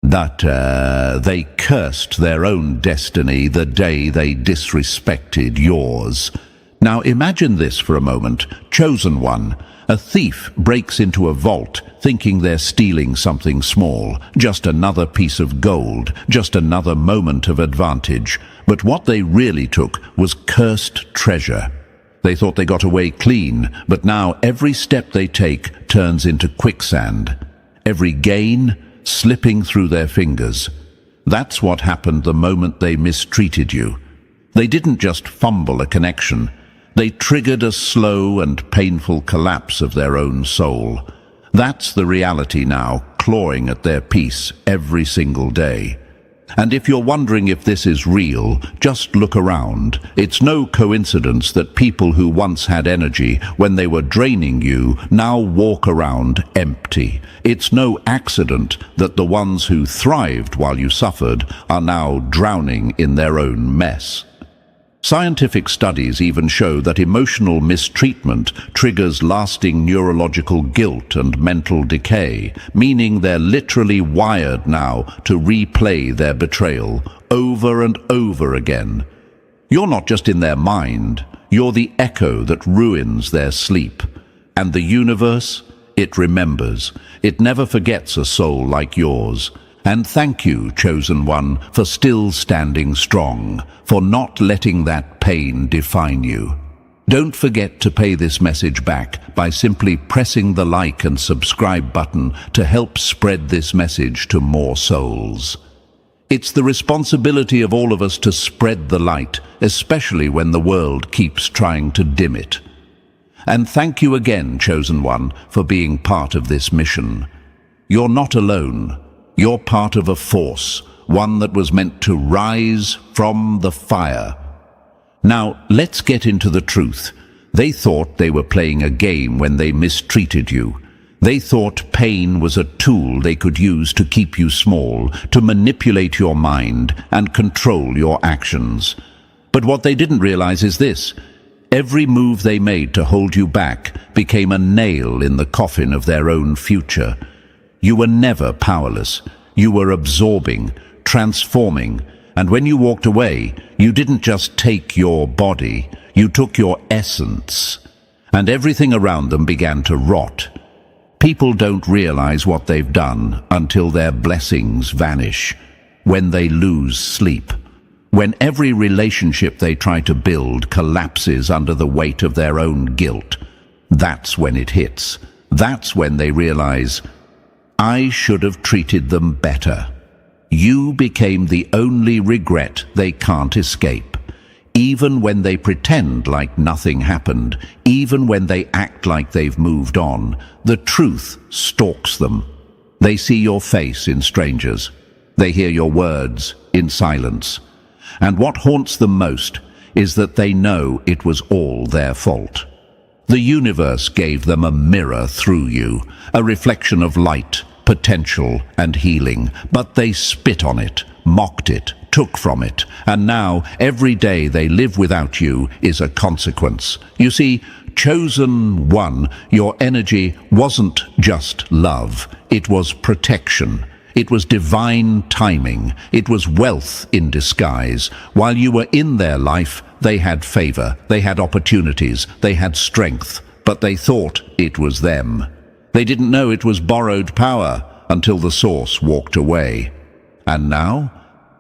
that they cursed their own destiny the day they disrespected yours. Now imagine this for a moment. Chosen one. A thief breaks into a vault thinking they're stealing something small, just another piece of gold, just another moment of advantage. But what they really took was cursed treasure. They thought they got away clean, but now every step they take turns into quicksand. Every gain slipping through their fingers. That's what happened the moment they mistreated you. They didn't just fumble a connection. They triggered a slow and painful collapse of their own soul. That's the reality now, clawing at their peace every single day. And if you're wondering if this is real, just look around. It's no coincidence that people who once had energy when they were draining you now walk around empty. It's no accident that the ones who thrived while you suffered are now drowning in their own mess. Scientific studies even show that emotional mistreatment triggers lasting neurological guilt and mental decay, meaning they're literally wired now to replay their betrayal over and over again. You're not just in their mind, you're the echo that ruins their sleep. And the universe, it remembers. It never forgets a soul like yours. And thank you, chosen one, for still standing strong, for not letting that pain define you. Don't forget to pay this message back by simply pressing the like and subscribe button to help spread this message to more souls. It's the responsibility of all of us to spread the light, especially when the world keeps trying to dim it. And thank you again, chosen one, for being part of this mission. You're not alone. You're part of a force, one that was meant to rise from the fire. Now, let's get into the truth. They thought they were playing a game when they mistreated you. They thought pain was a tool they could use to keep you small, to manipulate your mind and control your actions. But what they didn't realize is this. Every move they made to hold you back became a nail in the coffin of their own future. You were never powerless. You were absorbing, transforming, and when you walked away, you didn't just take your body, you took your essence, and everything around them began to rot. People don't realize what they've done until their blessings vanish, when they lose sleep, when every relationship they try to build collapses under the weight of their own guilt. That's when it hits. That's when they realize, I should have treated them better. You became the only regret they can't escape. Even when they pretend like nothing happened, even when they act like they've moved on, the truth stalks them. They see your face in strangers. They hear your words in silence. And what haunts them most is that they know it was all their fault. The universe gave them a mirror through you, a reflection of light, potential, and healing, but they spit on it, mocked it, took from it, and now every day they live without you is a consequence. You see, chosen one, your energy wasn't just love, it was protection. It was divine timing. It was wealth in disguise. While you were in their life, they had favor, they had opportunities, they had strength, but they thought it was them. They didn't know it was borrowed power until the source walked away. And now,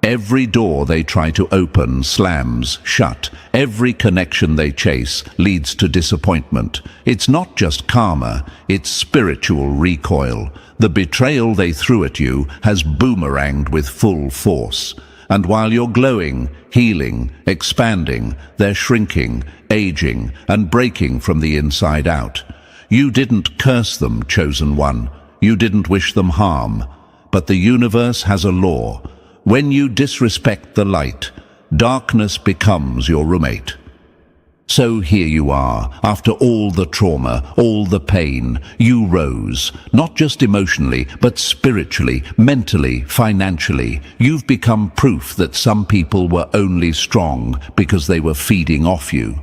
every door they try to open slams shut. Every connection they chase leads to disappointment. It's not just karma, it's spiritual recoil. The betrayal they threw at you has boomeranged with full force. And while you're glowing, healing, expanding, they're shrinking, aging, and breaking from the inside out. You didn't curse them, chosen one. You didn't wish them harm. But the universe has a law. When you disrespect the light, darkness becomes your roommate. So here you are, after all the trauma, all the pain, you rose, not just emotionally, but spiritually, mentally, financially. You've become proof that some people were only strong because they were feeding off you.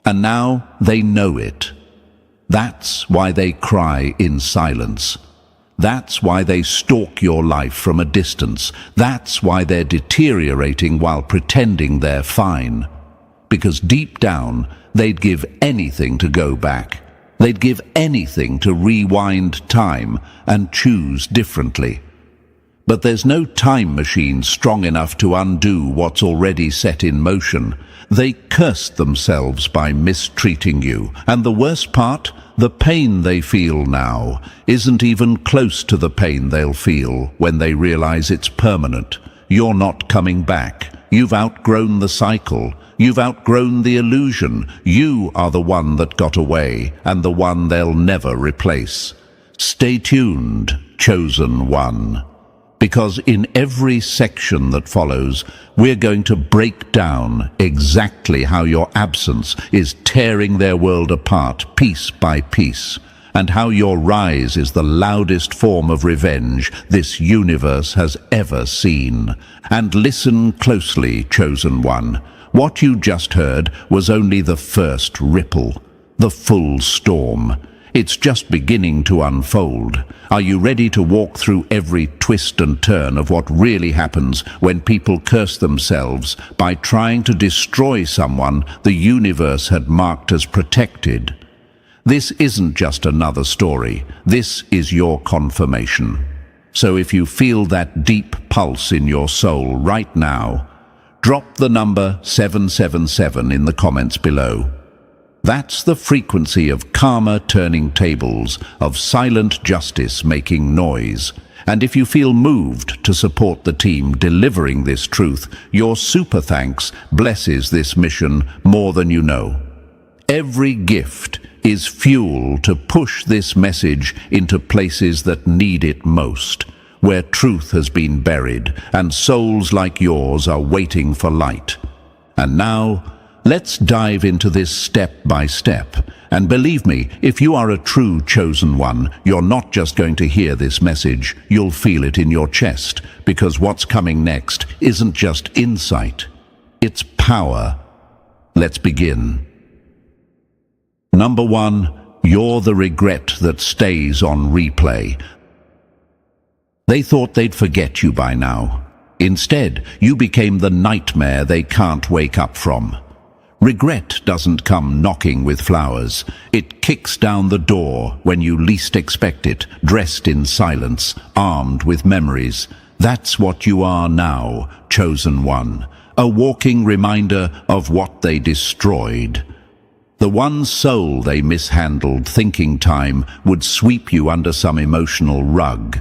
And now they know it. That's why they cry in silence. That's why they stalk your life from a distance. That's why they're deteriorating while pretending they're fine. Because deep down, they'd give anything to go back. They'd give anything to rewind time and choose differently. But there's no time machine strong enough to undo what's already set in motion. They cursed themselves by mistreating you, and the worst part, the pain they feel now isn't even close to the pain they'll feel when they realize it's permanent. You're not coming back. You've outgrown the cycle. You've outgrown the illusion. You are the one that got away, and the one they'll never replace. Stay tuned, chosen one. Because in every section that follows, we're going to break down exactly how your absence is tearing their world apart piece by piece, and how your rise is the loudest form of revenge this universe has ever seen. And listen closely, chosen one. What you just heard was only the first ripple, the full storm. It's just beginning to unfold. Are you ready to walk through every twist and turn of what really happens when people curse themselves by trying to destroy someone the universe had marked as protected? This isn't just another story. This is your confirmation. So if you feel that deep pulse in your soul right now, drop the number 777 in the comments below. That's the frequency of karma turning tables, of silent justice making noise. And if you feel moved to support the team delivering this truth, your super thanks blesses this mission more than you know. Every gift is fuel to push this message into places that need it most, where truth has been buried and souls like yours are waiting for light. And now, let's dive into this step by step. And believe me, if you are a true chosen one, you're not just going to hear this message, you'll feel it in your chest, because what's coming next isn't just insight, it's power. Let's begin. Number 1, you're the regret that stays on replay. They thought they'd forget you by now. Instead, you became the nightmare they can't wake up from. Regret doesn't come knocking with flowers. It kicks down the door when you least expect it, dressed in silence, armed with memories. That's what you are now, chosen one. A walking reminder of what they destroyed. The one soul they mishandled, thinking time would sweep you under some emotional rug.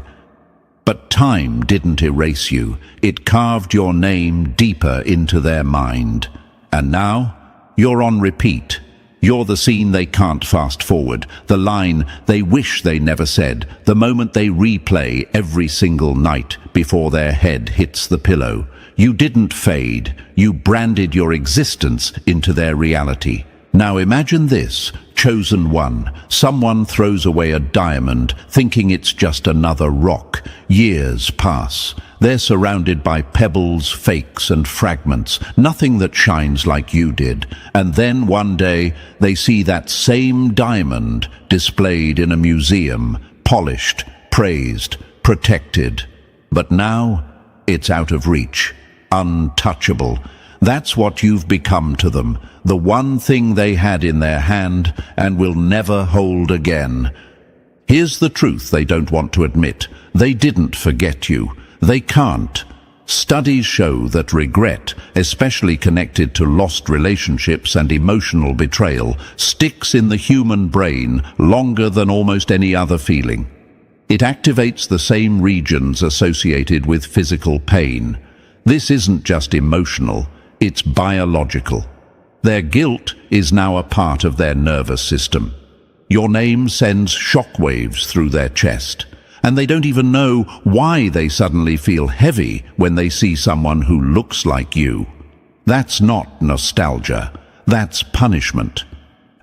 But time didn't erase you. It carved your name deeper into their mind. And now, you're on repeat. You're the scene they can't fast forward, the line they wish they never said, the moment they replay every single night before their head hits the pillow. You didn't fade. You branded your existence into their reality. Now imagine this, chosen one. Someone throws away a diamond, thinking it's just another rock. Years pass. They're surrounded by pebbles, fakes, and fragments, nothing that shines like you did. And then one day, they see that same diamond displayed in a museum, polished, praised, protected. But now, it's out of reach, untouchable. That's what you've become to them, the one thing they had in their hand and will never hold again. Here's the truth they don't want to admit. They didn't forget you. They can't. Studies show that regret, especially connected to lost relationships and emotional betrayal, sticks in the human brain longer than almost any other feeling. It activates the same regions associated with physical pain. This isn't just emotional, it's biological. Their guilt is now a part of their nervous system. Your name sends shockwaves through their chest, and they don't even know why they suddenly feel heavy when they see someone who looks like you. That's not nostalgia, that's punishment.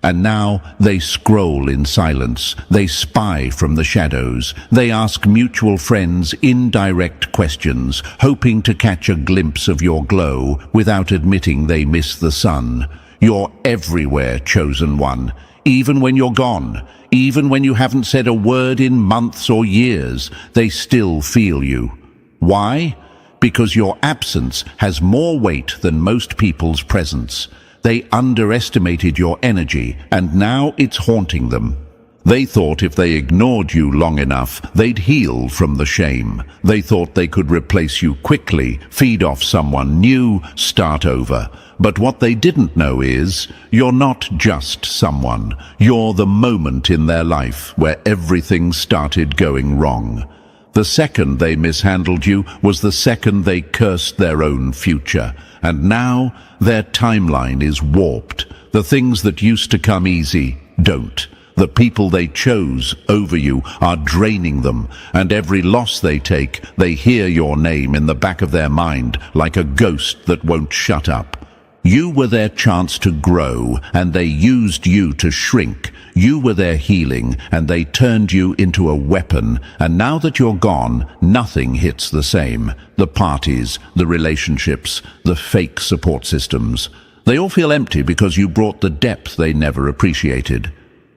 And now they scroll in silence, they spy from the shadows, they ask mutual friends indirect questions, hoping to catch a glimpse of your glow without admitting they miss the sun. You're everywhere, chosen one. Even when you're gone, even when you haven't said a word in months or years, they still feel you. Why? Because your absence has more weight than most people's presence. They underestimated your energy, and now it's haunting them. They thought if they ignored you long enough, they'd heal from the shame. They thought they could replace you quickly, feed off someone new, start over. But what they didn't know is, you're not just someone. You're the moment in their life where everything started going wrong. The second they mishandled you was the second they cursed their own future. And now, their timeline is warped. The things that used to come easy don't. The people they chose over you are draining them, and every loss they take, they hear your name in the back of their mind like a ghost that won't shut up. You were their chance to grow, and they used you to shrink. You were their healing, and they turned you into a weapon. And now that you're gone, nothing hits the same. The parties, the relationships, the fake support systems. They all feel empty because you brought the depth they never appreciated.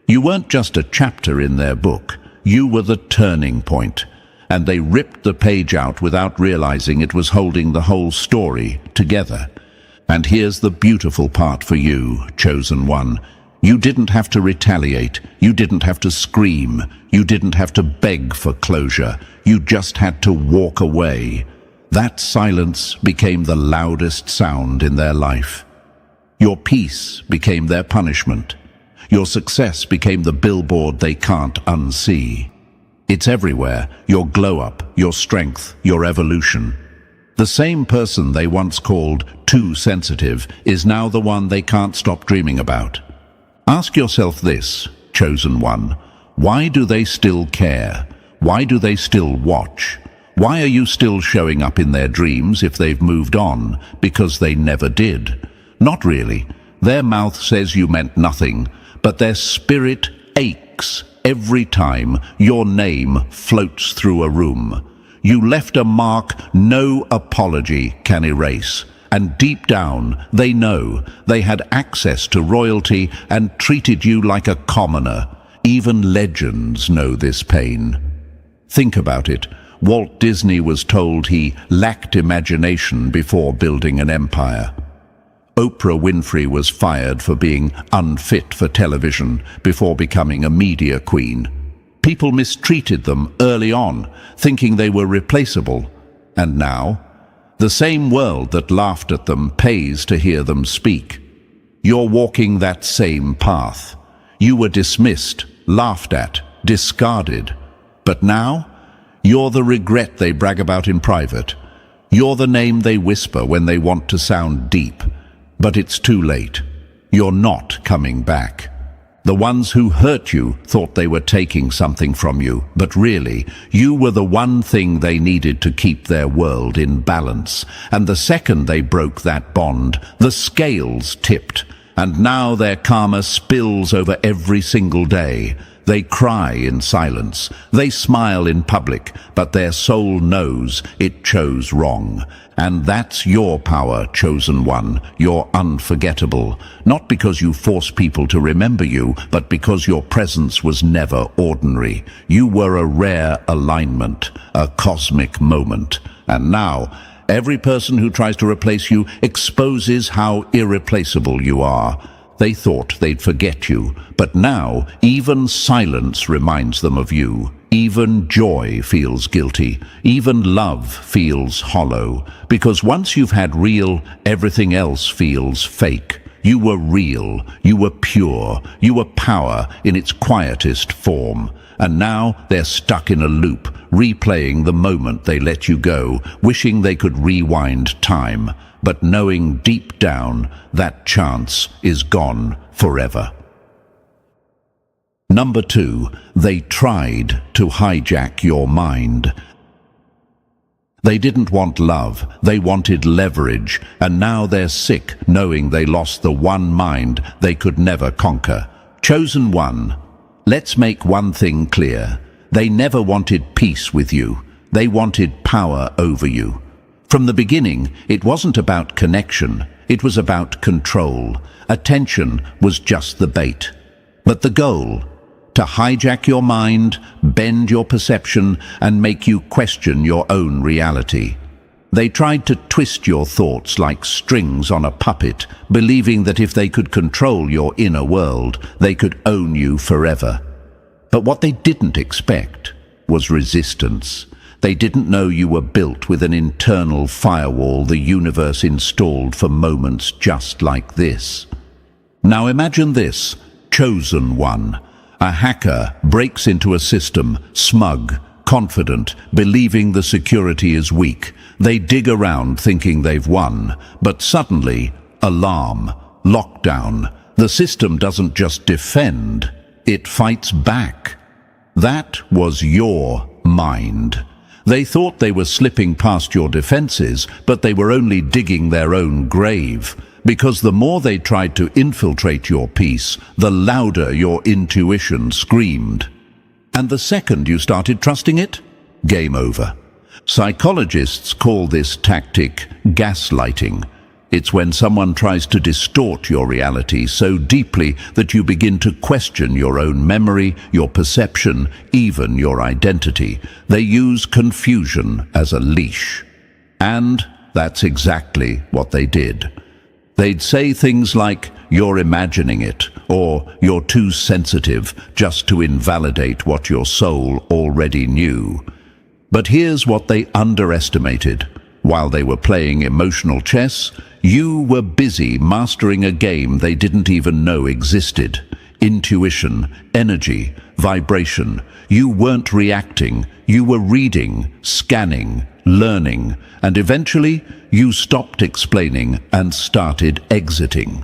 You weren't just a chapter in their book. You were the turning point. And they ripped the page out without realizing it was holding the whole story together. And here's the beautiful part for you, chosen one. You didn't have to retaliate. You didn't have to scream. You didn't have to beg for closure. You just had to walk away. That silence became the loudest sound in their life. Your peace became their punishment. Your success became the billboard they can't unsee. It's everywhere, your glow-up, your strength, your evolution. The same person they once called too sensitive is now the one they can't stop dreaming about. Ask yourself this, chosen one. Why do they still care? Why do they still watch? Why are you still showing up in their dreams if they've moved on? Because they never did. Not really. Their mouth says you meant nothing, but their spirit aches every time your name floats through a room. You left a mark no apology can erase. And deep down, they know they had access to royalty and treated you like a commoner. Even legends know this pain. Think about it. Walt Disney was told he lacked imagination before building an empire. Oprah Winfrey was fired for being unfit for television before becoming a media queen. People mistreated them early on, thinking they were replaceable. And now, the same world that laughed at them pays to hear them speak. You're walking that same path. You were dismissed, laughed at, discarded. But now, you're the regret they brag about in private. You're the name they whisper when they want to sound deep. But it's too late. You're not coming back. The ones who hurt you thought they were taking something from you, but really, you were the one thing they needed to keep their world in balance. And the second they broke that bond, the scales tipped, and now their karma spills over every single day. They cry in silence, they smile in public, but their soul knows it chose wrong. And that's your power, chosen one. You're unforgettable. Not because you force people to remember you, but because your presence was never ordinary. You were a rare alignment, a cosmic moment. And now, every person who tries to replace you exposes how irreplaceable you are. They thought they'd forget you, but now even silence reminds them of you. Even joy feels guilty. Even love feels hollow. Because once you've had real, everything else feels fake. You were real. You were pure. You were power in its quietest form. And now they're stuck in a loop, replaying the moment they let you go, wishing they could rewind time, but knowing deep down that chance is gone forever. Number 2, they tried to hijack your mind. They didn't want love, they wanted leverage, and now they're sick knowing they lost the one mind they could never conquer. Chosen one, let's make one thing clear. They never wanted peace with you. They wanted power over you. From the beginning, it wasn't about connection. It was about control. Attention was just the bait. But the goal, to hijack your mind, bend your perception, and make you question your own reality. They tried to twist your thoughts like strings on a puppet, believing that if they could control your inner world, they could own you forever. But what they didn't expect was resistance. They didn't know you were built with an internal firewall the universe installed for moments just like this. Now imagine this, chosen one. A hacker breaks into a system, smug, confident, believing the security is weak. They dig around thinking they've won, but suddenly, alarm, lockdown. The system doesn't just defend, it fights back. That was your mind. They thought they were slipping past your defenses, but they were only digging their own grave. Because the more they tried to infiltrate your peace, the louder your intuition screamed. And the second you started trusting it, game over. Psychologists call this tactic gaslighting. It's when someone tries to distort your reality so deeply that you begin to question your own memory, your perception, even your identity. They use confusion as a leash. And that's exactly what they did. They'd say things like, "You're imagining it," or "You're too sensitive," just to invalidate what your soul already knew. But here's what they underestimated. While they were playing emotional chess, you were busy mastering a game they didn't even know existed. Intuition, energy, vibration. You weren't reacting, you were reading, scanning, learning, and eventually you stopped explaining and started exiting.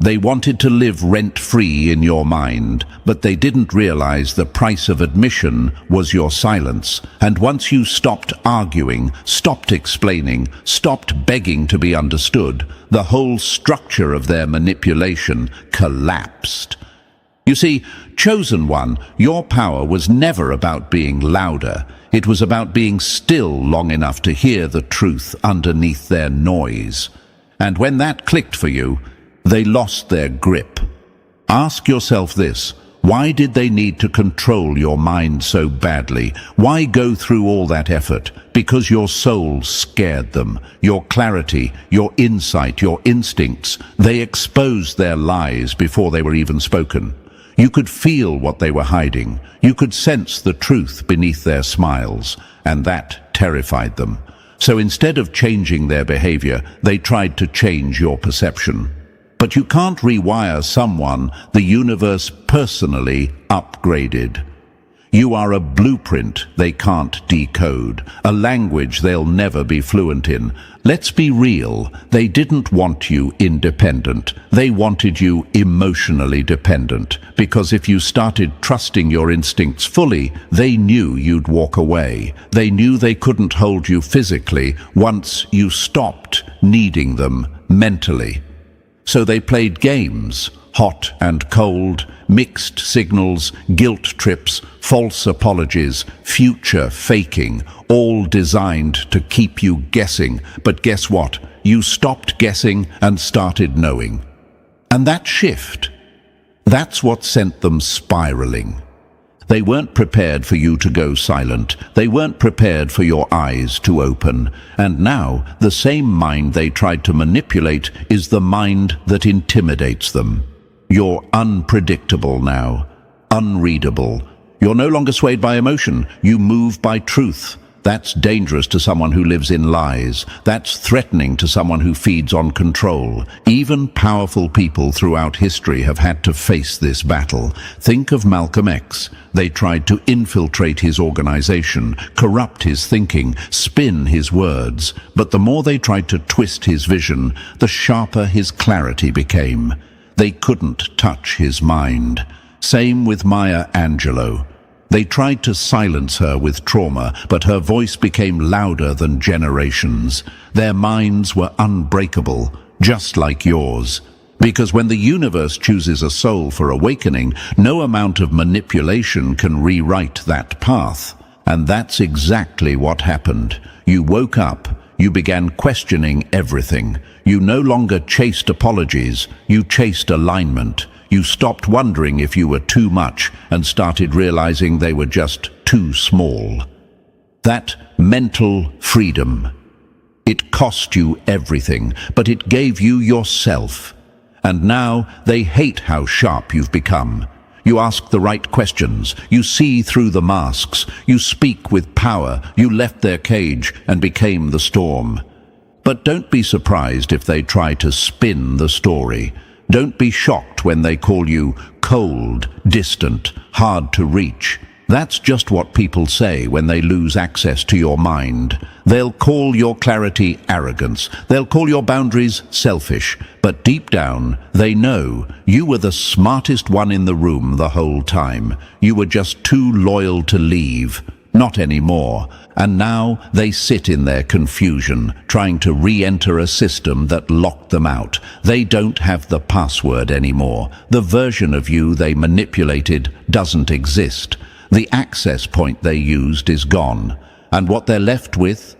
They wanted to live rent-free in your mind, but they didn't realize the price of admission was your silence. And once you stopped arguing, stopped explaining, stopped begging to be understood, the whole structure of their manipulation collapsed. You see, chosen one, your power was never about being louder. It was about being still long enough to hear the truth underneath their noise. And when that clicked for you, they lost their grip. Ask yourself this: why did they need to control your mind so badly? Why go through all that effort? Because your soul scared them. Your clarity, your insight, your instincts. They exposed their lies before they were even spoken. You could feel what they were hiding. You could sense the truth beneath their smiles, and that terrified them. So instead of changing their behavior, they tried to change your perception. But you can't rewire someone the universe personally upgraded. You are a blueprint they can't decode, a language they'll never be fluent in. Let's be real, they didn't want you independent. They wanted you emotionally dependent, because if you started trusting your instincts fully, they knew you'd walk away. They knew they couldn't hold you physically once you stopped needing them mentally. So they played games, hot and cold, mixed signals, guilt trips, false apologies, future faking, all designed to keep you guessing. But guess what? You stopped guessing and started knowing. And that shift, that's what sent them spiraling. They weren't prepared for you to go silent. They weren't prepared for your eyes to open. And now, the same mind they tried to manipulate is the mind that intimidates them. You're unpredictable now, unreadable. You're no longer swayed by emotion. You move by truth. That's dangerous to someone who lives in lies. That's threatening to someone who feeds on control. Even powerful people throughout history have had to face this battle. Think of Malcolm X. They tried to infiltrate his organization, corrupt his thinking, spin his words. But the more they tried to twist his vision, the sharper his clarity became. They couldn't touch his mind. Same with Maya Angelou. They tried to silence her with trauma, but her voice became louder than generations. Their minds were unbreakable, just like yours. Because when the universe chooses a soul for awakening, no amount of manipulation can rewrite that path. And that's exactly what happened. You woke up, you began questioning everything. You no longer chased apologies, you chased alignment. You stopped wondering if you were too much and started realizing they were just too small. That mental freedom. It cost you everything, but it gave you yourself. And now they hate how sharp you've become. You ask the right questions, you see through the masks, you speak with power, you left their cage and became the storm. But don't be surprised if they try to spin the story. Don't be shocked when they call you cold, distant, hard to reach. That's just what people say when they lose access to your mind. They'll call your clarity arrogance. They'll call your boundaries selfish. But deep down, they know you were the smartest one in the room the whole time. You were just too loyal to leave. Not anymore. And now they sit in their confusion, trying to re-enter a system that locked them out. They don't have the password anymore. The version of you they manipulated doesn't exist. The access point they used is gone, and what they're left with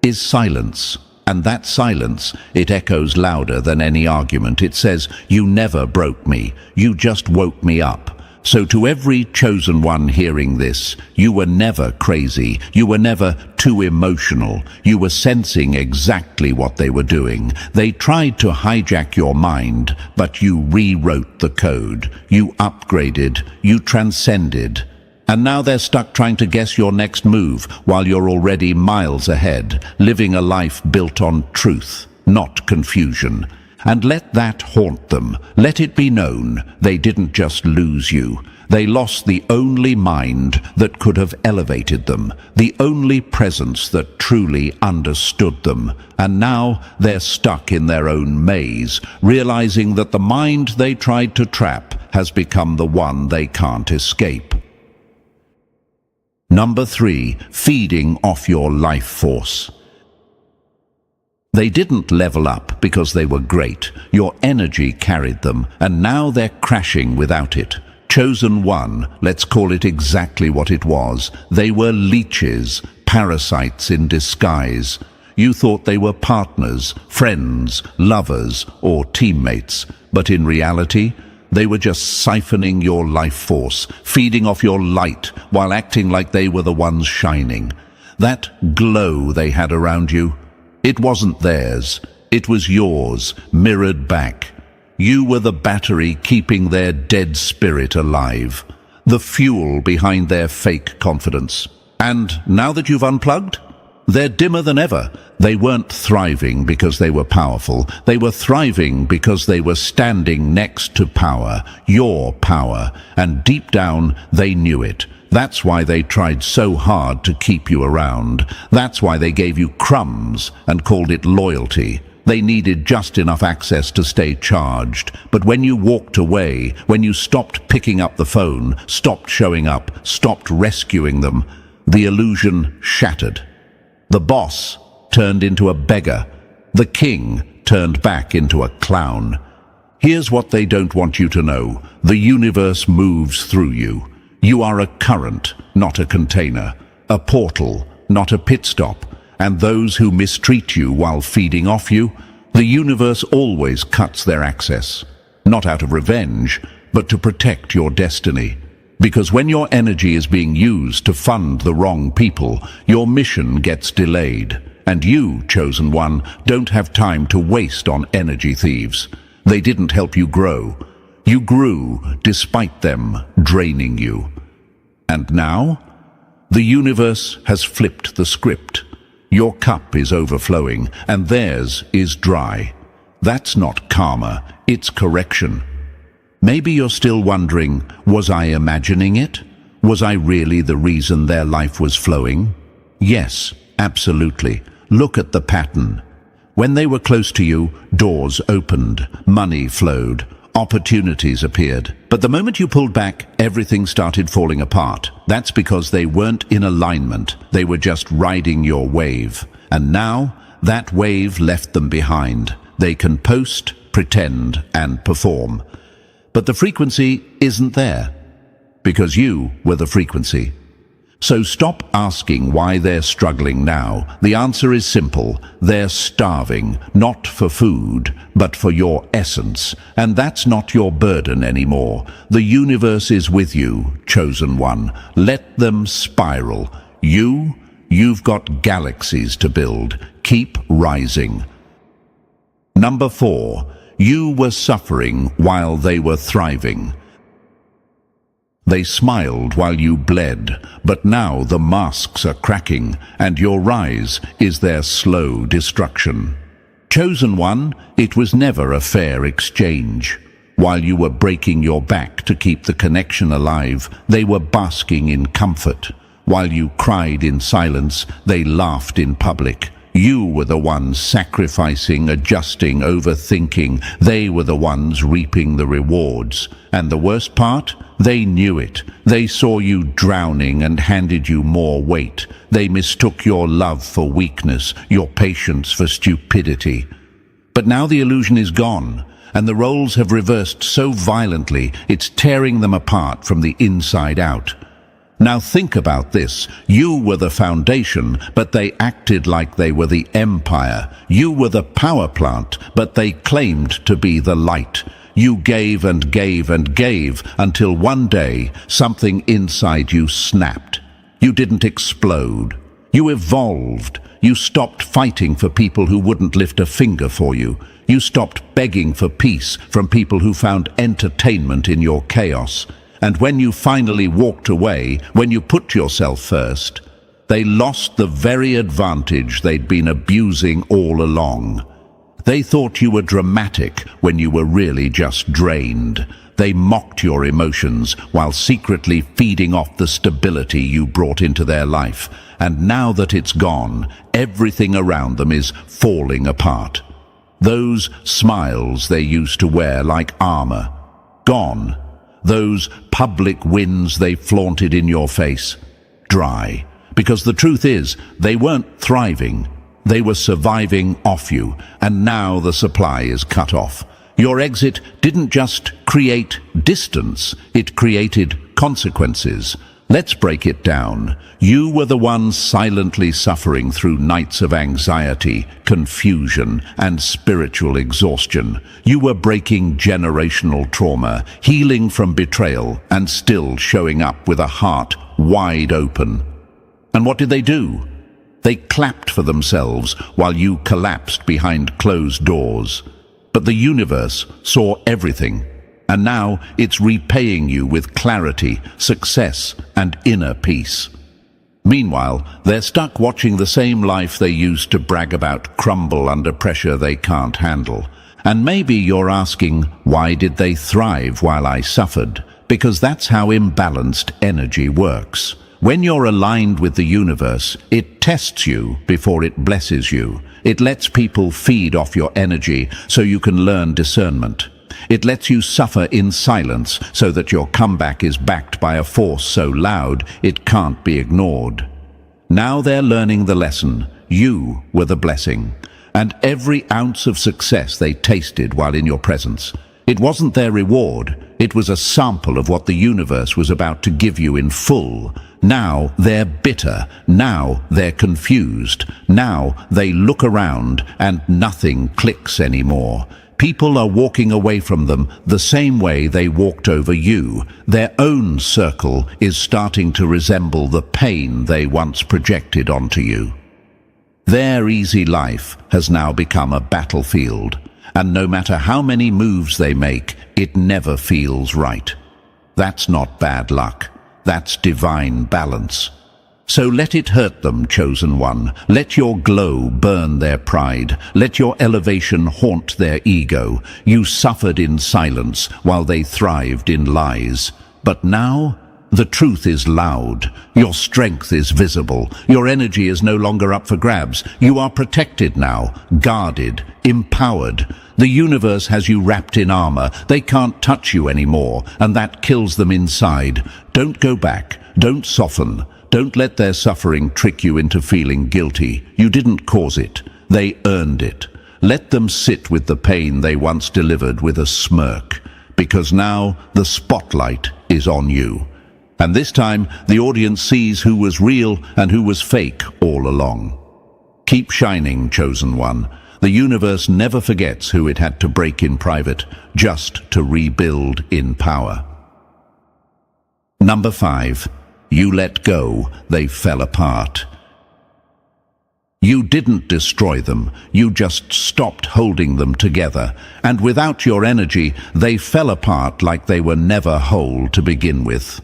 is silence. And that silence, it echoes louder than any argument. It says, "You never broke me, you just woke me up." So to every chosen one hearing this, you were never crazy, you were never too emotional, you were sensing exactly what they were doing. They tried to hijack your mind, but you rewrote the code, you upgraded, you transcended. And now they're stuck trying to guess your next move while you're already miles ahead, living a life built on truth, not confusion. And let that haunt them. Let it be known they didn't just lose you. They lost the only mind that could have elevated them, the only presence that truly understood them. And now they're stuck in their own maze, realizing that the mind they tried to trap has become the one they can't escape. Number 3, feeding off your life force. They didn't level up because they were great. Your energy carried them, and now they're crashing without it. Chosen one, let's call it exactly what it was. They were leeches, parasites in disguise. You thought they were partners, friends, lovers, or teammates, but in reality, they were just siphoning your life force, feeding off your light while acting like they were the ones shining. That glow they had around you, it wasn't theirs, it was yours, mirrored back. You were the battery keeping their dead spirit alive, the fuel behind their fake confidence. And now that you've unplugged, they're dimmer than ever. They weren't thriving because they were powerful. They were thriving because they were standing next to power, your power, and deep down they knew it. That's why they tried so hard to keep you around. That's why they gave you crumbs and called it loyalty. They needed just enough access to stay charged. But when you walked away, when you stopped picking up the phone, stopped showing up, stopped rescuing them, the illusion shattered. The boss turned into a beggar. The king turned back into a clown. Here's what they don't want you to know. The universe moves through you. You are a current, not a container. A portal, not a pit stop. And those who mistreat you while feeding off you, the universe always cuts their access. Not out of revenge, but to protect your destiny. Because when your energy is being used to fund the wrong people, your mission gets delayed. And you, chosen one, don't have time to waste on energy thieves. They didn't help you grow. You grew despite them draining you. And now, the universe has flipped the script. Your cup is overflowing, and theirs is dry. That's not karma, it's correction. Maybe you're still wondering, was I imagining it? Was I really the reason their life was flowing? Yes, absolutely. Look at the pattern. When they were close to you, doors opened, money flowed, opportunities appeared. But the moment you pulled back, everything started falling apart. That's because they weren't in alignment. They were just riding your wave. And now, that wave left them behind. They can post, pretend, and perform. But the frequency isn't there, because you were the frequency. So stop asking why they're struggling now. The answer is simple. They're starving, not for food, but for your essence. And that's not your burden anymore. The universe is with you, chosen one. Let them spiral. You've got galaxies to build. Keep rising. Number 4. You were suffering while they were thriving. They smiled while you bled, but now the masks are cracking, and your rise is their slow destruction. Chosen one, it was never a fair exchange. While you were breaking your back to keep the connection alive, they were basking in comfort. While you cried in silence, they laughed in public. You were the ones sacrificing, adjusting, overthinking. They were the ones reaping the rewards. And the worst part? They knew it. They saw you drowning and handed you more weight. They mistook your love for weakness, your patience for stupidity. But now the illusion is gone, and the roles have reversed so violently it's tearing them apart from the inside out. Now think about this. You were the foundation, but they acted like they were the empire. You were the power plant, but they claimed to be the light. You gave and gave and gave until one day something inside you snapped. You didn't explode. You evolved. You stopped fighting for people who wouldn't lift a finger for you. You stopped begging for peace from people who found entertainment in your chaos. And when you finally walked away, when you put yourself first, they lost the very advantage they'd been abusing all along. They thought you were dramatic when you were really just drained. They mocked your emotions while secretly feeding off the stability you brought into their life. And now that it's gone, everything around them is falling apart. Those smiles they used to wear like armor, gone. Those public wins they flaunted in your face, dry. Because the truth is, they weren't thriving. They were surviving off you, and now the supply is cut off. Your exit didn't just create distance, it created consequences. Let's break it down. You were the ones silently suffering through nights of anxiety, confusion, and spiritual exhaustion. You were breaking generational trauma, healing from betrayal, and still showing up with a heart wide open. And what did they do? They clapped for themselves while you collapsed behind closed doors. But the universe saw everything, and now it's repaying you with clarity, success, and inner peace. Meanwhile, they're stuck watching the same life they used to brag about crumble under pressure they can't handle. And maybe you're asking, why did they thrive while I suffered? Because that's how imbalanced energy works. When you're aligned with the universe, it tests you before it blesses you. It lets people feed off your energy so you can learn discernment. It lets you suffer in silence so that your comeback is backed by a force so loud it can't be ignored. Now they're learning the lesson. You were the blessing. And every ounce of success they tasted while in your presence. It wasn't their reward. It was a sample of what the universe was about to give you in full. Now they're bitter. Now they're confused. Now they look around and nothing clicks anymore. People are walking away from them the same way they walked over you. Their own circle is starting to resemble the pain they once projected onto you. Their easy life has now become a battlefield, and no matter how many moves they make, it never feels right. That's not bad luck. That's divine balance. So let it hurt them, chosen one. Let your glow burn their pride. Let your elevation haunt their ego. You suffered in silence while they thrived in lies. But now, the truth is loud. Your strength is visible. Your energy is no longer up for grabs. You are protected now, guarded, empowered. The universe has you wrapped in armor. They can't touch you anymore, and that kills them inside. Don't go back. Don't soften. Don't let their suffering trick you into feeling guilty. You didn't cause it. They earned it. Let them sit with the pain they once delivered with a smirk, because now the spotlight is on you. And this time, the audience sees who was real and who was fake all along. Keep shining, chosen one. The universe never forgets who it had to break in private, just to rebuild in power. Number 5. You let go, they fell apart. You didn't destroy them, you just stopped holding them together, and without your energy, they fell apart like they were never whole to begin with.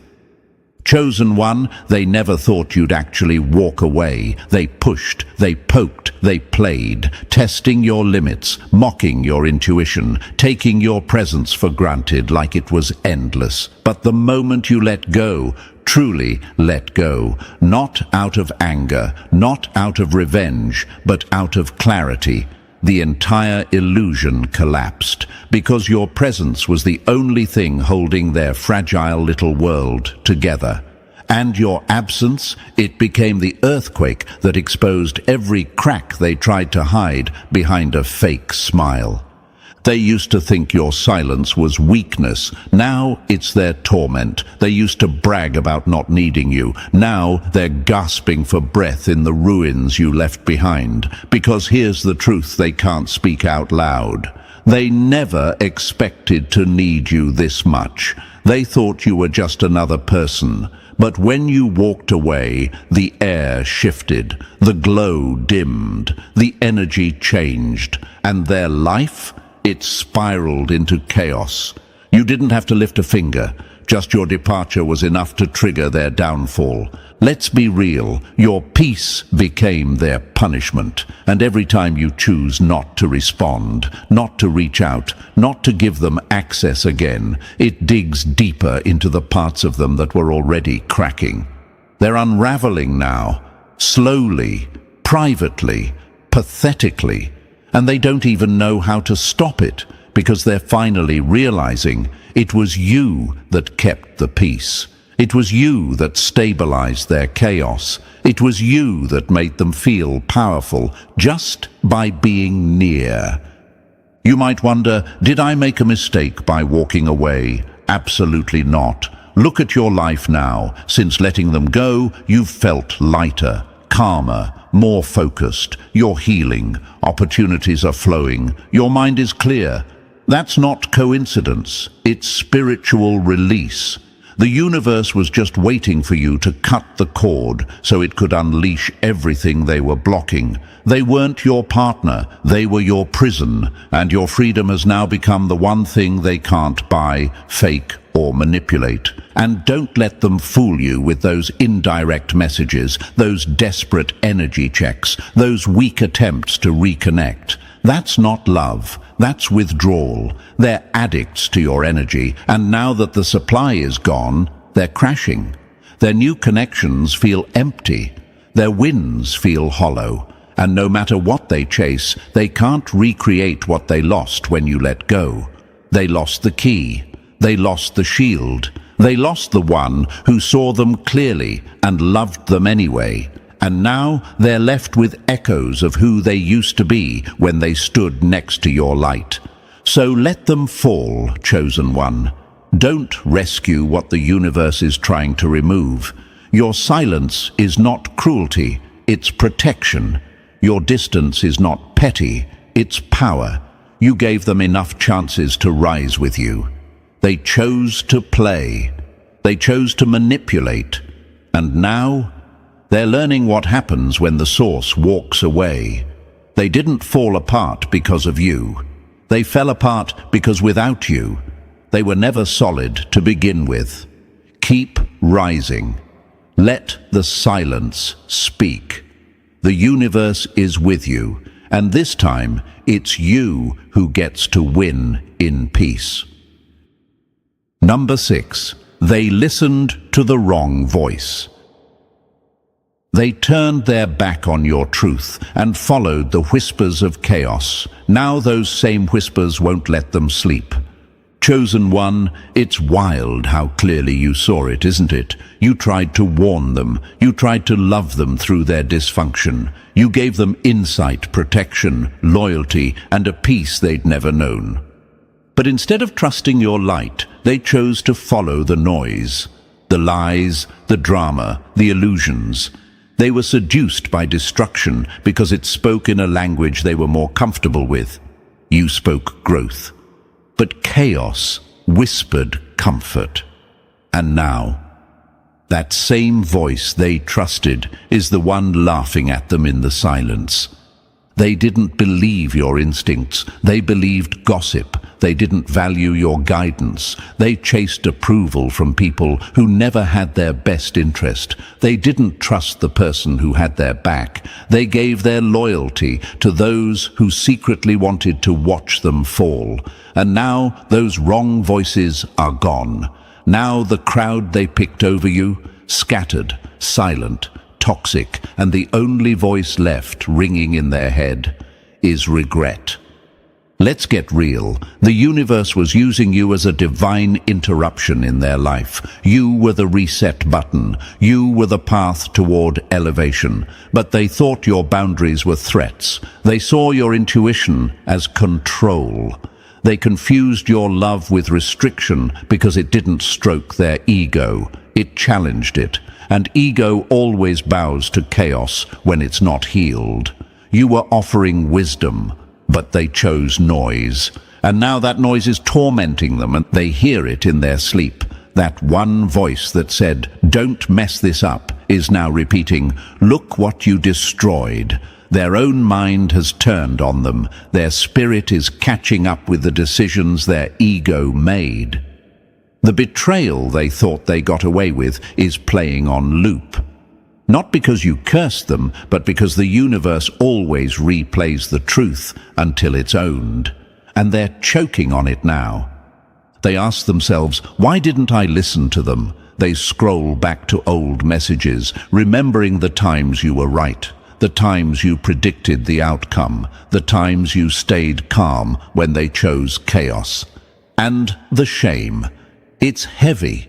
Chosen one, they never thought you'd actually walk away. They pushed, they poked, they played, testing your limits, mocking your intuition, taking your presence for granted like it was endless. But the moment you let go, truly let go, not out of anger, not out of revenge, but out of clarity, the entire illusion collapsed, because your presence was the only thing holding their fragile little world together. And your absence, it became the earthquake that exposed every crack they tried to hide behind a fake smile. They used to think your silence was weakness. Now it's their torment. They used to brag about not needing you. Now they're gasping for breath in the ruins you left behind. Because here's the truth they can't speak out loud. They never expected to need you this much. They thought you were just another person. But when you walked away, the air shifted, the glow dimmed, the energy changed, and their life, it spiraled into chaos. You didn't have to lift a finger. Just your departure was enough to trigger their downfall. Let's be real. Your peace became their punishment. And every time you choose not to respond, not to reach out, not to give them access again, it digs deeper into the parts of them that were already cracking. They're unraveling now, slowly, privately, pathetically. And they don't even know how to stop it, because they're finally realizing it was you that kept the peace. It was you that stabilized their chaos. It was you that made them feel powerful just by being near. You might wonder, did I make a mistake by walking away? Absolutely not. Look at your life now. Since letting them go, you've felt lighter, calmer, more focused. You're healing. Opportunities are flowing. Your mind is clear. That's not coincidence. It's spiritual release. The universe was just waiting for you to cut the cord so it could unleash everything they were blocking. They weren't your partner. They were your prison. And your freedom has now become the one thing they can't buy, fake, or manipulate. And don't let them fool you with those indirect messages, those desperate energy checks, those weak attempts to reconnect. That's not love. That's withdrawal. They're addicts to your energy, and now that the supply is gone, they're crashing. Their new connections feel empty. Their wins feel hollow. And no matter what they chase, they can't recreate what they lost when you let go. They lost the key. They lost the shield. They lost the one who saw them clearly and loved them anyway. And now they're left with echoes of who they used to be when they stood next to your light. So let them fall, chosen one. Don't rescue what the universe is trying to remove. Your silence is not cruelty, it's protection. Your distance is not petty, it's power. You gave them enough chances to rise with you. They chose to play. They chose to manipulate. And now they're learning what happens when the source walks away. They didn't fall apart because of you. They fell apart because without you, they were never solid to begin with. Keep rising. Let the silence speak. The universe is with you, and this time it's you who gets to win in peace. Number 6. They listened to the wrong voice. They turned their back on your truth and followed the whispers of chaos. Now those same whispers won't let them sleep. Chosen one, it's wild how clearly you saw it, isn't it? You tried to warn them. You tried to love them through their dysfunction. You gave them insight, protection, loyalty, and a peace they'd never known. But instead of trusting your light, they chose to follow the noise. The lies, the drama, the illusions. They were seduced by destruction because it spoke in a language they were more comfortable with. You spoke growth. But chaos whispered comfort. And now, that same voice they trusted is the one laughing at them in the silence. They didn't believe your instincts. They believed gossip. They didn't value your guidance. They chased approval from people who never had their best interest. They didn't trust the person who had their back. They gave their loyalty to those who secretly wanted to watch them fall. And now those wrong voices are gone. Now the crowd they picked over you, scattered, silent, toxic, and the only voice left ringing in their head is regret. Let's get real. The universe was using you as a divine interruption in their life. You were the reset button. You were the path toward elevation. But they thought your boundaries were threats. They saw your intuition as control. They confused your love with restriction because it didn't stroke their ego. It challenged it. And ego always bows to chaos when it's not healed. You were offering wisdom, but they chose noise. And now that noise is tormenting them, and they hear it in their sleep. That one voice that said, "Don't mess this up," is now repeating, "Look what you destroyed." Their own mind has turned on them. Their spirit is catching up with the decisions their ego made. The betrayal they thought they got away with is playing on loop. Not because you cursed them, but because the universe always replays the truth until it's owned. And they're choking on it now. They ask themselves, why didn't I listen to them? They scroll back to old messages, remembering the times you were right, the times you predicted the outcome, the times you stayed calm when they chose chaos. And the shame. It's heavy,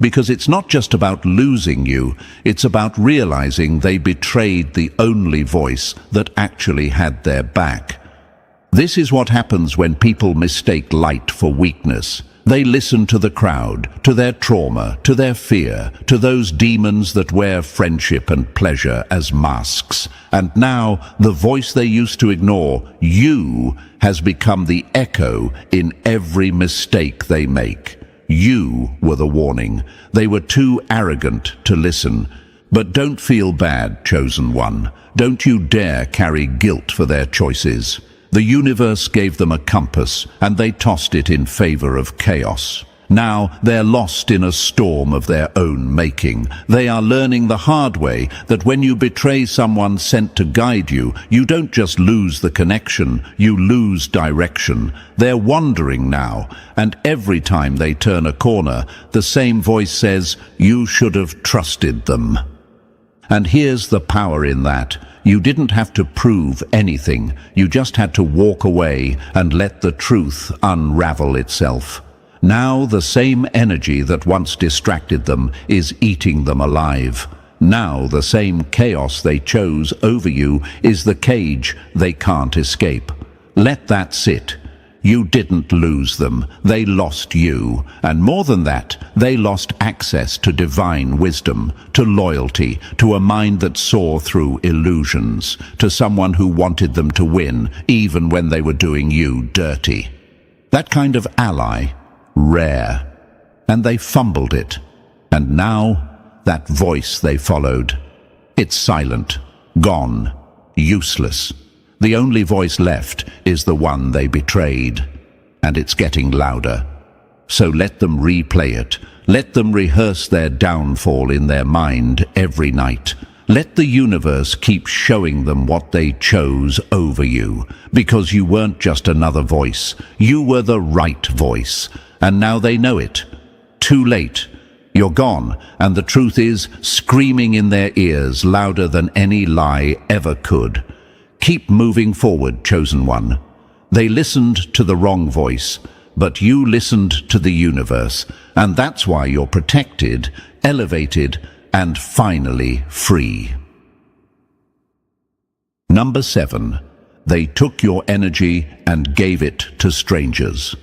because it's not just about losing you, it's about realizing they betrayed the only voice that actually had their back. This is what happens when people mistake light for weakness. They listen to the crowd, to their trauma, to their fear, to those demons that wear friendship and pleasure as masks. And now, the voice they used to ignore, you, has become the echo in every mistake they make. You were the warning. They were too arrogant to listen. But don't feel bad, chosen one. Don't you dare carry guilt for their choices. The universe gave them a compass, and they tossed it in favor of chaos. Now they're lost in a storm of their own making. They are learning the hard way that when you betray someone sent to guide you, you don't just lose the connection, you lose direction. They're wandering now, and every time they turn a corner, the same voice says, "You should have trusted them." And here's the power in that. You didn't have to prove anything. You just had to walk away and let the truth unravel itself. Now the same energy that once distracted them is eating them alive. Now the same chaos they chose over you is the cage they can't escape. Let that sit. You didn't lose them. They lost you. And more than that, they lost access to divine wisdom, to loyalty, to a mind that saw through illusions, to someone who wanted them to win, even when they were doing you dirty. That kind of ally, rare. And they fumbled it. And now, that voice they followed, it's silent, gone, useless. The only voice left is the one they betrayed, and it's getting louder. So let them replay it. Let them rehearse their downfall in their mind every night. Let the universe keep showing them what they chose over you, because you weren't just another voice. You were the right voice, and now they know it. Too late. You're gone, and the truth is screaming in their ears louder than any lie ever could. Keep moving forward, chosen one. They listened to the wrong voice, but you listened to the universe, and that's why you're protected, elevated, and finally free. Number 7. They took your energy and gave it to strangers.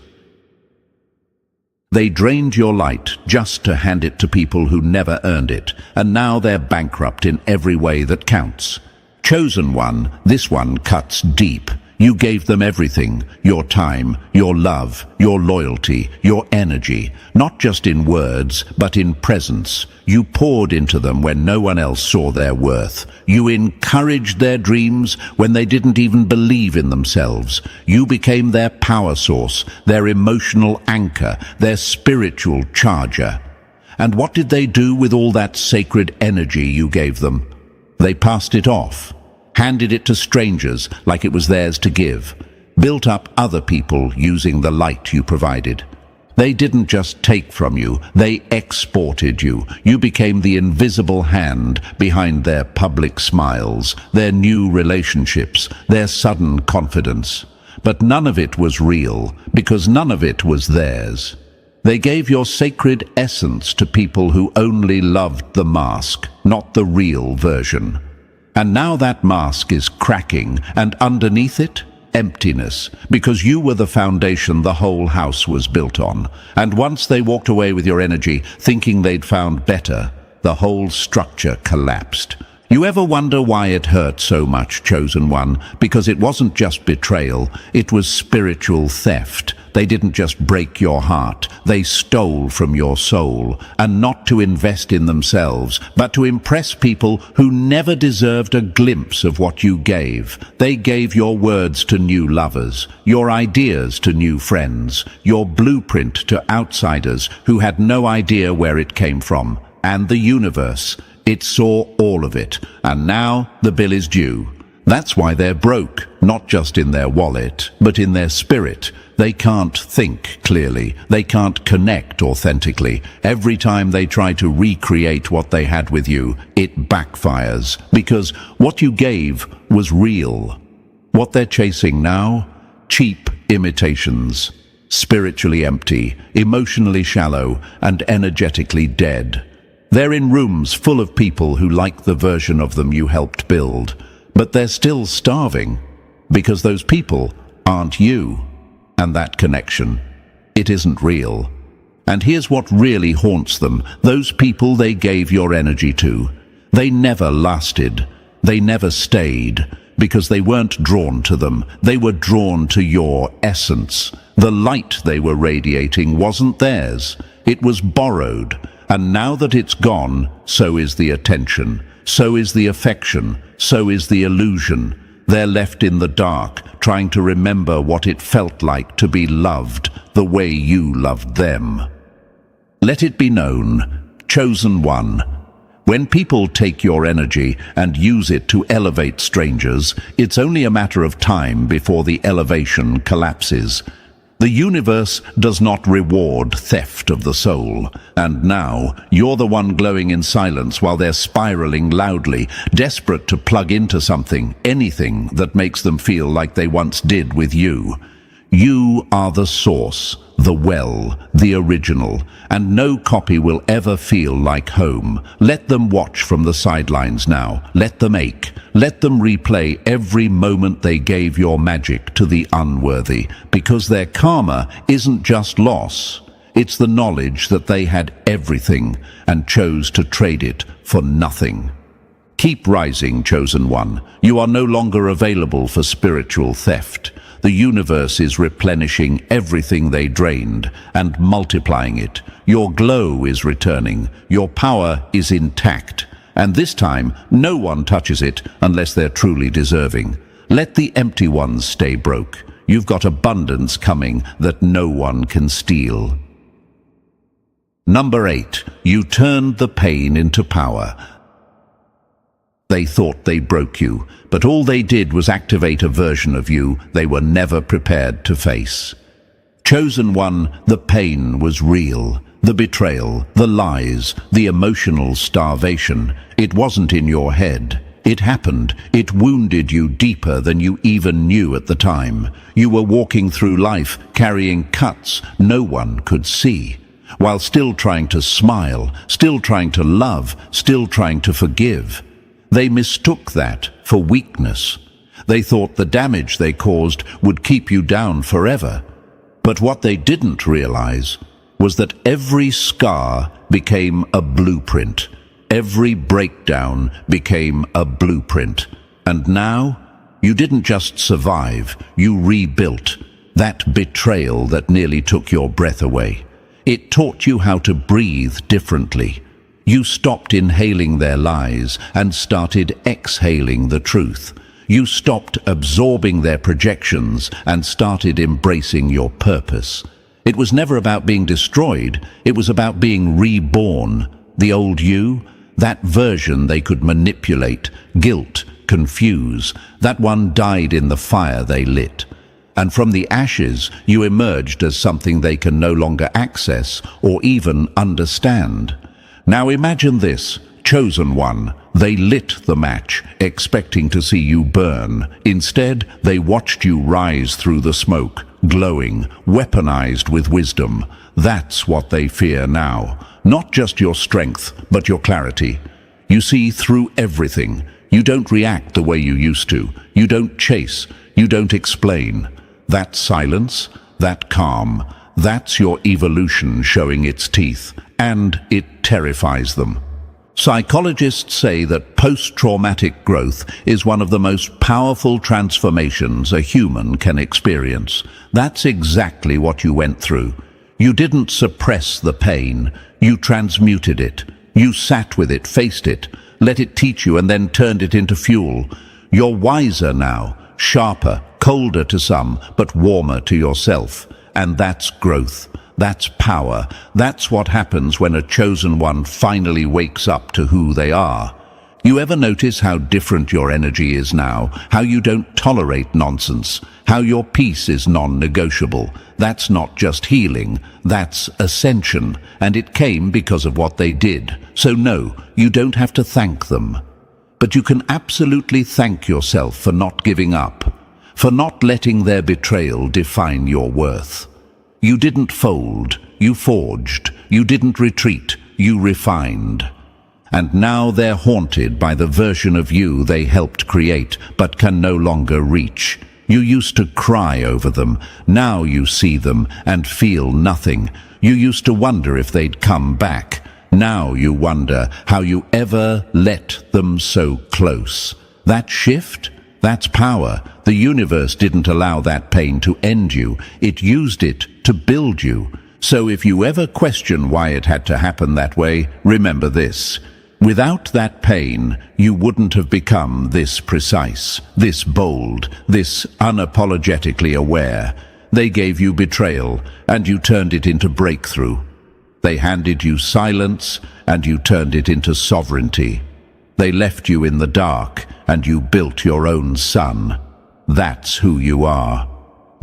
They drained your light just to hand it to people who never earned it, and now they're bankrupt in every way that counts. Chosen one, this one cuts deep. You gave them everything, your time, your love, your loyalty, your energy, not just in words, but in presence. You poured into them when no one else saw their worth. You encouraged their dreams when they didn't even believe in themselves. You became their power source, their emotional anchor, their spiritual charger. And what did they do with all that sacred energy you gave them? They passed it off, handed it to strangers like it was theirs to give, built up other people using the light you provided. They didn't just take from you, they exported you. You became the invisible hand behind their public smiles, their new relationships, their sudden confidence. But none of it was real, because none of it was theirs. They gave your sacred essence to people who only loved the mask, not the real version. And now that mask is cracking, and underneath it, emptiness, because you were the foundation the whole house was built on. And once they walked away with your energy, thinking they'd found better, the whole structure collapsed. You ever wonder why it hurt so much, chosen one? Because it wasn't just betrayal, it was spiritual theft. They didn't just break your heart, they stole from your soul, and not to invest in themselves, but to impress people who never deserved a glimpse of what you gave. They gave your words to new lovers, your ideas to new friends, your blueprint to outsiders who had no idea where it came from. And the universe, it saw all of it, and now the bill is due. That's why they're broke, not just in their wallet, but in their spirit. They can't think clearly. They can't connect authentically. Every time they try to recreate what they had with you, it backfires, because what you gave was real. What they're chasing now? Cheap imitations. Spiritually empty, emotionally shallow, and energetically dead. They're in rooms full of people who like the version of them you helped build, but they're still starving, because those people aren't you. And that connection, it isn't real. And here's what really haunts them. Those people they gave your energy to, they never lasted. They never stayed, because they weren't drawn to them. They were drawn to your essence. The light they were radiating wasn't theirs. It was borrowed. And now that it's gone, so is the attention, so is the affection, so is the illusion. They're left in the dark, trying to remember what it felt like to be loved the way you loved them. Let it be known, chosen one, when people take your energy and use it to elevate strangers, it's only a matter of time before the elevation collapses. The universe does not reward theft of the soul, and now you're the one glowing in silence while they're spiraling loudly, desperate to plug into something, anything that makes them feel like they once did with you. You are the source, the well, the original, and no copy will ever feel like home. Let them watch from the sidelines now. Let them ache. Let them replay every moment they gave your magic to the unworthy, because their karma isn't just loss. It's the knowledge that they had everything and chose to trade it for nothing. Keep rising, chosen one. You are no longer available for spiritual theft. The universe is replenishing everything they drained and multiplying it. Your glow is returning. Your power is intact. And this time, no one touches it unless they're truly deserving. Let the empty ones stay broke. You've got abundance coming that no one can steal. Number 8, you turned the pain into power. They thought they broke you, but all they did was activate a version of you they were never prepared to face. Chosen one, the pain was real. The betrayal, the lies, the emotional starvation. It wasn't in your head. It happened. It wounded you deeper than you even knew at the time. You were walking through life carrying cuts no one could see, while still trying to smile, still trying to love, still trying to forgive. They mistook that for weakness. They thought the damage they caused would keep you down forever. But what they didn't realize was that every scar became a blueprint. Every breakdown became a blueprint. And now, you didn't just survive, you rebuilt. That betrayal that nearly took your breath away. It taught you how to breathe differently. You stopped inhaling their lies and started exhaling the truth. You stopped absorbing their projections and started embracing your purpose. It was never about being destroyed, it was about being reborn. The old you, that version they could manipulate, guilt, confuse, that one died in the fire they lit. And from the ashes, you emerged as something they can no longer access or even understand. Now imagine this, chosen one. They lit the match, expecting to see you burn. Instead, they watched you rise through the smoke, glowing, weaponized with wisdom. That's what they fear now. Not just your strength, but your clarity. You see through everything. You don't react the way you used to. You don't chase. You don't explain. That silence, that calm, that's your evolution showing its teeth, and it terrifies them. Psychologists say that post-traumatic growth is one of the most powerful transformations a human can experience. That's exactly what you went through. You didn't suppress the pain, you transmuted it. You sat with it, faced it, let it teach you, and then turned it into fuel. You're wiser now, sharper, colder to some, but warmer to yourself. And that's growth. That's power. That's what happens when a chosen one finally wakes up to who they are. You ever notice how different your energy is now? How you don't tolerate nonsense? How your peace is non-negotiable? That's not just healing, that's ascension. And it came because of what they did. So no, you don't have to thank them. But you can absolutely thank yourself for not giving up, for not letting their betrayal define your worth. You didn't fold, you forged. You didn't retreat, you refined. And now they're haunted by the version of you they helped create, but can no longer reach. You used to cry over them, now you see them and feel nothing. You used to wonder if they'd come back. Now you wonder how you ever let them so close. That shift? That's power. The universe didn't allow that pain to end you. It used it to build you. So if you ever question why it had to happen that way, remember this. Without that pain, you wouldn't have become this precise, this bold, this unapologetically aware. They gave you betrayal, and you turned it into breakthrough. They handed you silence, and you turned it into sovereignty. They left you in the dark, and you built your own sun. That's who you are.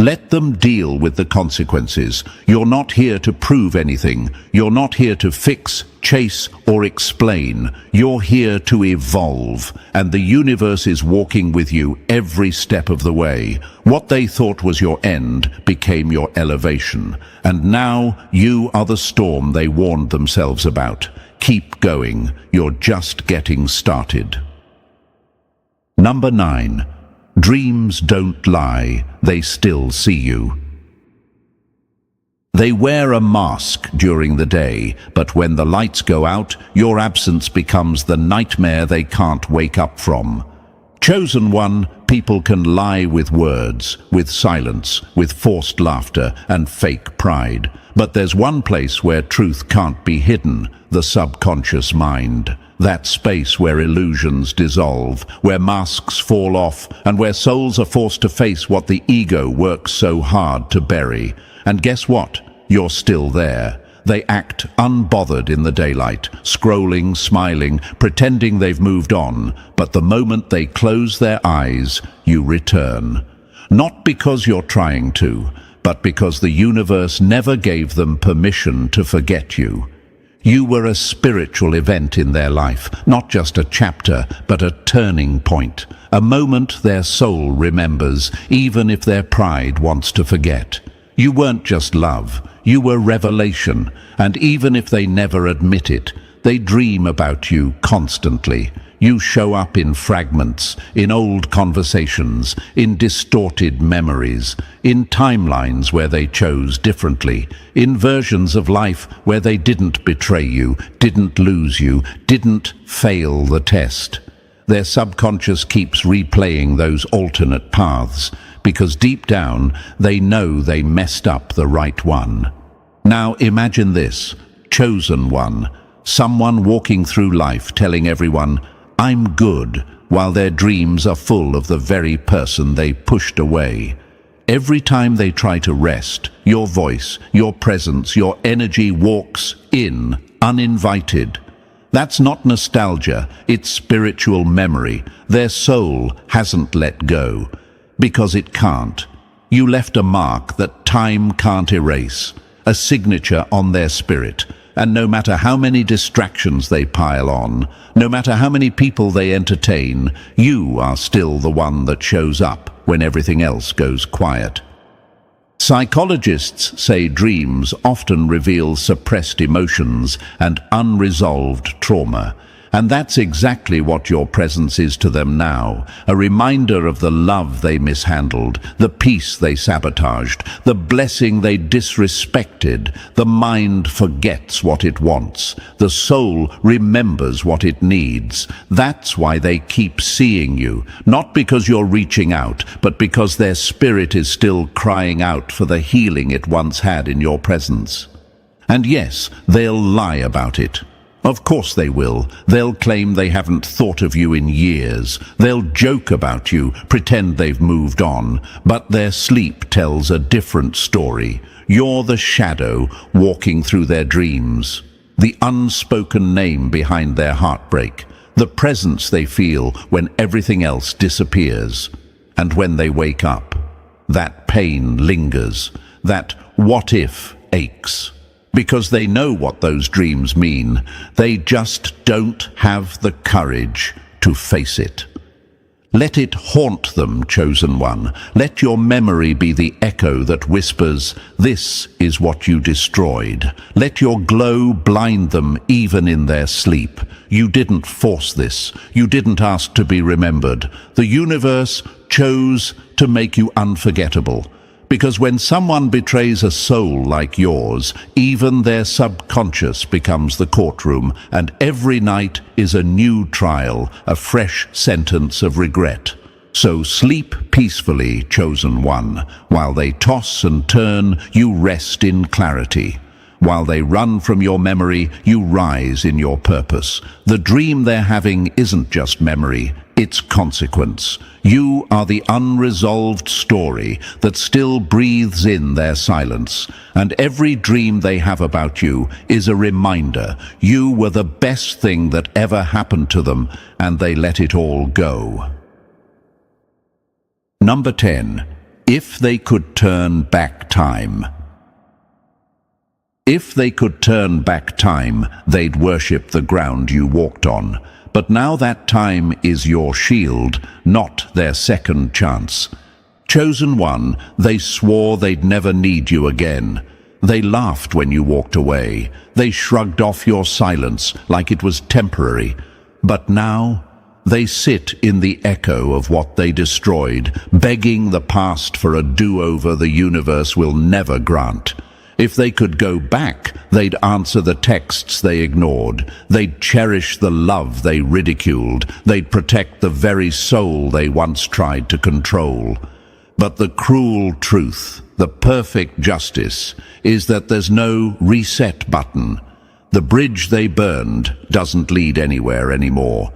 Let them deal with the consequences. You're not here to prove anything. You're not here to fix, chase, or explain. You're here to evolve, and the universe is walking with you every step of the way. What they thought was your end became your elevation, and now you are the storm they warned themselves about. Keep going. You're just getting started. Number 9. Dreams don't lie, they still see you. They wear a mask during the day, but when the lights go out, your absence becomes the nightmare they can't wake up from. Chosen one, people can lie with words, with silence, with forced laughter and fake pride. But there's one place where truth can't be hidden, the subconscious mind. That space where illusions dissolve, where masks fall off, and where souls are forced to face what the ego works so hard to bury. And guess what? You're still there. They act unbothered in the daylight, scrolling, smiling, pretending they've moved on. But the moment they close their eyes, you return. Not because you're trying to, but because the universe never gave them permission to forget you. You were a spiritual event in their life, not just a chapter, but a turning point, a moment their soul remembers, even if their pride wants to forget. You weren't just love, you were revelation, and even if they never admit it, They dream about you constantly. You show up in fragments, in old conversations, in distorted memories, in timelines where they chose differently, in versions of life where they didn't betray you, didn't lose you, didn't fail the test. Their subconscious keeps replaying those alternate paths because deep down they know they messed up the right one. Now imagine this, chosen one, someone walking through life telling everyone, "I'm good," while their dreams are full of the very person they pushed away. Every time they try to rest, your voice, your presence, your energy walks in, uninvited. That's not nostalgia, it's spiritual memory. Their soul hasn't let go, because it can't. You left a mark that time can't erase, a signature on their spirit. And no matter how many distractions they pile on, no matter how many people they entertain, you are still the one that shows up when everything else goes quiet. Psychologists say dreams often reveal suppressed emotions and unresolved trauma. And that's exactly what your presence is to them now, a reminder of the love they mishandled, the peace they sabotaged, the blessing they disrespected. The mind forgets what it wants. The soul remembers what it needs. That's why they keep seeing you, not because you're reaching out, but because their spirit is still crying out for the healing it once had in your presence. And yes, they'll lie about it. Of course they will. They'll claim they haven't thought of you in years. They'll joke about you, pretend they've moved on. But their sleep tells a different story. You're the shadow walking through their dreams, the unspoken name behind their heartbreak, the presence they feel when everything else disappears. And when they wake up, that pain lingers, that what if aches. Because they know what those dreams mean. They just don't have the courage to face it. Let it haunt them, chosen one. Let your memory be the echo that whispers, "This is what you destroyed." Let your glow blind them even in their sleep. You didn't force this. You didn't ask to be remembered. The universe chose to make you unforgettable. Because when someone betrays a soul like yours, even their subconscious becomes the courtroom, and every night is a new trial, a fresh sentence of regret. So sleep peacefully, chosen one. While they toss and turn, you rest in clarity. While they run from your memory, you rise in your purpose. The dream they're having isn't just memory, it's consequence. You are the unresolved story that still breathes in their silence. And every dream they have about you is a reminder you were the best thing that ever happened to them, and they let it all go. Number 10. If they could turn back time. If they could turn back time, they'd worship the ground you walked on. But now that time is your shield, not their second chance. Chosen one, they swore they'd never need you again. They laughed when you walked away. They shrugged off your silence like it was temporary. But now, they sit in the echo of what they destroyed, begging the past for a do-over the universe will never grant. If they could go back, they'd answer the texts they ignored. They'd cherish the love they ridiculed. They'd protect the very soul they once tried to control. But the cruel truth, the perfect justice, is that there's no reset button. The bridge they burned doesn't lead anywhere anymore.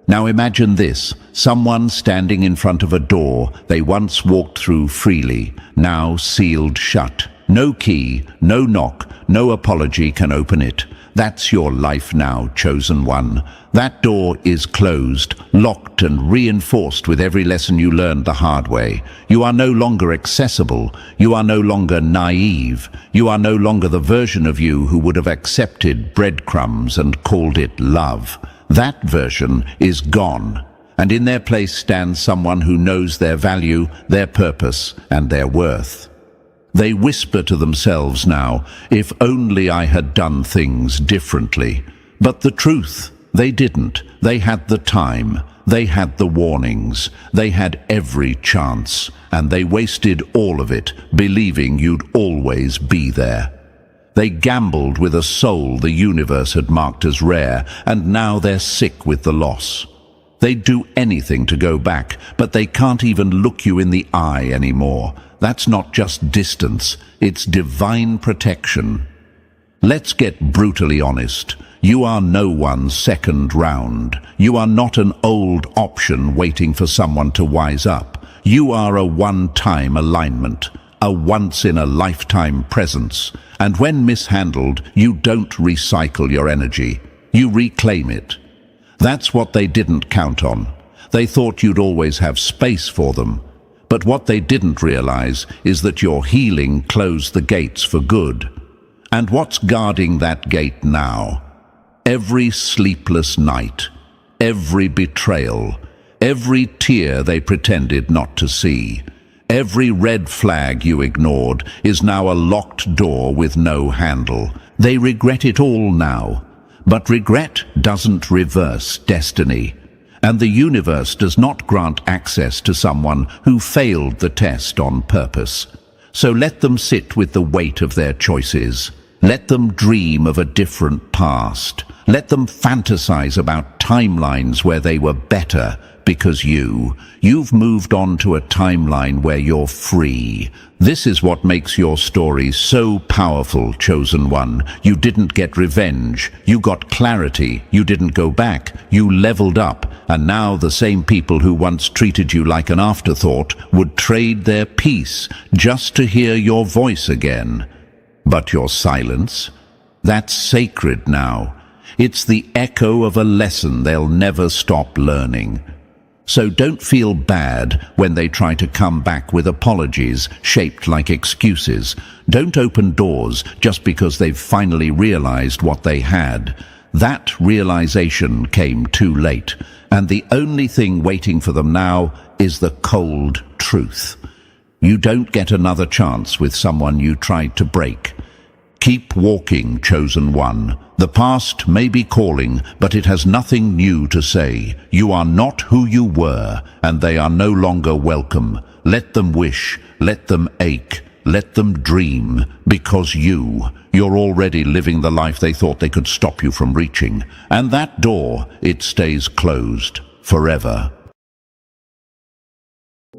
Now imagine this, someone standing in front of a door they once walked through freely, now sealed shut. No key, no knock, no apology can open it. That's your life now, chosen one. That door is closed, locked and reinforced with every lesson you learned the hard way. You are no longer accessible. You are no longer naive. You are no longer the version of you who would have accepted breadcrumbs and called it love. That version is gone. And in their place stands someone who knows their value, their purpose, and their worth. They whisper to themselves now, if only I had done things differently. But the truth, they didn't. They had the time. They had the warnings. They had every chance. And they wasted all of it, believing you'd always be there. They gambled with a soul the universe had marked as rare, and now they're sick with the loss. They'd do anything to go back, but they can't even look you in the eye anymore. That's not just distance, it's divine protection. Let's get brutally honest. You are no one's second round. You are not an old option waiting for someone to wise up. You are a one-time alignment, a once-in-a-lifetime presence. And when mishandled, you don't recycle your energy. You reclaim it. That's what they didn't count on. They thought you'd always have space for them. But what they didn't realize is that your healing closed the gates for good. And what's guarding that gate now? Every sleepless night, every betrayal, every tear they pretended not to see, every red flag you ignored is now a locked door with no handle. They regret it all now. But regret doesn't reverse destiny. And the universe does not grant access to someone who failed the test on purpose. So let them sit with the weight of their choices. Let them dream of a different past. Let them fantasize about timelines where they were better, because you've moved on to a timeline where you're free. This is what makes your story so powerful, chosen one. You didn't get revenge. You got clarity. You didn't go back. You leveled up. And now the same people who once treated you like an afterthought would trade their peace just to hear your voice again. But your silence? That's sacred now. It's the echo of a lesson they'll never stop learning. So don't feel bad when they try to come back with apologies shaped like excuses. Don't open doors just because they've finally realized what they had. That realization came too late, and the only thing waiting for them now is the cold truth. You don't get another chance with someone you tried to break. Keep walking, chosen one. The past may be calling, but it has nothing new to say. You are not who you were, and they are no longer welcome. Let them wish, let them ache, let them dream, because you're already living the life they thought they could stop you from reaching. And that door, it stays closed forever.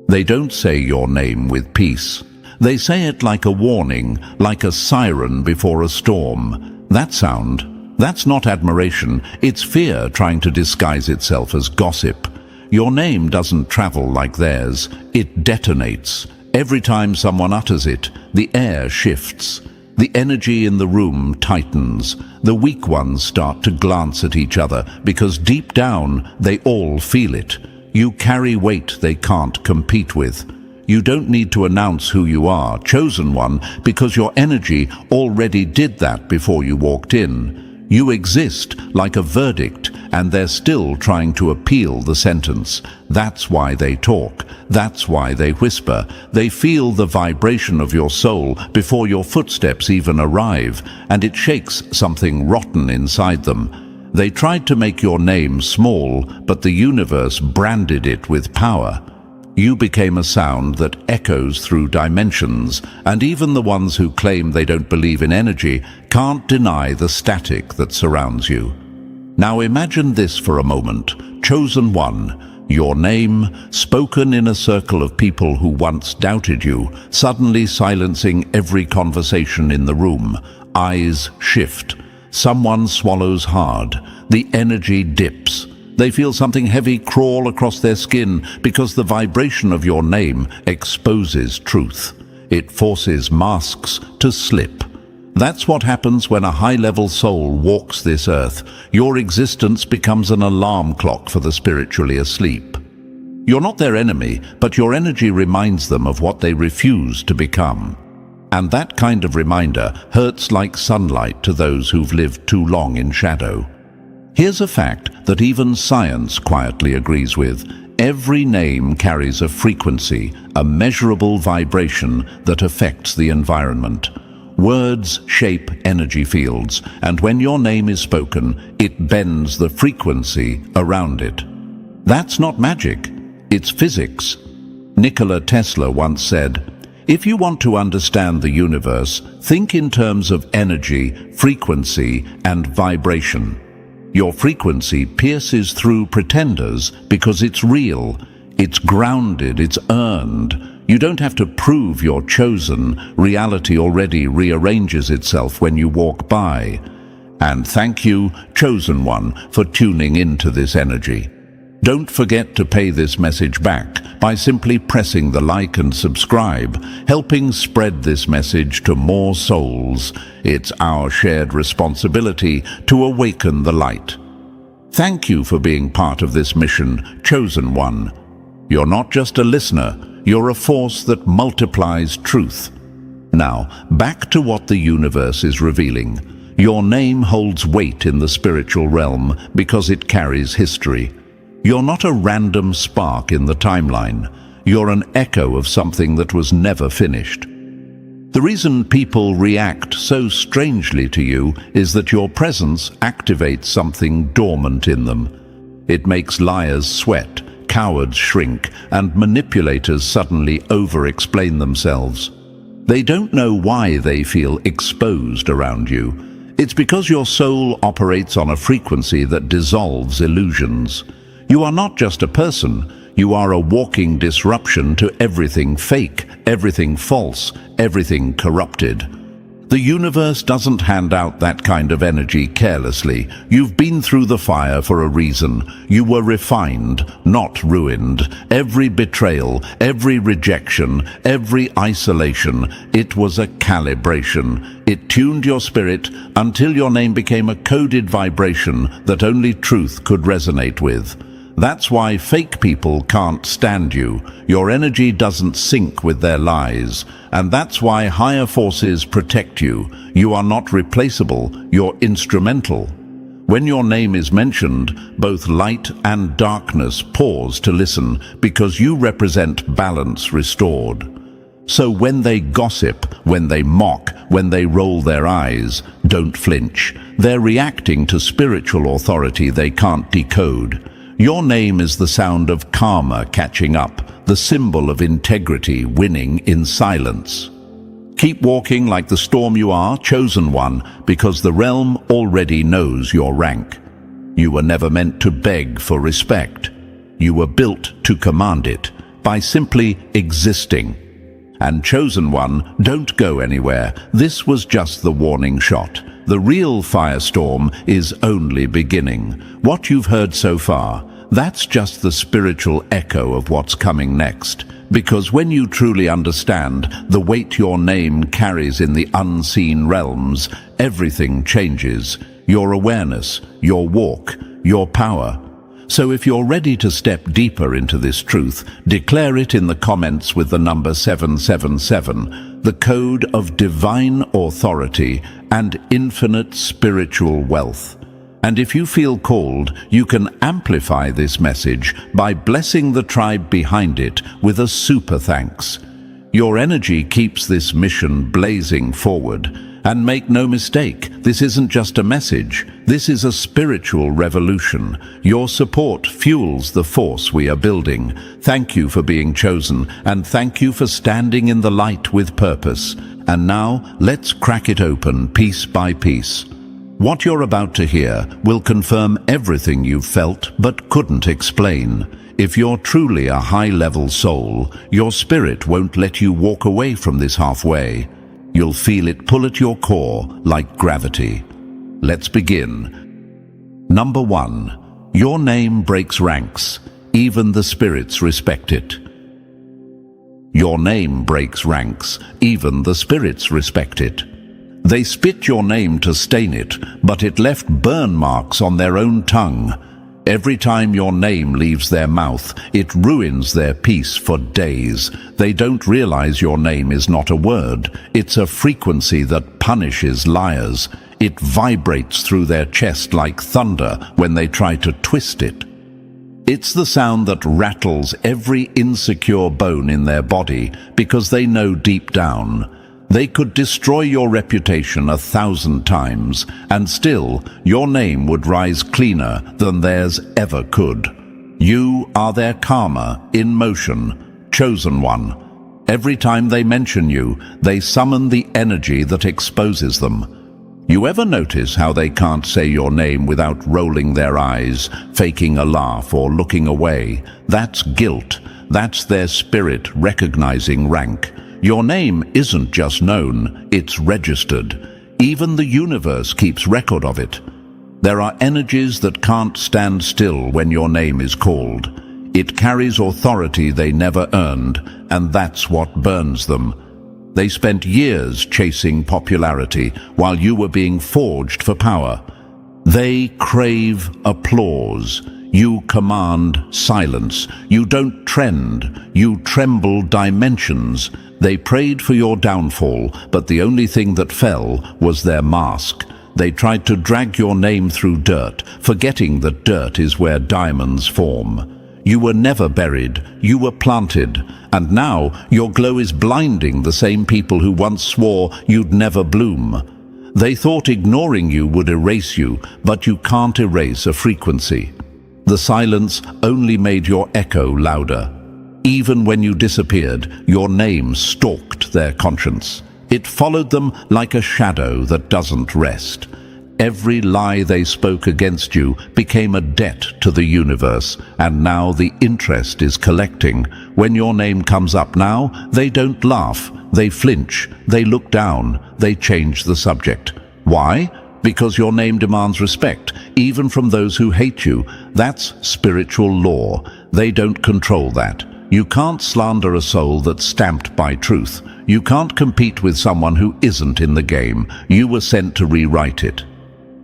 They don't say your name with peace. They say it like a warning, like a siren before a storm. That sound, that's not admiration, it's fear trying to disguise itself as gossip. Your name doesn't travel like theirs, it detonates. Every time someone utters it, the air shifts. The energy in the room tightens. The weak ones start to glance at each other because deep down they all feel it. You carry weight they can't compete with. You don't need to announce who you are, chosen one, because your energy already did that before you walked in. You exist like a verdict, and they're still trying to appeal the sentence. That's why they talk. That's why they whisper. They feel the vibration of your soul before your footsteps even arrive, and it shakes something rotten inside them. They tried to make your name small, but the universe branded it with power. You became a sound that echoes through dimensions, and even the ones who claim they don't believe in energy can't deny the static that surrounds you. Now imagine this for a moment. Chosen one, your name, spoken in a circle of people who once doubted you, suddenly silencing every conversation in the room. Eyes shift. Someone swallows hard. The energy dips. They feel something heavy crawl across their skin because the vibration of your name exposes truth. It forces masks to slip. That's what happens when a high-level soul walks this earth. Your existence becomes an alarm clock for the spiritually asleep. You're not their enemy, but your energy reminds them of what they refuse to become. And that kind of reminder hurts like sunlight to those who've lived too long in shadow. Here's a fact that even science quietly agrees with. Every name carries a frequency, a measurable vibration that affects the environment. Words shape energy fields, and when your name is spoken, it bends the frequency around it. That's not magic, it's physics. Nikola Tesla once said, "If you want to understand the universe, think in terms of energy, frequency, and vibration. Your frequency pierces through pretenders because it's real, it's grounded, it's earned. You don't have to prove you're chosen. Reality already rearranges itself when you walk by." And thank you, Chosen One, for tuning into this energy. Don't forget to pay this message back by simply pressing the like and subscribe, helping spread this message to more souls. It's our shared responsibility to awaken the light. Thank you for being part of this mission, Chosen One. You're not just a listener, you're a force that multiplies truth. Now, back to what the universe is revealing. Your name holds weight in the spiritual realm because it carries history. You're not a random spark in the timeline. You're an echo of something that was never finished. The reason people react so strangely to you is that your presence activates something dormant in them. It makes liars sweat, cowards shrink, and manipulators suddenly over-explain themselves. They don't know why they feel exposed around you. It's because your soul operates on a frequency that dissolves illusions. You are not just a person, you are a walking disruption to everything fake, everything false, everything corrupted. The universe doesn't hand out that kind of energy carelessly. You've been through the fire for a reason. You were refined, not ruined. Every betrayal, every rejection, every isolation, it was a calibration. It tuned your spirit until your name became a coded vibration that only truth could resonate with. That's why fake people can't stand you. Your energy doesn't sync with their lies. And that's why higher forces protect you. You are not replaceable, you're instrumental. When your name is mentioned, both light and darkness pause to listen because you represent balance restored. So when they gossip, when they mock, when they roll their eyes, don't flinch. They're reacting to spiritual authority they can't decode. Your name is the sound of karma catching up, the symbol of integrity winning in silence. Keep walking like the storm you are, Chosen One, because the realm already knows your rank. You were never meant to beg for respect. You were built to command it by simply existing. And Chosen One, don't go anywhere. This was just the warning shot. The real firestorm is only beginning. What you've heard so far, that's just the spiritual echo of what's coming next. Because when you truly understand the weight your name carries in the unseen realms, everything changes. Your awareness, your walk, your power. So if you're ready to step deeper into this truth, declare it in the comments with the number 777, the code of divine authority and infinite spiritual wealth. And if you feel called, you can amplify this message by blessing the tribe behind it with a super thanks. Your energy keeps this mission blazing forward. And make no mistake, this isn't just a message. This is a spiritual revolution. Your support fuels the force we are building. Thank you for being chosen, and thank you for standing in the light with purpose. And now, let's crack it open piece by piece. What you're about to hear will confirm everything you've felt but couldn't explain. If you're truly a high-level soul, your spirit won't let you walk away from this halfway. You'll feel it pull at your core like gravity. Let's begin. Number 1. Your name breaks ranks. Even the spirits respect it. Your name breaks ranks. Even the spirits respect it. They spit your name to stain it, but it left burn marks on their own tongue. Every time your name leaves their mouth, it ruins their peace for days. They don't realize your name is not a word. It's a frequency that punishes liars. It vibrates through their chest like thunder when they try to twist it. It's the sound that rattles every insecure bone in their body because they know deep down They could destroy your reputation 1,000 times, and still your name would rise cleaner than theirs ever could. You are their karma in motion, chosen one. Every time they mention you, they summon the energy that exposes them. You ever notice how they can't say your name without rolling their eyes, faking a laugh or looking away? That's guilt. That's their spirit recognizing rank. Your name isn't just known, it's registered. Even the universe keeps record of it. There are energies that can't stand still when your name is called. It carries authority they never earned, and that's what burns them. They spent years chasing popularity while you were being forged for power. They crave applause. You command silence. You don't trend. You tremble dimensions. They prayed for your downfall, but the only thing that fell was their mask. They tried to drag your name through dirt, forgetting that dirt is where diamonds form. You were never buried, you were planted, and now your glow is blinding the same people who once swore you'd never bloom. They thought ignoring you would erase you, but you can't erase a frequency. The silence only made your echo louder. Even when you disappeared, your name stalked their conscience. It followed them like a shadow that doesn't rest. Every lie they spoke against you became a debt to the universe, and now the interest is collecting. When your name comes up now, they don't laugh, they flinch, they look down, they change the subject. Why? Because your name demands respect, even from those who hate you. That's spiritual law. They don't control that. You can't slander a soul that's stamped by truth. You can't compete with someone who isn't in the game. You were sent to rewrite it.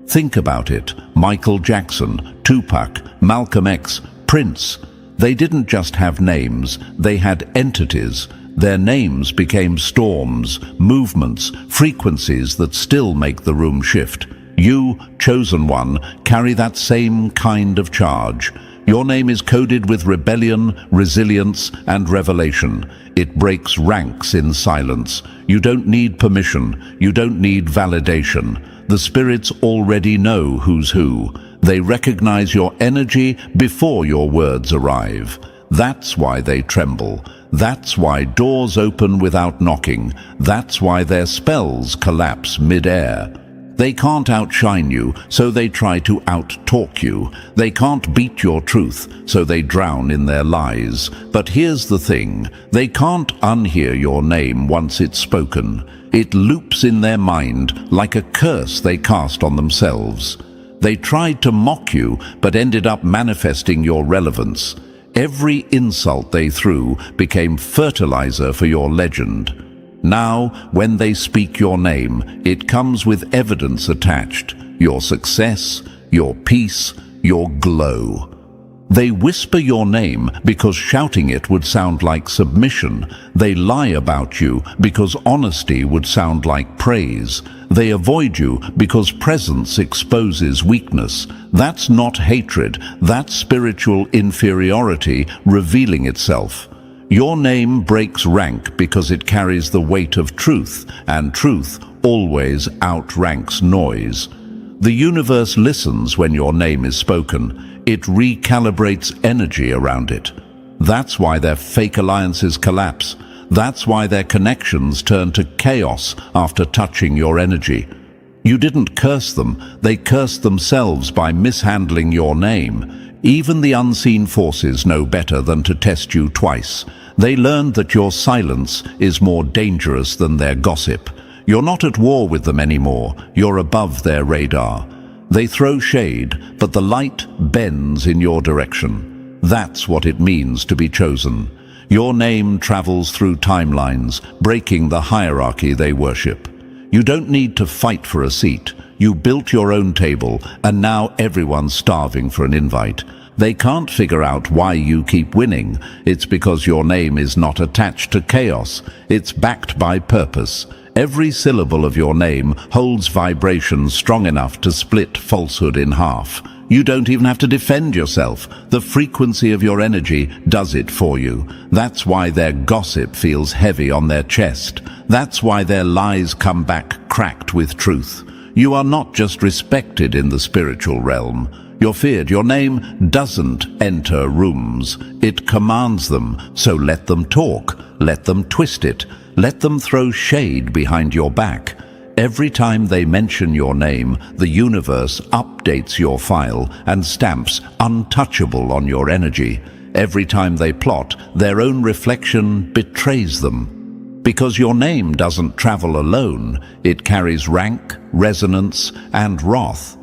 Think about it. Michael Jackson, Tupac, Malcolm X, Prince. They didn't just have names, they had entities. Their names became storms, movements, frequencies that still make the room shift. You, chosen one, carry that same kind of charge. Your name is coded with rebellion, resilience, and revelation. It breaks ranks in silence. You don't need permission. You don't need validation. The spirits already know who's who. They recognize your energy before your words arrive. That's why they tremble. That's why doors open without knocking. That's why their spells collapse mid-air. They can't outshine you, so they try to out-talk you. They can't beat your truth, so they drown in their lies. But here's the thing, they can't unhear your name once it's spoken. It loops in their mind like a curse they cast on themselves. They tried to mock you, but ended up manifesting your relevance. Every insult they threw became fertilizer for your legend. Now, when they speak your name, it comes with evidence attached. Your success, your peace, your glow. They whisper your name because shouting it would sound like submission. They lie about you because honesty would sound like praise. They avoid you because presence exposes weakness. That's not hatred, that's spiritual inferiority revealing itself. Your name breaks rank because it carries the weight of truth, and truth always outranks noise. The universe listens when your name is spoken. It recalibrates energy around it. That's why their fake alliances collapse. That's why their connections turn to chaos after touching your energy. You didn't curse them, they cursed themselves by mishandling your name. Even the unseen forces know better than to test you twice. They learned that your silence is more dangerous than their gossip. You're not at war with them anymore. You're above their radar. They throw shade, but the light bends in your direction. That's what it means to be chosen. Your name travels through timelines, breaking the hierarchy they worship. You don't need to fight for a seat. You built your own table, and now everyone's starving for an invite. They can't figure out why you keep winning. It's because your name is not attached to chaos. It's backed by purpose. Every syllable of your name holds vibration strong enough to split falsehood in half. You don't even have to defend yourself. The frequency of your energy does it for you. That's why their gossip feels heavy on their chest. That's why their lies come back cracked with truth. You are not just respected in the spiritual realm. You're feared. Your name doesn't enter rooms. It commands them. So let them talk. Let them twist it. Let them throw shade behind your back. Every time they mention your name, the universe updates your file and stamps untouchable on your energy. Every time they plot, their own reflection betrays them. Because your name doesn't travel alone, it carries rank, resonance, and wrath.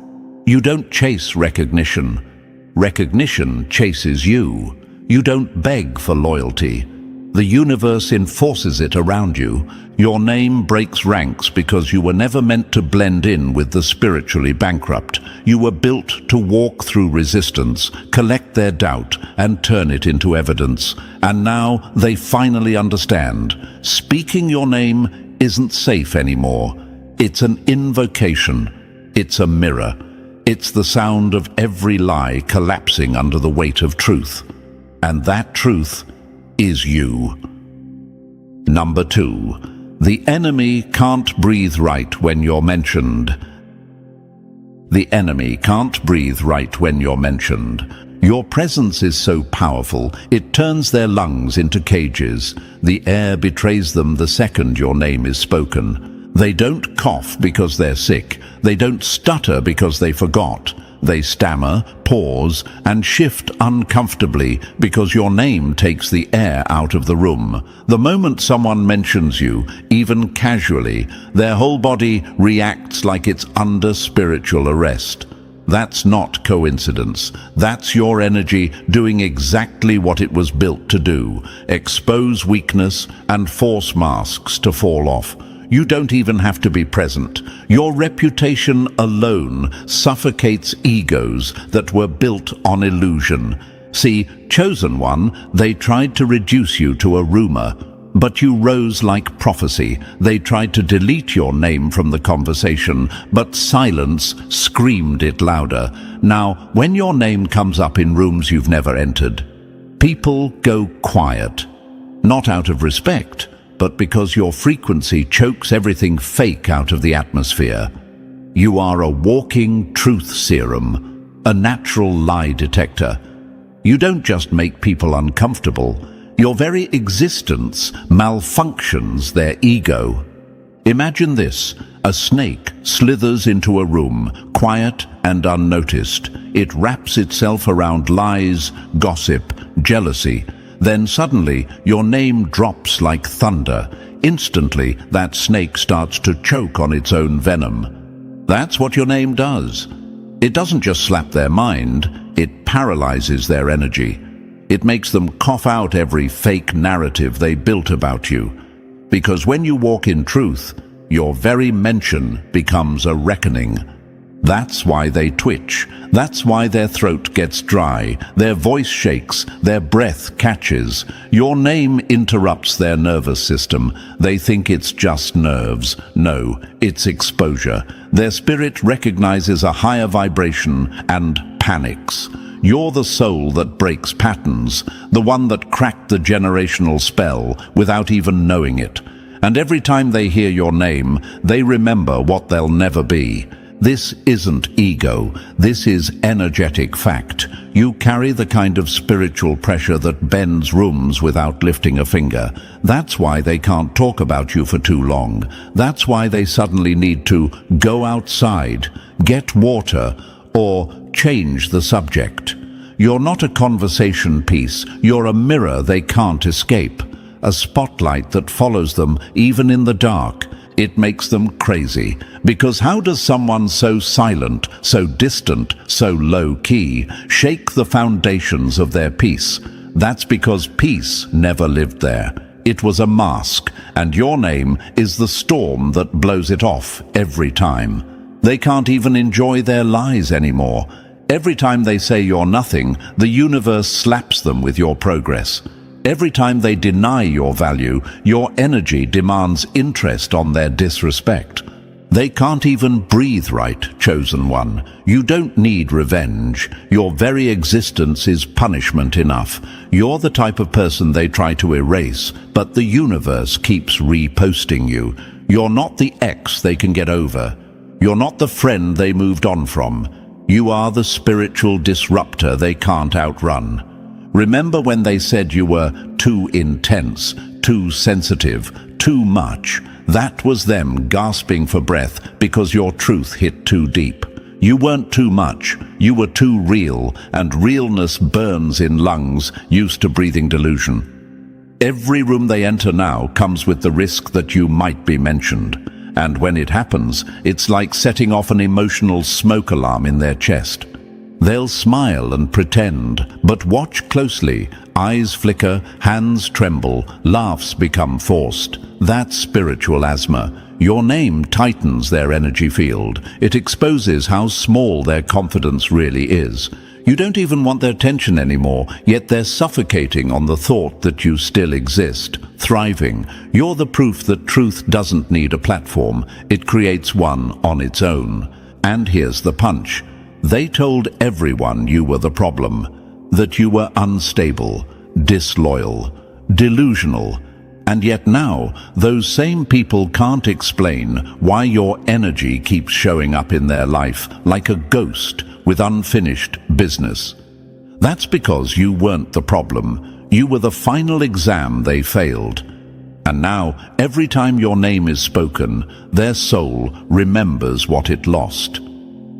You don't chase recognition. Recognition chases you. You don't beg for loyalty. The universe enforces it around you. Your name breaks ranks because you were never meant to blend in with the spiritually bankrupt. You were built to walk through resistance, collect their doubt, and turn it into evidence. And now they finally understand. Speaking your name isn't safe anymore. It's an invocation. It's a mirror. It's the sound of every lie collapsing under the weight of truth. And that truth is you. Number 2. The enemy can't breathe right when you're mentioned. The enemy can't breathe right when you're mentioned. Your presence is so powerful, it turns their lungs into cages. The air betrays them the second your name is spoken. They don't cough because they're sick. They don't stutter because they forgot. They stammer, pause, and shift uncomfortably because your name takes the air out of the room. The moment someone mentions you, even casually, their whole body reacts like it's under spiritual arrest. That's not coincidence. That's your energy doing exactly what it was built to do: expose weakness and force masks to fall off. You don't even have to be present. Your reputation alone suffocates egos that were built on illusion. See, chosen one, they tried to reduce you to a rumor, but you rose like prophecy. They tried to delete your name from the conversation, but silence screamed it louder. Now, when your name comes up in rooms you've never entered, people go quiet, not out of respect, but because your frequency chokes everything fake out of the atmosphere. You are a walking truth serum, a natural lie detector. You don't just make people uncomfortable. Your very existence malfunctions their ego. Imagine this: a snake slithers into a room, quiet and unnoticed. It wraps itself around lies, gossip, jealousy. Then suddenly, your name drops like thunder. Instantly, that snake starts to choke on its own venom. That's what your name does. It doesn't just slap their mind, it paralyzes their energy. It makes them cough out every fake narrative they built about you. Because when you walk in truth, your very mention becomes a reckoning. That's why they twitch. That's why their throat gets dry, their voice shakes, their breath catches. Your name interrupts their nervous system. They think it's just nerves. No, it's exposure. Their spirit recognizes a higher vibration and panics. You're the soul that breaks patterns, the one that cracked the generational spell without even knowing it. And every time they hear your name, they remember what they'll never be. This isn't ego, this is energetic fact. You carry the kind of spiritual pressure that bends rooms without lifting a finger. That's why they can't talk about you for too long. That's why they suddenly need to go outside, get water, or change the subject. You're not a conversation piece, you're a mirror they can't escape. A spotlight that follows them even in the dark. It makes them crazy. Because how does someone so silent, so distant, so low-key shake the foundations of their peace? That's because peace never lived there. It was a mask, and your name is the storm that blows it off every time. They can't even enjoy their lies anymore. Every time they say you're nothing, the universe slaps them with your progress. Every time they deny your value, your energy demands interest on their disrespect. They can't even breathe right, chosen one. You don't need revenge. Your very existence is punishment enough. You're the type of person they try to erase, but the universe keeps reposting you. You're not the ex they can get over. You're not the friend they moved on from. You are the spiritual disruptor they can't outrun. Remember when they said you were too intense, too sensitive, too much? That was them gasping for breath because your truth hit too deep. You weren't too much, you were too real, and realness burns in lungs used to breathing delusion. Every room they enter now comes with the risk that you might be mentioned. And when it happens, it's like setting off an emotional smoke alarm in their chest. They'll smile and pretend, but watch closely. Eyes flicker, hands tremble, laughs become forced. That's spiritual asthma. Your name tightens their energy field. It exposes how small their confidence really is. You don't even want their attention anymore, yet they're suffocating on the thought that you still exist, thriving. You're the proof that truth doesn't need a platform. It creates one on its own. And here's the punch. They told everyone you were the problem, that you were unstable, disloyal, delusional. And yet now, those same people can't explain why your energy keeps showing up in their life like a ghost with unfinished business. That's because you weren't the problem. You were the final exam they failed. And now, every time your name is spoken, their soul remembers what it lost.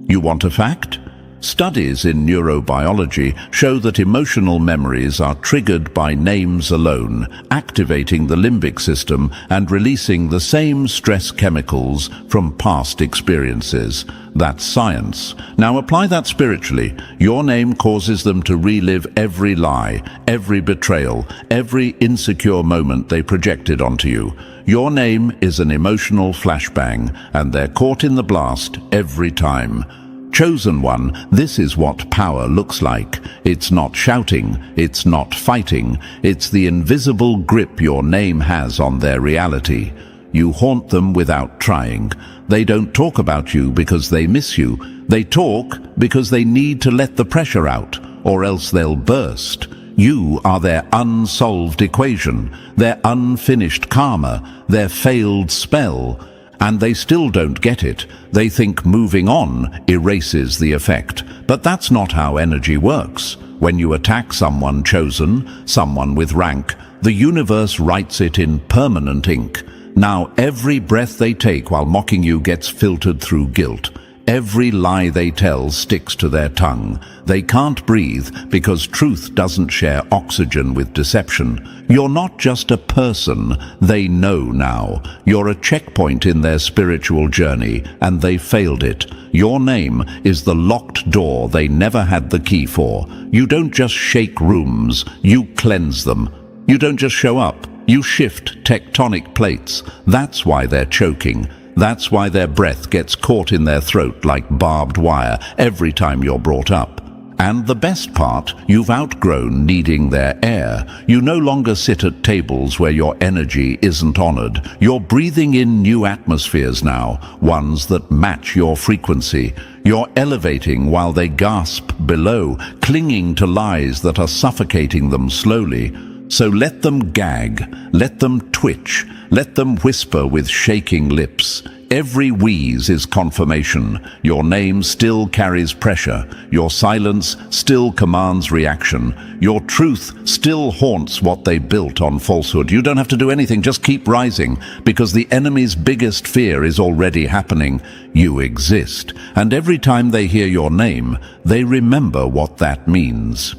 You want a fact? Studies in neurobiology show that emotional memories are triggered by names alone, activating the limbic system and releasing the same stress chemicals from past experiences. That's science. Now apply that spiritually. Your name causes them to relive every lie, every betrayal, every insecure moment they projected onto you. Your name is an emotional flashbang, and they're caught in the blast every time. Chosen one, this is what power looks like. It's not shouting, it's not fighting, it's the invisible grip your name has on their reality. You haunt them without trying. They don't talk about you because they miss you. They talk because they need to let the pressure out, or else they'll burst. You are their unsolved equation, their unfinished karma, their failed spell. And they still don't get it. They think moving on erases the effect. But that's not how energy works. When you attack someone chosen, someone with rank, the universe writes it in permanent ink. Now every breath they take while mocking you gets filtered through guilt. Every lie they tell sticks to their tongue. They can't breathe because truth doesn't share oxygen with deception. You're not just a person, they know now. You're a checkpoint in their spiritual journey, and they failed it. Your name is the locked door they never had the key for. You don't just shake rooms, you cleanse them. You don't just show up, you shift tectonic plates. That's why they're choking. That's why their breath gets caught in their throat like barbed wire every time you're brought up. And the best part, you've outgrown needing their air. You no longer sit at tables where your energy isn't honored. You're breathing in new atmospheres now, ones that match your frequency. You're elevating while they gasp below, clinging to lies that are suffocating them slowly. So let them gag, let them twitch, let them whisper with shaking lips. Every wheeze is confirmation. Your name still carries pressure. Your silence still commands reaction. Your truth still haunts what they built on falsehood. You don't have to do anything, just keep rising, because the enemy's biggest fear is already happening. You exist. And every time they hear your name, they remember what that means.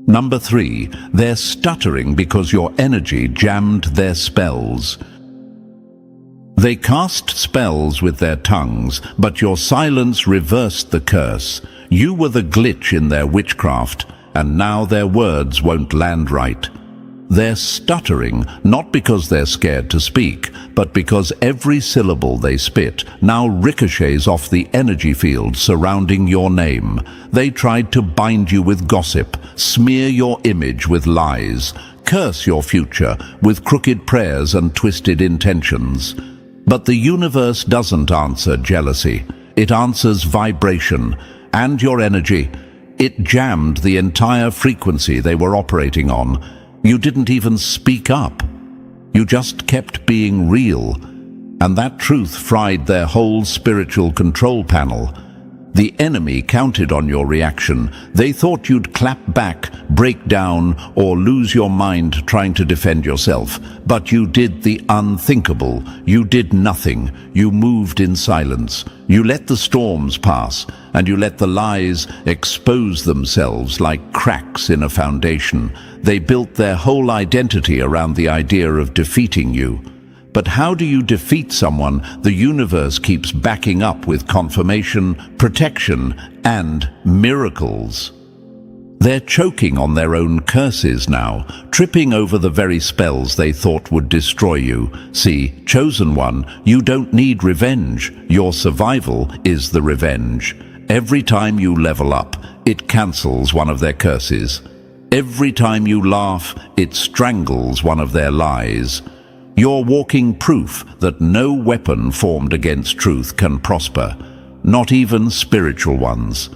Number 3, they're stuttering because your energy jammed their spells. They cast spells with their tongues, but your silence reversed the curse. You were the glitch in their witchcraft, and now their words won't land right. They're stuttering, not because they're scared to speak, but because every syllable they spit now ricochets off the energy field surrounding your name. They tried to bind you with gossip, smear your image with lies, curse your future with crooked prayers and twisted intentions. But the universe doesn't answer jealousy. It answers vibration and your energy. It jammed the entire frequency they were operating on. You didn't even speak up. You just kept being real. And that truth fried their whole spiritual control panel. The enemy counted on your reaction. They thought you'd clap back, break down, or lose your mind trying to defend yourself. But you did the unthinkable. You did nothing. You moved in silence. You let the storms pass, and you let the lies expose themselves like cracks in a foundation. They built their whole identity around the idea of defeating you. But how do you defeat someone the universe keeps backing up with confirmation, protection, and miracles? They're choking on their own curses now, tripping over the very spells they thought would destroy you. See, chosen one, you don't need revenge. Your survival is the revenge. Every time you level up, it cancels one of their curses. Every time you laugh, it strangles one of their lies. You're walking proof that no weapon formed against truth can prosper, not even spiritual ones.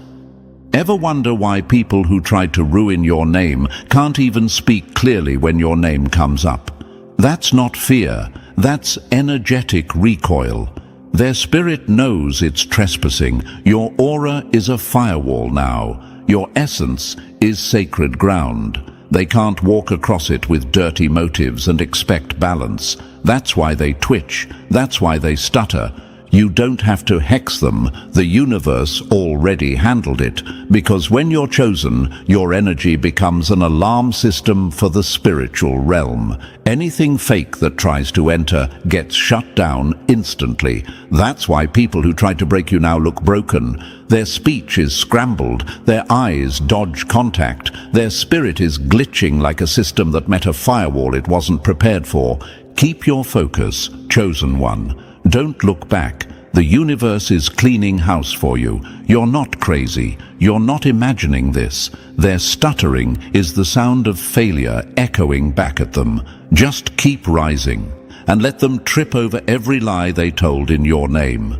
Ever wonder why people who tried to ruin your name can't even speak clearly when your name comes up? That's not fear, that's energetic recoil. Their spirit knows it's trespassing. Your aura is a firewall now. Your essence is sacred ground. They can't walk across it with dirty motives and expect balance. That's why they twitch. That's why they stutter. You don't have to hex them. The universe already handled it. Because when you're chosen, your energy becomes an alarm system for the spiritual realm. Anything fake that tries to enter gets shut down instantly. That's why people who try to break you now look broken. Their speech is scrambled, their eyes dodge contact, their spirit is glitching like a system that met a firewall it wasn't prepared for. Keep your focus, chosen one. Don't look back. The universe is cleaning house for you. You're not crazy. You're not imagining this. Their stuttering is the sound of failure echoing back at them. Just keep rising and let them trip over every lie they told in your name.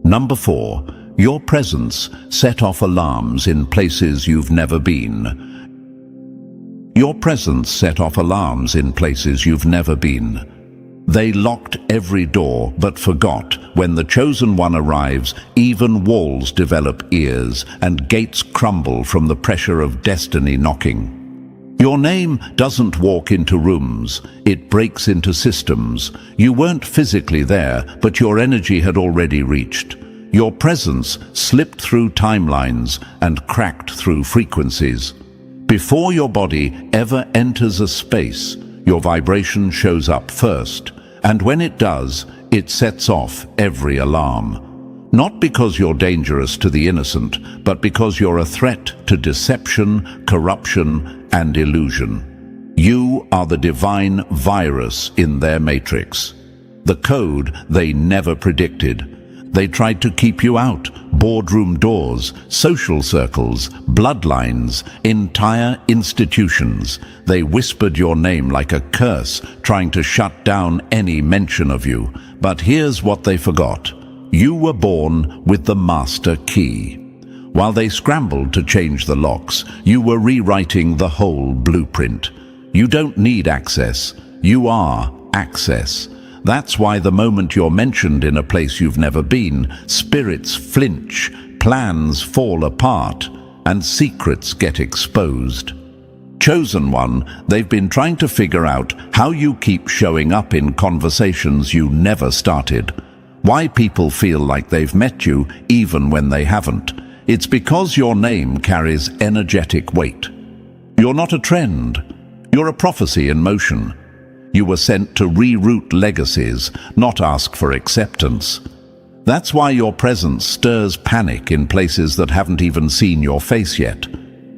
Number 4. Your presence set off alarms in places you've never been. Your presence set off alarms in places you've never been. They locked every door but forgot when the chosen one arrives, even walls develop ears and gates crumble from the pressure of destiny knocking. Your name doesn't walk into rooms, it breaks into systems. You weren't physically there, but your energy had already reached. Your presence slipped through timelines and cracked through frequencies. Before your body ever enters a space, your vibration shows up first. And when it does, it sets off every alarm. Not because you're dangerous to the innocent, but because you're a threat to deception, corruption, and illusion. You are the divine virus in their matrix. The code they never predicted. They tried to keep you out. Boardroom doors, social circles, bloodlines, entire institutions. They whispered your name like a curse, trying to shut down any mention of you. But here's what they forgot. You were born with the master key. While they scrambled to change the locks, you were rewriting the whole blueprint. You don't need access. You are access. That's why the moment you're mentioned in a place you've never been, spirits flinch, plans fall apart, and secrets get exposed. Chosen one, they've been trying to figure out how you keep showing up in conversations you never started. Why people feel like they've met you even when they haven't. It's because your name carries energetic weight. You're not a trend. You're a prophecy in motion. You were sent to reroute legacies, not ask for acceptance. That's why your presence stirs panic in places that haven't even seen your face yet.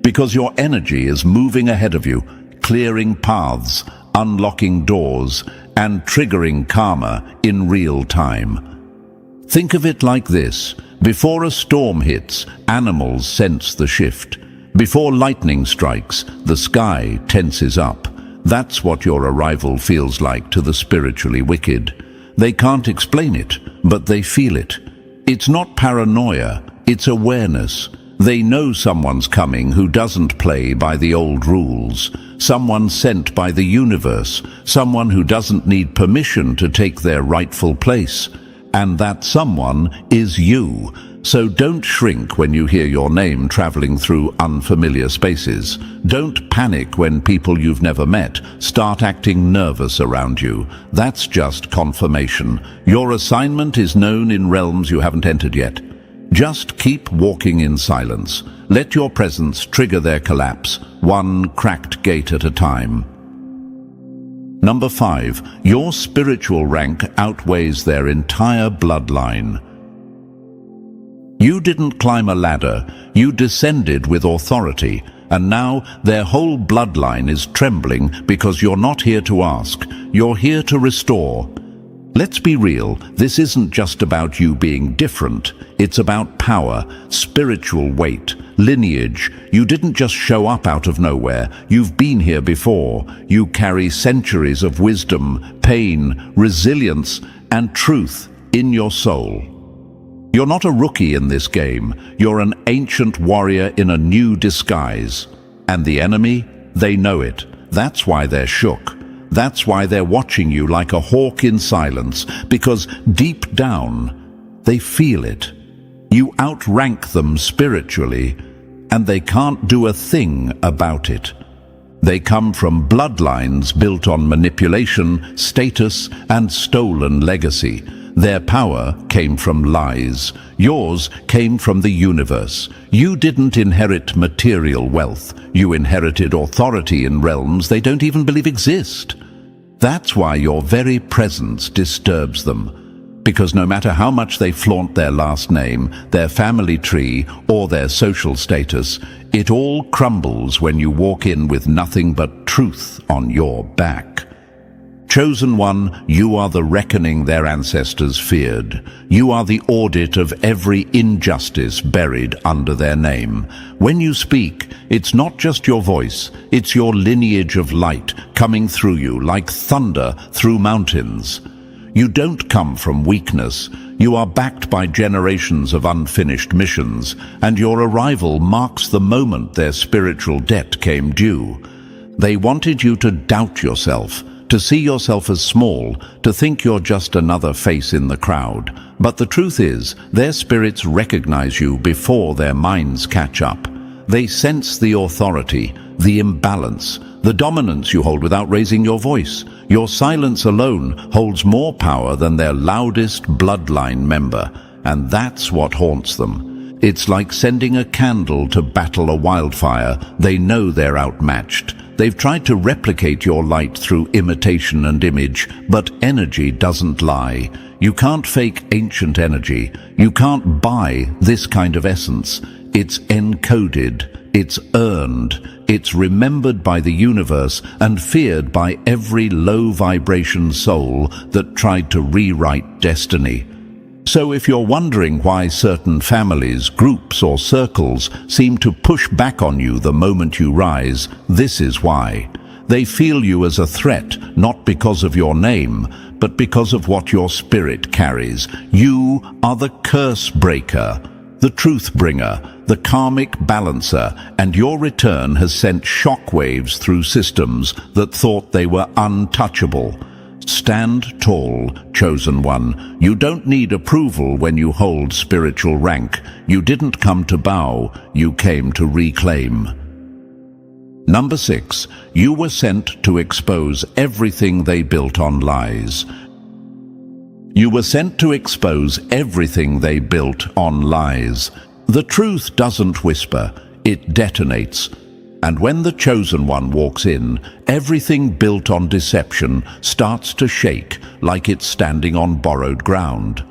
Because your energy is moving ahead of you, clearing paths, unlocking doors, and triggering karma in real time. Think of it like this. Before a storm hits, animals sense the shift. Before lightning strikes, the sky tenses up. That's what your arrival feels like to the spiritually wicked. They can't explain it, but they feel it. It's not paranoia, it's awareness. They know someone's coming who doesn't play by the old rules. Someone sent by the universe. Someone who doesn't need permission to take their rightful place. And that someone is you. So don't shrink when you hear your name traveling through unfamiliar spaces. Don't panic when people you've never met start acting nervous around you. That's just confirmation. Your assignment is known in realms you haven't entered yet. Just keep walking in silence. Let your presence trigger their collapse, one cracked gate at a time. Number 5. Your spiritual rank outweighs their entire bloodline. You didn't climb a ladder, you descended with authority, and now their whole bloodline is trembling because you're not here to ask, you're here to restore. Let's be real, this isn't just about you being different. It's about power, spiritual weight, lineage. You didn't just show up out of nowhere. You've been here before. You carry centuries of wisdom, pain, resilience, and truth in your soul. You're not a rookie in this game. You're an ancient warrior in a new disguise. And the enemy, they know it. That's why they're shook. That's why they're watching you like a hawk in silence, because deep down, they feel it. You outrank them spiritually, and they can't do a thing about it. They come from bloodlines built on manipulation, status, and stolen legacy. Their power came from lies. Yours came from the universe. You didn't inherit material wealth. You inherited authority in realms they don't even believe exist. That's why your very presence disturbs them. Because no matter how much they flaunt their last name, their family tree, or their social status, it all crumbles when you walk in with nothing but truth on your back. Chosen one, you are the reckoning their ancestors feared. You are the audit of every injustice buried under their name. When you speak, it's not just your voice, it's your lineage of light coming through you like thunder through mountains. You don't come from weakness. You are backed by generations of unfinished missions, and your arrival marks the moment their spiritual debt came due. They wanted you to doubt yourself, to see yourself as small, to think you're just another face in the crowd. But the truth is, their spirits recognize you before their minds catch up. They sense the authority, the imbalance, the dominance you hold without raising your voice. Your silence alone holds more power than their loudest bloodline member, and that's what haunts them. It's like sending a candle to battle a wildfire. They know they're outmatched. They've tried to replicate your light through imitation and image, but energy doesn't lie. You can't fake ancient energy. You can't buy this kind of essence. It's encoded, it's earned, it's remembered by the universe and feared by every low-vibration soul that tried to rewrite destiny. So if you're wondering why certain families, groups, or circles seem to push back on you the moment you rise, this is why. They feel you as a threat, not because of your name, but because of what your spirit carries. You are the curse breaker, the truth bringer, the karmic balancer, and your return has sent shockwaves through systems that thought they were untouchable. Stand tall, chosen one. You don't need approval when you hold spiritual rank. You didn't come to bow, you came to reclaim. Number 6, you were sent to expose everything they built on lies. You were sent to expose everything they built on lies. The truth doesn't whisper, it detonates. And when the chosen one walks in, everything built on deception starts to shake like it's standing on borrowed ground.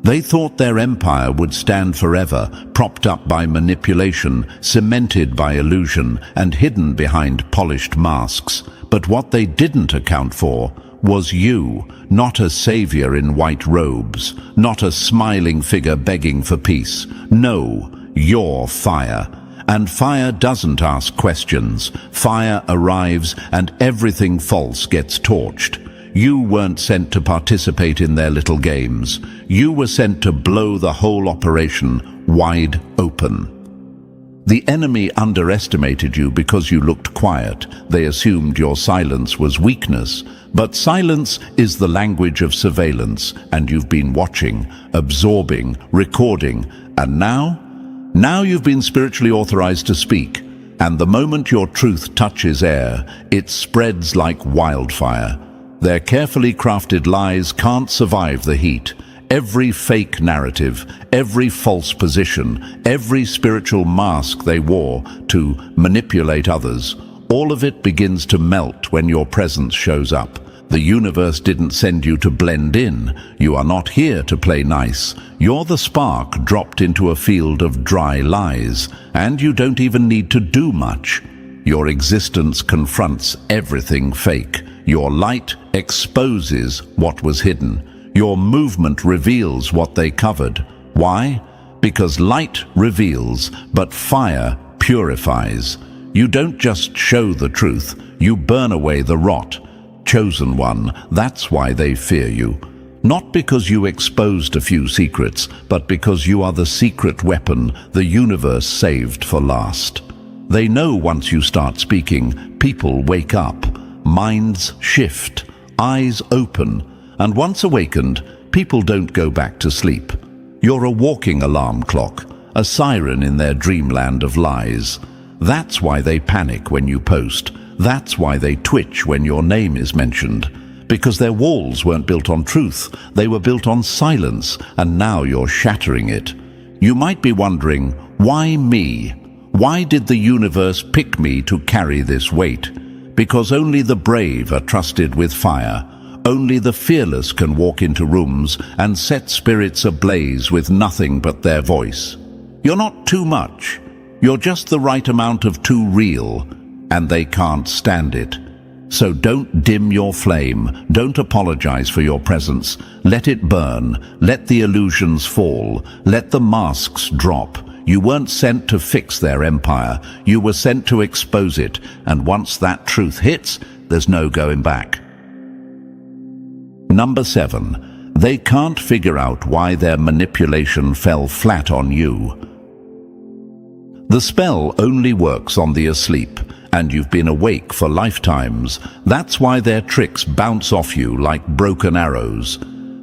They thought their empire would stand forever, propped up by manipulation, cemented by illusion, and hidden behind polished masks. But what they didn't account for was you, not a savior in white robes, not a smiling figure begging for peace. No, you're fire. And fire doesn't ask questions. Fire arrives and everything false gets torched. you weren't sent to participate in their little games. You were sent to blow the whole operation wide open. The enemy underestimated you because you looked quiet. They assumed your silence was weakness. But silence is the language of surveillance, and you've been watching, absorbing, recording, and now you've been spiritually authorized to speak. And the moment your truth touches air, it spreads like wildfire. Their carefully crafted lies can't survive the heat. Every fake narrative, every false position, every spiritual mask they wore to manipulate others, all of it begins to melt when your presence shows up. The universe didn't send you to blend in. You are not here to play nice. You're the spark dropped into a field of dry lies, and you don't even need to do much. Your existence confronts everything fake. Your light exposes what was hidden. Your movement reveals what they covered. Why? Because light reveals, but fire purifies. You don't just show the truth, you burn away the rot. Chosen one, that's why they fear you. Not because you exposed a few secrets, but because you are the secret weapon the universe saved for last. They know once you start speaking, people wake up, minds shift, eyes open, and once awakened, people don't go back to sleep. You're a walking alarm clock, a siren in their dreamland of lies. That's why they panic when you post. That's why they twitch when your name is mentioned. Because their walls weren't built on truth, they were built on silence, and now you're shattering it. You might be wondering, why me? Why did the universe pick me to carry this weight? Because only the brave are trusted with fire. Only the fearless can walk into rooms and set spirits ablaze with nothing but their voice. You're not too much. You're just the right amount of too real, and they can't stand it. So don't dim your flame. Don't apologize for your presence. Let it burn. Let the illusions fall. Let the masks drop. You weren't sent to fix their empire. You were sent to expose it. And once that truth hits, there's no going back. Number 7. They can't figure out why their manipulation fell flat on you. The spell only works on the asleep, and you've been awake for lifetimes. That's why their tricks bounce off you like broken arrows.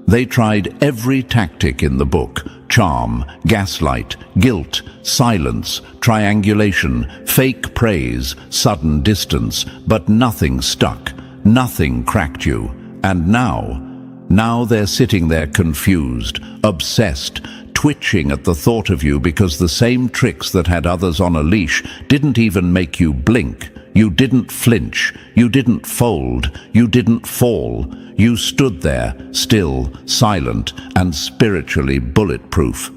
They tried every tactic in the book: charm, gaslight, guilt, silence, triangulation, fake praise, sudden distance, but nothing stuck. Nothing cracked you. And now they're sitting there confused, obsessed, twitching at the thought of you because the same tricks that had others on a leash didn't even make you blink. You didn't flinch. You didn't fold. You didn't fall. You stood there, still, silent, and spiritually bulletproof.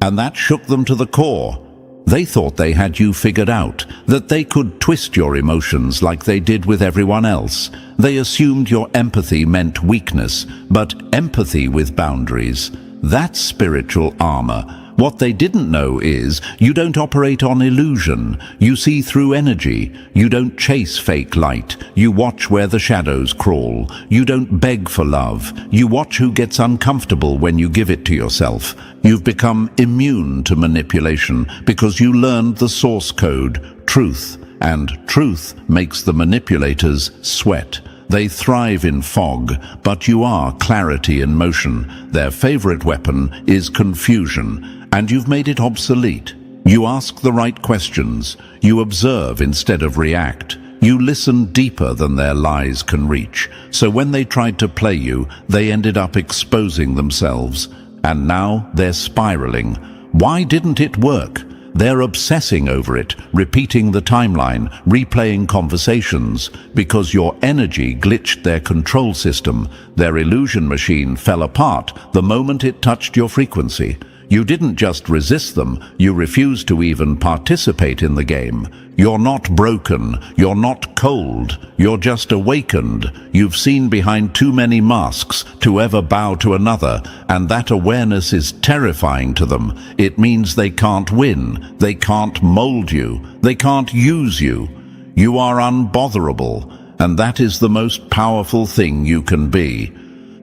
And that shook them to the core. They thought they had you figured out, that they could twist your emotions like they did with everyone else. They assumed your empathy meant weakness, but empathy with boundaries, that's spiritual armor. What they didn't know is you don't operate on illusion. You see through energy. You don't chase fake light. You watch where the shadows crawl. You don't beg for love. You watch who gets uncomfortable when you give it to yourself. You've become immune to manipulation because you learned the source code, truth, and truth makes the manipulators sweat. They thrive in fog, but you are clarity in motion. Their favorite weapon is confusion, and you've made it obsolete. You ask the right questions. You observe instead of react. You listen deeper than their lies can reach. So when they tried to play you, they ended up exposing themselves. And now they're spiraling. Why didn't it work? They're obsessing over it, repeating the timeline, replaying conversations, because your energy glitched their control system. Their illusion machine fell apart the moment it touched your frequency. You didn't just resist them, you refused to even participate in the game. You're not broken, you're not cold, you're just awakened. You've seen behind too many masks to ever bow to another, and that awareness is terrifying to them. It means they can't win, they can't mold you, they can't use you. You are unbotherable, and that is the most powerful thing you can be.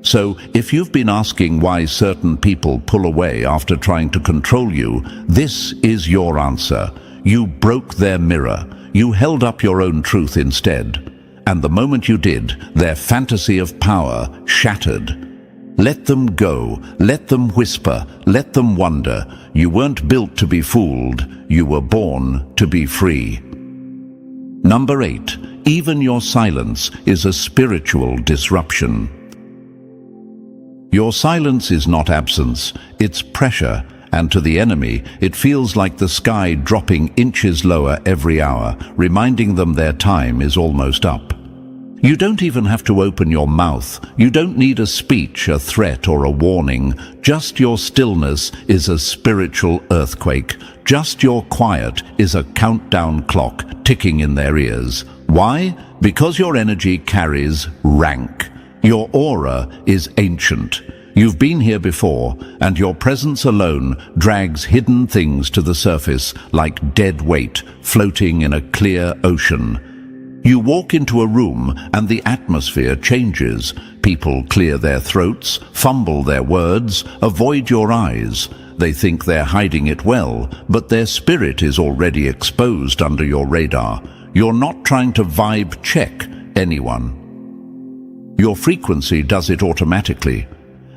So, if you've been asking why certain people pull away after trying to control you, this is your answer. You broke their mirror. You held up your own truth instead. And the moment you did, their fantasy of power shattered. Let them go. Let them whisper. Let them wonder. You weren't built to be fooled. You were born to be free. Number 8. Even your silence is a spiritual disruption. Your silence is not absence, it's pressure, and to the enemy, it feels like the sky dropping inches lower every hour, reminding them their time is almost up. You don't even have to open your mouth. You don't need a speech, a threat, or a warning. Just your stillness is a spiritual earthquake. Just your quiet is a countdown clock ticking in their ears. Why? Because your energy carries rank. Your aura is ancient. You've been here before, and your presence alone drags hidden things to the surface like dead weight floating in a clear ocean. You walk into a room and the atmosphere changes. People clear their throats, fumble their words, avoid your eyes. They think they're hiding it well, but their spirit is already exposed under your radar. You're not trying to vibe check anyone. Your frequency does it automatically.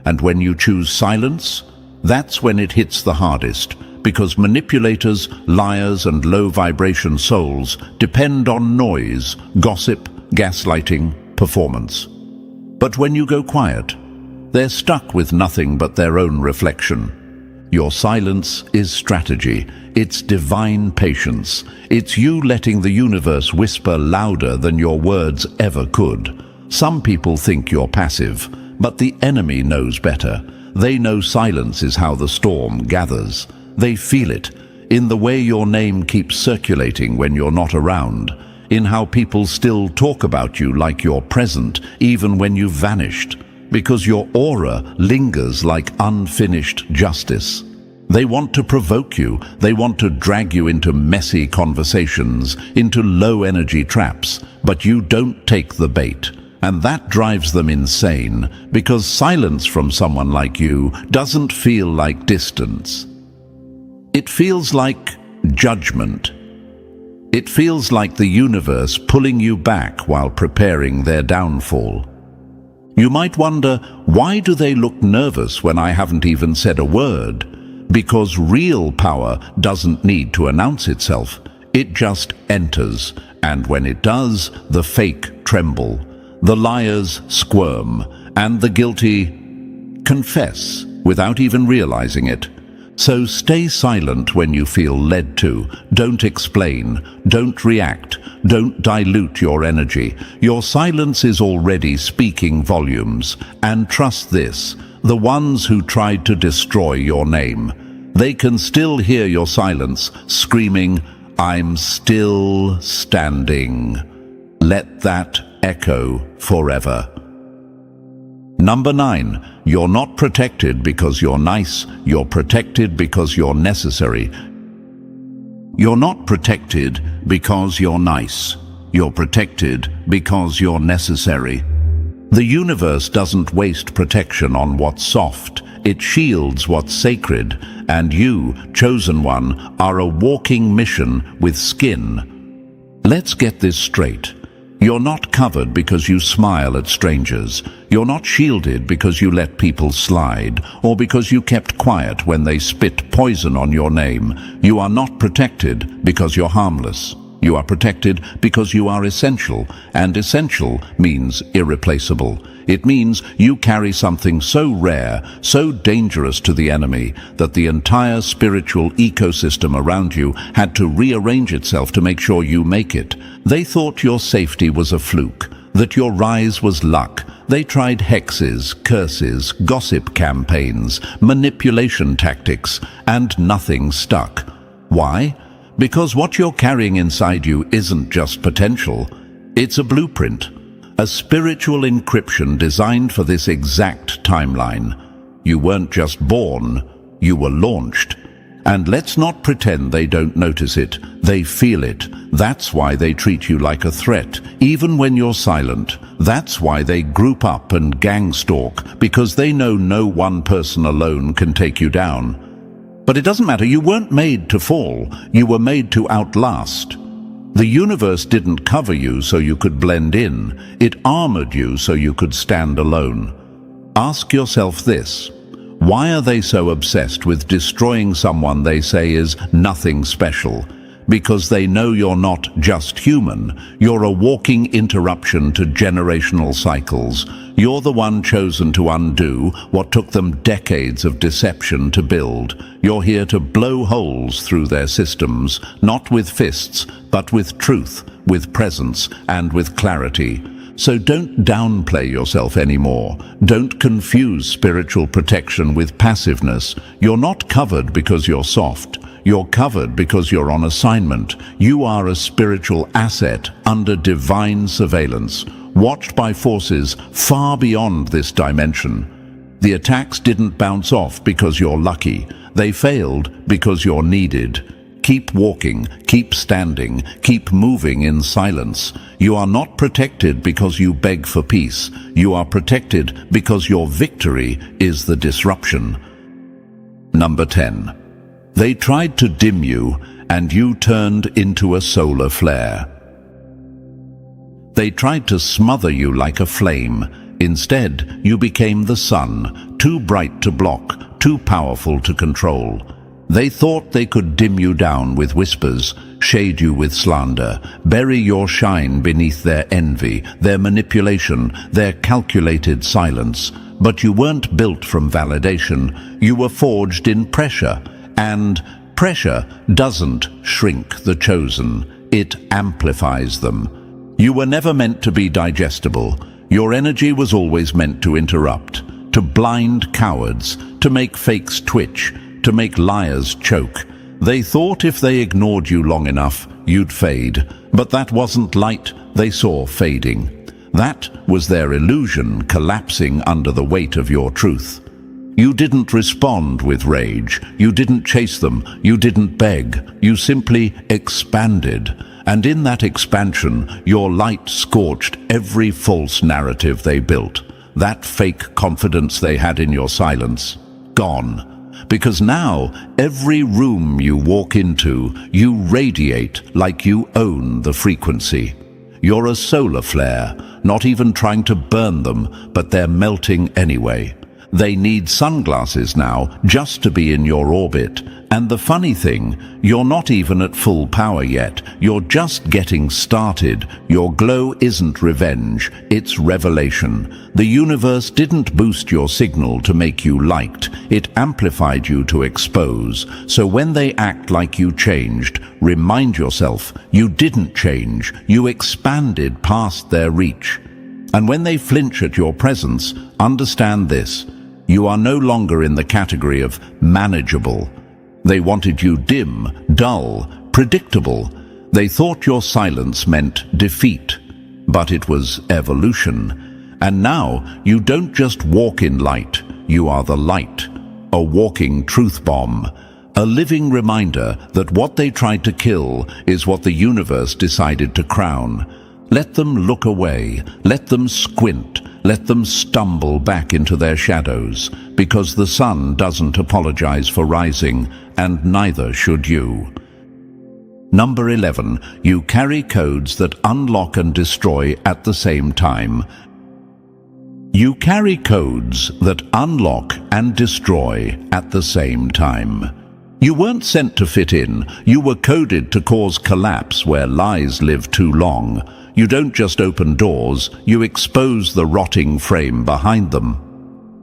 And when you choose silence, that's when it hits the hardest, because manipulators, liars, and low-vibration souls depend on noise, gossip, gaslighting, performance. But when you go quiet, they're stuck with nothing but their own reflection. Your silence is strategy. It's divine patience. It's you letting the universe whisper louder than your words ever could. Some people think you're passive, but the enemy knows better. They know silence is how the storm gathers. They feel it in the way your name keeps circulating when you're not around, in how people still talk about you like you're present even when you've vanished, because your aura lingers like unfinished justice. They want to provoke you. They want to drag you into messy conversations, into low-energy traps, but you don't take the bait. And that drives them insane, because silence from someone like you doesn't feel like distance. It feels like judgment. It feels like the universe pulling you back while preparing their downfall. You might wonder, why do they look nervous when I haven't even said a word? Because real power doesn't need to announce itself. It just enters, and when it does, the fake tremble. The liars squirm, and the guilty confess without even realizing it. So stay silent when you feel led to. Don't explain. Don't react. Don't dilute your energy. Your silence is already speaking volumes. And trust this, the ones who tried to destroy your name, they can still hear your silence, screaming, "I'm still standing." Let that echo forever. Number 9. You're not protected because you're nice. You're protected because you're necessary. You're not protected because you're nice. You're protected because you're necessary. The universe doesn't waste protection on what's soft. It shields what's sacred. And you, chosen one, are a walking mission with skin. Let's get this straight. You're not covered because you smile at strangers. You're not shielded because you let people slide, or because you kept quiet when they spit poison on your name. You are not protected because you're harmless. You are protected because you are essential, and essential means irreplaceable. It means you carry something so rare, so dangerous to the enemy, that the entire spiritual ecosystem around you had to rearrange itself to make sure you make it. They thought your safety was a fluke, that your rise was luck. They tried hexes, curses, gossip campaigns, manipulation tactics, and nothing stuck. Why? Because what you're carrying inside you isn't just potential, it's a blueprint. A spiritual encryption designed for this exact timeline. You weren't just born, you were launched. And let's not pretend they don't notice it. They feel it. That's why they treat you like a threat, even when you're silent. That's why they group up and gang stalk, because they know no one person alone can take you down. But it doesn't matter. You weren't made to fall. You were made to outlast. The universe didn't cover you so you could blend in. It armored you so you could stand alone. Ask yourself this. Why are they so obsessed with destroying someone they say is nothing special? Because they know you're not just human. You're a walking interruption to generational cycles. You're the one chosen to undo what took them decades of deception to build. You're here to blow holes through their systems, not with fists, but with truth, with presence, and with clarity. So don't downplay yourself anymore. Don't confuse spiritual protection with passiveness. You're not covered because you're soft. You're covered because you're on assignment. You are a spiritual asset under divine surveillance, watched by forces far beyond this dimension. The attacks didn't bounce off because you're lucky. They failed because you're needed. Keep walking, keep standing, keep moving in silence. You are not protected because you beg for peace. You are protected because your victory is the disruption. Number 10. They tried to dim you, and you turned into a solar flare. They tried to smother you like a flame. Instead, you became the sun, too bright to block, too powerful to control. They thought they could dim you down with whispers, shade you with slander, bury your shine beneath their envy, their manipulation, their calculated silence. But you weren't built from validation. You were forged in pressure. And pressure doesn't shrink the chosen. It amplifies them. You were never meant to be digestible. Your energy was always meant to interrupt, to blind cowards, to make fakes twitch, to make liars choke. They thought if they ignored you long enough, you'd fade. But that wasn't light they saw fading. That was their illusion collapsing under the weight of your truth. You didn't respond with rage. You didn't chase them. You didn't beg. You simply expanded. And in that expansion, your light scorched every false narrative they built. That fake confidence they had in your silence, gone. Because now, every room you walk into, you radiate like you own the frequency. You're a solar flare, not even trying to burn them, but they're melting anyway. They need sunglasses now just to be in your orbit. And the funny thing, you're not even at full power yet. You're just getting started. Your glow isn't revenge, it's revelation. The universe didn't boost your signal to make you liked. It amplified you to expose. So when they act like you changed, remind yourself you didn't change. You expanded past their reach. And when they flinch at your presence, understand this. You are no longer in the category of manageable. They wanted you dim, dull, predictable. They thought your silence meant defeat, but it was evolution. And now you don't just walk in light, you are the light, a walking truth bomb, a living reminder that what they tried to kill is what the universe decided to crown. Let them look away, let them squint, let them stumble back into their shadows, because the sun doesn't apologize for rising, and neither should you. Number 11, you carry codes that unlock and destroy at the same time. You carry codes that unlock and destroy at the same time. You weren't sent to fit in, you were coded to cause collapse where lies live too long. You don't just open doors, you expose the rotting frame behind them.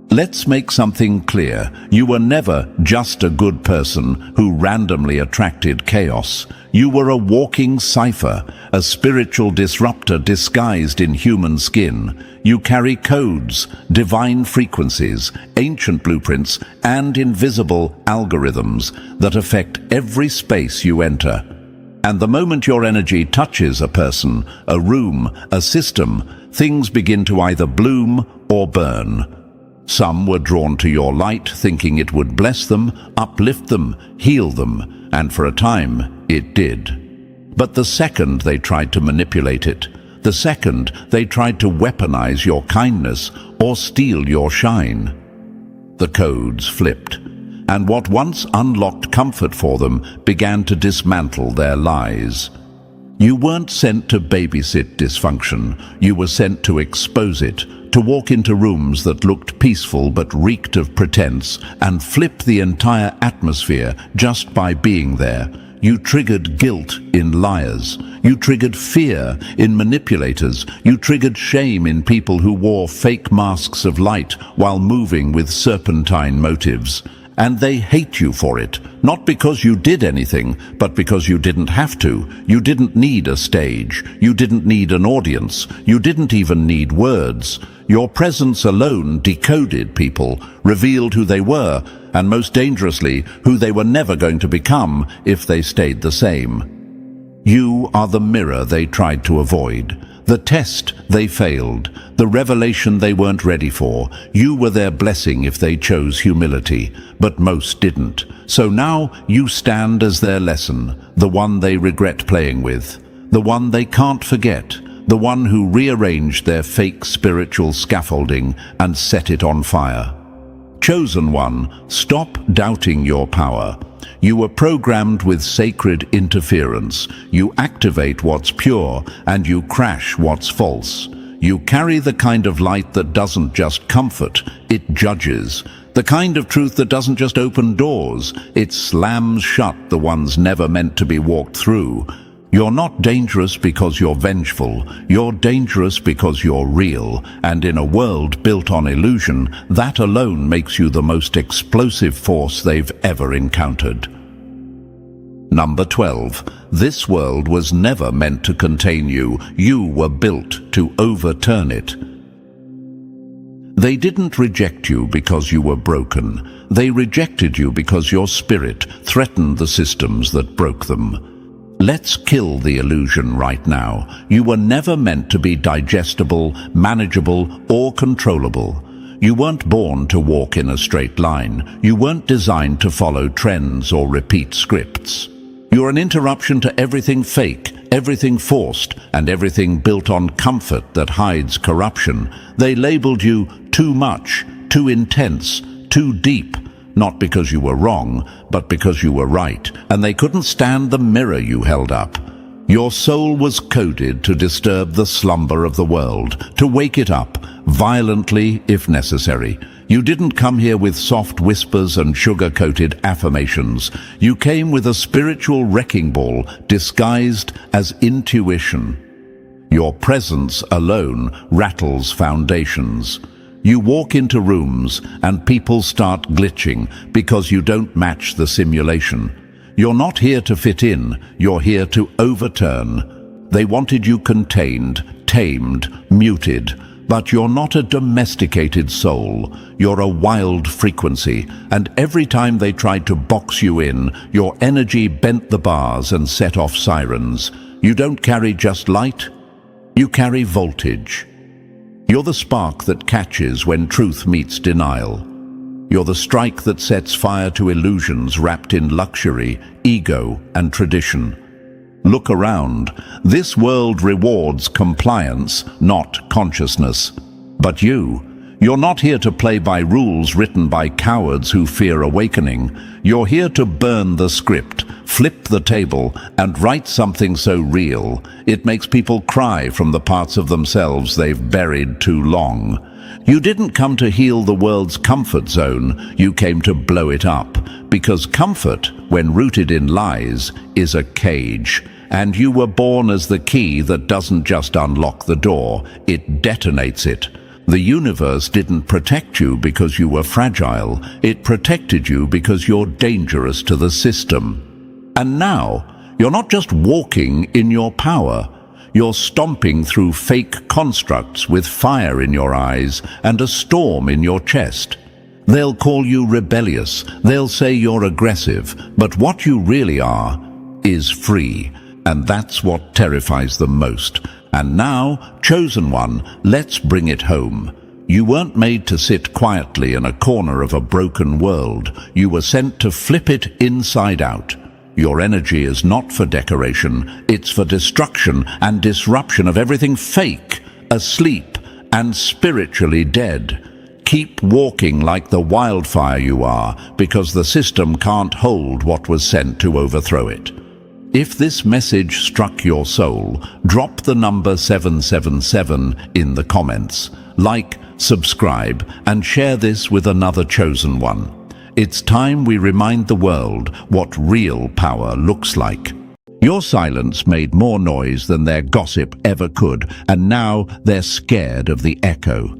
Let's make something clear. You were never just a good person who randomly attracted chaos. You were a walking cipher, a spiritual disruptor disguised in human skin. You carry codes, divine frequencies, ancient blueprints, and invisible algorithms that affect every space you enter. And the moment your energy touches a person, a room, a system, things begin to either bloom or burn. Some were drawn to your light, thinking it would bless them, uplift them, heal them, and for a time it did. But the second they tried to manipulate it, the second they tried to weaponize your kindness or steal your shine, the codes flipped, and what once unlocked comfort for them began to dismantle their lies. You weren't sent to babysit dysfunction, you were sent to expose it, to walk into rooms that looked peaceful but reeked of pretense, and flip the entire atmosphere just by being there. You triggered guilt in liars. You triggered fear in manipulators. You triggered shame in people who wore fake masks of light while moving with serpentine motives. And they hate you for it, not because you did anything, but because you didn't have to. You didn't need a stage. You didn't need an audience. You didn't even need words. Your presence alone decoded people, revealed who they were, and most dangerously, who they were never going to become if they stayed the same. You are the mirror they tried to avoid, the test they failed, the revelation they weren't ready for. You were their blessing if they chose humility, but most didn't. So now you stand as their lesson, the one they regret playing with, the one they can't forget, the one who rearranged their fake spiritual scaffolding and set it on fire. Chosen one, stop doubting your power. You were programmed with sacred interference. You activate what's pure and you crash what's false. You carry the kind of light that doesn't just comfort, it judges. The kind of truth that doesn't just open doors, it slams shut the ones never meant to be walked through. You're not dangerous because you're vengeful. You're dangerous because you're real. And in a world built on illusion, that alone makes you the most explosive force they've ever encountered. Number 12. This world was never meant to contain you. You were built to overturn it. They didn't reject you because you were broken. They rejected you because your spirit threatened the systems that broke them. Let's kill the illusion right now. You were never meant to be digestible, manageable, or controllable. You weren't born to walk in a straight line. You weren't designed to follow trends or repeat scripts. You're an interruption to everything fake, everything forced, and everything built on comfort that hides corruption. They labeled you too much, too intense, too deep. Not because you were wrong, but because you were right, and they couldn't stand the mirror you held up. Your soul was coded to disturb the slumber of the world, to wake it up, violently if necessary. You didn't come here with soft whispers and sugar-coated affirmations. You came with a spiritual wrecking ball disguised as intuition. Your presence alone rattles foundations. You walk into rooms and people start glitching because you don't match the simulation. You're not here to fit in, you're here to overturn. They wanted you contained, tamed, muted, but you're not a domesticated soul. You're a wild frequency, and every time they tried to box you in, your energy bent the bars and set off sirens. You don't carry just light, you carry voltage. You're the spark that catches when truth meets denial. You're the strike that sets fire to illusions wrapped in luxury, ego, and tradition. Look around. This world rewards compliance, not consciousness. But you're not here to play by rules written by cowards who fear awakening. You're here to burn the script, flip the table, and write something so real it makes people cry from the parts of themselves they've buried too long. You didn't come to heal the world's comfort zone, you came to blow it up. Because comfort, when rooted in lies, is a cage. And you were born as the key that doesn't just unlock the door, it detonates it. The universe didn't protect you because you were fragile. It protected you because you're dangerous to the system. And now, you're not just walking in your power. You're stomping through fake constructs with fire in your eyes and a storm in your chest. They'll call you rebellious. They'll say you're aggressive. But what you really are is free. And that's what terrifies them most. And now, chosen one, let's bring it home. You weren't made to sit quietly in a corner of a broken world. You were sent to flip it inside out. Your energy is not for decoration, it's for destruction and disruption of everything fake, asleep, and spiritually dead. Keep walking like the wildfire you are, because the system can't hold what was sent to overthrow it. If this message struck your soul, drop the number 777 in the comments. Like, subscribe, and share this with another chosen one. It's time we remind the world what real power looks like. Your silence made more noise than their gossip ever could, and now they're scared of the echo.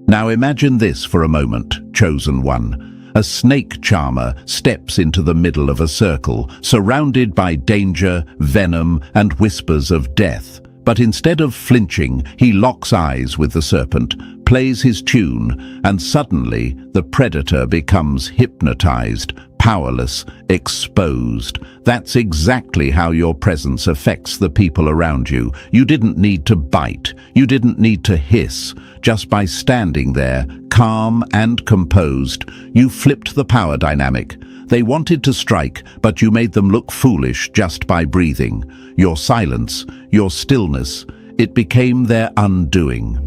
Now imagine this for a moment, chosen one. A snake charmer steps into the middle of a circle, surrounded by danger, venom, and whispers of death. But instead of flinching, he locks eyes with the serpent, plays his tune, and suddenly the predator becomes hypnotized, powerless, exposed. That's exactly how your presence affects the people around you. You didn't need to bite. You didn't need to hiss. Just by standing there, calm and composed, you flipped the power dynamic. They wanted to strike, but you made them look foolish just by breathing. Your silence, your stillness, it became their undoing.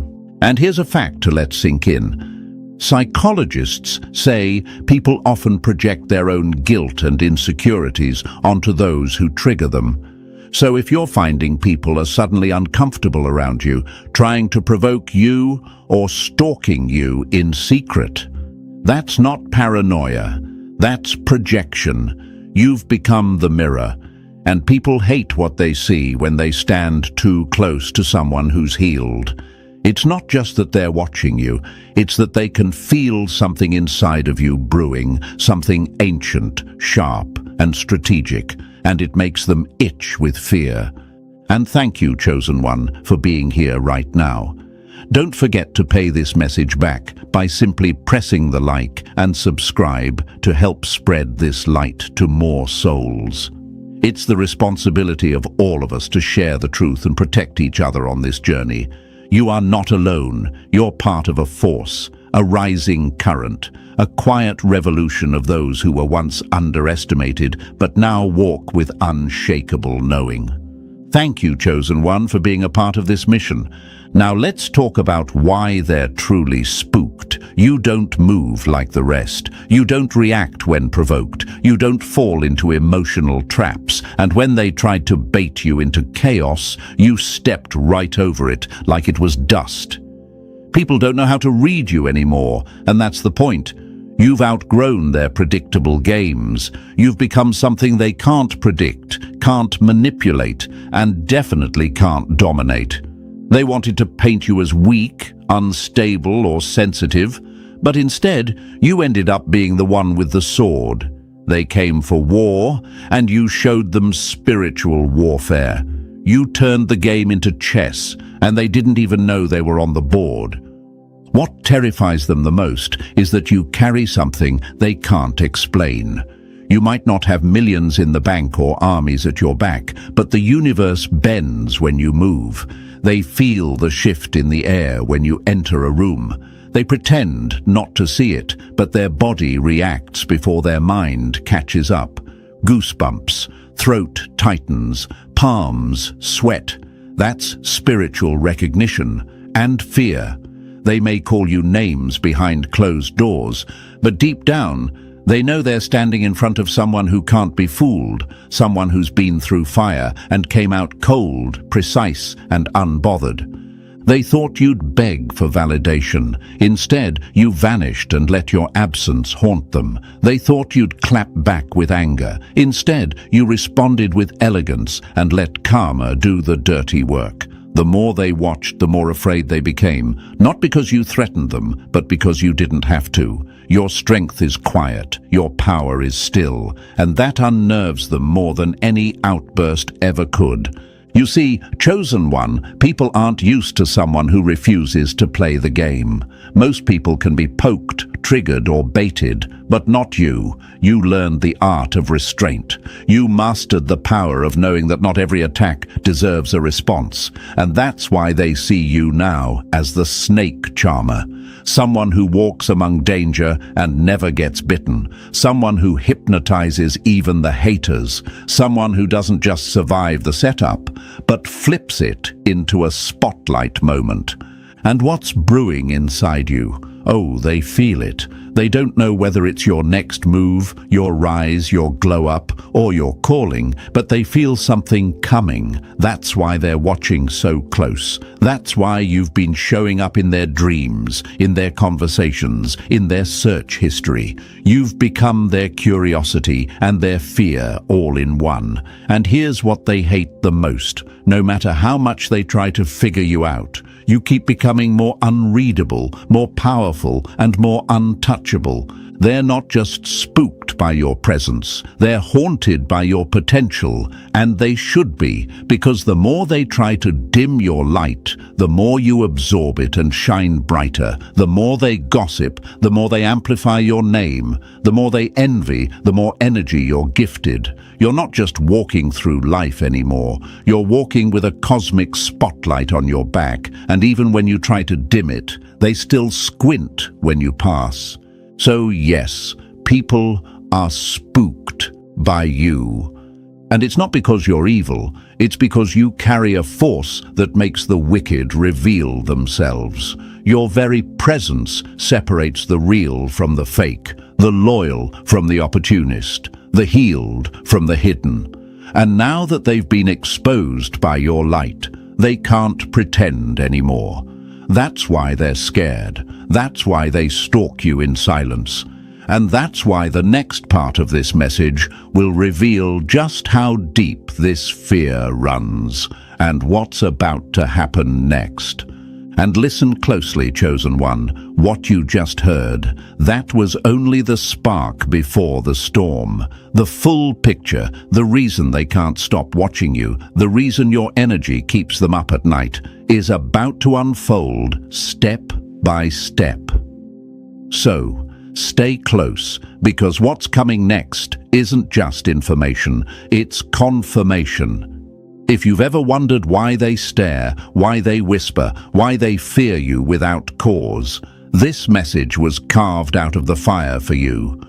And here's a fact to let sink in. Psychologists say people often project their own guilt and insecurities onto those who trigger them. So if you're finding people are suddenly uncomfortable around you, trying to provoke you or stalking you in secret, that's not paranoia. That's projection. You've become the mirror, and people hate what they see when they stand too close to someone who's healed. It's not just that they're watching you, it's that they can feel something inside of you brewing, something ancient, sharp, and strategic, and it makes them itch with fear. And thank you, chosen one, for being here right now. Don't forget to pay this message back by simply pressing the like and subscribe to help spread this light to more souls. It's the responsibility of all of us to share the truth and protect each other on this journey. You are not alone. You're part of a force, a rising current, a quiet revolution of those who were once underestimated but now walk with unshakable knowing. Thank you, chosen one, for being a part of this mission. Now let's talk about why they're truly spooked. You don't move like the rest. You don't react when provoked. You don't fall into emotional traps. And when they tried to bait you into chaos, you stepped right over it like it was dust. People don't know how to read you anymore, and that's the point. You've outgrown their predictable games. You've become something they can't predict, can't manipulate, and definitely can't dominate. They wanted to paint you as weak, unstable, or sensitive, but instead, you ended up being the one with the sword. They came for war, and you showed them spiritual warfare. You turned the game into chess, and they didn't even know they were on the board. What terrifies them the most is that you carry something they can't explain. You might not have millions in the bank or armies at your back, but the universe bends when you move. They feel the shift in the air when you enter a room. They pretend not to see it, but their body reacts before their mind catches up. Goosebumps, throat tightens, palms sweat. That's spiritual recognition and fear. They may call you names behind closed doors, but deep down, they know they're standing in front of someone who can't be fooled, someone who's been through fire and came out cold, precise, and unbothered. They thought you'd beg for validation. Instead, you vanished and let your absence haunt them. They thought you'd clap back with anger. Instead, you responded with elegance and let karma do the dirty work. The more they watched, the more afraid they became, not because you threatened them, but because you didn't have to. Your strength is quiet, your power is still, and that unnerves them more than any outburst ever could. You see, chosen one, people aren't used to someone who refuses to play the game. Most people can be poked, triggered or baited, but not you. You learned the art of restraint. You mastered the power of knowing that not every attack deserves a response. And that's why they see you now as the snake charmer. Someone who walks among danger and never gets bitten. Someone who hypnotizes even the haters. Someone who doesn't just survive the setup, but flips it into a spotlight moment. And what's brewing inside you? Oh, they feel it. They don't know whether it's your next move, your rise, your glow up, or your calling, but they feel something coming. That's why they're watching so close. That's why you've been showing up in their dreams, in their conversations, in their search history. You've become their curiosity and their fear all in one. And here's what they hate the most. No matter how much they try to figure you out, you keep becoming more unreadable, more powerful, and more untouchable. They're not just spooked by your presence, they're haunted by your potential, and they should be, because the more they try to dim your light, the more you absorb it and shine brighter. The more they gossip, the more they amplify your name. The more they envy, the more energy you're gifted. You're not just walking through life anymore. You're walking with a cosmic spotlight on your back, and even when you try to dim it, they still squint when you pass. So yes, people are spooked by you. And it's not because you're evil, it's because you carry a force that makes the wicked reveal themselves. Your very presence separates the real from the fake, the loyal from the opportunist, the healed from the hidden. And now that they've been exposed by your light, they can't pretend anymore. That's why they're scared. That's why they stalk you in silence. And that's why the next part of this message will reveal just how deep this fear runs and what's about to happen next. And listen closely, chosen one. What you just heard, that was only the spark before the storm. The full picture, the reason they can't stop watching you, the reason your energy keeps them up at night, is about to unfold step by step. So, stay close, because what's coming next isn't just information, it's confirmation. If you've ever wondered why they stare, why they whisper, why they fear you without cause, this message was carved out of the fire for you.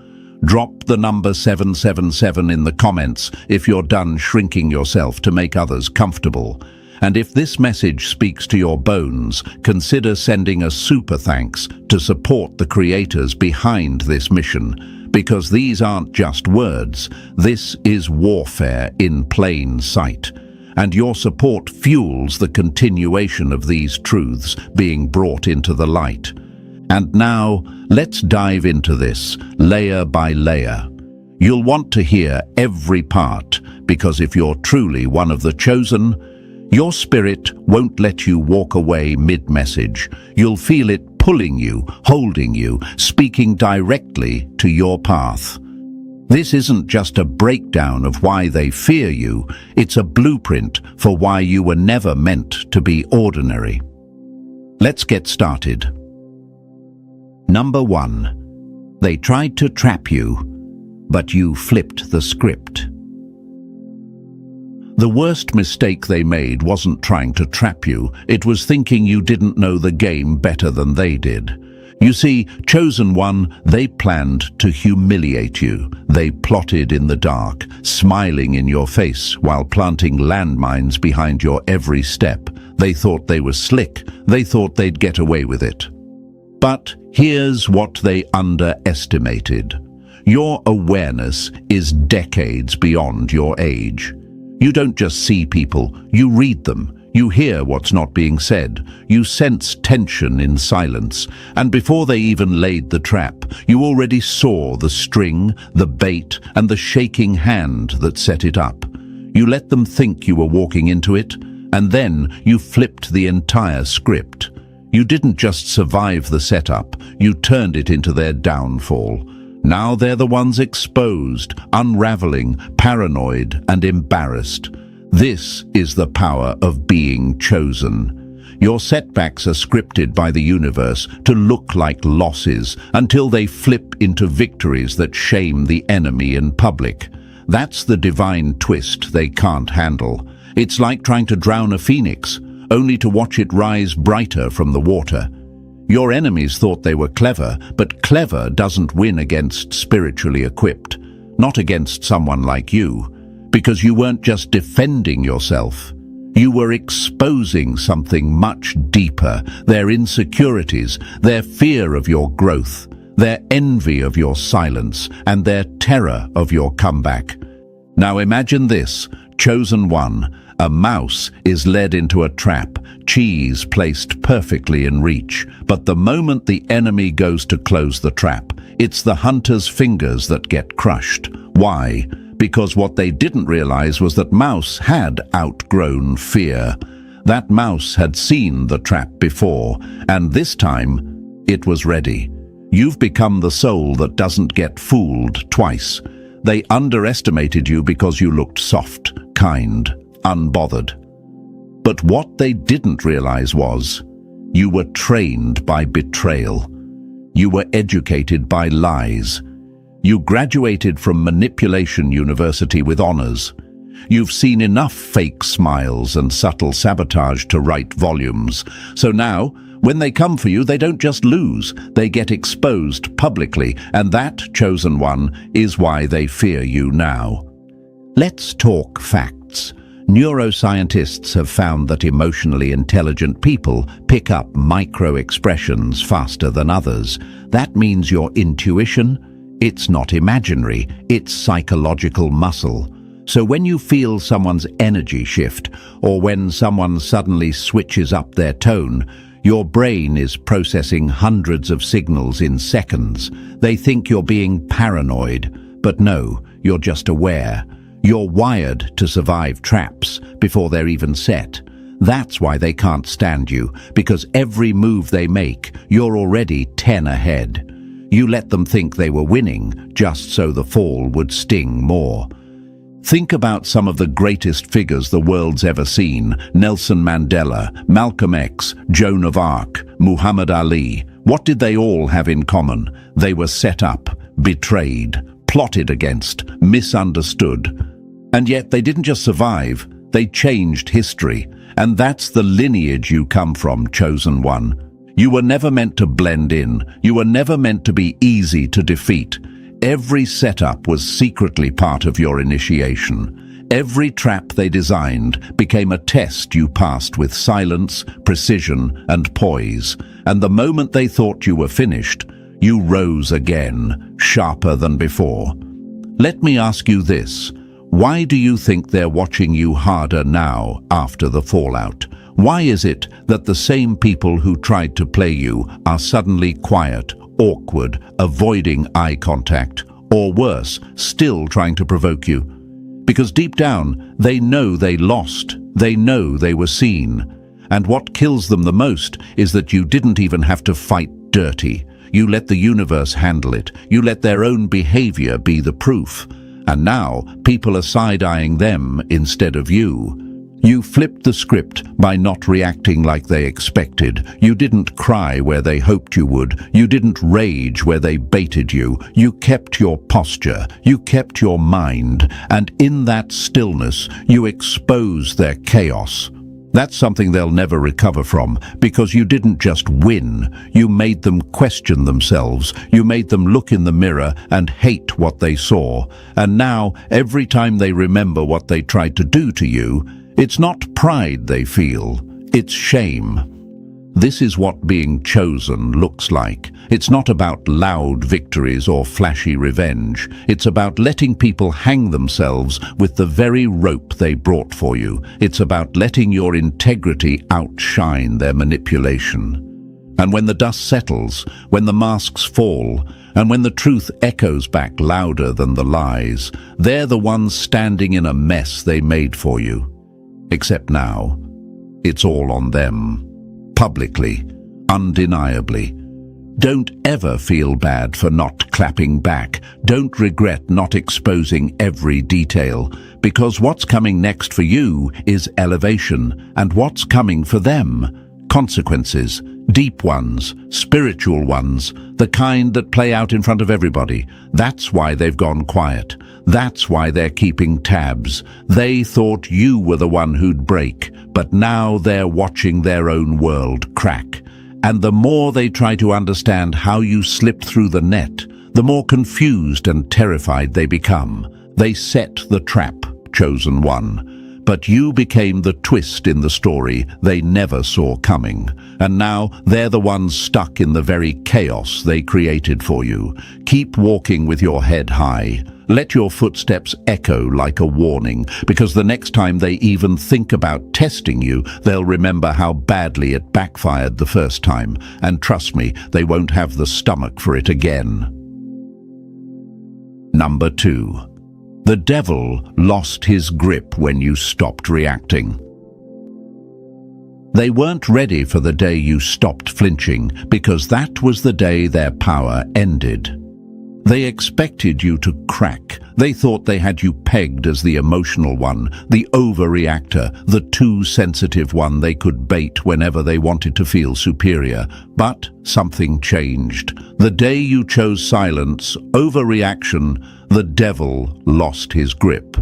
Drop the number 777 in the comments if you're done shrinking yourself to make others comfortable. And if this message speaks to your bones, consider sending a super thanks to support the creators behind this mission. Because these aren't just words, this is warfare in plain sight. And your support fuels the continuation of these truths being brought into the light. And now, let's dive into this, layer by layer. You'll want to hear every part, because if you're truly one of the chosen, your spirit won't let you walk away mid-message. You'll feel it pulling you, holding you, speaking directly to your path. This isn't just a breakdown of why they fear you, it's a blueprint for why you were never meant to be ordinary. Let's get started. Number 1. They tried to trap you, but you flipped the script. The worst mistake they made wasn't trying to trap you, it was thinking you didn't know the game better than they did. You see, chosen one, they planned to humiliate you. They plotted in the dark, smiling in your face while planting landmines behind your every step. They thought they were slick. They thought they'd get away with it. But here's what they underestimated. Your awareness is decades beyond your age. You don't just see people, you read them. You hear what's not being said. You sense tension in silence. And before they even laid the trap, you already saw the string, the bait, and the shaking hand that set it up. You let them think you were walking into it, and then you flipped the entire script. You didn't just survive the setup, you turned it into their downfall. Now they're the ones exposed, unraveling, paranoid, and embarrassed. This is the power of being chosen. Your setbacks are scripted by the universe to look like losses until they flip into victories that shame the enemy in public. That's the divine twist they can't handle. It's like trying to drown a phoenix, only to watch it rise brighter from the water. Your enemies thought they were clever, but clever doesn't win against spiritually equipped, not against someone like you, because you weren't just defending yourself. You were exposing something much deeper, their insecurities, their fear of your growth, their envy of your silence, and their terror of your comeback. Now imagine this, chosen one. A mouse is led into a trap, cheese placed perfectly in reach. But the moment the enemy goes to close the trap, it's the hunter's fingers that get crushed. Why? Because what they didn't realize was that mouse had outgrown fear. That mouse had seen the trap before, and this time it was ready. You've become the soul that doesn't get fooled twice. They underestimated you because you looked soft, kind, unbothered. But what they didn't realize was, you were trained by betrayal. You were educated by lies. You graduated from Manipulation University with honors. You've seen enough fake smiles and subtle sabotage to write volumes. So now, when they come for you, they don't just lose, they get exposed publicly, and that, chosen one, is why they fear you now. Let's talk facts. Neuroscientists have found that emotionally intelligent people pick up micro-expressions faster than others. That means your intuition, it's not imaginary, it's psychological muscle. So when you feel someone's energy shift, or when someone suddenly switches up their tone, your brain is processing hundreds of signals in seconds. They think you're being paranoid, but no, you're just aware. You're wired to survive traps before they're even set. That's why they can't stand you, because every move they make, you're already 10 ahead. You let them think they were winning, just so the fall would sting more. Think about some of the greatest figures the world's ever seen: Nelson Mandela, Malcolm X, Joan of Arc, Muhammad Ali. What did they all have in common? They were set up, betrayed, plotted against, misunderstood. And yet they didn't just survive, they changed history. And that's the lineage you come from, chosen one. You were never meant to blend in. You were never meant to be easy to defeat. Every setup was secretly part of your initiation. Every trap they designed became a test you passed with silence, precision, and poise. And the moment they thought you were finished, you rose again, sharper than before. Let me ask you this. Why do you think they're watching you harder now after the fallout? Why is it that the same people who tried to play you are suddenly quiet, awkward, avoiding eye contact, or worse, still trying to provoke you? Because deep down, they know they lost. They know they were seen. And what kills them the most is that you didn't even have to fight dirty. You let the universe handle it. You let their own behavior be the proof. And now, people are side-eyeing them instead of you. You flipped the script by not reacting like they expected. You didn't cry where they hoped you would. You didn't rage where they baited you. You kept your posture. You kept your mind. And in that stillness, you exposed their chaos. That's something they'll never recover from, because you didn't just win. You made them question themselves. You made them look in the mirror and hate what they saw. And now, every time they remember what they tried to do to you, it's not pride they feel, it's shame. This is what being chosen looks like. It's not about loud victories or flashy revenge. It's about letting people hang themselves with the very rope they brought for you. It's about letting your integrity outshine their manipulation. And when the dust settles, when the masks fall, and when the truth echoes back louder than the lies, they're the ones standing in a mess they made for you. Except now, it's all on them. Publicly, undeniably. Don't ever feel bad for not clapping back. Don't regret not exposing every detail, because what's coming next for you is elevation, and what's coming for them? Consequences. Deep ones, spiritual ones, the kind that play out in front of everybody. That's why they've gone quiet. That's why they're keeping tabs. They thought you were the one who'd break, but now they're watching their own world crack. And the more they try to understand how you slipped through the net, the more confused and terrified they become. They set the trap, chosen one. But you became the twist in the story they never saw coming. And now they're the ones stuck in the very chaos they created for you. Keep walking with your head high. Let your footsteps echo like a warning, because the next time they even think about testing you, they'll remember how badly it backfired the first time. And trust me, they won't have the stomach for it again. Number 2. The devil lost his grip when you stopped reacting. They weren't ready for the day you stopped flinching, because that was the day their power ended. They expected you to crack. They thought they had you pegged as the emotional one, the overreactor, the too sensitive one they could bait whenever they wanted to feel superior. But something changed. The day you chose silence, overreaction, the devil lost his grip.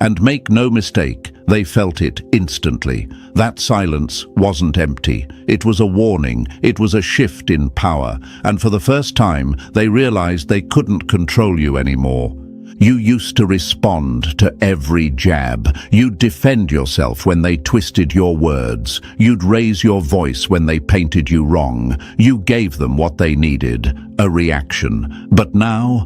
And make no mistake, they felt it instantly. That silence wasn't empty. It was a warning. It was a shift in power. And for the first time, they realized they couldn't control you anymore. You used to respond to every jab. You'd defend yourself when they twisted your words. You'd raise your voice when they painted you wrong. You gave them what they needed, a reaction. But now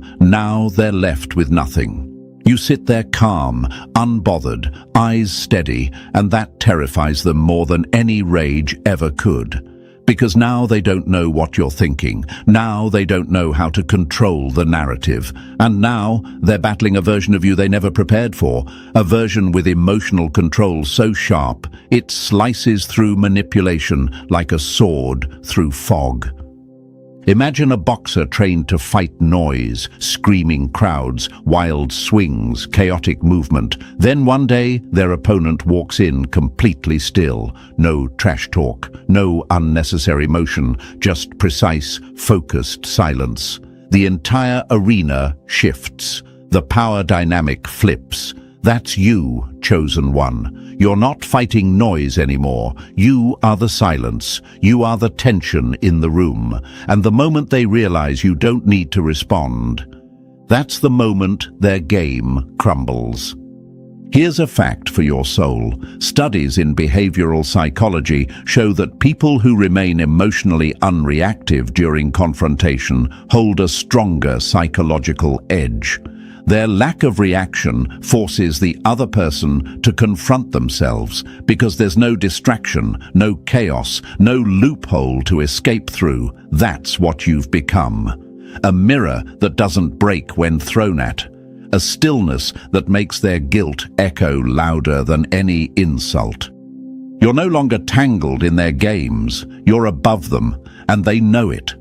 they're left with nothing. You sit there calm, unbothered, eyes steady, and that terrifies them more than any rage ever could. Because now they don't know what you're thinking. Now they don't know how to control the narrative. And now they're battling a version of you they never prepared for, a version with emotional control so sharp it slices through manipulation like a sword through fog. Imagine a boxer trained to fight noise, screaming crowds, wild swings, chaotic movement. Then one day, their opponent walks in completely still. No trash talk, no unnecessary motion, just precise, focused silence. The entire arena shifts. The power dynamic flips. That's you, chosen one. You're not fighting noise anymore. You are the silence. You are the tension in the room. And the moment they realize you don't need to respond, that's the moment their game crumbles. Here's a fact for your soul. Studies in behavioral psychology show that people who remain emotionally unreactive during confrontation hold a stronger psychological edge. Their lack of reaction forces the other person to confront themselves because there's no distraction, no chaos, no loophole to escape through. That's what you've become. A mirror that doesn't break when thrown at. A stillness that makes their guilt echo louder than any insult. You're no longer tangled in their games. You're above them, and they know it.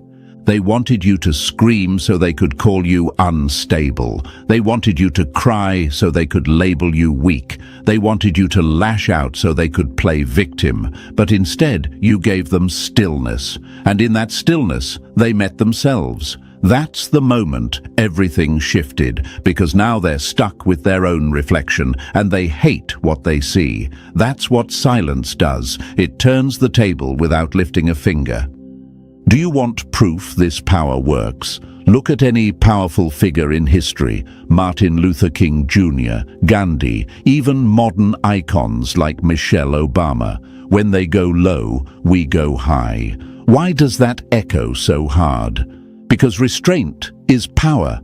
They wanted you to scream so they could call you unstable. They wanted you to cry so they could label you weak. They wanted you to lash out so they could play victim. But instead, you gave them stillness. And in that stillness, they met themselves. That's the moment everything shifted, because now they're stuck with their own reflection, and they hate what they see. That's what silence does. It turns the table without lifting a finger. Do you want proof this power works? Look at any powerful figure in history, Martin Luther King Jr., Gandhi, even modern icons like Michelle Obama. When they go low, we go high. Why does that echo so hard? Because restraint is power.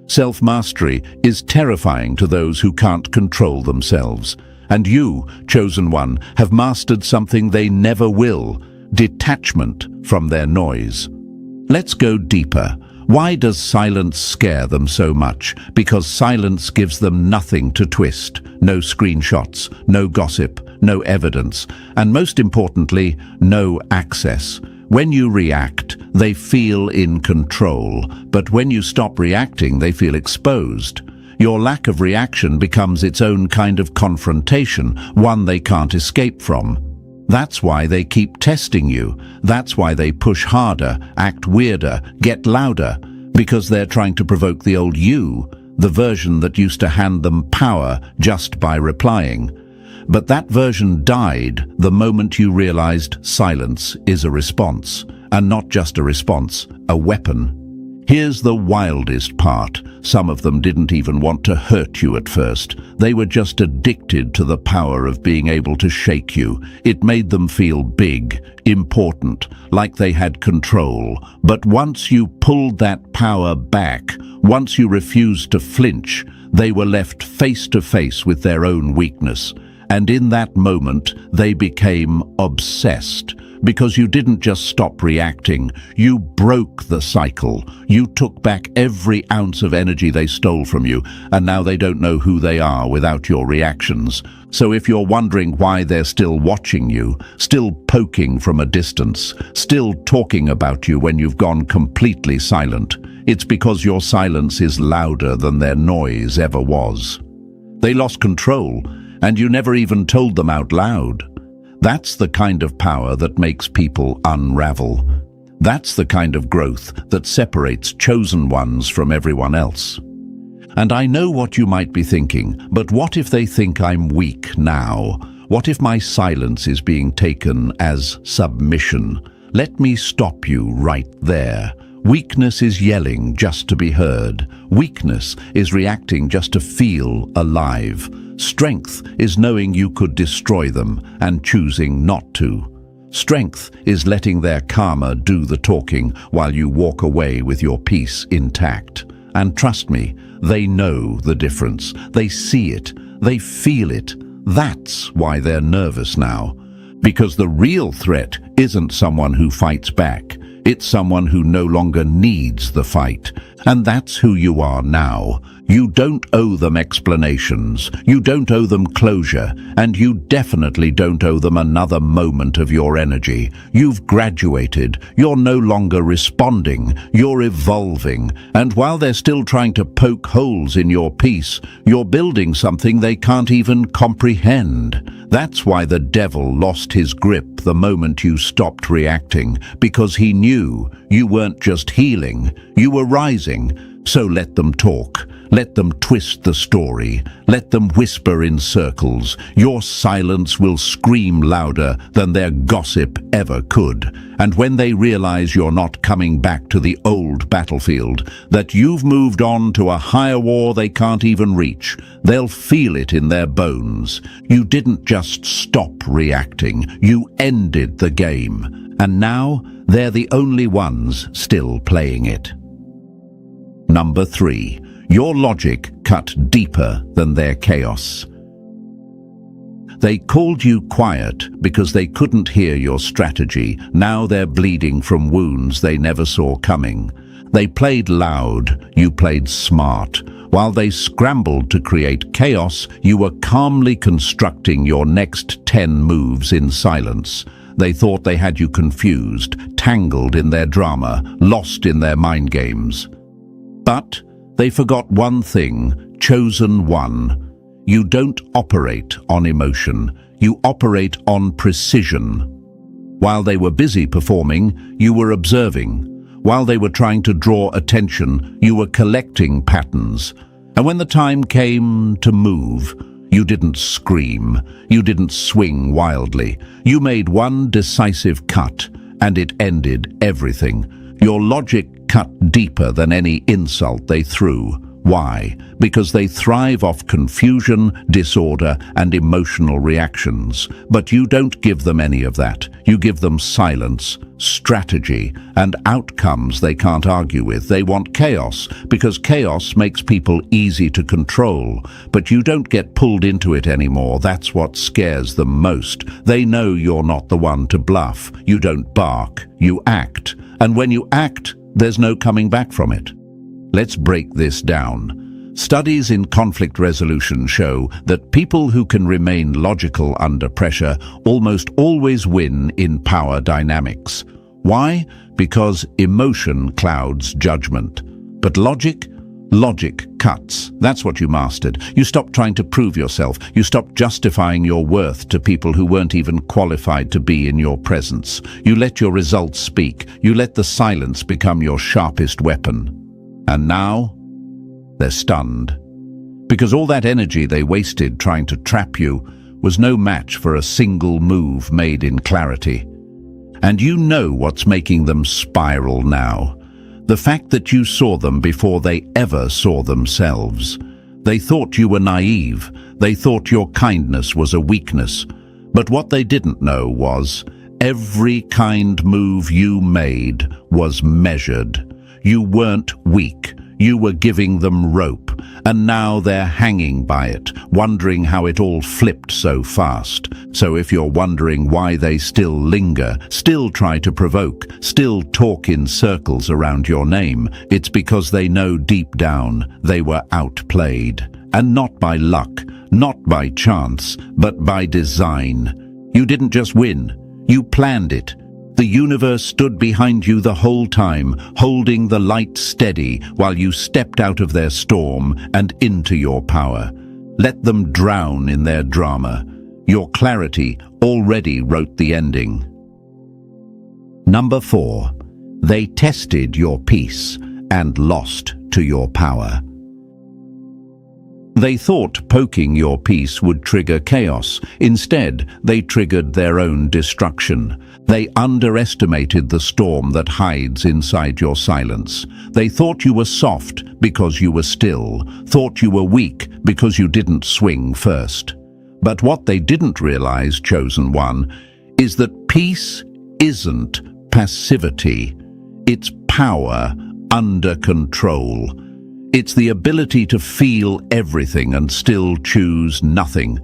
Self-mastery is terrifying to those who can't control themselves. And you, chosen one, have mastered something they never will: detachment from their noise. Let's go deeper. Why does silence scare them so much? Because silence gives them nothing to twist. No screenshots, no gossip, no evidence, and most importantly, no access. When you react, they feel in control, but when you stop reacting, they feel exposed. Your lack of reaction becomes its own kind of confrontation, one they can't escape from. That's why they keep testing you. That's why they push harder, act weirder, get louder, because they're trying to provoke the old you, the version that used to hand them power just by replying. But that version died the moment you realized silence is a response, and not just a response, a weapon. Here's the wildest part. Some of them didn't even want to hurt you at first. They were just addicted to the power of being able to shake you. It made them feel big, important, like they had control. But once you pulled that power back, once you refused to flinch, they were left face to face with their own weakness. And in that moment, they became obsessed. Because you didn't just stop reacting, you broke the cycle. You took back every ounce of energy they stole from you, and now they don't know who they are without your reactions. So if you're wondering why they're still watching you, still poking from a distance, still talking about you when you've gone completely silent, it's because your silence is louder than their noise ever was. They lost control, and you never even told them out loud. That's the kind of power that makes people unravel. That's the kind of growth that separates chosen ones from everyone else. And I know what you might be thinking, but what if they think I'm weak now? What if my silence is being taken as submission? Let me stop you right there. Weakness is yelling just to be heard. Weakness is reacting just to feel alive. Strength is knowing you could destroy them and choosing not to. Strength is letting their karma do the talking while you walk away with your peace intact. And trust me, they know the difference. They see it. They feel it. That's why they're nervous now. Because the real threat isn't someone who fights back. It's someone who no longer needs the fight. And that's who you are now. You don't owe them explanations. You don't owe them closure. And you definitely don't owe them another moment of your energy. You've graduated. You're no longer responding. You're evolving. And while they're still trying to poke holes in your peace, you're building something they can't even comprehend. That's why the devil lost his grip the moment you stopped reacting, because he knew you weren't just healing, you were rising. So let them talk. Let them twist the story. Let them whisper in circles. Your silence will scream louder than their gossip ever could. And when they realize you're not coming back to the old battlefield, that you've moved on to a higher war they can't even reach, they'll feel it in their bones. You didn't just stop reacting. You ended the game. And now they're the only ones still playing it. Number 3. Your logic cut deeper than their chaos. They called you quiet because they couldn't hear your strategy. Now they're bleeding from wounds they never saw coming. They played loud, you played smart. While they scrambled to create chaos, you were calmly constructing your next 10 moves in silence. They thought they had you confused, tangled in their drama, lost in their mind games. But they forgot one thing, chosen one. You don't operate on emotion, you operate on precision. While they were busy performing, you were observing. While they were trying to draw attention, you were collecting patterns. And when the time came to move, you didn't scream, you didn't swing wildly. You made one decisive cut, and it ended everything. Your logic cut deeper than any insult they threw. Why? Because they thrive off confusion, disorder, and emotional reactions. But you don't give them any of that. You give them silence, strategy, and outcomes they can't argue with. They want chaos, because chaos makes people easy to control. But you don't get pulled into it anymore. That's what scares them most. They know you're not the one to bluff. You don't bark. You act. And when you act, there's no coming back from it. Let's break this down. Studies in conflict resolution show that people who can remain logical under pressure almost always win in power dynamics. Why? Because emotion clouds judgment. But logic cuts. That's what you mastered. You stopped trying to prove yourself. You stopped justifying your worth to people who weren't even qualified to be in your presence. You let your results speak. You let the silence become your sharpest weapon. And now, they're stunned. Because all that energy they wasted trying to trap you was no match for a single move made in clarity. And you know what's making them spiral now. The fact that you saw them before they ever saw themselves. They thought you were naive. They thought your kindness was a weakness. But what they didn't know was every kind move you made was measured. You weren't weak. You were giving them rope, and now they're hanging by it, wondering how it all flipped so fast. So if you're wondering why they still linger, still try to provoke, still talk in circles around your name, it's because they know deep down they were outplayed. And not by luck, not by chance, but by design. You didn't just win, you planned it. The universe stood behind you the whole time, holding the light steady while you stepped out of their storm and into your power. Let them drown in their drama. Your clarity already wrote the ending. Number 4. They tested your peace and lost to your power. They thought poking your peace would trigger chaos. Instead, they triggered their own destruction. They underestimated the storm that hides inside your silence. They thought you were soft because you were still, thought you were weak because you didn't swing first. But what they didn't realize, chosen one, is that peace isn't passivity. It's power under control. It's the ability to feel everything and still choose nothing.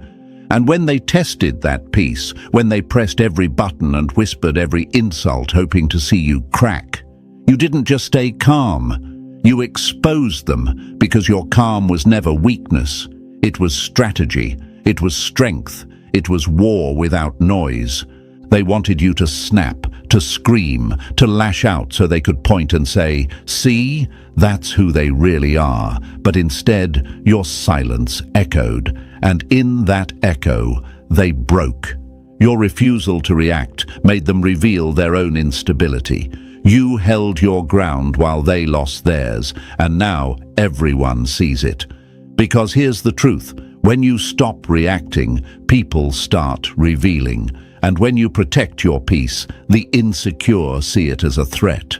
And when they tested that peace, when they pressed every button and whispered every insult hoping to see you crack, you didn't just stay calm. You exposed them because your calm was never weakness. It was strategy. It was strength. It was war without noise. They wanted you to snap, to scream, to lash out so they could point and say, "See, that's who they really are." But instead, your silence echoed, and in that echo, they broke. Your refusal to react made them reveal their own instability. You held your ground while they lost theirs, and now everyone sees it. Because here's the truth, when you stop reacting, people start revealing. And when you protect your peace, the insecure see it as a threat.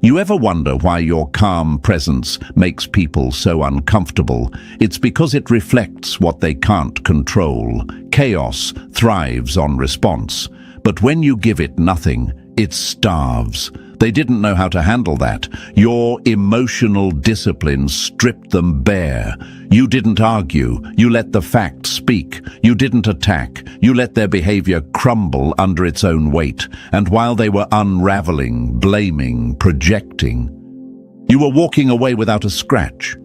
You ever wonder why your calm presence makes people so uncomfortable? It's because it reflects what they can't control. Chaos thrives on response. But when you give it nothing, it starves. They didn't know how to handle that. Your emotional discipline stripped them bare. You didn't argue. You let the facts speak. You didn't attack. You let their behavior crumble under its own weight. And while they were unraveling, blaming, projecting, you were walking away without a scratch.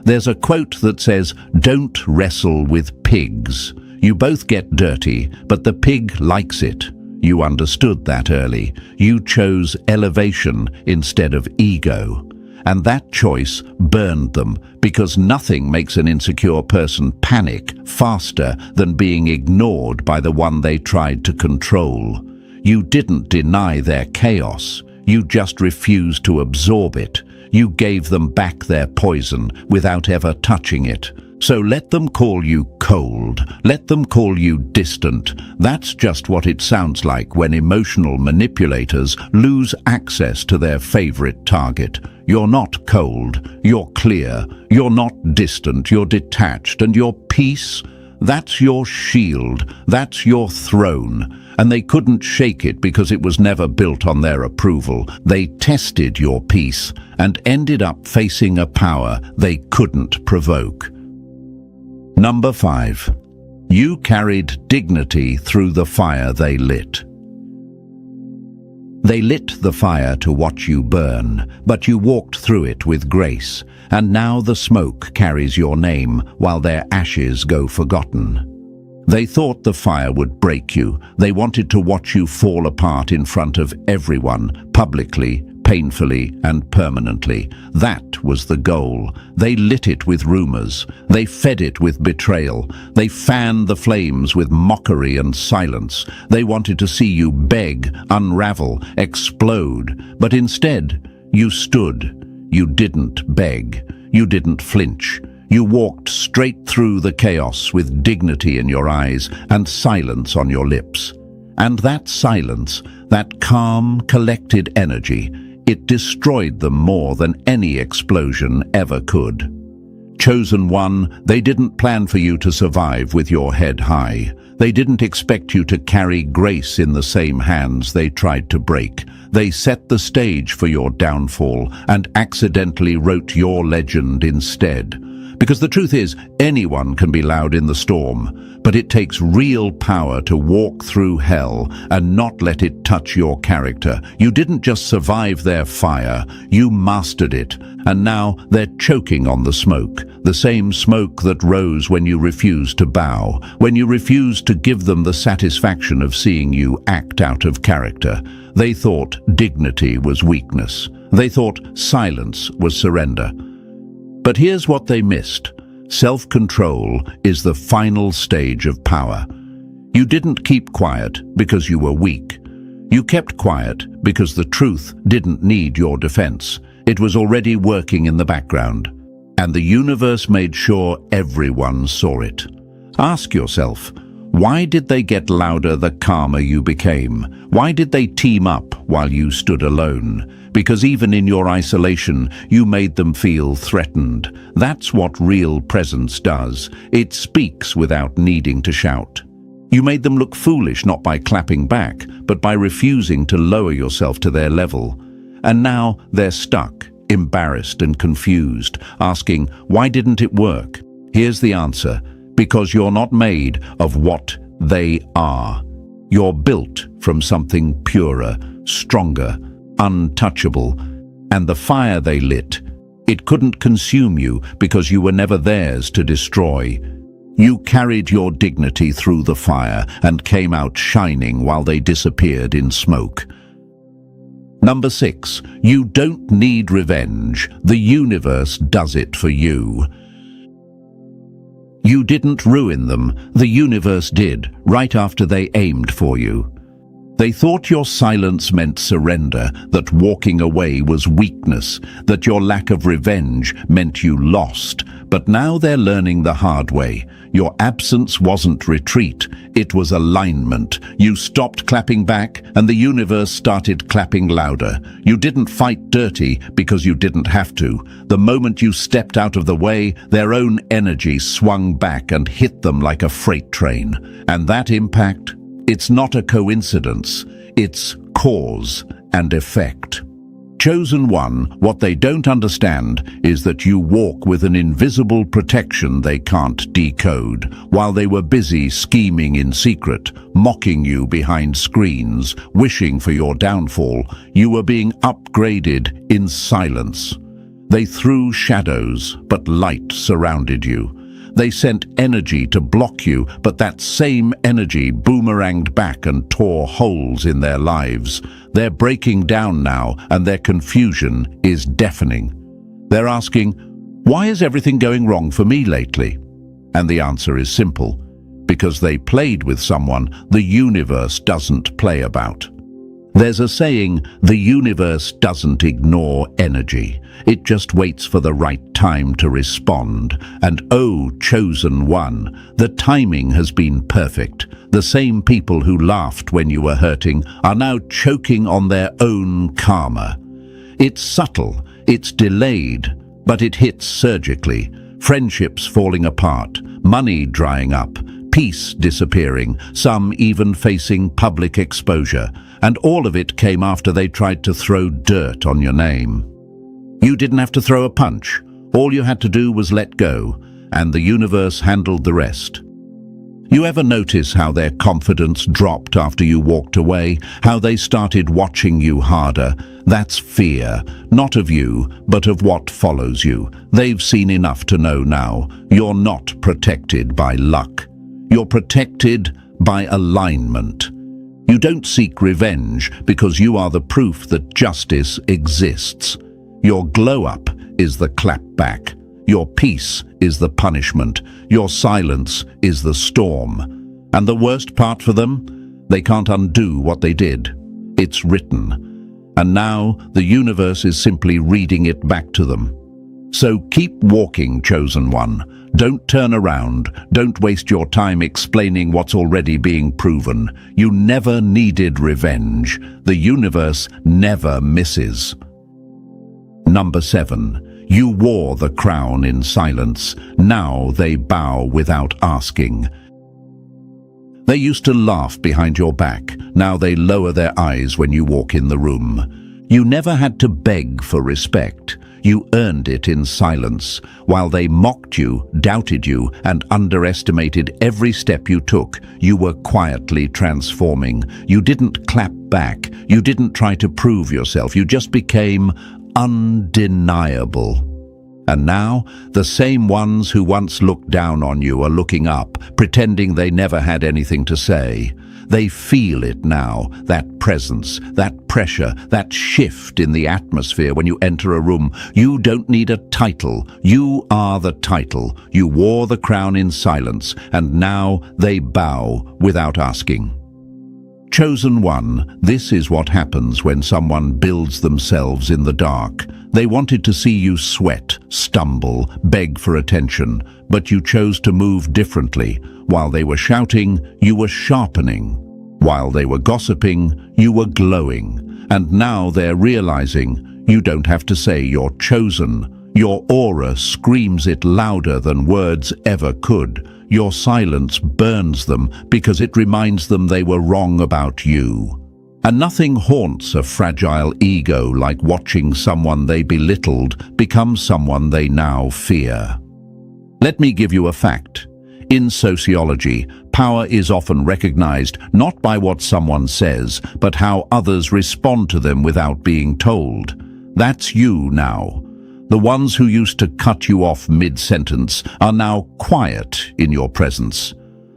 There's a quote that says, "Don't wrestle with pigs. You both get dirty, but the pig likes it." You understood that early. You chose elevation instead of ego. And that choice burned them, because nothing makes an insecure person panic faster than being ignored by the one they tried to control. You didn't deny their chaos. You just refused to absorb it. You gave them back their poison without ever touching it. So let them call you cold, let them call you distant. That's just what it sounds like when emotional manipulators lose access to their favorite target. You're not cold, you're clear, you're not distant, you're detached, and your peace, that's your shield, that's your throne. And they couldn't shake it because it was never built on their approval. They tested your peace and ended up facing a power they couldn't provoke. Number 5. You carried dignity through the fire they lit. They lit the fire to watch you burn, but you walked through it with grace, and now the smoke carries your name while their ashes go forgotten. They thought the fire would break you. They wanted to watch you fall apart in front of everyone, publicly, painfully, and permanently. That was the goal. They lit it with rumors. They fed it with betrayal. They fanned the flames with mockery and silence. They wanted to see you beg, unravel, explode. But instead, you stood. You didn't beg. You didn't flinch. You walked straight through the chaos with dignity in your eyes and silence on your lips. And that silence, that calm, collected energy, it destroyed them more than any explosion ever could. Chosen one, they didn't plan for you to survive with your head high. They didn't expect you to carry grace in the same hands they tried to break. They set the stage for your downfall and accidentally wrote your legend instead. Because the truth is, anyone can be loud in the storm, but it takes real power to walk through hell and not let it touch your character. You didn't just survive their fire, you mastered it, and now they're choking on the smoke. The same smoke that rose when you refused to bow, when you refused to give them the satisfaction of seeing you act out of character. They thought dignity was weakness. They thought silence was surrender. But here's what they missed. Self-control is the final stage of power. You didn't keep quiet because you were weak. You kept quiet because the truth didn't need your defense. It was already working in the background. And the universe made sure everyone saw it. Ask yourself, why did they get louder the calmer you became? Why did they team up while you stood alone? Because even in your isolation, you made them feel threatened. That's what real presence does. It speaks without needing to shout. You made them look foolish not by clapping back, but by refusing to lower yourself to their level. And now they're stuck, embarrassed and confused, asking, why didn't it work? Here's the answer. Because you're not made of what they are. You're built from something purer, stronger, untouchable, and the fire they lit, it couldn't consume you because you were never theirs to destroy. You carried your dignity through the fire and came out shining while they disappeared in smoke. Number 6, you don't need revenge. The universe does it for you. You didn't ruin them, the universe did, right after they aimed for you. They thought your silence meant surrender, that walking away was weakness, that your lack of revenge meant you lost. But now they're learning the hard way. Your absence wasn't retreat, it was alignment. You stopped clapping back, and the universe started clapping louder. You didn't fight dirty because you didn't have to. The moment you stepped out of the way, their own energy swung back and hit them like a freight train. And that impact? It's not a coincidence, it's cause and effect. Chosen one, what they don't understand is that you walk with an invisible protection they can't decode. While they were busy scheming in secret, mocking you behind screens, wishing for your downfall, you were being upgraded in silence. They threw shadows, but light surrounded you. They sent energy to block you, but that same energy boomeranged back and tore holes in their lives. They're breaking down now, and their confusion is deafening. They're asking, why is everything going wrong for me lately? And the answer is simple. Because they played with someone the universe doesn't play about. There's a saying, the universe doesn't ignore energy. It just waits for the right time to respond. And oh, chosen one, the timing has been perfect. The same people who laughed when you were hurting are now choking on their own karma. It's subtle, it's delayed, but it hits surgically. Friendships falling apart, money drying up, peace disappearing, some even facing public exposure. And all of it came after they tried to throw dirt on your name. You didn't have to throw a punch. All you had to do was let go, and the universe handled the rest. You ever notice how their confidence dropped after you walked away? How they started watching you harder? That's fear, not of you, but of what follows you. They've seen enough to know now. You're not protected by luck. You're protected by alignment. You don't seek revenge because you are the proof that justice exists. Your glow-up is the clapback. Your peace is the punishment. Your silence is the storm. And the worst part for them? They can't undo what they did. It's written. And now the universe is simply reading it back to them. So keep walking, chosen one. Don't turn around. Don't waste your time explaining what's already being proven. You never needed revenge. The universe never misses. Number 7. You wore the crown in silence. Now they bow without asking. They used to laugh behind your back. Now they lower their eyes when you walk in the room. You never had to beg for respect. You earned it in silence, while they mocked you, doubted you, and underestimated every step you took. You were quietly transforming. You didn't clap back. You didn't try to prove yourself. You just became undeniable. And now, the same ones who once looked down on you are looking up, pretending they never had anything to say. They feel it now, that presence, that pressure, that shift in the atmosphere when you enter a room. You don't need a title. You are the title. You wore the crown in silence, and now they bow without asking. Chosen one, this is what happens when someone builds themselves in the dark. They wanted to see you sweat, stumble, beg for attention, but you chose to move differently. While they were shouting, you were sharpening. While they were gossiping, you were glowing. And now they're realizing you don't have to say you're chosen. Your aura screams it louder than words ever could. Your silence burns them because it reminds them they were wrong about you. And nothing haunts a fragile ego like watching someone they belittled become someone they now fear. Let me give you a fact. In sociology, power is often recognized not by what someone says, but how others respond to them without being told. That's you now. The ones who used to cut you off mid-sentence are now quiet in your presence.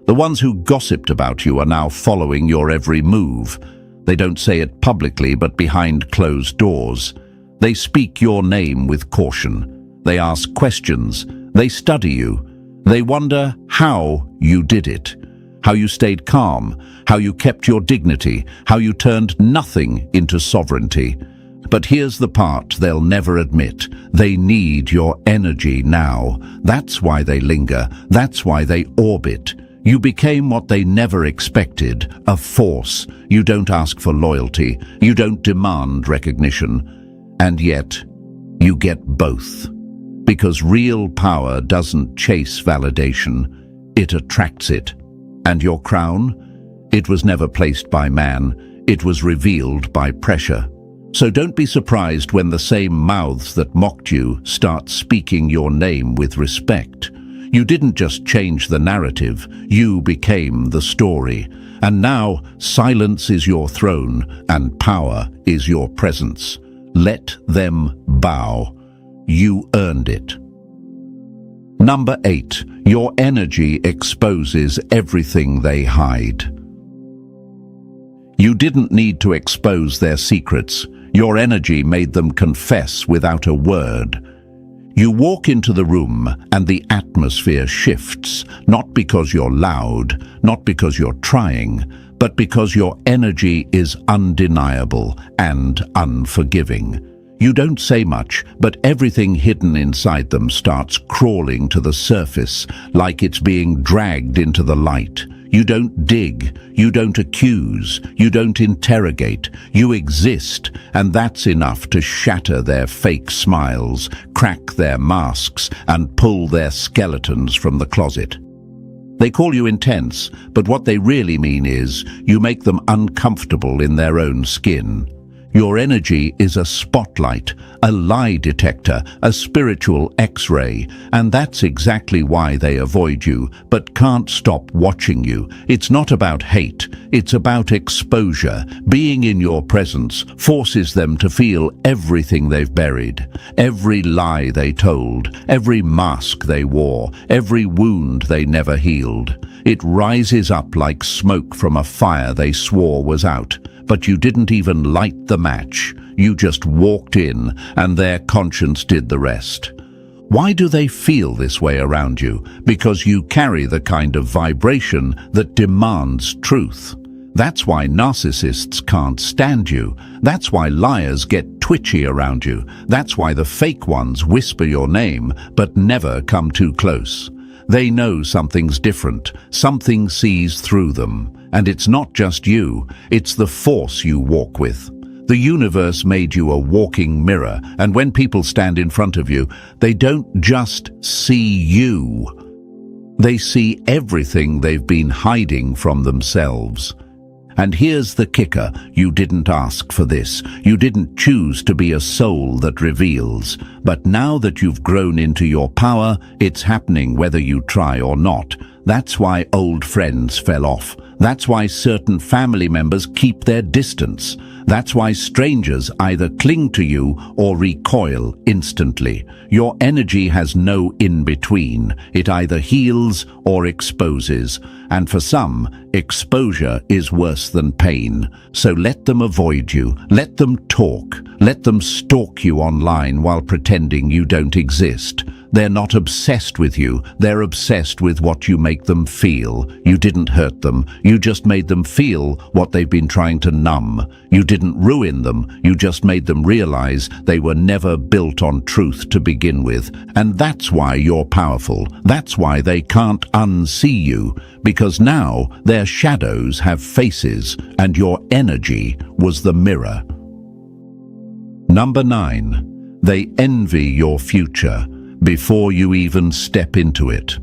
The ones who gossiped about you are now following your every move. They don't say it publicly, but behind closed doors. They speak your name with caution. They ask questions. They study you. They wonder how you did it, how you stayed calm, how you kept your dignity, how you turned nothing into sovereignty. But here's the part they'll never admit. They need your energy now. That's why they linger. That's why they orbit. You became what they never expected, a force. You don't ask for loyalty. You don't demand recognition. And yet, you get both. Because real power doesn't chase validation, it attracts it. And your crown? It was never placed by man. It was revealed by pressure. So don't be surprised when the same mouths that mocked you start speaking your name with respect. You didn't just change the narrative, you became the story. And now, silence is your throne, and power is your presence. Let them bow. You earned it. Number 8. Your energy exposes everything they hide. You didn't need to expose their secrets. Your energy made them confess without a word. You walk into the room and the atmosphere shifts, not because you're loud, not because you're trying, but because your energy is undeniable and unforgiving. You don't say much, but everything hidden inside them starts crawling to the surface, like it's being dragged into the light. You don't dig, you don't accuse, you don't interrogate, you exist, and that's enough to shatter their fake smiles, crack their masks, and pull their skeletons from the closet. They call you intense, but what they really mean is you make them uncomfortable in their own skin. Your energy is a spotlight, a lie detector, a spiritual X-ray, and that's exactly why they avoid you, but can't stop watching you. It's not about hate, it's about exposure. Being in your presence forces them to feel everything they've buried, every lie they told, every mask they wore, every wound they never healed. It rises up like smoke from a fire they swore was out, but you didn't even light the match. You just walked in, and their conscience did the rest. Why do they feel this way around you? Because you carry the kind of vibration that demands truth. That's why narcissists can't stand you. That's why liars get twitchy around you. That's why the fake ones whisper your name but never come too close. They know something's different. Something sees through them. And it's not just you, it's the force you walk with. The universe made you a walking mirror, and when people stand in front of you, they don't just see you. They see everything they've been hiding from themselves. And here's the kicker, you didn't ask for this. You didn't choose to be a soul that reveals. But now that you've grown into your power, it's happening whether you try or not. That's why old friends fell off. That's why certain family members keep their distance. That's why strangers either cling to you or recoil instantly. Your energy has no in-between. It either heals or exposes. And for some, exposure is worse than pain. So let them avoid you. Let them talk. Let them stalk you online while pretending you don't exist. They're not obsessed with you. They're obsessed with what you make them feel. You didn't hurt them. You just made them feel what they've been trying to numb. You didn't ruin them. You just made them realize they were never built on truth to begin with. And that's why you're powerful. That's why they can't unsee you. Because now their shadows have faces, and your energy was the mirror. Number 9. They envy your future before you even step into it.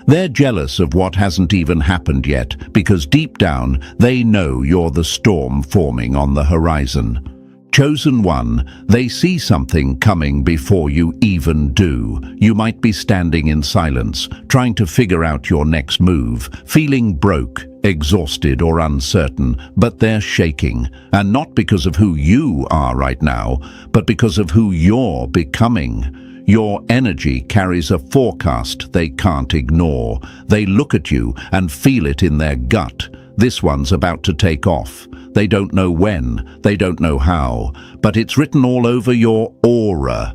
They're jealous of what hasn't even happened yet, because deep down they know you're the storm forming on the horizon. Chosen one, they see something coming before you even do. You might be standing in silence, trying to figure out your next move, feeling broke, exhausted or uncertain, but they're shaking. And not because of who you are right now, but because of who you're becoming. Your energy carries a forecast they can't ignore. They look at you and feel it in their gut. This one's about to take off. They don't know when, they don't know how, but it's written all over your aura.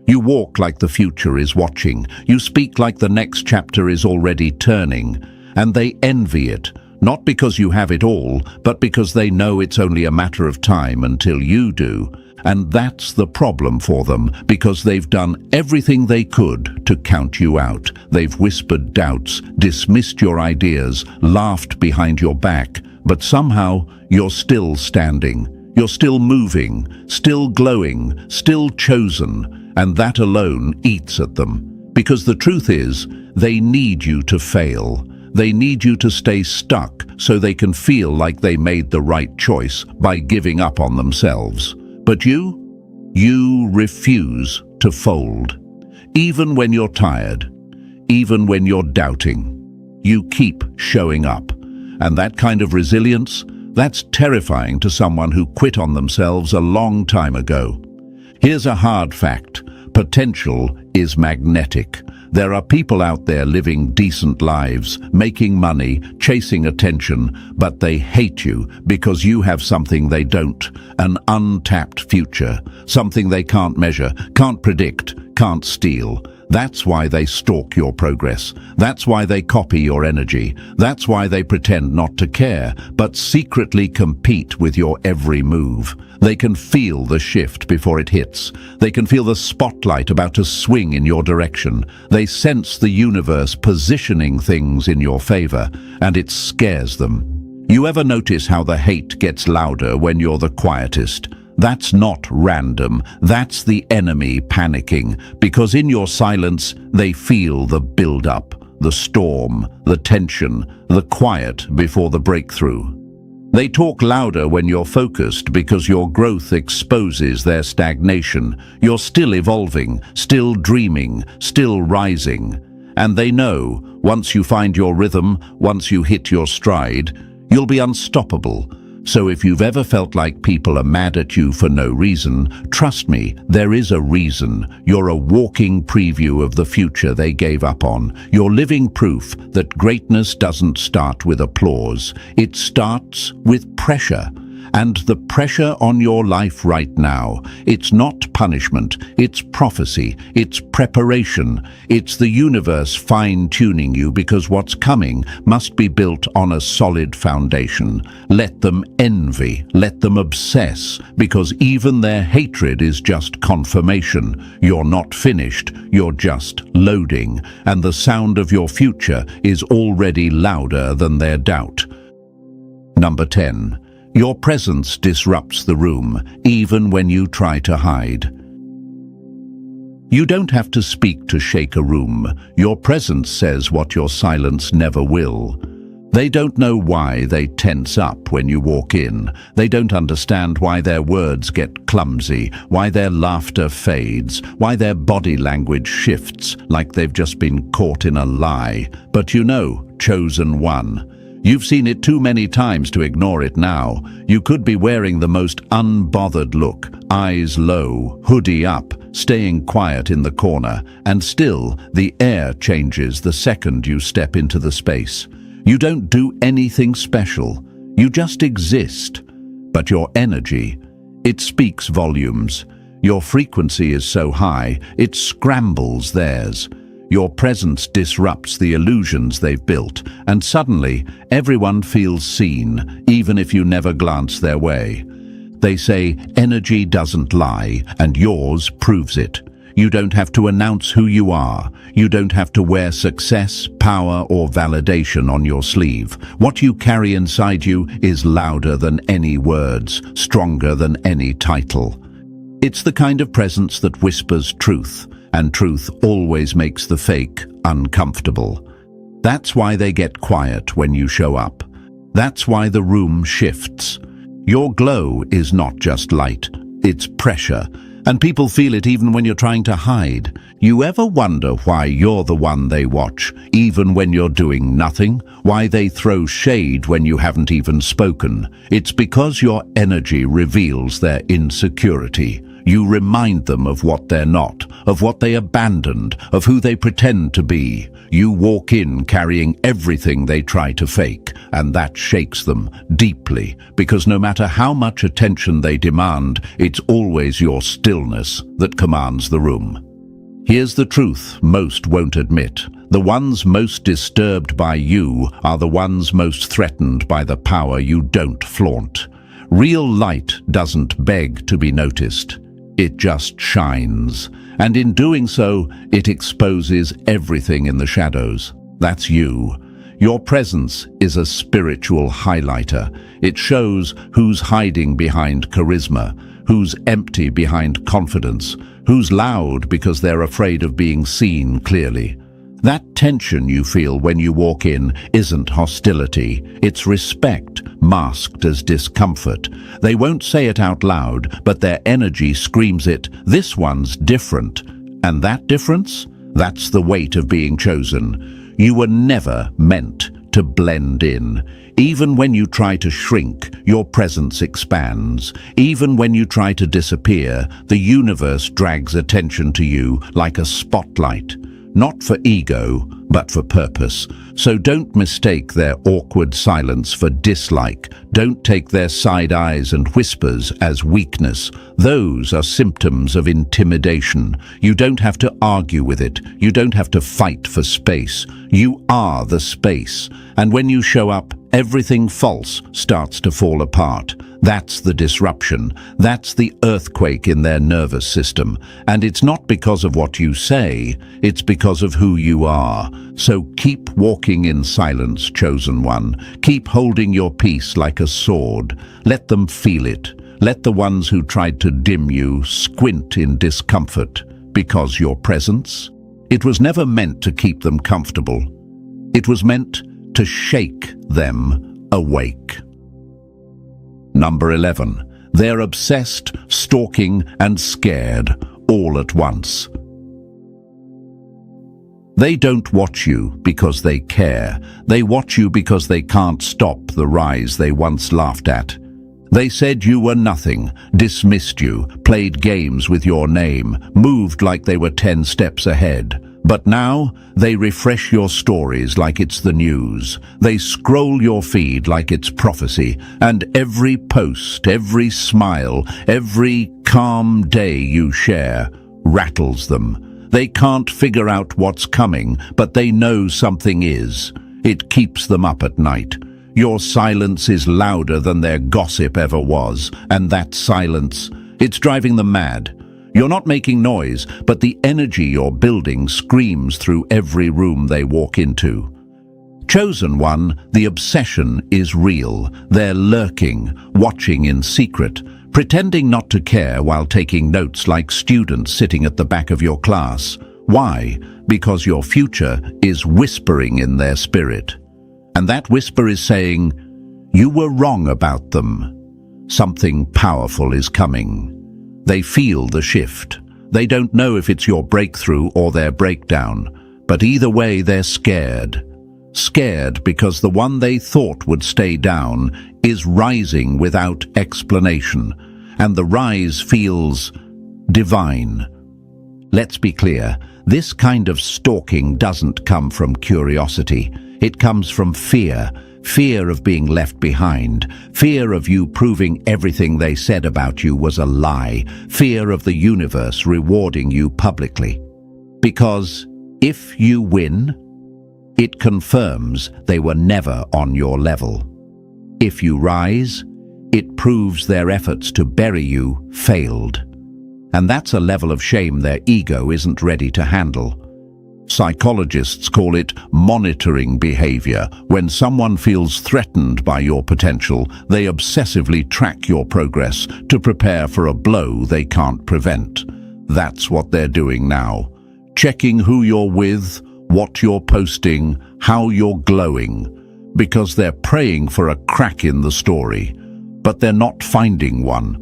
You walk like the future is watching. You speak like the next chapter is already turning. And they envy it, not because you have it all, but because they know it's only a matter of time until you do. And that's the problem for them, because they've done everything they could to count you out. They've whispered doubts, dismissed your ideas, laughed behind your back. But somehow, you're still standing. You're still moving, still glowing, still chosen. And that alone eats at them. Because the truth is, they need you to fail. They need you to stay stuck so they can feel like they made the right choice by giving up on themselves. But you refuse to fold. Even when you're tired, even when you're doubting, you keep showing up. And that kind of resilience, that's terrifying to someone who quit on themselves a long time ago. Here's a hard fact. Potential is magnetic. There are people out there living decent lives, making money, chasing attention, but they hate you because you have something they don't, an untapped future, something they can't measure, can't predict, can't steal. That's why they stalk your progress. That's why they copy your energy. That's why they pretend not to care, but secretly compete with your every move. They can feel the shift before it hits. They can feel the spotlight about to swing in your direction. They sense the universe positioning things in your favor, and it scares them. You ever notice how the hate gets louder when you're the quietest? That's not random. That's the enemy panicking, because in your silence, they feel the build-up, the storm, the tension, the quiet before the breakthrough. They talk louder when you're focused because your growth exposes their stagnation. You're still evolving, still dreaming, still rising. And they know, once you find your rhythm, once you hit your stride, you'll be unstoppable. So if you've ever felt like people are mad at you for no reason, trust me, there is a reason. You're a walking preview of the future they gave up on. You're living proof that greatness doesn't start with applause. It starts with pressure. And the pressure on your life right now, it's not punishment, it's prophecy, it's preparation. It's the universe fine-tuning you because what's coming must be built on a solid foundation. Let them envy, let them obsess, because even their hatred is just confirmation. You're not finished, you're just loading, and the sound of your future is already louder than their doubt. Number 10. Your presence disrupts the room, even when you try to hide. You don't have to speak to shake a room. Your presence says what your silence never will. They don't know why they tense up when you walk in. They don't understand why their words get clumsy, why their laughter fades, why their body language shifts like they've just been caught in a lie. But you know, chosen one. You've seen it too many times to ignore it now. You could be wearing the most unbothered look, eyes low, hoodie up, staying quiet in the corner, and still the air changes the second you step into the space. You don't do anything special. You just exist. But your energy, it speaks volumes. Your frequency is so high, it scrambles theirs. Your presence disrupts the illusions they've built, and suddenly everyone feels seen, even if you never glance their way. They say energy doesn't lie, and yours proves it. You don't have to announce who you are. You don't have to wear success, power, or validation on your sleeve. What you carry inside you is louder than any words, stronger than any title. It's the kind of presence that whispers truth. And truth always makes the fake uncomfortable. That's why they get quiet when you show up. That's why the room shifts. Your glow is not just light, it's pressure, and people feel it even when you're trying to hide. You ever wonder why you're the one they watch, even when you're doing nothing? Why they throw shade when you haven't even spoken? It's because your energy reveals their insecurity. You remind them of what they're not, of what they abandoned, of who they pretend to be. You walk in carrying everything they try to fake, and that shakes them deeply, because no matter how much attention they demand, it's always your stillness that commands the room. Here's the truth most won't admit. The ones most disturbed by you are the ones most threatened by the power you don't flaunt. Real light doesn't beg to be noticed. It just shines, and in doing so, it exposes everything in the shadows. That's you. Your presence is a spiritual highlighter. It shows who's hiding behind charisma, who's empty behind confidence, who's loud because they're afraid of being seen clearly. That tension you feel when you walk in isn't hostility, it's respect, masked as discomfort. They won't say it out loud, but their energy screams it. This one's different. And that difference? That's the weight of being chosen. You were never meant to blend in. Even when you try to shrink, your presence expands. Even when you try to disappear, the universe drags attention to you like a spotlight. Not for ego, but for purpose. So don't mistake their awkward silence for dislike. Don't take their side eyes and whispers as weakness. Those are symptoms of intimidation. You don't have to argue with it. You don't have to fight for space. You are the space. And when you show up, everything false starts to fall apart. That's the disruption. That's the earthquake in their nervous system. And it's not because of what you say, it's because of who you are. So keep walking in silence, chosen one. Keep holding your peace like a sword. Let them feel it. Let the ones who tried to dim you squint in discomfort, because your presence, it was never meant to keep them comfortable. It was meant to shake them awake. Number 11. They're obsessed, stalking, and scared all at once. They don't watch you because they care. They watch you because they can't stop the rise they once laughed at. They said you were nothing, dismissed you, played games with your name, moved like they were 10 steps ahead. But now, they refresh your stories like it's the news. They scroll your feed like it's prophecy, and every post, every smile, every calm day you share rattles them. They can't figure out what's coming, but they know something is. It keeps them up at night. Your silence is louder than their gossip ever was, and that silence, it's driving them mad. You're not making noise, but the energy you're building screams through every room they walk into. Chosen one, the obsession is real. They're lurking, watching in secret, pretending not to care while taking notes like students sitting at the back of your class. Why? Because your future is whispering in their spirit. And that whisper is saying, you were wrong about them. Something powerful is coming. They feel the shift. They don't know if it's your breakthrough or their breakdown, but either way they're scared. Scared because the one they thought would stay down is rising without explanation, and the rise feels divine. Let's be clear, this kind of stalking doesn't come from curiosity. It comes from fear. Fear of being left behind, fear of you proving everything they said about you was a lie, fear of the universe rewarding you publicly. Because if you win, it confirms they were never on your level. If you rise, it proves their efforts to bury you failed. And that's a level of shame their ego isn't ready to handle. Psychologists call it monitoring behavior. When someone feels threatened by your potential, they obsessively track your progress to prepare for a blow they can't prevent. That's what they're doing now. Checking who you're with, what you're posting, how you're glowing. Because they're praying for a crack in the story. But they're not finding one.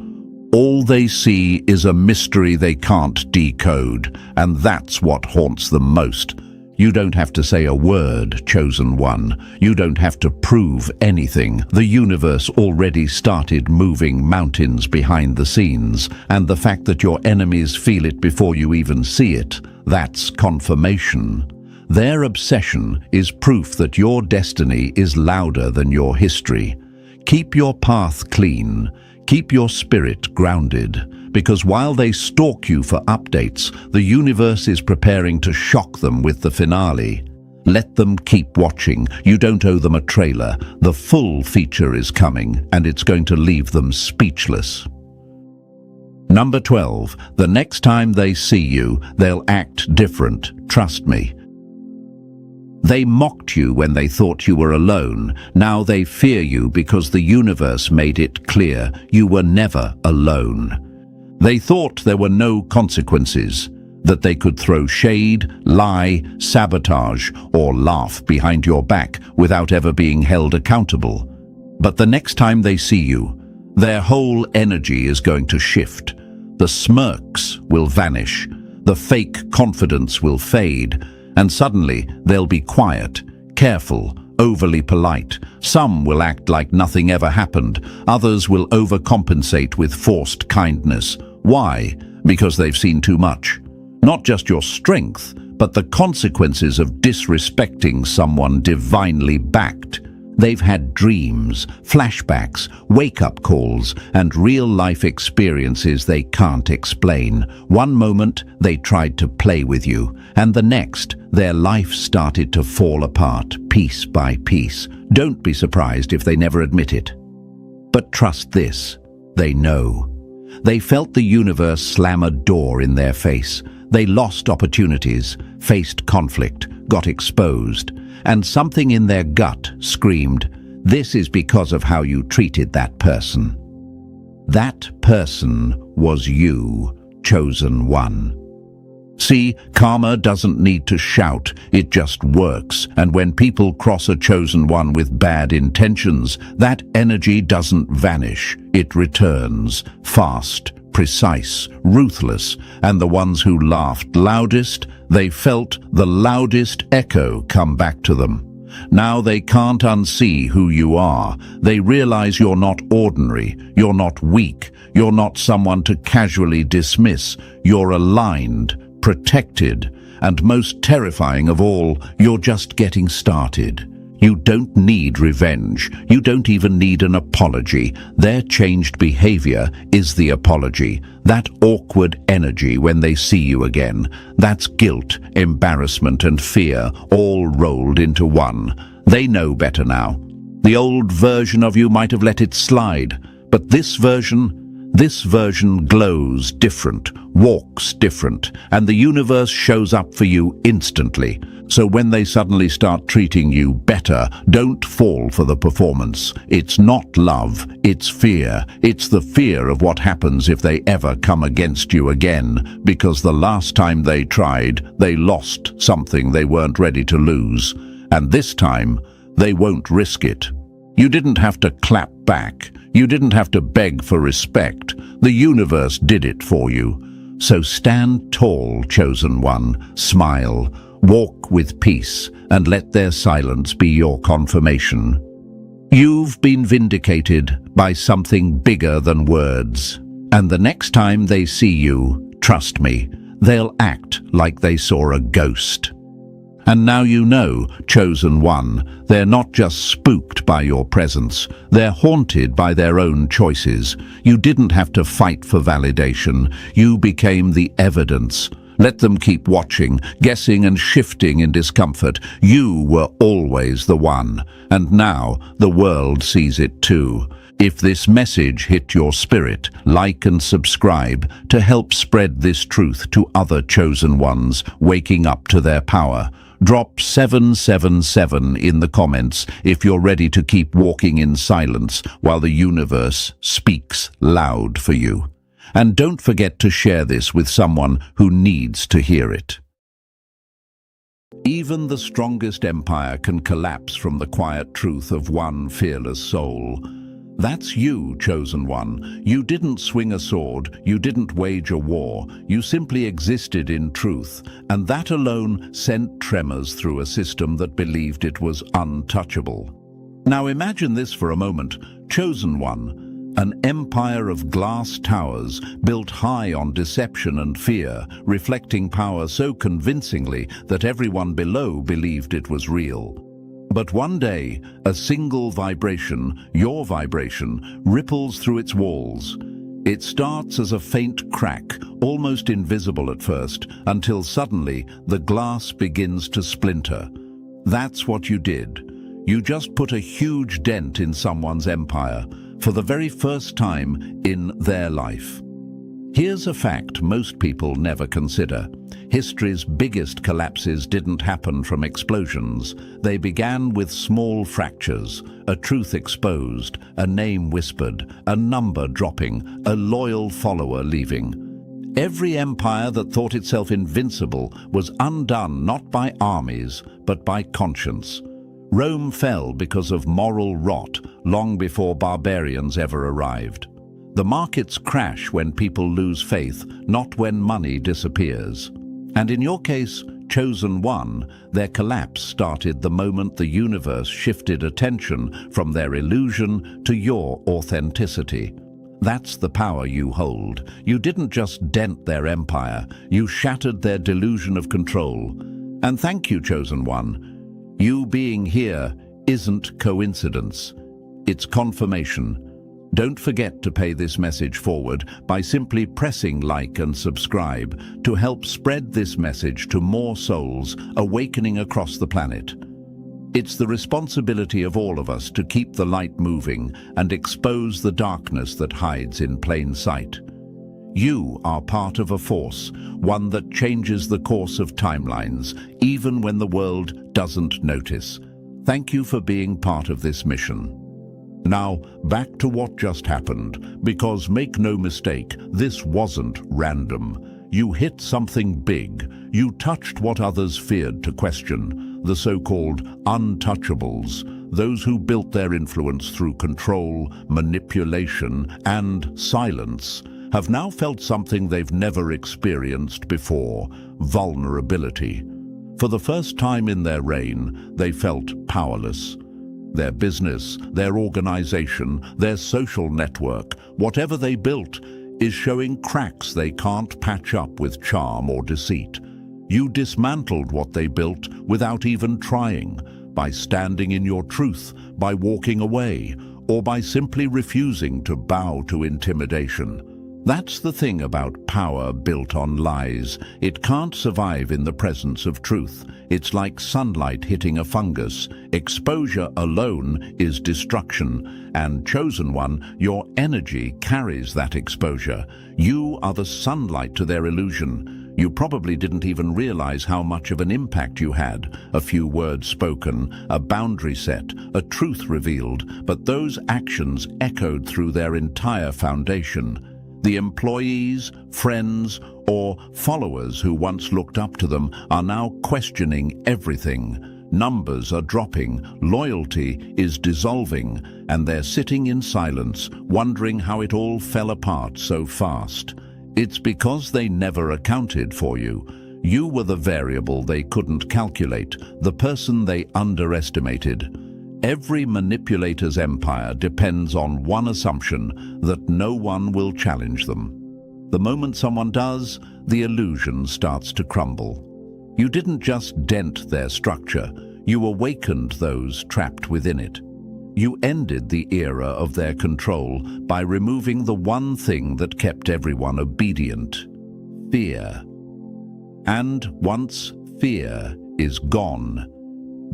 All they see is a mystery they can't decode, and that's what haunts them most. You don't have to say a word, chosen one. You don't have to prove anything. The universe already started moving mountains behind the scenes, and the fact that your enemies feel it before you even see it, that's confirmation. Their obsession is proof that your destiny is louder than your history. Keep your path clean. Keep your spirit grounded, because while they stalk you for updates, the universe is preparing to shock them with the finale. Let them keep watching. You don't owe them a trailer. The full feature is coming, and it's going to leave them speechless. Number 12. The next time they see you, they'll act different. Trust me. They mocked you when they thought you were alone. Now they fear you because the universe made it clear you were never alone. They thought there were no consequences, that they could throw shade, lie, sabotage, or laugh behind your back without ever being held accountable. But the next time they see you, their whole energy is going to shift. The smirks will vanish, the fake confidence will fade, and suddenly they'll be quiet, careful, overly polite. Some will act like nothing ever happened. Others will overcompensate with forced kindness. Why? Because they've seen too much. Not just your strength, but the consequences of disrespecting someone divinely backed. They've had dreams, flashbacks, wake-up calls, and real-life experiences they can't explain. One moment, they tried to play with you, and the next, their life started to fall apart, piece by piece. Don't be surprised if they never admit it. But trust this, they know. They felt the universe slam a door in their face. They lost opportunities, faced conflict, got exposed, and something in their gut screamed, "This is because of how you treated that person." That person was you, chosen one. See, karma doesn't need to shout, it just works. And when people cross a chosen one with bad intentions, that energy doesn't vanish, it returns, fast, precise, ruthless, and the ones who laughed loudest, they felt the loudest echo come back to them. Now they can't unsee who you are. They realize you're not ordinary, you're not weak, you're not someone to casually dismiss. You're aligned, protected, and most terrifying of all, you're just getting started. You don't need revenge. You don't even need an apology. Their changed behavior is the apology. That awkward energy when they see you again. That's guilt, embarrassment, and fear all rolled into one. They know better now. The old version of you might have let it slide, but this version glows different, walks different, and the universe shows up for you instantly. So when they suddenly start treating you better, don't fall for the performance. It's not love, it's fear. It's the fear of what happens if they ever come against you again, because the last time they tried, they lost something they weren't ready to lose. And this time, they won't risk it. You didn't have to clap back. You didn't have to beg for respect. The universe did it for you. So stand tall, chosen one. Smile. Walk with peace, and let their silence be your confirmation. You've been vindicated by something bigger than words. And the next time they see you, trust me, they'll act like they saw a ghost. And now you know, chosen one, they're not just spooked by your presence, they're haunted by their own choices. You didn't have to fight for validation, you became the evidence. Let them keep watching, guessing and shifting in discomfort. You were always the one, and now the world sees it too. If this message hit your spirit, like and subscribe to help spread this truth to other chosen ones waking up to their power. Drop 777 in the comments if you're ready to keep walking in silence while the universe speaks loud for you. And don't forget to share this with someone who needs to hear it. Even the strongest empire can collapse from the quiet truth of one fearless soul. That's you, chosen one. You didn't swing a sword, you didn't wage a war, you simply existed in truth, and that alone sent tremors through a system that believed it was untouchable. Now imagine this for a moment, chosen one. An empire of glass towers built high on deception and fear, reflecting power so convincingly that everyone below believed it was real. But one day, a single vibration, your vibration, ripples through its walls. It starts as a faint crack, almost invisible at first, until suddenly the glass begins to splinter. That's what you did. You just put a huge dent in someone's empire, for the very first time in their life. Here's a fact most people never consider. History's biggest collapses didn't happen from explosions. They began with small fractures, a truth exposed, a name whispered, a number dropping, a loyal follower leaving. Every empire that thought itself invincible was undone not by armies, but by conscience. Rome fell because of moral rot long before barbarians ever arrived. The markets crash when people lose faith, not when money disappears. And in your case, chosen one, their collapse started the moment the universe shifted attention from their illusion to your authenticity. That's the power you hold. You didn't just dent their empire, you shattered their delusion of control. And thank you, chosen one. You being here isn't coincidence. It's confirmation. Don't forget to pay this message forward by simply pressing like and subscribe to help spread this message to more souls awakening across the planet. It's the responsibility of all of us to keep the light moving and expose the darkness that hides in plain sight. You are part of a force, one that changes the course of timelines, even when the world doesn't notice. Thank you for being part of this mission. Now, back to what just happened, because make no mistake, this wasn't random. You hit something big. You touched what others feared to question, the so-called untouchables, those who built their influence through control, manipulation, and silence, have now felt something they've never experienced before: vulnerability. For the first time in their reign, they felt powerless. Their business, their organization, their social network, whatever they built, is showing cracks they can't patch up with charm or deceit. You dismantled what they built without even trying, by standing in your truth, by walking away, or by simply refusing to bow to intimidation. That's the thing about power built on lies. It can't survive in the presence of truth. It's like sunlight hitting a fungus. Exposure alone is destruction. And chosen one, your energy carries that exposure. You are the sunlight to their illusion. You probably didn't even realize how much of an impact you had. A few words spoken, a boundary set, a truth revealed, but those actions echoed through their entire foundation. The employees, friends, or followers who once looked up to them are now questioning everything. Numbers are dropping, loyalty is dissolving, and they're sitting in silence, wondering how it all fell apart so fast. It's because they never accounted for you. You were the variable they couldn't calculate, the person they underestimated. Every manipulator's empire depends on one assumption, that no one will challenge them. The moment someone does, the illusion starts to crumble. You didn't just dent their structure, you awakened those trapped within it. You ended the era of their control by removing the one thing that kept everyone obedient: fear. And once fear is gone,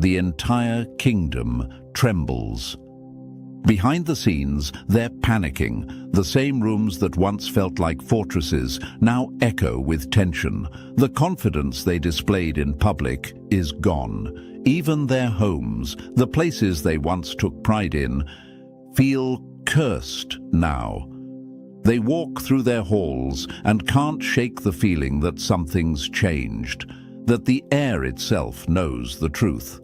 the entire kingdom trembles. Behind the scenes, they're panicking. The same rooms that once felt like fortresses now echo with tension. The confidence they displayed in public is gone. Even their homes, the places they once took pride in, feel cursed now. They walk through their halls and can't shake the feeling that something's changed, that the air itself knows the truth.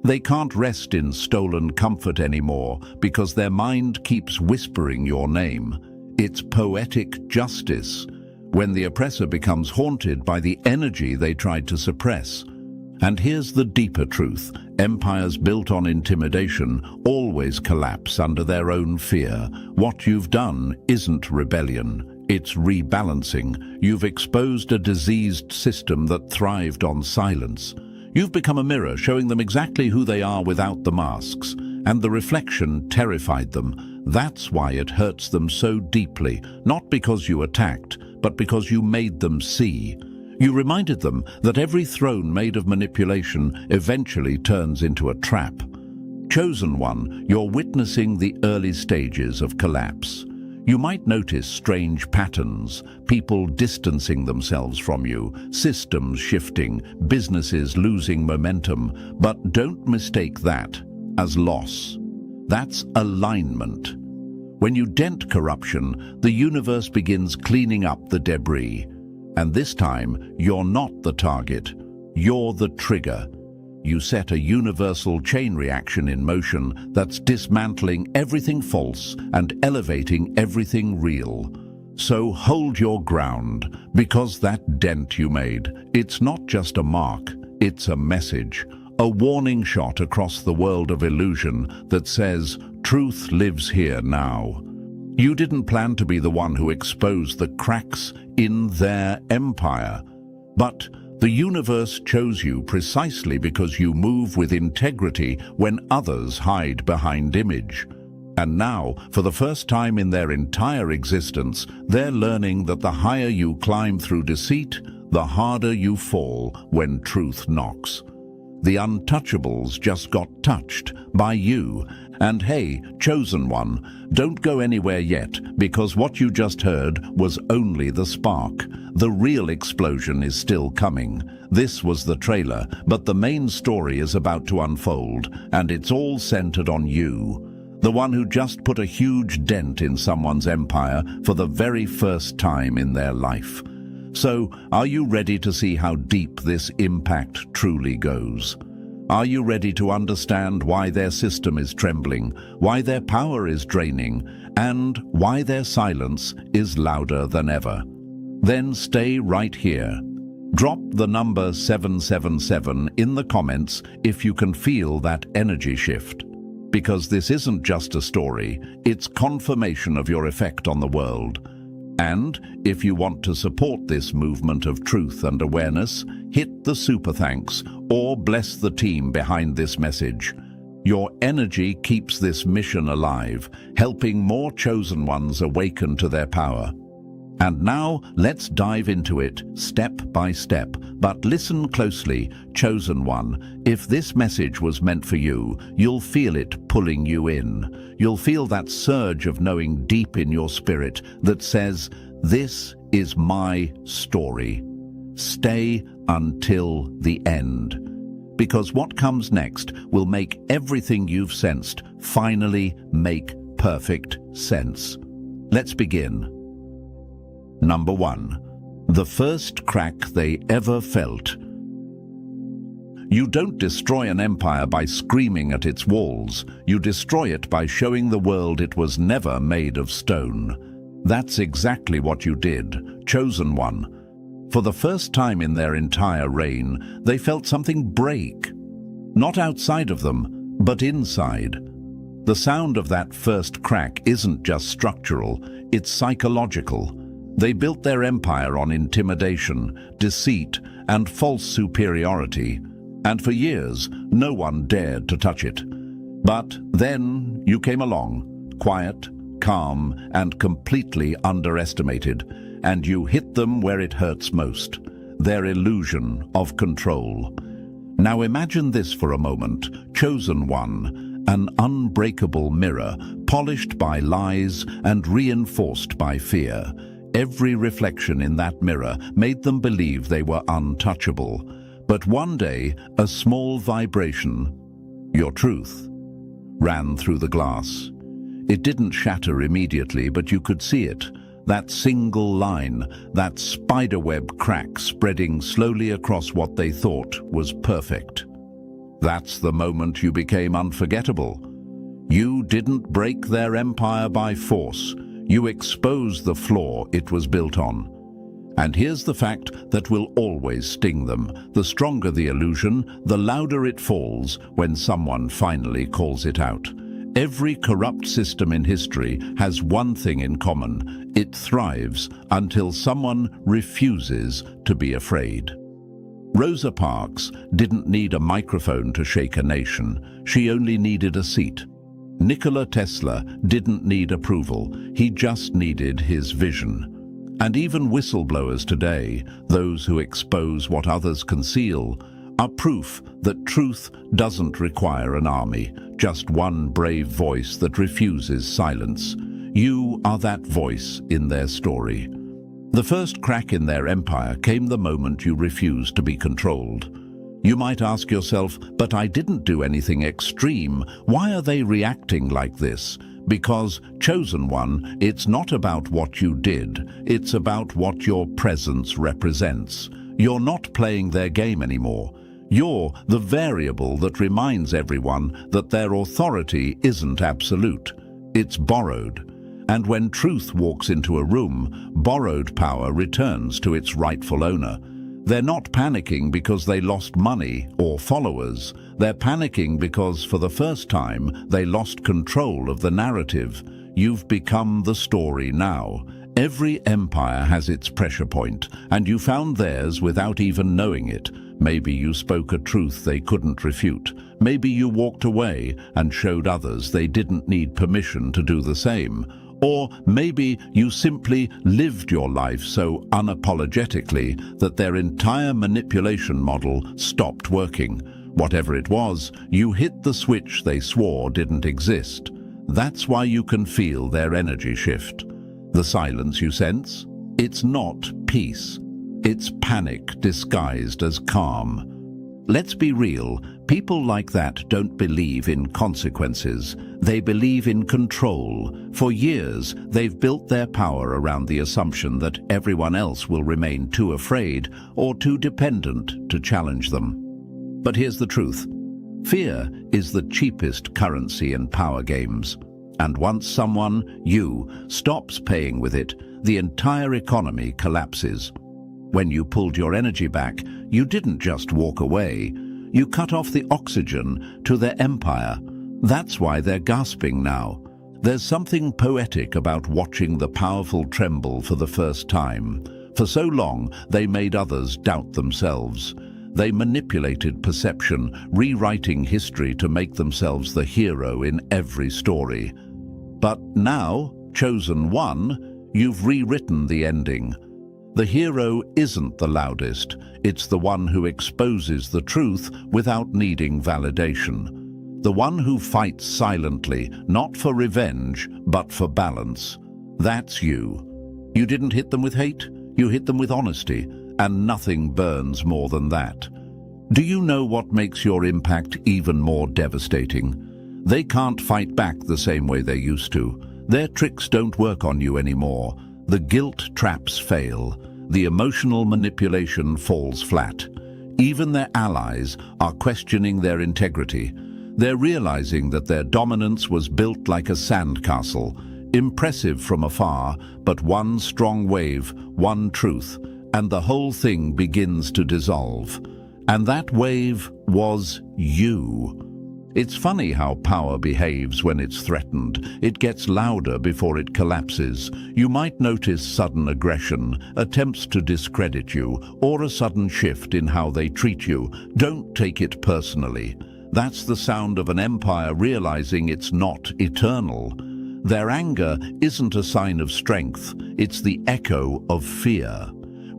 They can't rest in stolen comfort anymore because their mind keeps whispering your name. It's poetic justice, when the oppressor becomes haunted by the energy they tried to suppress. And here's the deeper truth: empires built on intimidation always collapse under their own fear. What you've done isn't rebellion, it's rebalancing. You've exposed a diseased system that thrived on silence. You've become a mirror showing them exactly who they are without the masks, and the reflection terrified them. That's why it hurts them so deeply, not because you attacked, but because you made them see. You reminded them that every throne made of manipulation eventually turns into a trap. Chosen one, you're witnessing the early stages of collapse. You might notice strange patterns, people distancing themselves from you, systems shifting, businesses losing momentum, but don't mistake that as loss. That's alignment. When you dent corruption, the universe begins cleaning up the debris. And this time, you're not the target, you're the trigger. You set a universal chain reaction in motion that's dismantling everything false and elevating everything real. So hold your ground, because that dent you made, it's not just a mark, it's a message, a warning shot across the world of illusion that says, truth lives here now. You didn't plan to be the one who exposed the cracks in their empire, but the universe chose you precisely because you move with integrity when others hide behind image. And now, for the first time in their entire existence, they're learning that the higher you climb through deceit, the harder you fall when truth knocks. The untouchables just got touched by you. And hey, chosen one, don't go anywhere yet, because what you just heard was only the spark. The real explosion is still coming. This was the trailer, but the main story is about to unfold, and it's all centered on you. The one who just put a huge dent in someone's empire for the very first time in their life. So, are you ready to see how deep this impact truly goes? Are you ready to understand why their system is trembling, why their power is draining, and why their silence is louder than ever? Then stay right here. Drop the number 777 in the comments if you can feel that energy shift. Because this isn't just a story, it's confirmation of your effect on the world. And if you want to support this movement of truth and awareness, hit the super thanks or bless the team behind this message. Your energy keeps this mission alive, helping more chosen ones awaken to their power. And now, let's dive into it, step by step. But listen closely, chosen one. If this message was meant for you, you'll feel it pulling you in. You'll feel that surge of knowing deep in your spirit that says, "This is my story. Stay until the end." Because what comes next will make everything you've sensed finally make perfect sense. Let's begin. Number 1. The first crack they ever felt. You don't destroy an empire by screaming at its walls. You destroy it by showing the world it was never made of stone. That's exactly what you did, chosen one. For the first time in their entire reign, they felt something break. Not outside of them, but inside. The sound of that first crack isn't just structural, it's psychological. They built their empire on intimidation, deceit, and false superiority, and for years, no one dared to touch it. But then you came along, quiet, calm, and completely underestimated, and you hit them where it hurts most, their illusion of control. Now imagine this for a moment, chosen one, an unbreakable mirror, polished by lies and reinforced by fear. Every reflection in that mirror made them believe they were untouchable. But one day, a small vibration, your truth, ran through the glass. It didn't shatter immediately, but you could see it. That single line, that spiderweb crack spreading slowly across what they thought was perfect. That's the moment you became unforgettable. You didn't break their empire by force. You exposed the flaw it was built on. And here's the fact that will always sting them. The stronger the illusion, the louder it falls when someone finally calls it out. Every corrupt system in history has one thing in common. It thrives until someone refuses to be afraid. Rosa Parks didn't need a microphone to shake a nation. She only needed a seat. Nikola Tesla didn't need approval, he just needed his vision. And even whistleblowers today, those who expose what others conceal, are proof that truth doesn't require an army, just one brave voice that refuses silence. You are that voice in their story. The first crack in their empire came the moment you refused to be controlled. You might ask yourself, but I didn't do anything extreme. Why are they reacting like this? Because, chosen one, it's not about what you did. It's about what your presence represents. You're not playing their game anymore. You're the variable that reminds everyone that their authority isn't absolute. It's borrowed. And when truth walks into a room, borrowed power returns to its rightful owner. They're not panicking because they lost money or followers. They're panicking because for the first time they lost control of the narrative. You've become the story now. Every empire has its pressure point, and you found theirs without even knowing it. Maybe you spoke a truth they couldn't refute. Maybe you walked away and showed others they didn't need permission to do the same. Or maybe you simply lived your life so unapologetically that their entire manipulation model stopped working. Whatever it was, you hit the switch they swore didn't exist. That's why you can feel their energy shift. The silence you sense? It's not peace. It's panic disguised as calm. Let's be real, people like that don't believe in consequences. They believe in control. For years, they've built their power around the assumption that everyone else will remain too afraid or too dependent to challenge them. But here's the truth. Fear is the cheapest currency in power games. And once someone, you, stops paying with it, the entire economy collapses. When you pulled your energy back, you didn't just walk away. You cut off the oxygen to their empire. That's why they're gasping now. There's something poetic about watching the powerful tremble for the first time. For so long, they made others doubt themselves. They manipulated perception, rewriting history to make themselves the hero in every story. But now, chosen one, you've rewritten the ending. The hero isn't the loudest, it's the one who exposes the truth without needing validation. The one who fights silently, not for revenge, but for balance. That's you. You didn't hit them with hate, you hit them with honesty, and nothing burns more than that. Do you know what makes your impact even more devastating? They can't fight back the same way they used to. Their tricks don't work on you anymore. The guilt traps fail. The emotional manipulation falls flat. Even their allies are questioning their integrity. They're realizing that their dominance was built like a sandcastle, impressive from afar, but one strong wave, one truth, and the whole thing begins to dissolve. And that wave was you. It's funny how power behaves when it's threatened. It gets louder before it collapses. You might notice sudden aggression, attempts to discredit you, or a sudden shift in how they treat you. Don't take it personally. That's the sound of an empire realizing it's not eternal. Their anger isn't a sign of strength, it's the echo of fear.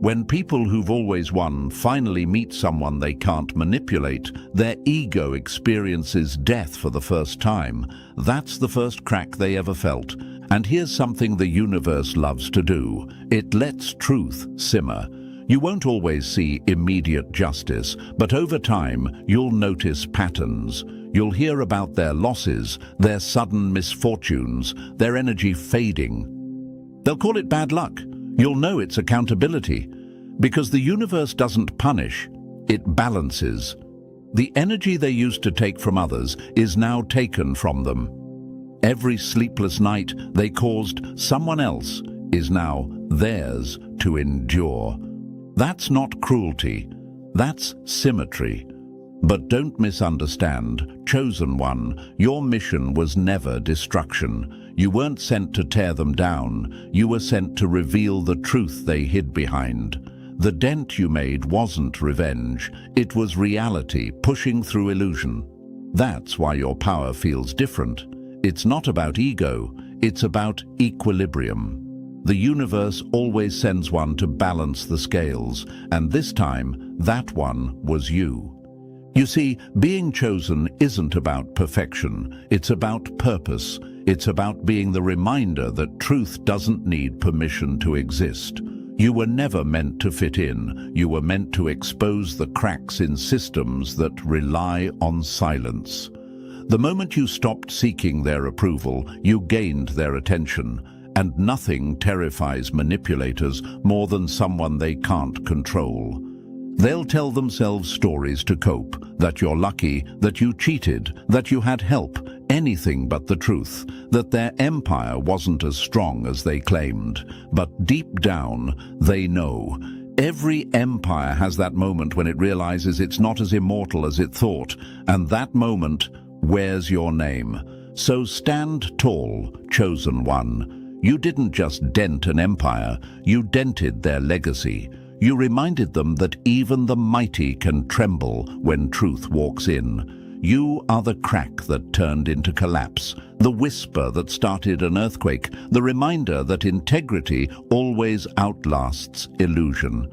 When people who've always won finally meet someone they can't manipulate, their ego experiences death for the first time. That's the first crack they ever felt. And here's something the universe loves to do. It lets truth simmer. You won't always see immediate justice, but over time, you'll notice patterns. You'll hear about their losses, their sudden misfortunes, their energy fading. They'll call it bad luck. You'll know it's accountability. Because the universe doesn't punish, it balances. The energy they used to take from others is now taken from them. Every sleepless night they caused someone else is now theirs to endure. That's not cruelty, that's symmetry. But don't misunderstand, chosen one, your mission was never destruction. You weren't sent to tear them down, you were sent to reveal the truth they hid behind. The dent you made wasn't revenge, it was reality pushing through illusion. That's why your power feels different. It's not about ego, it's about equilibrium. The universe always sends one to balance the scales, and this time, that one was you. You see, being chosen isn't about perfection, it's about purpose. It's about being the reminder that truth doesn't need permission to exist. You were never meant to fit in, you were meant to expose the cracks in systems that rely on silence. The moment you stopped seeking their approval, you gained their attention, and nothing terrifies manipulators more than someone they can't control. They'll tell themselves stories to cope, that you're lucky, that you cheated, that you had help, anything but the truth, that their empire wasn't as strong as they claimed. But deep down, they know. Every empire has that moment when it realizes it's not as immortal as it thought, and that moment wears your name. So stand tall, chosen one. You didn't just dent an empire, you dented their legacy. You reminded them that even the mighty can tremble when truth walks in. You are the crack that turned into collapse, the whisper that started an earthquake, the reminder that integrity always outlasts illusion.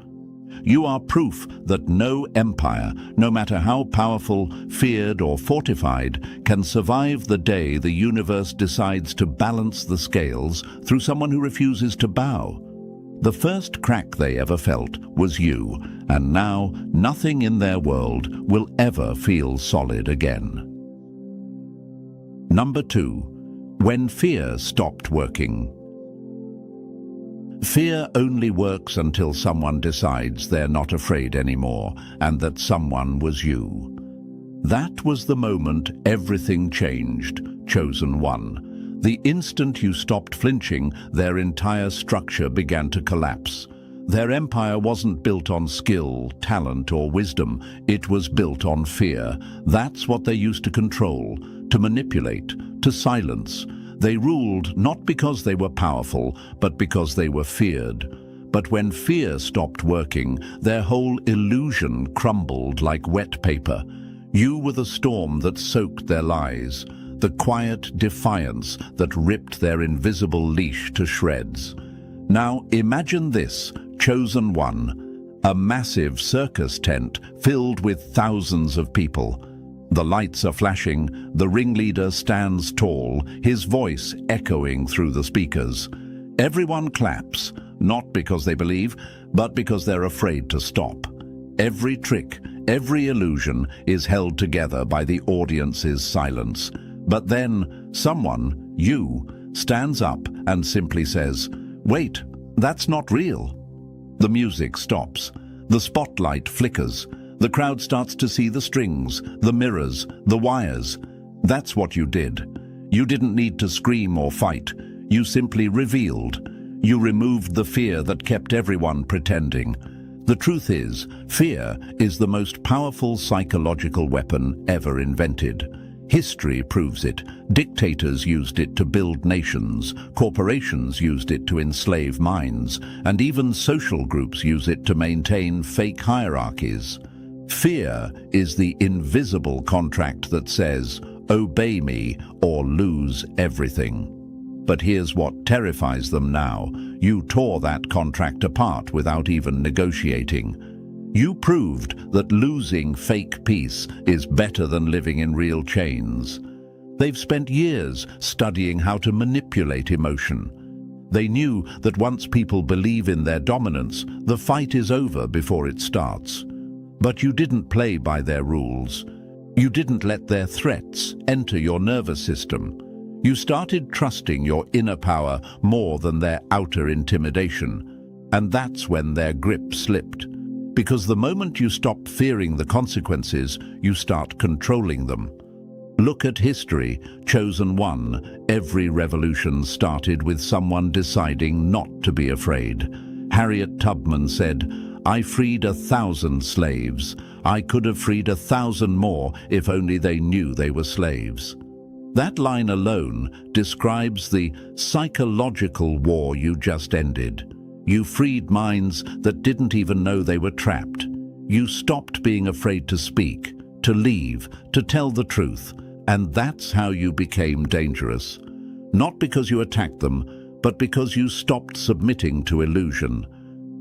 You are proof that no empire, no matter how powerful, feared or fortified, can survive the day the universe decides to balance the scales through someone who refuses to bow. The first crack they ever felt was you, and now nothing in their world will ever feel solid again. Number 2. When fear stopped working. Fear only works until someone decides they're not afraid anymore, and that someone was you. That was the moment everything changed, chosen one. The instant you stopped flinching, their entire structure began to collapse. Their empire wasn't built on skill, talent, or wisdom. It was built on fear. That's what they used to control, to manipulate, to silence. They ruled not because they were powerful, but because they were feared. But when fear stopped working, their whole illusion crumbled like wet paper. You were the storm that soaked their lies, the quiet defiance that ripped their invisible leash to shreds. Now imagine this, chosen one, a massive circus tent filled with thousands of people. The lights are flashing, the ringleader stands tall, his voice echoing through the speakers. Everyone claps, not because they believe, but because they're afraid to stop. Every trick, every illusion is held together by the audience's silence. But then someone, you, stands up and simply says, "Wait, that's not real." The music stops. The spotlight flickers. The crowd starts to see the strings, the mirrors, the wires. That's what you did. You didn't need to scream or fight. You simply revealed. You removed the fear that kept everyone pretending. The truth is, fear is the most powerful psychological weapon ever invented. History proves it. Dictators used it to build nations, corporations used it to enslave minds, and even social groups use it to maintain fake hierarchies. Fear is the invisible contract that says, "Obey me or lose everything." But here's what terrifies them now. You tore that contract apart without even negotiating. You proved that losing fake peace is better than living in real chains. They've spent years studying how to manipulate emotion. They knew that once people believe in their dominance, the fight is over before it starts. But you didn't play by their rules. You didn't let their threats enter your nervous system. You started trusting your inner power more than their outer intimidation. And that's when their grip slipped. Because the moment you stop fearing the consequences, you start controlling them. Look at history, chosen one. Every revolution started with someone deciding not to be afraid. Harriet Tubman said, "I freed 1,000 slaves. I could have freed 1,000 more if only they knew they were slaves." That line alone describes the psychological war you just ended. You freed minds that didn't even know they were trapped. You stopped being afraid to speak, to leave, to tell the truth, and that's how you became dangerous. Not because you attacked them, but because you stopped submitting to illusion.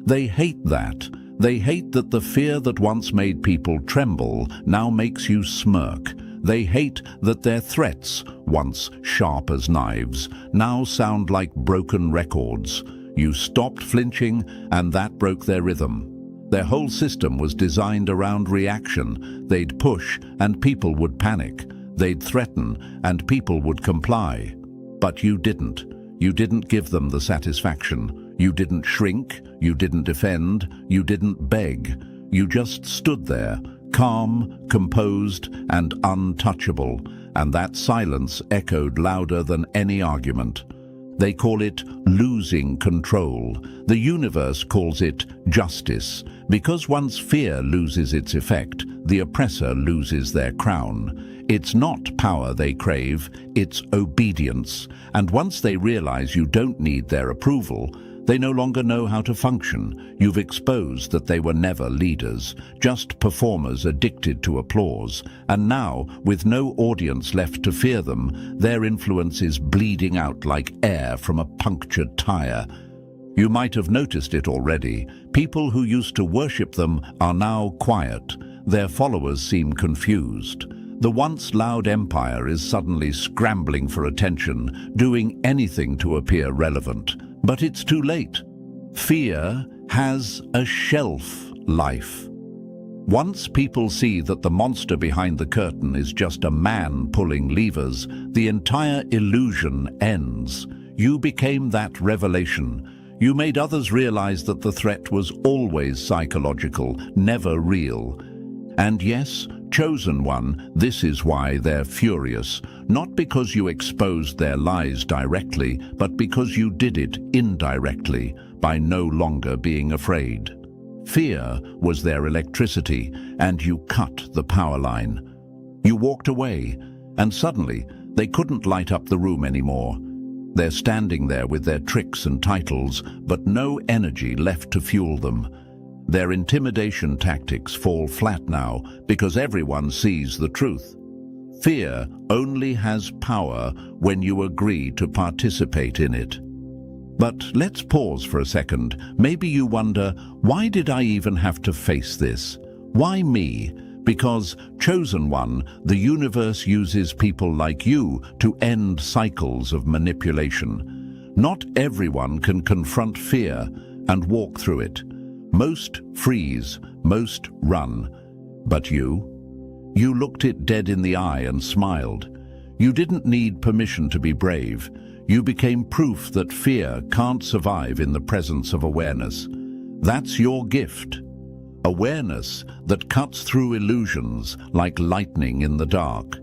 They hate that. They hate that the fear that once made people tremble now makes you smirk. They hate that their threats, once sharp as knives, now sound like broken records. You stopped flinching, and that broke their rhythm. Their whole system was designed around reaction. They'd push, and people would panic. They'd threaten, and people would comply. But you didn't. You didn't give them the satisfaction. You didn't shrink, you didn't defend, you didn't beg. You just stood there, calm, composed, and untouchable, and that silence echoed louder than any argument. They call it losing control. The universe calls it justice, because once fear loses its effect, the oppressor loses their crown. It's not power they crave, it's obedience. And once they realize you don't need their approval, they no longer know how to function. You've exposed that they were never leaders, just performers addicted to applause. And now, with no audience left to fear them, their influence is bleeding out like air from a punctured tire. You might have noticed it already. People who used to worship them are now quiet. Their followers seem confused. The once loud empire is suddenly scrambling for attention, doing anything to appear relevant. But it's too late. Fear has a shelf life. Once people see that the monster behind the curtain is just a man pulling levers, the entire illusion ends. You became that revelation. You made others realize that the threat was always psychological, never real. And yes, chosen one, this is why they're furious. Not because you exposed their lies directly, but because you did it indirectly, by no longer being afraid. Fear was their electricity, and you cut the power line. You walked away, and suddenly they couldn't light up the room anymore. They're standing there with their tricks and titles, but no energy left to fuel them. Their intimidation tactics fall flat now because everyone sees the truth. Fear only has power when you agree to participate in it. But let's pause for a second. Maybe you wonder, why did I even have to face this? Why me? Because, chosen one, the universe uses people like you to end cycles of manipulation. Not everyone can confront fear and walk through it. Most freeze, most run. But you looked it dead in the eye and smiled. You didn't need permission to be brave. You became proof that fear can't survive in the presence of awareness. That's your gift. Awareness that cuts through illusions like lightning in the dark.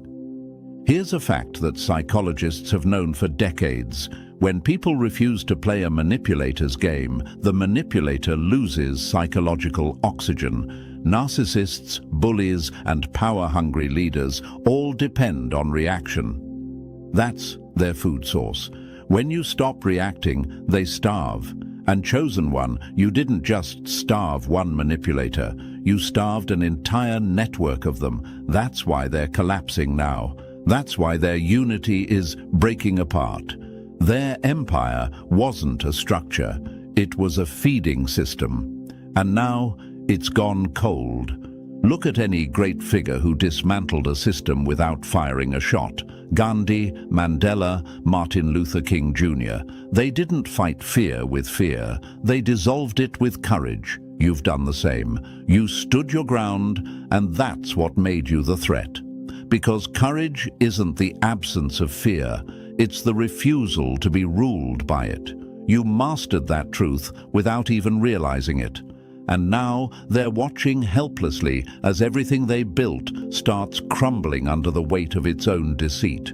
Here's a fact that psychologists have known for decades. When people refuse to play a manipulator's game, the manipulator loses psychological oxygen. Narcissists, bullies, and power-hungry leaders all depend on reaction. That's their food source. When you stop reacting, they starve. And chosen one, you didn't just starve one manipulator. You starved an entire network of them. That's why they're collapsing now. That's why their unity is breaking apart. Their empire wasn't a structure. It was a feeding system. And now it's gone cold. Look at any great figure who dismantled a system without firing a shot. Gandhi, Mandela, Martin Luther King Jr. They didn't fight fear with fear. They dissolved it with courage. You've done the same. You stood your ground, and that's what made you the threat. Because courage isn't the absence of fear. It's the refusal to be ruled by it. You mastered that truth without even realizing it. And now they're watching helplessly as everything they built starts crumbling under the weight of its own deceit.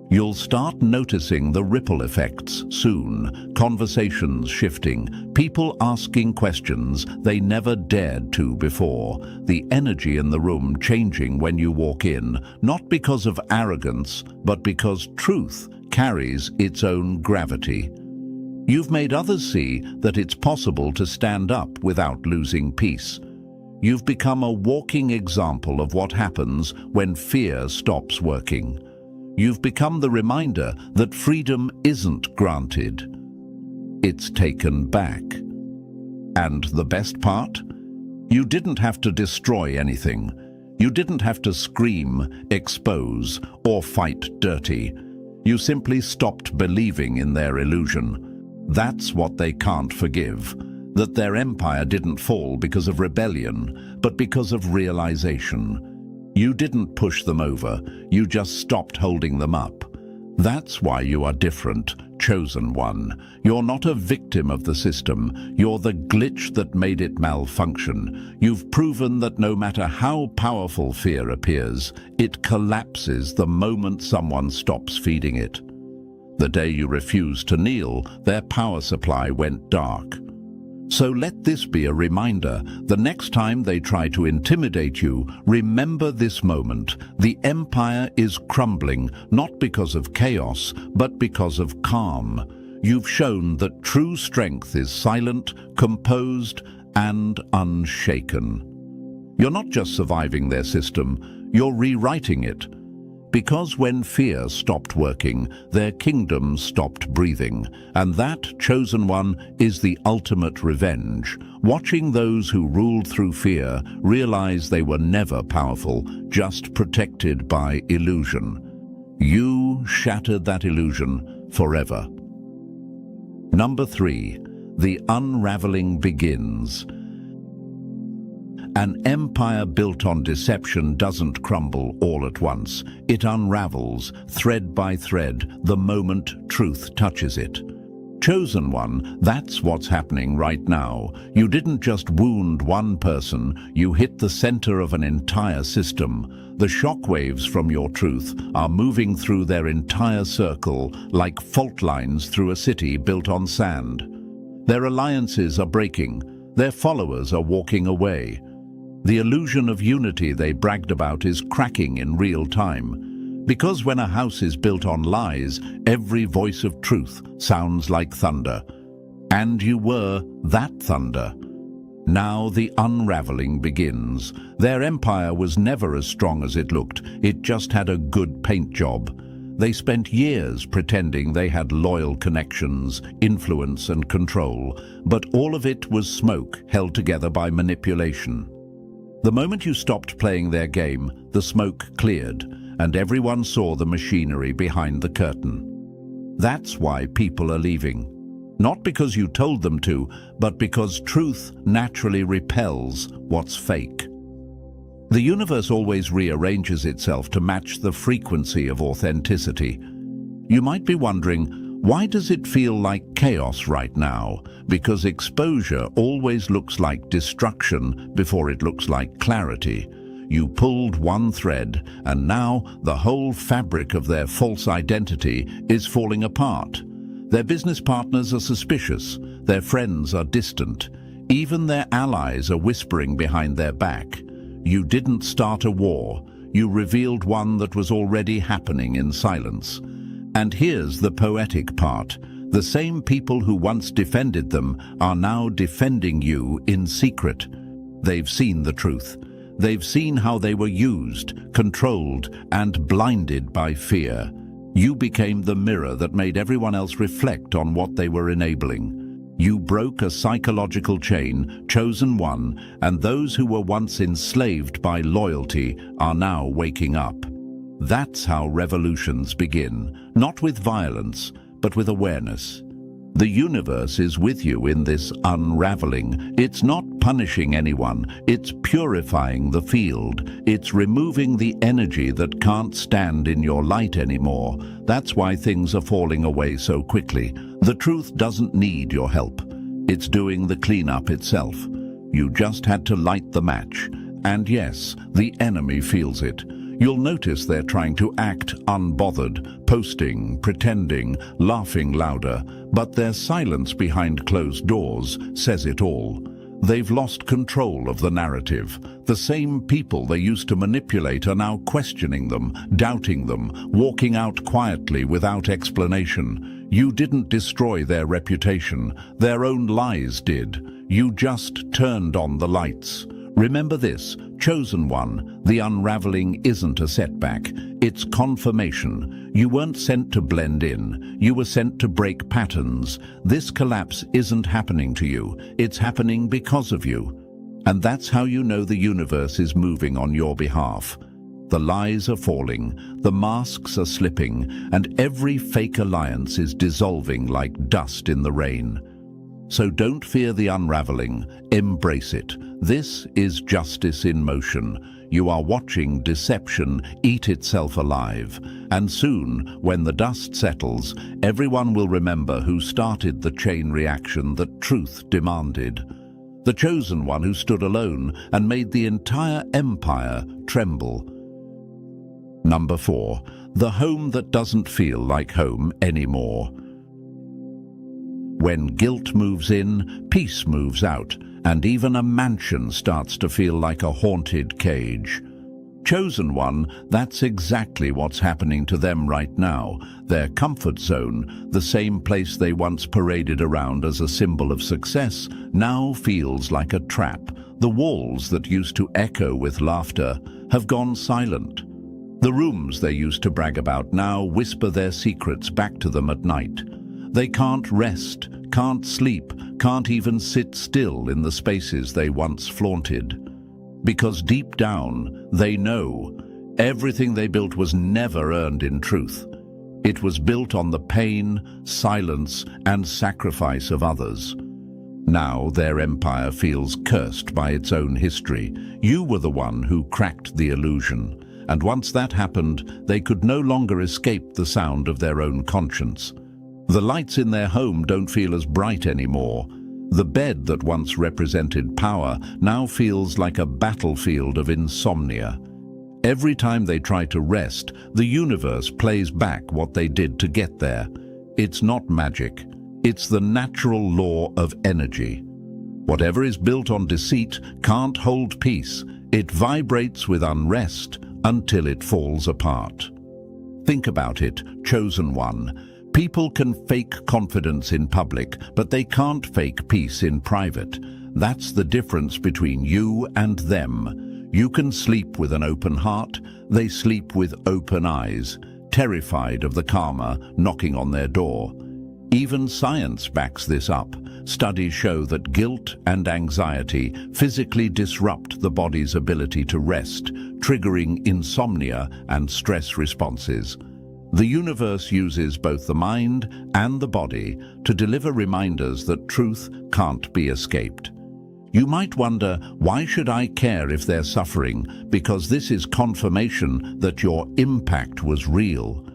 You'll start noticing the ripple effects soon, conversations shifting, people asking questions they never dared to before, the energy in the room changing when you walk in, not because of arrogance, but because truth carries its own gravity. You've made others see that it's possible to stand up without losing peace. You've become a walking example of what happens when fear stops working. You've become the reminder that freedom isn't granted. It's taken back. And the best part? You didn't have to destroy anything. You didn't have to scream, expose, or fight dirty. You simply stopped believing in their illusion. That's what they can't forgive, that their empire didn't fall because of rebellion, but because of realization. You didn't push them over, you just stopped holding them up. That's why you are different, chosen one. You're not a victim of the system, you're the glitch that made it malfunction. You've proven that no matter how powerful fear appears, it collapses the moment someone stops feeding it. The day you refused to kneel, their power supply went dark. So let this be a reminder. The next time they try to intimidate you, remember this moment. The empire is crumbling, not because of chaos, but because of calm. You've shown that true strength is silent, composed, and unshaken. You're not just surviving their system, you're rewriting it. Because when fear stopped working, their kingdom stopped breathing. And that, chosen one, is the ultimate revenge. Watching those who ruled through fear realize they were never powerful, just protected by illusion. You shattered that illusion forever. Number 3, the unraveling begins. An empire built on deception doesn't crumble all at once. It unravels, thread by thread, the moment truth touches it. Chosen one, that's what's happening right now. You didn't just wound one person, you hit the center of an entire system. The shockwaves from your truth are moving through their entire circle like fault lines through a city built on sand. Their alliances are breaking. Their followers are walking away. The illusion of unity they bragged about is cracking in real time. Because when a house is built on lies, every voice of truth sounds like thunder. And you were that thunder. Now the unraveling begins. Their empire was never as strong as it looked. It just had a good paint job. They spent years pretending they had loyal connections, influence and control, but all of it was smoke held together by manipulation. The moment you stopped playing their game, the smoke cleared, and everyone saw the machinery behind the curtain. That's why people are leaving. Not because you told them to, but because truth naturally repels what's fake. The universe always rearranges itself to match the frequency of authenticity. You might be wondering, why does it feel like chaos right now? Because exposure always looks like destruction before it looks like clarity. You pulled one thread, and now the whole fabric of their false identity is falling apart. Their business partners are suspicious, their friends are distant, even their allies are whispering behind their back. You didn't start a war, you revealed one that was already happening in silence. And here's the poetic part. The same people who once defended them are now defending you in secret. They've seen the truth. They've seen how they were used, controlled, and blinded by fear. You became the mirror that made everyone else reflect on what they were enabling. You broke a psychological chain, chosen one, and those who were once enslaved by loyalty are now waking up. That's how revolutions begin, not with violence, but with awareness. The universe is with you in this unraveling. It's not punishing anyone, it's purifying the field. It's removing the energy that can't stand in your light anymore. That's why things are falling away so quickly. The truth doesn't need your help. It's doing the cleanup itself. You just had to light the match. And yes, the enemy feels it. You'll notice they're trying to act unbothered, posting, pretending, laughing louder, but their silence behind closed doors says it all. They've lost control of the narrative. The same people they used to manipulate are now questioning them, doubting them, walking out quietly without explanation. You didn't destroy their reputation. Their own lies did. You just turned on the lights. Remember this, chosen one, the unraveling isn't a setback, it's confirmation. You weren't sent to blend in, you were sent to break patterns. This collapse isn't happening to you, it's happening because of you. And that's how you know the universe is moving on your behalf. The lies are falling, the masks are slipping, and every fake alliance is dissolving like dust in the rain. So don't fear the unraveling, embrace it. This is justice in motion. You are watching deception eat itself alive. And soon, when the dust settles, everyone will remember who started the chain reaction that truth demanded. The chosen one who stood alone and made the entire empire tremble. Number 4, the home that doesn't feel like home anymore. When guilt moves in, peace moves out, and even a mansion starts to feel like a haunted cage. Chosen one, that's exactly what's happening to them right now. Their comfort zone, the same place they once paraded around as a symbol of success, now feels like a trap. The walls that used to echo with laughter have gone silent. The rooms they used to brag about now whisper their secrets back to them at night. They can't rest, can't sleep, can't even sit still in the spaces they once flaunted. Because deep down, they know everything they built was never earned in truth. It was built on the pain, silence, and sacrifice of others. Now their empire feels cursed by its own history. You were the one who cracked the illusion, and once that happened, they could no longer escape the sound of their own conscience. The lights in their home don't feel as bright anymore. The bed that once represented power now feels like a battlefield of insomnia. Every time they try to rest, the universe plays back what they did to get there. It's not magic, It's the natural law of energy. Whatever is built on deceit can't hold peace. It vibrates with unrest until it falls apart. Think about it, chosen one. People can fake confidence in public, but they can't fake peace in private. That's the difference between you and them. You can sleep with an open heart, they sleep with open eyes, terrified of the karma knocking on their door. Even science backs this up. Studies show that guilt and anxiety physically disrupt the body's ability to rest, triggering insomnia and stress responses. The universe uses both the mind and the body to deliver reminders that truth can't be escaped. You might wonder, why should I care if they're suffering? Because this is confirmation that your impact was real.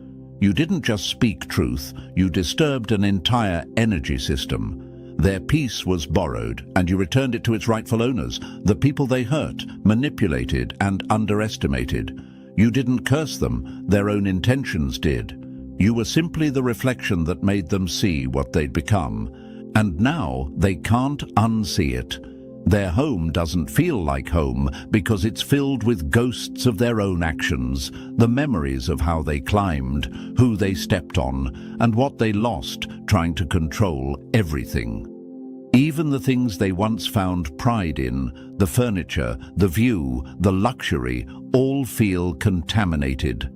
You didn't just speak truth, you disturbed an entire energy system. Their peace was borrowed, and you returned it to its rightful owners, the people they hurt, manipulated, and underestimated. You didn't curse them, their own intentions did. You were simply the reflection that made them see what they'd become. And now they can't unsee it. Their home doesn't feel like home because it's filled with ghosts of their own actions, the memories of how they climbed, who they stepped on, and what they lost trying to control everything. Even the things they once found pride in, the furniture, the view, the luxury, all feel contaminated.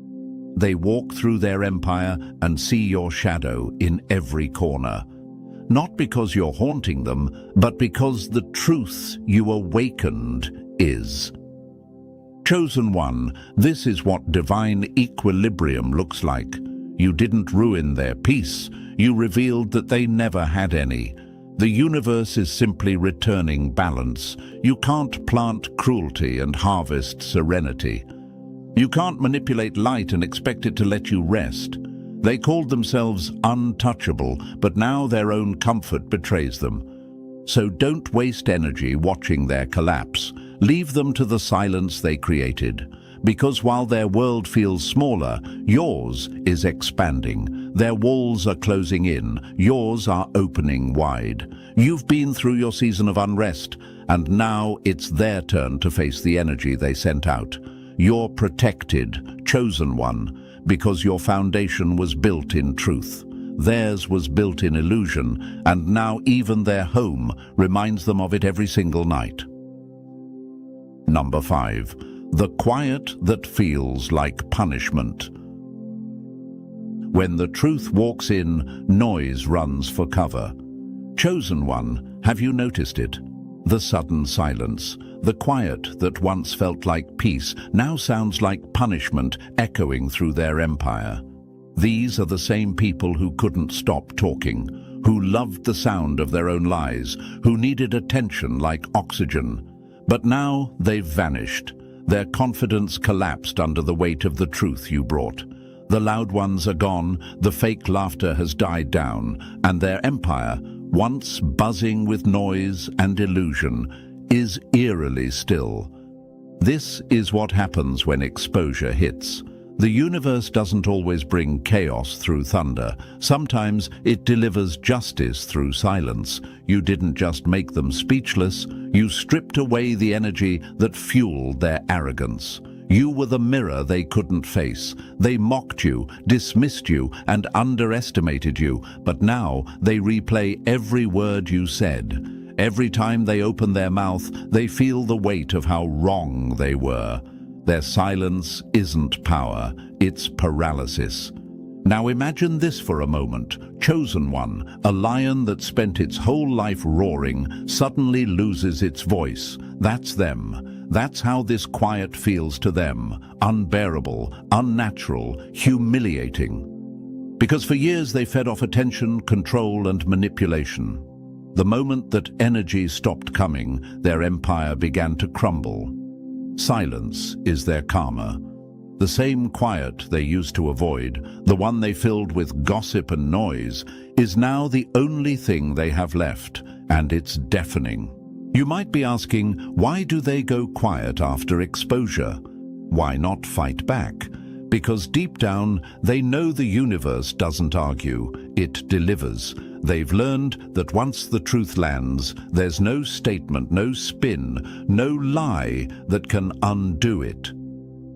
They walk through their empire and see your shadow in every corner. Not because you're haunting them, but because the truth you awakened is. Chosen one, this is what divine equilibrium looks like. You didn't ruin their peace, you revealed that they never had any. The universe is simply returning balance. You can't plant cruelty and harvest serenity. You can't manipulate light and expect it to let you rest. They called themselves untouchable, but now their own comfort betrays them. So don't waste energy watching their collapse. Leave them to the silence they created. Because while their world feels smaller, yours is expanding. Their walls are closing in, yours are opening wide. You've been through your season of unrest, and now it's their turn to face the energy they sent out. You're protected, chosen one, because your foundation was built in truth. Theirs was built in illusion, and now even their home reminds them of it every single night. Number 5. The quiet that feels like punishment. When the truth walks in, noise runs for cover. Chosen one, have you noticed it? The sudden silence, the quiet that once felt like peace, now sounds like punishment echoing through their empire. These are the same people who couldn't stop talking, who loved the sound of their own lies, who needed attention like oxygen. But now they've vanished. Their confidence collapsed under the weight of the truth you brought. The loud ones are gone, the fake laughter has died down, and their empire, once buzzing with noise and illusion, is eerily still. This is what happens when exposure hits. The universe doesn't always bring chaos through thunder. Sometimes it delivers justice through silence. You didn't just make them speechless, you stripped away the energy that fueled their arrogance. You were the mirror they couldn't face. They mocked you, dismissed you, and underestimated you, but now they replay every word you said. Every time they open their mouth, they feel the weight of how wrong they were. Their silence isn't power, it's paralysis. Now imagine this for a moment. Chosen one, a lion that spent its whole life roaring, suddenly loses its voice. That's them. That's how this quiet feels to them. Unbearable, unnatural, humiliating. Because for years they fed off attention, control, and manipulation. The moment that energy stopped coming, their empire began to crumble. Silence is their karma. The same quiet they used to avoid, the one they filled with gossip and noise, is now the only thing they have left, and it's deafening. You might be asking, why do they go quiet after exposure? Why not fight back? Because deep down, they know the universe doesn't argue, it delivers. They've learned that once the truth lands, there's no statement, no spin, no lie that can undo it.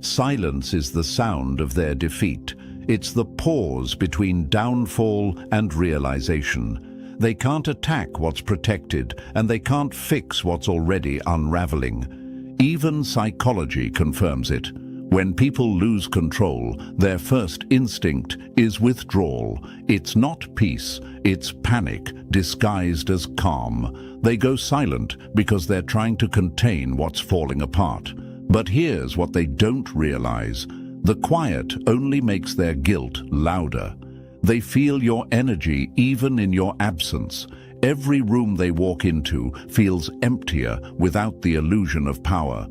Silence is the sound of their defeat. It's the pause between downfall and realization. They can't attack what's protected, and they can't fix what's already unraveling. Even psychology confirms it. When people lose control, their first instinct is withdrawal. It's not peace, it's panic disguised as calm. They go silent because they're trying to contain what's falling apart. But here's what they don't realize. The quiet only makes their guilt louder. They feel your energy even in your absence. Every room they walk into feels emptier without the illusion of power.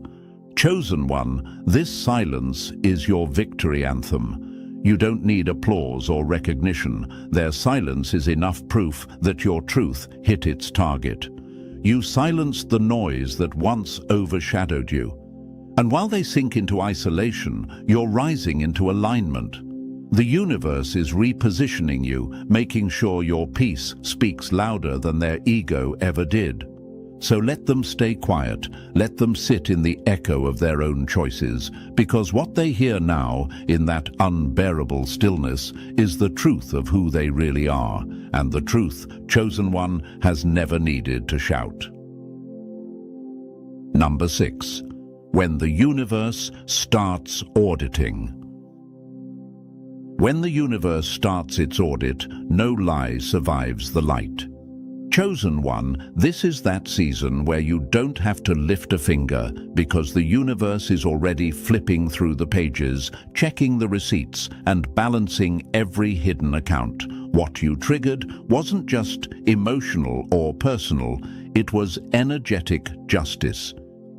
Chosen one, this silence is your victory anthem. You don't need applause or recognition. Their silence is enough proof that your truth hit its target. You silenced the noise that once overshadowed you. And while they sink into isolation, you're rising into alignment. The universe is repositioning you, making sure your peace speaks louder than their ego ever did. So let them stay quiet, let them sit in the echo of their own choices, because what they hear now, in that unbearable stillness, is the truth of who they really are, and the truth Chosen One has never needed to shout. Number 6. When the universe starts auditing. When the universe starts its audit, no lie survives the light. Chosen One, this is that season where you don't have to lift a finger because the universe is already flipping through the pages, checking the receipts, and balancing every hidden account. What you triggered wasn't just emotional or personal, it was energetic justice.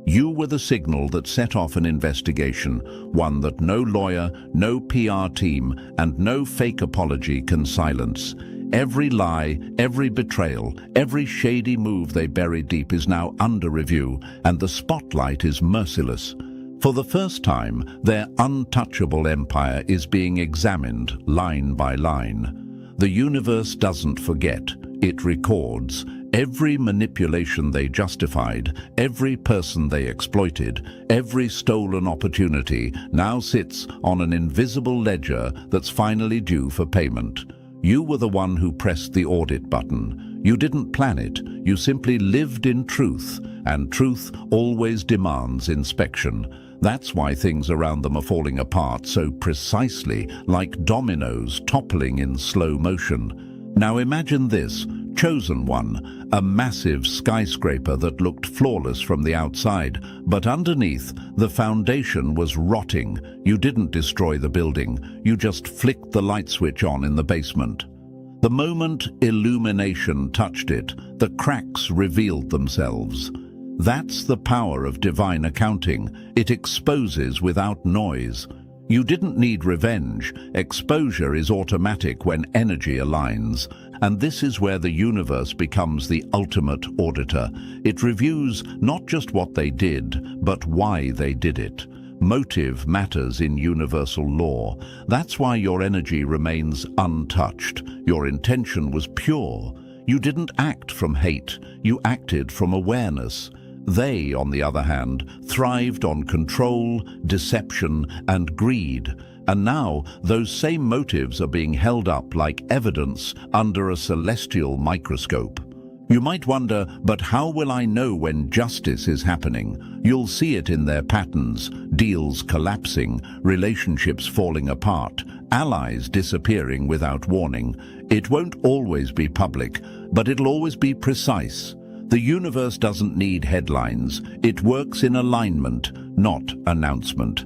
You were the signal that set off an investigation, one that no lawyer, no PR team, and no fake apology can silence. Every lie, every betrayal, every shady move they buried deep is now under review, and the spotlight is merciless. For the first time, their untouchable empire is being examined line by line. The universe doesn't forget, it records. Every manipulation they justified, every person they exploited, every stolen opportunity now sits on an invisible ledger that's finally due for payment. You were the one who pressed the audit button. You didn't plan it, you simply lived in truth, and truth always demands inspection. That's why things around them are falling apart so precisely, like dominoes toppling in slow motion. Now imagine this, Chosen One, a massive skyscraper that looked flawless from the outside, but underneath, the foundation was rotting. You didn't destroy the building, you just flicked the light switch on in the basement. The moment illumination touched it, the cracks revealed themselves. That's the power of divine accounting. It exposes without noise. You didn't need revenge. Exposure is automatic when energy aligns. And this is where the universe becomes the ultimate auditor. It reviews not just what they did, but why they did it. Motive matters in universal law. That's why your energy remains untouched. Your intention was pure. You didn't act from hate. You acted from awareness. They, on the other hand, thrived on control, deception, and greed. And now, those same motives are being held up like evidence under a celestial microscope. You might wonder, but how will I know when justice is happening? You'll see it in their patterns, deals collapsing, relationships falling apart, allies disappearing without warning. It won't always be public, but it'll always be precise. The universe doesn't need headlines. It works in alignment, not announcement.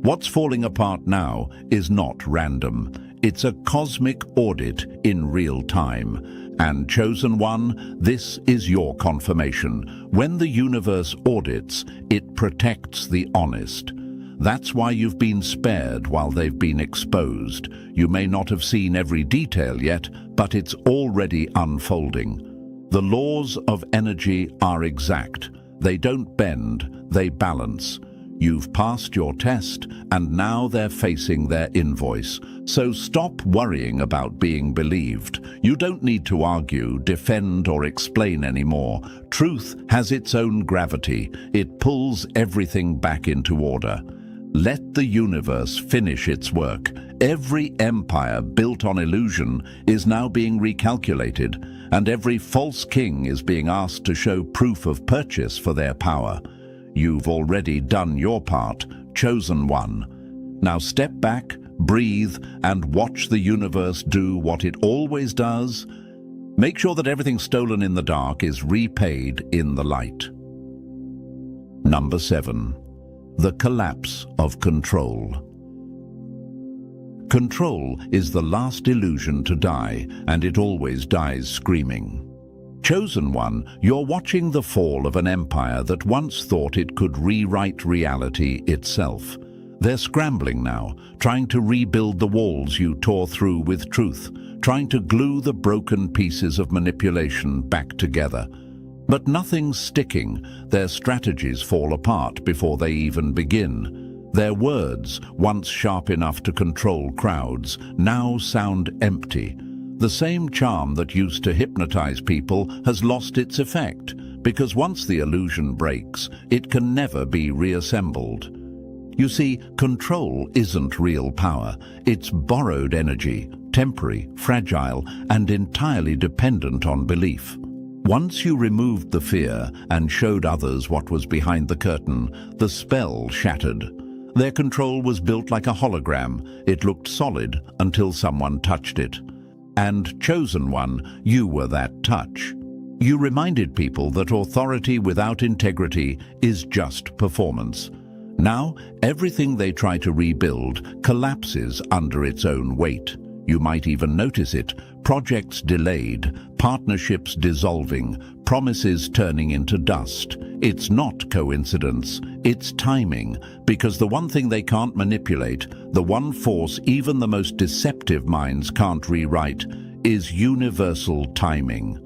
What's falling apart now is not random. It's a cosmic audit in real time. And Chosen One, this is your confirmation. When the universe audits, it protects the honest. That's why you've been spared while they've been exposed. You may not have seen every detail yet, but it's already unfolding. The laws of energy are exact. They don't bend, they balance. You've passed your test, and now they're facing their invoice. So stop worrying about being believed. You don't need to argue, defend, or explain anymore. Truth has its own gravity. It pulls everything back into order. Let the universe finish its work. Every empire built on illusion is now being recalculated, and every false king is being asked to show proof of purchase for their power. You've already done your part, chosen one. Now step back, breathe, and watch the universe do what it always does. Make sure that everything stolen in the dark is repaid in the light. Number 7. The collapse of control. Control is the last illusion to die, and it always dies screaming. Chosen one, you're watching the fall of an empire that once thought it could rewrite reality itself. They're scrambling now, trying to rebuild the walls you tore through with truth, trying to glue the broken pieces of manipulation back together. But nothing's sticking. Their strategies fall apart before they even begin. Their words, once sharp enough to control crowds, now sound empty. The same charm that used to hypnotize people has lost its effect, because once the illusion breaks, it can never be reassembled. You see, control isn't real power. It's borrowed energy, temporary, fragile, and entirely dependent on belief. Once you removed the fear and showed others what was behind the curtain, the spell shattered. Their control was built like a hologram. It looked solid until someone touched it. And chosen one, you were that touch. You reminded people that authority without integrity is just performance. Now, everything they try to rebuild collapses under its own weight. You might even notice it. Projects delayed, partnerships dissolving, promises turning into dust. It's not coincidence, it's timing, because the one thing they can't manipulate, the one force even the most deceptive minds can't rewrite, is universal timing.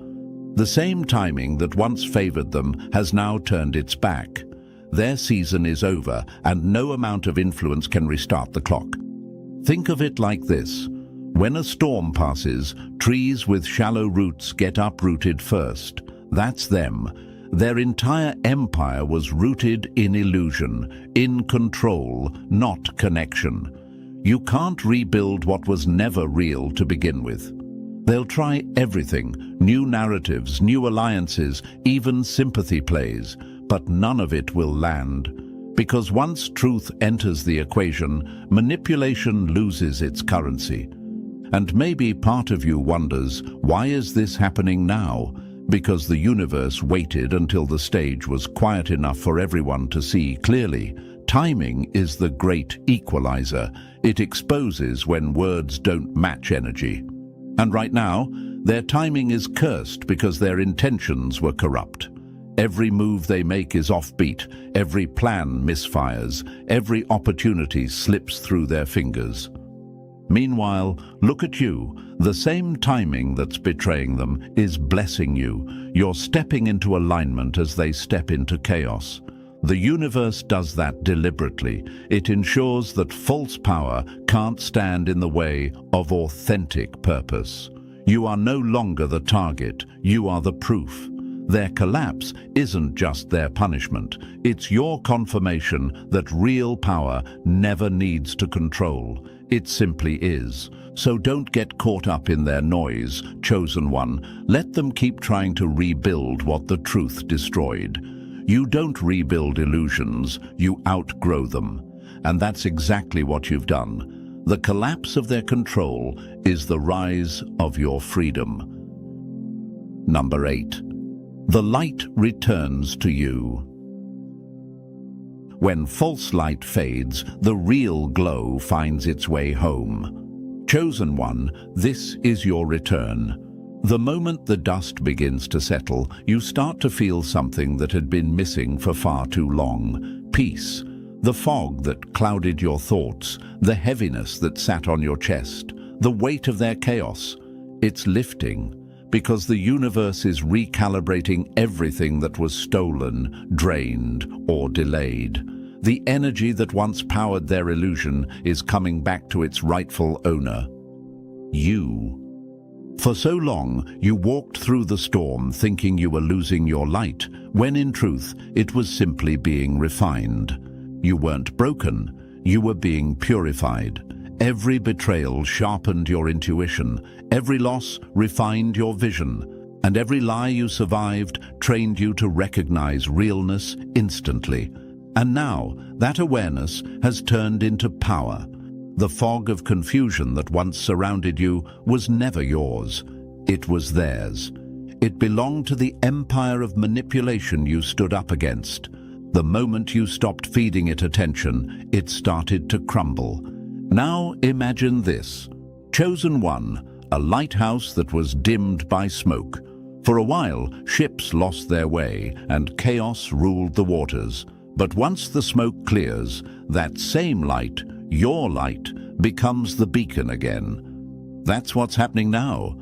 The same timing that once favored them has now turned its back. Their season is over, and no amount of influence can restart the clock. Think of it like this. When a storm passes, trees with shallow roots get uprooted first. That's them. Their entire empire was rooted in illusion, in control, not connection. You can't rebuild what was never real to begin with. They'll try everything, new narratives, new alliances, even sympathy plays, but none of it will land. Because once truth enters the equation, manipulation loses its currency. And maybe part of you wonders, why is this happening now? Because the universe waited until the stage was quiet enough for everyone to see clearly. Timing is the great equalizer. It exposes when words don't match energy. And right now, their timing is cursed because their intentions were corrupt. Every move they make is offbeat, every plan misfires, every opportunity slips through their fingers. Meanwhile, look at you. The same timing that's betraying them is blessing you. You're stepping into alignment as they step into chaos. The universe does that deliberately. It ensures that false power can't stand in the way of authentic purpose. You are no longer the target, you are the proof. Their collapse isn't just their punishment. It's your confirmation that real power never needs to control. It simply is. So don't get caught up in their noise, chosen one. Let them keep trying to rebuild what the truth destroyed. You don't rebuild illusions, you outgrow them. And that's exactly what you've done. The collapse of their control is the rise of your freedom. Number 8. The light returns to you. When false light fades, the real glow finds its way home. Chosen one, this is your return. The moment the dust begins to settle, you start to feel something that had been missing for far too long. Peace. The fog that clouded your thoughts, the heaviness that sat on your chest, the weight of their chaos. It's lifting, because the universe is recalibrating everything that was stolen, drained, or delayed. The energy that once powered their illusion is coming back to its rightful owner. You. For so long, you walked through the storm thinking you were losing your light, when in truth, it was simply being refined. You weren't broken, you were being purified. Every betrayal sharpened your intuition, every loss refined your vision, and every lie you survived trained you to recognize realness instantly. And now, that awareness has turned into power. The fog of confusion that once surrounded you was never yours. It was theirs. It belonged to the empire of manipulation you stood up against. The moment you stopped feeding it attention, it started to crumble. Now imagine this. Chosen One, a lighthouse that was dimmed by smoke. For a while, ships lost their way and chaos ruled the waters. But once the smoke clears, that same light, your light, becomes the beacon again. That's what's happening now.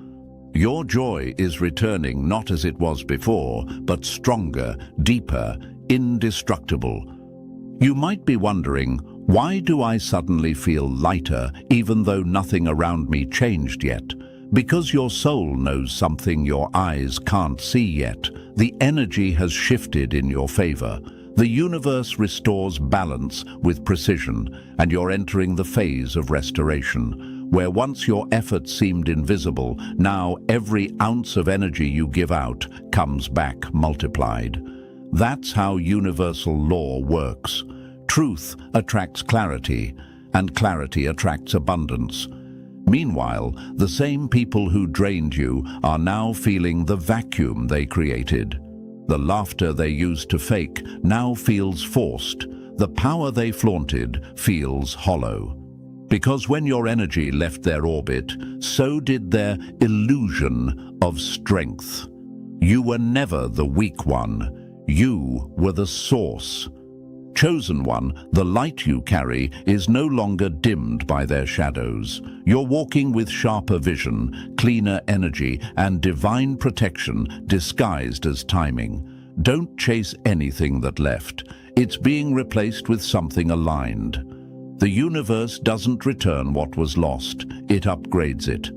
Your joy is returning not as it was before, but stronger, deeper, indestructible. You might be wondering, why do I suddenly feel lighter even though nothing around me changed yet? Because your soul knows something your eyes can't see yet. The energy has shifted in your favor. The universe restores balance with precision, and you're entering the phase of restoration, where once your efforts seemed invisible, now every ounce of energy you give out comes back multiplied. That's how universal law works. Truth attracts clarity, and clarity attracts abundance. Meanwhile, the same people who drained you are now feeling the vacuum they created. The laughter they used to fake now feels forced. The power they flaunted feels hollow. Because when your energy left their orbit, so did their illusion of strength. You were never the weak one. You were the source. Chosen One, the light you carry is no longer dimmed by their shadows. You're walking with sharper vision, cleaner energy, and divine protection disguised as timing. Don't chase anything that left. It's being replaced with something aligned. The universe doesn't return what was lost, it upgrades it.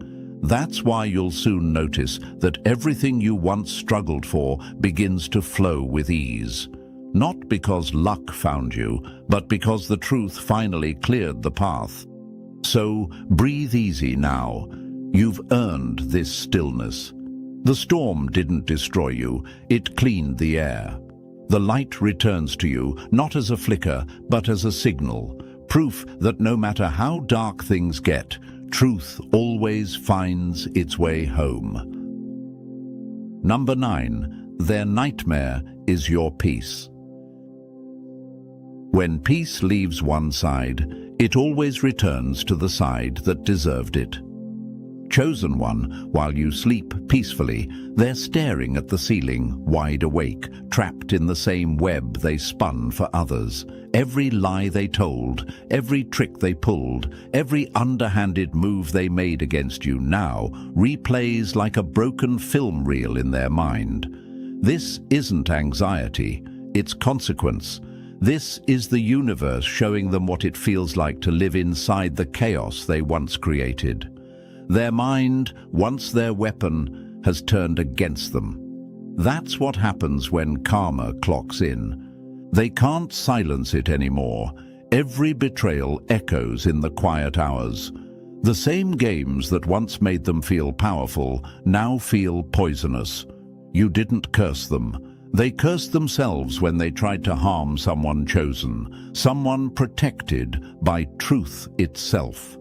That's why you'll soon notice that everything you once struggled for begins to flow with ease. Not because luck found you, but because the truth finally cleared the path. So breathe easy now. You've earned this stillness. The storm didn't destroy you, it cleaned the air. The light returns to you, not as a flicker, but as a signal. Proof that no matter how dark things get, truth always finds its way home. Number 9. Their nightmare is your peace. When peace leaves one side, it always returns to the side that deserved it. Chosen One, while you sleep peacefully, they're staring at the ceiling, wide awake, trapped in the same web they spun for others. Every lie they told, every trick they pulled, every underhanded move they made against you now replays like a broken film reel in their mind. This isn't anxiety, it's consequence. This is the universe showing them what it feels like to live inside the chaos they once created. Their mind, once their weapon, has turned against them. That's what happens when karma clocks in. They can't silence it anymore. Every betrayal echoes in the quiet hours. The same games that once made them feel powerful now feel poisonous. You didn't curse them. They cursed themselves when they tried to harm someone chosen, someone protected by truth itself.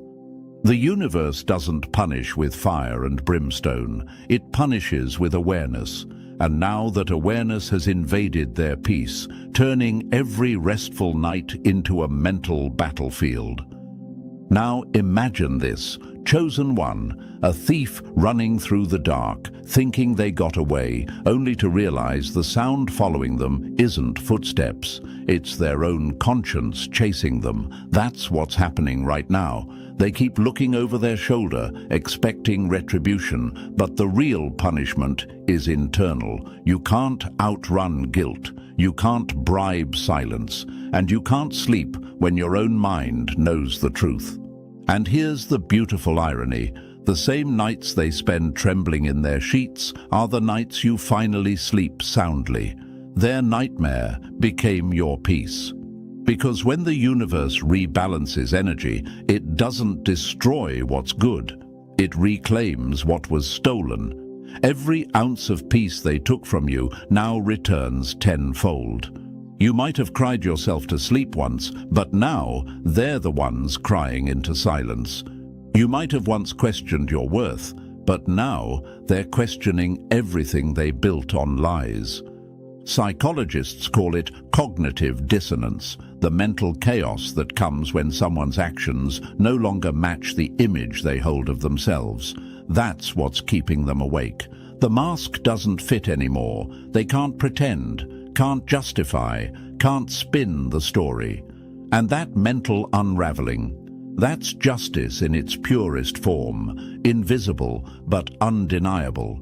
The universe doesn't punish with fire and brimstone, it punishes with awareness. And now that awareness has invaded their peace, turning every restful night into a mental battlefield. Now imagine this. Chosen One, a thief running through the dark, thinking they got away, only to realize the sound following them isn't footsteps. It's their own conscience chasing them. That's what's happening right now. They keep looking over their shoulder, expecting retribution, but the real punishment is internal. You can't outrun guilt, you can't bribe silence, and you can't sleep when your own mind knows the truth. And here's the beautiful irony. The same nights they spend trembling in their sheets are the nights you finally sleep soundly. Their nightmare became your peace. Because when the universe rebalances energy, it doesn't destroy what's good. It reclaims what was stolen. Every ounce of peace they took from you now returns tenfold. You might have cried yourself to sleep once, but now they're the ones crying into silence. You might have once questioned your worth, but now they're questioning everything they built on lies. Psychologists call it cognitive dissonance, the mental chaos that comes when someone's actions no longer match the image they hold of themselves. That's what's keeping them awake. The mask doesn't fit anymore. They can't pretend, can't justify, can't spin the story. And that mental unraveling, that's justice in its purest form, invisible but undeniable.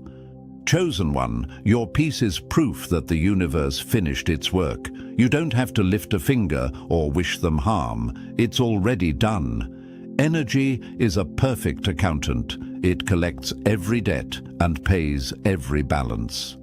Chosen one, your peace is proof that the universe finished its work. You don't have to lift a finger or wish them harm. It's already done. Energy is a perfect accountant. It collects every debt and pays every balance.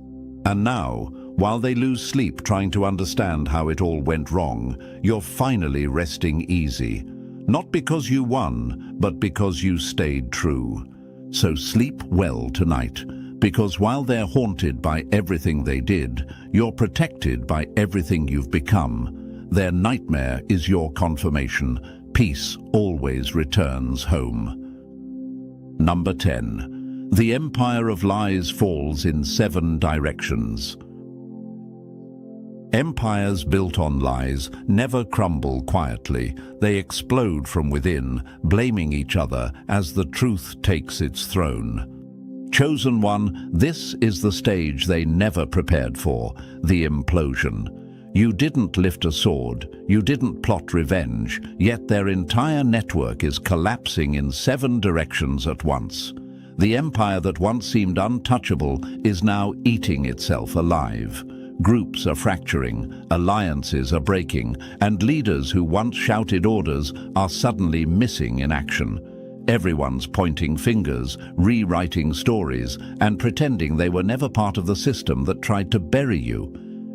And now, while they lose sleep trying to understand how it all went wrong, you're finally resting easy. Not because you won, but because you stayed true. So sleep well tonight, because while they're haunted by everything they did, you're protected by everything you've become. Their nightmare is your confirmation. Peace always returns home. Number 10. The empire of lies falls in 7 directions. Empires built on lies never crumble quietly. They explode from within, blaming each other as the truth takes its throne. Chosen one, this is the stage they never prepared for, the implosion. You didn't lift a sword, you didn't plot revenge, yet their entire network is collapsing in 7 directions at once. The empire that once seemed untouchable is now eating itself alive. Groups are fracturing, alliances are breaking, and leaders who once shouted orders are suddenly missing in action. Everyone's pointing fingers, rewriting stories, and pretending they were never part of the system that tried to bury you.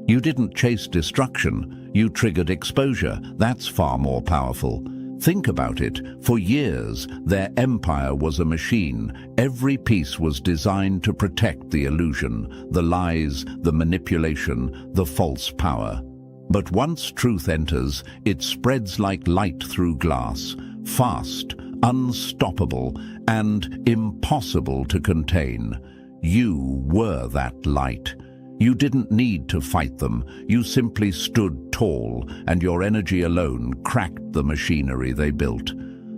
You didn't chase destruction, you triggered exposure. That's far more powerful. Think about it. For years, their empire was a machine. Every piece was designed to protect the illusion, the lies, the manipulation, the false power. But once truth enters, it spreads like light through glass, fast, unstoppable, and impossible to contain. You were that light. You didn't need to fight them. You simply stood tall, and your energy alone cracked the machinery they built.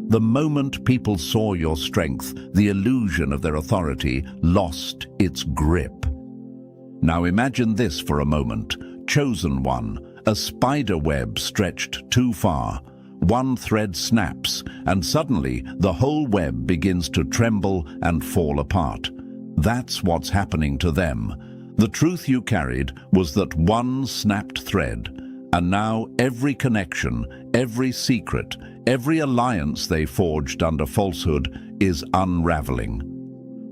The moment people saw your strength, the illusion of their authority lost its grip. Now imagine this for a moment. Chosen one, a spider web stretched too far. One thread snaps, and suddenly the whole web begins to tremble and fall apart. That's what's happening to them. The truth you carried was that one snapped thread, and now every connection, every secret, every alliance they forged under falsehood is unraveling.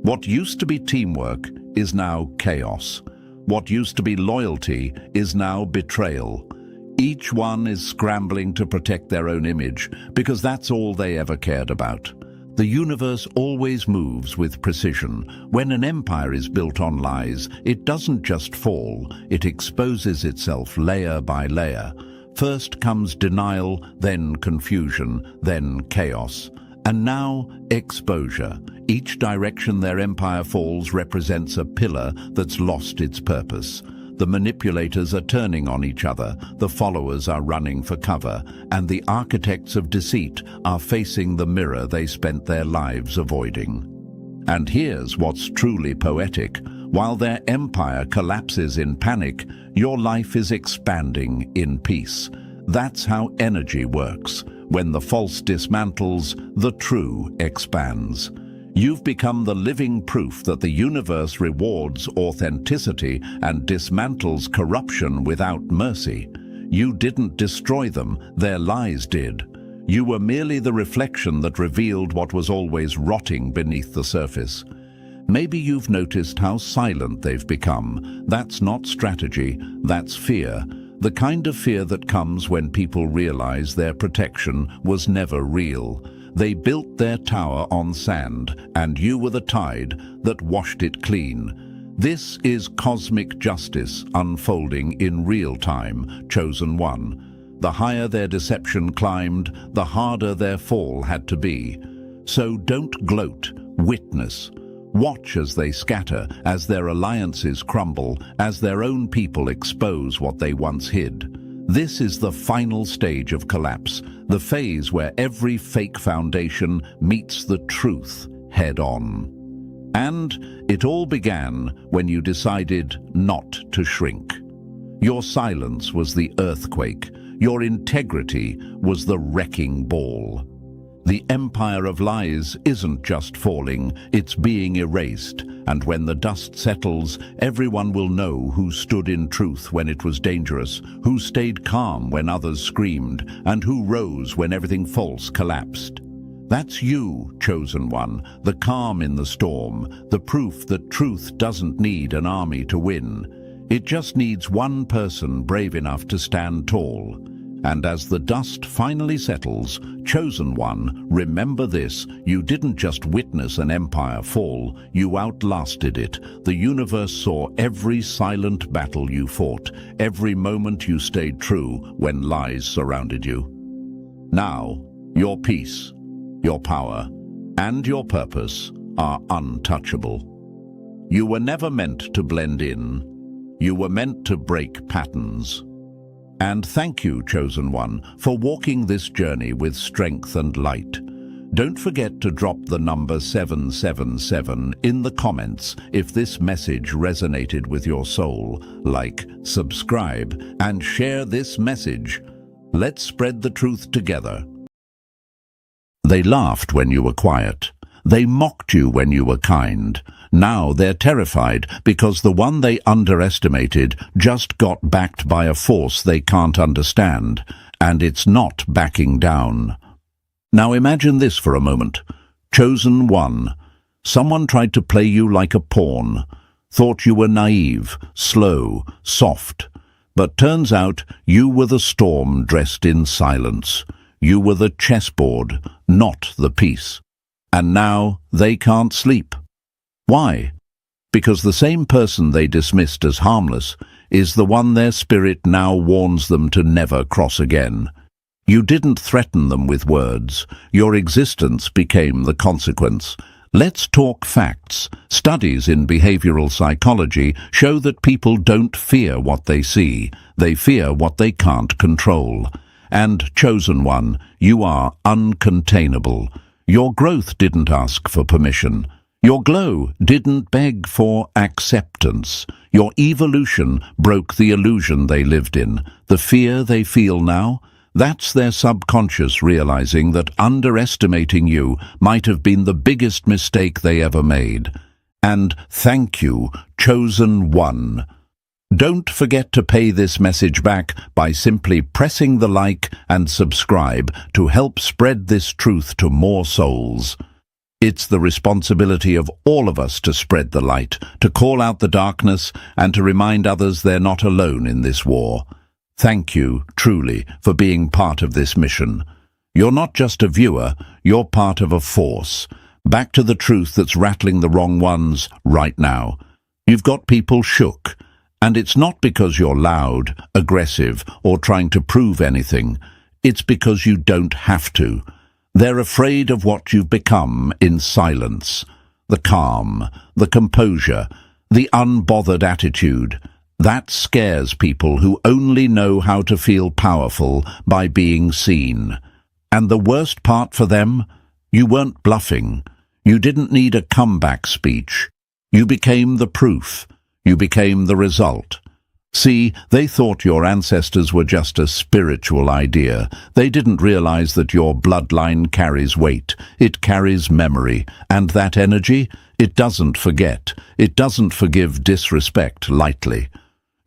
What used to be teamwork is now chaos. What used to be loyalty is now betrayal. Each one is scrambling to protect their own image, because that's all they ever cared about. The universe always moves with precision. When an empire is built on lies, it doesn't just fall, it exposes itself layer by layer. First comes denial, then confusion, then chaos. And now, exposure. Each direction their empire falls represents a pillar that's lost its purpose. The manipulators are turning on each other, the followers are running for cover, and the architects of deceit are facing the mirror they spent their lives avoiding. And here's what's truly poetic. While their empire collapses in panic, your life is expanding in peace. That's how energy works. When the false dismantles, the true expands. You've become the living proof that the universe rewards authenticity and dismantles corruption without mercy. You didn't destroy them, their lies did. You were merely the reflection that revealed what was always rotting beneath the surface. Maybe you've noticed how silent they've become. That's not strategy, that's fear. The kind of fear that comes when people realize their protection was never real. They built their tower on sand, and you were the tide that washed it clean. This is cosmic justice unfolding in real time, chosen one. The higher their deception climbed, the harder their fall had to be. So don't gloat, witness. Watch as they scatter, as their alliances crumble, as their own people expose what they once hid. This is the final stage of collapse, the phase where every fake foundation meets the truth head-on. And it all began when you decided not to shrink. Your silence was the earthquake. Your integrity was the wrecking ball. The empire of lies isn't just falling, it's being erased. And when the dust settles, everyone will know who stood in truth when it was dangerous, who stayed calm when others screamed, and who rose when everything false collapsed. That's you, chosen one, the calm in the storm, the proof that truth doesn't need an army to win. It just needs one person brave enough to stand tall. And as the dust finally settles, chosen one, remember this: you didn't just witness an empire fall, you outlasted it. The universe saw every silent battle you fought, every moment you stayed true when lies surrounded you. Now, your peace, your power, and your purpose are untouchable. You were never meant to blend in. You were meant to break patterns. And thank you, chosen one, for walking this journey with strength and light. Don't forget to drop the number 777 in the comments if this message resonated with your soul. Like, subscribe, and share this message. Let's spread the truth together. They laughed when you were quiet. They mocked you when you were kind. Now they're terrified because the one they underestimated just got backed by a force they can't understand, and it's not backing down. Now imagine this for a moment. Chosen one. Someone tried to play you like a pawn, thought you were naive, slow, soft. But turns out you were the storm dressed in silence. You were the chessboard, not the piece. And now they can't sleep. Why? Because the same person they dismissed as harmless is the one their spirit now warns them to never cross again. You didn't threaten them with words. Your existence became the consequence. Let's talk facts. Studies in behavioral psychology show that people don't fear what they see. They fear what they can't control. And, chosen one, you are uncontainable. Your growth didn't ask for permission. Your glow didn't beg for acceptance. Your evolution broke the illusion they lived in. The fear they feel now, that's their subconscious realizing that underestimating you might have been the biggest mistake they ever made. And thank you, chosen one. Don't forget to pay this message back by simply pressing the like and subscribe to help spread this truth to more souls. It's the responsibility of all of us to spread the light, to call out the darkness, and to remind others they're not alone in this war. Thank you, truly, for being part of this mission. You're not just a viewer, you're part of a force. Back to the truth that's rattling the wrong ones right now. You've got people shook. And it's not because you're loud, aggressive, or trying to prove anything. It's because you don't have to. They're afraid of what you've become in silence. The calm, the composure, the unbothered attitude. That scares people who only know how to feel powerful by being seen. And the worst part for them? You weren't bluffing. You didn't need a comeback speech. You became the proof. You became the result. See, they thought your ancestors were just a spiritual idea. They didn't realize that your bloodline carries weight, it carries memory, and that energy, it doesn't forget, it doesn't forgive disrespect lightly.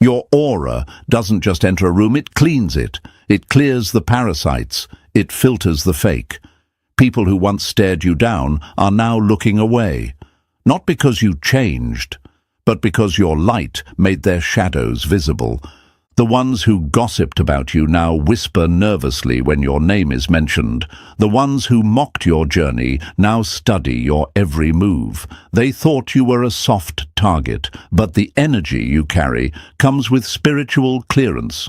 Your aura doesn't just enter a room, it cleans it. It clears the parasites, it filters the fake. People who once stared you down are now looking away. Not because you changed, but because your light made their shadows visible. The ones who gossiped about you now whisper nervously when your name is mentioned. The ones who mocked your journey now study your every move. They thought you were a soft target, but the energy you carry comes with spiritual clearance.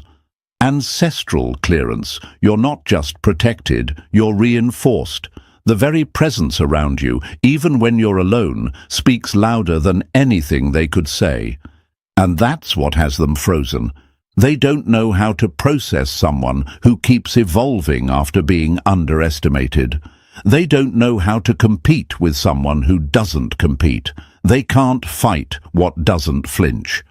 Ancestral clearance. You're not just protected, you're reinforced. The very presence around you, even when you're alone, speaks louder than anything they could say. And that's what has them frozen. They don't know how to process someone who keeps evolving after being underestimated. They don't know how to compete with someone who doesn't compete. They can't fight what doesn't flinch.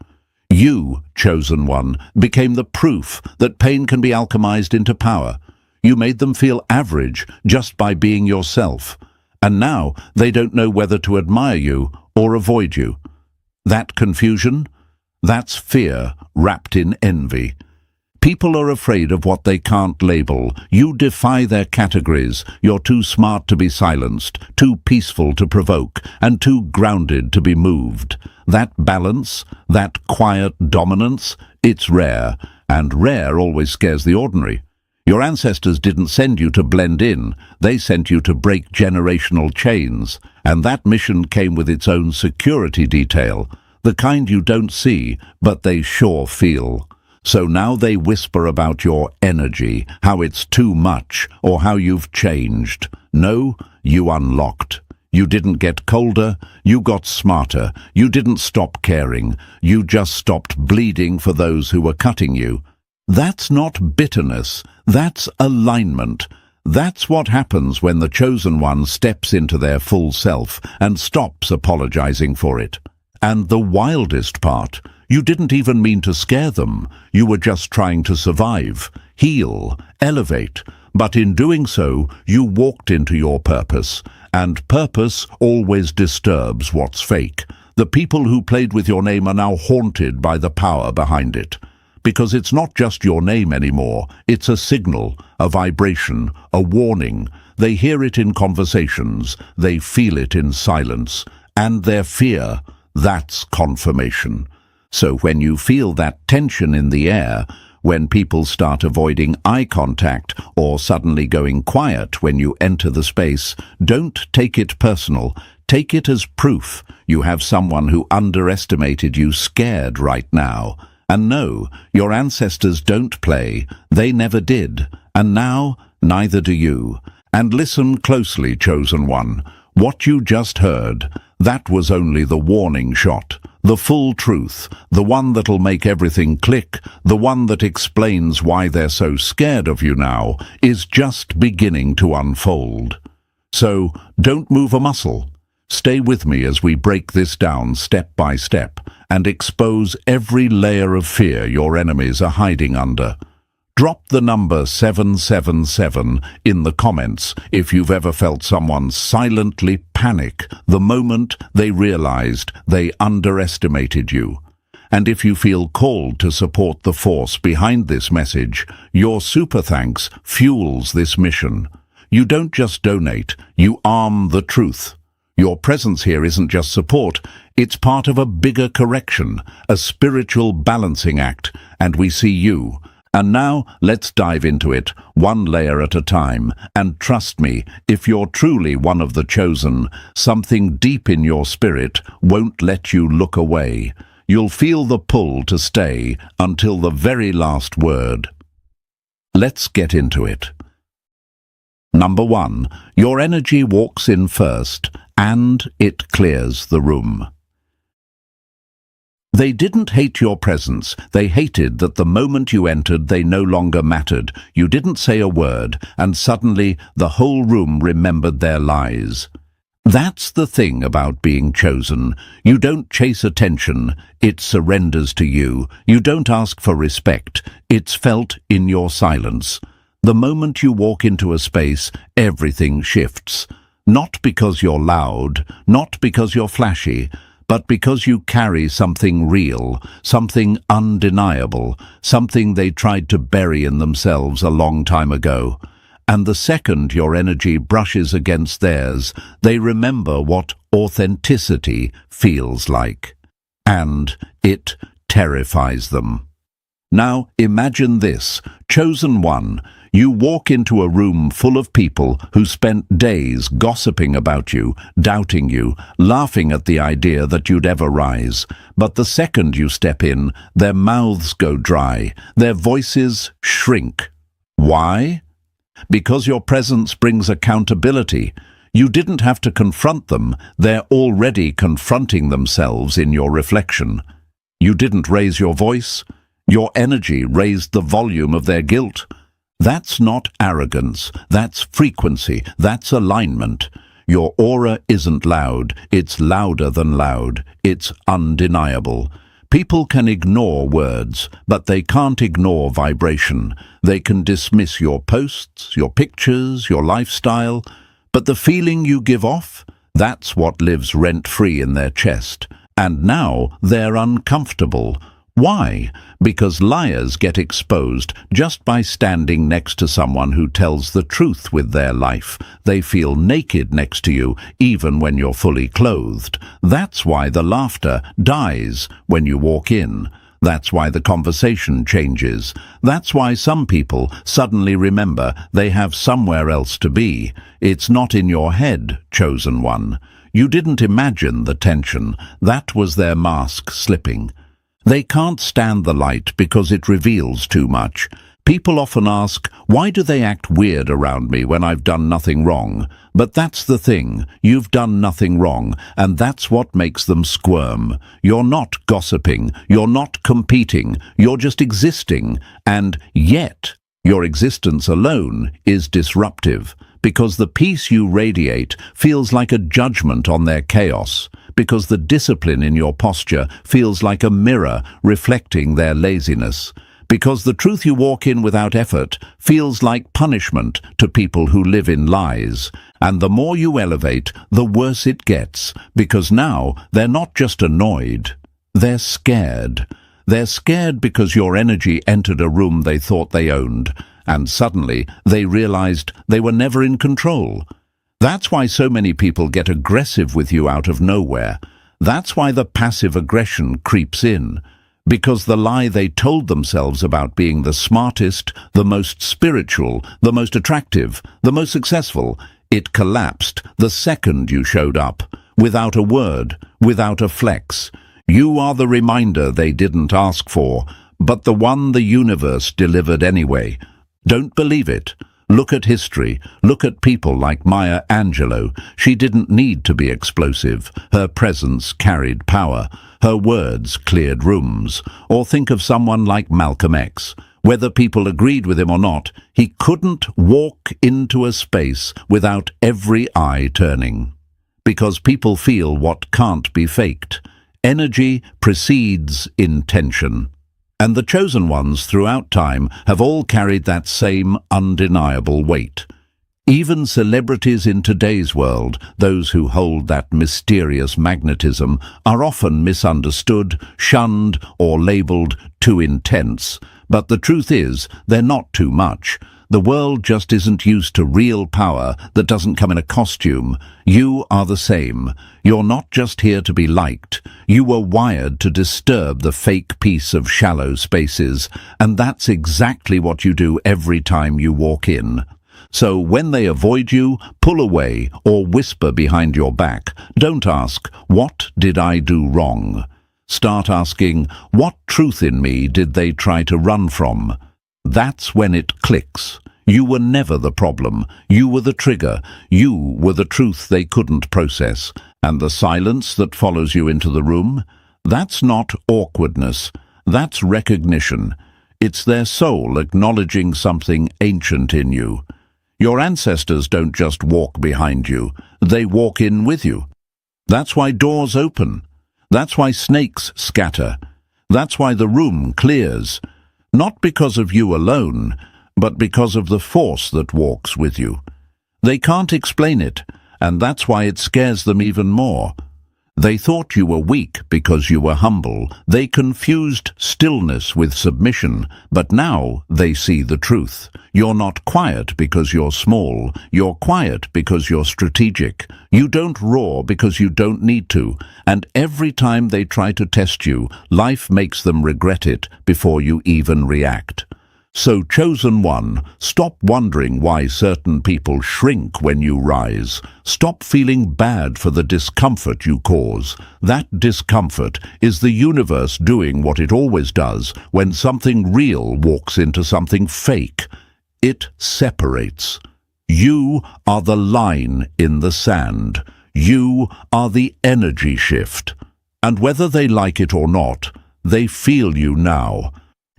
You, chosen one, became the proof that pain can be alchemized into power. You made them feel average just by being yourself. And now they don't know whether to admire you or avoid you. That confusion? That's fear wrapped in envy. People are afraid of what they can't label. You defy their categories. You're too smart to be silenced, too peaceful to provoke, and too grounded to be moved. That balance, that quiet dominance, it's rare, and rare always scares the ordinary. Your ancestors didn't send you to blend in, they sent you to break generational chains, and that mission came with its own security detail, the kind you don't see, but they sure feel. So now they whisper about your energy, how it's too much, or how you've changed. No, you unlocked. You didn't get colder, you got smarter. You didn't stop caring, you just stopped bleeding for those who were cutting you. That's not bitterness, that's alignment. That's what happens when the chosen one steps into their full self and stops apologizing for it. And the wildest part, you didn't even mean to scare them. You were just trying to survive, heal, elevate. But in doing so, you walked into your purpose. And purpose always disturbs what's fake. The people who played with your name are now haunted by the power behind it. Because it's not just your name anymore, it's a signal, a vibration, a warning. They hear it in conversations, they feel it in silence, and their fear, that's confirmation. So when you feel that tension in the air, when people start avoiding eye contact or suddenly going quiet when you enter the space, don't take it personal. Take it as proof you have someone who underestimated you scared right now. And no, your ancestors don't play. They never did. And now, neither do you. And listen closely, chosen one. What you just heard, that was only the warning shot. The full truth, the one that'll make everything click, the one that explains why they're so scared of you now, is just beginning to unfold. So, don't move a muscle. Stay with me as we break this down step by step and expose every layer of fear your enemies are hiding under. Drop the number 777 in the comments if you've ever felt someone silently panic the moment they realized they underestimated you. And if you feel called to support the force behind this message, your super thanks fuels this mission. You don't just donate, you arm the truth. Your presence here isn't just support, it's part of a bigger correction, a spiritual balancing act, and we see you. And now, let's dive into it, one layer at a time. And trust me, if you're truly one of the chosen, something deep in your spirit won't let you look away. You'll feel the pull to stay until the very last word. Let's get into it. Number 1, your energy walks in first, and it clears the room. They didn't hate your presence. They hated that the moment you entered, they no longer mattered. You didn't say a word, and suddenly the whole room remembered their lies. That's the thing about being chosen. You don't chase attention, it surrenders to you. You don't ask for respect, it's felt in your silence. The moment you walk into a space, everything shifts. Not because you're loud, not because you're flashy, but because you carry something real, something undeniable, something they tried to bury in themselves a long time ago. And the second your energy brushes against theirs, they remember what authenticity feels like. And it terrifies them. Now imagine this, chosen one. You walk into a room full of people who spent days gossiping about you, doubting you, laughing at the idea that you'd ever rise. But the second you step in, their mouths go dry, their voices shrink. Why? Because your presence brings accountability. You didn't have to confront them, they're already confronting themselves in your reflection. You didn't raise your voice, your energy raised the volume of their guilt. That's not arrogance, that's frequency, that's alignment. Your aura isn't loud, it's louder than loud, it's undeniable. People can ignore words, but they can't ignore vibration. They can dismiss your posts, your pictures, your lifestyle, but the feeling you give off, that's what lives rent-free in their chest. And now they're uncomfortable. Why? Because liars get exposed just by standing next to someone who tells the truth with their life. They feel naked next to you, even when you're fully clothed. That's why the laughter dies when you walk in. That's why the conversation changes. That's why some people suddenly remember they have somewhere else to be. It's not in your head, chosen one. You didn't imagine the tension. That was their mask slipping. They can't stand the light because it reveals too much. People often ask, why do they act weird around me when I've done nothing wrong? But that's the thing, you've done nothing wrong, and that's what makes them squirm. You're not gossiping, you're not competing, you're just existing, and yet your existence alone is disruptive, because the peace you radiate feels like a judgment on their chaos, because the discipline in your posture feels like a mirror reflecting their laziness, because the truth you walk in without effort feels like punishment to people who live in lies. And the more you elevate, the worse it gets, because now they're not just annoyed, they're scared. They're scared because your energy entered a room they thought they owned, and suddenly they realized they were never in control. That's why so many people get aggressive with you out of nowhere. That's why the passive aggression creeps in. Because the lie they told themselves about being the smartest, the most spiritual, the most attractive, the most successful, it collapsed the second you showed up, without a word, without a flex. You are the reminder they didn't ask for, but the one the universe delivered anyway. Don't believe it. Look at history. Look at people like Maya Angelou. She didn't need to be explosive. Her presence carried power. Her words cleared rooms. Or think of someone like Malcolm X. Whether people agreed with him or not, he couldn't walk into a space without every eye turning. Because people feel what can't be faked. Energy precedes intention. And the chosen ones throughout time have all carried that same undeniable weight. Even celebrities in today's world, those who hold that mysterious magnetism, are often misunderstood, shunned, or labeled too intense. But the truth is, they're not too much. The world just isn't used to real power that doesn't come in a costume. You are the same. You're not just here to be liked. You were wired to disturb the fake peace of shallow spaces, and that's exactly what you do every time you walk in. So when they avoid you, pull away, or whisper behind your back, don't ask, "What did I do wrong?" Start asking, "What truth in me did they try to run from?" That's when it clicks. You were never the problem. You were the trigger. You were the truth they couldn't process. And the silence that follows you into the room? That's not awkwardness. That's recognition. It's their soul acknowledging something ancient in you. Your ancestors don't just walk behind you, they walk in with you. That's why doors open. That's why snakes scatter. That's why the room clears. Not because of you alone, but because of the force that walks with you. They can't explain it, and that's why it scares them even more. They thought you were weak because you were humble. They confused stillness with submission, but now they see the truth. You're not quiet because you're small. You're quiet because you're strategic. You don't roar because you don't need to. And every time they try to test you, life makes them regret it before you even react. So, chosen one, stop wondering why certain people shrink when you rise. Stop feeling bad for the discomfort you cause. That discomfort is the universe doing what it always does when something real walks into something fake. It separates. You are the line in the sand. You are the energy shift. And whether they like it or not, they feel you now.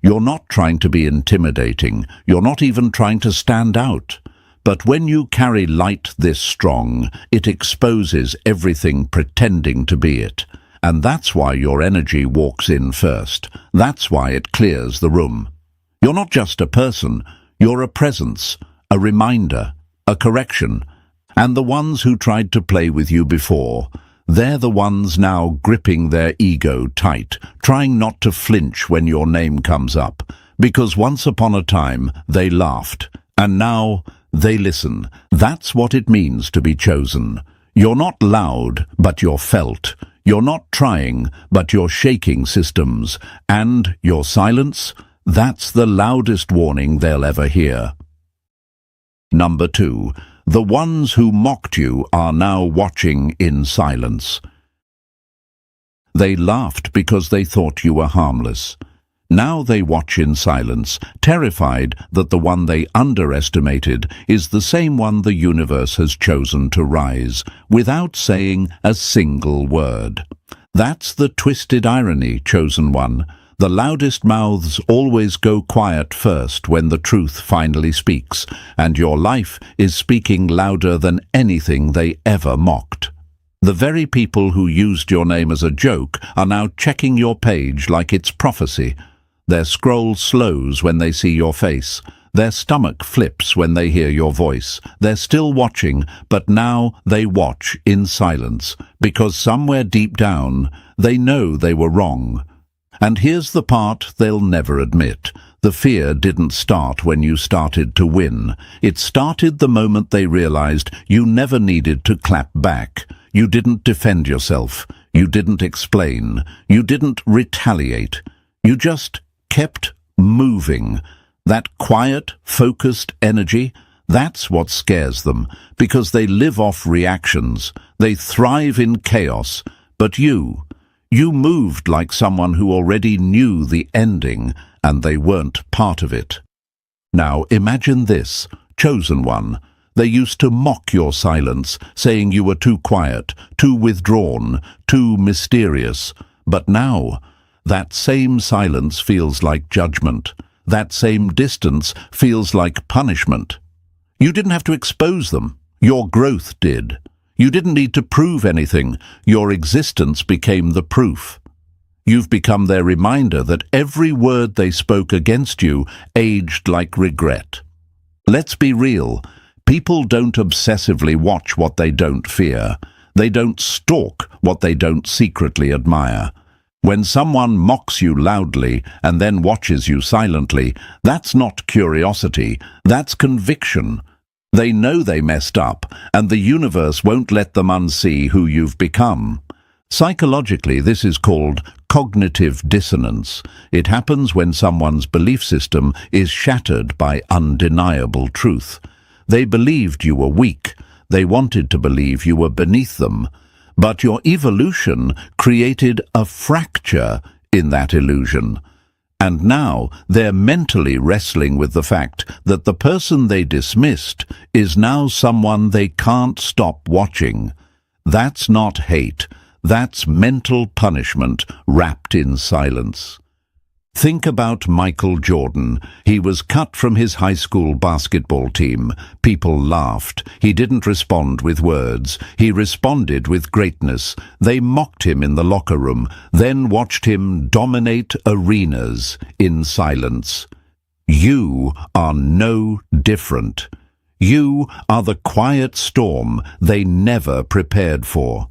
You're not trying to be intimidating. You're not even trying to stand out. But when you carry light this strong, it exposes everything pretending to be it. And that's why your energy walks in first. That's why it clears the room. You're not just a person. You're a presence, a reminder, a correction. And the ones who tried to play with you before, they're the ones now gripping their ego tight, trying not to flinch when your name comes up. Because once upon a time, they laughed. And now, they listen. That's what it means to be chosen. You're not loud, but you're felt. You're not trying, but you're shaking systems. And your silence, that's the loudest warning they'll ever hear. Number 2. The ones who mocked you are now watching in silence. They laughed because they thought you were harmless. Now they watch in silence, terrified that the one they underestimated is the same one the universe has chosen to rise, without saying a single word. That's the twisted irony, chosen one. The loudest mouths always go quiet first when the truth finally speaks, and your life is speaking louder than anything they ever mocked. The very people who used your name as a joke are now checking your page like it's prophecy. Their scroll slows when they see your face. Their stomach flips when they hear your voice. They're still watching, but now they watch in silence, because somewhere deep down, they know they were wrong. And here's the part they'll never admit. The fear didn't start when you started to win. It started the moment they realized you never needed to clap back. You didn't defend yourself. You didn't explain. You didn't retaliate. You just kept moving. That quiet, focused energy, that's what scares them, because they live off reactions. They thrive in chaos. But you moved like someone who already knew the ending, and they weren't part of it. Now imagine this, chosen one. They used to mock your silence, saying you were too quiet, too withdrawn, too mysterious. But now, that same silence feels like judgment. That same distance feels like punishment. You didn't have to expose them. Your growth did. You didn't need to prove anything. Your existence became the proof. You've become their reminder that every word they spoke against you aged like regret. Let's be real. People don't obsessively watch what they don't fear. They don't stalk what they don't secretly admire. When someone mocks you loudly and then watches you silently, that's not curiosity, that's conviction. They know they messed up, and the universe won't let them unsee who you've become. Psychologically, this is called cognitive dissonance. It happens when someone's belief system is shattered by undeniable truth. They believed you were weak. They wanted to believe you were beneath them. But your evolution created a fracture in that illusion. And now they're mentally wrestling with the fact that the person they dismissed is now someone they can't stop watching. That's not hate. That's mental punishment wrapped in silence. Think about Michael Jordan. He was cut from his high school basketball team. People laughed. He didn't respond with words. He responded with greatness. They mocked him in the locker room, then watched him dominate arenas in silence. You are no different. You are the quiet storm they never prepared for.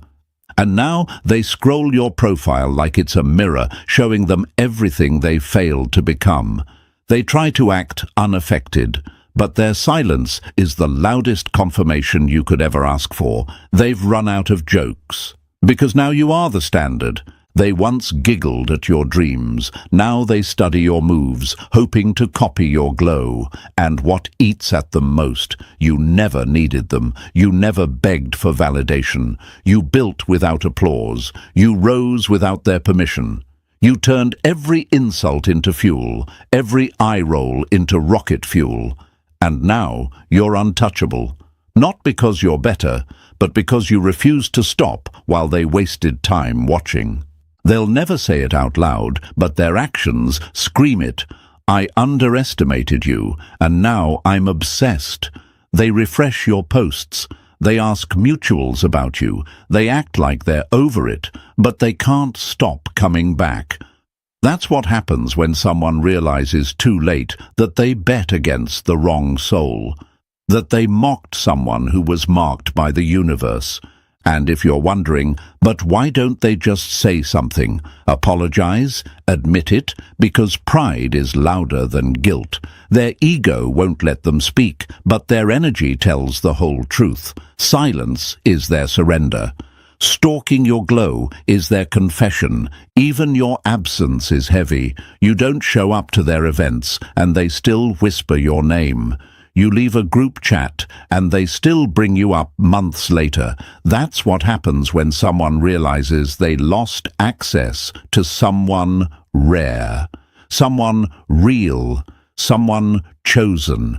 And now they scroll your profile like it's a mirror, showing them everything they failed to become. They try to act unaffected, but their silence is the loudest confirmation you could ever ask for. They've run out of jokes. Because now you are the standard. They once giggled at your dreams. Now they study your moves, hoping to copy your glow. And what eats at them most? You never needed them. You never begged for validation. You built without applause. You rose without their permission. You turned every insult into fuel, every eye roll into rocket fuel. And now you're untouchable. Not because you're better, but because you refused to stop while they wasted time watching. They'll never say it out loud, but their actions scream it. I underestimated you, and now I'm obsessed. They refresh your posts. They ask mutuals about you. They act like they're over it, but they can't stop coming back. That's what happens when someone realizes too late that they bet against the wrong soul, that they mocked someone who was marked by the universe. And if you're wondering, but why don't they just say something? Apologize? Admit it? Because pride is louder than guilt. Their ego won't let them speak, but their energy tells the whole truth. Silence is their surrender. Stalking your glow is their confession. Even your absence is heavy. You don't show up to their events, and they still whisper your name. You leave a group chat, and they still bring you up months later. That's what happens when someone realizes they lost access to someone rare, someone real, someone chosen.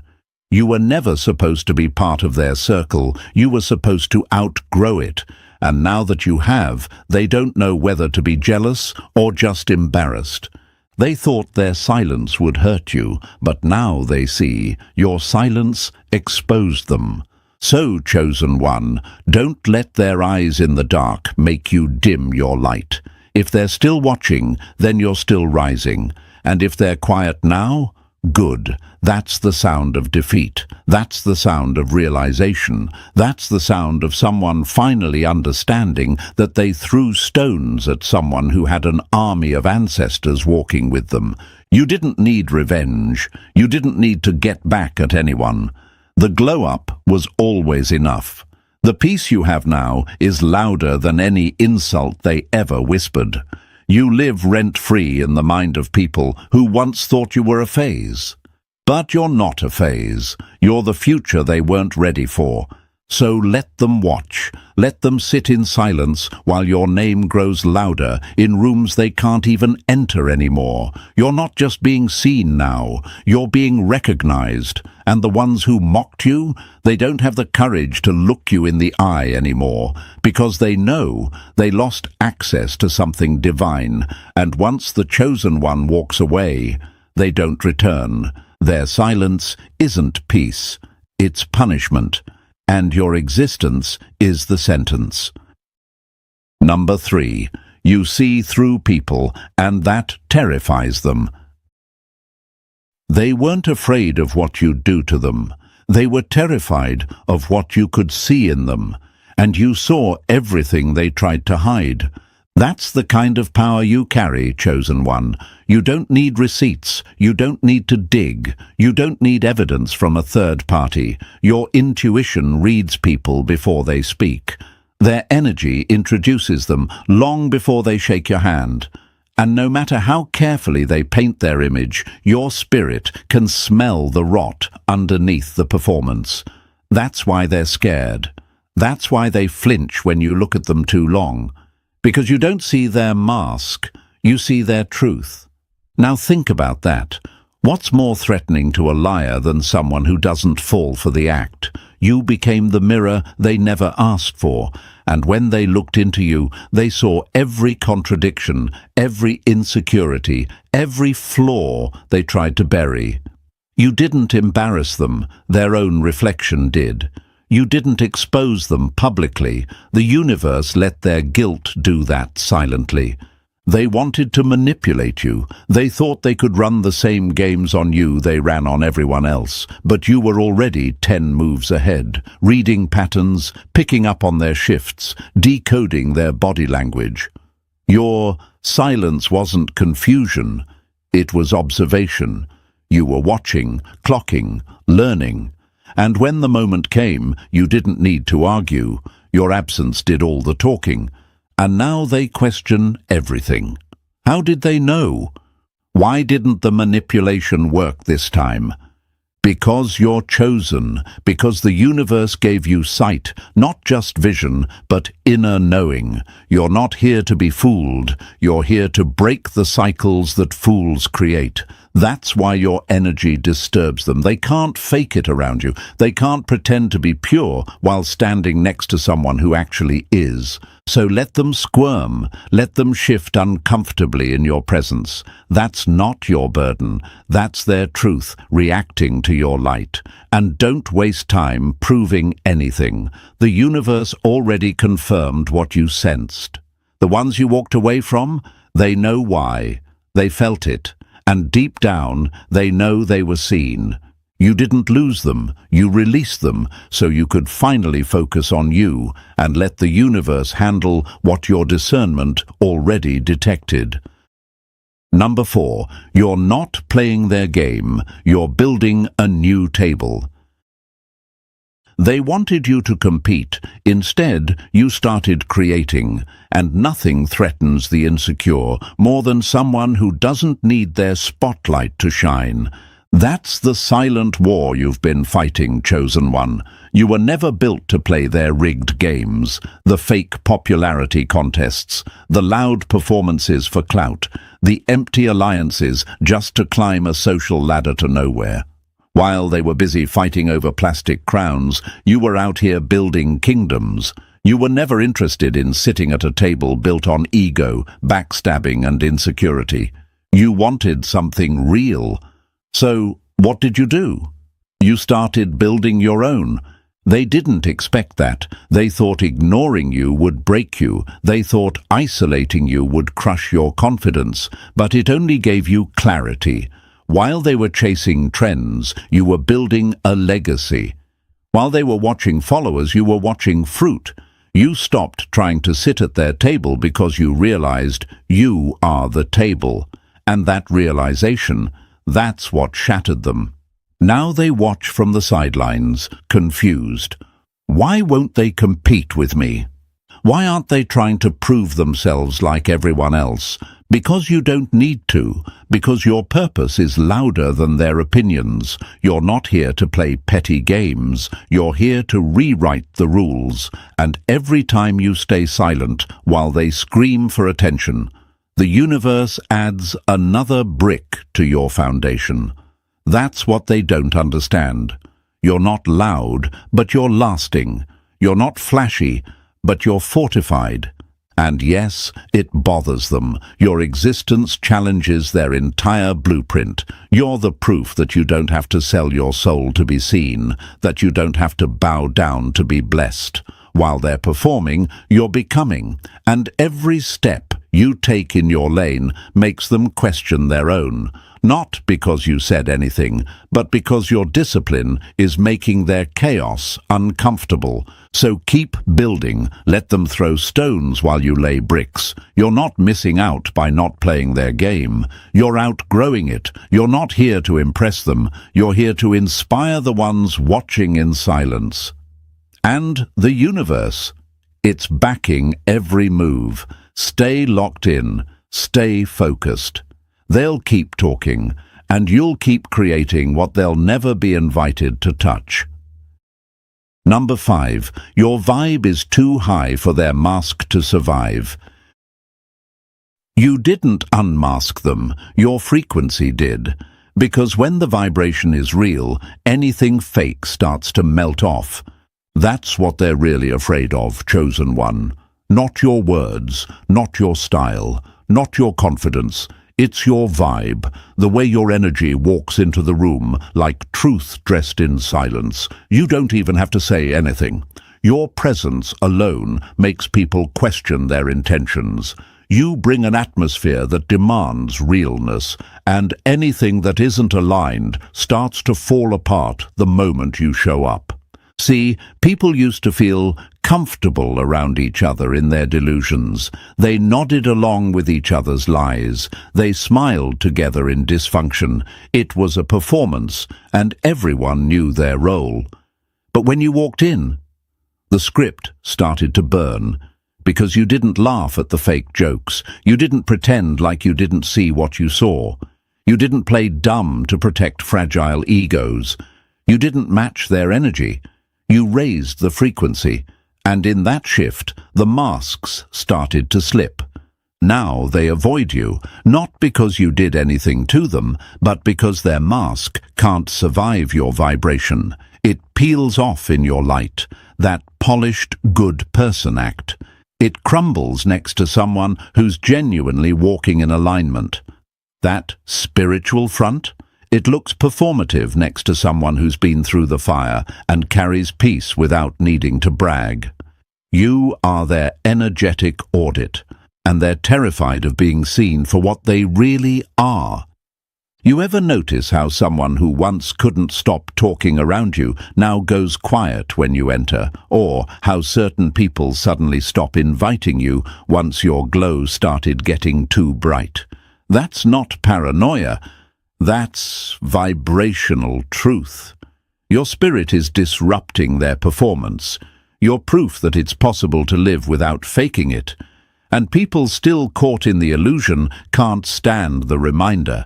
You were never supposed to be part of their circle. You were supposed to outgrow it. And now that you have, they don't know whether to be jealous or just embarrassed. They thought their silence would hurt you, but now they see your silence exposed them. So, chosen one, don't let their eyes in the dark make you dim your light. If they're still watching, then you're still rising. And if they're quiet now, good. That's the sound of defeat. That's the sound of realization. That's the sound of someone finally understanding that they threw stones at someone who had an army of ancestors walking with them. You didn't need revenge. You didn't need to get back at anyone. The glow-up was always enough. The peace you have now is louder than any insult they ever whispered. You live rent-free in the mind of people who once thought you were a phase. But you're not a phase. You're the future they weren't ready for. So let them watch. Let them sit in silence while your name grows louder in rooms they can't even enter anymore. You're not just being seen now. You're being recognized. And the ones who mocked you, they don't have the courage to look you in the eye anymore, because they know they lost access to something divine. And once the chosen one walks away, they don't return. Their silence isn't peace. It's punishment. And your existence is the sentence. Number 3. You see through people, and that terrifies them. They weren't afraid of what you'd do to them. They were terrified of what you could see in them, and you saw everything they tried to hide. That's the kind of power you carry, chosen one. You don't need receipts. You don't need to dig. You don't need evidence from a third party. Your intuition reads people before they speak. Their energy introduces them long before they shake your hand. And no matter how carefully they paint their image, your spirit can smell the rot underneath the performance. That's why they're scared. That's why they flinch when you look at them too long. Because you don't see their mask, you see their truth. Now think about that. What's more threatening to a liar than someone who doesn't fall for the act? You became the mirror they never asked for, and when they looked into you, they saw every contradiction, every insecurity, every flaw they tried to bury. You didn't embarrass them, their own reflection did. You didn't expose them publicly. The universe let their guilt do that silently. They wanted to manipulate you. They thought they could run the same games on you they ran on everyone else, but you were already 10 moves ahead, reading patterns, picking up on their shifts, decoding their body language. Your silence wasn't confusion, it was observation. You were watching, clocking, learning. And when the moment came, you didn't need to argue. Your absence did all the talking. And now they question everything. How did they know? Why didn't the manipulation work this time? Because you're chosen, because the universe gave you sight, not just vision, but inner knowing. You're not here to be fooled. You're here to break the cycles that fools create. That's why your energy disturbs them. They can't fake it around you. They can't pretend to be pure while standing next to someone who actually is. So let them squirm. Let them shift uncomfortably in your presence. That's not your burden. That's their truth reacting to your light. And don't waste time proving anything. The universe already confirmed what you sensed. The ones you walked away from, they know why. They felt it. And deep down, they know they were seen. You didn't lose them, you released them, so you could finally focus on you and let the universe handle what your discernment already detected. Number 4, you're not playing their game, you're building a new table. They wanted you to compete. Instead, you started creating, and nothing threatens the insecure more than someone who doesn't need their spotlight to shine. That's the silent war you've been fighting, chosen one. You were never built to play their rigged games, the fake popularity contests, the loud performances for clout, the empty alliances just to climb a social ladder to nowhere. While they were busy fighting over plastic crowns, you were out here building kingdoms. You were never interested in sitting at a table built on ego, backstabbing, and insecurity. You wanted something real. So, what did you do? You started building your own. They didn't expect that. They thought ignoring you would break you. They thought isolating you would crush your confidence. But it only gave you clarity. While they were chasing trends, you were building a legacy. While they were watching followers, you were watching fruit. You stopped trying to sit at their table because you realized you are the table. And that realization, that's what shattered them. Now they watch from the sidelines, confused. Why won't they compete with me? Why aren't they trying to prove themselves like everyone else? Because you don't need to, because your purpose is louder than their opinions. You're not here to play petty games, you're here to rewrite the rules. And every time you stay silent while they scream for attention, the universe adds another brick to your foundation. That's what they don't understand. You're not loud, but you're lasting. You're not flashy, but you're fortified. And yes, it bothers them. Your existence challenges their entire blueprint. You're the proof that you don't have to sell your soul to be seen, that you don't have to bow down to be blessed. While they're performing, you're becoming, and every step you take in your lane makes them question their own. Not because you said anything, but because your discipline is making their chaos uncomfortable. So keep building, let them throw stones while you lay bricks. You're not missing out by not playing their game. You're outgrowing it. You're not here to impress them. You're here to inspire the ones watching in silence. And the universe, it's backing every move. Stay locked in, stay focused. They'll keep talking, and you'll keep creating what they'll never be invited to touch. Number 5, your vibe is too high for their mask to survive. You didn't unmask them, your frequency did. Because when the vibration is real, anything fake starts to melt off. That's what they're really afraid of, chosen one. Not your words, not your style, not your confidence. It's your vibe, the way your energy walks into the room, like truth dressed in silence. You don't even have to say anything. Your presence alone makes people question their intentions. You bring an atmosphere that demands realness, and anything that isn't aligned starts to fall apart the moment you show up. See, people used to feel comfortable around each other in their delusions. They nodded along with each other's lies. They smiled together in dysfunction. It was a performance, and everyone knew their role. But when you walked in, the script started to burn. Because you didn't laugh at the fake jokes. You didn't pretend like you didn't see what you saw. You didn't play dumb to protect fragile egos. You didn't match their energy. You raised the frequency, and in that shift, the masks started to slip. Now they avoid you, not because you did anything to them, but because their mask can't survive your vibration. It peels off in your light, that polished good person act. It crumbles next to someone who's genuinely walking in alignment. That spiritual front? It looks performative next to someone who's been through the fire and carries peace without needing to brag. You are their energetic audit, and they're terrified of being seen for what they really are. You ever notice how someone who once couldn't stop talking around you now goes quiet when you enter, or how certain people suddenly stop inviting you once your glow started getting too bright? That's not paranoia. That's vibrational truth. Your spirit is disrupting their performance. You're proof that it's possible to live without faking it. And people still caught in the illusion can't stand the reminder.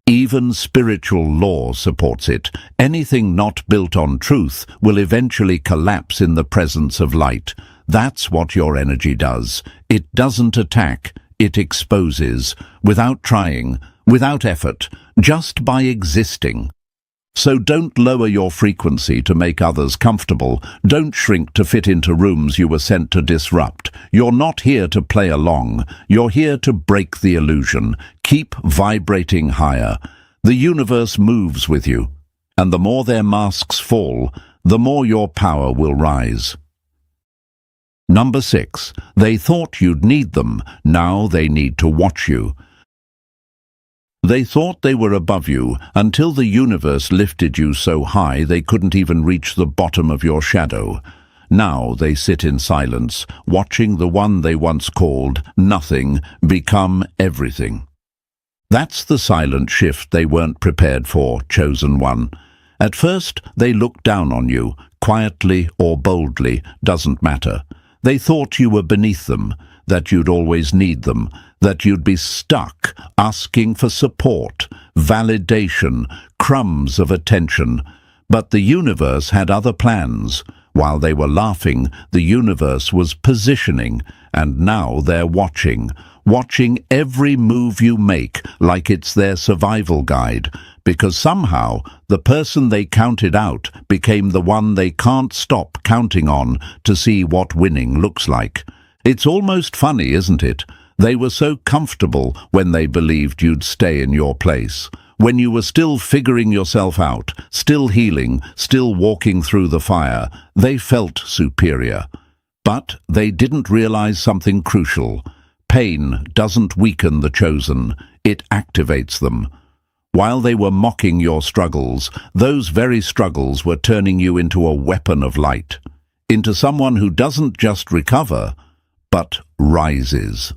Even spiritual law supports it. Anything not built on truth will eventually collapse in the presence of light. That's what your energy does. It doesn't attack, it exposes, without trying, without effort, just by existing. So don't lower your frequency to make others comfortable. Don't shrink to fit into rooms you were sent to disrupt. You're not here to play along. You're here to break the illusion. Keep vibrating higher. The universe moves with you, and the more their masks fall, the more your power will rise. Number 6. They thought you'd need them. Now they need to watch you. They thought they were above you until the universe lifted you so high they couldn't even reach the bottom of your shadow. Now they sit in silence, watching the one they once called nothing become everything. That's the silent shift they weren't prepared for, chosen one. At first, they looked down on you, quietly or boldly, doesn't matter. They thought you were beneath them, that you'd always need them, that you'd be stuck, asking for support, validation, crumbs of attention. But the universe had other plans. While they were laughing, the universe was positioning, and now they're watching every move you make like it's their survival guide, because somehow the person they counted out became the one they can't stop counting on to see what winning looks like. It's almost funny, isn't it? They were so comfortable when they believed you'd stay in your place. When you were still figuring yourself out, still healing, still walking through the fire, they felt superior. But they didn't realize something crucial. Pain doesn't weaken the chosen, it activates them. While they were mocking your struggles, those very struggles were turning you into a weapon of light, into someone who doesn't just recover, but rises.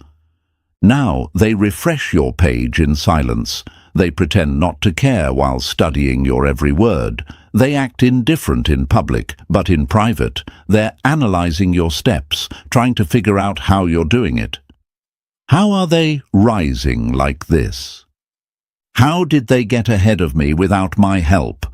Now they refresh your page in silence. They pretend not to care while studying your every word. They act indifferent in public, but in private, they're analyzing your steps, trying to figure out how you're doing it. How are they rising like this? How did they get ahead of me without my help?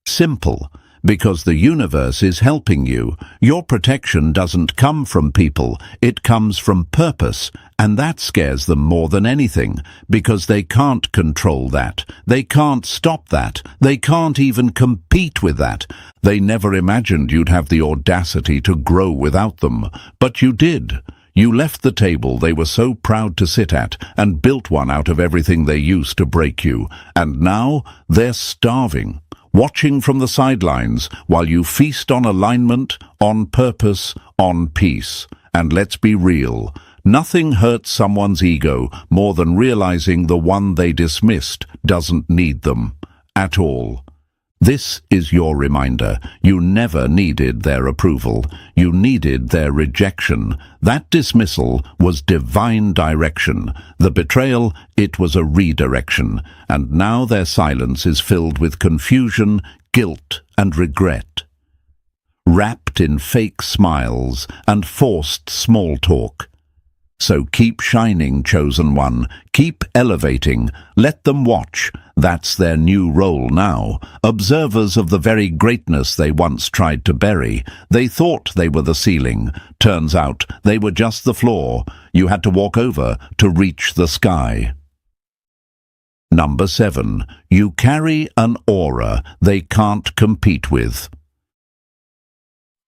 Simple. because the universe is helping you. Your protection doesn't come from people, it comes from purpose, and that scares them more than anything, because they can't control that. They can't stop that. They can't even compete with that. They never imagined you'd have the audacity to grow without them, but you did. You left the table they were so proud to sit at and built one out of everything they used to break you, and now they're starving, watching from the sidelines while you feast on alignment, on purpose, on peace. And let's be real, nothing hurts someone's ego more than realizing the one they dismissed doesn't need them at all. This is your reminder. You never needed their approval. You needed their rejection. That dismissal was divine direction. The betrayal, it was a redirection. And now their silence is filled with confusion, guilt, and regret. Wrapped in fake smiles and forced small talk. So keep shining, chosen one. Keep elevating. Let them watch. That's their new role now. Observers of the very greatness they once tried to bury. They thought they were the ceiling. Turns out they were just the floor. You had to walk over to reach the sky. Number 7. You carry an aura they can't compete with.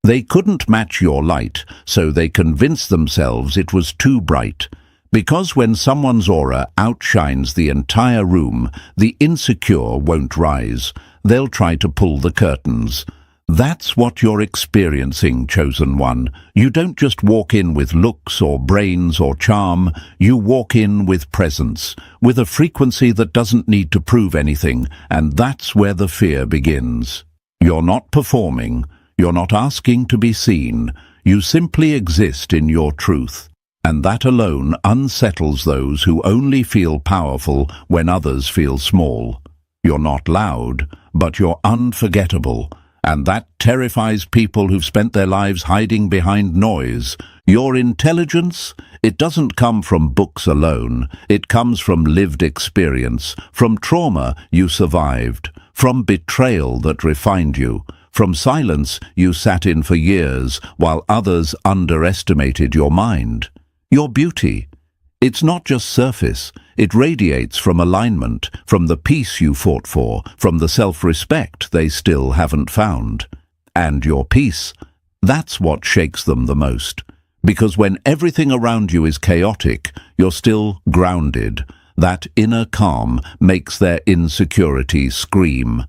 They couldn't match your light, so they convinced themselves it was too bright. Because when someone's aura outshines the entire room, the insecure won't rise. They'll try to pull the curtains. That's what you're experiencing, chosen one. You don't just walk in with looks or brains or charm. You walk in with presence, with a frequency that doesn't need to prove anything, and that's where the fear begins. You're not performing. You're not asking to be seen. You simply exist in your truth. And that alone unsettles those who only feel powerful when others feel small. You're not loud, but you're unforgettable. And that terrifies people who've spent their lives hiding behind noise. Your intelligence, it doesn't come from books alone. It comes from lived experience, from trauma you survived, from betrayal that refined you. From silence you sat in for years while others underestimated your mind. Your beauty. It's not just surface. It radiates from alignment, from the peace you fought for, from the self-respect they still haven't found. And your peace, that's what shakes them the most. Because when everything around you is chaotic, you're still grounded. That inner calm makes their insecurity scream.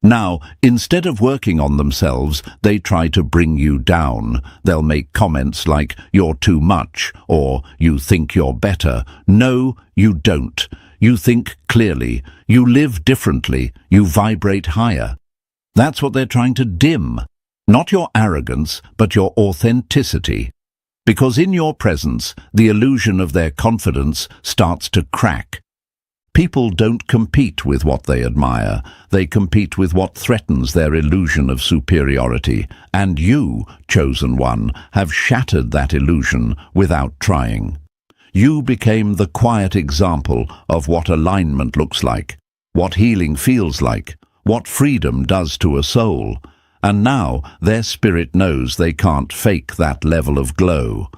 Now, instead of working on themselves, they try to bring you down. They'll make comments like, "You're too much," or "You think you're better." No, you don't. You think clearly. You live differently. You vibrate higher. That's what they're trying to dim. Not your arrogance, but your authenticity. Because in your presence, the illusion of their confidence starts to crack. People don't compete with what they admire. They compete with what threatens their illusion of superiority. And you, chosen one, have shattered that illusion without trying. You became the quiet example of what alignment looks like, what healing feels like, what freedom does to a soul. And now their spirit knows they can't fake that level of glow.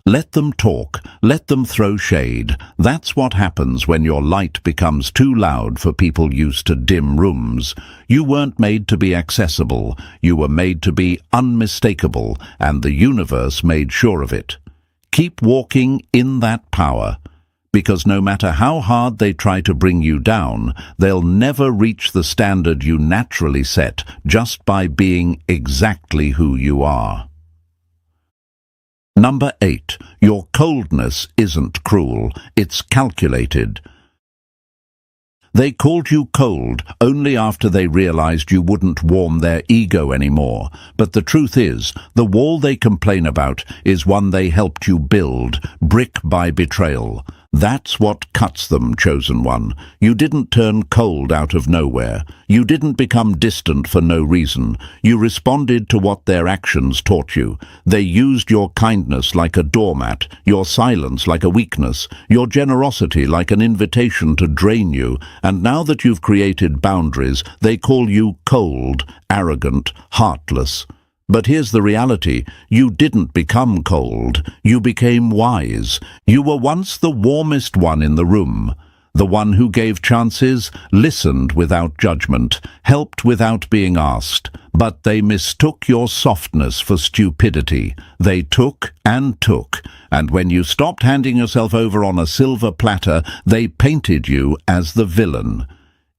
Let them talk, let them throw shade. That's what happens when your light becomes too loud for people used to dim rooms. You weren't made to be accessible, you were made to be unmistakable, and the universe made sure of it. Keep walking in that power, because no matter how hard they try to bring you down, they'll never reach the standard you naturally set just by being exactly who you are. Number 8. Your coldness isn't cruel, it's calculated. They called you cold only after they realized you wouldn't warm their ego anymore. But the truth is, the wall they complain about is one they helped you build, brick by betrayal. That's what cuts them, Chosen One. You didn't turn cold out of nowhere. You didn't become distant for no reason. You responded to what their actions taught you. They used your kindness like a doormat, your silence like a weakness, your generosity like an invitation to drain you, and now that you've created boundaries, they call you cold, arrogant, heartless. But here's the reality. You didn't become cold. You became wise. You were once the warmest one in the room. The one who gave chances, listened without judgment, helped without being asked. But they mistook your softness for stupidity. They took and took. And when you stopped handing yourself over on a silver platter, they painted you as the villain.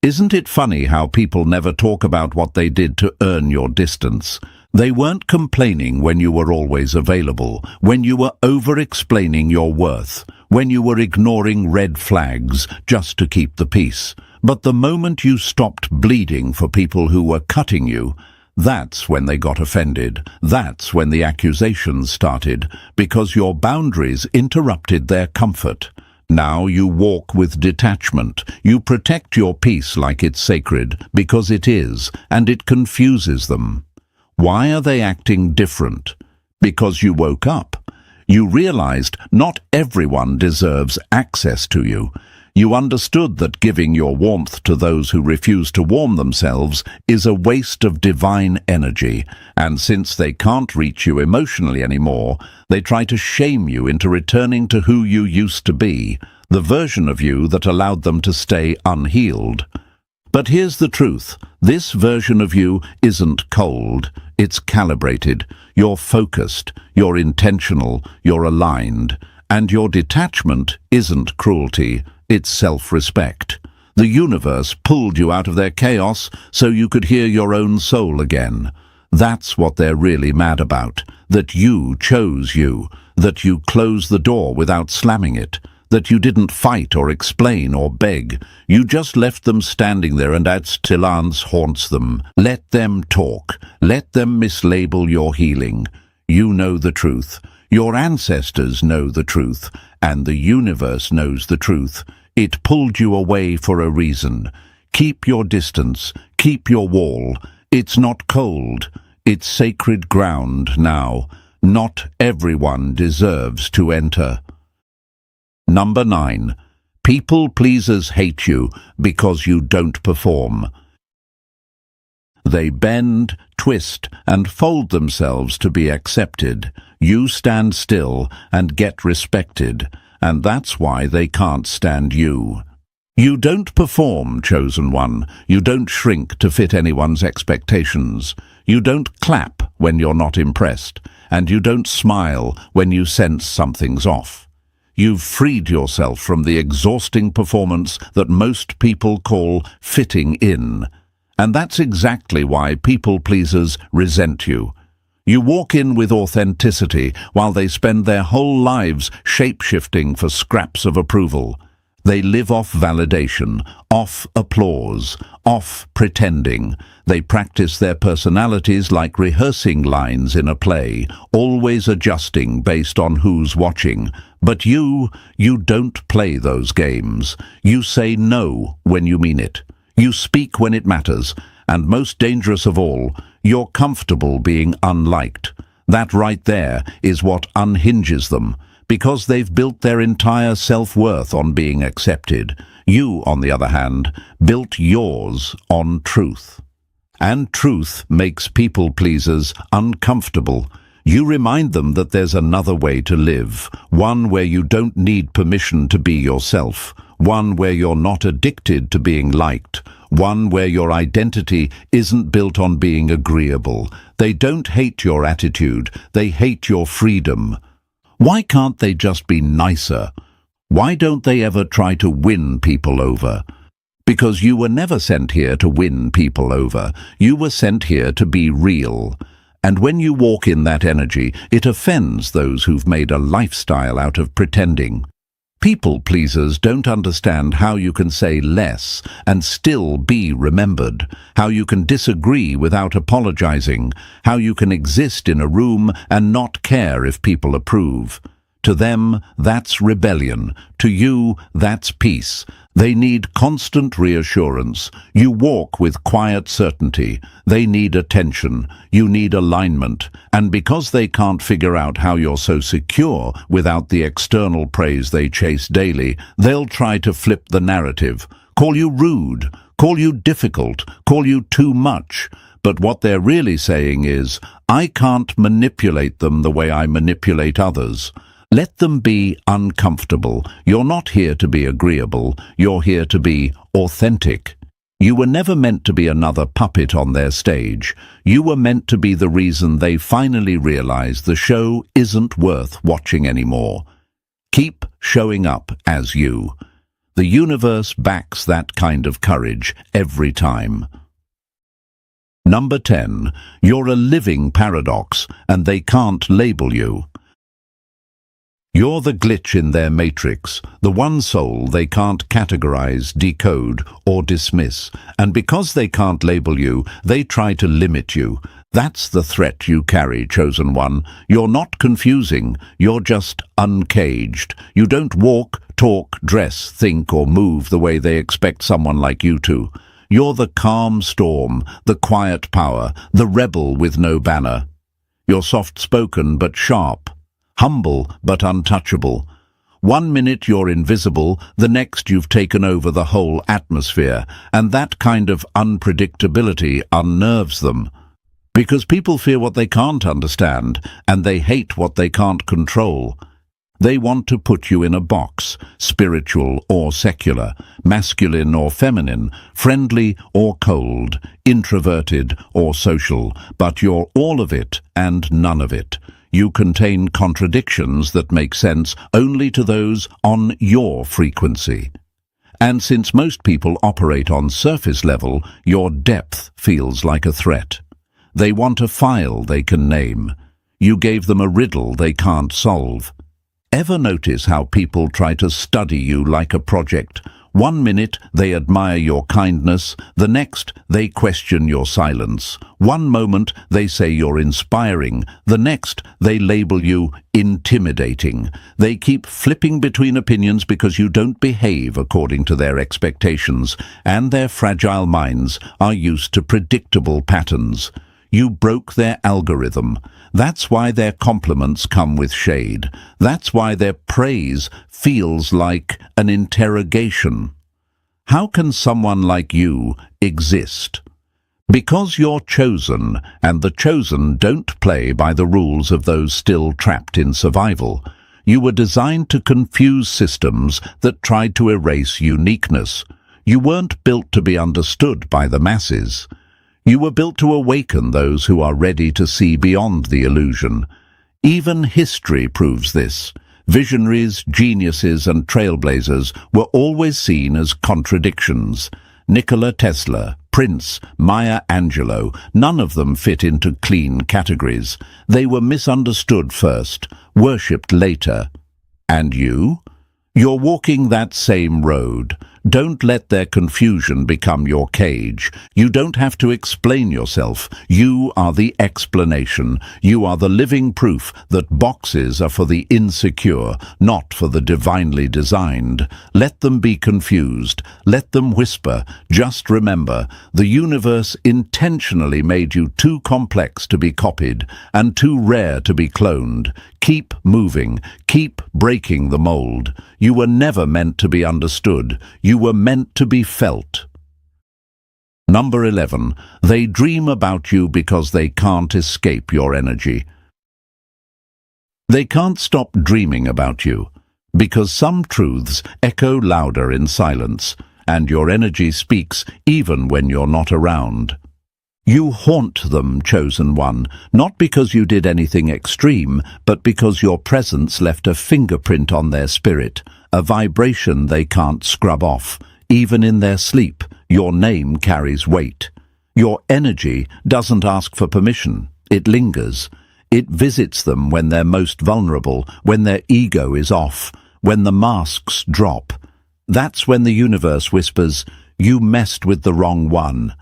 Isn't it funny how people never talk about what they did to earn your distance? They weren't complaining when you were always available, when you were over-explaining your worth, when you were ignoring red flags just to keep the peace. But the moment you stopped bleeding for people who were cutting you, that's when they got offended. That's when the accusations started, because your boundaries interrupted their comfort. Now you walk with detachment. You protect your peace like it's sacred, because it is, and it confuses them. Why are they acting different? Because you woke up. You realized not everyone deserves access to you. You understood that giving your warmth to those who refuse to warm themselves is a waste of divine energy, and since they can't reach you emotionally anymore, they try to shame you into returning to who you used to be, the version of you that allowed them to stay unhealed. But here's the truth. This version of you isn't cold. It's calibrated. You're focused. You're intentional. You're aligned. And your detachment isn't cruelty. It's self-respect. The universe pulled you out of their chaos so you could hear your own soul again. That's what they're really mad about. That you chose you. That you closed the door without slamming it. That you didn't fight or explain or beg. You just left them standing there, and as Tilance haunts them. Let them talk. Let them mislabel your healing. You know the truth. Your ancestors know the truth. And the universe knows the truth. It pulled you away for a reason. Keep your distance. Keep your wall. It's not cold. It's sacred ground now. Not everyone deserves to enter. Number 9. People pleasers hate you because you don't perform. They bend, twist, and fold themselves to be accepted. You stand still and get respected, and that's why they can't stand you. You don't perform, Chosen One. You don't shrink to fit anyone's expectations. You don't clap when you're not impressed, and you don't smile when you sense something's off. You've freed yourself from the exhausting performance that most people call fitting in. And that's exactly why people pleasers resent you. You walk in with authenticity while they spend their whole lives shape-shifting for scraps of approval. They live off validation, off applause, off pretending. They practice their personalities like rehearsing lines in a play, always adjusting based on who's watching. But you don't play those games. You say no when you mean it. You speak when it matters. And most dangerous of all, you're comfortable being unliked. That right there is what unhinges them, because they've built their entire self-worth on being accepted. You, on the other hand, built yours on truth. And truth makes people-pleasers uncomfortable. You remind them that there's another way to live, one where you don't need permission to be yourself, one where you're not addicted to being liked, one where your identity isn't built on being agreeable. They don't hate your attitude, they hate your freedom. Why can't they just be nicer? Why don't they ever try to win people over? Because you were never sent here to win people over. You were sent here to be real. And when you walk in that energy, it offends those who've made a lifestyle out of pretending. People pleasers don't understand how you can say less and still be remembered, how you can disagree without apologizing, how you can exist in a room and not care if people approve. To them, that's rebellion. To you, that's peace. They need constant reassurance. You walk with quiet certainty. They need attention. You need alignment. And because they can't figure out how you're so secure without the external praise they chase daily, they'll try to flip the narrative. Call you rude. Call you difficult. Call you too much. But what they're really saying is, I can't manipulate them the way I manipulate others. Let them be uncomfortable. You're not here to be agreeable. You're here to be authentic. You were never meant to be another puppet on their stage. You were meant to be the reason they finally realize the show isn't worth watching anymore. Keep showing up as you. The universe backs that kind of courage every time. Number 10. You're a living paradox, and they can't label you. You're the glitch in their matrix, the one soul they can't categorize, decode, or dismiss. And because they can't label you, they try to limit you. That's the threat you carry, chosen one. You're not confusing, you're just uncaged. You don't walk, talk, dress, think, or move the way they expect someone like you to. You're the calm storm, the quiet power, the rebel with no banner. You're soft-spoken but sharp. Humble but untouchable. 1 minute you're invisible, the next you've taken over the whole atmosphere, and that kind of unpredictability unnerves them. Because people fear what they can't understand, and they hate what they can't control. They want to put you in a box, spiritual or secular, masculine or feminine, friendly or cold, introverted or social, but you're all of it and none of it. You contain contradictions that make sense only to those on your frequency. And since most people operate on surface level, your depth feels like a threat. They want a file they can name. You gave them a riddle they can't solve. Ever notice how people try to study you like a project? 1 minute they admire your kindness, the next they question your silence. 1 moment they say you're inspiring, the next they label you intimidating. They keep flipping between opinions because you don't behave according to their expectations, and their fragile minds are used to predictable patterns. You broke their algorithm. That's why their compliments come with shade. That's why their praise feels like an interrogation. How can someone like you exist? Because you're chosen, and the chosen don't play by the rules of those still trapped in survival. You were designed to confuse systems that tried to erase uniqueness. You weren't built to be understood by the masses. You were built to awaken those who are ready to see beyond the illusion. Even history proves this. Visionaries, geniuses, and trailblazers were always seen as contradictions. Nikola Tesla, Prince, Maya Angelou, none of them fit into clean categories. They were misunderstood first, worshipped later. And you? You're walking that same road. Don't let their confusion become your cage. You don't have to explain yourself. You are the explanation. You are the living proof that boxes are for the insecure, not for the divinely designed. Let them be confused. Let them whisper. Just remember, the universe intentionally made you too complex to be copied and too rare to be cloned. Keep moving. Keep breaking the mold. You were never meant to be understood. You were meant to be felt. Number 11. They dream about you because they can't escape your energy. They can't stop dreaming about you, because some truths echo louder in silence, and your energy speaks even when you're not around. You haunt them, chosen one, not because you did anything extreme, but because your presence left a fingerprint on their spirit, a vibration they can't scrub off. Even in their sleep, your name carries weight. Your energy doesn't ask for permission. It lingers. It visits them when they're most vulnerable, when their ego is off, when the masks drop. That's when the universe whispers, "You messed with the wrong one."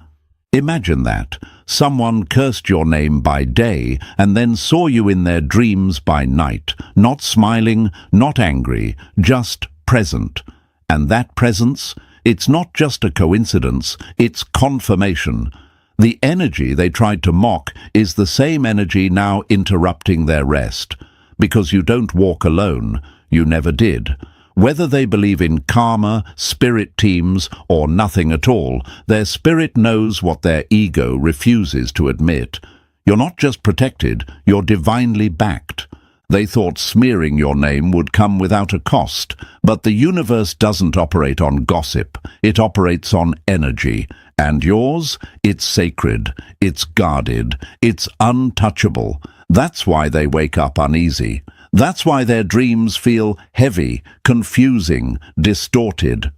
Imagine that. Someone cursed your name by day and then saw you in their dreams by night, not smiling, not angry, just present. And that presence, it's not just a coincidence, it's confirmation. The energy they tried to mock is the same energy now interrupting their rest. Because you don't walk alone, you never did. Whether they believe in karma, spirit teams, or nothing at all, their spirit knows what their ego refuses to admit. You're not just protected, you're divinely backed. They thought smearing your name would come without a cost, but the universe doesn't operate on gossip, it operates on energy. And yours? It's sacred, it's guarded, it's untouchable. That's why they wake up uneasy. That's why their dreams feel heavy, confusing, distorted.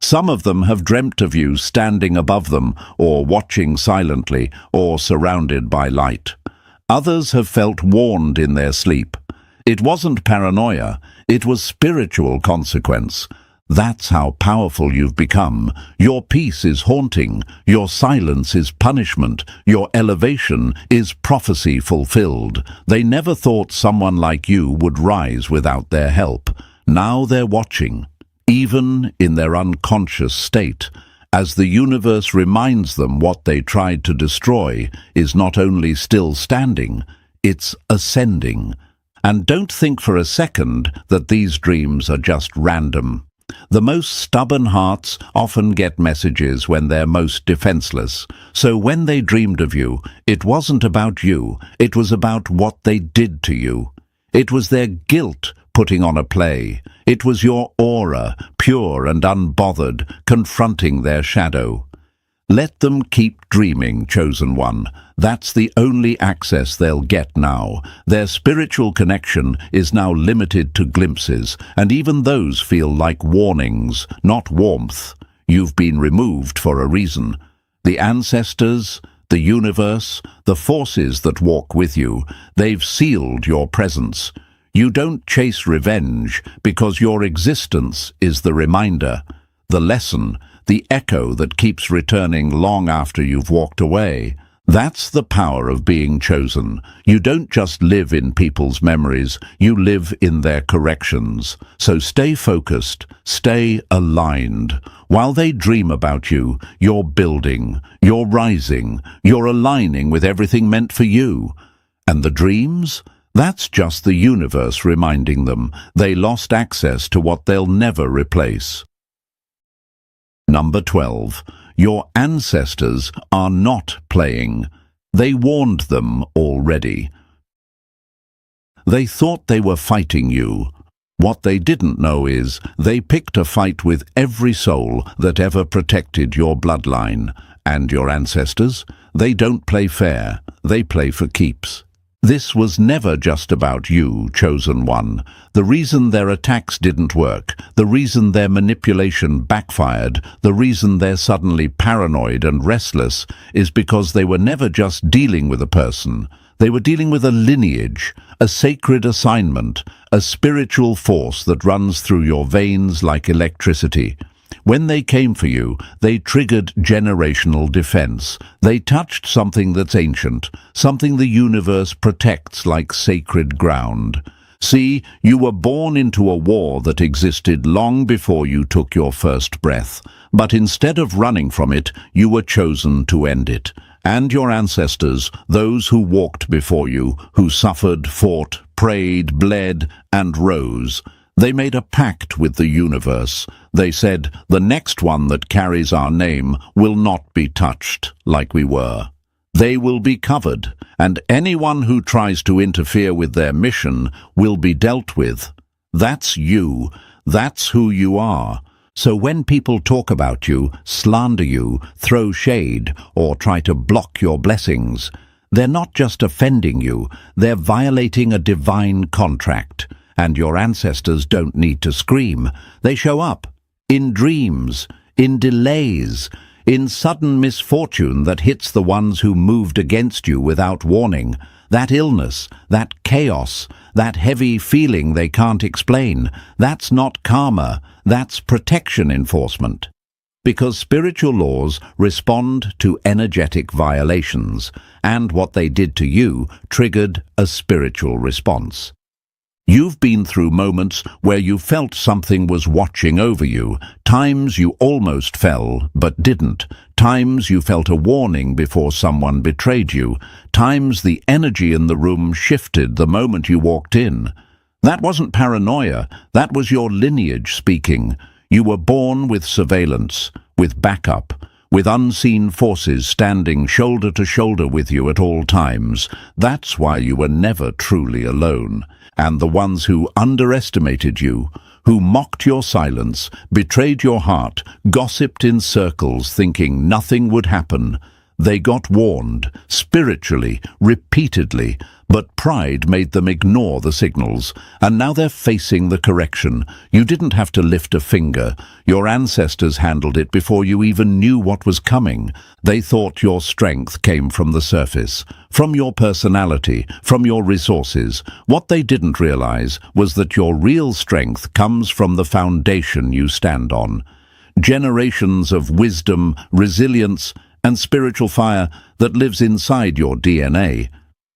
Some of them have dreamt of you standing above them, or watching silently, or surrounded by light. Others have felt warned in their sleep. It wasn't paranoia, it was spiritual consequence. That's how powerful you've become. Your peace is haunting, your silence is punishment, your elevation is prophecy fulfilled. They never thought someone like you would rise without their help. Now they're watching, even in their unconscious state, as the universe reminds them what they tried to destroy is not only still standing, it's ascending. And don't think for a second that these dreams are just random. The most stubborn hearts often get messages when they're most defenseless. So when they dreamed of you, it wasn't about you, it was about what they did to you. It was their guilt putting on a play. It was your aura, pure and unbothered, confronting their shadow. Let them keep dreaming, chosen one. That's the only access they'll get now. Their spiritual connection is now limited to glimpses, and even those feel like warnings, not warmth. You've been removed for a reason. The ancestors, the universe, the forces that walk with you, they've sealed your presence. You don't chase revenge because your existence is the reminder, the lesson, the echo that keeps returning long after you've walked away. That's the power of being chosen. You don't just live in people's memories, you live in their corrections. So stay focused, stay aligned. While they dream about you, you're building, you're rising, you're aligning with everything meant for you. And the dreams? That's just the universe reminding them they lost access to what they'll never replace. Number 12. Your ancestors are not playing. They warned them already. They thought they were fighting you. What they didn't know is they picked a fight with every soul that ever protected your bloodline. And your ancestors, they don't play fair. They play for keeps. This was never just about you, chosen one. The reason their attacks didn't work, the reason their manipulation backfired, the reason they're suddenly paranoid and restless is because they were never just dealing with a person. They were dealing with a lineage, a sacred assignment, a spiritual force that runs through your veins like electricity. When they came for you, they triggered generational defense. They touched something that's ancient, something the universe protects like sacred ground. See, you were born into a war that existed long before you took your first breath. But instead of running from it, you were chosen to end it. And your ancestors, those who walked before you, who suffered, fought, prayed, bled, and rose, they made a pact with the universe. They said, the next one that carries our name will not be touched like we were. They will be covered, and anyone who tries to interfere with their mission will be dealt with. That's you. That's who you are. So when people talk about you, slander you, throw shade, or try to block your blessings, they're not just offending you, they're violating a divine contract. And your ancestors don't need to scream. They show up. In dreams, in delays, in sudden misfortune that hits the ones who moved against you without warning. That illness, that chaos, that heavy feeling they can't explain, that's not karma, that's protection enforcement. Because spiritual laws respond to energetic violations, and what they did to you triggered a spiritual response. You've been through moments where you felt something was watching over you, times you almost fell but didn't, times you felt a warning before someone betrayed you, times the energy in the room shifted the moment you walked in. That wasn't paranoia, that was your lineage speaking. You were born with surveillance, with backup, with unseen forces standing shoulder to shoulder with you at all times. That's why you were never truly alone. And the ones who underestimated you, who mocked your silence, betrayed your heart, gossiped in circles thinking nothing would happen, they got warned, spiritually, repeatedly, but pride made them ignore the signals, and now they're facing the correction. You didn't have to lift a finger. Your ancestors handled it before you even knew what was coming. They thought your strength came from the surface, from your personality, from your resources. What they didn't realize was that your real strength comes from the foundation you stand on. Generations of wisdom, resilience, and spiritual fire that lives inside your DNA.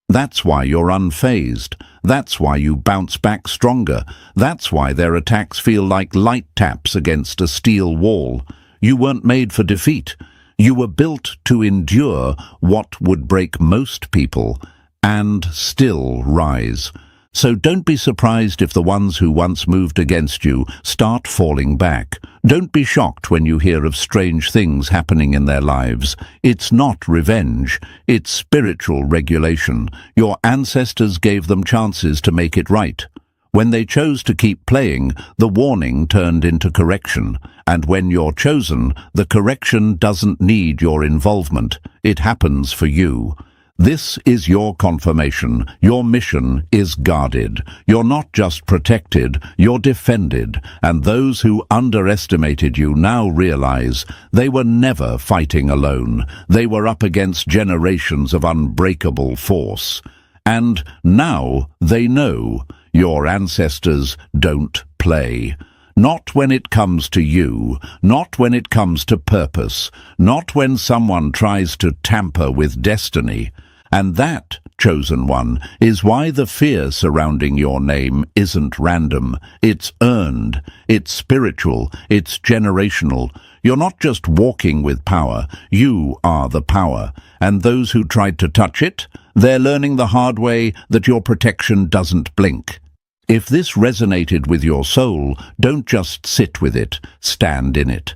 That's why you're unfazed. That's why you bounce back stronger. That's why their attacks feel like light taps against a steel wall. You weren't made for defeat. You were built to endure what would break most people and still rise. So don't be surprised if the ones who once moved against you start falling back. Don't be shocked when you hear of strange things happening in their lives. It's not revenge, it's spiritual regulation. Your ancestors gave them chances to make it right. When they chose to keep playing, the warning turned into correction. And when you're chosen, the correction doesn't need your involvement. It happens for you. This is your confirmation. Your mission is guarded. You're not just protected, you're defended. And those who underestimated you now realize they were never fighting alone. They were up against generations of unbreakable force. And now they know your ancestors don't play. Not when it comes to you, not when it comes to purpose, not when someone tries to tamper with destiny. And that, chosen one, is why the fear surrounding your name isn't random. It's earned, it's spiritual, it's generational. You're not just walking with power, you are the power. And those who tried to touch it, they're learning the hard way that your protection doesn't blink. If this resonated with your soul, don't just sit with it, stand in it.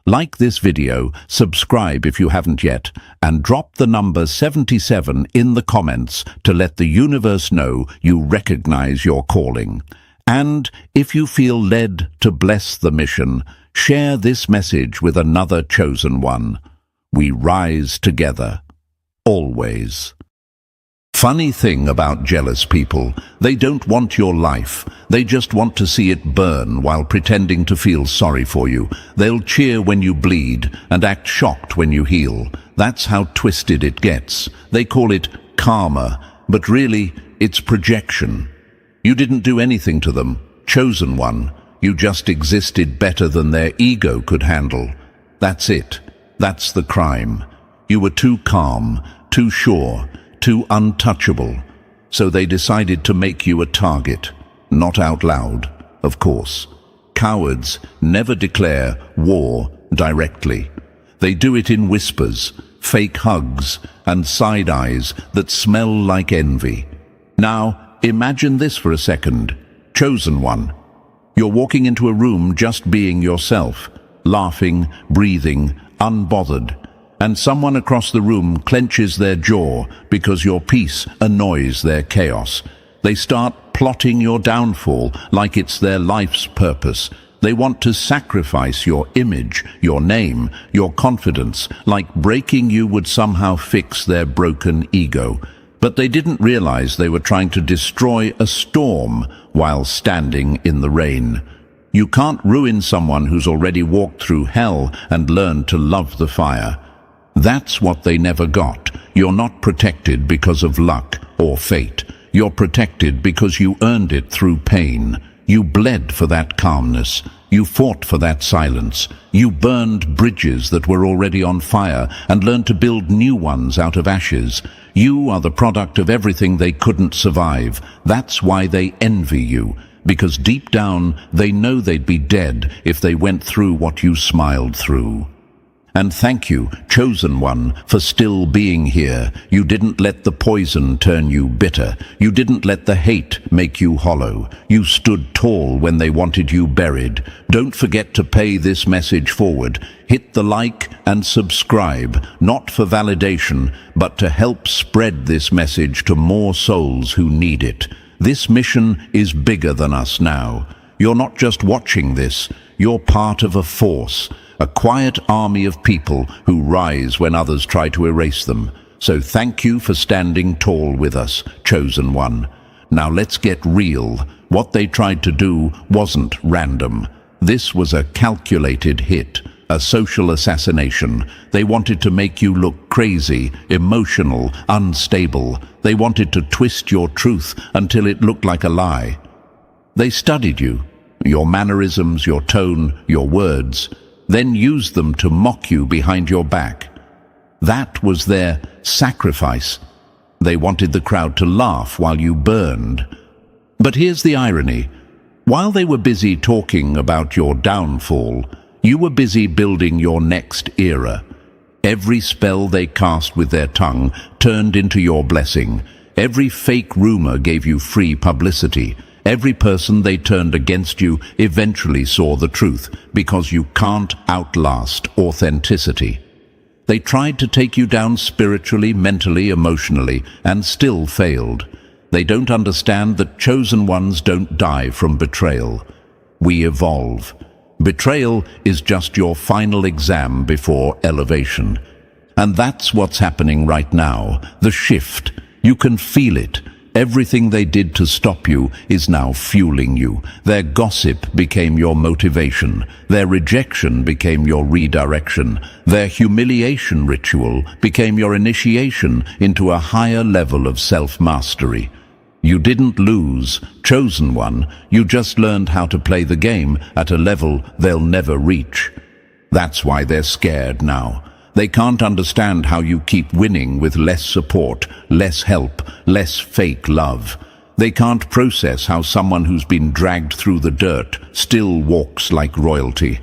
Like this video, subscribe if you haven't yet, and drop the number 77 in the comments to let the universe know you recognize your calling. And if you feel led to bless the mission, share this message with another chosen one. We rise together, always. Funny thing about jealous people, they don't want your life. They just want to see it burn while pretending to feel sorry for you. They'll cheer when you bleed and act shocked when you heal. That's how twisted it gets. They call it karma, but really, it's projection. You didn't do anything to them, chosen one. You just existed better than their ego could handle. That's it. That's the crime. You were too calm, too sure, too untouchable, so they decided to make you a target. Not out loud, of course. Cowards never declare war directly. They do it in whispers, fake hugs, and side eyes that smell like envy. Now, imagine this for a second. Chosen one. You're walking into a room just being yourself, laughing, breathing, unbothered. And someone across the room clenches their jaw because your peace annoys their chaos. They start plotting your downfall like it's their life's purpose. They want to sacrifice your image, your name, your confidence, like breaking you would somehow fix their broken ego. But they didn't realize they were trying to destroy a storm while standing in the rain. You can't ruin someone who's already walked through hell and learned to love the fire. That's what they never got. You're not protected because of luck or fate. You're protected because you earned it through pain. You bled for that calmness. You fought for that silence. You burned bridges that were already on fire and learned to build new ones out of ashes. You are the product of everything they couldn't survive. That's why they envy you, because deep down they know they'd be dead if they went through what you smiled through. And thank you, chosen one, for still being here. You didn't let the poison turn you bitter. You didn't let the hate make you hollow. You stood tall when they wanted you buried. Don't forget to pay this message forward. Hit the like and subscribe, not for validation, but to help spread this message to more souls who need it. This mission is bigger than us now. You're not just watching this. You're part of a force. A quiet army of people who rise when others try to erase them. So thank you for standing tall with us, chosen one. Now let's get real. What they tried to do wasn't random. This was a calculated hit, a social assassination. They wanted to make you look crazy, emotional, unstable. They wanted to twist your truth until it looked like a lie. They studied you, your mannerisms, your tone, your words, then used them to mock you behind your back. That was their sacrifice. They wanted the crowd to laugh while you burned. But here's the irony. While they were busy talking about your downfall, you were busy building your next era. Every spell they cast with their tongue turned into your blessing. Every fake rumor gave you free publicity. Every person they turned against you eventually saw the truth, because you can't outlast authenticity. They tried to take you down spiritually, mentally, emotionally, and still failed. They don't understand that chosen ones don't die from betrayal. We evolve. Betrayal is just your final exam before elevation. And that's what's happening right now, the shift. You can feel it. Everything they did to stop you is now fueling you. Their gossip became your motivation. Their rejection became your redirection. Their humiliation ritual became your initiation into a higher level of self-mastery. You didn't lose, chosen one. You just learned how to play the game at a level they'll never reach. That's why they're scared now. They can't understand how you keep winning with less support, less help, less fake love. They can't process how someone who's been dragged through the dirt still walks like royalty.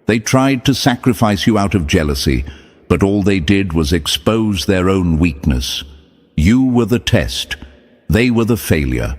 They tried to sacrifice you out of jealousy, but all they did was expose their own weakness. You were the test. They were the failure.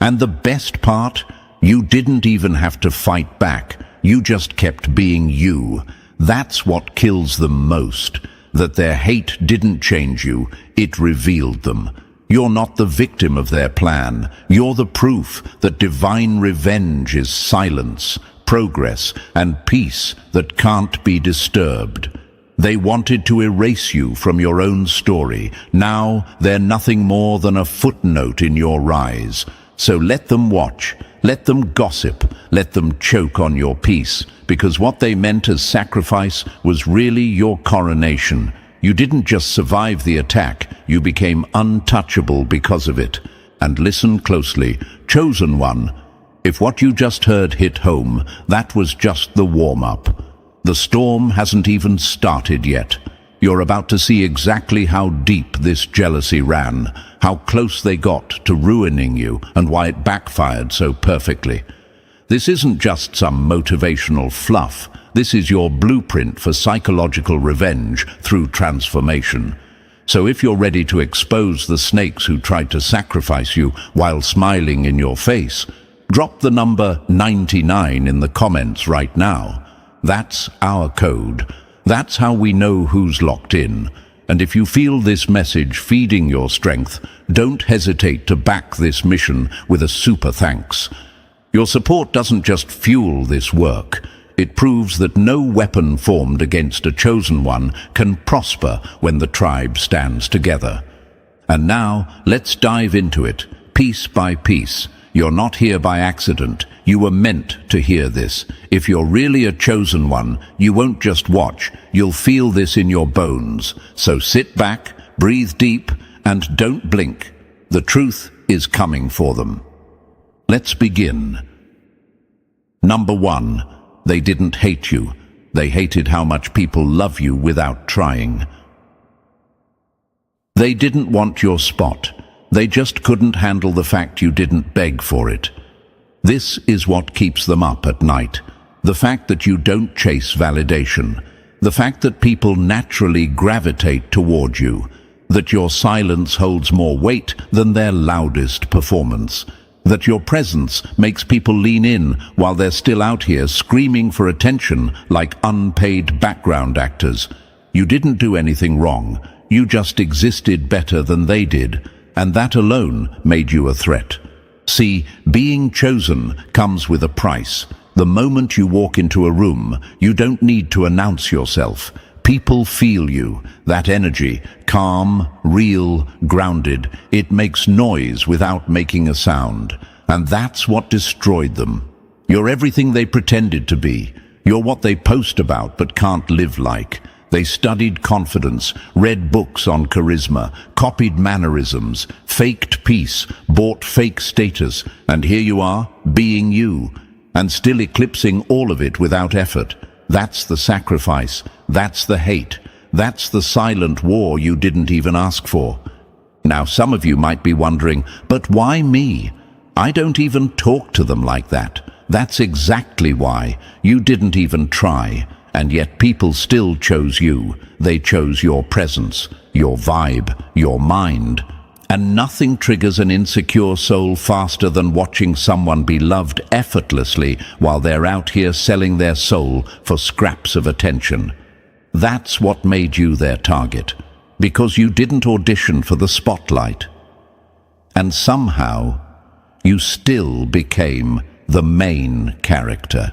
And the best part, you didn't even have to fight back. You just kept being you. That's what kills them most, that their hate didn't change you, it revealed them. You're not the victim of their plan. You're the proof that divine revenge is silence, progress, and peace that can't be disturbed. They wanted to erase you from your own story. Now they're nothing more than a footnote in your rise. So let them watch, let them gossip, let them choke on your peace, because what they meant as sacrifice was really your coronation. You didn't just survive the attack, you became untouchable because of it. And listen closely, chosen one, if what you just heard hit home, that was just the warm-up. The storm hasn't even started yet. You're about to see exactly how deep this jealousy ran, how close they got to ruining you, and why it backfired so perfectly. This isn't just some motivational fluff. This is your blueprint for psychological revenge through transformation. So if you're ready to expose the snakes who tried to sacrifice you while smiling in your face, drop the number 99 in the comments right now. That's our code. That's how we know who's locked in. And if you feel this message feeding your strength, don't hesitate to back this mission with a super thanks. Your support doesn't just fuel this work. It proves that no weapon formed against a chosen one can prosper when the tribe stands together. And now, let's dive into it, piece by piece. You're not here by accident. You were meant to hear this. If you're really a chosen one, you won't just watch. You'll feel this in your bones. So sit back, breathe deep, and don't blink. The truth is coming for them. Let's begin. Number 1, they didn't hate you. They hated how much people love you without trying. They didn't want your spot. They just couldn't handle the fact you didn't beg for it. This is what keeps them up at night. The fact that you don't chase validation. The fact that people naturally gravitate toward you. That your silence holds more weight than their loudest performance. That your presence makes people lean in while they're still out here screaming for attention like unpaid background actors. You didn't do anything wrong. You just existed better than they did, and that alone made you a threat. See, being chosen comes with a price. The moment you walk into a room, you don't need to announce yourself. People feel you, that energy, calm, real, grounded. It makes noise without making a sound. And that's what destroyed them. You're everything they pretended to be. You're what they post about but can't live like. They studied confidence, read books on charisma, copied mannerisms, faked peace, bought fake status, and here you are, being you, and still eclipsing all of it without effort. That's the sacrifice. That's the hate. That's the silent war you didn't even ask for. Now, some of you might be wondering, but why me? I don't even talk to them like that. That's exactly why. You didn't even try. And yet people still chose you. They chose your presence, your vibe, your mind. And nothing triggers an insecure soul faster than watching someone be loved effortlessly while they're out here selling their soul for scraps of attention. That's what made you their target, because you didn't audition for the spotlight. And somehow, you still became the main character.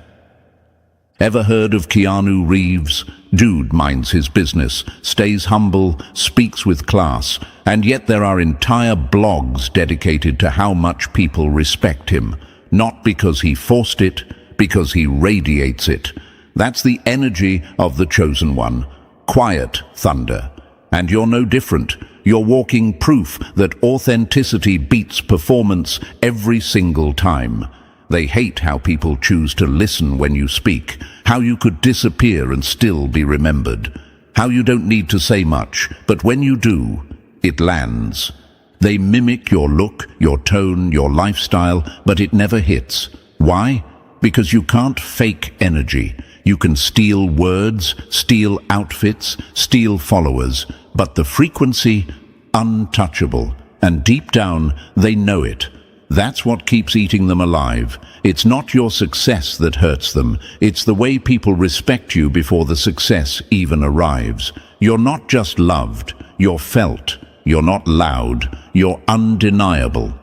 Ever heard of Keanu Reeves? Dude minds his business, stays humble, speaks with class, and yet there are entire blogs dedicated to how much people respect him. Not because he forced it, because he radiates it. That's the energy of the chosen one. Quiet thunder. And you're no different. You're walking proof that authenticity beats performance every single time. They hate how people choose to listen when you speak, how you could disappear and still be remembered, how you don't need to say much, but when you do, it lands. They mimic your look, your tone, your lifestyle, but it never hits. Why? Because you can't fake energy. You can steal words, steal outfits, steal followers, but the frequency, untouchable. And deep down, they know it. That's what keeps eating them alive. It's not your success that hurts them. It's the way people respect you before the success even arrives. You're not just loved, you're felt. You're not loud, you're undeniable.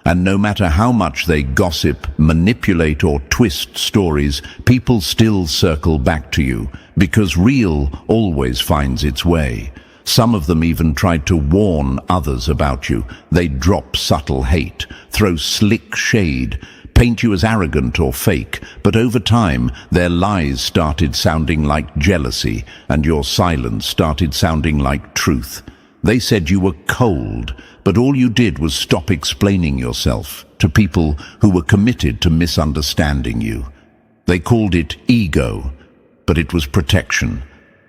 And no matter how much they gossip, manipulate or twist stories, people still circle back to you, because real always finds its way. Some of them even tried to warn others about you. They drop subtle hate, throw slick shade, paint you as arrogant or fake, but over time their lies started sounding like jealousy, and your silence started sounding like truth. They said you were cold, but all you did was stop explaining yourself to people who were committed to misunderstanding you. They called it ego, but it was protection.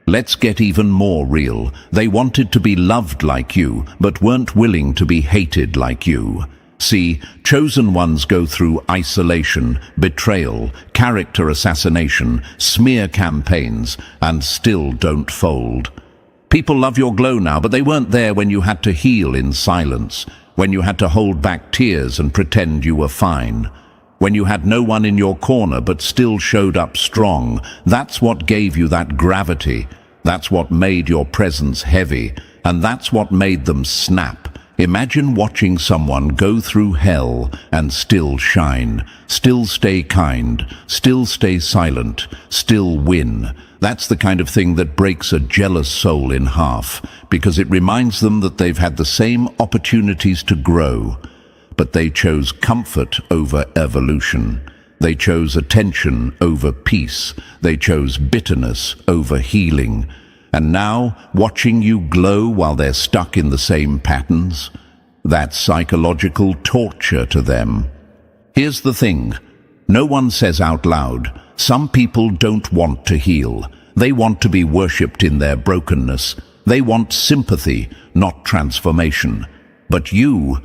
Let's get even more real. They wanted to be loved like you, but weren't willing to be hated like you. See, chosen ones go through isolation, betrayal, character assassination, smear campaigns, and still don't fold. People love your glow now, but they weren't there when you had to heal in silence, when you had to hold back tears and pretend you were fine, when you had no one in your corner but still showed up strong. That's what gave you that gravity. That's what made your presence heavy, and that's what made them snap. Imagine watching someone go through hell and still shine, still stay kind, still stay silent, still win. That's the kind of thing that breaks a jealous soul in half, because it reminds them that they've had the same opportunities to grow, but they chose comfort over evolution. They chose attention over peace. They chose bitterness over healing. And now, watching you glow while they're stuck in the same patterns, that's psychological torture to them. Here's the thing. No one says out loud, some people don't want to heal. They want to be worshipped in their brokenness. They want sympathy, not transformation. But you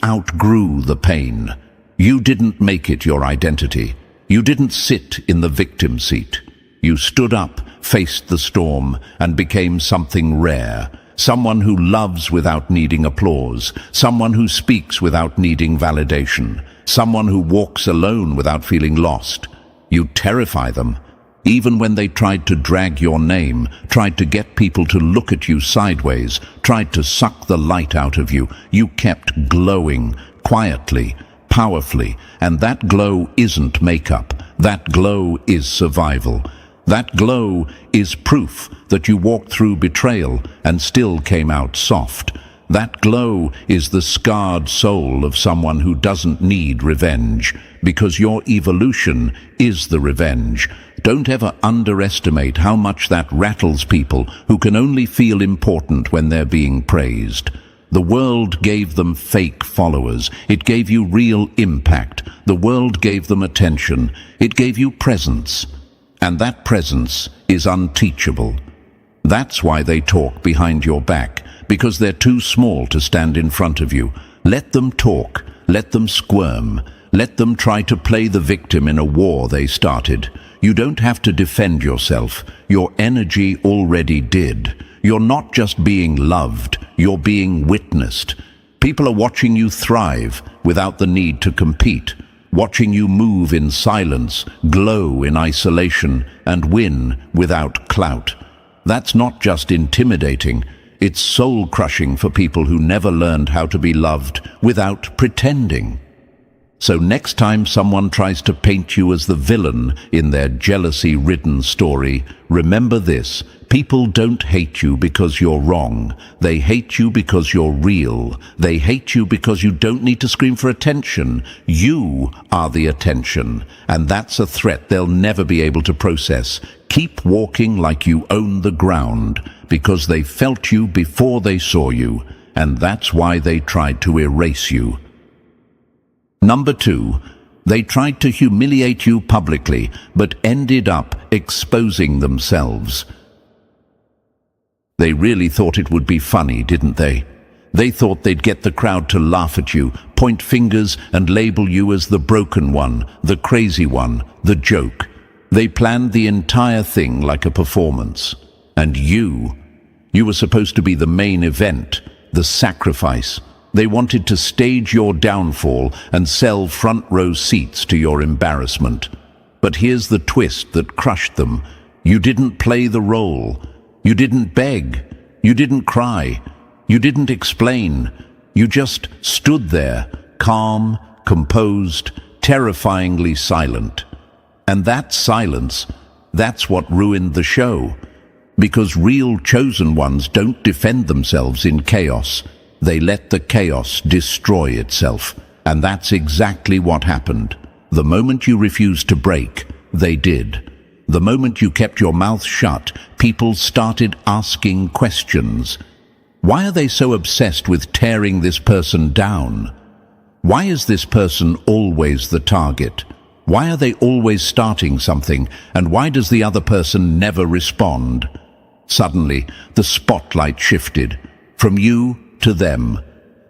outgrew the pain. You didn't make it your identity. You didn't sit in the victim seat. You stood up, faced the storm, and became something rare. Someone who loves without needing applause. Someone who speaks without needing validation. Someone who walks alone without feeling lost. You terrify them. Even when they tried to drag your name, tried to get people to look at you sideways, tried to suck the light out of you, you kept glowing, quietly, powerfully, and that glow isn't makeup. That glow is survival. That glow is proof that you walked through betrayal and still came out soft. That glow is the scarred soul of someone who doesn't need revenge, because your evolution is the revenge. Don't ever underestimate how much that rattles people who can only feel important when they're being praised. The world gave them fake followers. It gave you real impact. The world gave them attention. It gave you presence. And that presence is unteachable. That's why they talk behind your back, because they're too small to stand in front of you. Let them talk. Let them squirm. Let them try to play the victim in a war they started. You don't have to defend yourself. Your energy already did. You're not just being loved, you're being witnessed. People are watching you thrive without the need to compete, watching you move in silence, glow in isolation, and win without clout. That's not just intimidating, it's soul-crushing for people who never learned how to be loved without pretending. So next time someone tries to paint you as the villain in their jealousy-ridden story, remember this: people don't hate you because you're wrong. They hate you because you're real. They hate you because you don't need to scream for attention. You are the attention, and that's a threat they'll never be able to process. Keep walking like you own the ground, because they felt you before they saw you, and that's why they tried to erase you. Number 2, they tried to humiliate you publicly, but ended up exposing themselves. They really thought it would be funny, didn't they? They thought they'd get the crowd to laugh at you, point fingers and label you as the broken one, the crazy one, the joke. They planned the entire thing like a performance. And you were supposed to be the main event, the sacrifice. They wanted to stage your downfall and sell front-row seats to your embarrassment. But here's the twist that crushed them. You didn't play the role. You didn't beg. You didn't cry. You didn't explain. You just stood there, calm, composed, terrifyingly silent. And that silence, that's what ruined the show. Because real chosen ones don't defend themselves in chaos. They let the chaos destroy itself. And that's exactly what happened. The moment you refused to break, they did. The moment you kept your mouth shut, people started asking questions. Why are they so obsessed with tearing this person down? Why is this person always the target? Why are they always starting something? And why does the other person never respond? Suddenly, the spotlight shifted. From you to them.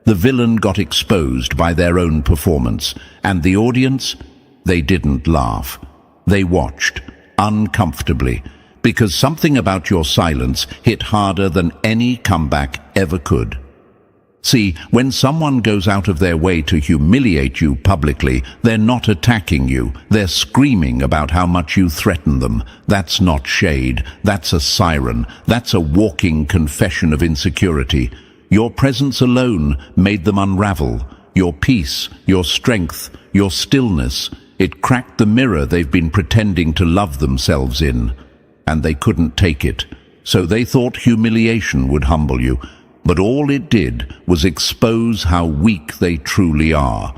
The villain got exposed by their own performance, and the audience, they didn't laugh. They watched, uncomfortably, because something about your silence hit harder than any comeback ever could. See, when someone goes out of their way to humiliate you publicly, they're not attacking you. They're screaming about how much you threaten them. That's not shade. That's a siren. That's a walking confession of insecurity. Your presence alone made them unravel. Your peace, your strength, your stillness. It cracked the mirror they've been pretending to love themselves in. And they couldn't take it. So they thought humiliation would humble you. But all it did was expose how weak they truly are.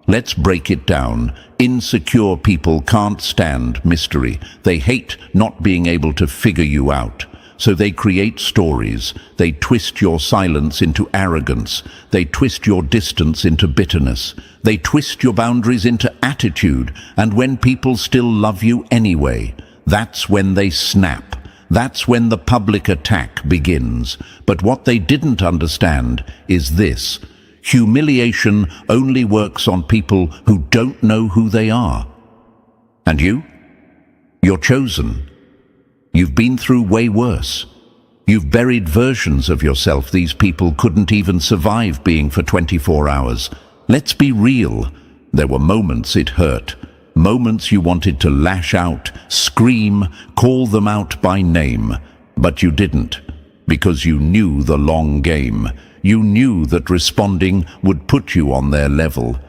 Let's break it down. Insecure people can't stand mystery. They hate not being able to figure you out. So they create stories. They twist your silence into arrogance. They twist your distance into bitterness. They twist your boundaries into attitude. And when people still love you anyway, that's when they snap. That's when the public attack begins. But what they didn't understand is this: humiliation only works on people who don't know who they are. And you? You're chosen. You've been through way worse. You've buried versions of yourself these people couldn't even survive being for 24 hours. Let's be real. There were moments it hurt. Moments you wanted to lash out, scream, call them out by name. But you didn't, because you knew the long game. You knew that responding would put you on their level.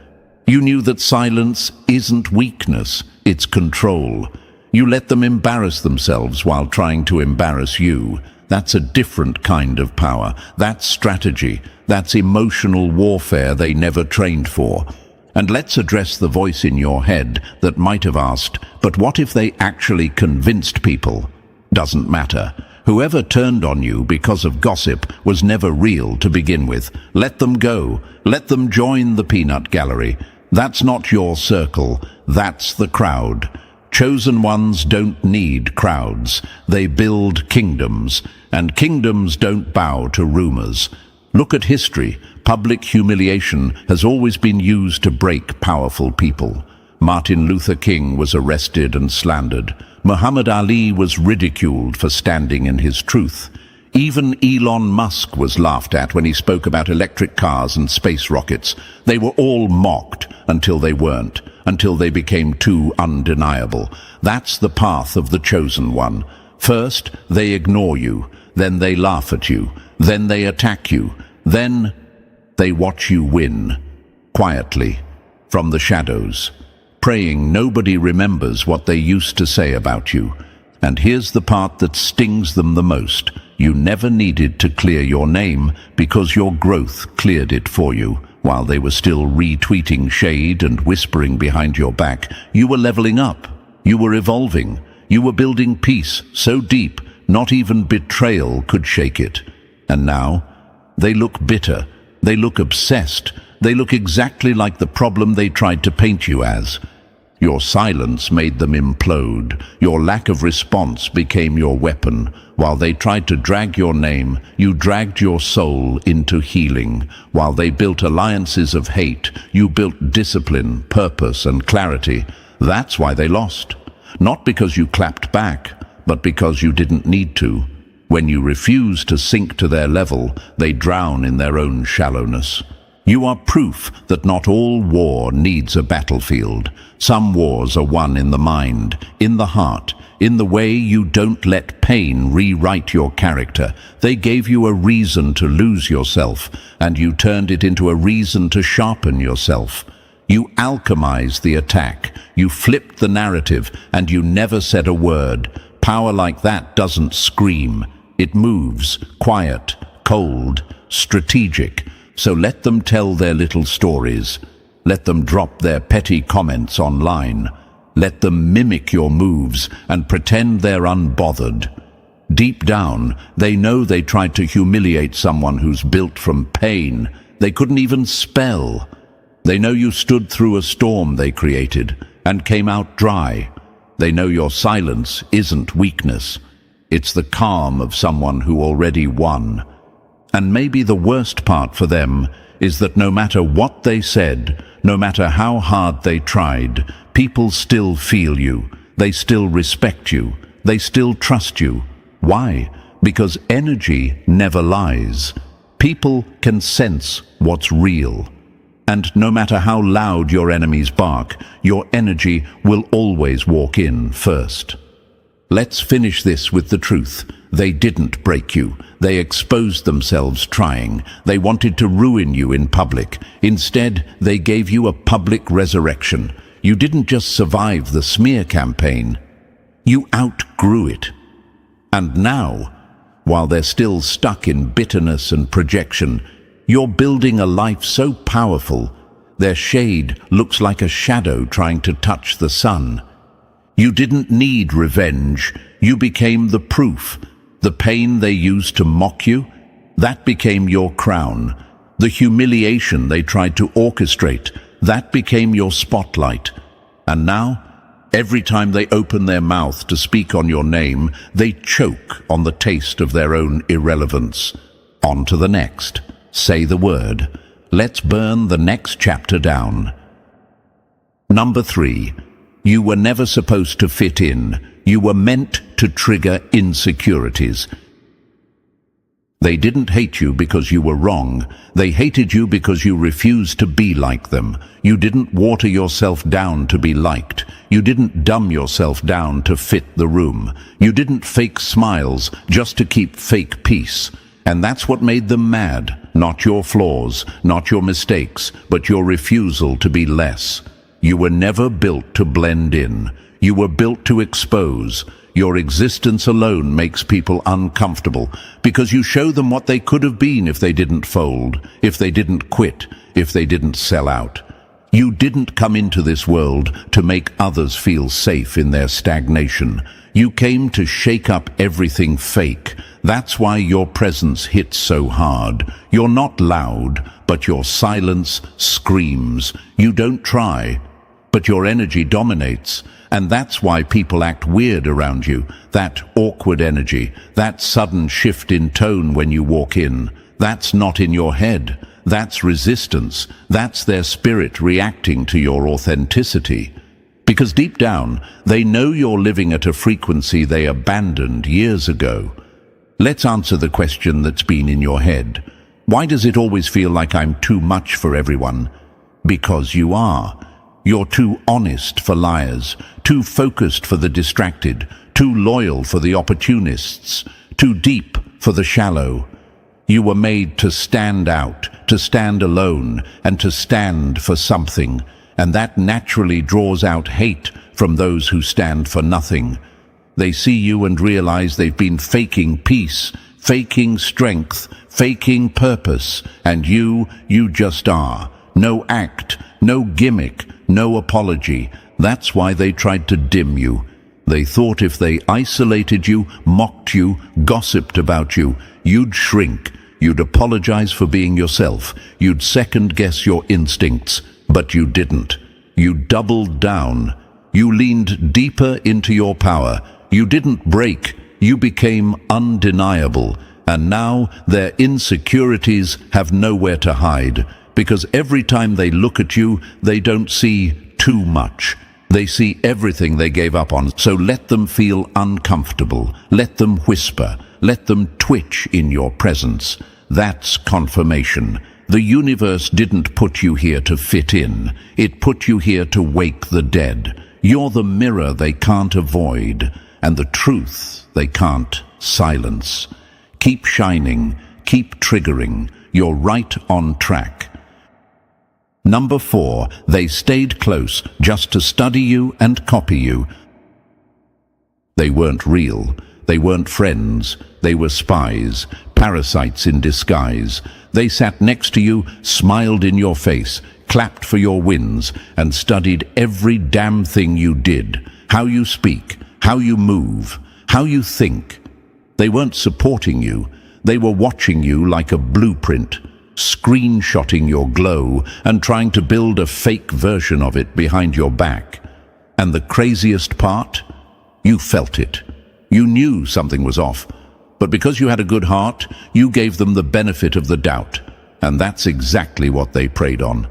You knew that silence isn't weakness, it's control. You let them embarrass themselves while trying to embarrass you. That's a different kind of power. That's strategy. That's emotional warfare they never trained for. And let's address the voice in your head that might have asked, but what if they actually convinced people? Doesn't matter. Whoever turned on you because of gossip was never real to begin with. Let them go. Let them join the peanut gallery. That's not your circle. That's the crowd. Chosen ones don't need crowds. They build kingdoms, and kingdoms don't bow to rumors. Look at history. Public humiliation has always been used to break powerful people. Martin Luther King was arrested and slandered. Muhammad Ali was ridiculed for standing in his truth. Even Elon Musk was laughed at when he spoke about electric cars and space rockets. They were all mocked until they weren't, until they became too undeniable. That's the path of the chosen one. First, they ignore you. Then they laugh at you. Then they attack you. Then they watch you win, quietly, from the shadows, praying nobody remembers what they used to say about you. And here's the part that stings them the most. You never needed to clear your name because your growth cleared it for you. While they were still retweeting shade and whispering behind your back, you were leveling up. You were evolving. You were building peace so deep, not even betrayal could shake it. And now, they look bitter. They look obsessed. They look exactly like the problem they tried to paint you as. Your silence made them implode. Your lack of response became your weapon. While they tried to drag your name, you dragged your soul into healing. While they built alliances of hate, you built discipline, purpose, and clarity. That's why they lost. Not because you clapped back, but because you didn't need to. When you refuse to sink to their level, they drown in their own shallowness. You are proof that not all war needs a battlefield. Some wars are won in the mind, in the heart, in the way you don't let pain rewrite your character. They gave you a reason to lose yourself, and you turned it into a reason to sharpen yourself. You alchemized the attack, you flipped the narrative, and you never said a word. Power like that doesn't scream. It moves, quiet, cold, strategic. So let them tell their little stories. Let them drop their petty comments online. Let them mimic your moves and pretend they're unbothered. Deep down, they know they tried to humiliate someone who's built from pain. They couldn't even spell. They know you stood through a storm they created and came out dry. They know your silence isn't weakness. It's the calm of someone who already won. And maybe the worst part for them is that no matter what they said, no matter how hard they tried, people still feel you. They still respect you. They still trust you. Why? Because energy never lies. People can sense what's real. And no matter how loud your enemies bark, your energy will always walk in first. Let's finish this with the truth. They didn't break you. They exposed themselves trying. They wanted to ruin you in public. Instead, they gave you a public resurrection. You didn't just survive the smear campaign. You outgrew it. And now, while they're still stuck in bitterness and projection, you're building a life so powerful, their shade looks like a shadow trying to touch the sun. You didn't need revenge. You became the The pain they used to mock you, that became your crown. The humiliation they tried to orchestrate, that became your spotlight. And now, every time they open their mouth to speak on your name, they choke on the taste of their own irrelevance. On to the next. Say the word. Let's burn the next chapter down. Number 3. You were never supposed to fit in. You were meant to trigger insecurities. They didn't hate you because you were wrong. They hated you because you refused to be like them. You didn't water yourself down to be liked. You didn't dumb yourself down to fit the room. You didn't fake smiles just to keep fake peace. And that's what made them mad. Not your flaws, not your mistakes, but your refusal to be less. You were never built to blend in. You were built to expose. Your existence alone makes people uncomfortable because you show them what they could have been if they didn't fold, if they didn't quit, if they didn't sell out. You didn't come into this world to make others feel safe in their stagnation. You came to shake up everything fake. That's why your presence hits so hard. You're not loud, but your silence screams. You don't try, but your energy dominates. And that's why people act weird around you. That awkward energy, that sudden shift in tone when you walk in. That's not in your head. That's resistance. That's their spirit reacting to your authenticity. Because deep down, they know you're living at a frequency they abandoned years ago. Let's answer the question that's been in your head. Why does it always feel like I'm too much for everyone? Because you are. You're too honest for liars, too focused for the distracted, too loyal for the opportunists, too deep for the shallow. You were made to stand out, to stand alone, and to stand for something, and that naturally draws out hate from those who stand for nothing. They see you and realize they've been faking peace, faking strength, faking purpose, and you just are. No act, no gimmick, no apology. That's why they tried to dim you. They thought if they isolated you, mocked you, gossiped about you, you'd shrink. You'd apologize for being yourself. You'd second-guess your instincts. But you didn't. You doubled down. You leaned deeper into your power. You didn't break. You became undeniable. And now their insecurities have nowhere to hide. Because every time they look at you, they don't see too much. They see everything they gave up on. So let them feel uncomfortable. Let them whisper. Let them twitch in your presence. That's confirmation. The universe didn't put you here to fit in. It put you here to wake the dead. You're the mirror they can't avoid, and the truth they can't silence. Keep shining. Keep triggering. You're right on track. Number 4, they stayed close just to study you and copy you. They weren't real. They weren't friends. They were spies, parasites in disguise. They sat next to you, smiled in your face, clapped for your wins, and studied every damn thing you did. How you speak, how you move, how you think. They weren't supporting you. They were watching you like a blueprint, screenshotting your glow and trying to build a fake version of it behind your back. And the craziest part? You felt it. You knew something was off. But because you had a good heart, you gave them the benefit of the doubt. And that's exactly what they preyed on.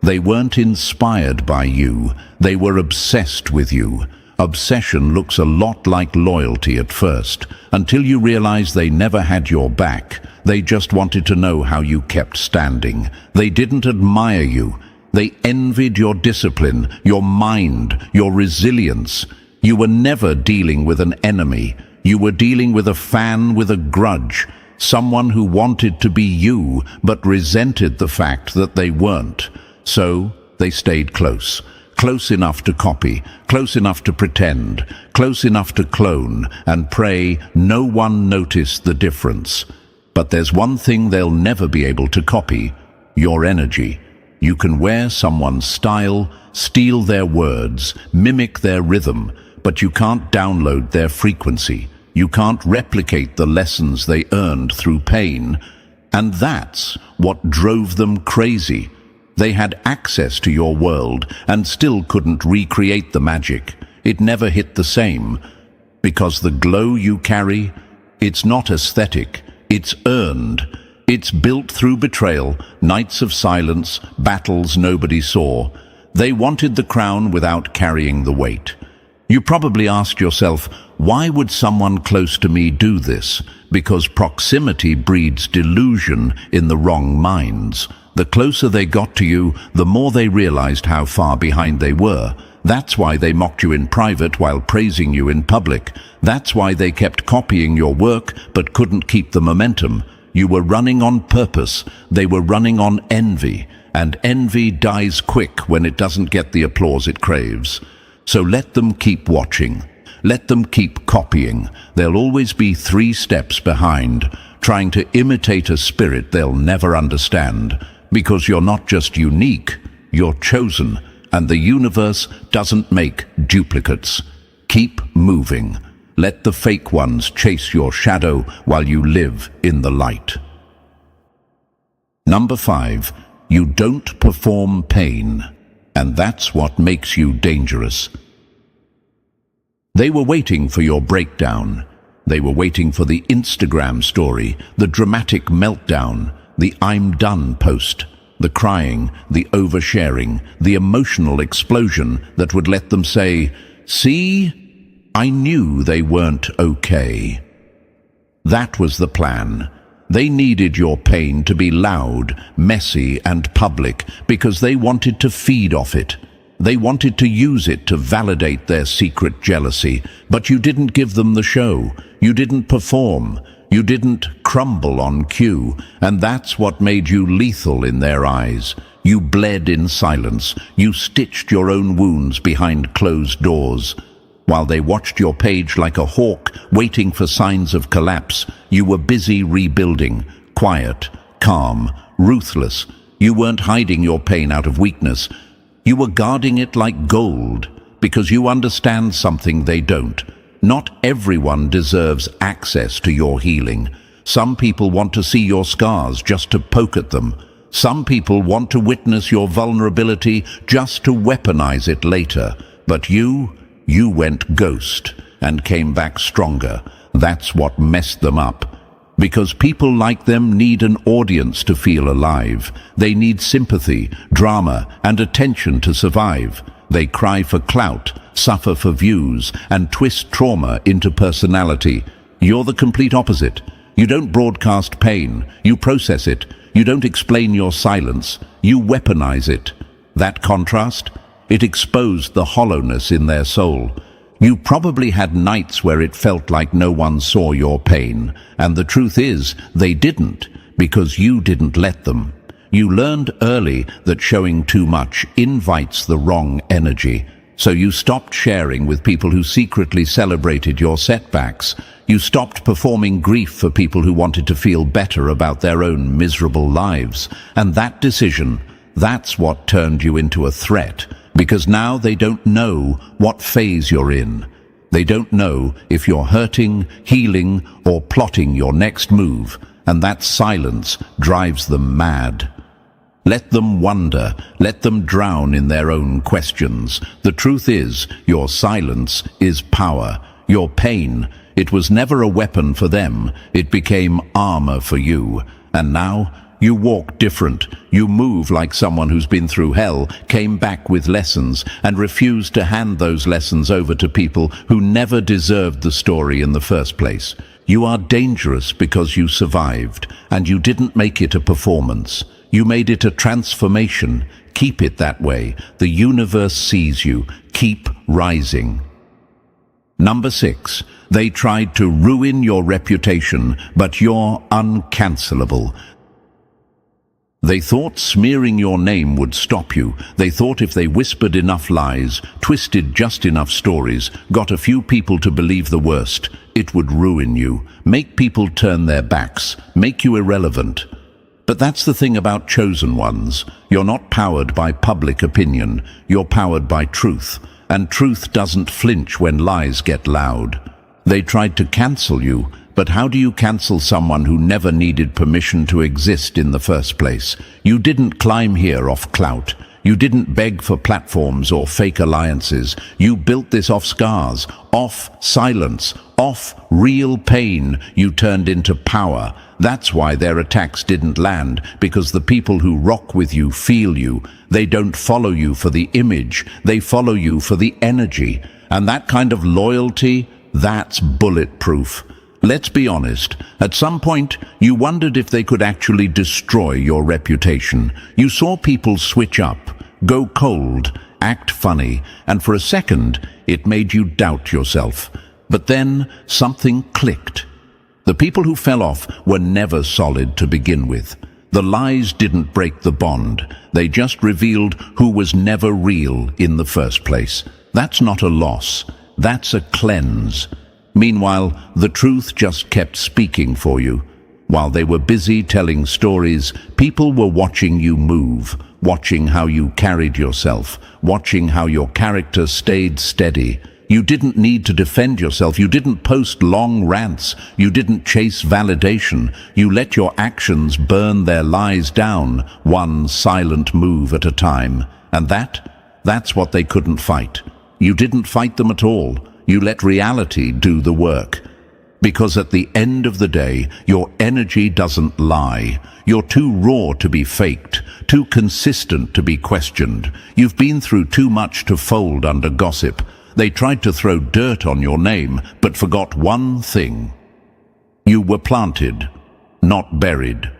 They weren't inspired by you. They were obsessed with you. Obsession looks a lot like loyalty at first, until you realize they never had your back. They just wanted to know how you kept standing. They didn't admire you. They envied your discipline, your mind, your resilience. You were never dealing with an enemy. You were dealing with a fan with a grudge, someone who wanted to be you but resented the fact that they weren't. So they stayed close. Close enough to copy, close enough to pretend, close enough to clone, and pray no one noticed the difference. But there's one thing they'll never be able to copy: your energy. You can wear someone's style, steal their words, mimic their rhythm, but you can't download their frequency. You can't replicate the lessons they earned through pain. And that's what drove them crazy. They had access to your world and still couldn't recreate the magic. It never hit the same. Because the glow you carry, it's not aesthetic, it's earned. It's built through betrayal, nights of silence, battles nobody saw. They wanted the crown without carrying the weight. You probably asked yourself, why would someone close to me do this? Because proximity breeds delusion in the wrong minds. The closer they got to you, the more they realized how far behind they were. That's why they mocked you in private while praising you in public. That's why they kept copying your work but couldn't keep the momentum. You were running on purpose. They were running on envy. And envy dies quick when it doesn't get the applause it craves. So let them keep watching. Let them keep copying. They'll always be 3 steps behind, trying to imitate a spirit they'll never understand. Because you're not just unique, you're chosen, and the universe doesn't make duplicates. Keep moving. Let the fake ones chase your shadow while you live in the light. Number 5, you don't perform pain, and that's what makes you dangerous. They were waiting for your breakdown. They were waiting for the Instagram story, the dramatic meltdown, the "I'm done" post, the crying, the oversharing, the emotional explosion that would let them say, "See, I knew they weren't okay." That was the plan. They needed your pain to be loud, messy, and public because they wanted to feed off it. They wanted to use it to validate their secret jealousy, but you didn't give them the show. You didn't perform. You didn't crumble on cue, and that's what made you lethal in their eyes. You bled in silence. You stitched your own wounds behind closed doors. While they watched your page like a hawk, waiting for signs of collapse, you were busy rebuilding, quiet, calm, ruthless. You weren't hiding your pain out of weakness. You were guarding it like gold, because you understand something they don't. Not everyone deserves access to your healing. Some people want to see your scars just to poke at them. Some people want to witness your vulnerability just to weaponize it later. But you went ghost and came back stronger. That's what messed them up. Because people like them need an audience to feel alive. They need sympathy, drama, and attention to survive. They cry for clout, suffer for views, and twist trauma into personality. You're the complete opposite. You don't broadcast pain. You process it. You don't explain your silence. You weaponize it. That contrast? It exposed the hollowness in their soul. You probably had nights where it felt like no one saw your pain. And the truth is, they didn't, because you didn't let them. You learned early that showing too much invites the wrong energy. So you stopped sharing with people who secretly celebrated your setbacks. You stopped performing grief for people who wanted to feel better about their own miserable lives. And that decision, that's what turned you into a threat. Because now they don't know what phase you're in. They don't know if you're hurting, healing, or plotting your next move. And that silence drives them mad. Let them wonder. Let them drown in their own questions. The truth is, your silence is power. Your pain, it was never a weapon for them. It became armor for you. And now, you walk different. You move like someone who's been through hell, came back with lessons, and refused to hand those lessons over to people who never deserved the story in the first place. You are dangerous because you survived, and you didn't make it a performance. You made it a transformation. Keep it that way. The universe sees you. Keep rising. Number 6. They tried to ruin your reputation, but you're uncancelable. They thought smearing your name would stop you. They thought if they whispered enough lies, twisted just enough stories, got a few people to believe the worst, it would ruin you, make people turn their backs, make you irrelevant. But that's the thing about chosen ones. You're not powered by public opinion. You're powered by truth. And truth doesn't flinch when lies get loud. They tried to cancel you, but how do you cancel someone who never needed permission to exist in the first place? You didn't climb here off clout. You didn't beg for platforms or fake alliances. You built this off scars, off silence, off real pain you turned into power. That's why their attacks didn't land, because the people who rock with you feel you. They don't follow you for the image, they follow you for the energy. And that kind of loyalty, that's bulletproof. Let's be honest, at some point you wondered if they could actually destroy your reputation. You saw people switch up, go cold, act funny, and for a second it made you doubt yourself. But then something clicked. The people who fell off were never solid to begin with. The lies didn't break the bond. They just revealed who was never real in the first place. That's not a loss. That's a cleanse. Meanwhile, the truth just kept speaking for you. While they were busy telling stories, people were watching you move, watching how you carried yourself, watching how your character stayed steady. You didn't need to defend yourself. You didn't post long rants. You didn't chase validation. You let your actions burn their lies down, one silent move at a time. And that's what they couldn't fight. You didn't fight them at all. You let reality do the work. Because at the end of the day, your energy doesn't lie. You're too raw to be faked, too consistent to be questioned. You've been through too much to fold under gossip. They tried to throw dirt on your name, but forgot one thing. You were planted, not buried.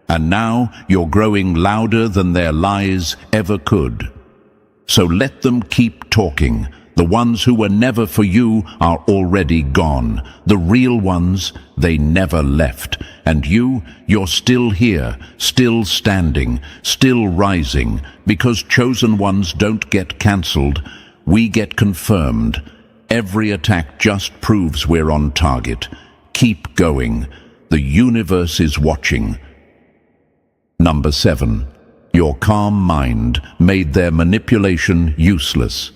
And now you're growing louder than their lies ever could. So let them keep talking. The ones who were never for you are already gone. The real ones, they never left. And you're still here, still standing, still rising. Because chosen ones don't get cancelled, we get confirmed. Every attack just proves we're on target. Keep going. The universe is watching. Number 7. Your calm mind made their manipulation useless.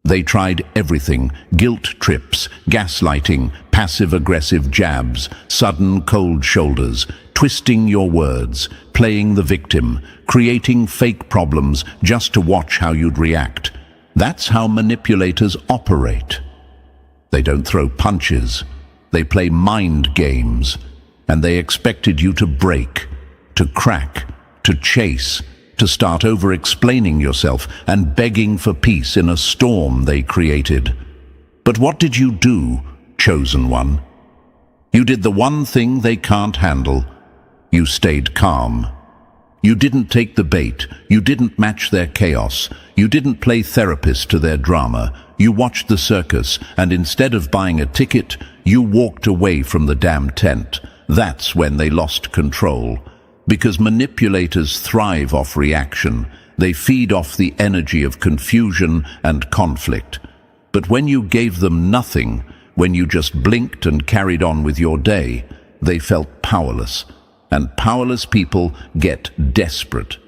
They tried everything: guilt trips, gaslighting, passive-aggressive jabs, sudden cold shoulders, twisting your words, playing the victim, creating fake problems just to watch how you'd react. That's how manipulators operate. They don't throw punches. They play mind games. And they expected you to break, to crack, to chase, to start over-explaining yourself and begging for peace in a storm they created. But what did you do, chosen one? You did the one thing they can't handle. You stayed calm. You didn't take the bait. You didn't match their chaos. You didn't play therapist to their drama. You watched the circus, and instead of buying a ticket, you walked away from the damn tent. That's when they lost control. Because manipulators thrive off reaction. They feed off the energy of confusion and conflict. But when you gave them nothing, when you just blinked and carried on with your day, they felt powerless. And powerless people get desperate.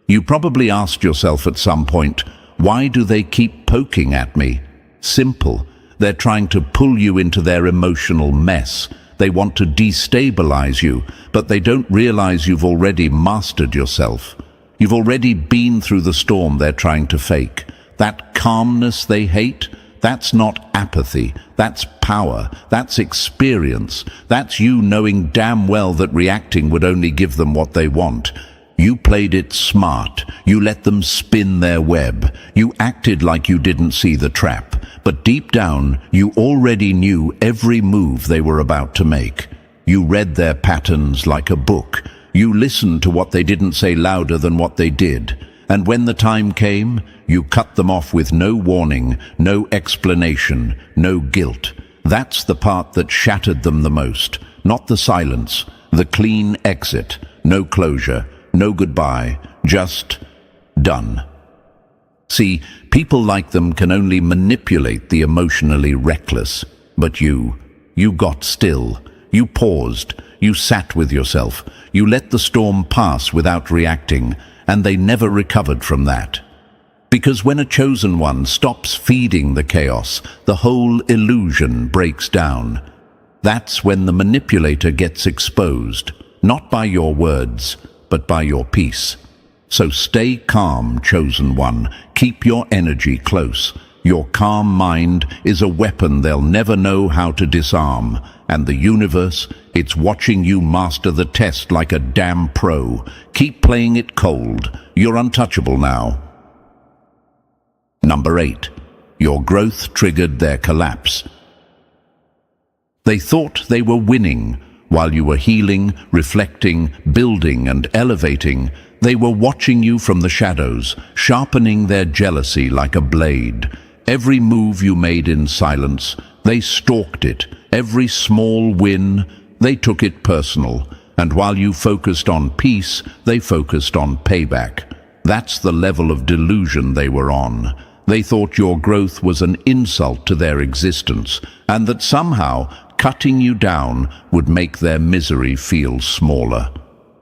You probably asked yourself at some point, why do they keep poking at me? Simple. They're trying to pull you into their emotional mess. They want to destabilize you, but they don't realize you've already mastered yourself. You've already been through the storm they're trying to fake. That calmness they hate, that's not apathy. That's power. That's experience. That's you knowing damn well that reacting would only give them what they want. You played it smart. You let them spin their web. You acted like you didn't see the trap. But deep down, you already knew every move they were about to make. You read their patterns like a book. You listened to what they didn't say louder than what they did. And when the time came, you cut them off with no warning, no explanation, no guilt. That's the part that shattered them the most. Not the silence, the clean exit, no closure, no goodbye, just done. See, people like them can only manipulate the emotionally reckless. But you got still. You paused. You sat with yourself. You let the storm pass without reacting, and they never recovered from that. Because when a chosen one stops feeding the chaos, the whole illusion breaks down. That's when the manipulator gets exposed, not by your words, but by your peace. So stay calm, chosen one. Keep your energy close. Your calm mind is a weapon they'll never know how to disarm. And the universe, it's watching you master the test like a damn pro. Keep playing it cold. You're untouchable now. Number 8. Your growth triggered their collapse. They thought they were winning. While you were healing, reflecting, building and elevating, they were watching you from the shadows, sharpening their jealousy like a blade. Every move you made in silence, they stalked it. Every small win, they took it personal. And while you focused on peace, they focused on payback. That's the level of delusion they were on. They thought your growth was an insult to their existence, and that somehow cutting you down would make their misery feel smaller.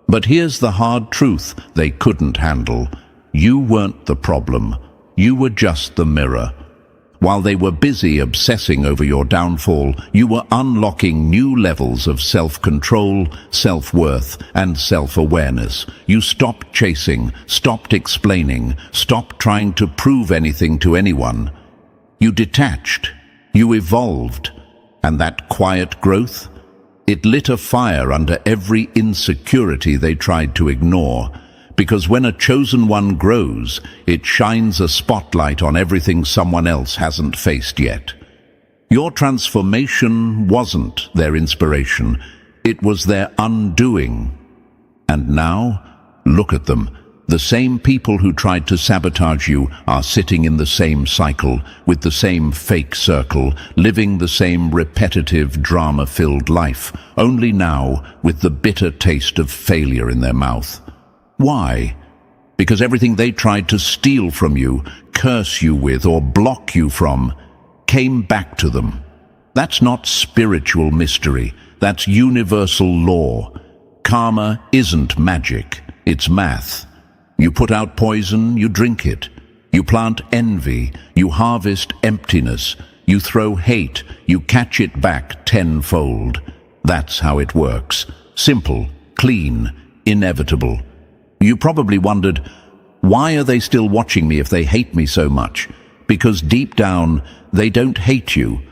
But here's the hard truth they couldn't handle. You weren't the problem. You were just the mirror. While they were busy obsessing over your downfall, you were unlocking new levels of self-control, self-worth, and self-awareness. You stopped chasing, stopped explaining, stopped trying to prove anything to anyone. You detached. You evolved. And that quiet growth? It lit a fire under every insecurity they tried to ignore. Because when a chosen one grows, it shines a spotlight on everything someone else hasn't faced yet. Your transformation wasn't their inspiration. It was their undoing. And now, look at them. The same people who tried to sabotage you are sitting in the same cycle, with the same fake circle, living the same repetitive, drama-filled life, only now with the bitter taste of failure in their mouth. Why? Because everything they tried to steal from you, curse you with, or block you from, came back to them. That's not spiritual mystery. That's universal law. Karma isn't magic. It's math. You put out poison, you drink it. You plant envy, you harvest emptiness. You throw hate, you catch it back tenfold. That's how it works. Simple, clean, inevitable. You probably wondered, why are they still watching me if they hate me so much? Because deep down, they don't hate you.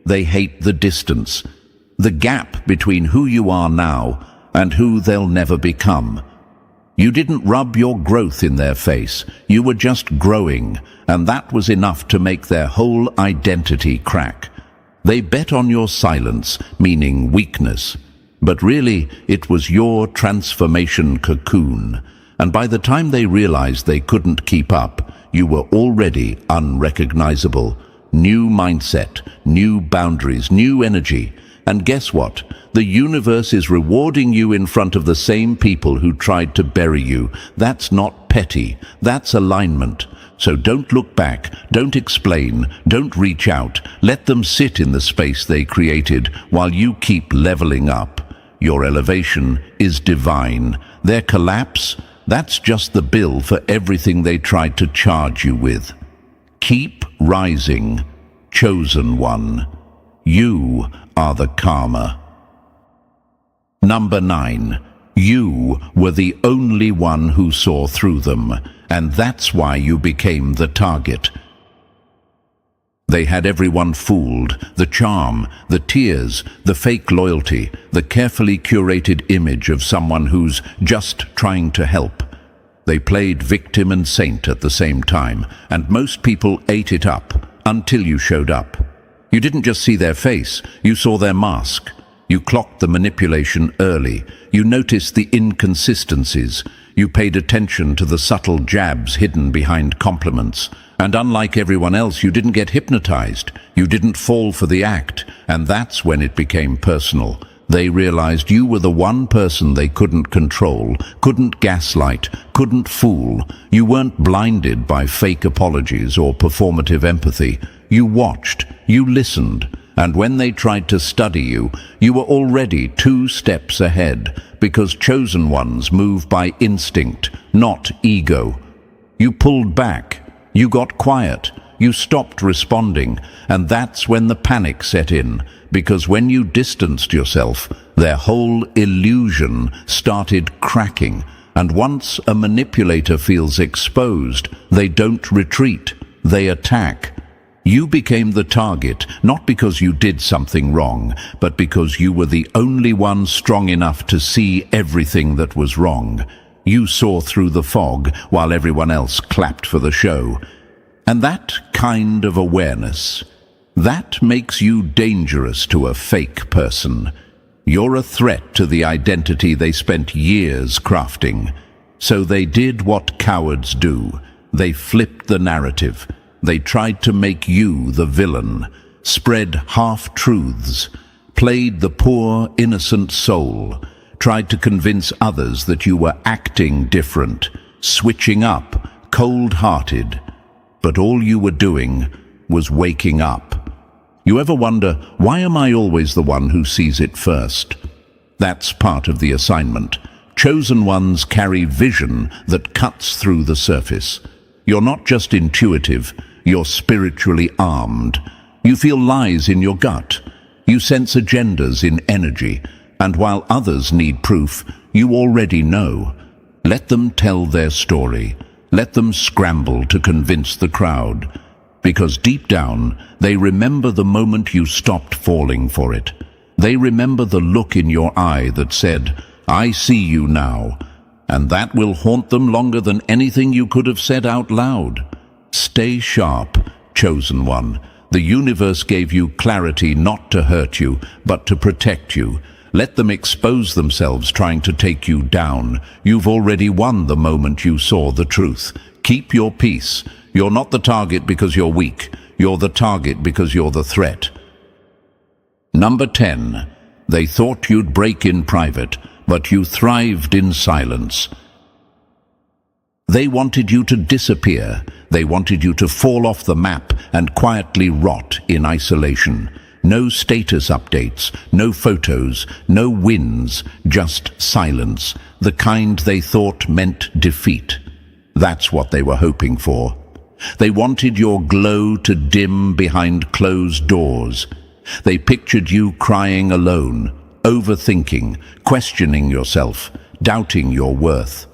They hate the distance, the gap between who you are now and who they'll never become. You didn't rub your growth in their face. You were just growing, and that was enough to make their whole identity crack. They bet on your silence, meaning weakness. But really, it was your transformation cocoon. And by the time they realized they couldn't keep up, you were already unrecognizable. New mindset, new boundaries, new energy. And guess what? The universe is rewarding you in front of the same people who tried to bury you. That's not petty. That's alignment. So don't look back, don't explain, don't reach out. Let them sit in the space they created while you keep leveling up. Your elevation is divine. Their collapse, that's just the bill for everything they tried to charge you with. Keep rising, chosen one. You are the karma. Number 9. You were the only one who saw through them, and that's why you became the target. They had everyone fooled, the charm, the tears, the fake loyalty, the carefully curated image of someone who's just trying to help. They played victim and saint at the same time, and most people ate it up until you showed up. You didn't just see their face, you saw their mask. You clocked the manipulation early. You noticed the inconsistencies. You paid attention to the subtle jabs hidden behind compliments. And unlike everyone else, you didn't get hypnotized. You didn't fall for the act. And that's when it became personal. They realized you were the one person they couldn't control, couldn't gaslight, couldn't fool. You weren't blinded by fake apologies or performative empathy. You watched, you listened. And when they tried to study you, you were already 2 steps ahead, because chosen ones move by instinct, not ego. You pulled back. You got quiet. You stopped responding, and that's when the panic set in, because when you distanced yourself, their whole illusion started cracking, and once a manipulator feels exposed, they don't retreat, they attack. You became the target, not because you did something wrong, but because you were the only one strong enough to see everything that was wrong. You saw through the fog while everyone else clapped for the show. And that kind of awareness, that makes you dangerous to a fake person. You're a threat to the identity they spent years crafting. So they did what cowards do. They flipped the narrative. They tried to make you the villain, spread half-truths, played the poor, innocent soul, tried to convince others that you were acting different, switching up, cold-hearted. But all you were doing was waking up. You ever wonder, why am I always the one who sees it first? That's part of the assignment. Chosen ones carry vision that cuts through the surface. You're not just intuitive, you're spiritually armed. You feel lies in your gut. You sense agendas in energy. And while others need proof, you already know. Let them tell their story. Let them scramble to convince the crowd. Because deep down, they remember the moment you stopped falling for it. They remember the look in your eye that said, "I see you now." And that will haunt them longer than anything you could have said out loud. Stay sharp, chosen one. The universe gave you clarity not to hurt you, but to protect you. Let them expose themselves trying to take you down. You've already won the moment you saw the truth. Keep your peace. You're not the target because you're weak. You're the target because you're the threat. Number 10. They thought you'd break in private, but you thrived in silence. They wanted you to disappear. They wanted you to fall off the map and quietly rot in isolation. No status updates, no photos, no wins, just silence, the kind they thought meant defeat. That's what they were hoping for. They wanted your glow to dim behind closed doors. They pictured you crying alone, overthinking, questioning yourself, doubting your worth.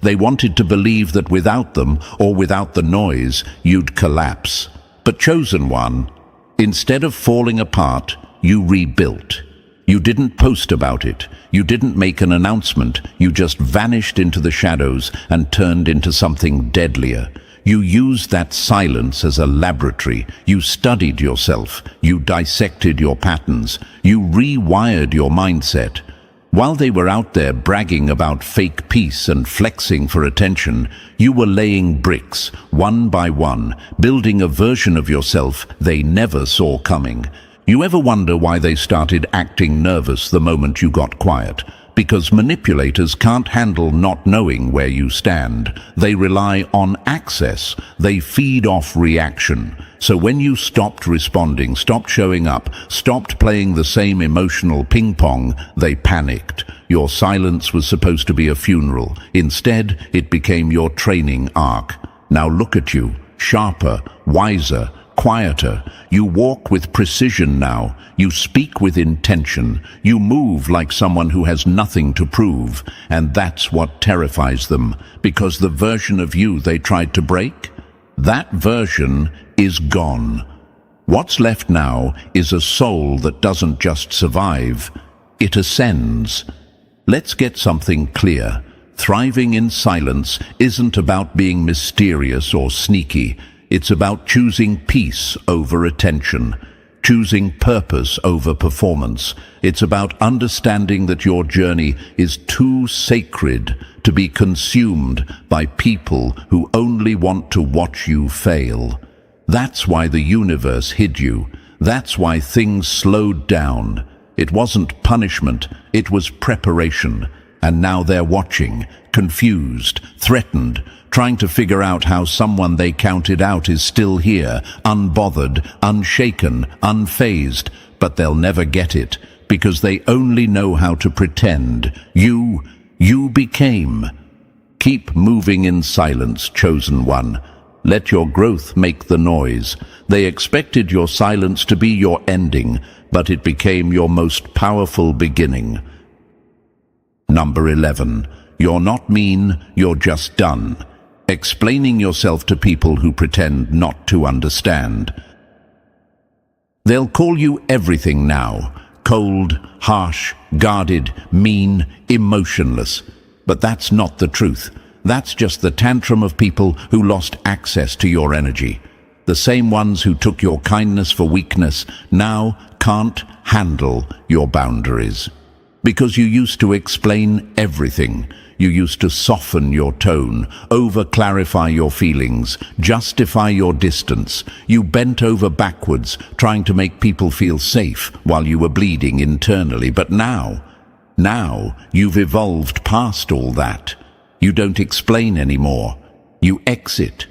They wanted to believe that without them, or without the noise, you'd collapse. But chosen one, instead of falling apart, you rebuilt. You didn't post about it. You didn't make an announcement. You just vanished into the shadows and turned into something deadlier. You used that silence as a laboratory. You studied yourself. You dissected your patterns. You rewired your mindset. While they were out there bragging about fake peace and flexing for attention, you were laying bricks, one by one, building a version of yourself they never saw coming. You ever wonder why they started acting nervous the moment you got quiet? Because manipulators can't handle not knowing where you stand. They rely on access. They feed off reaction. So when you stopped responding, stopped showing up, stopped playing the same emotional ping pong, they panicked. Your silence was supposed to be a funeral. Instead, it became your training arc. Now look at you, sharper, wiser, quieter. You walk with precision now. You speak with intention. You move like someone who has nothing to prove. And that's what terrifies them, because the version of you they tried to break, that version is gone. What's left now is a soul that doesn't just survive, it ascends. Let's get something clear. Thriving in silence isn't about being mysterious or sneaky. It's about choosing peace over attention, choosing purpose over performance. It's about understanding that your journey is too sacred to be consumed by people who only want to watch you fail. That's why the universe hid you. That's why things slowed down. It wasn't punishment, it was preparation. And now they're watching, confused, threatened, trying to figure out how someone they counted out is still here, unbothered, unshaken, unfazed. But they'll never get it, because they only know how to pretend. You became. Keep moving in silence, chosen one. Let your growth make the noise. They expected your silence to be your ending, but it became your most powerful beginning. Number 11. You're not mean, you're just done. Explaining yourself to people who pretend not to understand. They'll call you everything now. Cold, harsh, guarded, mean, emotionless. But that's not the truth. That's just the tantrum of people who lost access to your energy. The same ones who took your kindness for weakness now can't handle your boundaries. Because you used to explain everything. You used to soften your tone, over-clarify your feelings, justify your distance. You bent over backwards, trying to make people feel safe while you were bleeding internally. But now you've evolved past all that. You don't explain anymore. You exit.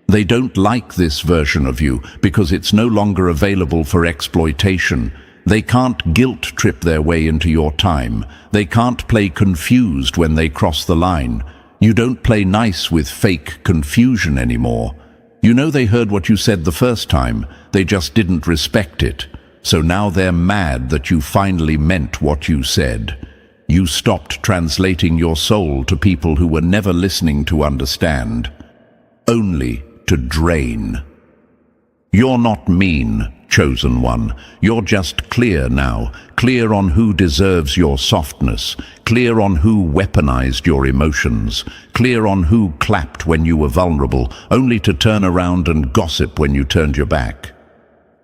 They don't like this version of you because it's no longer available for exploitation. They can't guilt-trip their way into your time. They can't play confused when they cross the line. You don't play nice with fake confusion anymore. You know they heard what you said the first time. They just didn't respect it. So now they're mad that you finally meant what you said. You stopped translating your soul to people who were never listening to understand, only to drain. You're not mean, chosen one. You're just clear now, clear on who deserves your softness, clear on who weaponized your emotions, clear on who clapped when you were vulnerable, only to turn around and gossip when you turned your back.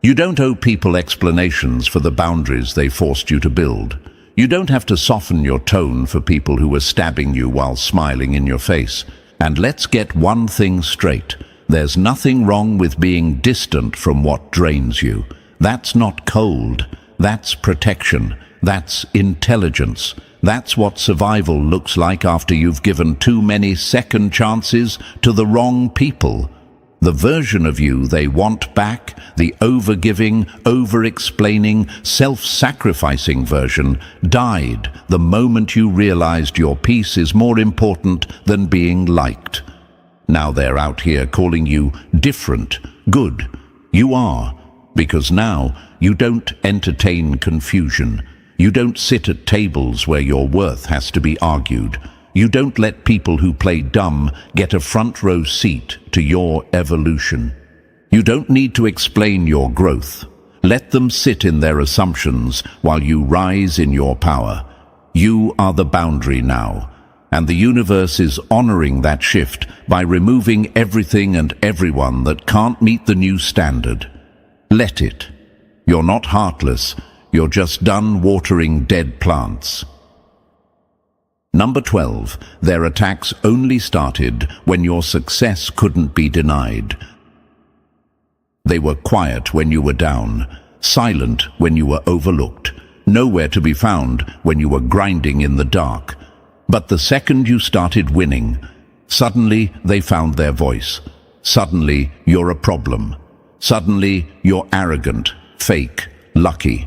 You don't owe people explanations for the boundaries they forced you to build. You don't have to soften your tone for people who were stabbing you while smiling in your face. And let's get one thing straight. There's nothing wrong with being distant from what drains you. That's not cold. That's protection. That's intelligence. That's what survival looks like after you've given too many second chances to the wrong people. The version of you they want back, the over-giving, over-explaining, self-sacrificing version, died the moment you realized your peace is more important than being liked. Now they're out here calling you different, good. You are, because now you don't entertain confusion. You don't sit at tables where your worth has to be argued. You don't let people who play dumb get a front row seat to your evolution. You don't need to explain your growth. Let them sit in their assumptions while you rise in your power. You are the boundary now, and the universe is honoring that shift by removing everything and everyone that can't meet the new standard. Let it. You're not heartless. You're just done watering dead plants. Number 12. Their attacks only started when your success couldn't be denied. They were quiet when you were down, silent when you were overlooked, nowhere to be found when you were grinding in the dark. But the second you started winning, suddenly they found their voice. Suddenly you're a problem. Suddenly you're arrogant, fake, lucky.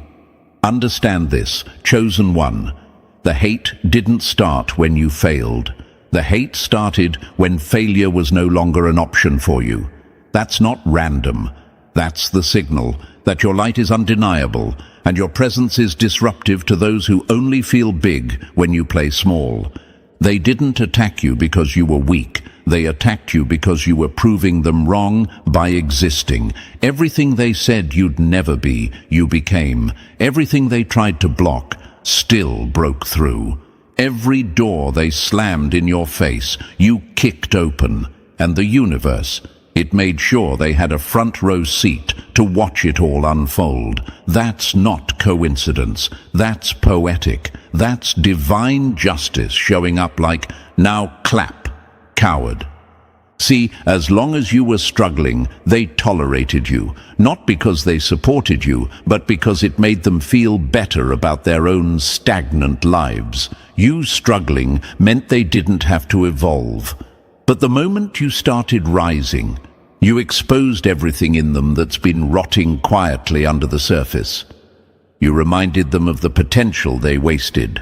Understand this, chosen one. The hate didn't start when you failed. The hate started when failure was no longer an option for you. That's not random. That's the signal that your light is undeniable and your presence is disruptive to those who only feel big when you play small. They didn't attack you because you were weak. They attacked you because you were proving them wrong by existing. Everything they said you'd never be, you became. Everything they tried to block still broke through. Every door they slammed in your face, you kicked open. And the universe, it made sure they had a front row seat to watch it all unfold. That's not coincidence. That's poetic. That's divine justice showing up like, now clap, coward. See, as long as you were struggling, they tolerated you, not because they supported you, but because it made them feel better about their own stagnant lives. You struggling meant they didn't have to evolve. But the moment you started rising, you exposed everything in them that's been rotting quietly under the surface. You reminded them of the potential they wasted,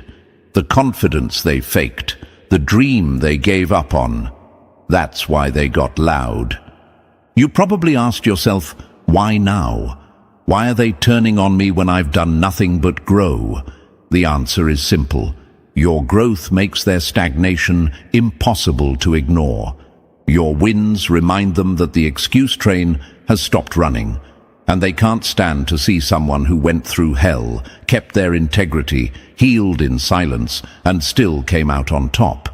the confidence they faked, the dream they gave up on. That's why they got loud. You probably asked yourself, why now? Why are they turning on me when I've done nothing but grow? The answer is simple. Your growth makes their stagnation impossible to ignore. Your wins remind them that the excuse train has stopped running, and they can't stand to see someone who went through hell, kept their integrity, healed in silence, and still came out on top.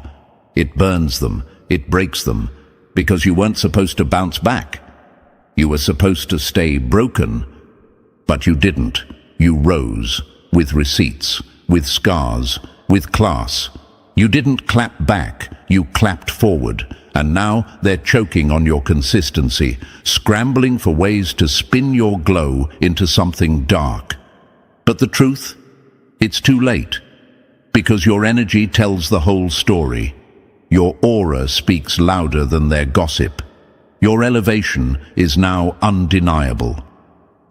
It burns them, it breaks them, because you weren't supposed to bounce back. You were supposed to stay broken, but you didn't. You rose, with receipts, with scars, with class. You didn't clap back, you clapped forward, and now they're choking on your consistency, scrambling for ways to spin your glow into something dark. But the truth? It's too late, because your energy tells the whole story. Your aura speaks louder than their gossip. Your elevation is now undeniable.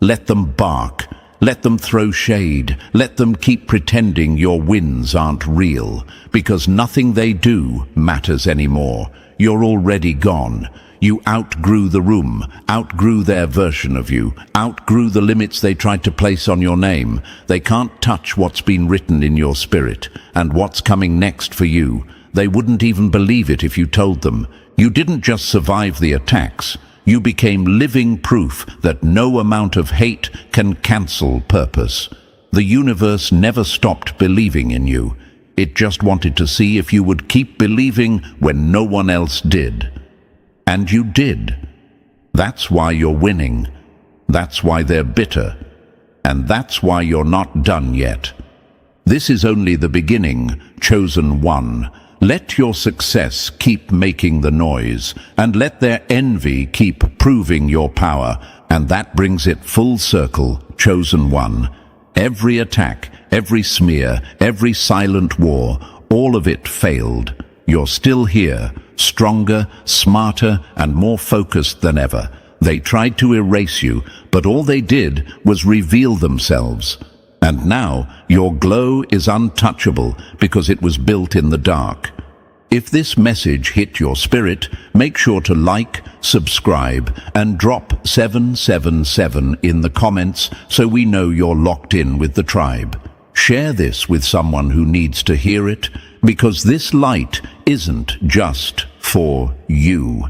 Let them bark. Let them throw shade. Let them keep pretending your wins aren't real, because nothing they do matters anymore. You're already gone. You outgrew the room, outgrew their version of you, outgrew the limits they tried to place on your name. They can't touch what's been written in your spirit, and what's coming next for you. They wouldn't even believe it if you told them. You didn't just survive the attacks. You became living proof that no amount of hate can cancel purpose. The universe never stopped believing in you. It just wanted to see if you would keep believing when no one else did. And you did. That's why you're winning. That's why they're bitter. And that's why you're not done yet. This is only the beginning, chosen one. Let your success keep making the noise, and let their envy keep proving your power, and that brings it full circle, chosen one. Every attack, every smear, every silent war, all of it failed. You're still here, stronger, smarter, and more focused than ever. They tried to erase you, but all they did was reveal themselves. And now your glow is untouchable because it was built in the dark. If this message hit your spirit, make sure to like, subscribe, and drop 777 in the comments so we know you're locked in with the tribe. Share this with someone who needs to hear it, because this light isn't just for you.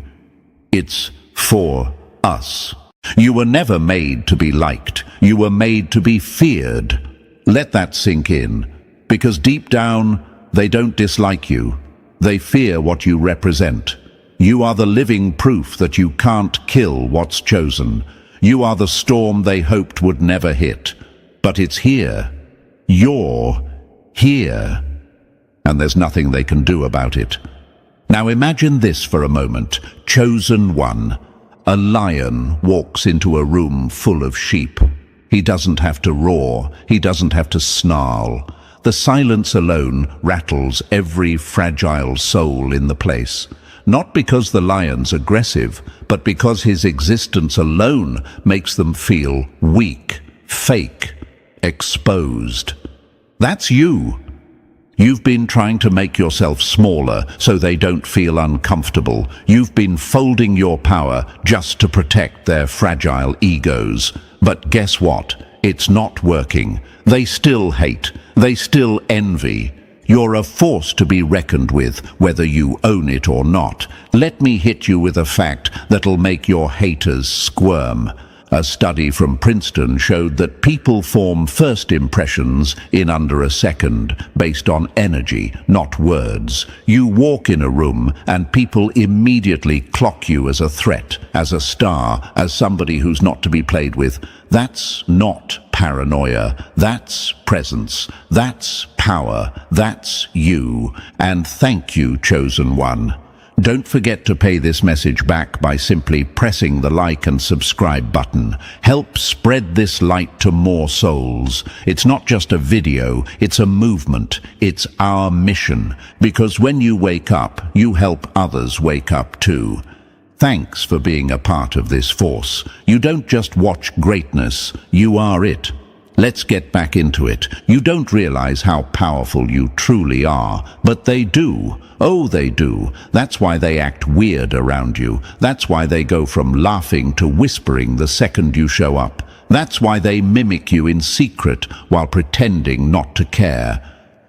It's for us. You were never made to be liked. You were made to be feared. Let that sink in, because deep down, they don't dislike you. They fear what you represent. You are the living proof that you can't kill what's chosen. You are the storm they hoped would never hit. But it's here. You're here. And there's nothing they can do about it. Now imagine this for a moment. Chosen one. A lion walks into a room full of sheep. He doesn't have to roar. He doesn't have to snarl. The silence alone rattles every fragile soul in the place. Not because the lion's aggressive, but because his existence alone makes them feel weak, fake, exposed. That's you. You've been trying to make yourself smaller so they don't feel uncomfortable. You've been folding your power just to protect their fragile egos. But guess what? It's not working. They still hate. They still envy. You're a force to be reckoned with, whether you own it or not. Let me hit you with a fact that'll make your haters squirm. A study from Princeton showed that people form first impressions in under a second, based on energy, not words. You walk in a room and people immediately clock you as a threat, as a star, as somebody who's not to be played with. That's not paranoia. That's presence. That's power. That's you. And thank you, chosen one. Don't forget to pay this message back by simply pressing the like and subscribe button. Help spread this light to more souls. It's not just a video, it's a movement. It's our mission. Because when you wake up, you help others wake up too. Thanks for being a part of this force. You don't just watch greatness, you are it. Let's get back into it. You don't realize how powerful you truly are, but they do. Oh, they do. That's why they act weird around you. That's why they go from laughing to whispering the second you show up. That's why they mimic you in secret while pretending not to care.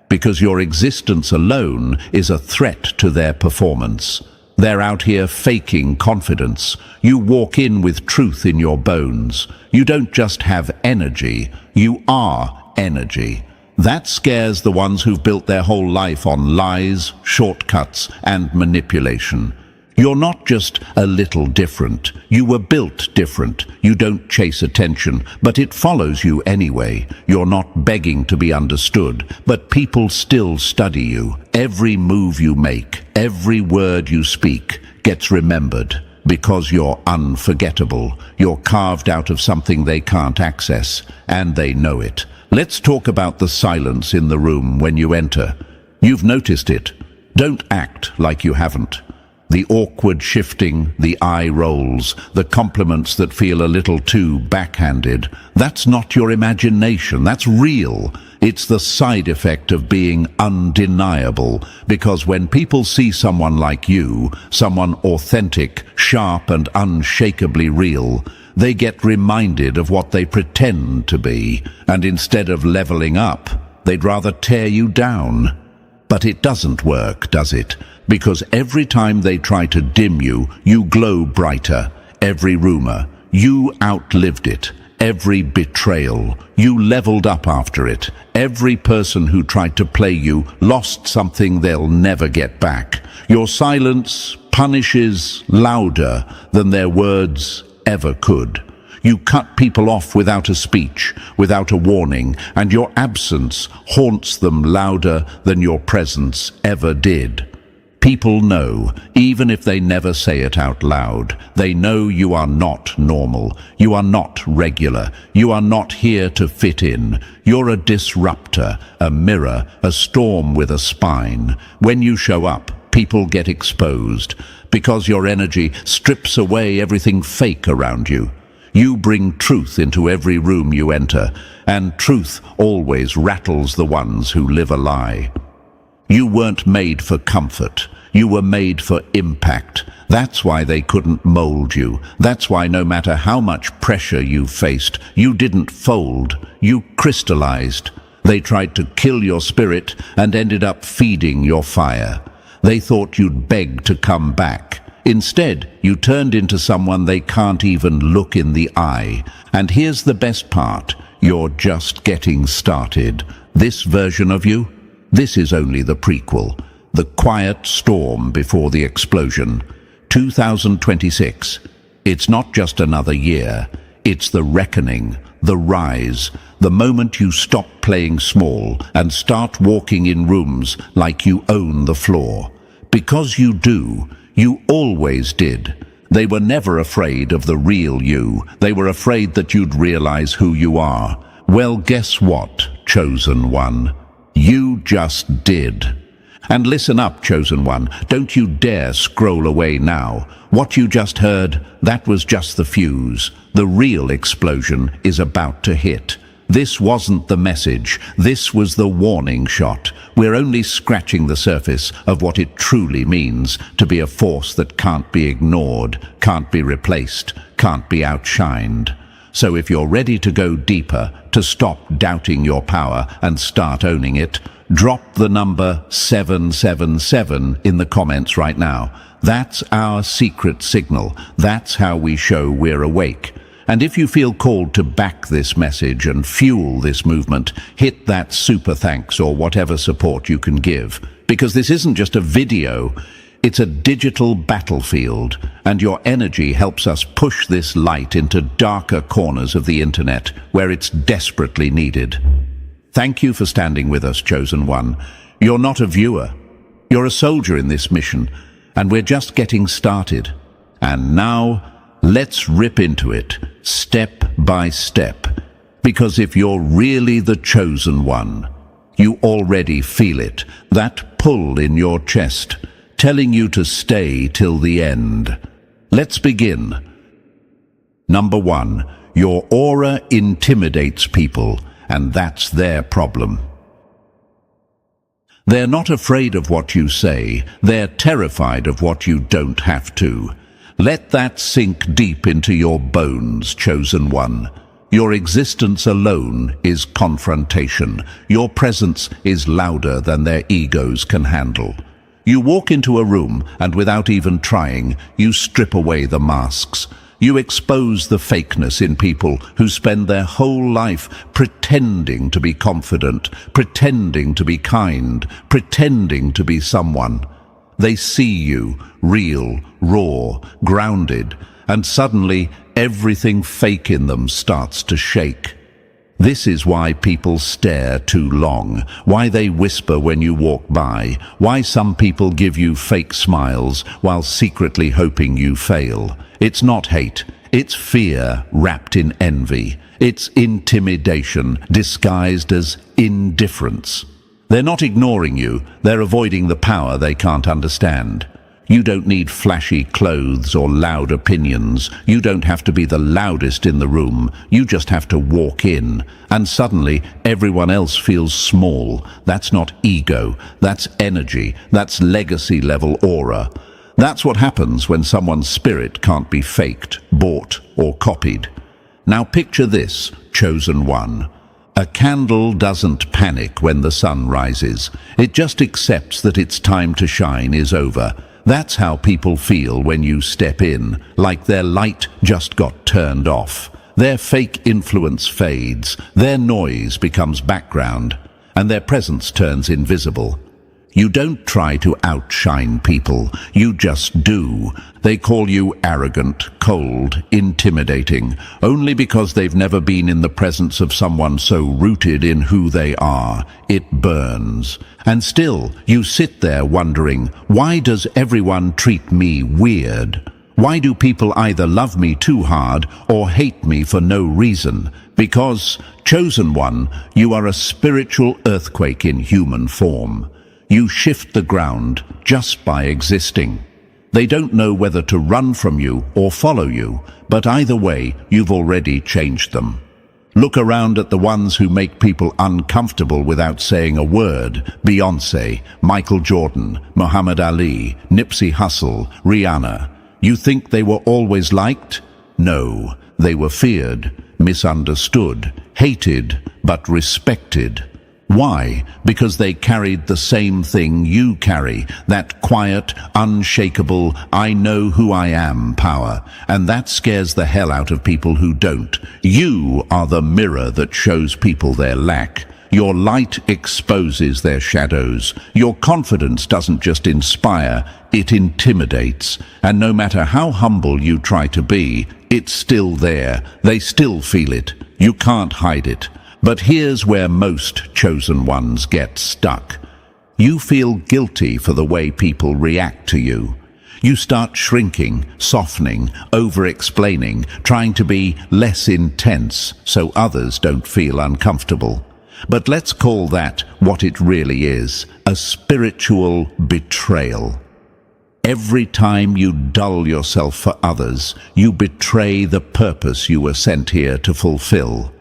Because your existence alone is a threat to their performance. They're out here faking confidence. You walk in with truth in your bones. You don't just have energy, you are energy. That scares the ones who've built their whole life on lies, shortcuts, and manipulation. You're not just a little different. You were built different. You don't chase attention, but it follows you anyway. You're not begging to be understood, but people still study you. Every move you make, every word you speak gets remembered because you're unforgettable. You're carved out of something they can't access, and they know it. Let's talk about the silence in the room when you enter. You've noticed it. Don't act like you haven't. The awkward shifting, the eye rolls, the compliments that feel a little too backhanded. That's not your imagination, that's real. It's the side effect of being undeniable, because when people see someone like you, someone authentic, sharp and unshakably real, they get reminded of what they pretend to be, and instead of leveling up, they'd rather tear you down. But it doesn't work, does it? Because every time they try to dim you, you glow brighter. Every rumor, you outlived it. Every betrayal, you leveled up after it. Every person who tried to play you lost something they'll never get back. Your silence punishes louder than their words ever could. You cut people off without a speech, without a warning, and your absence haunts them louder than your presence ever did. People know, even if they never say it out loud, they know you are not normal, you are not regular, you are not here to fit in. You're a disruptor, a mirror, a storm with a spine. When you show up, people get exposed, because your energy strips away everything fake around you. You bring truth into every room you enter, and truth always rattles the ones who live a lie. You weren't made for comfort. You were made for impact. That's why they couldn't mold you. That's why no matter how much pressure you faced, you didn't fold. You crystallized. They tried to kill your spirit and ended up feeding your fire. They thought you'd beg to come back. Instead, you turned into someone they can't even look in the eye. And here's the best part. You're just getting started. This version of you, this is only the prequel. The quiet storm before the explosion. 2026. It's not just another year. It's the reckoning, the rise, the moment you stop playing small and start walking in rooms like you own the floor. Because you do. You always did. They were never afraid of the real you. They were afraid that you'd realize who you are. Well, guess what, chosen one? You just did. And listen up, chosen one. Don't you dare scroll away now. What you just heard, that was just the fuse. The real explosion is about to hit. This wasn't the message. This was the warning shot. We're only scratching the surface of what it truly means to be a force that can't be ignored, can't be replaced, can't be outshined. So if you're ready to go deeper, to stop doubting your power and start owning it, drop the number 777 in the comments right now. That's our secret signal. That's how we show we're awake. And if you feel called to back this message and fuel this movement, hit that super thanks or whatever support you can give. Because this isn't just a video, it's a digital battlefield, and your energy helps us push this light into darker corners of the internet where it's desperately needed. Thank you for standing with us, chosen one. You're not a viewer. You're a soldier in this mission, and we're just getting started. And now, let's rip into it, step by step. Because if you're really the chosen one, you already feel it, that pull in your chest, telling you to stay till the end. Let's begin. Number 1, your aura intimidates people, and that's their problem. They're not afraid of what you say, they're terrified of what you don't have to. Let that sink deep into your bones, chosen one. Your existence alone is confrontation. Your presence is louder than their egos can handle. You walk into a room and without even trying, you strip away the masks. You expose the fakeness in people who spend their whole life pretending to be confident, pretending to be kind, pretending to be someone. They see you, real, raw, grounded, and suddenly everything fake in them starts to shake. This is why people stare too long, why they whisper when you walk by, why some people give you fake smiles while secretly hoping you fail. It's not hate, it's fear wrapped in envy. It's intimidation disguised as indifference. They're not ignoring you, they're avoiding the power they can't understand. You don't need flashy clothes or loud opinions. You don't have to be the loudest in the room. You just have to walk in. And suddenly, everyone else feels small. That's not ego. That's energy. That's legacy-level aura. That's what happens when someone's spirit can't be faked, bought, or copied. Now picture this, chosen one. A candle doesn't panic when the sun rises. It just accepts that its time to shine is over. That's how people feel when you step in, like their light just got turned off. Their fake influence fades, their noise becomes background, and their presence turns invisible. You don't try to outshine people, you just do. They call you arrogant, cold, intimidating, only because they've never been in the presence of someone so rooted in who they are. It burns. And still, you sit there wondering, why does everyone treat me weird? Why do people either love me too hard or hate me for no reason? Because, chosen one, you are a spiritual earthquake in human form. You shift the ground just by existing. They don't know whether to run from you or follow you, but either way, you've already changed them. Look around at the ones who make people uncomfortable without saying a word. Beyoncé, Michael Jordan, Muhammad Ali, Nipsey Hussle, Rihanna. You think they were always liked? No, they were feared, misunderstood, hated, but respected. Why? Because they carried the same thing you carry, that quiet, unshakable, I know who I am power, and that scares the hell out of people who don't. You are the mirror that shows people their lack. Your light exposes their shadows. Your confidence doesn't just inspire, it intimidates. And no matter how humble you try to be, it's still there. They still feel it. You can't hide it. But here's where most chosen ones get stuck. You feel guilty for the way people react to you. You start shrinking, softening, over-explaining, trying to be less intense so others don't feel uncomfortable. But let's call that what it really is, a spiritual betrayal. Every time you dull yourself for others, you betray the purpose you were sent here to fulfill.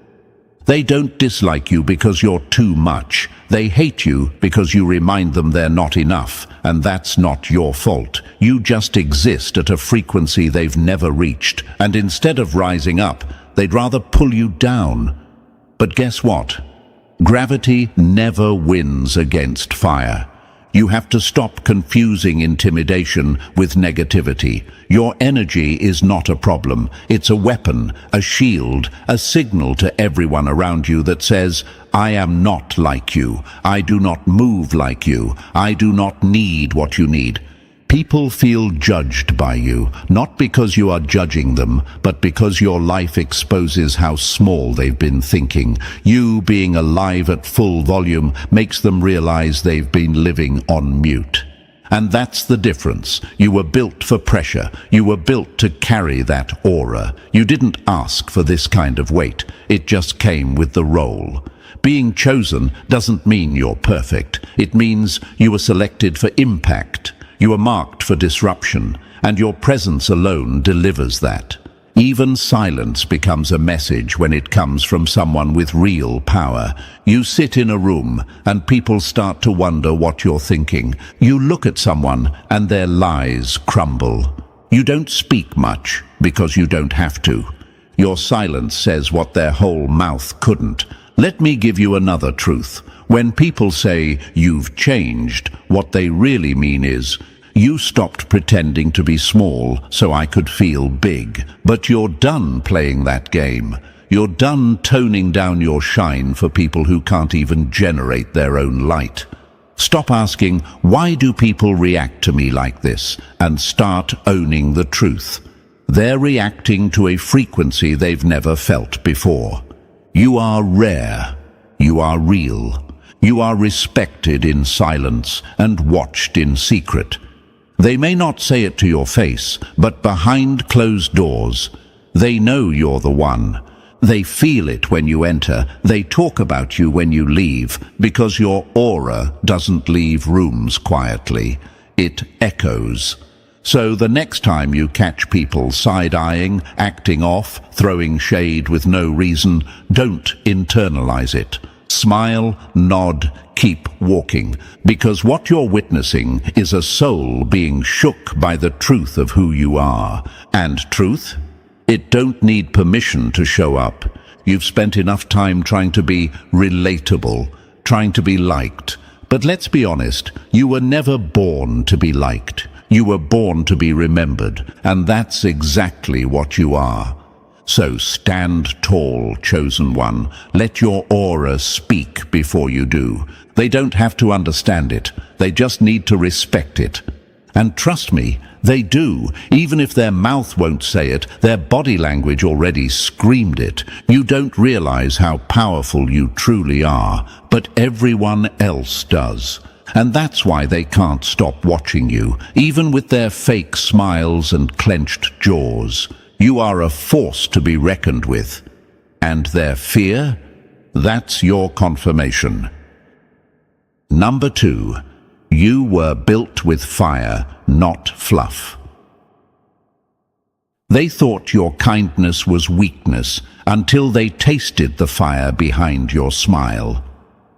They don't dislike you because you're too much. They hate you because you remind them they're not enough, and that's not your fault. You just exist at a frequency they've never reached, and instead of rising up, they'd rather pull you down. But guess what? Gravity never wins against fire. You have to stop confusing intimidation with negativity. Your energy is not a problem. It's a weapon, a shield, a signal to everyone around you that says, I am not like you. I do not move like you. I do not need what you need. People feel judged by you, not because you are judging them, but because your life exposes how small they've been thinking. You being alive at full volume makes them realize they've been living on mute. And that's the difference. You were built for pressure. You were built to carry that aura. You didn't ask for this kind of weight. It just came with the role. Being chosen doesn't mean you're perfect. It means you were selected for impact. You are marked for disruption, and your presence alone delivers that. Even silence becomes a message when it comes from someone with real power. You sit in a room and people start to wonder what you're thinking. You look at someone and their lies crumble. You don't speak much because you don't have to. Your silence says what their whole mouth couldn't. Let me give you another truth. When people say you've changed, what they really mean is, you stopped pretending to be small so I could feel big. But you're done playing that game. You're done toning down your shine for people who can't even generate their own light. Stop asking, why do people react to me like this? And start owning the truth. They're reacting to a frequency they've never felt before. You are rare. You are real. You are respected in silence and watched in secret. They may not say it to your face, but behind closed doors, they know you're the one. They feel it when you enter. They talk about you when you leave, because your aura doesn't leave rooms quietly. It echoes. So the next time you catch people side-eyeing, acting off, throwing shade with no reason, don't internalize it. Smile, nod, keep walking, because what you're witnessing is a soul being shook by the truth of who you are. And truth? It don't need permission to show up. You've spent enough time trying to be relatable, trying to be liked. But let's be honest, you were never born to be liked. You were born to be remembered, and that's exactly what you are. So stand tall, chosen one. Let your aura speak before you do. They don't have to understand it. They just need to respect it. And trust me, they do. Even if their mouth won't say it, their body language already screamed it. You don't realize how powerful you truly are, but everyone else does. And that's why they can't stop watching you, even with their fake smiles and clenched jaws. You are a force to be reckoned with. And their fear? That's your confirmation. Number 2. You were built with fire, not fluff. They thought your kindness was weakness until they tasted the fire behind your smile.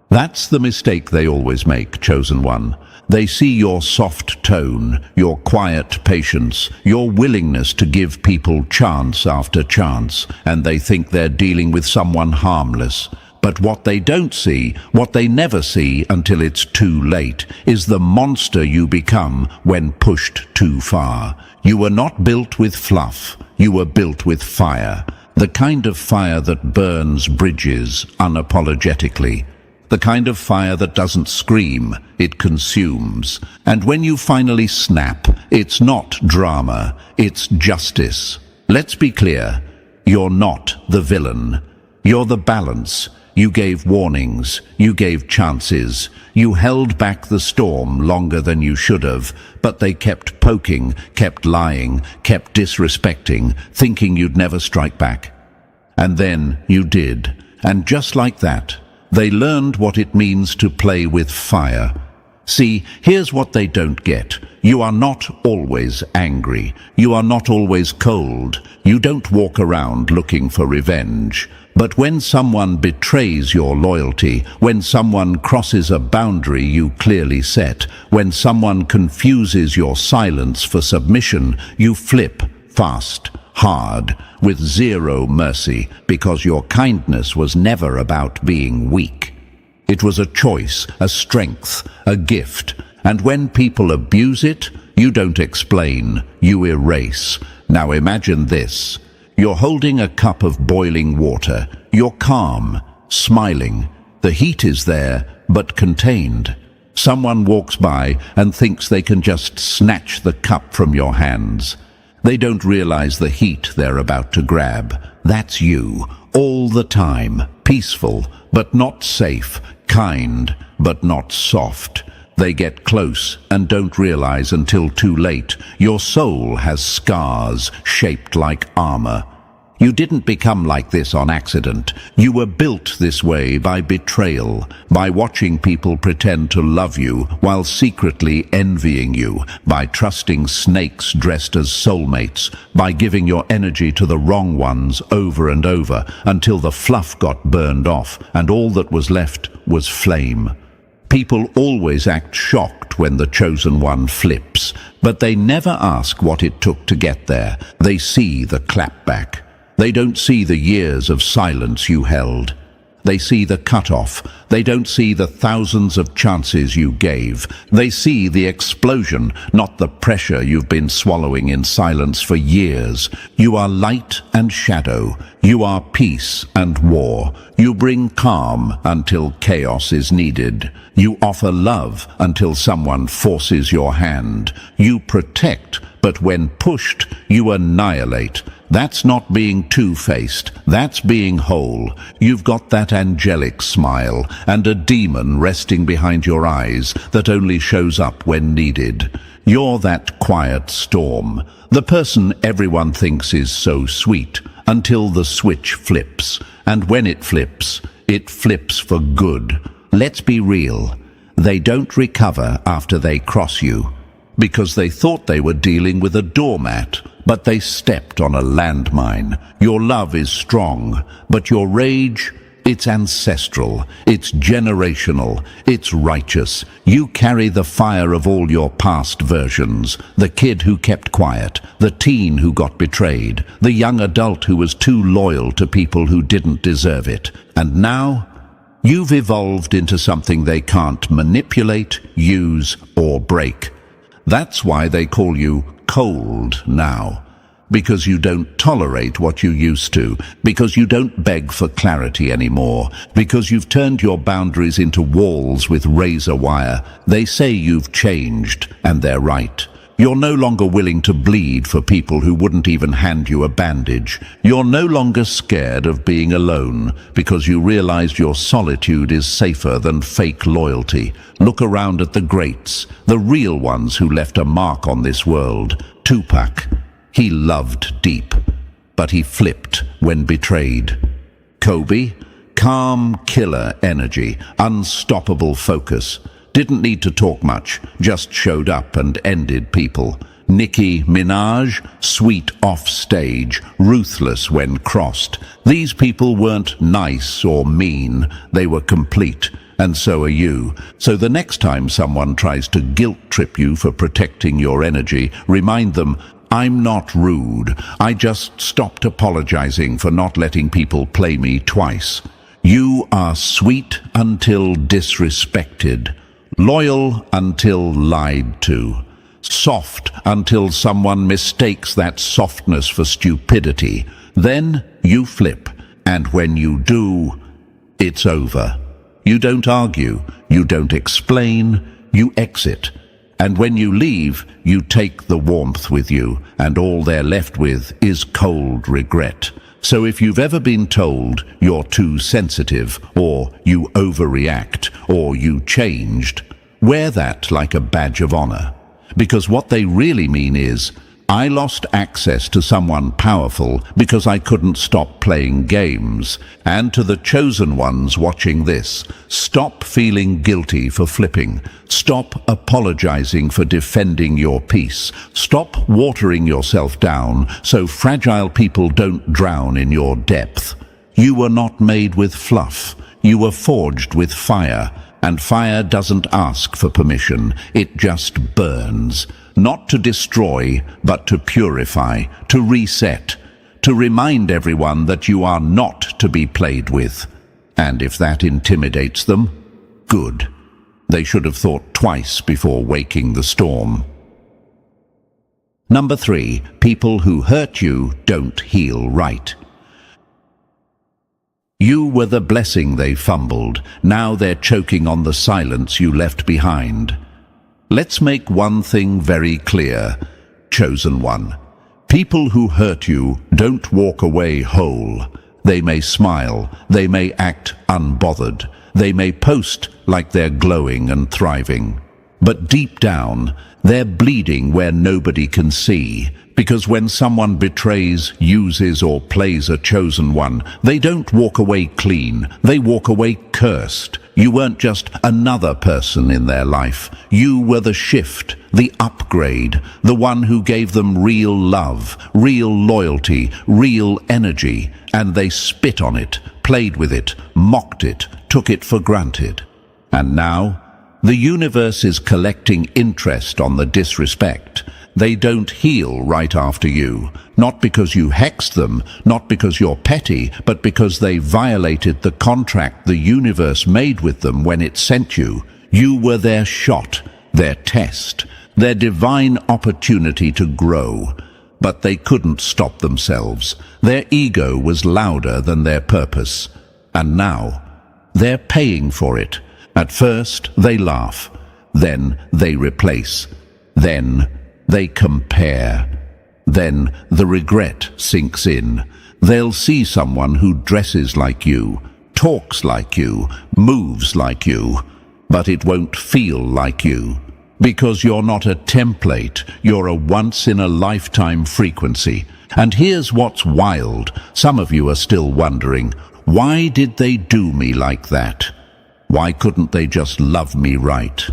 That's the mistake they always make, chosen one. They see your soft tone, your quiet patience, your willingness to give people chance after chance, and they think they're dealing with someone harmless. But what they don't see, what they never see until it's too late, is the monster you become when pushed too far. You were not built with fluff. You were built with fire. The kind of fire that burns bridges unapologetically. The kind of fire that doesn't scream, it consumes. And when you finally snap, it's not drama, it's justice. Let's be clear, you're not the villain. You're the balance. You gave warnings, you gave chances, you held back the storm longer than you should have, but they kept poking, kept lying, kept disrespecting, thinking you'd never strike back. And then you did, and just like that, they learned what it means to play with fire. See, here's what they don't get. You are not always angry. You are not always cold. You don't walk around looking for revenge. But when someone betrays your loyalty, when someone crosses a boundary you clearly set, when someone confuses your silence for submission, you flip fast, hard, with zero mercy, because your kindness was never about being weak. It was a choice, a strength, a gift. And when people abuse it, you don't explain, you erase. Now imagine this. You're holding a cup of boiling water. You're calm, smiling. The heat is there, but contained. Someone walks by and thinks they can just snatch the cup from your hands. They don't realize the heat they're about to grab. That's you, all the time, peaceful, but not safe, kind, but not soft. They get close and don't realize until too late. Your soul has scars shaped like armor. You didn't become like this on accident. You were built this way by betrayal, by watching people pretend to love you while secretly envying you, by trusting snakes dressed as soulmates, by giving your energy to the wrong ones over and over until the fluff got burned off and all that was left was flame. People always act shocked when the chosen one flips, but they never ask what it took to get there. They see the clapback. They don't see the years of silence you held. They see the cutoff. They don't see the thousands of chances you gave. They see the explosion, not the pressure you've been swallowing in silence for years. You are light and shadow. You are peace and war. You bring calm until chaos is needed. You offer love until someone forces your hand. You protect, but when pushed, you annihilate. That's not being two-faced, that's being whole. You've got that angelic smile and a demon resting behind your eyes that only shows up when needed. You're that quiet storm, the person everyone thinks is so sweet, until the switch flips. And when it flips for good. Let's be real, they don't recover after they cross you, because they thought they were dealing with a doormat, but they stepped on a landmine. Your love is strong, but your rage, it's ancestral, it's generational, it's righteous. You carry the fire of all your past versions, the kid who kept quiet, the teen who got betrayed, the young adult who was too loyal to people who didn't deserve it. And now, you've evolved into something they can't manipulate, use, or break. That's why they call you cold now. Because you don't tolerate what you used to. Because you don't beg for clarity anymore. Because you've turned your boundaries into walls with razor wire. They say you've changed, and they're right. You're no longer willing to bleed for people who wouldn't even hand you a bandage. You're no longer scared of being alone because you realized your solitude is safer than fake loyalty. Look around at the greats, the real ones who left a mark on this world. Tupac, he loved deep, but he flipped when betrayed. Kobe, calm killer energy, unstoppable focus. Didn't need to talk much, just showed up and ended people. Nicki Minaj, sweet off stage, ruthless when crossed. These people weren't nice or mean, they were complete, and so are you. So the next time someone tries to guilt trip you for protecting your energy, remind them, I'm not rude, I just stopped apologizing for not letting people play me twice. You are sweet until disrespected. Loyal until lied to. Soft until someone mistakes that softness for stupidity. Then you flip, and when you do, it's over. You don't argue, you don't explain, you exit. And when you leave, you take the warmth with you, and all they're left with is cold regret. So if you've ever been told you're too sensitive, or you overreact, or you changed, wear that like a badge of honor. Because what they really mean is, I lost access to someone powerful because I couldn't stop playing games. And to the chosen ones watching this, stop feeling guilty for flipping. Stop apologizing for defending your peace. Stop watering yourself down so fragile people don't drown in your depth. You were not made with fluff. You were forged with fire. And fire doesn't ask for permission. It just burns. Not to destroy, but to purify, to reset, to remind everyone that you are not to be played with. And if that intimidates them, good. They should have thought twice before waking the storm. Number 3, people who hurt you don't heal right. You were the blessing they fumbled. Now they're choking on the silence you left behind. Let's make one thing very clear, chosen one. People who hurt you don't walk away whole. They may smile, they may act unbothered, they may post like they're glowing and thriving. But deep down, they're bleeding where nobody can see. Because when someone betrays, uses, or plays a chosen one, they don't walk away clean, they walk away cursed. You weren't just another person in their life. You were the shift, the upgrade, the one who gave them real love, real loyalty, real energy, and they spit on it, played with it, mocked it, took it for granted. And now, the universe is collecting interest on the disrespect. They don't heal right after you, not because you hexed them, not because you're petty, but because they violated the contract the universe made with them when it sent you. You were their shot, their test, their divine opportunity to grow. But they couldn't stop themselves. Their ego was louder than their purpose. And now, they're paying for it. At first, they laugh. Then they replace. Then they compare. Then the regret sinks in. They'll see someone who dresses like you, talks like you, moves like you, but it won't feel like you. Because you're not a template, you're a once-in-a-lifetime frequency. And here's what's wild. Some of you are still wondering, why did they do me like that? Why couldn't they just love me right?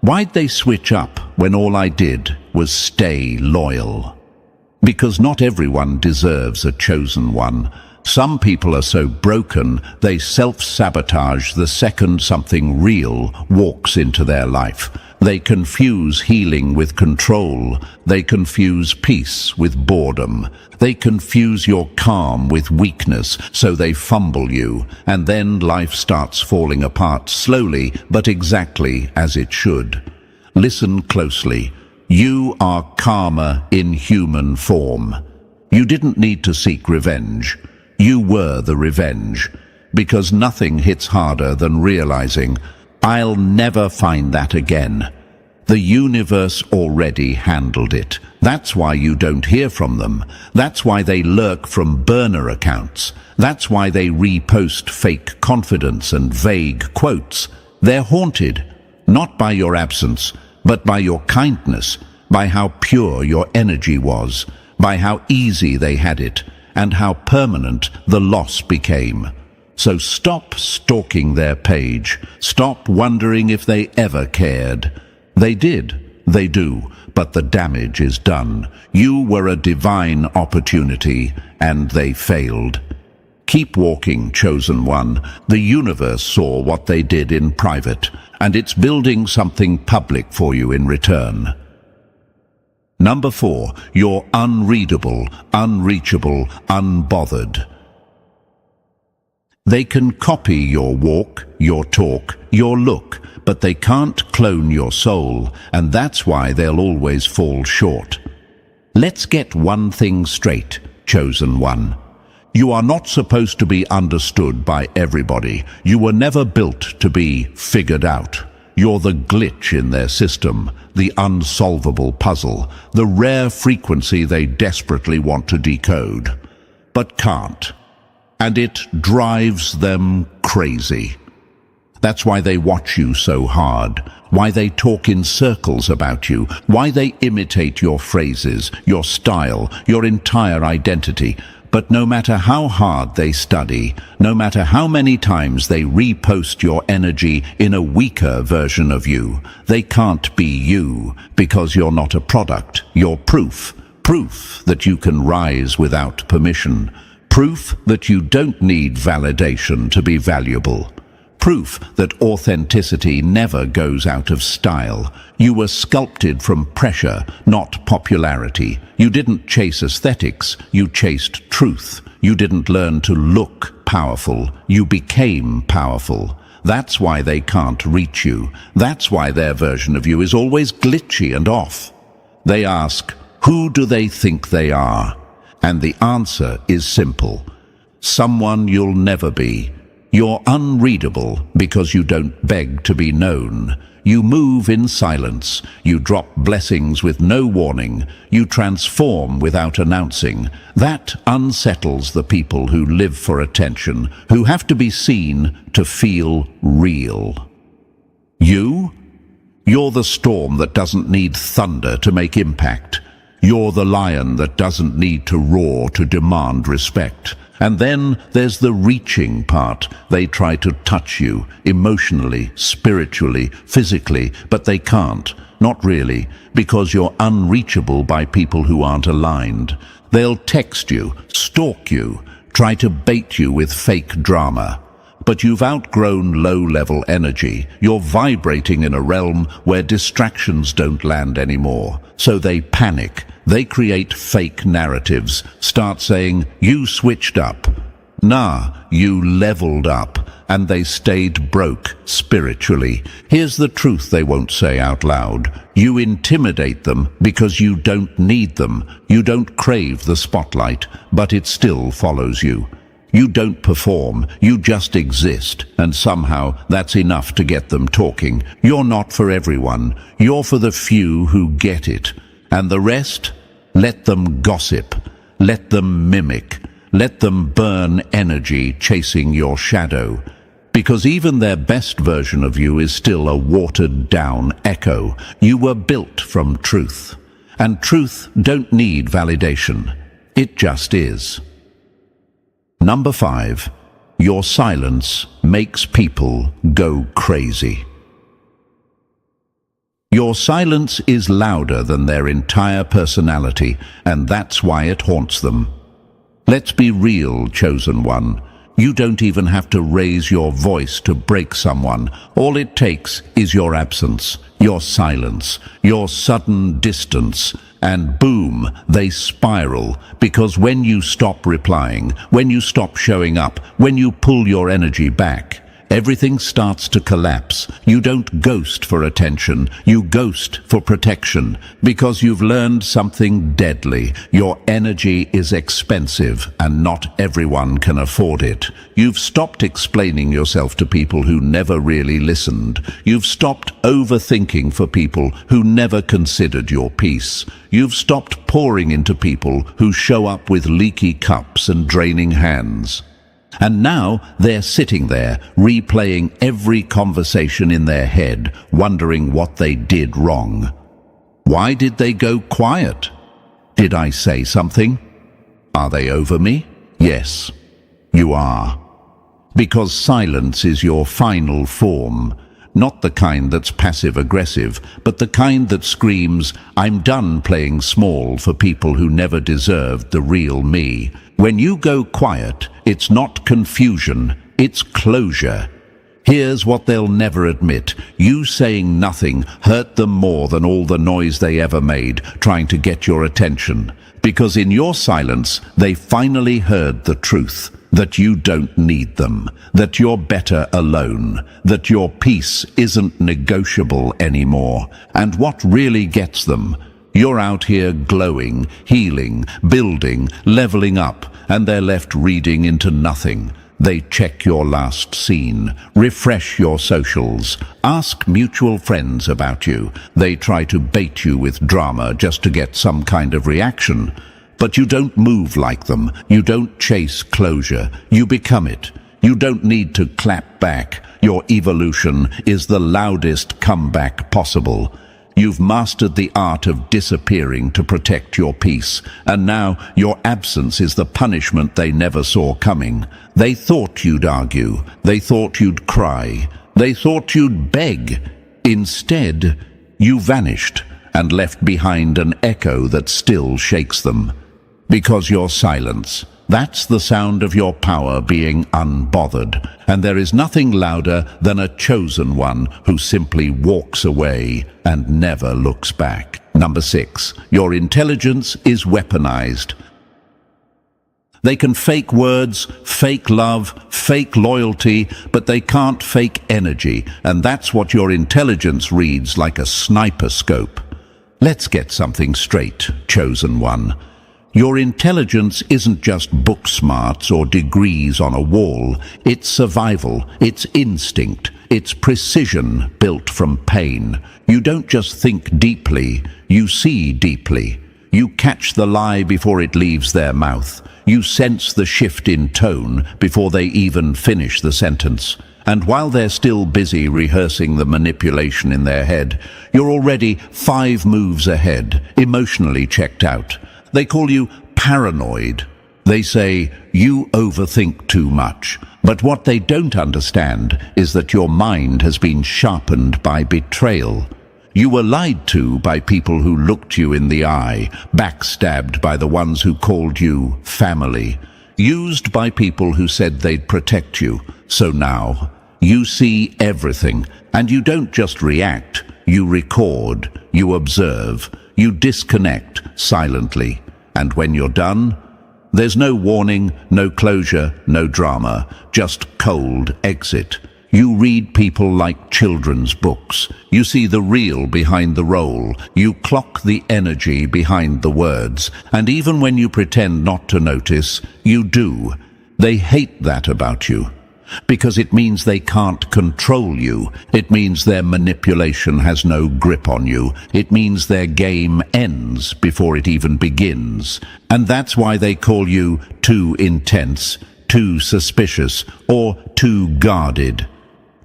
Why'd they switch up when all I did was stay loyal? Because not everyone deserves a chosen one. Some people are so broken, they self-sabotage the second something real walks into their life. They confuse healing with control. They confuse peace with boredom. They confuse your calm with weakness, so they fumble you, and then life starts falling apart slowly, but exactly as it should. Listen closely. You are karma in human form. You didn't need to seek revenge. You were the revenge. Because nothing hits harder than realizing, I'll never find that again. The universe already handled it. That's why you don't hear from them. That's why they lurk from burner accounts. That's why they repost fake confidence and vague quotes. They're haunted, not by your absence, but by your kindness, by how pure your energy was, by how easy they had it, and how permanent the loss became. So stop stalking their page. Stop wondering if they ever cared. They did, they do, but the damage is done. You were a divine opportunity, and they failed. Keep walking, chosen one. The universe saw what they did in private, and it's building something public for you in return. Number 4, you're unreadable, unreachable, unbothered. They can copy your walk, your talk, your look, but they can't clone your soul, and that's why they'll always fall short. Let's get one thing straight, chosen one. You are not supposed to be understood by everybody. You were never built to be figured out. You're the glitch in their system, the unsolvable puzzle, the rare frequency they desperately want to decode, but can't. And it drives them crazy. That's why they watch you so hard, why they talk in circles about you, why they imitate your phrases, your style, your entire identity. But no matter how hard they study, no matter how many times they repost your energy in a weaker version of you, they can't be you, because you're not a product, you're proof. Proof that you can rise without permission. Proof that you don't need validation to be valuable. Proof that authenticity never goes out of style. You were sculpted from pressure, not popularity. You didn't chase aesthetics, you chased truth. You didn't learn to look powerful, you became powerful. That's why they can't reach you. That's why their version of you is always glitchy and off. They ask, who do they think they are? And the answer is simple. Someone you'll never be. You're unreadable because you don't beg to be known. You move in silence. You drop blessings with no warning. You transform without announcing. That unsettles the people who live for attention, who have to be seen to feel real. You? You're the storm that doesn't need thunder to make impact. You're the lion that doesn't need to roar to demand respect. And then there's the reaching part. They try to touch you, emotionally, spiritually, physically, but they can't. Not really, because you're unreachable by people who aren't aligned. They'll text you, stalk you, try to bait you with fake drama. But you've outgrown low-level energy. You're vibrating in a realm where distractions don't land anymore. So they panic. They create fake narratives, start saying, you switched up. Nah, you leveled up, and they stayed broke spiritually. Here's the truth they won't say out loud. You intimidate them because you don't need them. You don't crave the spotlight, but it still follows you. You don't perform, you just exist, and somehow that's enough to get them talking. You're not for everyone. You're for the few who get it. And the rest? Let them gossip. Let them mimic. Let them burn energy chasing your shadow. Because even their best version of you is still a watered-down echo. You were built from truth. And truth don't need validation. It just is. Number 5. Your silence makes people go crazy. Your silence is louder than their entire personality, and that's why it haunts them. Let's be real, chosen one. You don't even have to raise your voice to break someone. All it takes is your absence, your silence, your sudden distance, and boom, they spiral. Because when you stop replying, when you stop showing up, when you pull your energy back, everything starts to collapse. You don't ghost for attention, you ghost for protection, because you've learned something deadly. Your energy is expensive, and not everyone can afford it. You've stopped explaining yourself to people who never really listened. You've stopped overthinking for people who never considered your peace. You've stopped pouring into people who show up with leaky cups and draining hands. And now they're sitting there, replaying every conversation in their head, wondering what they did wrong. Why did they go quiet? Did I say something? Are they over me? Yes, you are. Because silence is your final form. Not the kind that's passive-aggressive, but the kind that screams, I'm done playing small for people who never deserved the real me. When you go quiet, it's not confusion, it's closure. Here's what they'll never admit. You saying nothing hurt them more than all the noise they ever made trying to get your attention. Because in your silence, they finally heard the truth. That you don't need them, that you're better alone, that your peace isn't negotiable anymore. And what really gets them? You're out here glowing, healing, building, leveling up, and they're left reading into nothing. They check your last scene, refresh your socials, ask mutual friends about you. They try to bait you with drama just to get some kind of reaction. But you don't move like them. You don't chase closure. You become it. You don't need to clap back. Your evolution is the loudest comeback possible. You've mastered the art of disappearing to protect your peace, and now your absence is the punishment they never saw coming. They thought you'd argue. They thought you'd cry. They thought you'd beg. Instead, you vanished and left behind an echo that still shakes them. Because your silence, that's the sound of your power being unbothered. And there is nothing louder than a chosen one who simply walks away and never looks back. Number 6, your intelligence is weaponized. They can fake words, fake love, fake loyalty, but they can't fake energy. And that's what your intelligence reads like a sniper scope. Let's get something straight, chosen one. Your intelligence isn't just book smarts or degrees on a wall. It's survival, it's instinct, it's precision built from pain. You don't just think deeply, you see deeply. You catch the lie before it leaves their mouth. You sense the shift in tone before they even finish the sentence. And while they're still busy rehearsing the manipulation in their head, you're already 5 moves ahead, emotionally checked out. They call you paranoid. They say you overthink too much. But what they don't understand is that your mind has been sharpened by betrayal. You were lied to by people who looked you in the eye, backstabbed by the ones who called you family, used by people who said they'd protect you. So now, you see everything, and you don't just react, you record, you observe, you disconnect silently. And when you're done, there's no warning, no closure, no drama, just cold exit. You read people like children's books. You see the real behind the role. You clock the energy behind the words. And even when you pretend not to notice, you do. They hate that about you, because it means they can't control you. It means their manipulation has no grip on you. It means their game ends before it even begins. And that's why they call you too intense, too suspicious, or too guarded.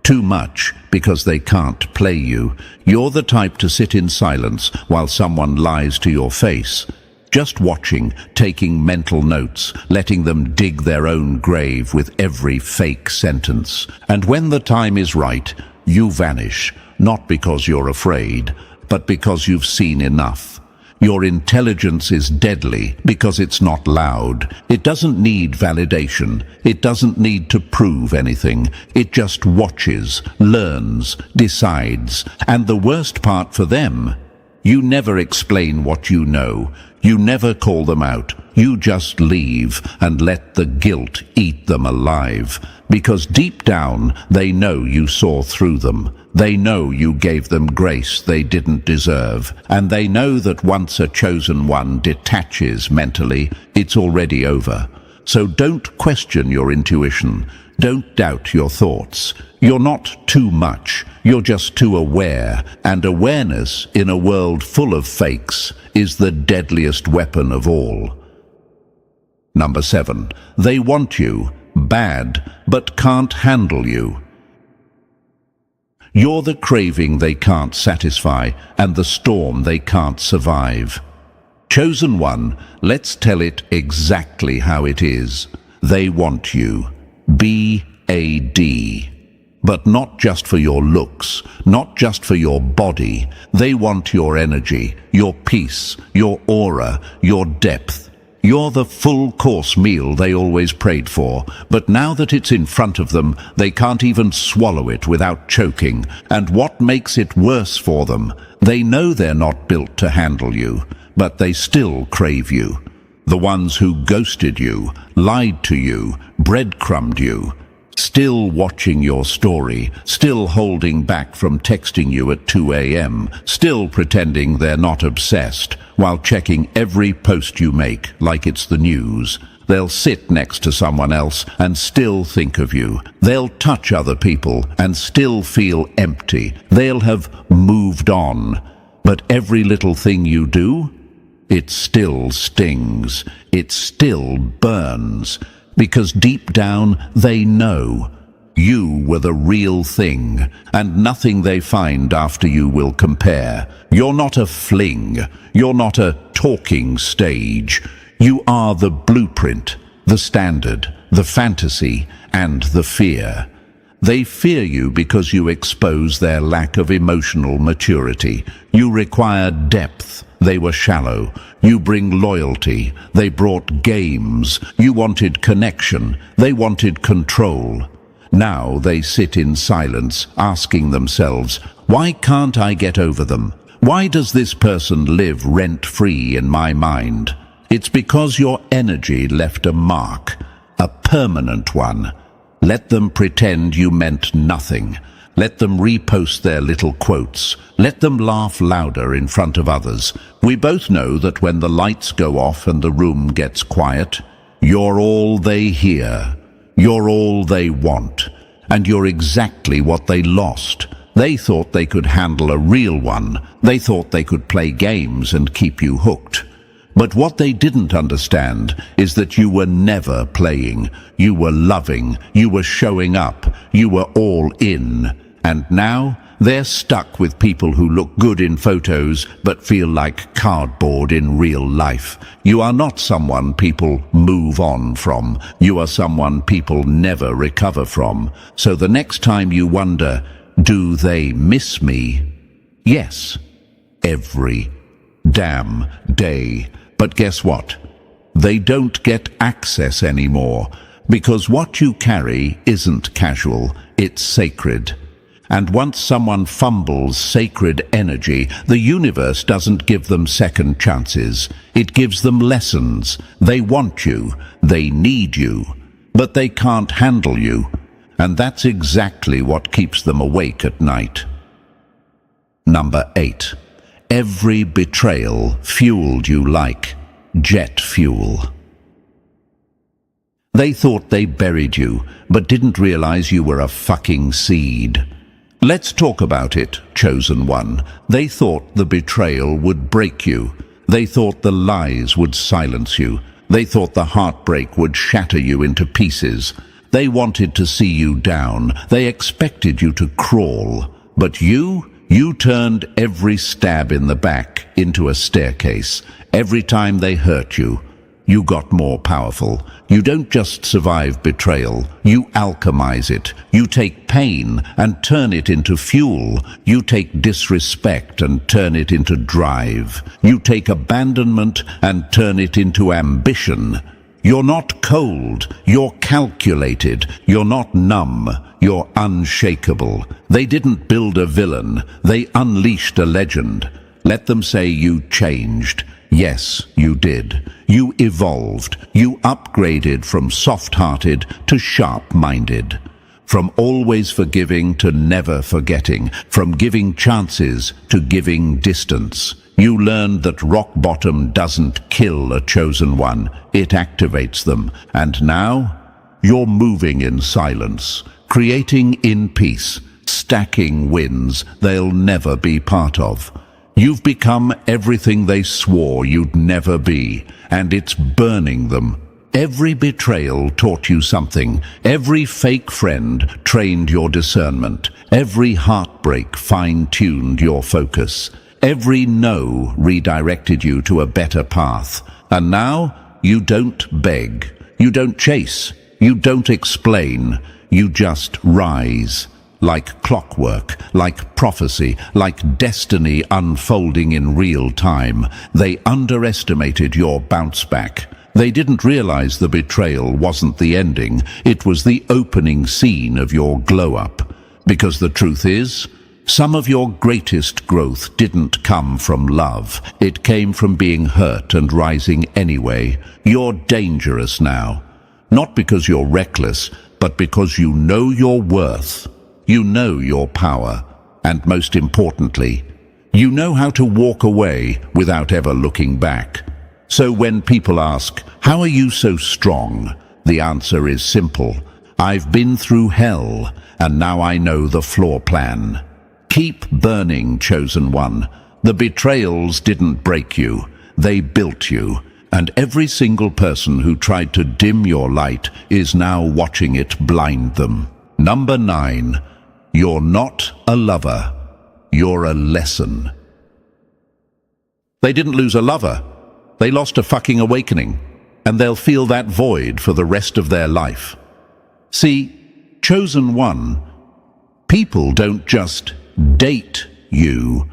Too much because they can't play you. You're the type to sit in silence while someone lies to your face. Just watching, taking mental notes, letting them dig their own grave with every fake sentence. And when the time is right, you vanish, not because you're afraid, but because you've seen enough. Your intelligence is deadly because it's not loud. It doesn't need validation. It doesn't need to prove anything. It just watches, learns, decides. And the worst part for them, you never explain what you know. You never call them out. You just leave and let the guilt eat them alive. Because deep down, they know you saw through them. They know you gave them grace they didn't deserve. And they know that once a chosen one detaches mentally, it's already over. So don't question your intuition. Don't doubt your thoughts. You're not too much. You're just too aware. And awareness in a world full of fakes is the deadliest weapon of all. Number 7. They want you bad, but can't handle you. You're the craving they can't satisfy and the storm they can't survive. Chosen one, let's tell it exactly how it is. They want you. B-A-D. But not just for your looks, not just for your body. They want your energy, your peace, your aura, your depth. You're the full-course meal they always prayed for, but now that it's in front of them, they can't even swallow it without choking. And what makes it worse for them? They know they're not built to handle you, but they still crave you. The ones who ghosted you, lied to you, breadcrumbed you, still watching your story, still holding back from texting you at 2 a.m., still pretending they're not obsessed, while checking every post you make like it's the news. They'll sit next to someone else and still think of you. They'll touch other people and still feel empty. They'll have moved on. But every little thing you do, it still stings. It still burns. Because deep down, they know you were the real thing, and nothing they find after you will compare. You're not a fling. You're not a talking stage. You are the blueprint, the standard, the fantasy, and the fear. They fear you because you expose their lack of emotional maturity. You require depth. They were shallow. You bring loyalty. They brought games. You wanted connection. They wanted control. Now they sit in silence, asking themselves, why can't I get over them? Why does this person live rent-free in my mind? It's because your energy left a mark, a permanent one. Let them pretend you meant nothing. Let them repost their little quotes. Let them laugh louder in front of others. We both know that when the lights go off and the room gets quiet, you're all they hear. You're all they want. And you're exactly what they lost. They thought they could handle a real one. They thought they could play games and keep you hooked. But what they didn't understand is that you were never playing. You were loving. You were showing up. You were all in. And now they're stuck with people who look good in photos but feel like cardboard in real life. You are not someone people move on from. You are someone people never recover from. So the next time you wonder, do they miss me? Yes, every damn day. But guess what? They don't get access anymore, because what you carry isn't casual, it's sacred. And once someone fumbles sacred energy, the universe doesn't give them second chances. It gives them lessons. They want you, they need you, but they can't handle you. And that's exactly what keeps them awake at night. Number 8. Every betrayal fueled you like jet fuel. They thought they buried you, but didn't realize you were a fucking seed. Let's talk about it, chosen one. They thought the betrayal would break you. They thought the lies would silence you. They thought the heartbreak would shatter you into pieces. They wanted to see you down. They expected you to crawl. But you turned every stab in the back into a staircase. Every time they hurt you, you got more powerful. You don't just survive betrayal, you alchemize it. You take pain and turn it into fuel. You take disrespect and turn it into drive. You take abandonment and turn it into ambition. You're not cold, you're calculated. You're not numb, you're unshakable. They didn't build a villain, they unleashed a legend. Let them say you changed. Yes, you did. You evolved. You upgraded from soft-hearted to sharp-minded. From always forgiving to never forgetting. From giving chances to giving distance. You learned that rock bottom doesn't kill a chosen one, it activates them. And now, you're moving in silence, creating in peace, stacking wins they'll never be part of. You've become everything they swore you'd never be, and it's burning them. Every betrayal taught you something. Every fake friend trained your discernment. Every heartbreak fine-tuned your focus. Every no redirected you to a better path. And now, you don't beg. You don't chase. You don't explain. You just rise. Like clockwork, like prophecy, like destiny unfolding in real time. They underestimated your bounce back. They didn't realize the betrayal wasn't the ending. It was the opening scene of your glow-up. Because the truth is, some of your greatest growth didn't come from love. It came from being hurt and rising anyway. You're dangerous now. Not because you're reckless, but because you know your worth. You know your power, and most importantly, you know how to walk away without ever looking back. So when people ask, how are you so strong? The answer is simple. I've been through hell, and now I know the floor plan. Keep burning, chosen one. The betrayals didn't break you, they built you. And every single person who tried to dim your light is now watching it blind them. Number 9. You're not a lover, you're a lesson. They didn't lose a lover, they lost a fucking awakening, and they'll feel that void for the rest of their life. See, chosen one, people don't just date you,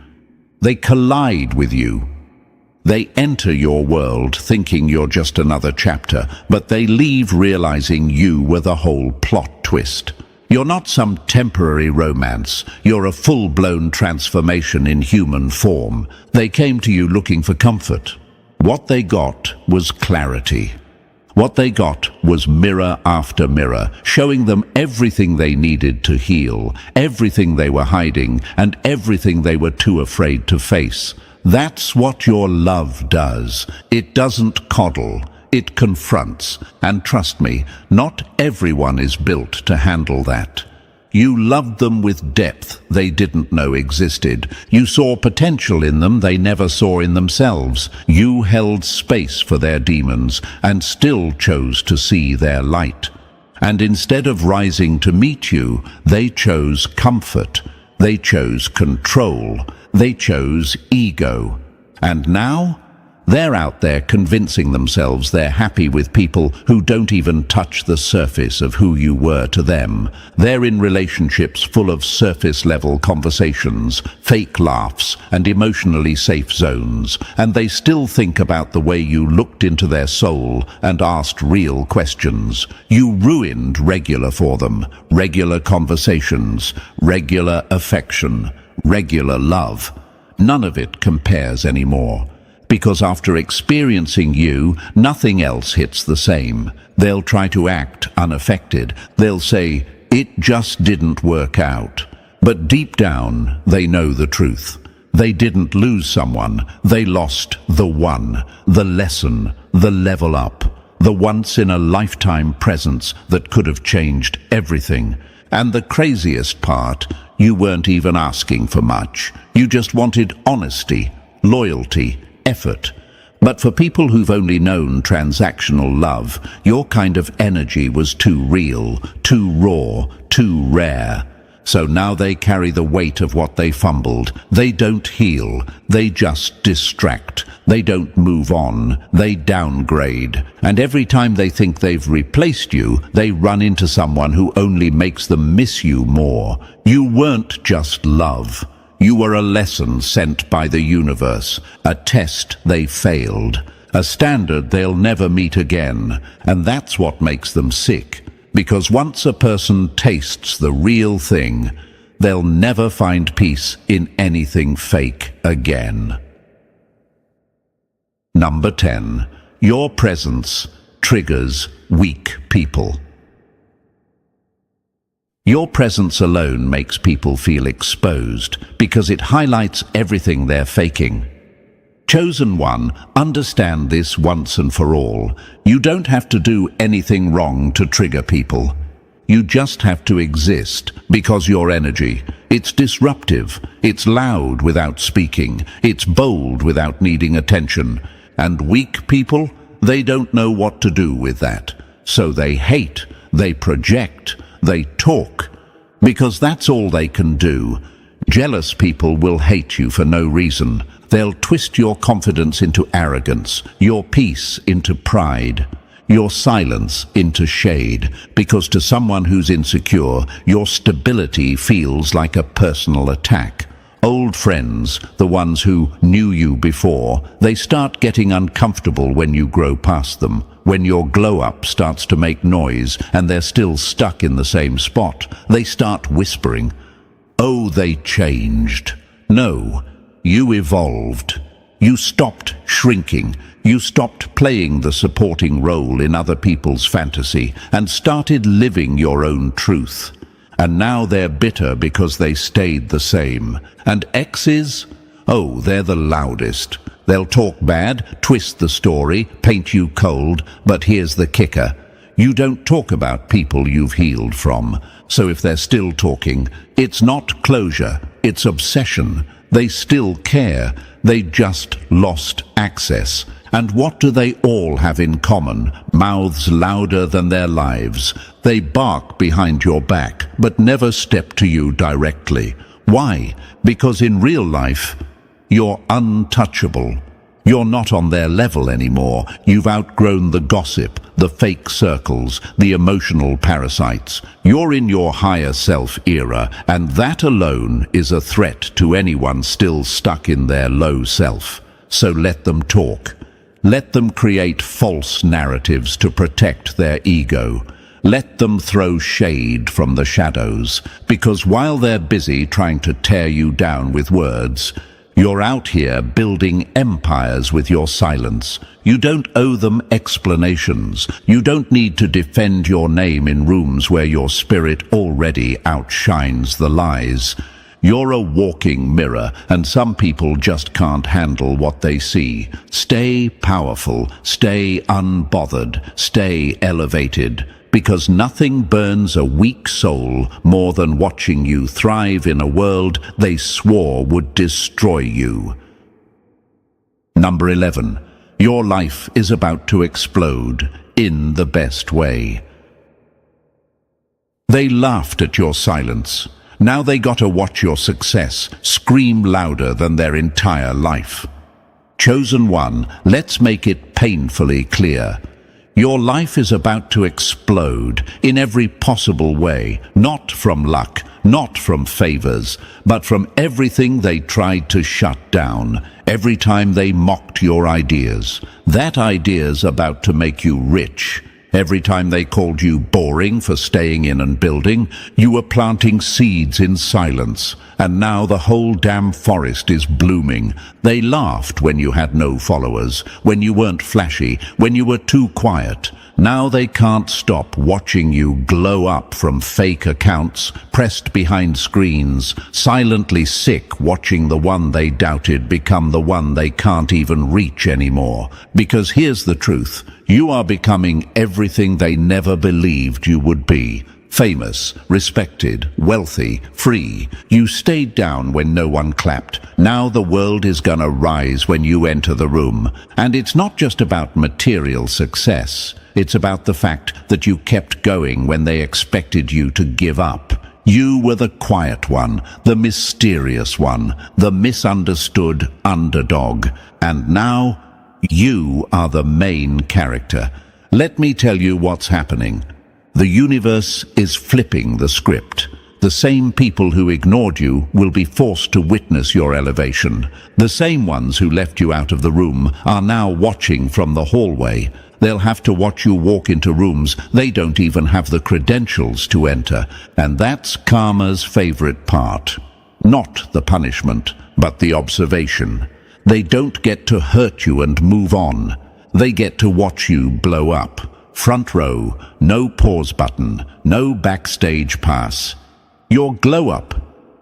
they collide with you. They enter your world thinking you're just another chapter, but they leave realizing you were the whole plot twist. You're not some temporary romance. You're a full-blown transformation in human form. They came to you looking for comfort. What they got was clarity. What they got was mirror after mirror, showing them everything they needed to heal, everything they were hiding, and everything they were too afraid to face. That's what your love does. It doesn't coddle. It confronts, and trust me, not everyone is built to handle that. You loved them with depth they didn't know existed. You saw potential in them they never saw in themselves. You held space for their demons and still chose to see their light. And instead of rising to meet you, they chose comfort. They chose control. They chose ego. And now, they're out there convincing themselves they're happy with people who don't even touch the surface of who you were to them. They're in relationships full of surface-level conversations, fake laughs, and emotionally safe zones, and they still think about the way you looked into their soul and asked real questions. You ruined regular for them, regular conversations, regular affection, regular love. None of it compares anymore. Because after experiencing you, nothing else hits the same. They'll try to act unaffected. They'll say, "It just didn't work out." But deep down, they know the truth. They didn't lose someone. They lost the one, the lesson, the level up, the once-in-a-lifetime presence that could have changed everything. And the craziest part, you weren't even asking for much. You just wanted honesty, loyalty, effort. But for people who've only known transactional love, your kind of energy was too real, too raw, too rare. So now they carry the weight of what they fumbled. They don't heal, they just distract. They don't move on, they downgrade. And every time they think they've replaced you, they run into someone who only makes them miss you more. You weren't just love. You were a lesson sent by the universe, a test they failed, a standard they'll never meet again. And that's what makes them sick, because once a person tastes the real thing, they'll never find peace in anything fake again. Number 10. Your presence triggers weak people. Your presence alone makes people feel exposed because it highlights everything they're faking. Chosen one, understand this once and for all. You don't have to do anything wrong to trigger people. You just have to exist because your energy. It's disruptive, it's loud without speaking, it's bold without needing attention. And weak people, they don't know what to do with that. So they hate, they project, they talk, because that's all they can do. Jealous people will hate you for no reason. They'll twist your confidence into arrogance, your peace into pride, your silence into shade, because to someone who's insecure, your stability feels like a personal attack. Old friends, the ones who knew you before, they start getting uncomfortable when you grow past them. When your glow-up starts to make noise and they're still stuck in the same spot, they start whispering, "Oh, they changed." No, you evolved. You stopped shrinking. You stopped playing the supporting role in other people's fantasy and started living your own truth. And now they're bitter because they stayed the same. And exes? Oh, they're the loudest. They'll talk bad, twist the story, paint you cold, but here's the kicker. You don't talk about people you've healed from. So if they're still talking, it's not closure, it's obsession. They still care. They just lost access. And what do they all have in common? Mouths louder than their lives. They bark behind your back, but never step to you directly. Why? Because in real life, you're untouchable. You're not on their level anymore. You've outgrown the gossip, the fake circles, the emotional parasites. You're in your higher self era, and that alone is a threat to anyone still stuck in their low self. So let them talk. Let them create false narratives to protect their ego. Let them throw shade from the shadows, because while they're busy trying to tear you down with words, you're out here building empires with your silence. You don't owe them explanations. You don't need to defend your name in rooms where your spirit already outshines the lies. You're a walking mirror, and some people just can't handle what they see. Stay powerful, stay unbothered, stay elevated. because nothing burns a weak soul more than watching you thrive in a world they swore would destroy you. Number 11. Your life is about to explode in the best way. They laughed at your silence. Now they gotta watch your success scream louder than their entire life. Chosen one, let's make it painfully clear. Your life is about to explode in every possible way, not from luck, not from favors, but from everything they tried to shut down, every time they mocked your ideas. That idea's about to make you rich. Every time they called you boring for staying in and building, you were planting seeds in silence, and now the whole damn forest is blooming. They laughed when you had no followers, when you weren't flashy, when you were too quiet. Now they can't stop watching you glow up from fake accounts, pressed behind screens, silently sick watching the one they doubted become the one they can't even reach anymore. Because here's the truth. You are becoming everything they never believed you would be. Famous, respected, wealthy, free. You stayed down when no one clapped. Now the world is gonna rise when you enter the room. And it's not just about material success. It's about the fact that you kept going when they expected you to give up. You were the quiet one, the mysterious one, the misunderstood underdog. And now, you are the main character. Let me tell you what's happening. The universe is flipping the script. The same people who ignored you will be forced to witness your elevation. The same ones who left you out of the room are now watching from the hallway. They'll have to watch you walk into rooms they don't even have the credentials to enter. And that's karma's favorite part. Not the punishment, but the observation. They don't get to hurt you and move on. They get to watch you blow up. Front row, no pause button, no backstage pass. Your glow up,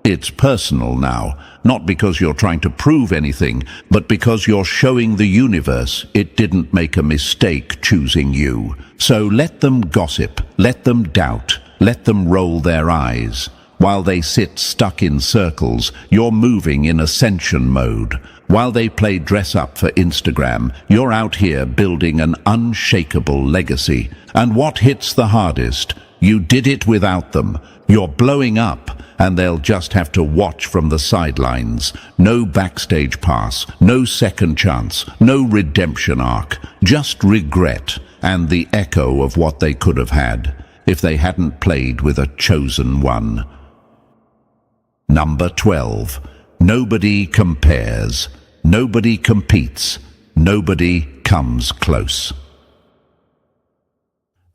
it's personal now, not because you're trying to prove anything, but because you're showing the universe it didn't make a mistake choosing you. So let them gossip, let them doubt, let them roll their eyes. While they sit stuck in circles, you're moving in ascension mode. While they play dress up for Instagram, you're out here building an unshakable legacy. And what hits the hardest? You did it without them. You're blowing up, and they'll just have to watch from the sidelines. No backstage pass, no second chance, no redemption arc, just regret and the echo of what they could have had if they hadn't played with a chosen one. Number 12. Nobody compares, nobody competes, nobody comes close.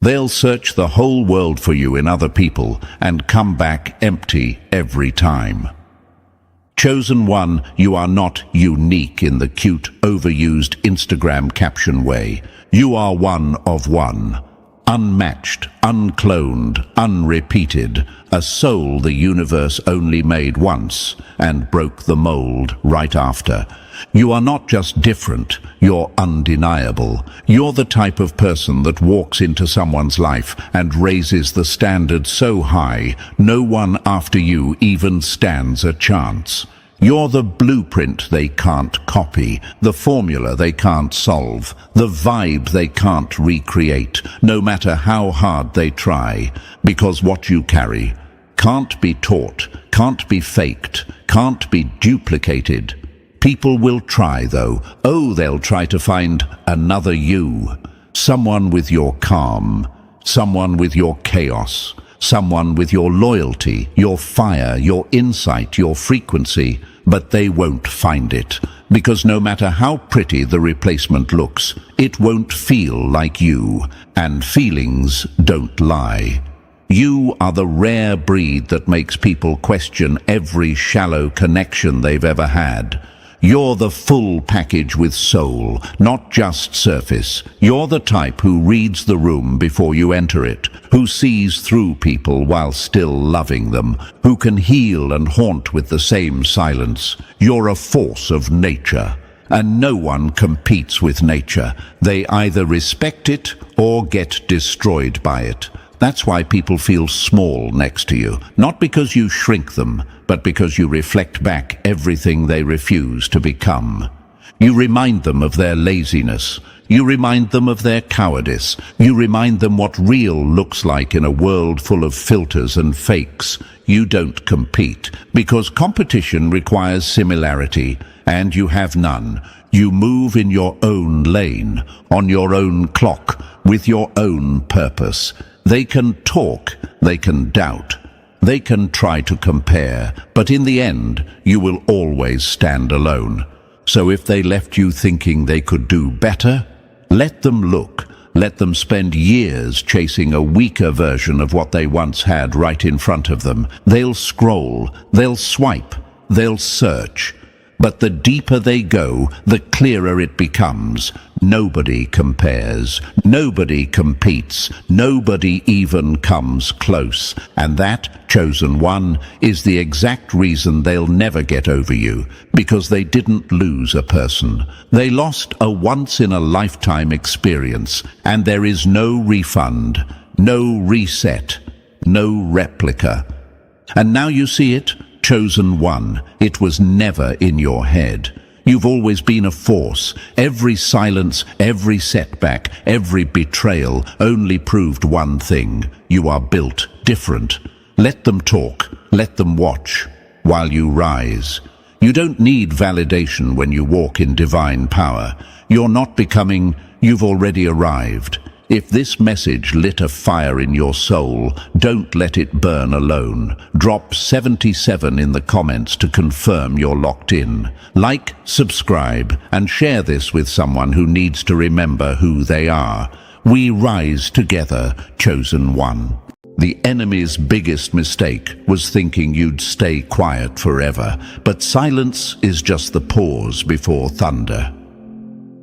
They'll search the whole world for you in other people and come back empty every time. Chosen one, you are not unique in the cute, overused Instagram caption way. You are one of one. Unmatched, uncloned, unrepeated, a soul the universe only made once and broke the mold right after. You are not just different, you're undeniable. You're the type of person that walks into someone's life and raises the standard so high, no one after you even stands a chance. You're the blueprint they can't copy, the formula they can't solve, the vibe they can't recreate, no matter how hard they try, because what you carry can't be taught, can't be faked, can't be duplicated. People will try, though. Oh, they'll try to find another you. Someone with your calm, someone with your chaos, someone with your loyalty, your fire, your insight, your frequency. But they won't find it, because no matter how pretty the replacement looks, it won't feel like you, and feelings don't lie. You are the rare breed that makes people question every shallow connection they've ever had. You're the full package with soul, not just surface. You're the type who reads the room before you enter it, who sees through people while still loving them, who can heal and haunt with the same silence. You're a force of nature, and no one competes with nature. They either respect it or get destroyed by it. That's why people feel small next to you, not because you shrink them, but because you reflect back everything they refuse to become. You remind them of their laziness. You remind them of their cowardice. You remind them what real looks like in a world full of filters and fakes. You don't compete, because competition requires similarity, and you have none. You move in your own lane, on your own clock, with your own purpose. They can talk, they can doubt, they can try to compare, but in the end, you will always stand alone. So if they left you thinking they could do better, let them look. Let them spend years chasing a weaker version of what they once had right in front of them. They'll scroll, they'll swipe, they'll search. But the deeper they go, the clearer it becomes. Nobody compares, nobody competes, nobody even comes close. And that, chosen one, is the exact reason they'll never get over you. Because they didn't lose a person. They lost a once-in-a-lifetime experience. And there is no refund, no reset, no replica. And now you see it? Chosen one, it was never in your head. You've always been a force. Every silence, every setback, every betrayal only proved one thing. You are built different. Let them talk, let them watch, while you rise. You don't need validation when you walk in divine power. You're not becoming, you've already arrived. If this message lit a fire in your soul, don't let it burn alone. Drop 77 in the comments to confirm you're locked in. Like, subscribe, and share this with someone who needs to remember who they are. We rise together, chosen one. The enemy's biggest mistake was thinking you'd stay quiet forever, but silence is just the pause before thunder.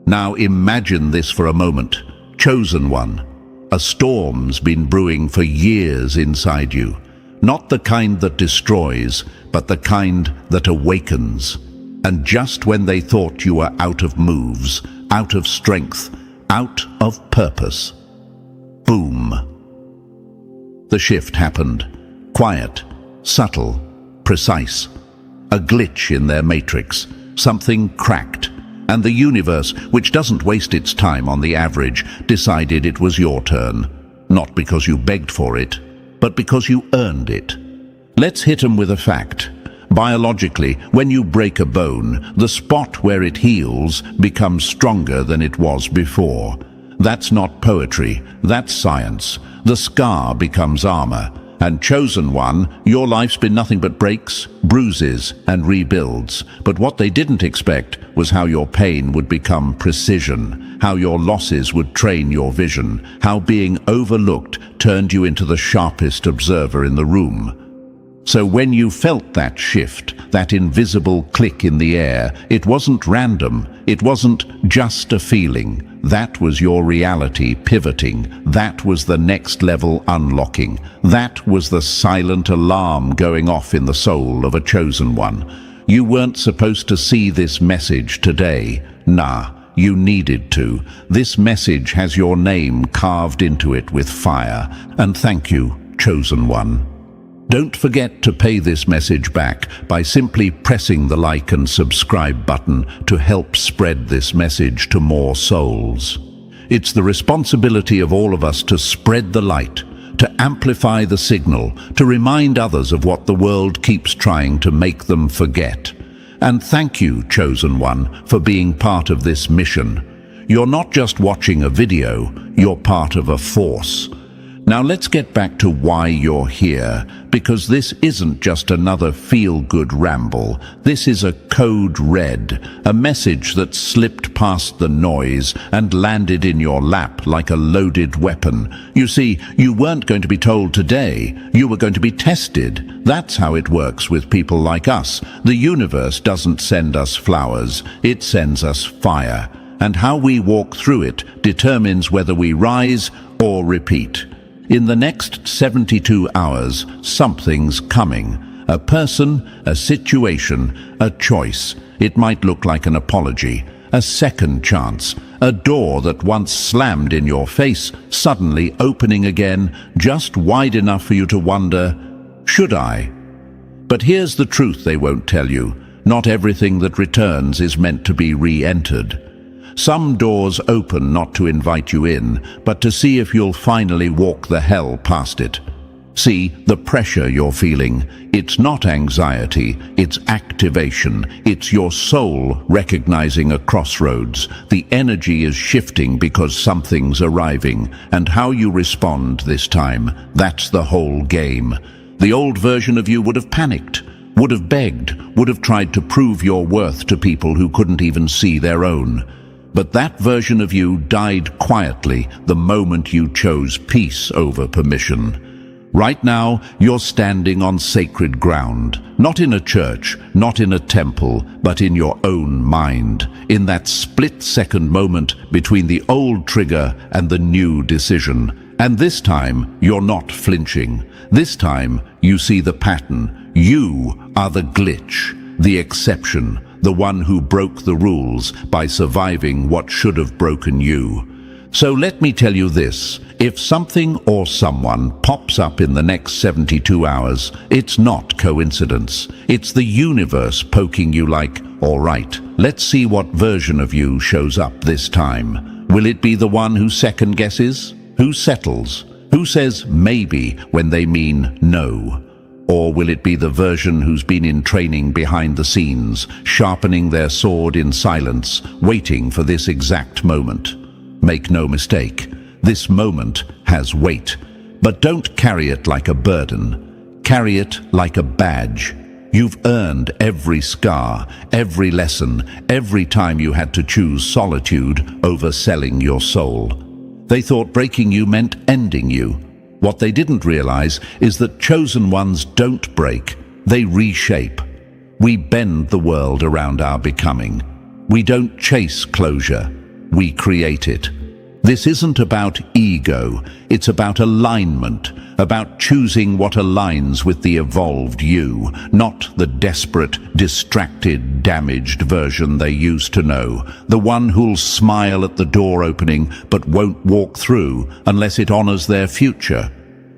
Now imagine this for a moment. Chosen one, a storm's been brewing for years inside you. Not the kind that destroys, but the kind that awakens. And just when they thought you were out of moves, out of strength, out of purpose, boom. The shift happened. Quiet, subtle, precise. A glitch in their matrix. Something cracked. And the universe, which doesn't waste its time on the average, decided it was your turn. Not because you begged for it, but because you earned it. Let's hit 'em with a fact. Biologically, when you break a bone, the spot where it heals becomes stronger than it was before. That's not poetry, that's science. The scar becomes armor. And chosen one, your life's been nothing but breaks, bruises, and rebuilds. But what they didn't expect was how your pain would become precision, how your losses would train your vision, how being overlooked turned you into the sharpest observer in the room. So when you felt that shift, that invisible click in the air, it wasn't random, it wasn't just a feeling. That was your reality pivoting. That was the next level unlocking. That was the silent alarm going off in the soul of a chosen one. You weren't supposed to see this message today. Nah, you needed to. This message has your name carved into it with fire. And thank you, chosen one. Don't forget to pay this message back by simply pressing the like and subscribe button to help spread this message to more souls. It's the responsibility of all of us to spread the light, to amplify the signal, to remind others of what the world keeps trying to make them forget. And thank you, chosen one, for being part of this mission. You're not just watching a video, you're part of a force. Now let's get back to why you're here, because this isn't just another feel-good ramble. This is a code red, a message that slipped past the noise and landed in your lap like a loaded weapon. You see, you weren't going to be told today, you were going to be tested. That's how it works with people like us. The universe doesn't send us flowers, it sends us fire. And how we walk through it determines whether we rise or repeat. In the next 72 hours, something's coming. A person, a situation, a choice. It might look like an apology, a second chance, a door that once slammed in your face, suddenly opening again, just wide enough for you to wonder, should I? But here's the truth they won't tell you. Not everything that returns is meant to be re-entered. Some doors open not to invite you in, but to see if you'll finally walk the hell past it. See, the pressure you're feeling, it's not anxiety, it's activation. It's your soul recognizing a crossroads. The energy is shifting because something's arriving, and how you respond this time, that's the whole game. The old version of you would have panicked, would have begged, would have tried to prove your worth to people who couldn't even see their own. But that version of you died quietly the moment you chose peace over permission. Right now, you're standing on sacred ground, not in a church, not in a temple, but in your own mind, in that split-second moment between the old trigger and the new decision. And this time, you're not flinching. This time, you see the pattern. You are the glitch, the exception, the one who broke the rules by surviving what should have broken you. So let me tell you this, if something or someone pops up in the next 72 hours, it's not coincidence. It's the universe poking you like, all right, let's see what version of you shows up this time. Will it be the one who second guesses? Who settles? Who says maybe when they mean no? Or will it be the version who's been in training behind the scenes, sharpening their sword in silence, waiting for this exact moment? Make no mistake, this moment has weight, but don't carry it like a burden. Carry it like a badge. You've earned every scar, every lesson, every time you had to choose solitude over selling your soul. They thought breaking you meant ending you. What they didn't realize is that chosen ones don't break, they reshape. We bend the world around our becoming. We don't chase closure, we create it. This isn't about ego, it's about alignment, about choosing what aligns with the evolved you, not the desperate, distracted, damaged version they used to know, the one who'll smile at the door opening but won't walk through unless it honors their future.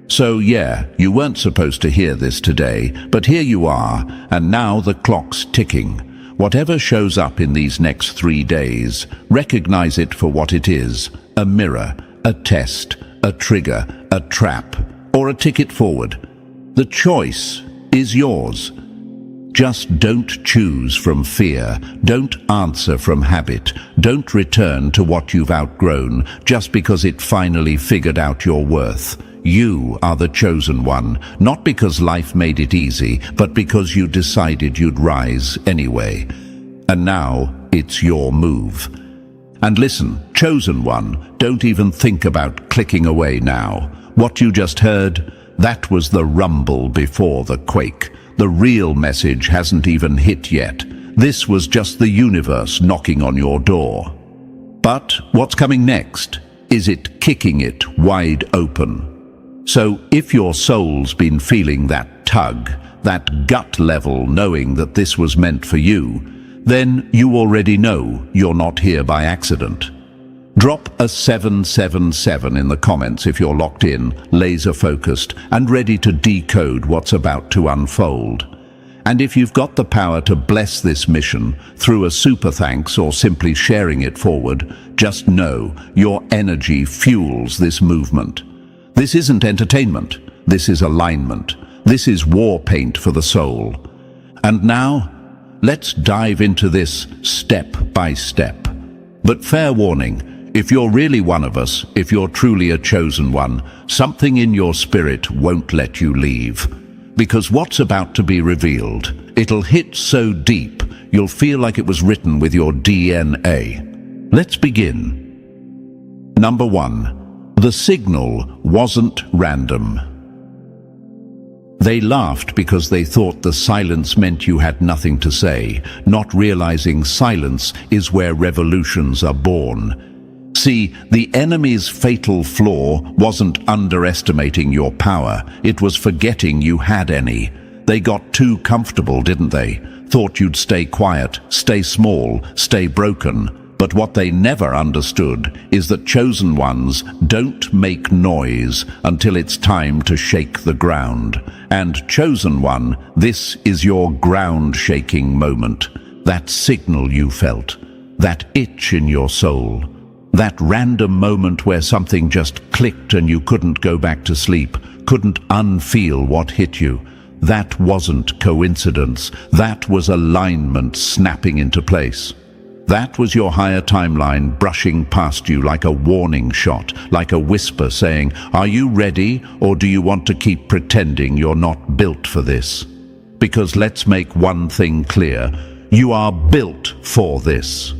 So yeah, you weren't supposed to hear this today, but here you are, and now the clock's ticking. Whatever shows up in these next 3 days, recognize it for what it is, a mirror, a test, a trigger, a trap, or a ticket forward. The choice is yours. Just don't choose from fear, don't answer from habit, don't return to what you've outgrown just because it finally figured out your worth. You are the chosen one, not because life made it easy, but because you decided you'd rise anyway. And now it's your move. And listen, chosen one, don't even think about clicking away now. What you just heard, that was the rumble before the quake. The real message hasn't even hit yet. This was just the universe knocking on your door. But what's coming next? Is it kicking it wide open? So if your soul's been feeling that tug, that gut level knowing that this was meant for you, then you already know you're not here by accident. Drop a 777 in the comments if you're locked in, laser-focused, and ready to decode what's about to unfold. And if you've got the power to bless this mission through a super thanks or simply sharing it forward, just know your energy fuels this movement. This isn't entertainment, this is alignment. This is war paint for the soul. And now, let's dive into this step by step. But fair warning, if you're really one of us, if you're truly a chosen one, something in your spirit won't let you leave. Because what's about to be revealed, it'll hit so deep, you'll feel like it was written with your DNA. Let's begin. Number 1. The signal wasn't random. They laughed because they thought the silence meant you had nothing to say, not realizing silence is where revolutions are born. See, the enemy's fatal flaw wasn't underestimating your power, it was forgetting you had any. They got too comfortable, didn't they? Thought you'd stay quiet, stay small, stay broken. But what they never understood is that chosen ones don't make noise until it's time to shake the ground. And chosen one, this is your ground-shaking moment. That signal you felt, that itch in your soul, that random moment where something just clicked and you couldn't go back to sleep, couldn't unfeel what hit you. That wasn't coincidence. That was alignment snapping into place. That was your higher timeline brushing past you like a warning shot, like a whisper saying, "Are you ready, or do you want to keep pretending you're not built for this?" Because let's make one thing clear, you are built for this.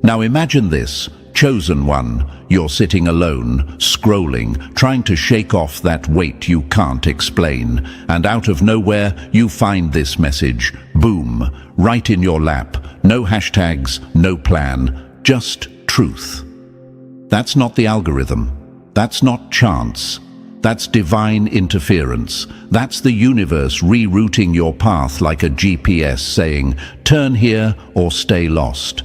Now imagine this, chosen one, you're sitting alone, scrolling, trying to shake off that weight you can't explain, and out of nowhere you find this message, boom, right in your lap. No hashtags, no plan, just truth. That's not the algorithm. That's not chance. That's divine interference. That's the universe rerouting your path like a GPS saying, turn here or stay lost.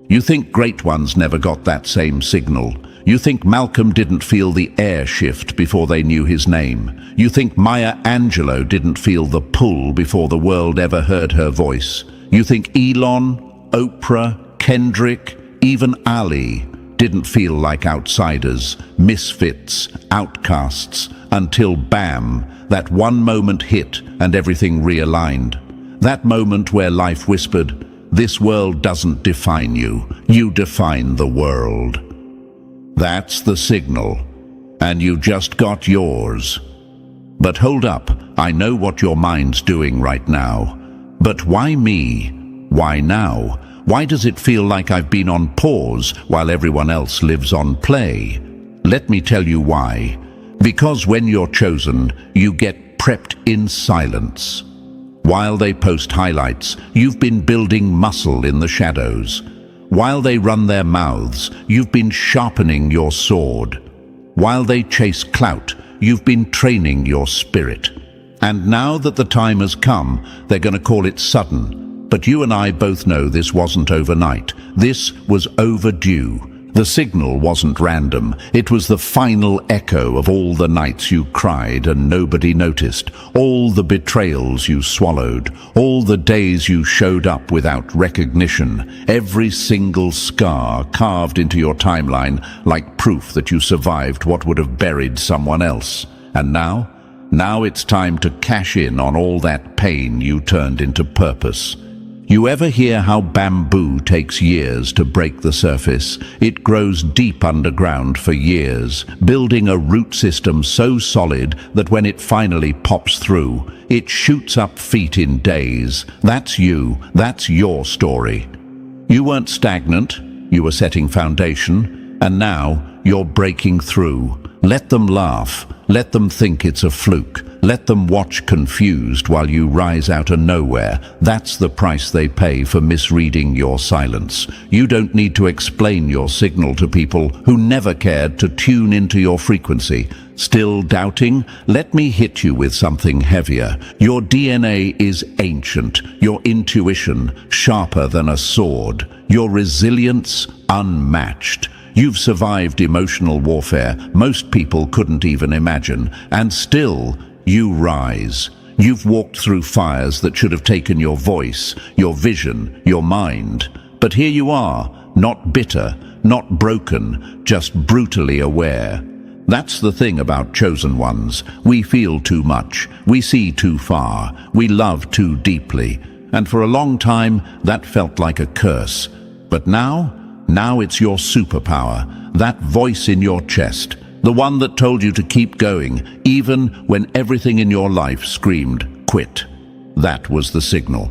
You think great ones never got that same signal. You think Malcolm didn't feel the air shift before they knew his name. You think Maya Angelou didn't feel the pull before the world ever heard her voice. You think Elon, Oprah, Kendrick, even Ali didn't feel like outsiders, misfits, outcasts, until bam, that one moment hit and everything realigned. That moment where life whispered, "This world doesn't define you, you define the world." That's the signal, and you just got yours. But hold up, I know what your mind's doing right now. But why me? Why now? Why does it feel like I've been on pause while everyone else lives on play? Let me tell you why. Because when you're chosen, you get prepped in silence. While they post highlights, you've been building muscle in the shadows. While they run their mouths, you've been sharpening your sword. While they chase clout, you've been training your spirit. And now that the time has come, they're going to call it sudden. But you and I both know this wasn't overnight. This was overdue. The signal wasn't random. It was the final echo of all the nights you cried and nobody noticed, all the betrayals you swallowed, all the days you showed up without recognition, every single scar carved into your timeline like proof that you survived what would have buried someone else. And now it's time to cash in on all that pain you turned into purpose. You ever hear how bamboo takes years to break the surface? It grows deep underground for years, building a root system so solid that when it finally pops through, it shoots up feet in days. That's you. That's your story. You weren't stagnant. You were setting foundation. And now you're breaking through. Let them laugh. Let them think it's a fluke. Let them watch confused while you rise out of nowhere. That's the price they pay for misreading your silence. You don't need to explain your signal to people who never cared to tune into your frequency. Still doubting? Let me hit you with something heavier. Your DNA is ancient. Your intuition sharper than a sword. Your resilience unmatched. You've survived emotional warfare most people couldn't even imagine, and still you rise. You've walked through fires that should have taken your voice, your vision, your mind. But here you are, not bitter, not broken, just brutally aware. That's the thing about chosen ones. We feel too much, we see too far, we love too deeply. And for a long time, that felt like a curse. But now it's your superpower, that voice in your chest, the one that told you to keep going, even when everything in your life screamed, quit. That was the signal.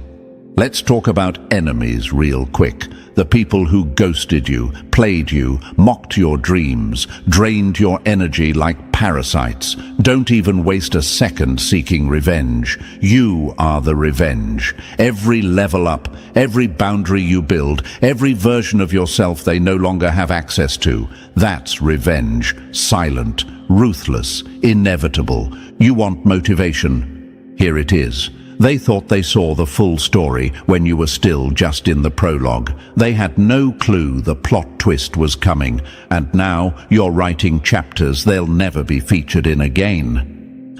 Let's talk about enemies real quick. The people who ghosted you, played you, mocked your dreams, drained your energy like parasites. Don't even waste a second seeking revenge. You are the revenge. Every level up, every boundary you build, every version of yourself they no longer have access to. That's revenge. Silent, ruthless, inevitable. You want motivation? Here it is. They thought they saw the full story when you were still just in the prologue. They had no clue the plot twist was coming, and now you're writing chapters they'll never be featured in again.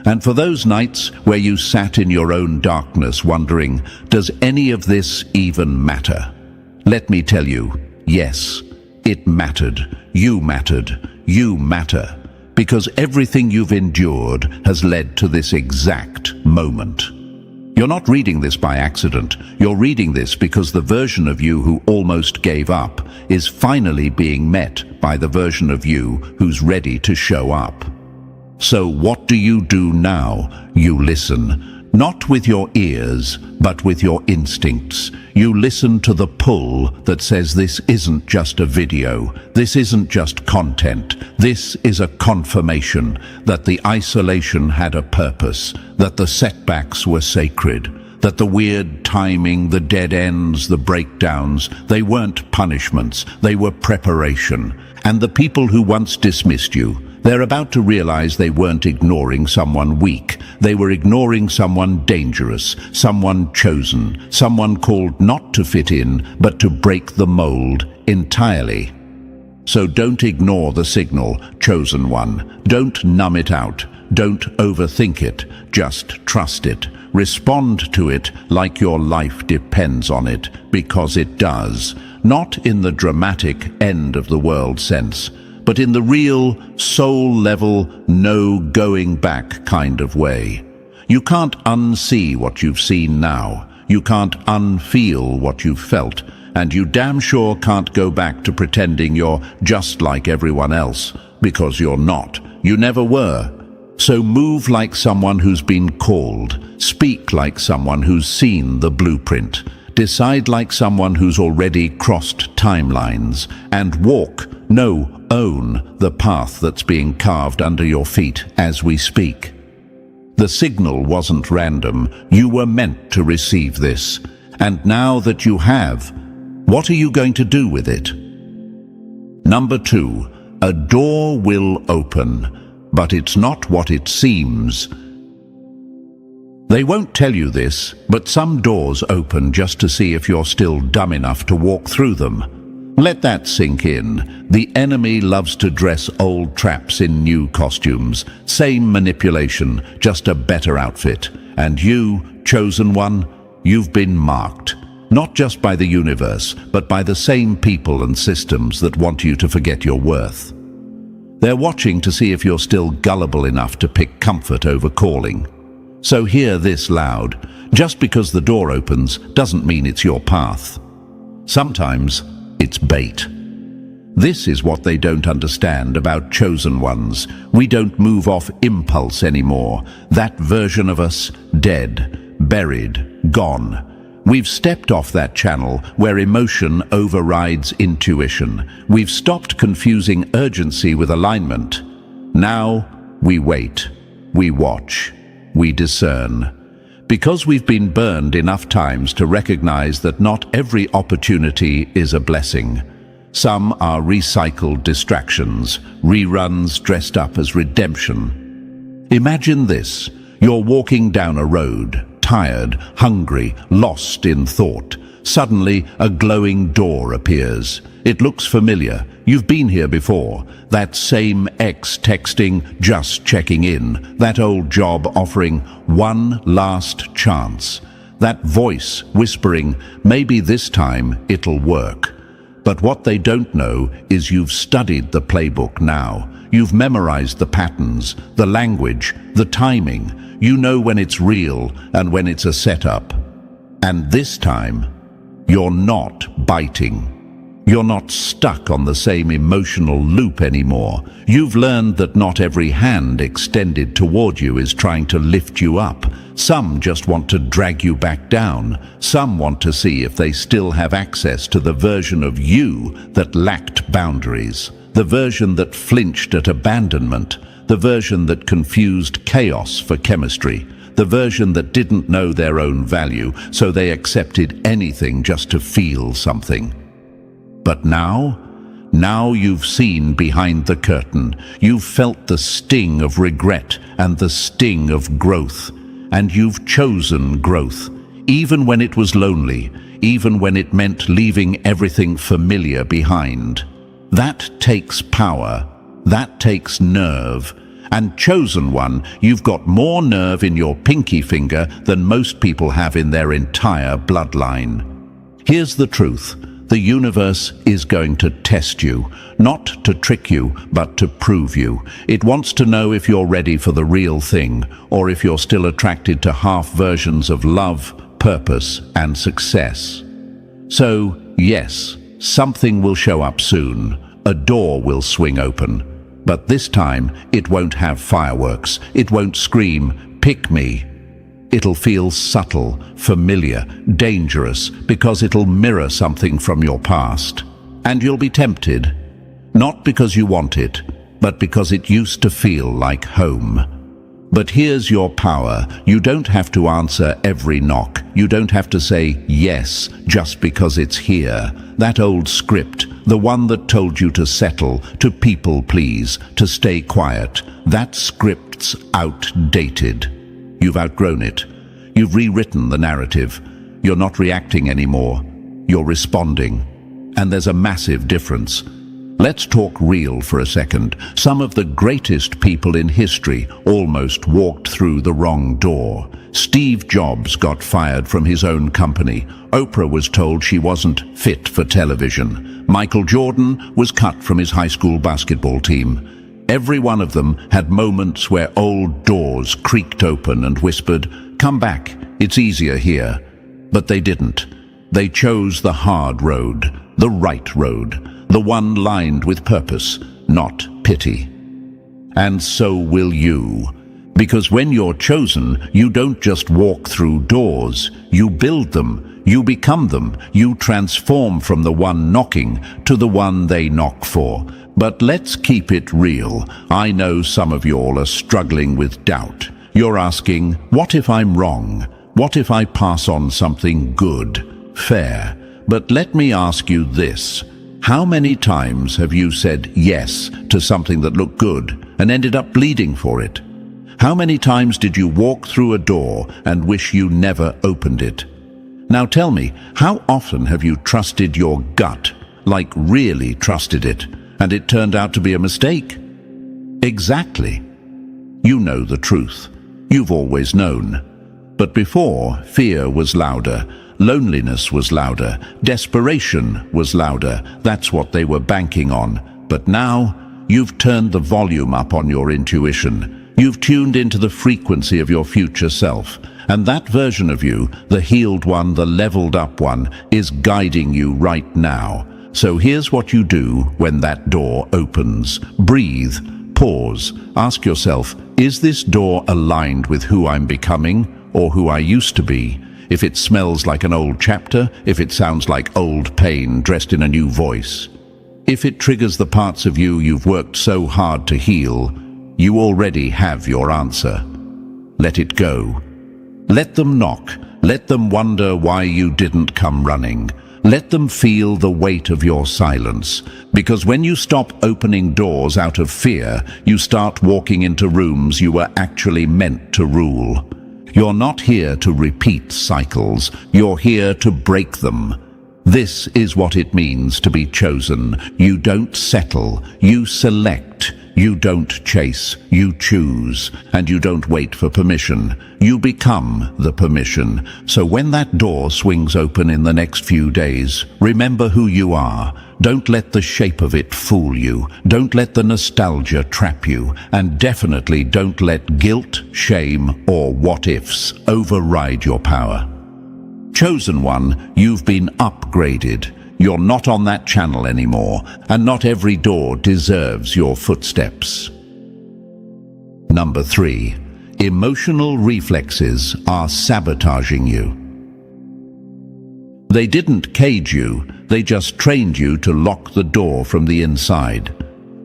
And for those nights where you sat in your own darkness wondering, does any of this even matter? Let me tell you, yes, it mattered. You mattered. You matter. Because everything you've endured has led to this exact moment. You're not reading this by accident. You're reading this because the version of you who almost gave up is finally being met by the version of you who's ready to show up. So what do you do now? You listen. Not with your ears, but with your instincts. You listen to the pull that says this isn't just a video, this isn't just content, this is a confirmation that the isolation had a purpose, that the setbacks were sacred, that the weird timing, the dead ends, the breakdowns, they weren't punishments, they were preparation. And the people who once dismissed you, they're about to realize they weren't ignoring someone weak. They were ignoring someone dangerous, someone chosen, someone called not to fit in, but to break the mold entirely. So don't ignore the signal, chosen one. Don't numb it out. Don't overthink it. Just trust it. Respond to it like your life depends on it, because it does. Not in the dramatic end of the world sense, but in the real, soul-level, no going back kind of way. You can't unsee what you've seen now. You can't unfeel what you've felt. And you damn sure can't go back to pretending you're just like everyone else, because you're not. You never were. So move like someone who's been called. Speak like someone who's seen the blueprint. Decide like someone who's already crossed timelines. And own the path that's being carved under your feet as we speak. The signal wasn't random. You were meant to receive this. And now that you have, what are you going to do with it? Number 2, a door will open, but it's not what it seems. They won't tell you this, but some doors open just to see if you're still dumb enough to walk through them. Let that sink in. The enemy loves to dress old traps in new costumes. Same manipulation, just a better outfit. And you, chosen one, you've been marked. Not just by the universe, but by the same people and systems that want you to forget your worth. They're watching to see if you're still gullible enough to pick comfort over calling. So hear this loud. Just because the door opens doesn't mean it's your path. Sometimes it's bait. This is what they don't understand about chosen ones. We don't move off impulse anymore. That version of us, dead, buried, gone. We've stepped off that channel where emotion overrides intuition. We've stopped confusing urgency with alignment. Now we wait, we watch, we discern. Because we've been burned enough times to recognize that not every opportunity is a blessing. Some are recycled distractions, reruns dressed up as redemption. Imagine this. You're walking down a road, tired, hungry, lost in thought. Suddenly, a glowing door appears. It looks familiar. You've been here before. That same ex texting, just checking in. That old job offering one last chance. That voice whispering, maybe this time it'll work. But what they don't know is you've studied the playbook now. You've memorized the patterns, the language, the timing. You know when it's real and when it's a setup. And this time, you're not biting. You're not stuck on the same emotional loop anymore. You've learned that not every hand extended toward you is trying to lift you up. Some just want to drag you back down. Some want to see if they still have access to the version of you that lacked boundaries, the version that flinched at abandonment, the version that confused chaos for chemistry, the version that didn't know their own value, so they accepted anything just to feel something. But now you've seen behind the curtain. You've felt the sting of regret and the sting of growth. And you've chosen growth, even when it was lonely, even when it meant leaving everything familiar behind. That takes power. That takes nerve. And chosen one, you've got more nerve in your pinky finger than most people have in their entire bloodline. Here's the truth. The universe is going to test you, not to trick you, but to prove you. It wants to know if you're ready for the real thing, or if you're still attracted to half versions of love, purpose, and success. So, yes, something will show up soon. A door will swing open. But this time, it won't have fireworks. It won't scream, "Pick me." It'll feel subtle, familiar, dangerous, because it'll mirror something from your past. And you'll be tempted, not because you want it, but because it used to feel like home. But here's your power. You don't have to answer every knock. You don't have to say yes just because it's here. That old script, the one that told you to settle, to people please, to stay quiet, that script's outdated. You've outgrown it. You've rewritten the narrative. You're not reacting anymore. You're responding. And there's a massive difference. Let's talk real for a second. Some of the greatest people in history almost walked through the wrong door. Steve Jobs got fired from his own company. Oprah was told she wasn't fit for television. Michael Jordan was cut from his high school basketball team. Every one of them had moments where old doors creaked open and whispered, "Come back, it's easier here." But they didn't. They chose the hard road, the right road, the one lined with purpose, not pity. And so will you. Because when you're chosen, you don't just walk through doors, you build them, you become them, you transform from the one knocking to the one they knock for. But let's keep it real. I know some of you all are struggling with doubt. You're asking, what if I'm wrong? What if I pass on something good, fair? But let me ask you this. How many times have you said yes to something that looked good and ended up bleeding for it? How many times did you walk through a door and wish you never opened it? Now tell me, how often have you trusted your gut, like really trusted it, and it turned out to be a mistake? Exactly. You know the truth. You've always known. But before, fear was louder, loneliness was louder, desperation was louder. That's what they were banking on. But now, you've turned the volume up on your intuition. You've tuned into the frequency of your future self. And that version of you, the healed one, the leveled up one, is guiding you right now. So here's what you do when that door opens. Breathe, pause, ask yourself, is this door aligned with who I'm becoming or who I used to be? If it smells like an old chapter, if it sounds like old pain dressed in a new voice, if it triggers the parts of you you've worked so hard to heal, you already have your answer. Let it go. Let them knock. Let them wonder why you didn't come running. Let them feel the weight of your silence. Because when you stop opening doors out of fear, you start walking into rooms you were actually meant to rule. You're not here to repeat cycles. You're here to break them. This is what it means to be chosen. You don't settle. You select. You don't chase. You choose. And you don't wait for permission. You become the permission. So when that door swings open in the next few days, remember who you are. Don't let the shape of it fool you. Don't let the nostalgia trap you. And definitely don't let guilt, shame, or what-ifs override your power. Chosen one, you've been upgraded. You're not on that channel anymore, and not every door deserves your footsteps. Number 3. Emotional reflexes are sabotaging you. They didn't cage you, they just trained you to lock the door from the inside.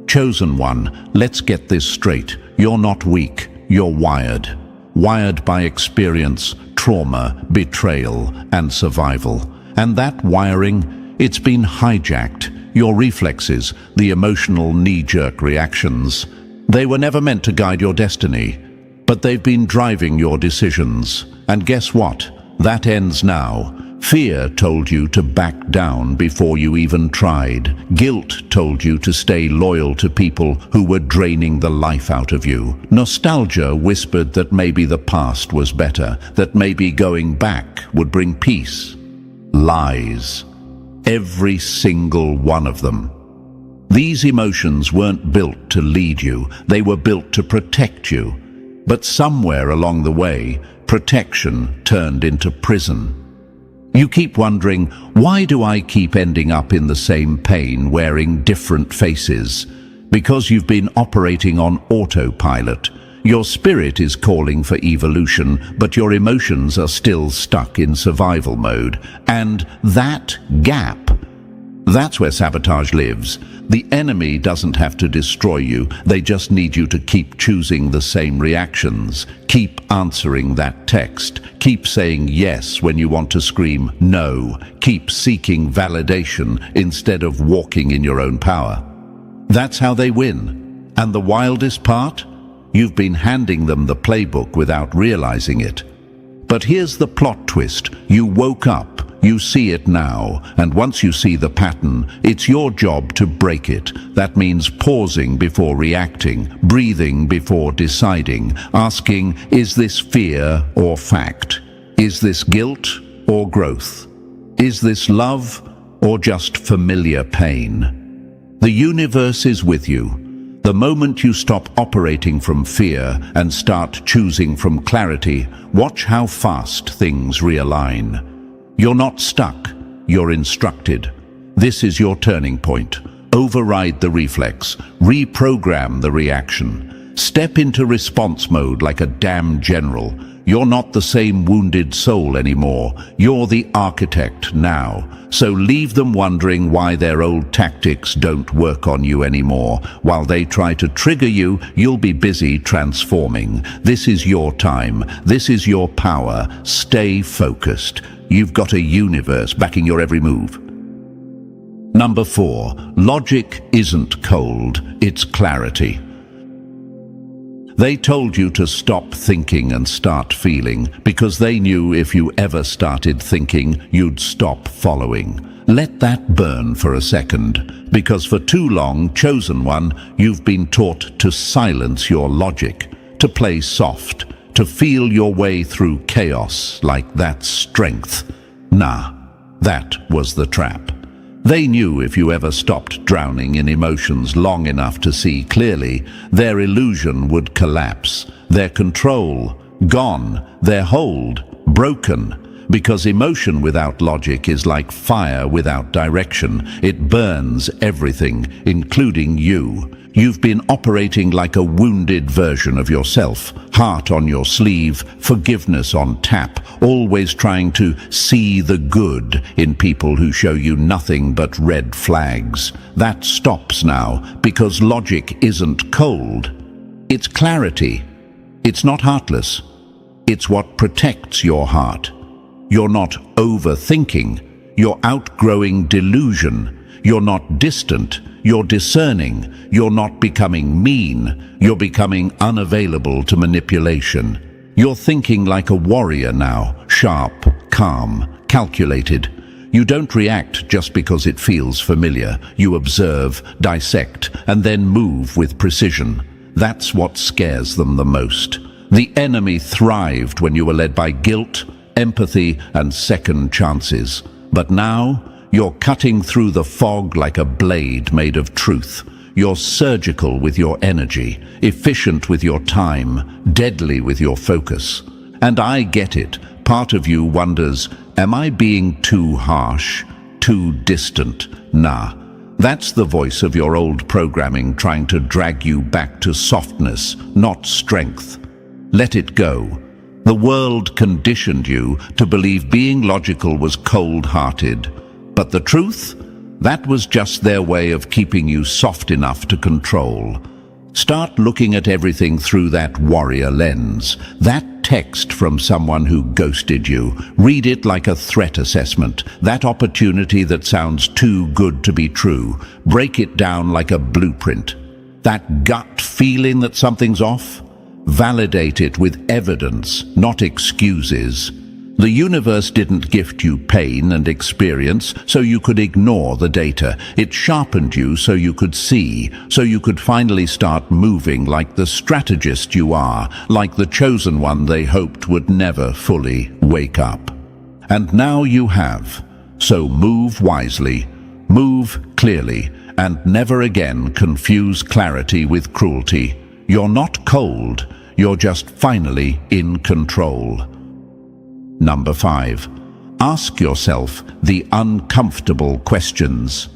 Chosen one, let's get this straight. You're not weak, you're wired. Wired by experience, trauma, betrayal, and survival. And that wiring, it's been hijacked. Your reflexes, the emotional knee-jerk reactions, they were never meant to guide your destiny. but they've been driving your decisions. And guess what? That ends now. Fear told you to back down before you even tried. Guilt told you to stay loyal to people who were draining the life out of you. Nostalgia whispered that maybe the past was better, that maybe going back would bring peace. Lies. Every single one of them. These emotions weren't built to lead you, they were built to protect you. But somewhere along the way, protection turned into prison. You keep wondering, why do I keep ending up in the same pain wearing different faces? Because you've been operating on autopilot. Your spirit is calling for evolution, but your emotions are still stuck in survival mode. And that gap, that's where sabotage lives. The enemy doesn't have to destroy you, they just need you to keep choosing the same reactions. Keep answering that text. Keep saying yes when you want to scream no. Keep seeking validation instead of walking in your own power. That's how they win. And the wildest part? You've been handing them the playbook without realizing it. But here's the plot twist. You woke up. You see it now, and once you see the pattern, it's your job to break it. That means pausing before reacting, breathing before deciding, asking, is this fear or fact? Is this guilt or growth? Is this love or just familiar pain? The universe is with you. The moment you stop operating from fear and start choosing from clarity, watch how fast things realign. You're not stuck, you're instructed. This is your turning point. Override the reflex, reprogram the reaction. Step into response mode like a damn general. You're not the same wounded soul anymore. You're the architect now. So leave them wondering why their old tactics don't work on you anymore. While they try to trigger you, you'll be busy transforming. This is your time. This is your power. Stay focused. You've got a universe backing your every move. Number 4, logic isn't cold, it's clarity. They told you to stop thinking and start feeling because they knew if you ever started thinking, you'd stop following. Let that burn for a second, because for too long, chosen one, you've been taught to silence your logic, to play soft, to feel your way through chaos like that's strength. Nah, that was the trap. They knew if you ever stopped drowning in emotions long enough to see clearly, their illusion would collapse, their control gone, their hold broken. Because emotion without logic is like fire without direction. It burns everything, including you. You've been operating like a wounded version of yourself, heart on your sleeve, forgiveness on tap, always trying to see the good in people who show you nothing but red flags. That stops now, because logic isn't cold. It's clarity. It's not heartless. It's what protects your heart. You're not overthinking. You're outgrowing delusion. You're not distant. You're discerning. You're not becoming mean. You're becoming unavailable to manipulation. You're thinking like a warrior now, sharp, calm, calculated. You don't react just because it feels familiar. You observe, dissect, and then move with precision. That's what scares them the most. The enemy thrived when you were led by guilt, empathy, and second chances. But now, you're cutting through the fog like a blade made of truth. You're surgical with your energy, efficient with your time, deadly with your focus. And I get it. Part of you wonders, am I being too harsh, too distant? Nah, that's the voice of your old programming trying to drag you back to softness, not strength. Let it go. The world conditioned you to believe being logical was cold-hearted. But the truth? That was just their way of keeping you soft enough to control. Start looking at everything through that warrior lens. That text from someone who ghosted you. Read it like a threat assessment. That opportunity that sounds too good to be true. Break it down like a blueprint. That gut feeling that something's off? Validate it with evidence, not excuses. The universe didn't gift you pain and experience so you could ignore the data. It sharpened you so you could see, so you could finally start moving like the strategist you are, like the chosen one they hoped would never fully wake up. And now you have. So move wisely, move clearly, and never again confuse clarity with cruelty. You're not cold, you're just finally in control. Number 5. Ask yourself the uncomfortable questions.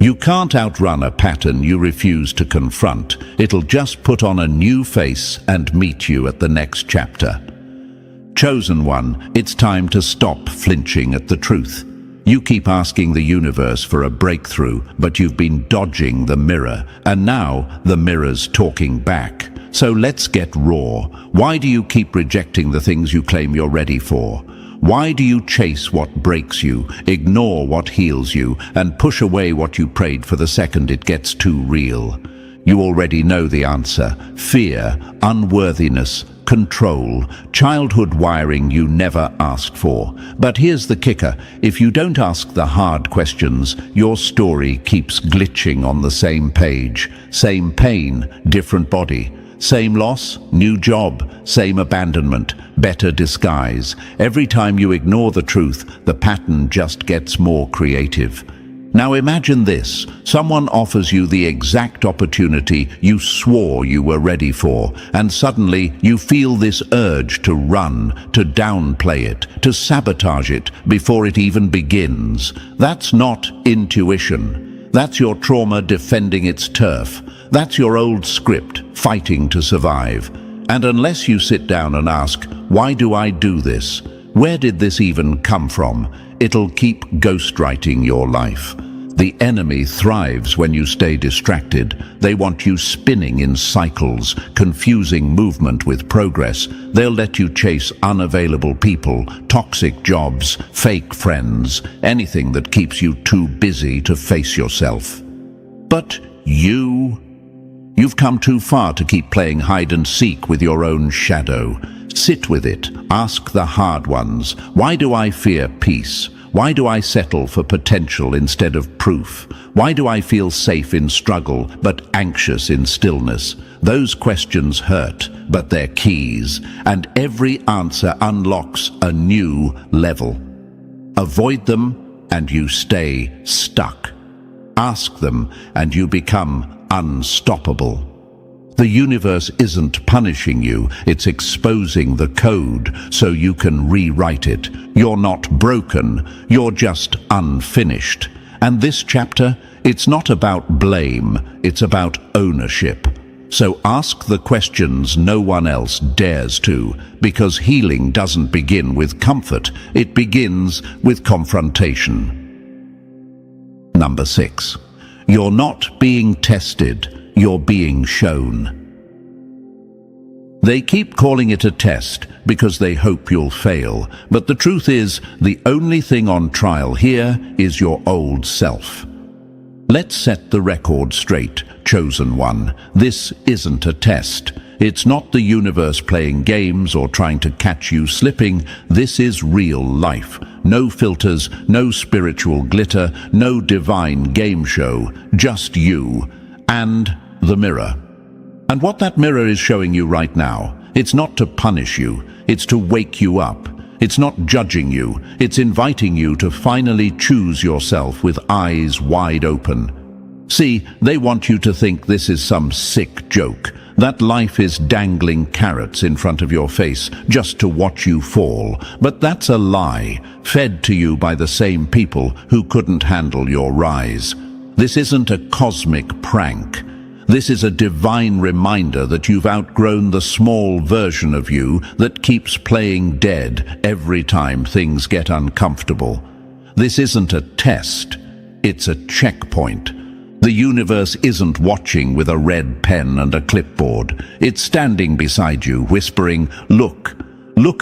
You can't outrun a pattern you refuse to confront. It'll just put on a new face and meet you at the next chapter. Chosen one, it's time to stop flinching at the truth. You keep asking the universe for a breakthrough, but you've been dodging the mirror, and now the mirror's talking back. So let's get raw. Why do you keep rejecting the things you claim you're ready for? Why do you chase what breaks you, ignore what heals you, and push away what you prayed for the second it gets too real? You already know the answer. Fear, unworthiness, control, childhood wiring you never asked for. But here's the kicker. If you don't ask the hard questions, your story keeps glitching on the same page. Same pain, different body. Same loss, new job, same abandonment, better disguise. Every time you ignore the truth, the pattern just gets more creative. Now imagine this. Someone offers you the exact opportunity you swore you were ready for, and suddenly you feel this urge to run, to downplay it, to sabotage it before it even begins. That's not intuition. That's your trauma defending its turf. That's your old script, fighting to survive. And unless you sit down and ask, why do I do this? Where did this even come from? It'll keep ghostwriting your life. The enemy thrives when you stay distracted. They want you spinning in cycles, confusing movement with progress. They'll let you chase unavailable people, toxic jobs, fake friends, anything that keeps you too busy to face yourself. But you've come too far to keep playing hide and seek with your own shadow. Sit with it. Ask the hard ones. Why do I fear peace? Why do I settle for potential instead of proof? Why do I feel safe in struggle but anxious in stillness? Those questions hurt, but they're keys, and every answer unlocks a new level. Avoid them, and you stay stuck. Ask them, and you become unstoppable. The universe isn't punishing you, it's exposing the code so you can rewrite it. You're not broken, you're just unfinished. And this chapter, it's not about blame, it's about ownership. So ask the questions no one else dares to, because healing doesn't begin with comfort, it begins with confrontation. Number 6. You're not being tested. You're being shown. They keep calling it a test because they hope you'll fail, but the truth is, the only thing on trial here is your old self. Let's set the record straight, chosen one. This isn't a test. It's not the universe playing games or trying to catch you slipping. This is real life. No filters, no spiritual glitter, no divine game show, just you and the mirror. And what that mirror is showing you right now, it's not to punish you, it's to wake you up. It's not judging you, it's inviting you to finally choose yourself with eyes wide open. See, they want you to think this is some sick joke, that life is dangling carrots in front of your face just to watch you fall. But that's a lie, fed to you by the same people who couldn't handle your rise. This isn't a cosmic prank. This is a divine reminder that you've outgrown the small version of you that keeps playing dead every time things get uncomfortable. This isn't a test, it's a checkpoint. The universe isn't watching with a red pen and a clipboard. It's standing beside you, whispering, look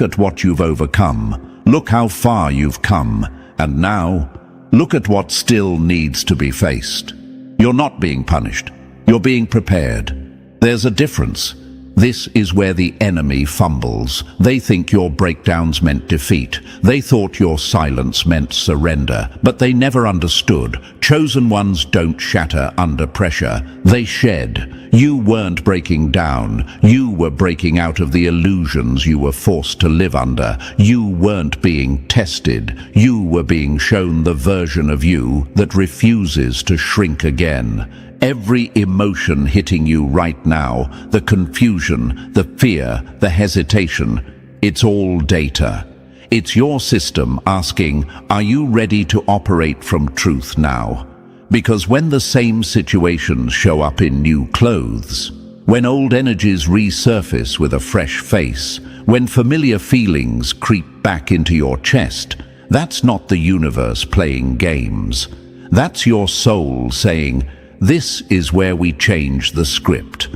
at what you've overcome. Look how far you've come. And now, look at what still needs to be faced. You're not being punished. You're being prepared. There's a difference. This is where the enemy fumbles. They think your breakdowns meant defeat. They thought your silence meant surrender, but they never understood. Chosen ones don't shatter under pressure. They shed. You weren't breaking down. You were breaking out of the illusions you were forced to live under. You weren't being tested. You were being shown the version of you that refuses to shrink again. Every emotion hitting you right now, the confusion, the fear, the hesitation, it's all data. It's your system asking, are you ready to operate from truth now? Because when the same situations show up in new clothes, when old energies resurface with a fresh face, when familiar feelings creep back into your chest, that's not the universe playing games. That's your soul saying, this is where we change the script.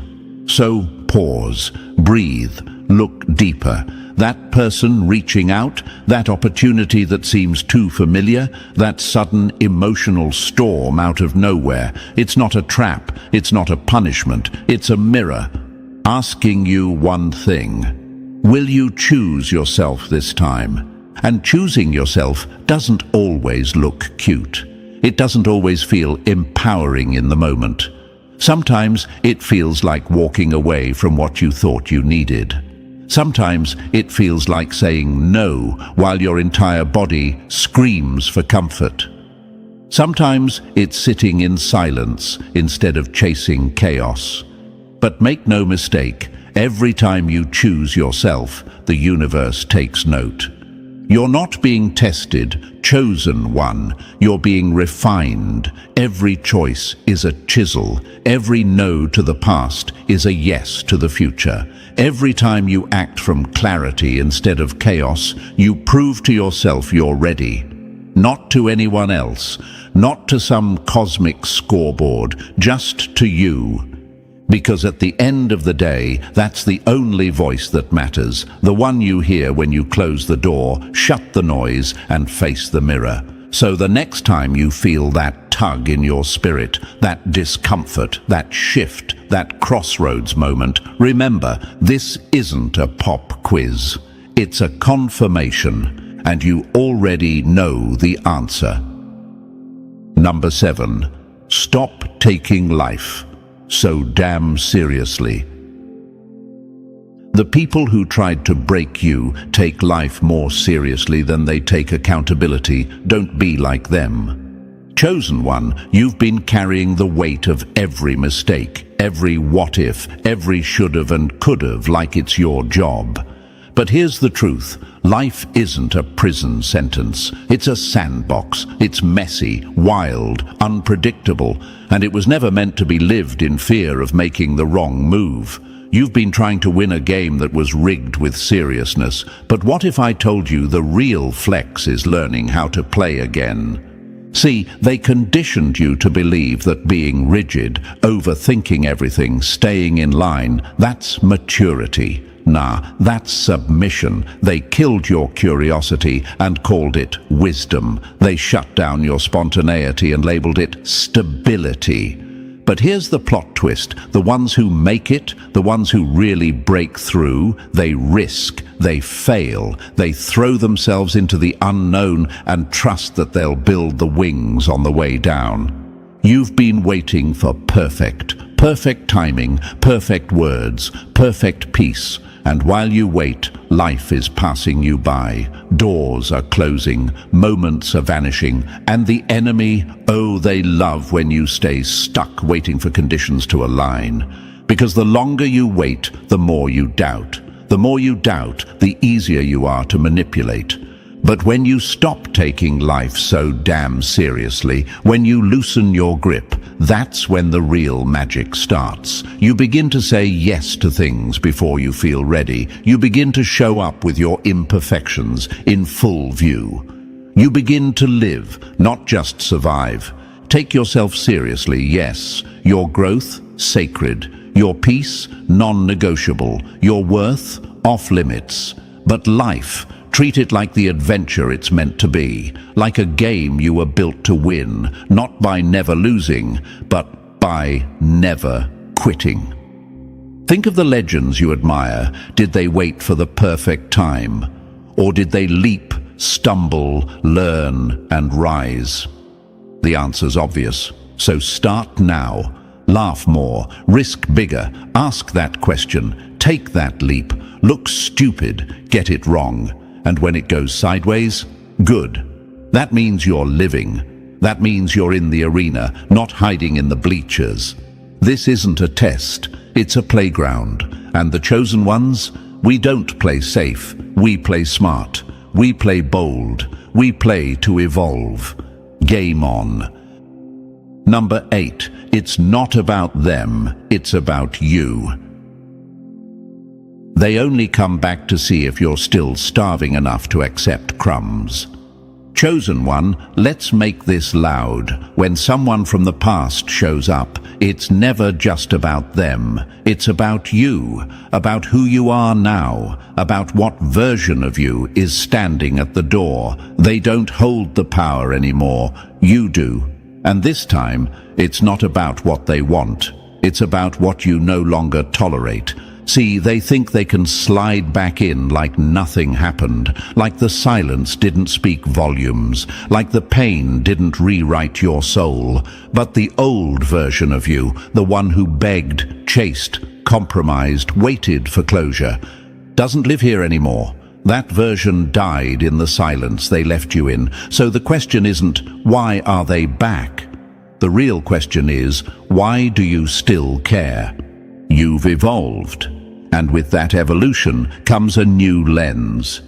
So pause, breathe, look deeper. That person reaching out, that opportunity that seems too familiar, that sudden emotional storm out of nowhere. It's not a trap, it's not a punishment, it's a mirror, asking you one thing. Will you choose yourself this time? And choosing yourself doesn't always look cute. It doesn't always feel empowering in the moment. Sometimes it feels like walking away from what you thought you needed. Sometimes it feels like saying no while your entire body screams for comfort. Sometimes it's sitting in silence instead of chasing chaos. But make no mistake, every time you choose yourself, the universe takes note. You're not being tested, chosen one. You're being refined. Every choice is a chisel. Every no to the past is a yes to the future. Every time you act from clarity instead of chaos, you prove to yourself you're ready. Not to anyone else, not to some cosmic scoreboard, just to you. Because at the end of the day, that's the only voice that matters, the one you hear when you close the door, shut the noise, and face the mirror. So the next time you feel that tug in your spirit, that discomfort, that shift, that crossroads moment, remember, this isn't a pop quiz. It's a confirmation, and you already know the answer. Number 7. Stop taking life so damn seriously. The people who tried to break you take life more seriously than they take accountability. Don't be like them. Chosen one, you've been carrying the weight of every mistake, every what if, every should've and could've like it's your job. But here's the truth. Life isn't a prison sentence. It's a sandbox. It's messy, wild, unpredictable, and it was never meant to be lived in fear of making the wrong move. You've been trying to win a game that was rigged with seriousness, but what if I told you the real flex is learning how to play again? See, they conditioned you to believe that being rigid, overthinking everything, staying in line, that's maturity. Nah, that's submission. They killed your curiosity and called it wisdom. They shut down your spontaneity and labeled it stability. But here's the plot twist. The ones who make it, the ones who really break through, they risk, they fail, they throw themselves into the unknown and trust that they'll build the wings on the way down. You've been waiting for perfect timing, perfect words, perfect peace. And while you wait, life is passing you by. Doors are closing, moments are vanishing, and the enemy, oh, they love when you stay stuck waiting for conditions to align. Because the longer you wait, the more you doubt. The more you doubt, the easier you are to manipulate. But when you stop taking life so damn seriously, when you loosen your grip, that's when the real magic starts. You begin to say yes to things before you feel ready. You begin to show up with your imperfections in full view. You begin to live, not just survive. Take yourself seriously, yes. Your growth, sacred. Your peace, non-negotiable. Your worth, off-limits. But life, treat it like the adventure it's meant to be, like a game you were built to win, not by never losing, but by never quitting. Think of the legends you admire. Did they wait for the perfect time? Or did they leap, stumble, learn, and rise? The answer's obvious. So start now. Laugh more, risk bigger, ask that question, take that leap, look stupid, get it wrong. And when it goes sideways, good. That means you're living. That means you're in the arena, not hiding in the bleachers. This isn't a test, it's a playground. And the chosen ones, we don't play safe, we play smart, we play bold, we play to evolve. Game on. Number 8, it's not about them, it's about you. They only come back to see if you're still starving enough to accept crumbs. Chosen one, let's make this loud. When someone from the past shows up, it's never just about them. It's about you, about who you are now, about what version of you is standing at the door. They don't hold the power anymore, you do. And this time, it's not about what they want. It's about what you no longer tolerate. See, they think they can slide back in like nothing happened, like the silence didn't speak volumes, like the pain didn't rewrite your soul. But the old version of you, the one who begged, chased, compromised, waited for closure, doesn't live here anymore. That version died in the silence they left you in. So the question isn't, why are they back? The real question is, why do you still care? You've evolved. And with that evolution comes a new lens.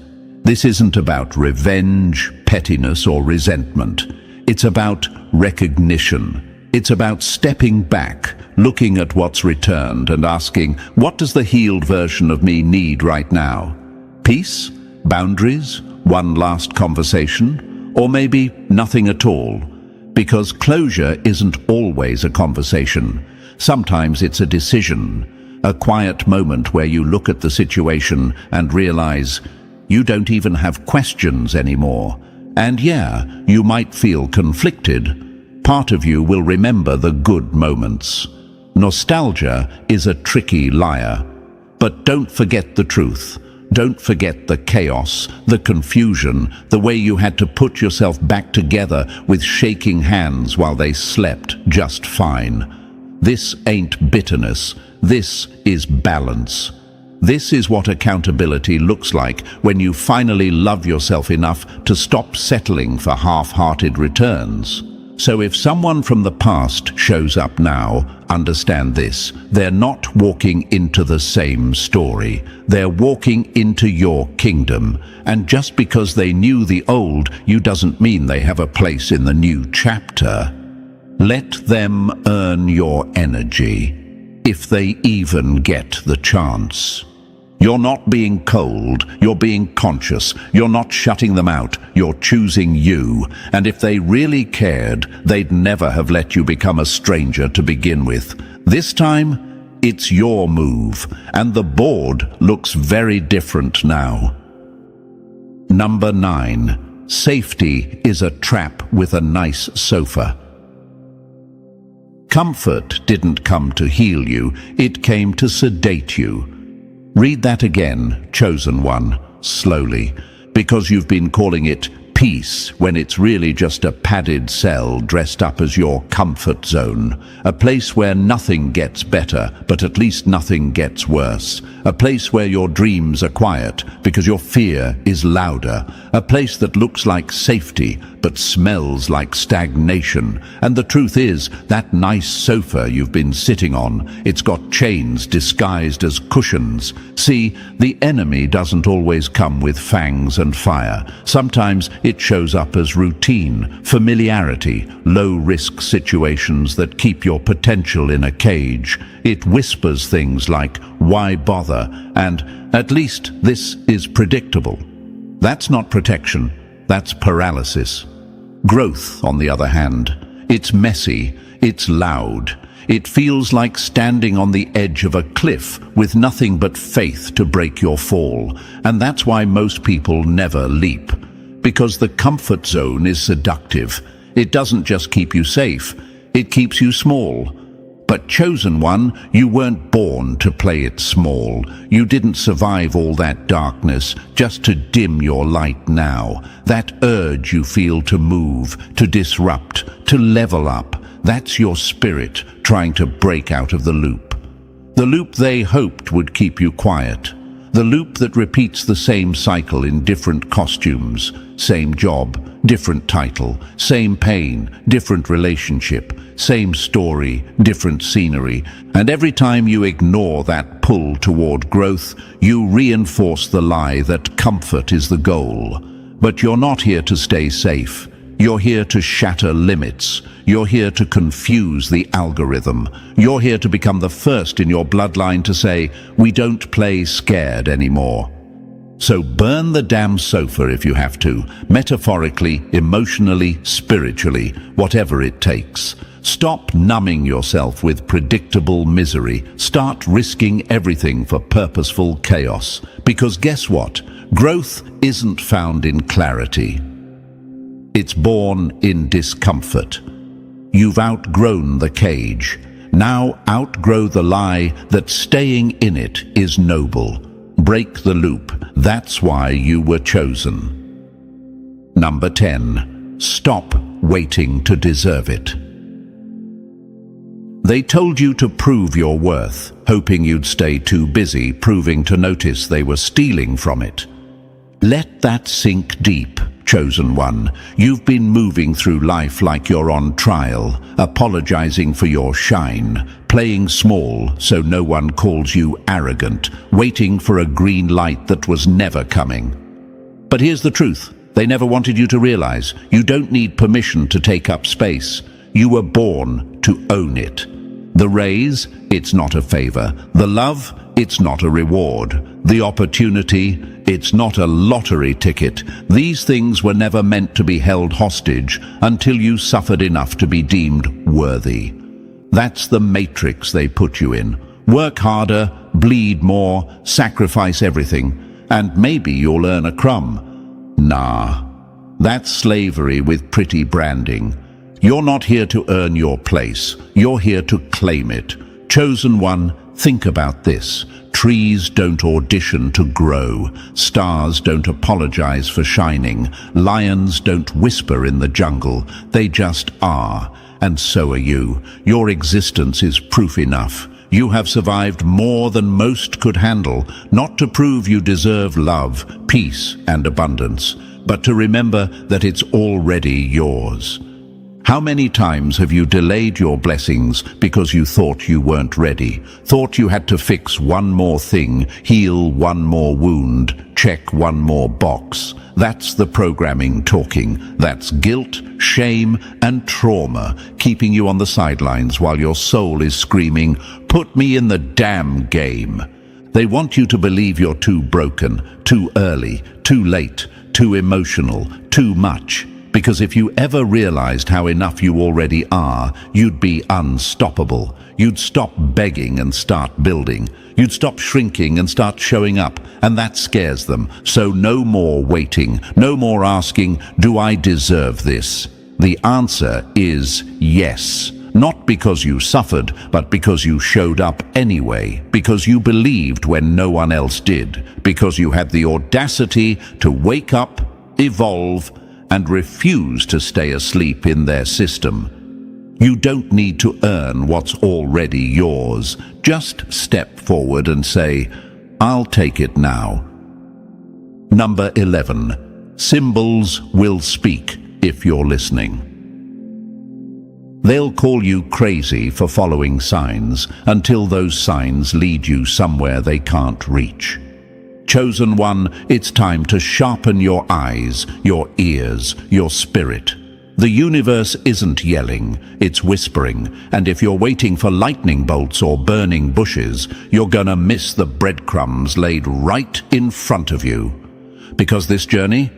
This isn't about revenge, pettiness, or resentment. It's about recognition. It's about stepping back, looking at what's returned and asking, what does the healed version of me need right now? Peace? Boundaries? One last conversation? Or maybe nothing at all? Because closure isn't always a conversation. Sometimes it's a decision, a quiet moment where you look at the situation and realize you don't even have questions anymore. And yeah, you might feel conflicted. Part of you will remember the good moments. Nostalgia is a tricky liar. But don't forget the truth. Don't forget the chaos, the confusion, the way you had to put yourself back together with shaking hands while they slept just fine. This ain't bitterness. This is balance. This is what accountability looks like when you finally love yourself enough to stop settling for half-hearted returns. So if someone from the past shows up now, understand this. They're not walking into the same story. They're walking into your kingdom. And just because they knew the old, you doesn't mean they have a place in the new chapter. Let them earn your energy, if they even get the chance. You're not being cold, you're being conscious, you're not shutting them out, you're choosing you. And if they really cared, they'd never have let you become a stranger to begin with. This time, it's your move, and the board looks very different now. Number 9. Safety is a trap with a nice sofa. Comfort didn't come to heal you, it came to sedate you. Read that again, chosen one, slowly, because you've been calling it peace when it's really just a padded cell dressed up as your comfort zone. A place where nothing gets better, but at least nothing gets worse. A place where your dreams are quiet because your fear is louder. A place that looks like safety, but smells like stagnation. And the truth is, that nice sofa you've been sitting on, it's got chains disguised as cushions. See, the enemy doesn't always come with fangs and fire. Sometimes it shows up as routine, familiarity, low-risk situations that keep your potential in a cage. It whispers things like, why bother? And, at least this is predictable. That's not protection, that's paralysis. Growth, on the other hand, it's messy, it's loud. It feels like standing on the edge of a cliff with nothing but faith to break your fall. And that's why most people never leap. Because the comfort zone is seductive. It doesn't just keep you safe, it keeps you small. But chosen one, you weren't born to play it small. You didn't survive all that darkness just to dim your light now. That urge you feel to move, to disrupt, to level up, that's your spirit trying to break out of the loop. The loop they hoped would keep you quiet. The loop that repeats the same cycle in different costumes, same job, different title, same pain, different relationship, same story, different scenery. And every time you ignore that pull toward growth, you reinforce the lie that comfort is the goal. But you're not here to stay safe. You're here to shatter limits. You're here to confuse the algorithm. You're here to become the first in your bloodline to say, we don't play scared anymore. So burn the damn sofa if you have to, metaphorically, emotionally, spiritually, whatever it takes. Stop numbing yourself with predictable misery. Start risking everything for purposeful chaos. Because guess what? Growth isn't found in clarity. It's born in discomfort. You've outgrown the cage. Now outgrow the lie that staying in it is noble. Break the loop. That's why you were chosen. Number 10. Stop waiting to deserve it. They told you to prove your worth, hoping you'd stay too busy proving to notice they were stealing from it. Let that sink deep, chosen one. You've been moving through life like you're on trial, apologizing for your shine, playing small so no one calls you arrogant, waiting for a green light that was never coming. But here's the truth. They never wanted you to realize you don't need permission to take up space. You were born to own it. The raise, it's not a favor. The love, it's not a reward. The opportunity, it's not a lottery ticket. These things were never meant to be held hostage until you suffered enough to be deemed worthy. That's the matrix they put you in. Work harder, bleed more, sacrifice everything, and maybe you'll earn a crumb. Nah, that's slavery with pretty branding. You're not here to earn your place. You're here to claim it. Chosen one, think about this. Trees don't audition to grow. Stars don't apologize for shining. Lions don't whisper in the jungle. They just are. And so are you. Your existence is proof enough. You have survived more than most could handle, not to prove you deserve love, peace, and abundance, but to remember that it's already yours. How many times have you delayed your blessings because you thought you weren't ready, thought you had to fix one more thing, heal one more wound, check one more box? That's the programming talking. That's guilt, shame, and trauma keeping you on the sidelines while your soul is screaming, "Put me in the damn game." They want you to believe you're too broken, too early, too late, too emotional, too much. Because if you ever realized how enough you already are, you'd be unstoppable. You'd stop begging and start building. You'd stop shrinking and start showing up, and that scares them. So no more waiting, no more asking, do I deserve this? The answer is yes. Not because you suffered, but because you showed up anyway, because you believed when no one else did, because you had the audacity to wake up, evolve, and refuse to stay asleep in their system. You don't need to earn what's already yours. Just step forward and say, I'll take it now. Number 11. Symbols will speak if you're listening. They'll call you crazy for following signs until those signs lead you somewhere they can't reach. Chosen one, it's time to sharpen your eyes, your ears, your spirit. The universe isn't yelling, it's whispering, and if you're waiting for lightning bolts or burning bushes, you're gonna miss the breadcrumbs laid right in front of you. Because this journey,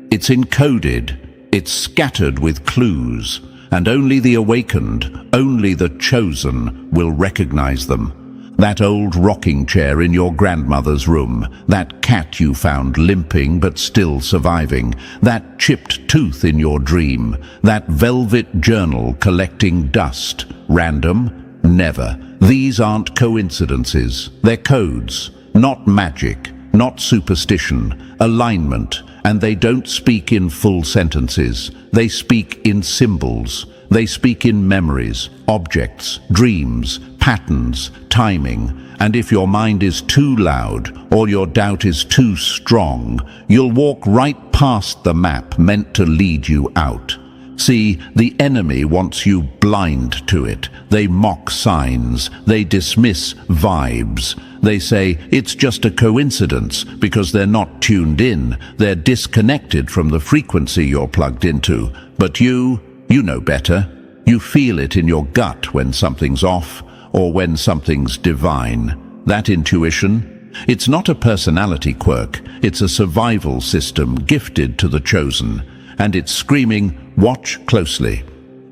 it's encoded, it's scattered with clues, and only the awakened, only the chosen will recognize them. That old rocking chair in your grandmother's room, that cat you found limping but still surviving, that chipped tooth in your dream, that velvet journal collecting dust. Random? Never. These aren't coincidences. They're codes. Not magic, not superstition, alignment. And they don't speak in full sentences. They speak in symbols. They speak in memories, objects, dreams, patterns, timing. And if your mind is too loud or your doubt is too strong, you'll walk right past the map meant to lead you out. See, the enemy wants you blind to it. They mock signs. They dismiss vibes. They say it's just a coincidence because they're not tuned in. They're disconnected from the frequency you're plugged into. But you know better. You feel it in your gut when something's off or when something's divine. That intuition, it's not a personality quirk. It's a survival system gifted to the chosen. And it's screaming, watch closely.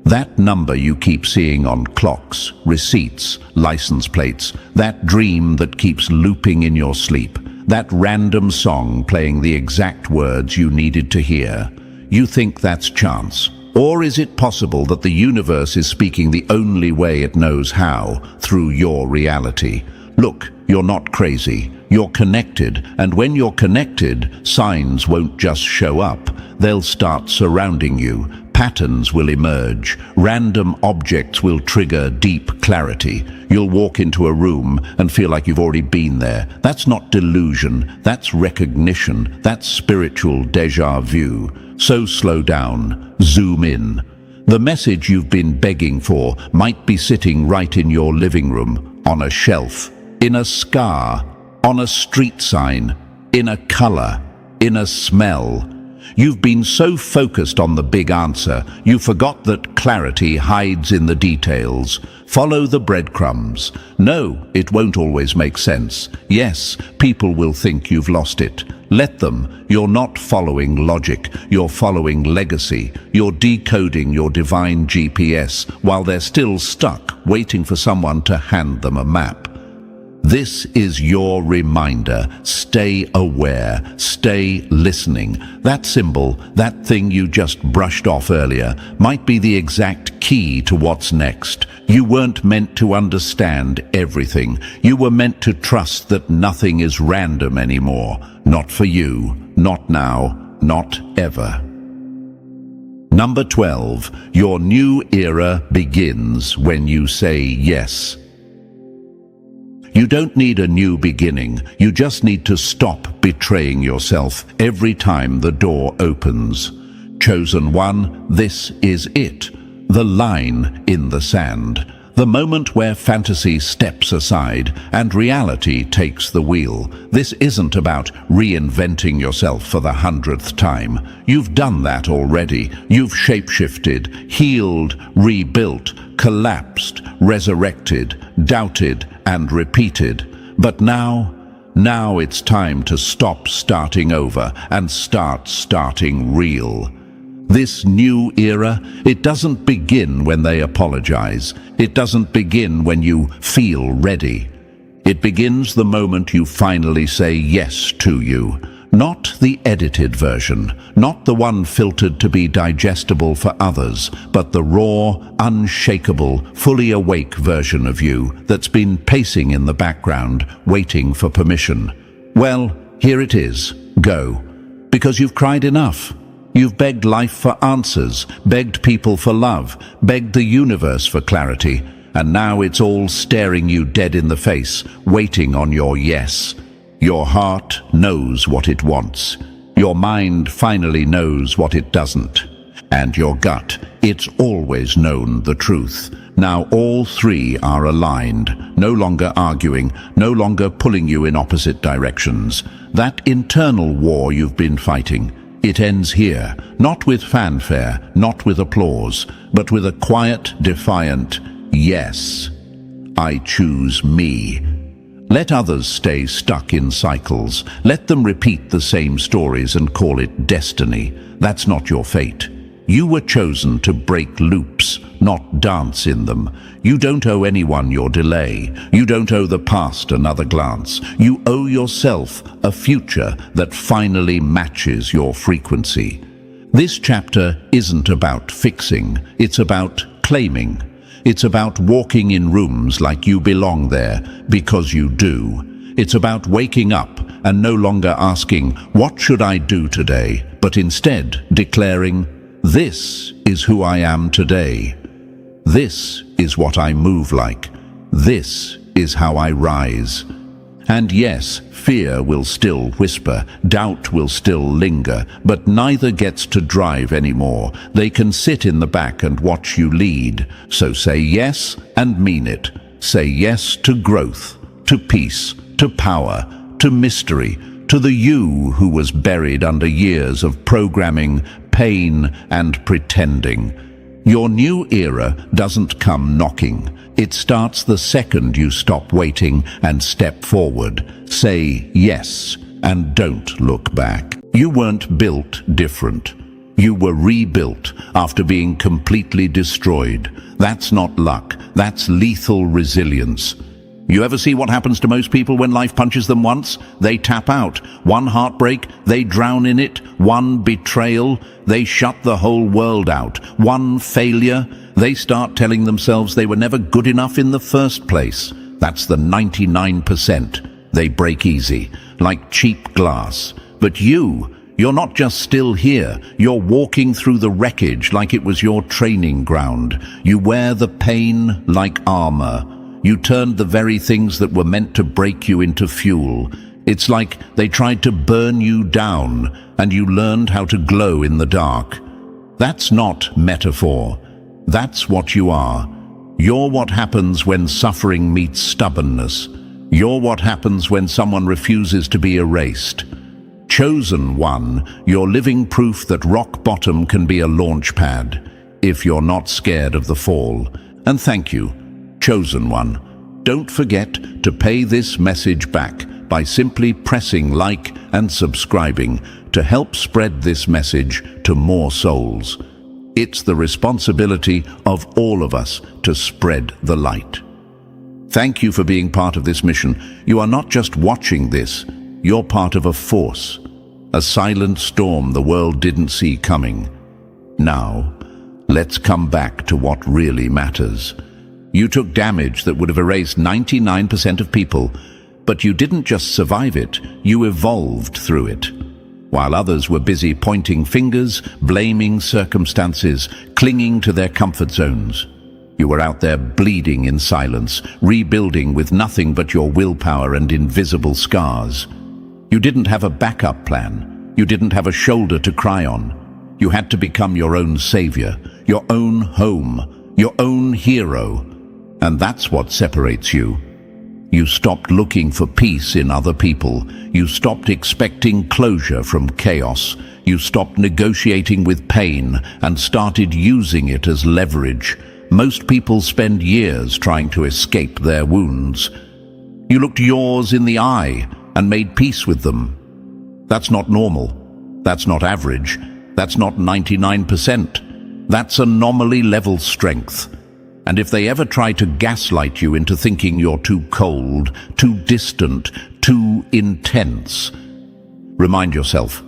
That number you keep seeing on clocks, receipts, license plates, that dream that keeps looping in your sleep, that random song playing the exact words you needed to hear. You think that's chance. Or is it possible that the universe is speaking the only way it knows how, through your reality? Look, you're not crazy. You're connected, and when you're connected, signs won't just show up. They'll start surrounding you. Patterns will emerge. Random objects will trigger deep clarity. You'll walk into a room and feel like you've already been there. That's not delusion. That's recognition. That's spiritual déjà vu. So slow down. Zoom in. The message you've been begging for might be sitting right in your living room, on a shelf, in a scar, on a street sign, in a color, in a smell. You've been so focused on the big answer, you forgot that clarity hides in the details. Follow the breadcrumbs. No, it won't always make sense. Yes, people will think you've lost it. Let them. You're not following logic. You're following legacy. You're decoding your divine GPS while they're still stuck, waiting for someone to hand them a map. This is your reminder. Stay aware. Stay listening. That symbol, that thing you just brushed off earlier, might be the exact key to what's next. You weren't meant to understand everything. You were meant to trust that nothing is random anymore. Not for you. Not now. Not ever. Number 12. Your new era begins when you say yes. You don't need a new beginning. You just need to stop betraying yourself every time the door opens. Chosen one, this is it. The line in the sand. The moment where fantasy steps aside and reality takes the wheel. This isn't about reinventing yourself for the 100th time. You've done that already. You've shapeshifted, healed, rebuilt, collapsed, resurrected, doubted, and repeated. But now it's time to stop starting over and start starting real. This new era, it doesn't begin when they apologize. It doesn't begin when you feel ready. It begins the moment you finally say yes to you. Not the edited version, not the one filtered to be digestible for others, but the raw, unshakable, fully awake version of you that's been pacing in the background, waiting for permission. Well, here it is. Go. Because you've cried enough. You've begged life for answers, begged people for love, begged the universe for clarity, and now it's all staring you dead in the face, waiting on your yes. Your heart knows what it wants. Your mind finally knows what it doesn't. And your gut, it's always known the truth. Now all three are aligned, no longer arguing, no longer pulling you in opposite directions. That internal war you've been fighting, it ends here, not with fanfare, not with applause, but with a quiet, defiant, yes, I choose me. Let others stay stuck in cycles. Let them repeat the same stories and call it destiny. That's not your fate. You were chosen to break loops, not dance in them. You don't owe anyone your delay. You don't owe the past another glance. You owe yourself a future that finally matches your frequency. This chapter isn't about fixing, it's about claiming. It's about walking in rooms like you belong there, because you do. It's about waking up and no longer asking, "What should I do today?" but instead declaring, "This is who I am today. This is what I move like. This is how I rise." And yes, fear will still whisper, doubt will still linger, but neither gets to drive anymore. They can sit in the back and watch you lead. So say yes and mean it. Say yes to growth, to peace, to power, to mystery, to the you who was buried under years of programming, pain, and pretending. Your new era doesn't come knocking. It starts the second you stop waiting and step forward. Say yes and don't look back. You weren't built different. You were rebuilt after being completely destroyed. That's not luck. That's lethal resilience. You ever see what happens to most people when life punches them once? They tap out. One heartbreak, they drown in it. One betrayal, they shut the whole world out. One failure, they start telling themselves they were never good enough in the first place. That's the 99%. They break easy, like cheap glass. But you're not just still here. You're walking through the wreckage like it was your training ground. You wear the pain like armor. You turned the very things that were meant to break you into fuel. It's like they tried to burn you down, and you learned how to glow in the dark. That's not metaphor. That's what you are. You're what happens when suffering meets stubbornness. You're what happens when someone refuses to be erased. Chosen one, you're living proof that rock bottom can be a launch pad, if you're not scared of the fall. And thank you, Chosen one. Don't forget to pay this message back by simply pressing like and subscribing to help spread this message to more souls. It's the responsibility of all of us to spread the light. Thank you for being part of this mission. You are not just watching this, you're part of a force, a silent storm the world didn't see coming. Now, let's come back to what really matters. You took damage that would have erased 99% of people, but you didn't just survive it, you evolved through it. While others were busy pointing fingers, blaming circumstances, clinging to their comfort zones, you were out there bleeding in silence, rebuilding with nothing but your willpower and invisible scars. You didn't have a backup plan. You didn't have a shoulder to cry on. You had to become your own savior, your own home, your own hero. And that's what separates you. You stopped looking for peace in other people. You stopped expecting closure from chaos. You stopped negotiating with pain and started using it as leverage. Most people spend years trying to escape their wounds. You looked yours in the eye and made peace with them. That's not normal. That's not average. That's not 99%. That's anomaly-level strength. And if they ever try to gaslight you into thinking you're too cold, too distant, too intense, remind yourself,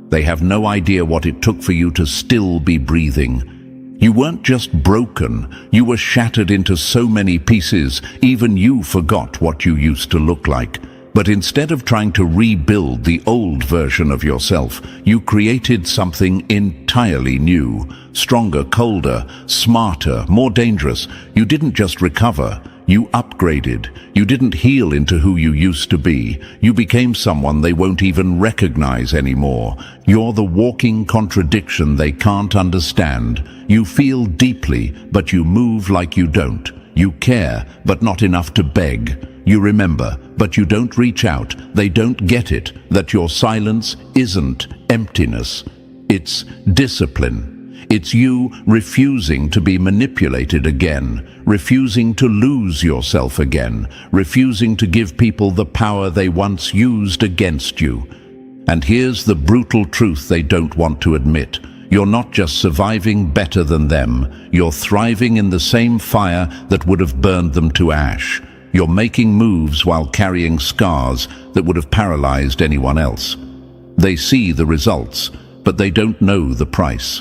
they have no idea what it took for you to still be breathing. You weren't just broken, you were shattered into so many pieces, even you forgot what you used to look like. But instead of trying to rebuild the old version of yourself, you created something entirely new, stronger, colder, smarter, more dangerous. You didn't just recover, you upgraded. You didn't heal into who you used to be. You became someone they won't even recognize anymore. You're the walking contradiction they can't understand. You feel deeply, but you move like you don't. You care, but not enough to beg. You remember, but you don't reach out. They don't get it, that your silence isn't emptiness. It's discipline. It's you refusing to be manipulated again, refusing to lose yourself again, refusing to give people the power they once used against you. And here's the brutal truth they don't want to admit. You're not just surviving better than them, you're thriving in the same fire that would have burned them to ash. You're making moves while carrying scars that would have paralyzed anyone else. They see the results, but they don't know the price.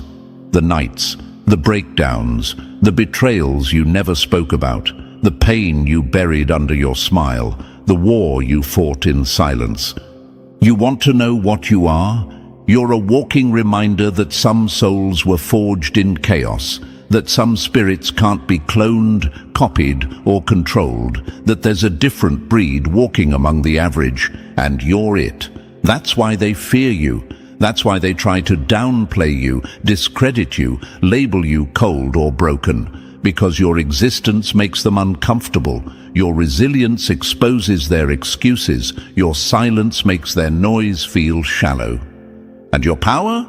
The nights, the breakdowns, the betrayals you never spoke about, the pain you buried under your smile, the war you fought in silence. You want to know what you are? You're a walking reminder that some souls were forged in chaos, that some spirits can't be cloned, copied, or controlled, that there's a different breed walking among the average, and you're it. That's why they fear you. That's why they try to downplay you, discredit you, label you cold or broken. Because your existence makes them uncomfortable. Your resilience exposes their excuses. Your silence makes their noise feel shallow. And your power?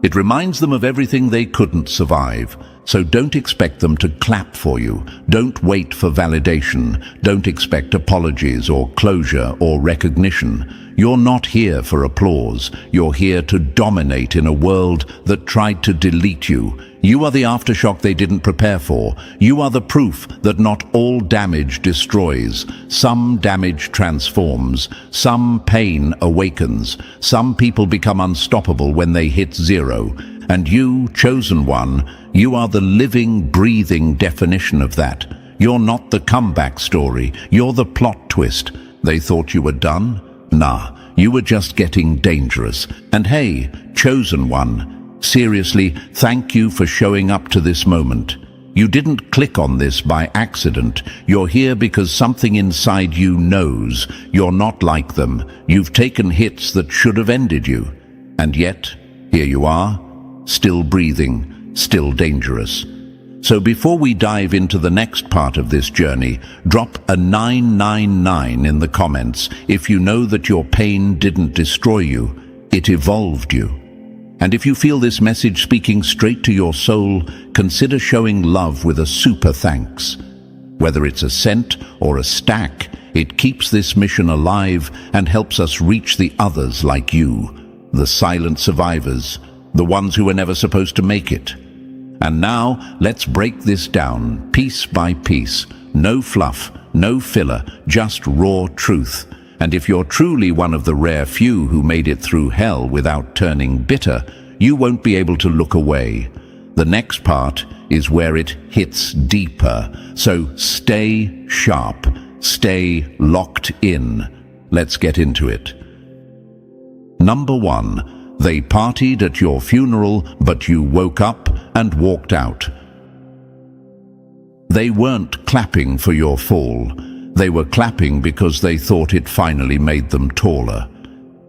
It reminds them of everything they couldn't survive. So don't expect them to clap for you. Don't wait for validation. Don't expect apologies or closure or recognition. You're not here for applause. You're here to dominate in a world that tried to delete you. You are the aftershock they didn't prepare for. You are the proof that not all damage destroys. Some damage transforms. Some pain awakens. Some people become unstoppable when they hit zero. And you, chosen one, you are the living, breathing definition of that. You're not the comeback story. You're the plot twist. They thought you were done? Nah, you were just getting dangerous. And hey, chosen one, seriously, thank you for showing up to this moment. You didn't click on this by accident. You're here because something inside you knows you're not like them. You've taken hits that should have ended you. And yet, here you are, still breathing, still dangerous. So before we dive into the next part of this journey, drop a 999 in the comments if you know that your pain didn't destroy you, it evolved you. And if you feel this message speaking straight to your soul, consider showing love with a super thanks. Whether it's a cent or a stack, it keeps this mission alive and helps us reach the others like you, the silent survivors, the ones who were never supposed to make it. And now, let's break this down, piece by piece. No fluff, no filler, just raw truth. And if you're truly one of the rare few who made it through hell without turning bitter, you won't be able to look away. The next part is where it hits deeper. So stay sharp, stay locked in. Let's get into it. Number 1. They partied at your funeral, but you woke up and walked out. They weren't clapping for your fall. They were clapping because they thought it finally made them taller.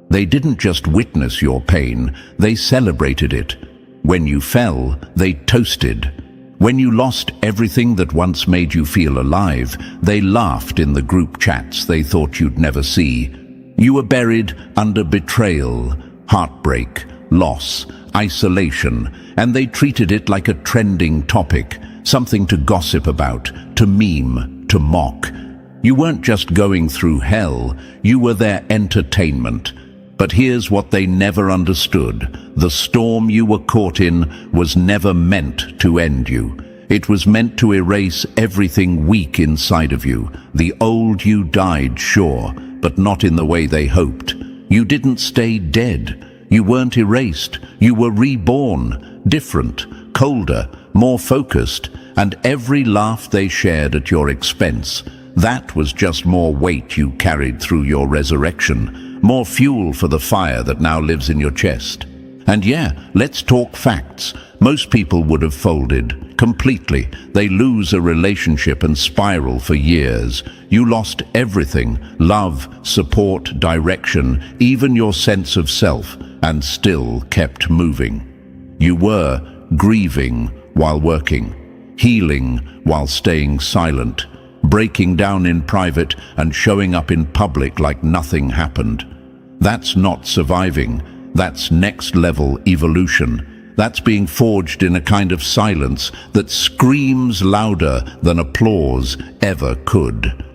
They didn't just witness your pain, they celebrated it. When you fell, they toasted. When you lost everything that once made you feel alive, they laughed in the group chats they thought you'd never see. You were buried under betrayal, heartbreak, loss, isolation, and they treated it like a trending topic, something to gossip about, to meme, to mock. You weren't just going through hell, you were their entertainment. But here's what they never understood. The storm you were caught in was never meant to end you. It was meant to erase everything weak inside of you. The old you died, sure, but not in the way they hoped. You didn't stay dead. You weren't erased. You were reborn, different, colder, more focused, and every laugh they shared at your expense, that was just more weight you carried through your resurrection, more fuel for the fire that now lives in your chest. And yeah, let's talk facts. Most people would have folded completely. They lose a relationship and spiral for years. You lost everything, love, support, direction, even your sense of self, and still kept moving. You were grieving while working, healing while staying silent, breaking down in private and showing up in public like nothing happened. That's not surviving. That's next-level evolution. That's being forged in a kind of silence that screams louder than applause ever could.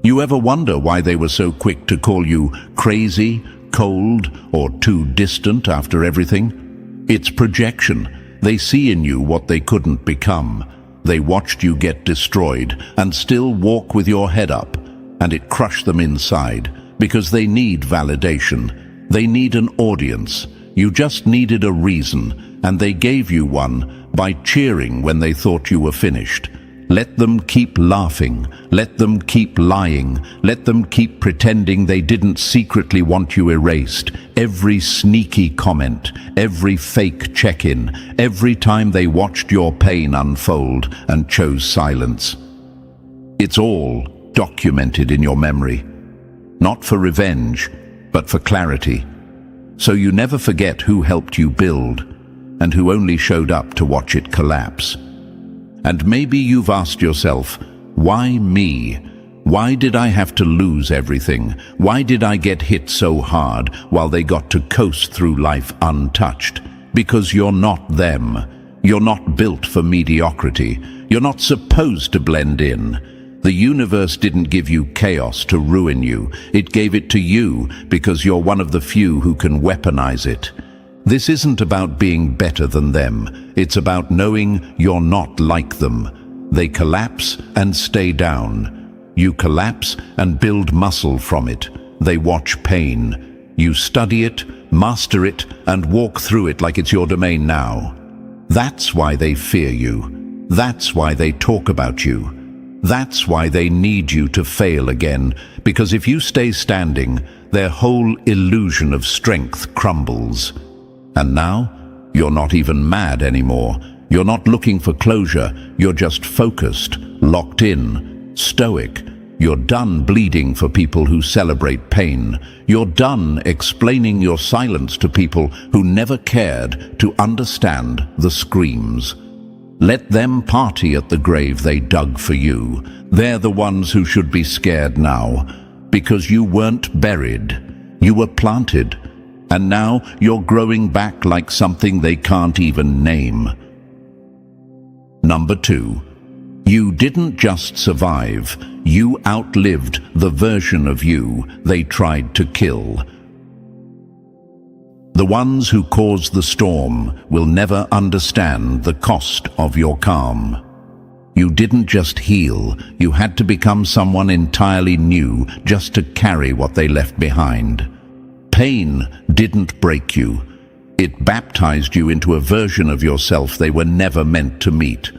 You ever wonder why they were so quick to call you crazy, cold, or too distant after everything? It's projection. They see in you what they couldn't become. They watched you get destroyed and still walk with your head up, and it crushed them inside because they need validation. They need an audience. You just needed a reason, and they gave you one by cheering when they thought you were finished. Let them keep laughing, let them keep lying, let them keep pretending they didn't secretly want you erased. Every sneaky comment, every fake check-in, every time they watched your pain unfold and chose silence. It's all documented in your memory, not for revenge, but for clarity. So you never forget who helped you build and who only showed up to watch it collapse. And maybe you've asked yourself, why me? Why did I have to lose everything? Why did I get hit so hard while they got to coast through life untouched? Because you're not them. You're not built for mediocrity. You're not supposed to blend in. The universe didn't give you chaos to ruin you. It gave it to you because you're one of the few who can weaponize it. This isn't about being better than them. It's about knowing you're not like them. They collapse and stay down. You collapse and build muscle from it. They watch pain. You study it, master it, and walk through it like it's your domain now. That's why they fear you. That's why they talk about you. That's why they need you to fail again, because if you stay standing, their whole illusion of strength crumbles. And now, you're not even mad anymore. You're not looking for closure. You're just focused, locked in, stoic. You're done bleeding for people who celebrate pain. You're done explaining your silence to people who never cared to understand the screams. Let them party at the grave they dug for you. They're the ones who should be scared now, because you weren't buried. You were planted. And now you're growing back like something they can't even name. Number 2, you didn't just survive, you outlived the version of you they tried to kill. The ones who caused the storm will never understand the cost of your calm. You didn't just heal, you had to become someone entirely new just to carry what they left behind. Pain didn't break you. It baptized you into a version of yourself they were never meant to meet.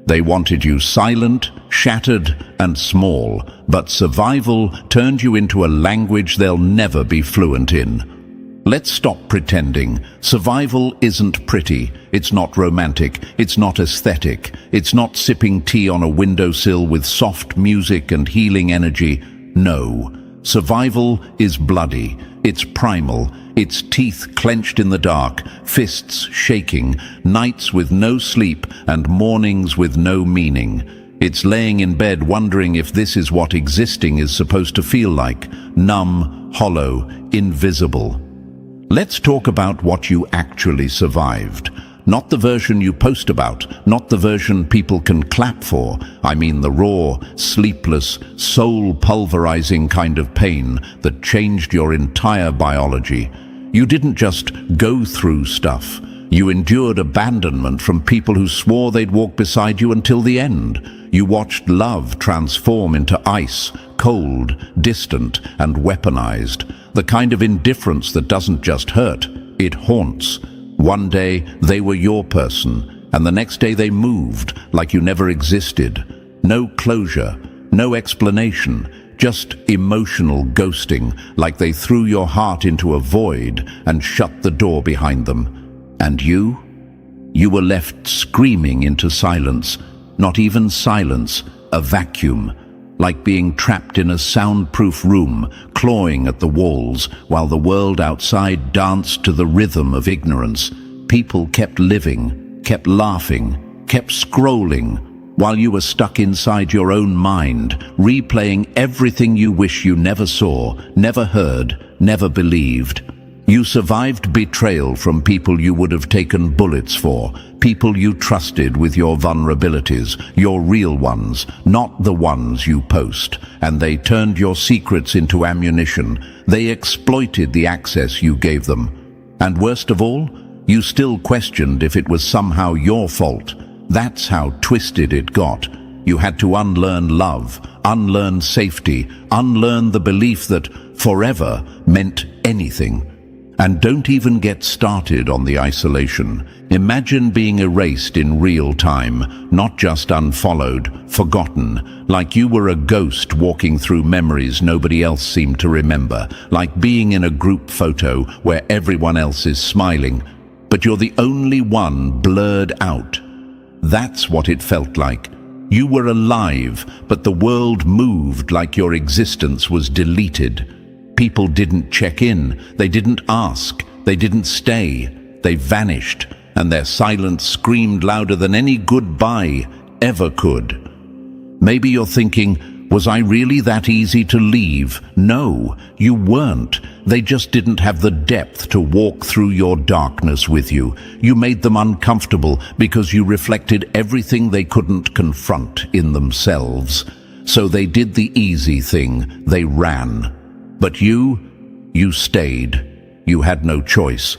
They wanted you silent, shattered, and small, but survival turned you into a language they'll never be fluent in. Let's stop pretending. Survival isn't pretty, it's not romantic, it's not aesthetic, it's not sipping tea on a windowsill with soft music and healing energy. No, survival is bloody. It's primal, its teeth clenched in the dark, fists shaking, nights with no sleep and mornings with no meaning. It's laying in bed wondering if this is what existing is supposed to feel like, numb, hollow, invisible. Let's talk about what you actually survived. Not the version you post about, not the version people can clap for. I mean the raw, sleepless, soul-pulverizing kind of pain that changed your entire biology. You didn't just go through stuff. You endured abandonment from people who swore they'd walk beside you until the end. You watched love transform into ice, cold, distant, and weaponized. The kind of indifference that doesn't just hurt, it haunts. One day, they were your person, and the next day they moved like you never existed. No closure, no explanation, just emotional ghosting, like they threw your heart into a void and shut the door behind them. And you? You were left screaming into silence, not even silence, a vacuum, like being trapped in a soundproof room, clawing at the walls, while the world outside danced to the rhythm of ignorance. People kept living, kept laughing, kept scrolling, while you were stuck inside your own mind, replaying everything you wish you never saw, never heard, never believed. You survived betrayal from people you would have taken bullets for, people you trusted with your vulnerabilities, your real ones, not the ones you post, and they turned your secrets into ammunition. They exploited the access you gave them. And worst of all, you still questioned if it was somehow your fault. That's how twisted it got. You had to unlearn love, unlearn safety, unlearn the belief that forever meant anything. And don't even get started on the isolation. Imagine being erased in real time, not just unfollowed, forgotten, like you were a ghost walking through memories nobody else seemed to remember, like being in a group photo where everyone else is smiling, but you're the only one blurred out. That's what it felt like. You were alive, but the world moved like your existence was deleted. People didn't check in, they didn't ask, they didn't stay, they vanished, and their silence screamed louder than any goodbye ever could. Maybe you're thinking, was I really that easy to leave? No, you weren't. They just didn't have the depth to walk through your darkness with you. You made them uncomfortable because you reflected everything they couldn't confront in themselves. So they did the easy thing, they ran. But you stayed. You had no choice.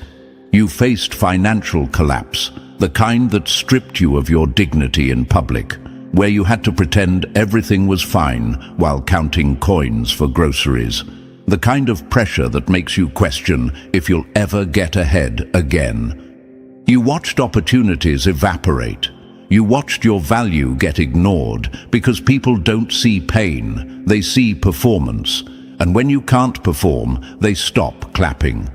You faced financial collapse, the kind that stripped you of your dignity in public, where you had to pretend everything was fine while counting coins for groceries. The kind of pressure that makes you question if you'll ever get ahead again. You watched opportunities evaporate. You watched your value get ignored because people don't see pain, they see performance. And when you can't perform, they stop clapping.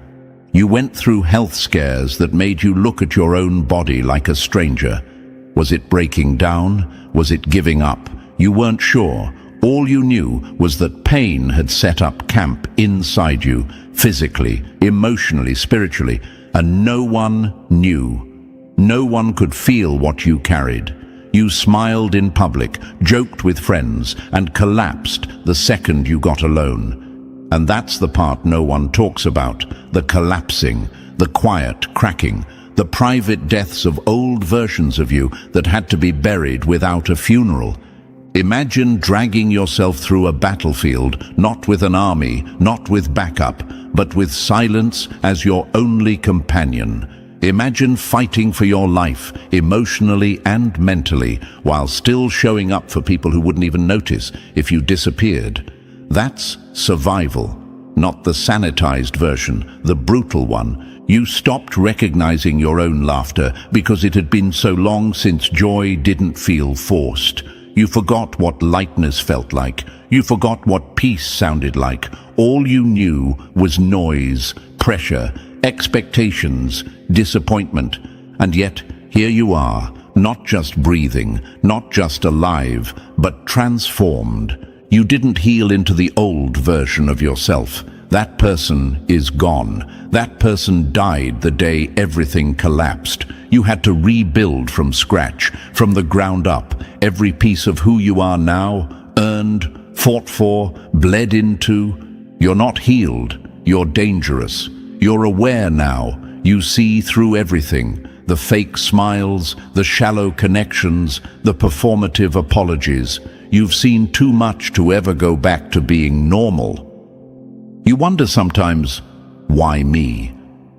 You went through health scares that made you look at your own body like a stranger. Was it breaking down? Was it giving up? You weren't sure. All you knew was that pain had set up camp inside you, physically, emotionally, spiritually, and no one knew. No one could feel what you carried. You smiled in public, joked with friends, and collapsed the second you got alone. And that's the part no one talks about, the collapsing, the quiet cracking, the private deaths of old versions of you that had to be buried without a funeral. Imagine dragging yourself through a battlefield, not with an army, not with backup, but with silence as your only companion. Imagine fighting for your life, emotionally and mentally, while still showing up for people who wouldn't even notice if you disappeared. That's survival, not the sanitized version, the brutal one. You stopped recognizing your own laughter because it had been so long since joy didn't feel forced. You forgot what lightness felt like. You forgot what peace sounded like. All you knew was noise, pressure, expectations, disappointment. And yet, here you are, not just breathing, not just alive, but transformed. You didn't heal into the old version of yourself. That person is gone. That person died the day everything collapsed. You had to rebuild from scratch, from the ground up. Every piece of who you are now, earned, fought for, bled into. You're not healed. You're dangerous. You're aware now. You see through everything. The fake smiles, the shallow connections, the performative apologies. You've seen too much to ever go back to being normal. You wonder sometimes, why me?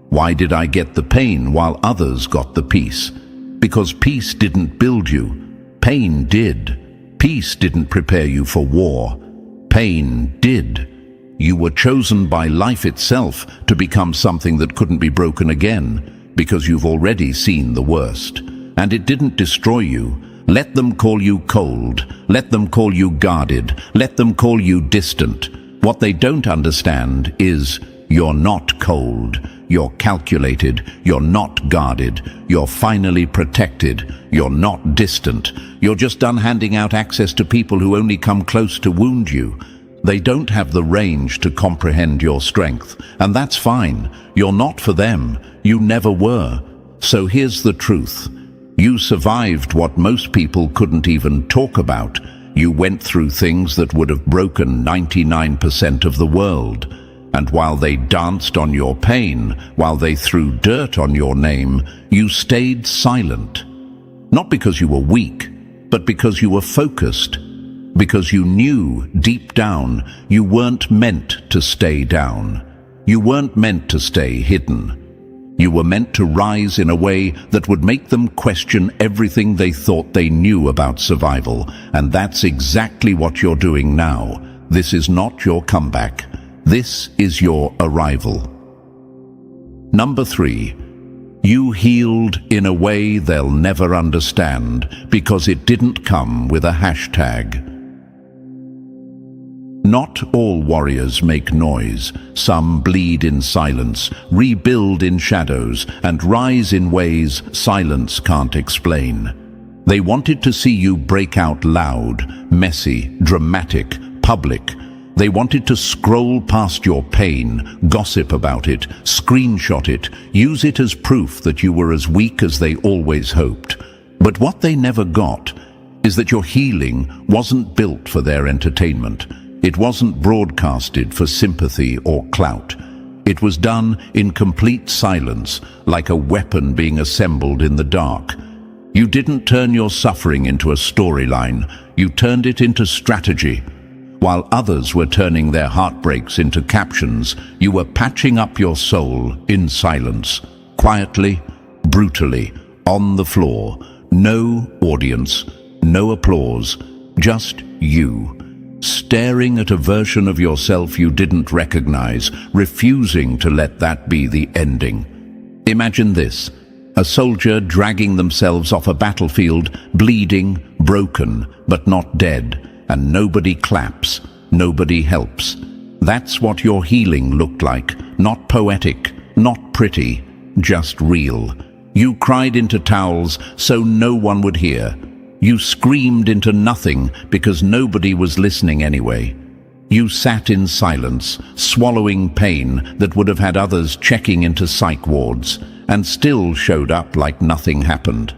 Why did I get the pain while others got the peace? Because peace didn't build you. Pain did. Peace didn't prepare you for war. Pain did. You were chosen by life itself to become something that couldn't be broken again, because you've already seen the worst. And it didn't destroy you. Let them call you cold. Let them call you guarded. Let them call you distant. What they don't understand is you're not cold. You're calculated. You're not guarded. You're finally protected. You're not distant. You're just done handing out access to people who only come close to wound you. They don't have the range to comprehend your strength, and that's fine. You're not for them. You never were. So here's the truth. You survived what most people couldn't even talk about. You went through things that would have broken 99% of the world. And while they danced on your pain, while they threw dirt on your name, you stayed silent. Not because you were weak, but because you were focused. Because you knew deep down you weren't meant to stay down. You weren't meant to stay hidden. You were meant to rise in a way that would make them question everything they thought they knew about survival. And that's exactly what you're doing now. This is not your comeback. This is your arrival. Number 3. You healed in a way they'll never understand because it didn't come with a hashtag. Not all warriors make noise. Some bleed in silence, rebuild in shadows, and rise in ways silence can't explain. They wanted to see you break out loud, messy, dramatic, public. They wanted to scroll past your pain, gossip about it, screenshot it, use it as proof that you were as weak as they always hoped. But what they never got is that your healing wasn't built for their entertainment. It wasn't broadcasted for sympathy or clout. It was done in complete silence, like a weapon being assembled in the dark. You didn't turn your suffering into a storyline. You turned it into strategy. While others were turning their heartbreaks into captions, you were patching up your soul in silence, quietly, brutally, on the floor. No audience, no applause, just you, staring at a version of yourself you didn't recognize, refusing to let that be the ending. Imagine this: a soldier dragging themselves off a battlefield, bleeding, broken, but not dead. And nobody claps, nobody helps. That's what your healing looked like. Not poetic, not pretty, just real. You cried into towels so no one would hear. You screamed into nothing because nobody was listening anyway. You sat in silence, swallowing pain that would have had others checking into psych wards, and still showed up like nothing happened.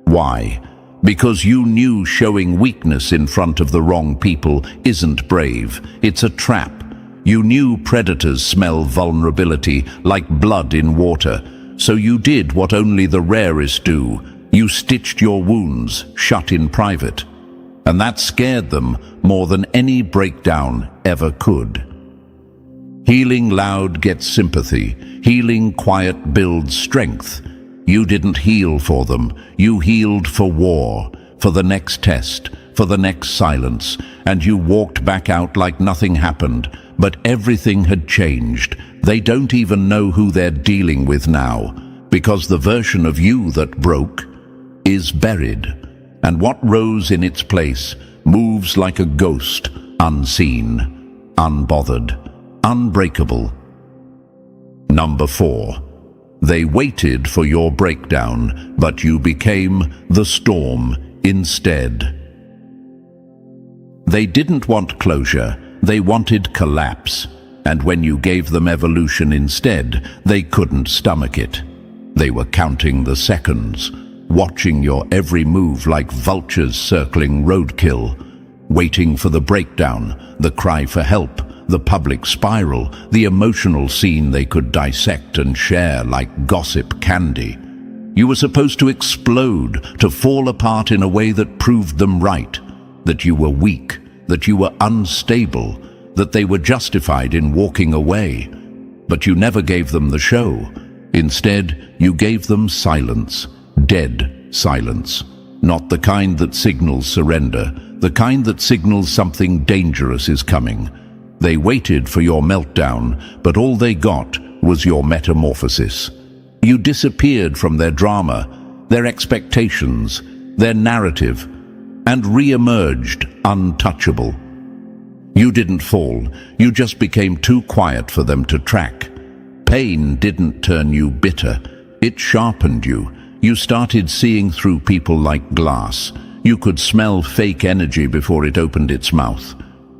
Why? Because you knew showing weakness in front of the wrong people isn't brave, it's a trap. You knew predators smell vulnerability like blood in water, so you did what only the rarest do. You stitched your wounds, shut in private. And that scared them more than any breakdown ever could. Healing loud gets sympathy. Healing quiet builds strength. You didn't heal for them. You healed for war, for the next test, for the next silence, and you walked back out like nothing happened. But everything had changed. They don't even know who they're dealing with now, because the version of you that broke is buried, and what rose in its place moves like a ghost, unseen, unbothered, unbreakable. Number 4. They waited for your breakdown, but you became the storm instead. They didn't want closure, they wanted collapse. And when you gave them evolution instead, they couldn't stomach it. They were counting the seconds, watching your every move like vultures circling roadkill, waiting for the breakdown, the cry for help, the public spiral, the emotional scene they could dissect and share like gossip candy. You were supposed to explode, to fall apart in a way that proved them right, that you were weak, that you were unstable, that they were justified in walking away. But you never gave them the show. Instead, you gave them silence, dead silence. Not the kind that signals surrender, the kind that signals something dangerous is coming. They waited for your meltdown, but all they got was your metamorphosis. You disappeared from their drama, their expectations, their narrative, and re-emerged untouchable. You didn't fall, you just became too quiet for them to track. Pain didn't turn you bitter, it sharpened you. You started seeing through people like glass. You could smell fake energy before it opened its mouth.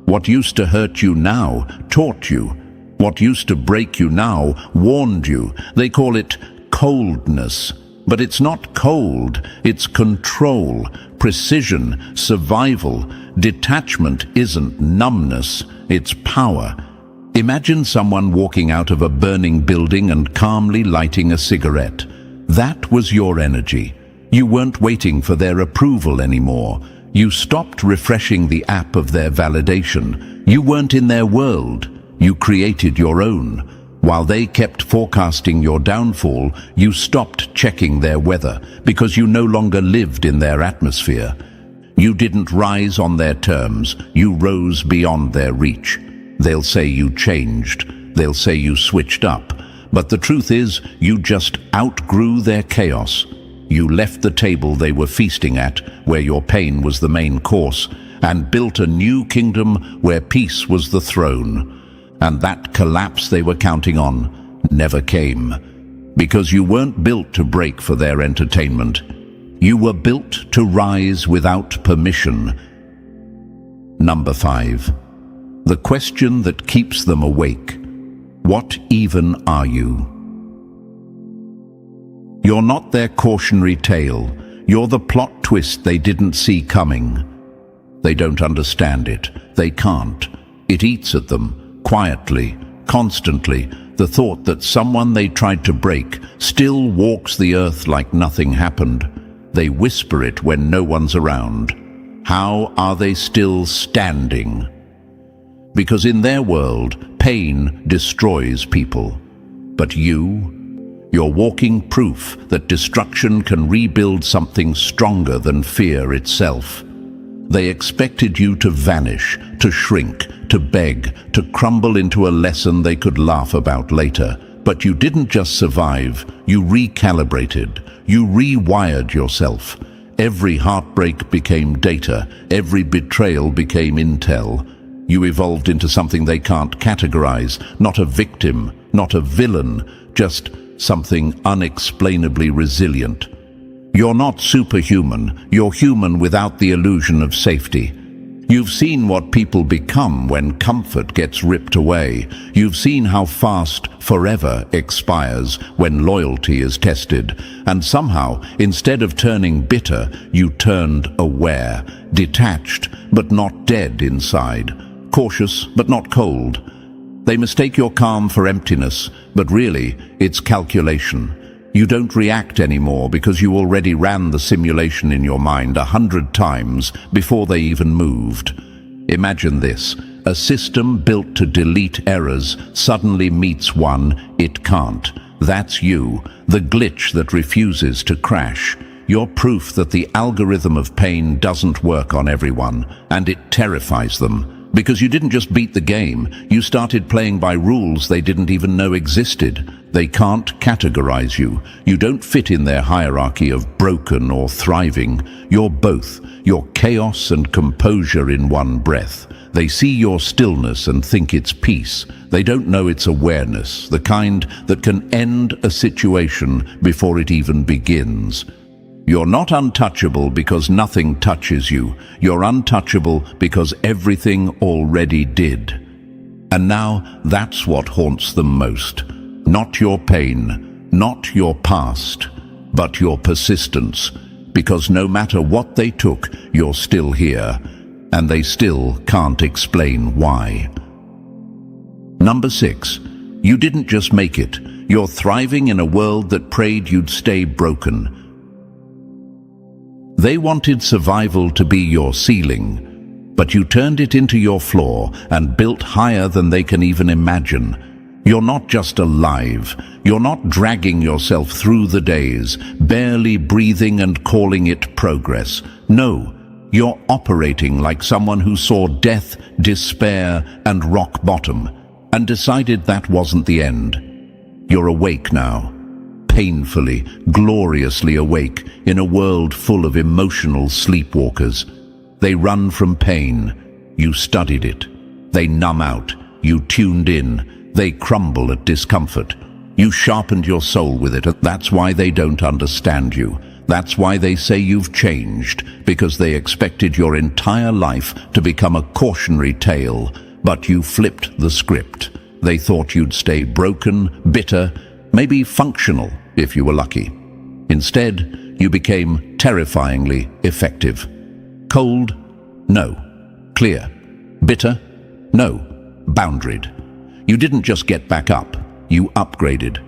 What used to hurt you now taught you. What used to break you now warned you. They call it coldness. But it's not cold, it's control, precision, survival. Detachment isn't numbness, it's power. Imagine someone walking out of a burning building and calmly lighting a cigarette. That was your energy. You weren't waiting for their approval anymore. You stopped refreshing the app of their validation. You weren't in their world. You created your own. While they kept forecasting your downfall, you stopped checking their weather because you no longer lived in their atmosphere. You didn't rise on their terms. You rose beyond their reach. They'll say you changed. They'll say you switched up. But the truth is, you just outgrew their chaos. You left the table they were feasting at, where your pain was the main course, and built a new kingdom where peace was the throne. And that collapse they were counting on never came, because you weren't built to break for their entertainment. You were built to rise without permission. Number 5. The question that keeps them awake. What even are you? You're not their cautionary tale. You're the plot twist they didn't see coming. They don't understand it. They can't. It eats at them, quietly, constantly. The thought that someone they tried to break still walks the earth like nothing happened. They whisper it when no one's around. How are they still standing? Because in their world, pain destroys people. But you're walking proof that destruction can rebuild something stronger than fear itself. They expected you to vanish, to shrink, to beg, to crumble into a lesson they could laugh about later. But you didn't just survive, you recalibrated, you rewired yourself. Every heartbreak became data, every betrayal became intel. You evolved into something they can't categorize, not a victim, not a villain, just something unexplainably resilient. You're not superhuman, you're human without the illusion of safety. You've seen what people become when comfort gets ripped away. You've seen how fast forever expires when loyalty is tested. And somehow, instead of turning bitter, you turned aware, detached, but not dead inside, cautious, but not cold. They mistake your calm for emptiness, but really, it's calculation. You don't react anymore because you already ran the simulation in your mind 100 times before they even moved. Imagine this. A system built to delete errors suddenly meets one it can't. That's you, the glitch that refuses to crash. You're proof that the algorithm of pain doesn't work on everyone, and it terrifies them. Because you didn't just beat the game, you started playing by rules they didn't even know existed. They can't categorize you. You don't fit in their hierarchy of broken or thriving. You're both. You're chaos and composure in one breath. They see your stillness and think it's peace. They don't know it's awareness, the kind that can end a situation before it even begins. You're not untouchable because nothing touches you. You're untouchable because everything already did. And now that's what haunts them most. Not your pain, not your past, but your persistence. Because no matter what they took, you're still here, and they still can't explain why. Number 6. You didn't just make it. You're thriving in a world that prayed you'd stay broken. They wanted survival to be your ceiling, but you turned it into your floor and built higher than they can even imagine. You're not just alive. You're not dragging yourself through the days, barely breathing and calling it progress. No, you're operating like someone who saw death, despair, and rock bottom, and decided that wasn't the end. You're awake now. Painfully, gloriously awake in a world full of emotional sleepwalkers. They run from pain. You studied it. They numb out. You tuned in. They crumble at discomfort. You sharpened your soul with it. That's why they don't understand you. That's why they say you've changed, because they expected your entire life to become a cautionary tale. But you flipped the script. They thought you'd stay broken, bitter, maybe functional, if you were lucky. Instead, you became terrifyingly effective. Cold? No. Clear? Bitter? No. Boundaried. You didn't just get back up, you upgraded.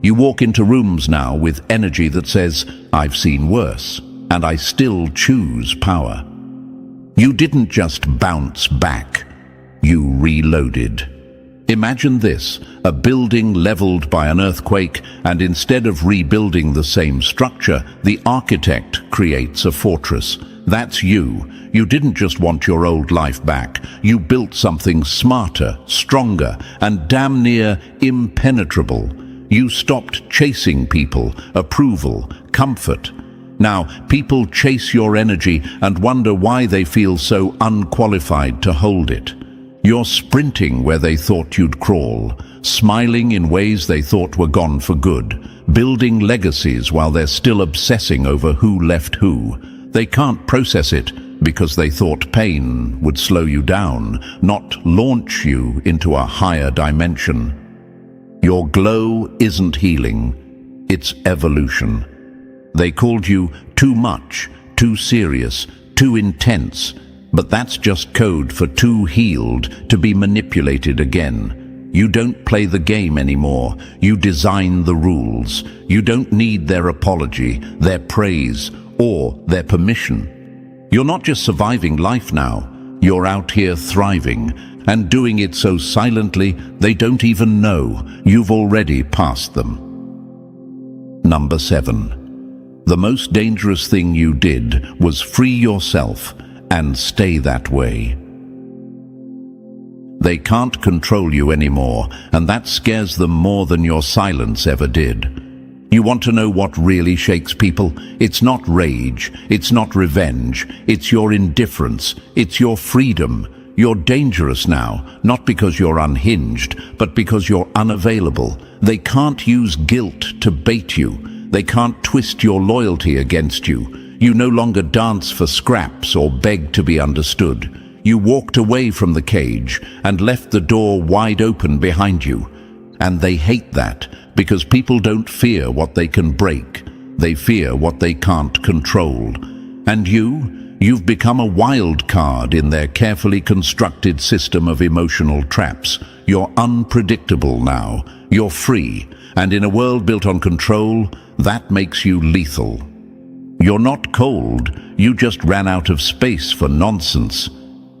You walk into rooms now with energy that says, I've seen worse, and I still choose power. You didn't just bounce back, you reloaded. Imagine this, a building leveled by an earthquake, and instead of rebuilding the same structure, the architect creates a fortress. That's you. You didn't just want your old life back. You built something smarter, stronger, and damn near impenetrable. You stopped chasing people, approval, comfort. Now, people chase your energy and wonder why they feel so unqualified to hold it. You're sprinting where they thought you'd crawl, smiling in ways they thought were gone for good, building legacies while they're still obsessing over who left who. They can't process it because they thought pain would slow you down, not launch you into a higher dimension. Your glow isn't healing, it's evolution. They called you too much, too serious, too intense, but that's just code for too healed to be manipulated again. You don't play the game anymore, you design the rules. You don't need their apology, their praise, or their permission. You're not just surviving life now, you're out here thriving, and doing it so silently they don't even know you've already passed them. Number 7. The most dangerous thing you did was free yourself and stay that way. They can't control you anymore, and that scares them more than your silence ever did. You want to know what really shakes people? It's not rage, it's not revenge, it's your indifference, it's your freedom. You're dangerous now, not because you're unhinged, but because you're unavailable. They can't use guilt to bait you. They can't twist your loyalty against you. You no longer dance for scraps or beg to be understood. You walked away from the cage and left the door wide open behind you. And they hate that because people don't fear what they can break. They fear what they can't control. And you've become a wild card in their carefully constructed system of emotional traps. You're unpredictable now. You're free. And in a world built on control, that makes you lethal. You're not cold, you just ran out of space for nonsense.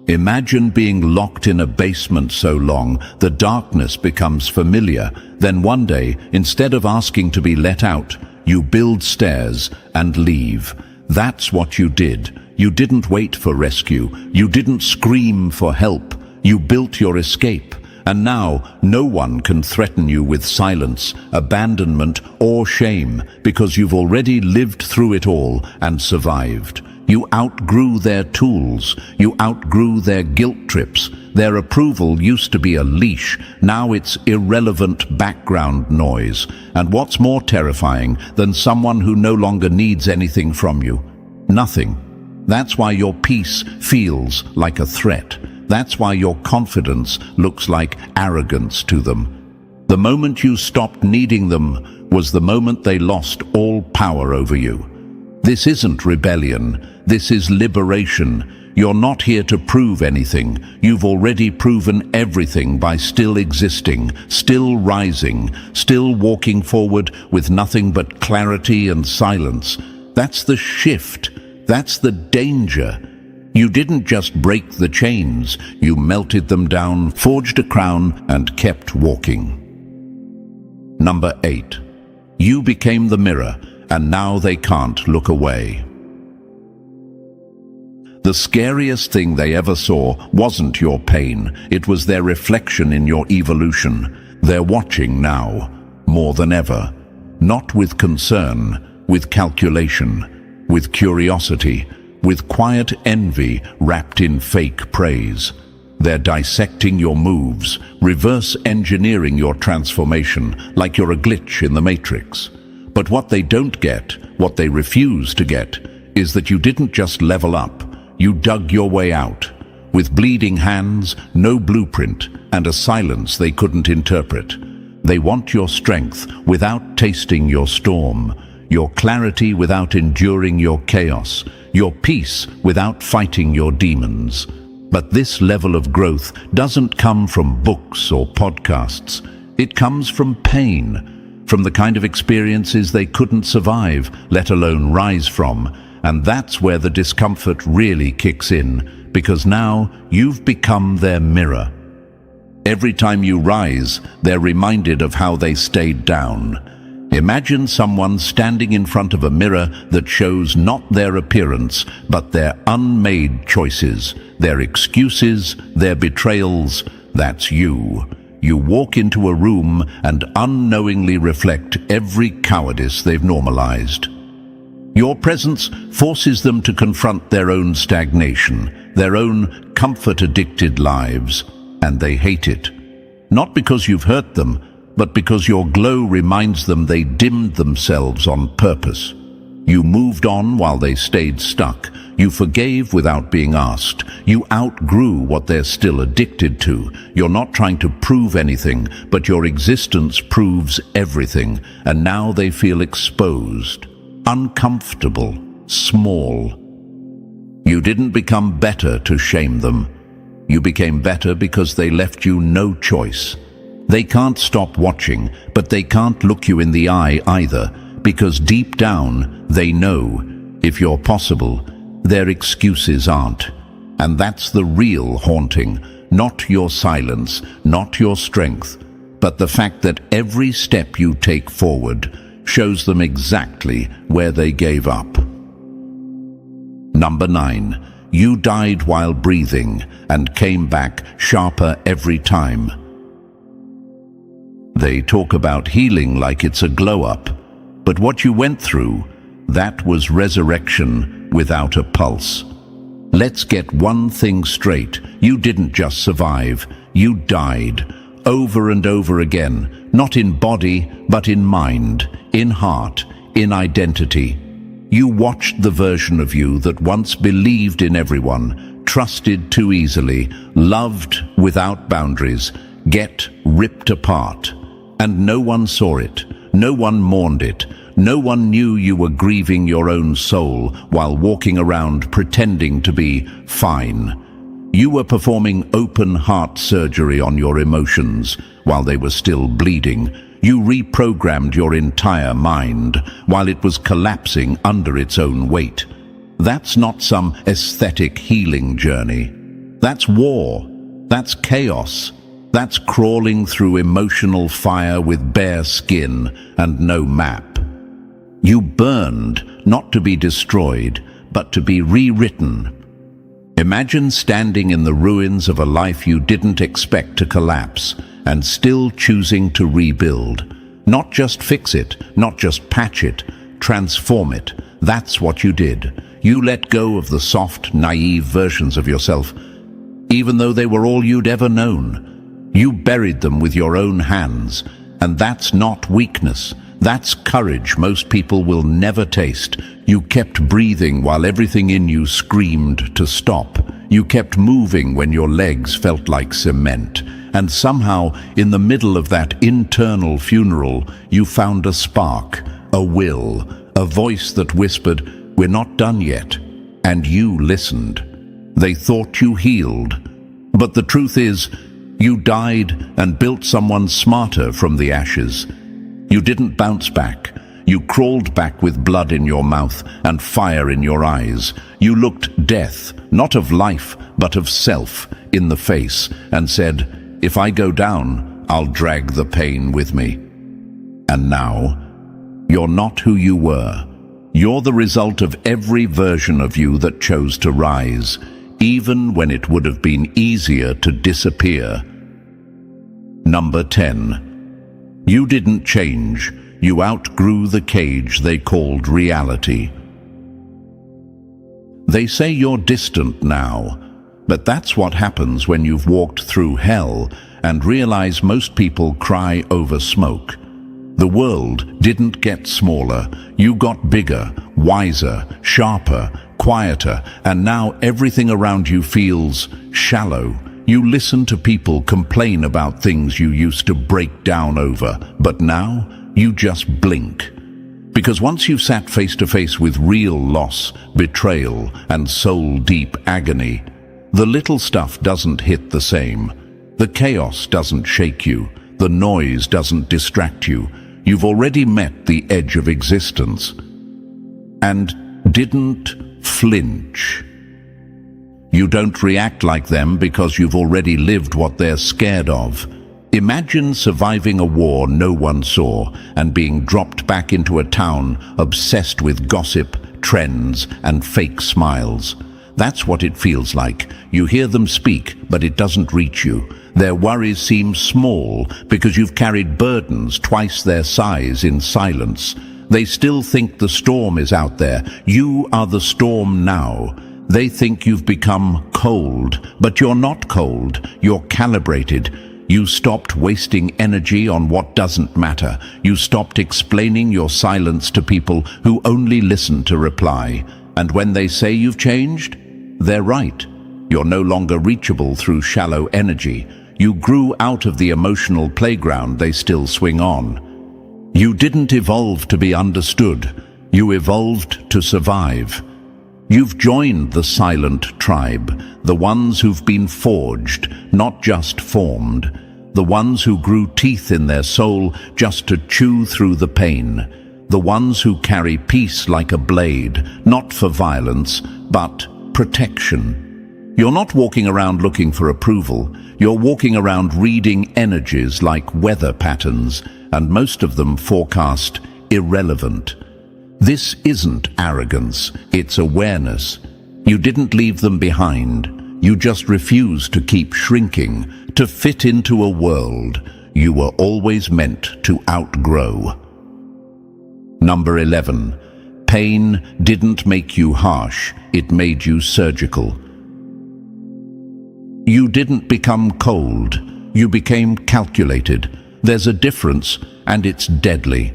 Imagine being locked in a basement so long, the darkness becomes familiar. Then one day, instead of asking to be let out, you build stairs and leave. That's what you did. You didn't wait for rescue. You didn't scream for help. You built your escape. And now, no one can threaten you with silence, abandonment, or shame, because you've already lived through it all and survived. You outgrew their tools. You outgrew their guilt trips. Their approval used to be a leash. Now it's irrelevant background noise. And what's more terrifying than someone who no longer needs anything from you? Nothing. That's why your peace feels like a threat. That's why your confidence looks like arrogance to them. The moment you stopped needing them was the moment they lost all power over you. This isn't rebellion. This is liberation. You're not here to prove anything. You've already proven everything by still existing, still rising, still walking forward with nothing but clarity and silence. That's the shift. That's the danger. You didn't just break the chains, you melted them down, forged a crown, and kept walking. Number 8. You became the mirror, and now they can't look away. The scariest thing they ever saw wasn't your pain, it was their reflection in your evolution. They're watching now, more than ever. Not with concern, with calculation, with curiosity, with quiet envy wrapped in fake praise. They're dissecting your moves, reverse engineering your transformation like you're a glitch in the Matrix. But what they don't get, what they refuse to get, is that you didn't just level up, you dug your way out. With bleeding hands, no blueprint, and a silence they couldn't interpret. They want your strength without tasting your storm, your clarity without enduring your chaos, your peace without fighting your demons. But this level of growth doesn't come from books or podcasts. It comes from pain, from the kind of experiences they couldn't survive, let alone rise from. And that's where the discomfort really kicks in, because now you've become their mirror. Every time you rise, they're reminded of how they stayed down. Imagine someone standing in front of a mirror that shows not their appearance, but their unmade choices, their excuses, their betrayals. That's you. You walk into a room and unknowingly reflect every cowardice they've normalized. Your presence forces them to confront their own stagnation, their own comfort-addicted lives, and they hate it. Not because you've hurt them, but because your glow reminds them they dimmed themselves on purpose. You moved on while they stayed stuck. You forgave without being asked. You outgrew what they're still addicted to. You're not trying to prove anything, but your existence proves everything, and now they feel exposed, uncomfortable, small. You didn't become better to shame them. You became better because they left you no choice. They can't stop watching, but they can't look you in the eye either, because deep down they know, if you're possible, their excuses aren't. And that's the real haunting, not your silence, not your strength, but the fact that every step you take forward shows them exactly where they gave up. Number 9. You died while breathing and came back sharper every time. They talk about healing like it's a glow-up, but what you went through, that was resurrection without a pulse. Let's get one thing straight. You didn't just survive, you died. Over and over again, not in body, but in mind, in heart, in identity. You watched the version of you that once believed in everyone, trusted too easily, loved without boundaries, get ripped apart. And no one saw it, no one mourned it, no one knew you were grieving your own soul while walking around pretending to be fine. You were performing open heart surgery on your emotions while they were still bleeding. You reprogrammed your entire mind while it was collapsing under its own weight. That's not some aesthetic healing journey. That's war. That's chaos. That's crawling through emotional fire with bare skin and no map. You burned not to be destroyed, but to be rewritten. Imagine standing in the ruins of a life you didn't expect to collapse and still choosing to rebuild. Not just fix it, not just patch it, transform it. That's what you did. You let go of the soft, naive versions of yourself, even though they were all you'd ever known. You buried them with your own hands, and that's not weakness. That's courage most people will never taste. You kept breathing while everything in you screamed to stop. You kept moving when your legs felt like cement. And somehow, in the middle of that internal funeral, you found a spark, a will, a voice that whispered, "We're not done yet." And you listened. They thought you healed. But the truth is, you died and built someone smarter from the ashes. You didn't bounce back. You crawled back with blood in your mouth and fire in your eyes. You looked death, not of life, but of self, in the face, and said, "If I go down, I'll drag the pain with me." And now, you're not who you were. You're the result of every version of you that chose to rise, even when it would have been easier to disappear. Number 10. You didn't change. You outgrew the cage they called reality. They say you're distant now, but that's what happens when you've walked through hell and realize most people cry over smoke. The world didn't get smaller. You got bigger, wiser, sharper, quieter, and now everything around you feels shallow. You listen to people complain about things you used to break down over, but now you just blink. Because once you've sat face to face with real loss, betrayal, and soul-deep agony, the little stuff doesn't hit the same. The chaos doesn't shake you. The noise doesn't distract you. You've already met the edge of existence and didn't flinch. You don't react like them because you've already lived what they're scared of. Imagine surviving a war no one saw and being dropped back into a town obsessed with gossip, trends, and fake smiles. That's what it feels like. You hear them speak, but it doesn't reach you. Their worries seem small because you've carried burdens twice their size in silence. They still think the storm is out there. You are the storm now. They think you've become cold, but you're not cold. You're calibrated. You stopped wasting energy on what doesn't matter. You stopped explaining your silence to people who only listen to reply. And when they say you've changed, they're right. You're no longer reachable through shallow energy. You grew out of the emotional playground they still swing on. You didn't evolve to be understood. You evolved to survive. You've joined the silent tribe, the ones who've been forged, not just formed, the ones who grew teeth in their soul just to chew through the pain, the ones who carry peace like a blade, not for violence, but protection. You're not walking around looking for approval. You're walking around reading energies like weather patterns, and most of them forecast irrelevant. This isn't arrogance, it's awareness. You didn't leave them behind. You just refused to keep shrinking, to fit into a world you were always meant to outgrow. Number 11. Pain didn't make you harsh, it made you surgical. You didn't become cold, you became calculated. There's a difference, and it's deadly.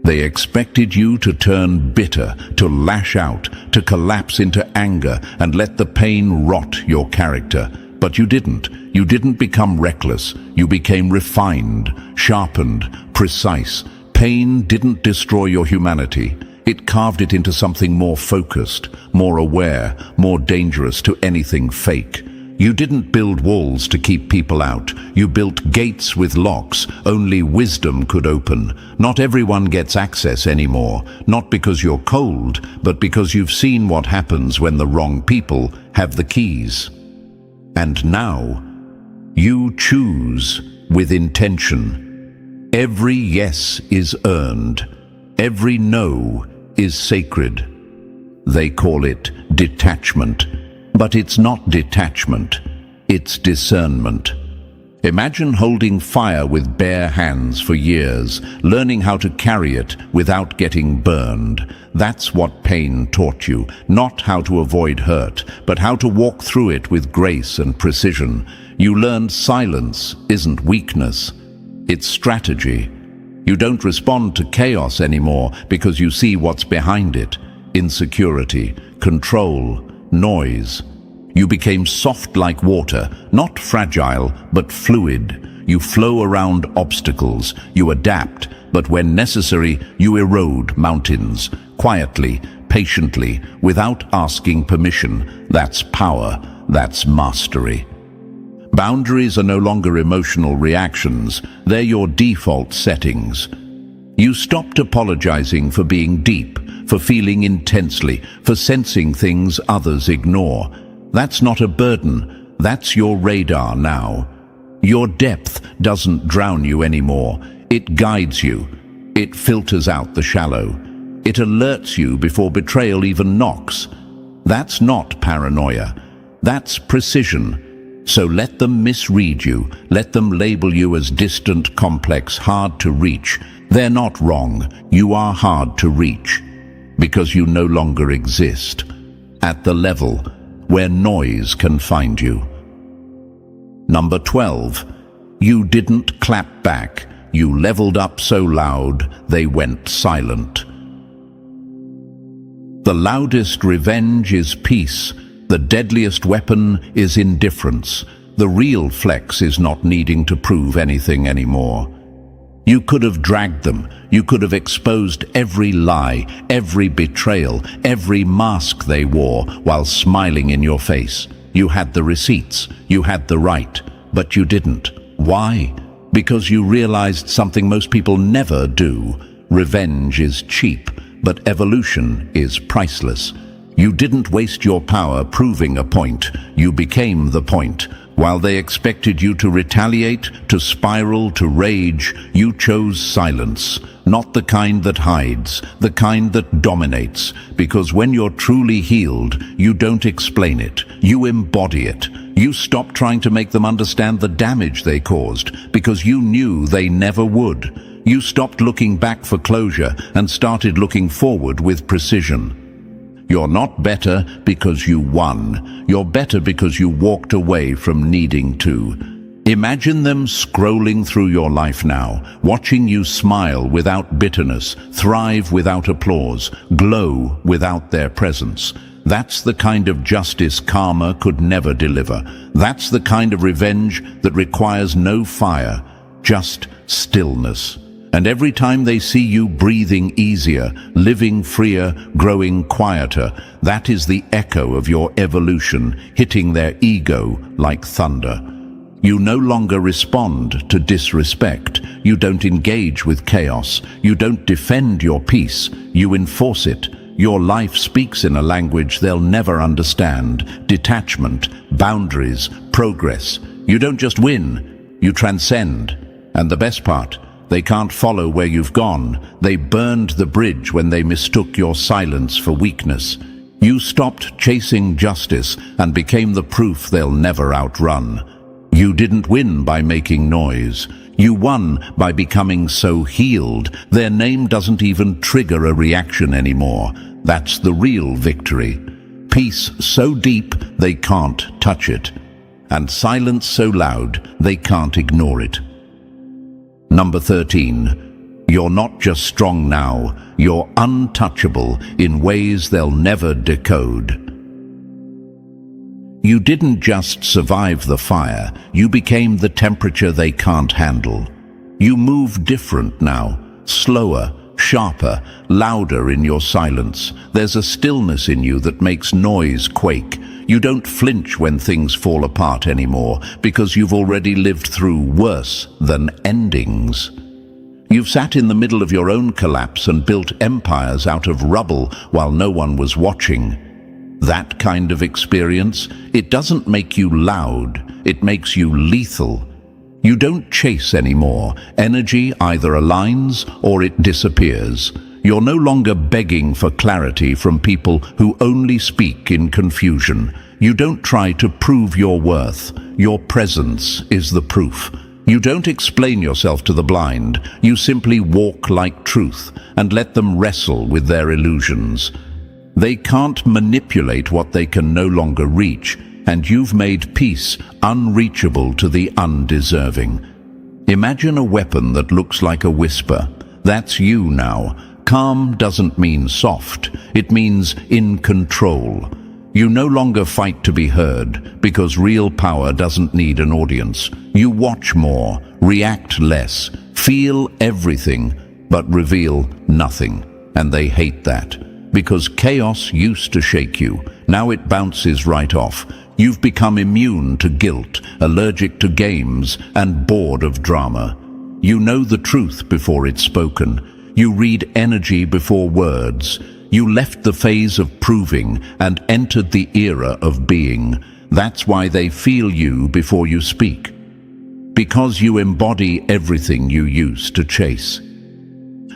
They expected you to turn bitter, to lash out, to collapse into anger and let the pain rot your character. But you didn't. You didn't become reckless. You became refined, sharpened, precise. Pain didn't destroy your humanity. It carved it into something more focused, more aware, more dangerous to anything fake. You didn't build walls to keep people out. You built gates with locks only wisdom could open. Not everyone gets access anymore, not because you're cold, but because you've seen what happens when the wrong people have the keys. And now, you choose with intention. Every yes is earned. Every no is sacred. They call it detachment. But it's not detachment, it's discernment. Imagine holding fire with bare hands for years, learning how to carry it without getting burned. That's what pain taught you, not how to avoid hurt, but how to walk through it with grace and precision. You learned silence isn't weakness, it's strategy. You don't respond to chaos anymore because you see what's behind it: insecurity, control, noise. You became soft like water, not fragile, but fluid. You flow around obstacles. You adapt, but when necessary, you erode mountains. Quietly, patiently, without asking permission. That's power. That's mastery. Boundaries are no longer emotional reactions. They're your default settings. You stopped apologizing for being deep, for feeling intensely, for sensing things others ignore. That's not a burden, that's your radar now. Your depth doesn't drown you anymore. It guides you. It filters out the shallow. It alerts you before betrayal even knocks. That's not paranoia. That's precision. So let them misread you. Let them label you as distant, complex, hard to reach. They're not wrong. You are hard to reach because you no longer exist at the level where noise can find you. Number 12. You didn't clap back. You leveled up so loud, they went silent. The loudest revenge is peace. The deadliest weapon is indifference. The real flex is not needing to prove anything anymore. You could have dragged them. You could have exposed every lie, every betrayal, every mask they wore while smiling in your face. You had the receipts. You had the right. But you didn't. Why? Because you realized something most people never do. Revenge is cheap, but evolution is priceless. You didn't waste your power proving a point. You became the point. While they expected you to retaliate, to spiral, to rage, you chose silence. Not the kind that hides, the kind that dominates. Because when you're truly healed, you don't explain it. You embody it. You stopped trying to make them understand the damage they caused because you knew they never would. You stopped looking back for closure and started looking forward with precision. You're not better because you won. You're better because you walked away from needing to. Imagine them scrolling through your life now, watching you smile without bitterness, thrive without applause, glow without their presence. That's the kind of justice karma could never deliver. That's the kind of revenge that requires no fire, just stillness. And every time they see you breathing easier, living freer, growing quieter, that is the echo of your evolution, hitting their ego like thunder. You no longer respond to disrespect. You don't engage with chaos. You don't defend your peace. You enforce it. Your life speaks in a language they'll never understand. Detachment, boundaries, progress. You don't just win, you transcend. And the best part, they can't follow where you've gone. They burned the bridge when they mistook your silence for weakness. You stopped chasing justice and became the proof they'll never outrun. You didn't win by making noise. You won by becoming so healed, their name doesn't even trigger a reaction anymore. That's the real victory. Peace so deep they can't touch it, and silence so loud they can't ignore it. Number 13. You're not just strong now, you're untouchable in ways they'll never decode. You didn't just survive the fire, you became the temperature they can't handle. You move different now, slower, sharper, louder in your silence. There's a stillness in you that makes noise quake. You don't flinch when things fall apart anymore because you've already lived through worse than endings. You've sat in the middle of your own collapse and built empires out of rubble while no one was watching. That kind of experience, it doesn't make you loud, it makes you lethal. You don't chase anymore. Energy either aligns or it disappears. You're no longer begging for clarity from people who only speak in confusion. You don't try to prove your worth. Your presence is the proof. You don't explain yourself to the blind. You simply walk like truth and let them wrestle with their illusions. They can't manipulate what they can no longer reach, and you've made peace unreachable to the undeserving. Imagine a weapon that looks like a whisper. That's you now. Calm doesn't mean soft. It means in control. You no longer fight to be heard, because real power doesn't need an audience. You watch more, react less, feel everything, but reveal nothing. And they hate that. Because chaos used to shake you, now it bounces right off. You've become immune to guilt, allergic to games, and bored of drama. You know the truth before it's spoken. You read energy before words. You left the phase of proving and entered the era of being. That's why they feel you before you speak. Because you embody everything you used to chase.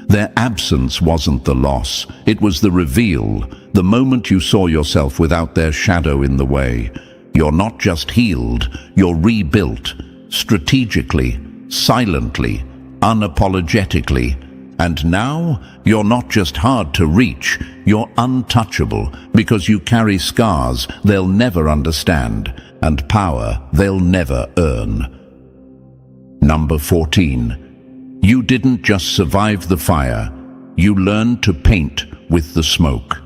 Their absence wasn't the loss, it was the reveal, the moment you saw yourself without their shadow in the way. You're not just healed, you're rebuilt, strategically, silently, unapologetically. And now, you're not just hard to reach, you're untouchable, because you carry scars they'll never understand, and power they'll never earn. Number 14. You didn't just survive the fire, you learned to paint with the smoke.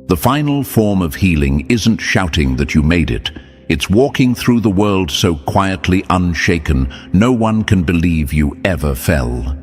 The final form of healing isn't shouting that you made it. It's walking through the world so quietly unshaken, no one can believe you ever fell.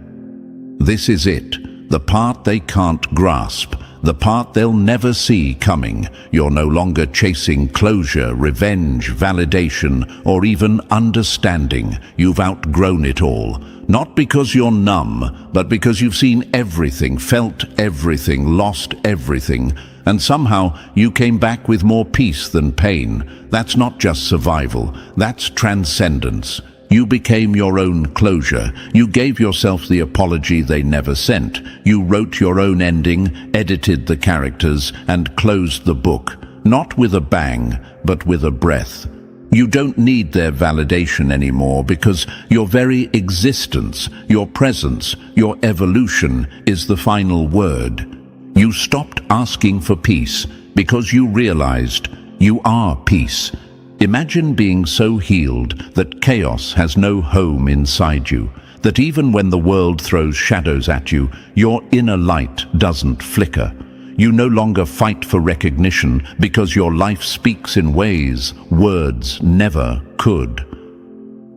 This is it, the part they can't grasp, the part they'll never see coming. You're no longer chasing closure, revenge, validation, or even understanding. You've outgrown it all. Not because you're numb, but because you've seen everything, felt everything, lost everything. And somehow you came back with more peace than pain. That's not just survival, that's transcendence. You became your own closure. You gave yourself the apology they never sent. You wrote your own ending, edited the characters, and closed the book. not with a bang, but with a breath. You don't need their validation anymore because your very existence, your presence, your evolution is the final word. You stopped asking for peace because you realized you are peace. Imagine being so healed that chaos has no home inside you, that even when the world throws shadows at you, your inner light doesn't flicker. You no longer fight for recognition because your life speaks in ways words never could.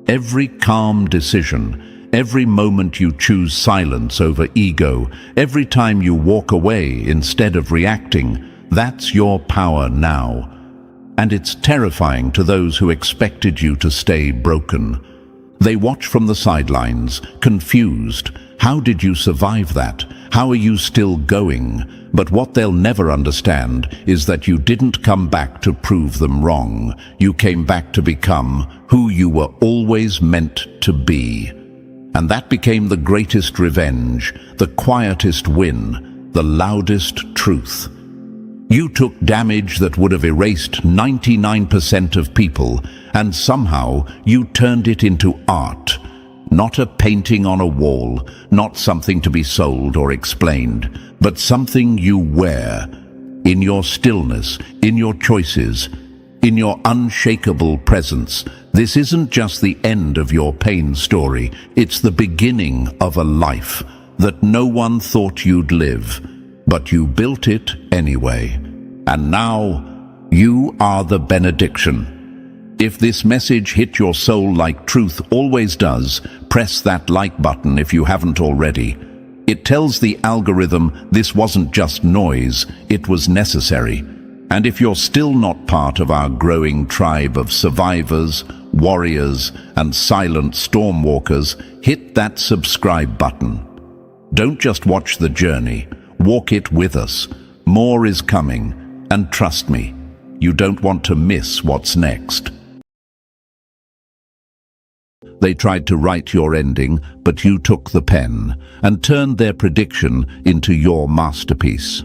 Every calm decision, every moment you choose silence over ego, every time you walk away instead of reacting, that's your power now. And it's terrifying to those who expected you to stay broken. They watch from the sidelines, confused. How did you survive that? How are you still going? But what they'll never understand is that you didn't come back to prove them wrong. You came back to become who you were always meant to be. And that became the greatest revenge, the quietest win, the loudest truth. You took damage that would have erased 99% of people, and somehow you turned it into art. Not a painting on a wall, not something to be sold or explained, but something you wear. In your stillness, in your choices, in your unshakable presence. This isn't just the end of your pain story, it's the beginning of a life that no one thought you'd live. But you built it anyway. And now, you are the benediction. If this message hit your soul like truth always does, press that like button if you haven't already. It tells the algorithm this wasn't just noise, it was necessary. And if you're still not part of our growing tribe of survivors, warriors, and silent stormwalkers, hit that subscribe button. Don't just watch the journey. Walk it with us. More is coming, and trust me, you don't want to miss what's next. They tried to write your ending, but you took the pen and turned their prediction into your masterpiece.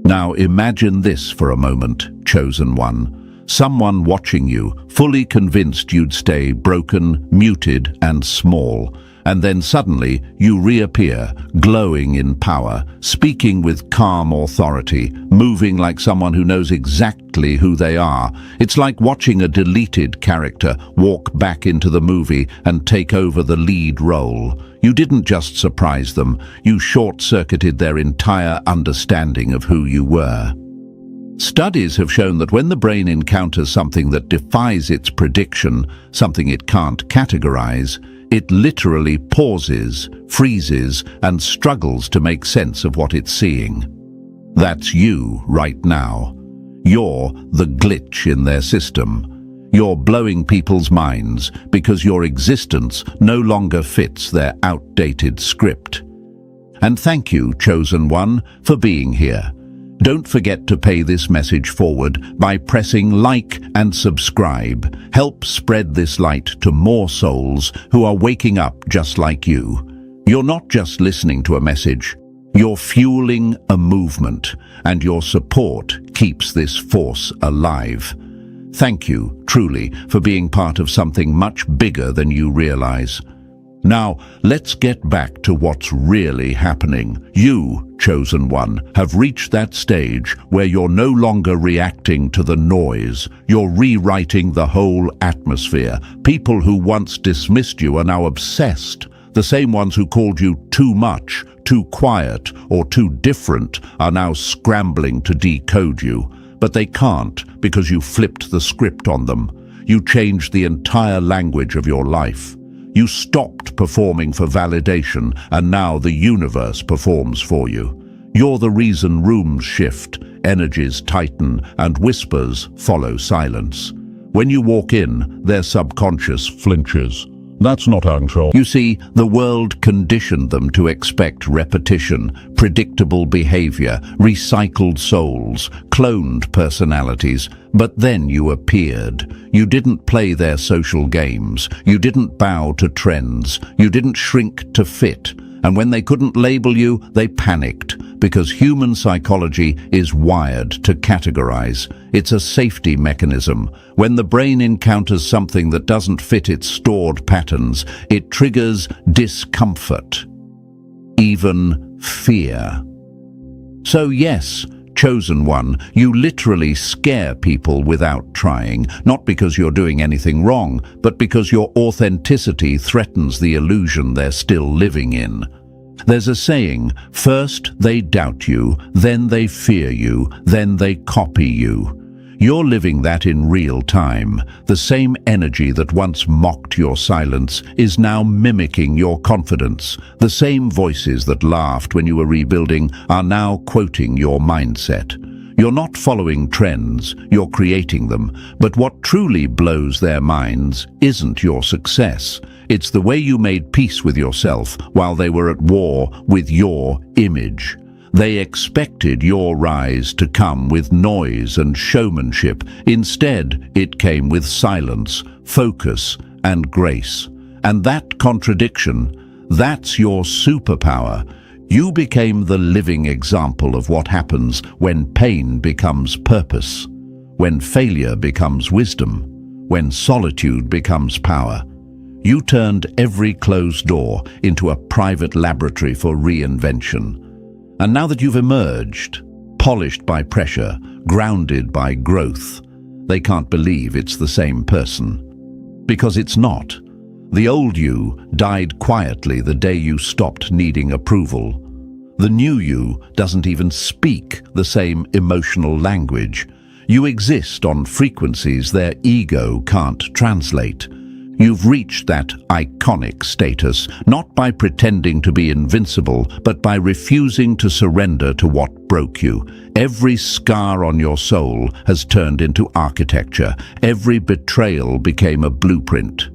Now imagine this for a moment, chosen one. Someone watching you, fully convinced you'd stay broken, muted, and small. And then suddenly you reappear, glowing in power, speaking with calm authority, moving like someone who knows exactly who they are. It's like watching a deleted character walk back into the movie and take over the lead role. You didn't just surprise them, you short-circuited their entire understanding of who you were. Studies have shown that when the brain encounters something that defies its prediction, something it can't categorize, it literally pauses, freezes, and struggles to make sense of what it's seeing. That's you right now. You're the glitch in their system. You're blowing people's minds because your existence no longer fits their outdated script. And thank you, chosen one, for being here. Don't forget to pay this message forward by pressing like and subscribe. Help spread this light to more souls who are waking up just like you. You're not just listening to a message, you're fueling a movement, and your support keeps this force alive. Thank you, truly, for being part of something much bigger than you realize. Now, let's get back to what's really happening. You, chosen one, have reached that stage where you're no longer reacting to the noise. You're rewriting the whole atmosphere. People who once dismissed you are now obsessed. The same ones who called you too much, too quiet, or too different are now scrambling to decode you. But they can't because you flipped the script on them. You changed the entire language of your life. You stopped performing for validation, and now the universe performs for you. You're the reason rooms shift, energies tighten, and whispers follow silence. When you walk in, their subconscious flinches. That's not our control. You see, the world conditioned them to expect repetition, predictable behavior, recycled souls, cloned personalities. But then you appeared. You didn't play their social games. You didn't bow to trends. You didn't shrink to fit. And when they couldn't label you, they panicked. because human psychology is wired to categorize. It's a safety mechanism. When the brain encounters something that doesn't fit its stored patterns, it triggers discomfort, even fear. So yes, chosen one, you literally scare people without trying, not because you're doing anything wrong, but because your authenticity threatens the illusion they're still living in. There's a saying, first they doubt you, then they fear you, then they copy you. You're living that in real time. The same energy that once mocked your silence is now mimicking your confidence. The same voices that laughed when you were rebuilding are now quoting your mindset. You're not following trends, you're creating them. But what truly blows their minds isn't your success. It's the way you made peace with yourself while they were at war with your image. They expected your rise to come with noise and showmanship. Instead, it came with silence, focus, and grace. And that contradiction, that's your superpower. You became the living example of what happens when pain becomes purpose, when failure becomes wisdom, when solitude becomes power. You turned every closed door into a private laboratory for reinvention. And now that you've emerged, polished by pressure, grounded by growth, they can't believe it's the same person. Because it's not. The old you died quietly the day you stopped needing approval. The new you doesn't even speak the same emotional language. You exist on frequencies their ego can't translate. You've reached that iconic status, not by pretending to be invincible, but by refusing to surrender to what broke you. Every scar on your soul has turned into architecture. Every betrayal became a blueprint.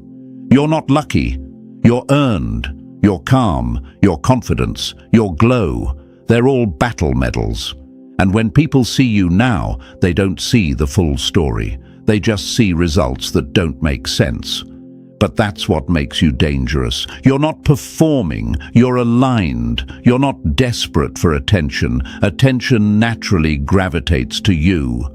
You're not lucky. You're earned. Your calm, your confidence, your glow, they're all battle medals. And when people see you now, they don't see the full story. They just see results that don't make sense. But that's what makes you dangerous. You're not performing, you're aligned. You're not desperate for attention. Attention naturally gravitates to you.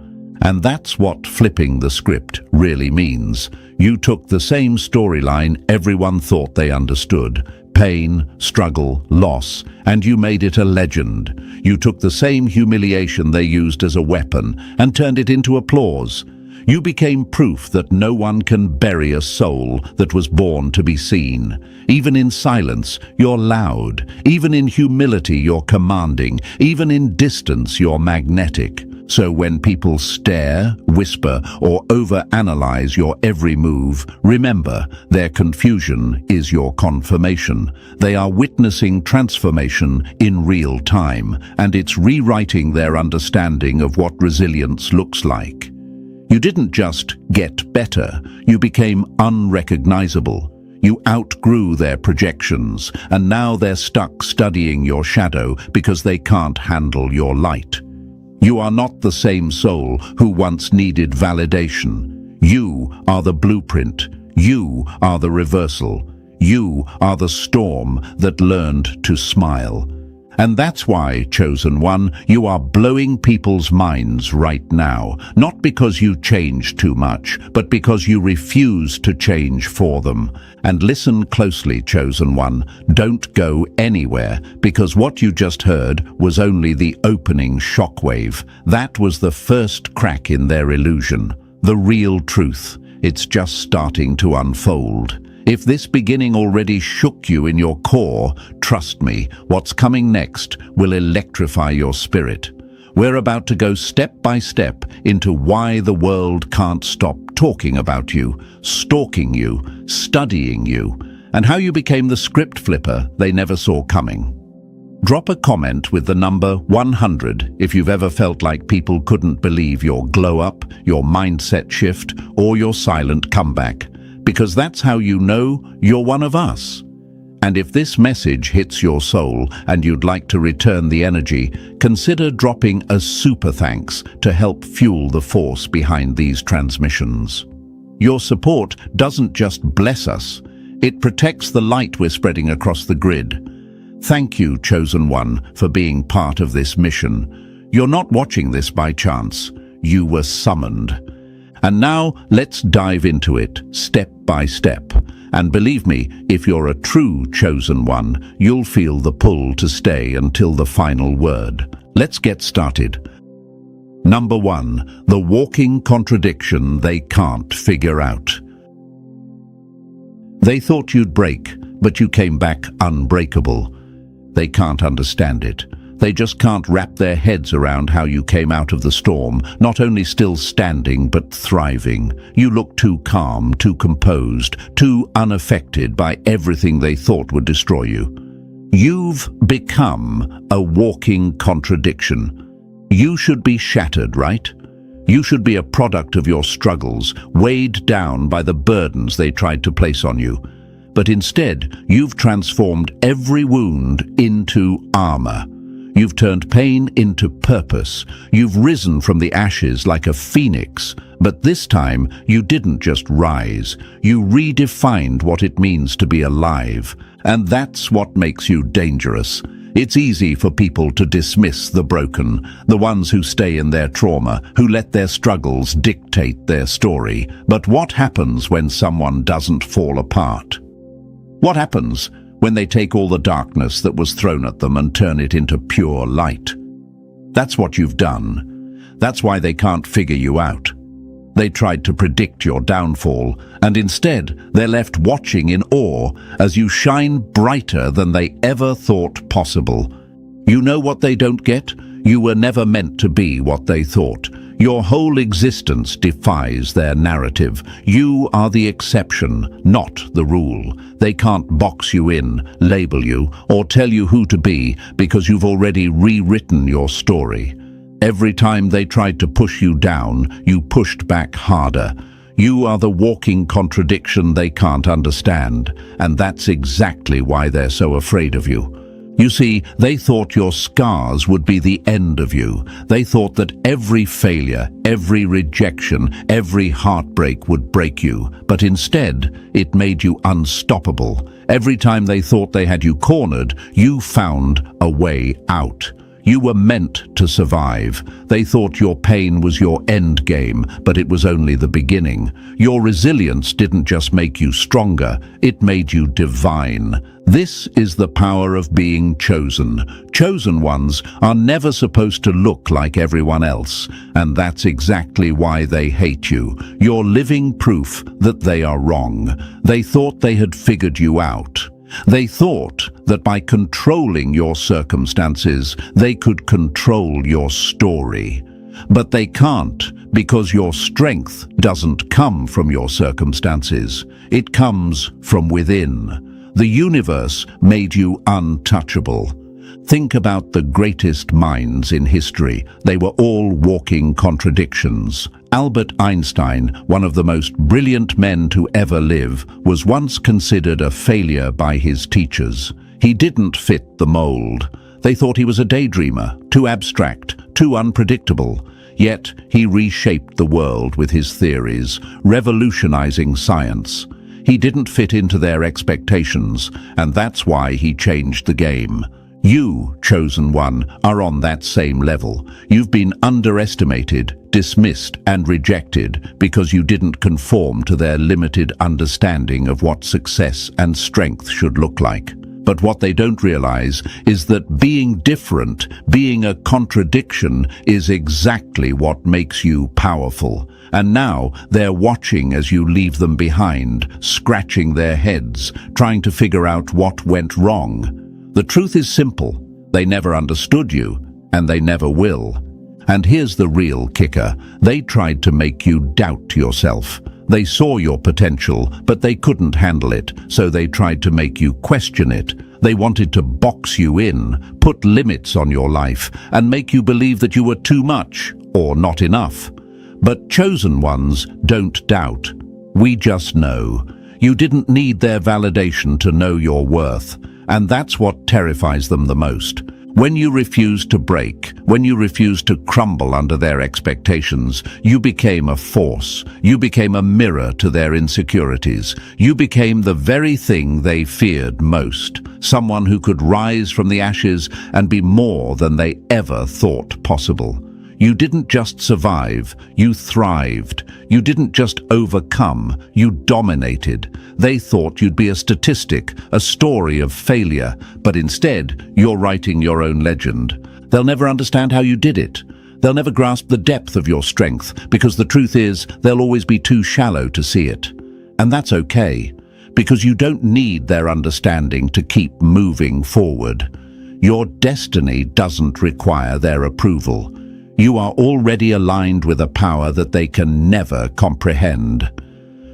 And that's what flipping the script really means. You took the same storyline everyone thought they understood. Pain, struggle, loss, and you made it a legend. You took the same humiliation they used as a weapon and turned it into applause. You became proof that no one can bury a soul that was born to be seen. Even in silence, you're loud. Even in humility, you're commanding. Even in distance, you're magnetic. So when people stare, whisper, or overanalyze your every move, remember, their confusion is your confirmation. They are witnessing transformation in real time, and it's rewriting their understanding of what resilience looks like. You didn't just get better, you became unrecognizable. You outgrew their projections, and now they're stuck studying your shadow because they can't handle your light. You are not the same soul who once needed validation. You are the blueprint. You are the reversal. You are the storm that learned to smile. And that's why, chosen one, you are blowing people's minds right now. Not because you changed too much, but because you refuse to change for them. And listen closely, chosen one. Don't go anywhere, because what you just heard was only the opening shockwave. That was the first crack in their illusion. The real truth. It's just starting to unfold. If this beginning already shook you in your core, trust me, what's coming next will electrify your spirit. We're about to go step by step into why the world can't stop talking about you, stalking you, studying you, and how you became the script flipper they never saw coming. Drop a comment with the number 100 if you've ever felt like people couldn't believe your glow-up, your mindset shift, or your silent comeback. Because that's how you know you're one of us. And if this message hits your soul and you'd like to return the energy, consider dropping a super thanks to help fuel the force behind these transmissions. Your support doesn't just bless us, it protects the light we're spreading across the grid. Thank you, Chosen One, for being part of this mission. You're not watching this by chance. You were summoned. And now let's dive into it, step by step. And believe me, if you're a true Chosen One, you'll feel the pull to stay until the final word. Let's get started. Number 1, the walking contradiction they can't figure out. They thought you'd break, but you came back unbreakable. They can't understand it. They just can't wrap their heads around how you came out of the storm, not only still standing, but thriving. You look too calm, too composed, too unaffected by everything they thought would destroy you. You've become a walking contradiction. You should be shattered, right? You should be a product of your struggles, weighed down by the burdens they tried to place on you. But instead, you've transformed every wound into armor. You've turned pain into purpose. You've risen from the ashes like a phoenix. But this time, you didn't just rise. You redefined what it means to be alive. And that's what makes you dangerous. It's easy for people to dismiss the broken, the ones who stay in their trauma, who let their struggles dictate their story. But what happens when someone doesn't fall apart? What happens when they take all the darkness that was thrown at them and turn it into pure light? That's what you've done. That's why they can't figure you out. They tried to predict your downfall, and instead they're left watching in awe as you shine brighter than they ever thought possible. You know what they don't get? You were never meant to be what they thought. Your whole existence defies their narrative. You are the exception, not the rule. They can't box you in, label you, or tell you who to be because you've already rewritten your story. Every time they tried to push you down, you pushed back harder. You are the walking contradiction they can't understand, and that's exactly why they're so afraid of you. You see, they thought your scars would be the end of you. They thought that every failure, every rejection, every heartbreak would break you. But instead, it made you unstoppable. Every time they thought they had you cornered, you found a way out. You were meant to survive. They thought your pain was your end game, but it was only the beginning. Your resilience didn't just make you stronger, it made you divine. This is the power of being chosen. Chosen ones are never supposed to look like everyone else, and that's exactly why they hate you. You're living proof that they are wrong. They thought they had figured you out. They thought that by controlling your circumstances, they could control your story. But they can't, because your strength doesn't come from your circumstances. It comes from within. The universe made you untouchable. Think about the greatest minds in history. They were all walking contradictions. Albert Einstein, one of the most brilliant men to ever live, was once considered a failure by his teachers. He didn't fit the mold. They thought he was a daydreamer, too abstract, too unpredictable. Yet he reshaped the world with his theories, revolutionizing science. He didn't fit into their expectations, and that's why he changed the game. You, Chosen One, are on that same level. You've been underestimated, dismissed, and rejected because you didn't conform to their limited understanding of what success and strength should look like. But what they don't realize is that being different, being a contradiction, is exactly what makes you powerful. And now they're watching as you leave them behind, scratching their heads, trying to figure out what went wrong. The truth is simple. They never understood you, and they never will. And here's the real kicker. They tried to make you doubt yourself. They saw your potential, but they couldn't handle it, so they tried to make you question it. They wanted to box you in, put limits on your life, and make you believe that you were too much or not enough. But chosen ones don't doubt. We just know. You didn't need their validation to know your worth. And that's what terrifies them the most. When you refused to break, when you refused to crumble under their expectations, you became a force. You became a mirror to their insecurities. You became the very thing they feared most, someone who could rise from the ashes and be more than they ever thought possible. You didn't just survive, you thrived. You didn't just overcome, you dominated. They thought you'd be a statistic, a story of failure, but instead, you're writing your own legend. They'll never understand how you did it. They'll never grasp the depth of your strength, because the truth is, they'll always be too shallow to see it. And that's okay, because you don't need their understanding to keep moving forward. Your destiny doesn't require their approval. You are already aligned with a power that they can never comprehend.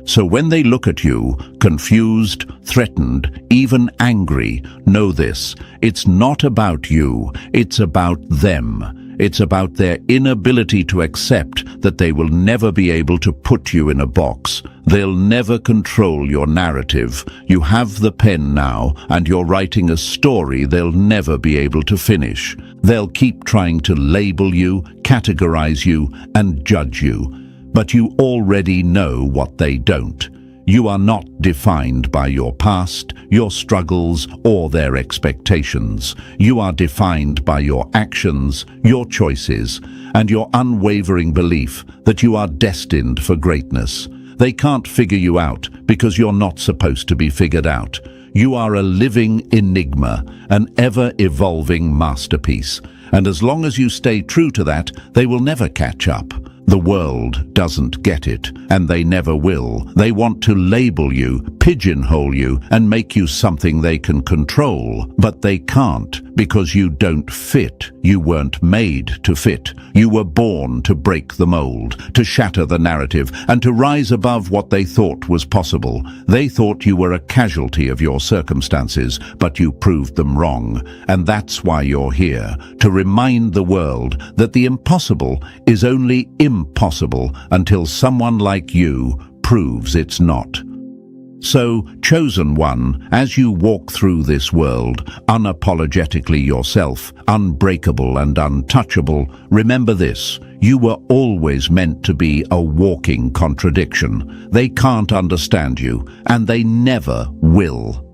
So when they look at you, confused, threatened, even angry, know this: it's not about you, it's about them. It's about their inability to accept that they will never be able to put you in a box. They'll never control your narrative. You have the pen now, and you're writing a story they'll never be able to finish. They'll keep trying to label you, categorize you, and judge you. But you already know what they don't. You are not defined by your past, your struggles, or their expectations. You are defined by your actions, your choices, and your unwavering belief that you are destined for greatness. They can't figure you out because you're not supposed to be figured out. You are a living enigma, an ever-evolving masterpiece. And as long as you stay true to that, they will never catch up. The world doesn't get it, and they never will. They want to label you, pigeonhole you, and make you something they can control. But they can't, because you don't fit. You weren't made to fit. You were born to break the mold, to shatter the narrative, and to rise above what they thought was possible. They thought you were a casualty of your circumstances, but you proved them wrong. And that's why you're here, to remind the world that the impossible is only impossible until someone like you proves it's not. So, chosen one, as you walk through this world, unapologetically yourself, unbreakable and untouchable, remember this: you were always meant to be a walking contradiction. They can't understand you, and they never will.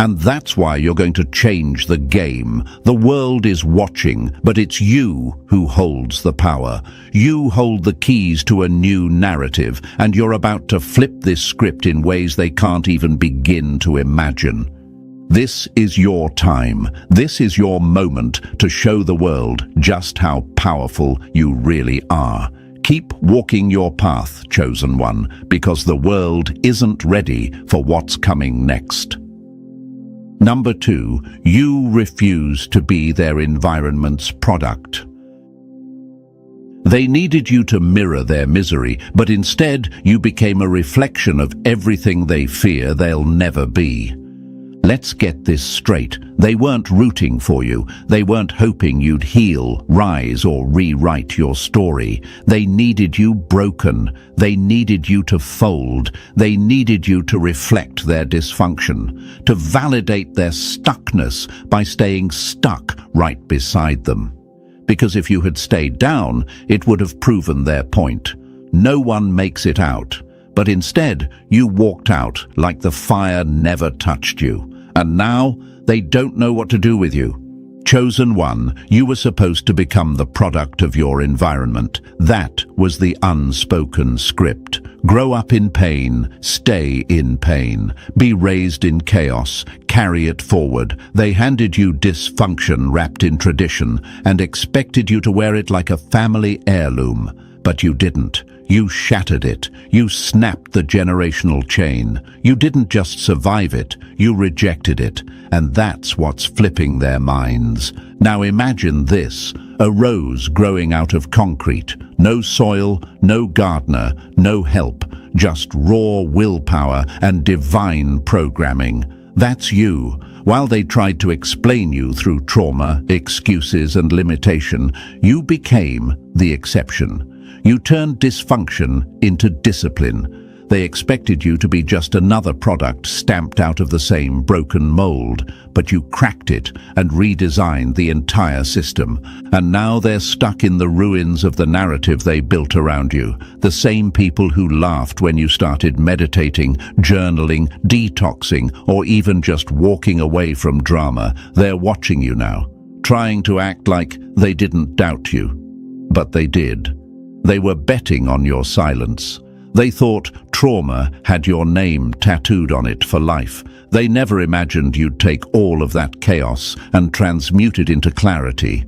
And that's why you're going to change the game. The world is watching, but it's you who holds the power. You hold the keys to a new narrative, and you're about to flip this script in ways they can't even begin to imagine. This is your time. This is your moment to show the world just how powerful you really are. Keep walking your path, chosen one, because the world isn't ready for what's coming next. Number 2, you refuse to be their environment's product. They needed you to mirror their misery, but instead you became a reflection of everything they fear they'll never be. Let's get this straight. They weren't rooting for you. They weren't hoping you'd heal, rise, or rewrite your story. They needed you broken. They needed you to fold. They needed you to reflect their dysfunction, to validate their stuckness by staying stuck right beside them. Because if you had stayed down, it would have proven their point. No one makes it out. But instead, you walked out like the fire never touched you. And now, they don't know what to do with you. Chosen one, you were supposed to become the product of your environment. That was the unspoken script. Grow up in pain, stay in pain, be raised in chaos, carry it forward. They handed you dysfunction wrapped in tradition and expected you to wear it like a family heirloom. But you didn't. You shattered it. You snapped the generational chain. You didn't just survive it, you rejected it. And that's what's flipping their minds. Now imagine this: a rose growing out of concrete. No soil, no gardener, no help. Just raw willpower and divine programming. That's you. While they tried to explain you through trauma, excuses, and limitation, you became the exception. You turned dysfunction into discipline. They expected you to be just another product stamped out of the same broken mold, but you cracked it and redesigned the entire system. And now they're stuck in the ruins of the narrative they built around you. The same people who laughed when you started meditating, journaling, detoxing, or even just walking away from drama, they're watching you now, trying to act like they didn't doubt you. But they did. They were betting on your silence. They thought trauma had your name tattooed on it for life. They never imagined you'd take all of that chaos and transmute it into clarity.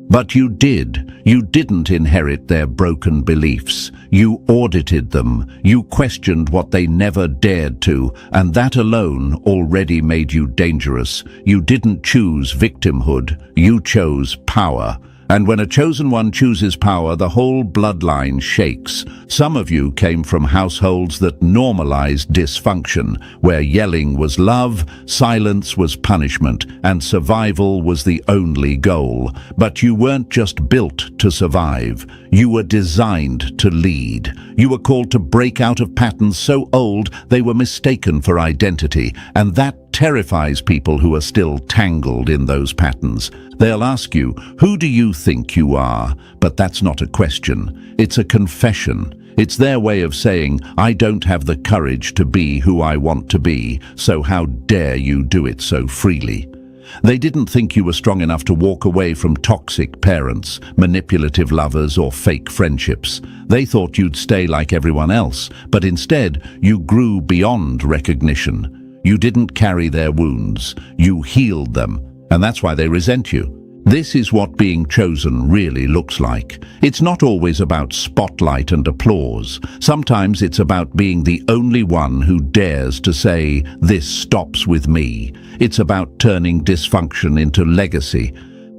But you did. You didn't inherit their broken beliefs. You audited them. You questioned what they never dared to, and that alone already made you dangerous. You didn't choose victimhood. You chose power. And when a chosen one chooses power, the whole bloodline shakes. Some of you came from households that normalized dysfunction, where yelling was love, silence was punishment, and survival was the only goal. But you weren't just built to survive. You were designed to lead. You were called to break out of patterns so old they were mistaken for identity, and that terrifies people who are still tangled in those patterns. They'll ask you, "Who do you think you are?" But that's not a question. It's a confession. It's their way of saying, "I don't have the courage to be who I want to be, so how dare you do it so freely?" They didn't think you were strong enough to walk away from toxic parents, manipulative lovers, or fake friendships. They thought you'd stay like everyone else, but instead you grew beyond recognition. You didn't carry their wounds. You healed them, and that's why they resent you. This is what being chosen really looks like. It's not always about spotlight and applause. Sometimes it's about being the only one who dares to say, "This stops with me." It's about turning dysfunction into legacy,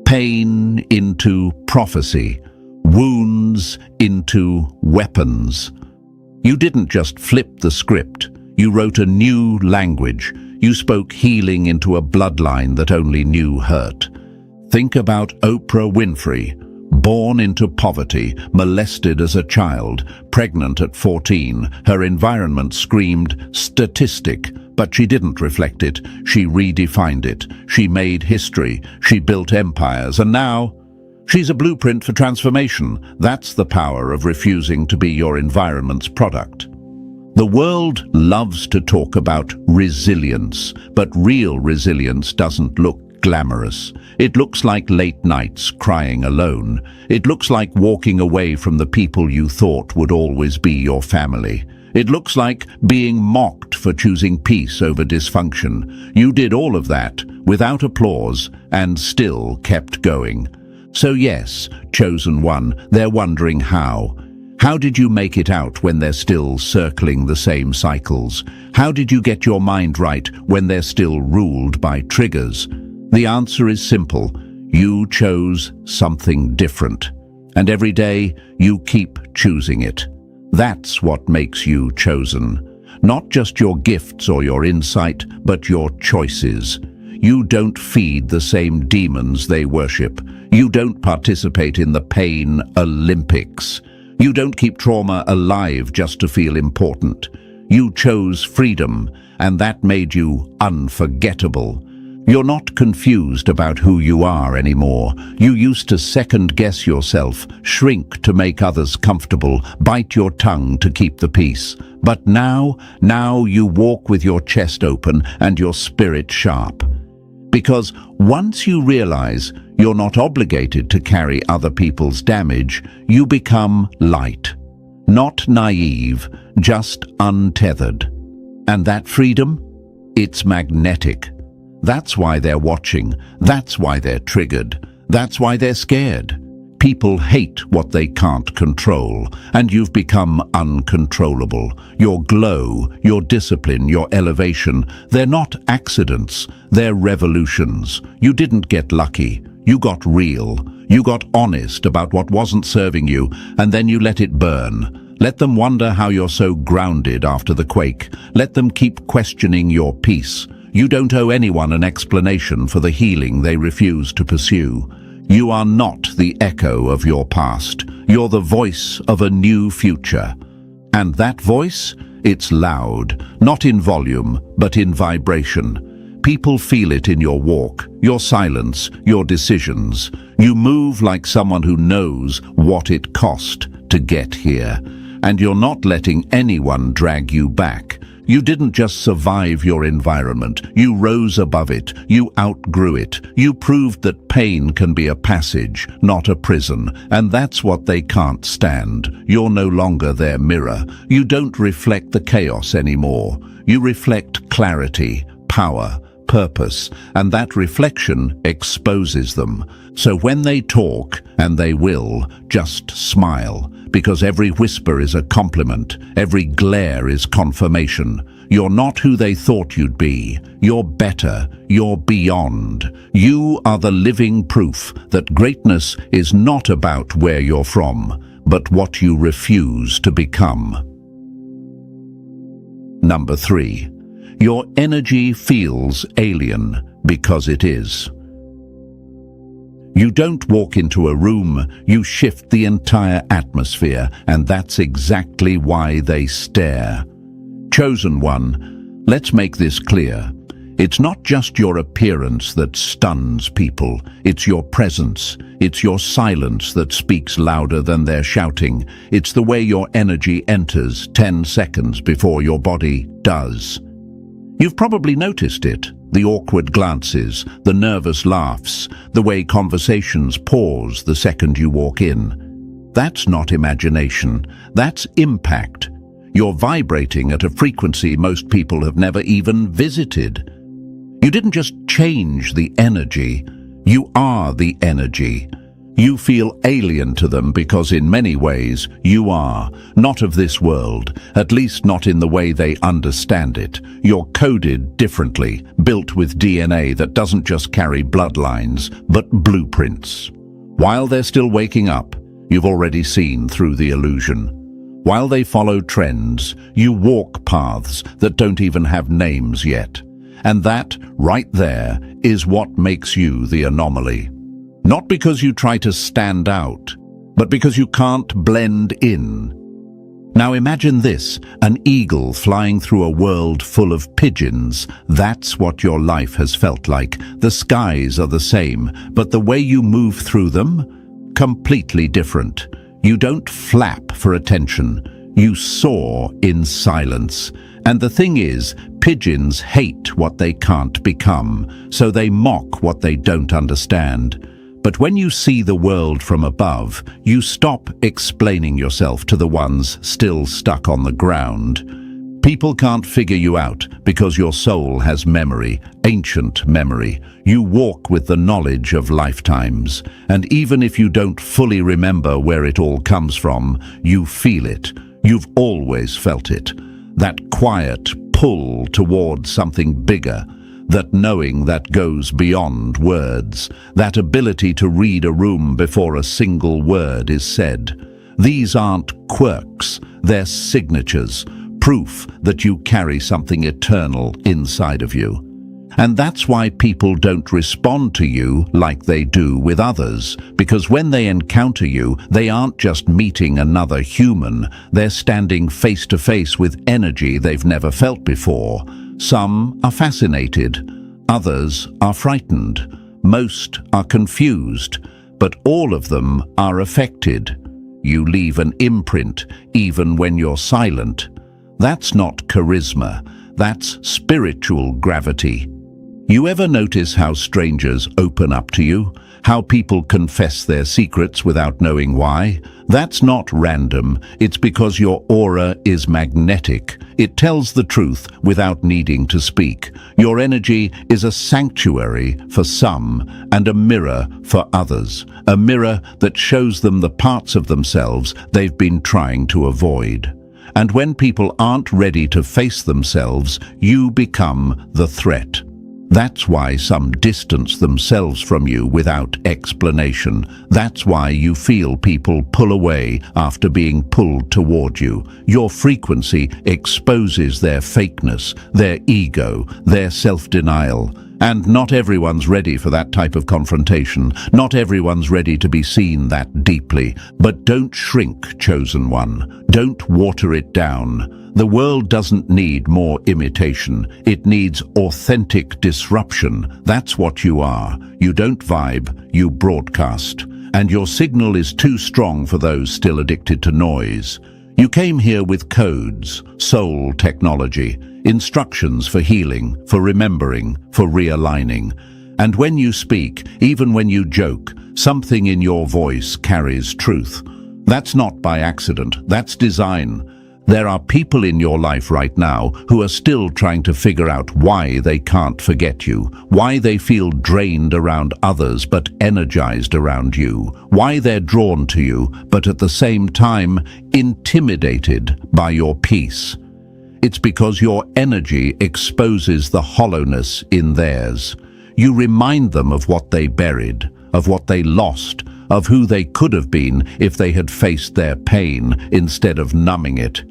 pain into prophecy, wounds into weapons. You didn't just flip the script. You wrote a new language. You spoke healing into a bloodline that only knew hurt. Think about Oprah Winfrey, born into poverty, molested as a child, pregnant at 14. Her environment screamed statistic, but she didn't reflect it. She redefined it. She made history. She built empires, and now she's a blueprint for transformation. That's the power of refusing to be your environment's product. The world loves to talk about resilience, but real resilience doesn't look glamorous. It looks like late nights crying alone. It looks like walking away from the people you thought would always be your family. It looks like being mocked for choosing peace over dysfunction. You did all of that without applause and still kept going. So yes, chosen one, they're wondering how. How did you make it out when they're still circling the same cycles? How did you get your mind right when they're still ruled by triggers? The answer is simple. You chose something different. And every day, you keep choosing it. That's what makes you chosen. Not just your gifts or your insight, but your choices. You don't feed the same demons they worship. You don't participate in the pain Olympics. You don't keep trauma alive just to feel important. You chose freedom, and that made you unforgettable. You're not confused about who you are anymore. You used to second-guess yourself, shrink to make others comfortable, bite your tongue to keep the peace. But now you walk with your chest open and your spirit sharp. Because once you realize you're not obligated to carry other people's damage, you become light. Not naive, just untethered. And that freedom? It's magnetic. That's why they're watching. That's why they're triggered. That's why they're scared. People hate what they can't control, and you've become uncontrollable. Your glow, your discipline, your elevation, they're not accidents, they're revolutions. You didn't get lucky. You got real. You got honest about what wasn't serving you, and then you let it burn. Let them wonder how you're so grounded after the quake. Let them keep questioning your peace. You don't owe anyone an explanation for the healing they refuse to pursue. You are not the echo of your past. You're the voice of a new future. And that voice, It's loud, not in volume, but in vibration. People feel it in your walk, your silence, your decisions. You move like someone who knows what it cost to get here. And you're not letting anyone drag you back. You didn't just survive your environment, you rose above it, you outgrew it. You proved that pain can be a passage, not a prison, and that's what they can't stand. You're no longer their mirror. You don't reflect the chaos anymore. You reflect clarity, power, purpose, and that reflection exposes them. So when they talk, and they will, just smile. Because every whisper is a compliment, every glare is confirmation. You're not who they thought you'd be. You're better. You're beyond. You are the living proof that greatness is not about where you're from, but what you refuse to become. Number 3. Your energy feels alien because it is. You don't walk into a room, you shift the entire atmosphere, and that's exactly why they stare. Chosen one, let's make this clear. It's not just your appearance that stuns people, it's your presence. It's your silence that speaks louder than their shouting. It's the way your energy enters 10 seconds before your body does. You've probably noticed it. The awkward glances, the nervous laughs, the way conversations pause the second you walk in. That's not imagination, that's impact. You're vibrating at a frequency most people have never even visited. You didn't just change the energy, you are the energy. You feel alien to them because in many ways you are not of this world, at least not in the way they understand it. You're coded differently, built with DNA that doesn't just carry bloodlines, but blueprints. While they're still waking up, you've already seen through the illusion. While they follow trends, you walk paths that don't even have names yet. And that, right there, is what makes you the anomaly. Not because you try to stand out, but because you can't blend in. Now imagine this, an eagle flying through a world full of pigeons. That's what your life has felt like. The skies are the same, but the way you move through them, completely different. You don't flap for attention. You soar in silence. And the thing is, pigeons hate what they can't become, so they mock what they don't understand. But when you see the world from above, you stop explaining yourself to the ones still stuck on the ground. People can't figure you out because your soul has memory, ancient memory. You walk with the knowledge of lifetimes. And even if you don't fully remember where it all comes from, you feel it. You've always felt it. That quiet pull towards something bigger. That knowing that goes beyond words, that ability to read a room before a single word is said. These aren't quirks, they're signatures, proof that you carry something eternal inside of you. And that's why people don't respond to you like they do with others, because when they encounter you, they aren't just meeting another human, they're standing face to face with energy they've never felt before. Some are fascinated, others are frightened, most are confused, but all of them are affected. You leave an imprint even when you're silent. That's not charisma, that's spiritual gravity. You ever notice how strangers open up to you? How people confess their secrets without knowing why? That's not random, it's because your aura is magnetic. It tells the truth without needing to speak. Your energy is a sanctuary for some and a mirror for others. A mirror that shows them the parts of themselves they've been trying to avoid. And when people aren't ready to face themselves, you become the threat. That's why some distance themselves from you without explanation. That's why you feel people pull away after being pulled toward you. Your frequency exposes their fakeness, their ego, their self-denial. And not everyone's ready for that type of confrontation. Not everyone's ready to be seen that deeply. But don't shrink, chosen one. Don't water it down. The world doesn't need more imitation. It needs authentic disruption. That's what you are. You don't vibe, you broadcast. And your signal is too strong for those still addicted to noise. You came here with codes, soul technology, instructions for healing, for remembering, for realigning. And when you speak, even when you joke, something in your voice carries truth. That's not by accident, that's design. There are people in your life right now who are still trying to figure out why they can't forget you, why they feel drained around others but energized around you, why they're drawn to you but at the same time intimidated by your peace. It's because your energy exposes the hollowness in theirs. You remind them of what they buried, of what they lost, of who they could have been if they had faced their pain instead of numbing it.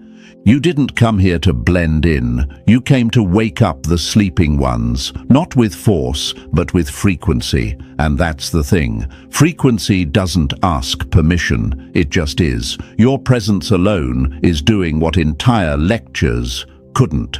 You didn't come here to blend in. You came to wake up the sleeping ones, not with force, but with frequency. And that's the thing. Frequency doesn't ask permission. It just is. Your presence alone is doing what entire lectures couldn't.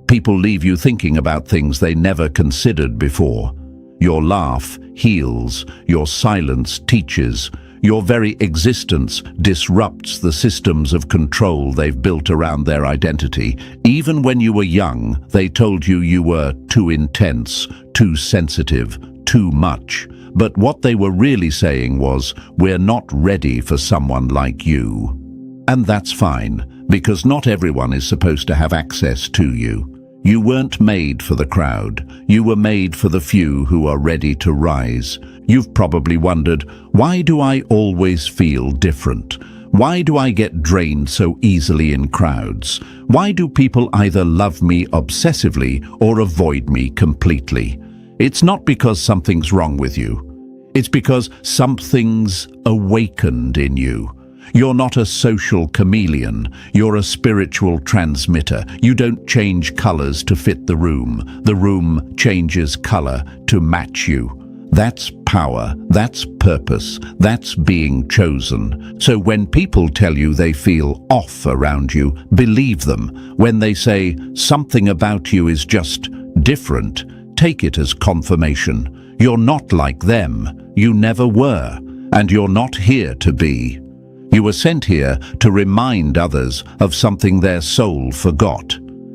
People leave you thinking about things they never considered before. Your laugh heals. Your silence teaches. Your very existence disrupts the systems of control they've built around their identity. Even when you were young, they told you you were too intense, too sensitive, too much. But what they were really saying was, we're not ready for someone like you. And that's fine, because not everyone is supposed to have access to you. You weren't made for the crowd. You were made for the few who are ready to rise. You've probably wondered, why do I always feel different? Why do I get drained so easily in crowds? Why do people either love me obsessively or avoid me completely? It's not because something's wrong with you. It's because something's awakened in you. You're not a social chameleon. You're a spiritual transmitter. You don't change colors to fit the room. The room changes color to match you. That's power. That's purpose. That's being chosen. So when people tell you they feel off around you, believe them. When they say something about you is just different, take it as confirmation. You're not like them. You never were. And you're not here to be. You were sent here to remind others of something their soul forgot.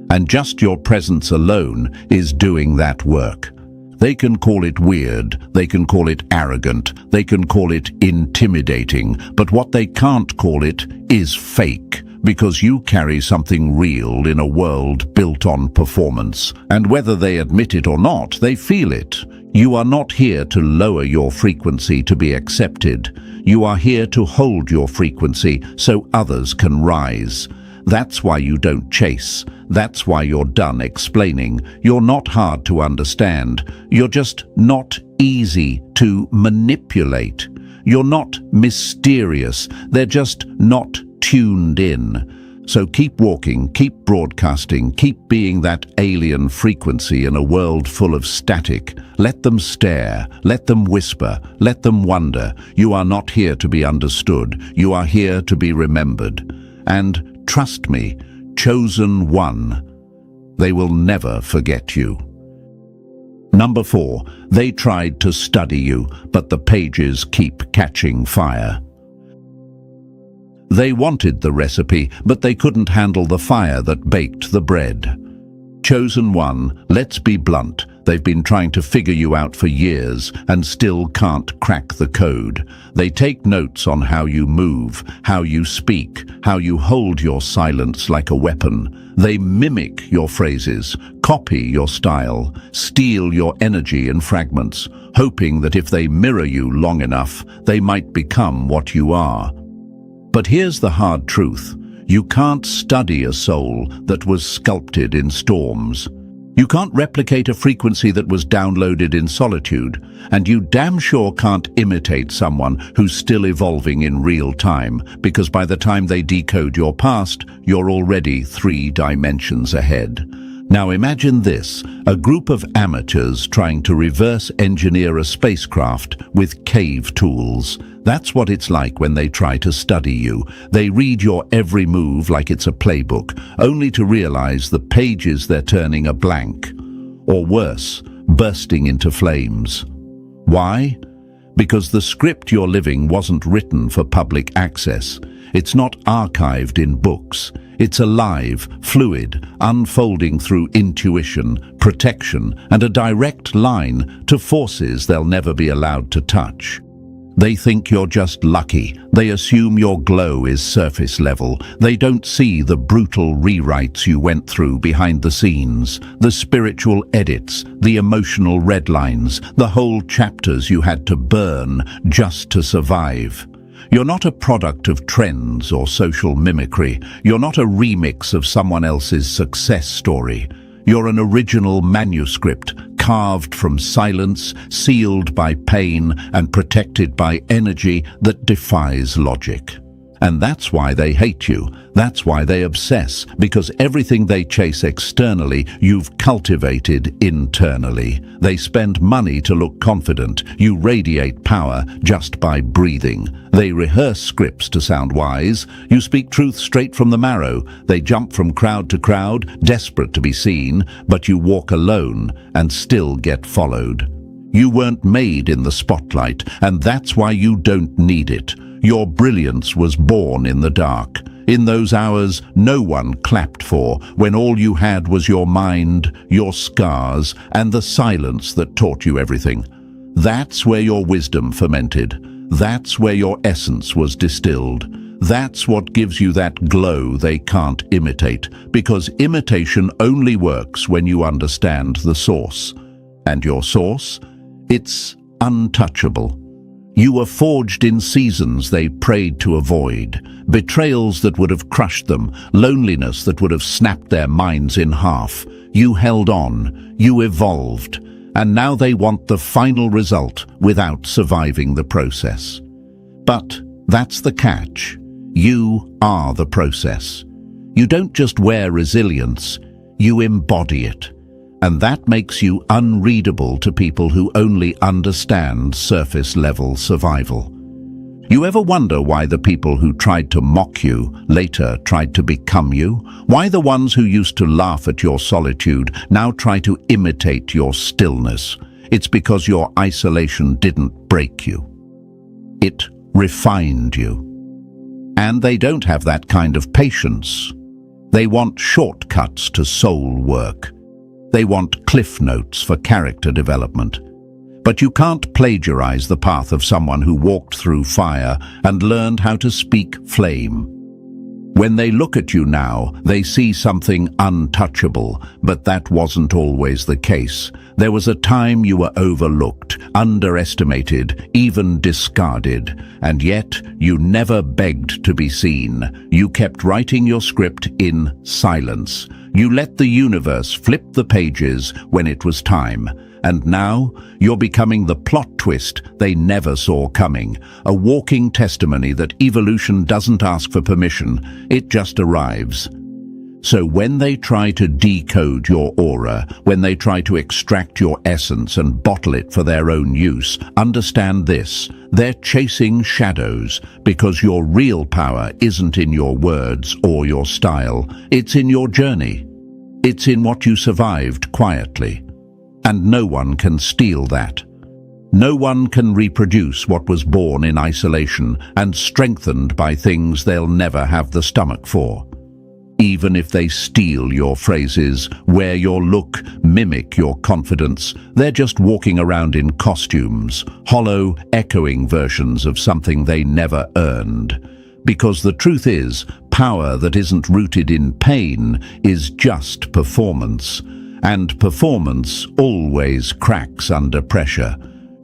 And just your presence alone is doing that work. They can call it weird, they can call it arrogant, they can call it intimidating, but what they can't call it is fake, because you carry something real in a world built on performance. And whether they admit it or not, they feel it. You are not here to lower your frequency to be accepted. You are here to hold your frequency so others can rise. That's why you don't chase. That's why you're done explaining. You're not hard to understand. You're just not easy to manipulate. You're not mysterious. They're just not tuned in. So keep walking, keep broadcasting, keep being that alien frequency in a world full of static. Let them stare, let them whisper, let them wonder. You are not here to be understood. You are here to be remembered. And trust me, chosen one, they will never forget you. Number 4, they tried to study you, but the pages keep catching fire. They wanted the recipe, but they couldn't handle the fire that baked the bread. Chosen one, let's be blunt, they've been trying to figure you out for years and still can't crack the code. They take notes on how you move, how you speak, how you hold your silence like a weapon. They mimic your phrases, copy your style, steal your energy in fragments, hoping that if they mirror you long enough, they might become what you are. But here's the hard truth. You can't study a soul that was sculpted in storms. You can't replicate a frequency that was downloaded in solitude, and you damn sure can't imitate someone who's still evolving in real time, because by the time they decode your past, you're already 3 dimensions ahead. Now imagine this, a group of amateurs trying to reverse engineer a spacecraft with cave tools. That's what it's like when they try to study you. They read your every move like it's a playbook, only to realize the pages they're turning are blank. Or worse, bursting into flames. Why? Because the script you're living wasn't written for public access. It's not archived in books. It's alive, fluid, unfolding through intuition, protection, and a direct line to forces they'll never be allowed to touch. They think you're just lucky. They assume your glow is surface level. They don't see the brutal rewrites you went through behind the scenes, the spiritual edits, the emotional red lines, the whole chapters you had to burn just to survive. You're not a product of trends or social mimicry. You're not a remix of someone else's success story. You're an original manuscript, carved from silence, sealed by pain, and protected by energy that defies logic. And that's why they hate you. That's why they obsess, because everything they chase externally, you've cultivated internally. They spend money to look confident. You radiate power just by breathing. They rehearse scripts to sound wise. You speak truth straight from the marrow. They jump from crowd to crowd, desperate to be seen, but you walk alone and still get followed. You weren't made in the spotlight, and that's why you don't need it. Your brilliance was born in the dark. In those hours no one clapped for, when all you had was your mind, your scars, and the silence that taught you everything. That's where your wisdom fermented. That's where your essence was distilled. That's what gives you that glow they can't imitate, because imitation only works when you understand the source. And your source? It's untouchable. You were forged in seasons they prayed to avoid, betrayals that would have crushed them, loneliness that would have snapped their minds in half. You held on, you evolved, and now they want the final result without surviving the process. But that's the catch. You are the process. You don't just wear resilience, you embody it. And that makes you unreadable to people who only understand surface-level survival. You ever wonder why the people who tried to mock you later tried to become you? Why the ones who used to laugh at your solitude now try to imitate your stillness? It's because your isolation didn't break you. It refined you. And they don't have that kind of patience. They want shortcuts to soul work. They want cliff notes for character development. But you can't plagiarize the path of someone who walked through fire and learned how to speak flame. When they look at you now, they see something untouchable, but that wasn't always the case. There was a time you were overlooked, underestimated, even discarded, and yet you never begged to be seen. You kept writing your script in silence. You let the universe flip the pages when it was time. And now, you're becoming the plot twist they never saw coming. A walking testimony that evolution doesn't ask for permission, it just arrives. So when they try to decode your aura, when they try to extract your essence and bottle it for their own use, understand this: they're chasing shadows, because your real power isn't in your words or your style. It's in your journey. It's in what you survived quietly. And no one can steal that. No one can reproduce what was born in isolation and strengthened by things they'll never have the stomach for. Even if they steal your phrases, wear your look, mimic your confidence, they're just walking around in costumes, hollow, echoing versions of something they never earned. Because the truth is, power that isn't rooted in pain is just performance. And performance always cracks under pressure.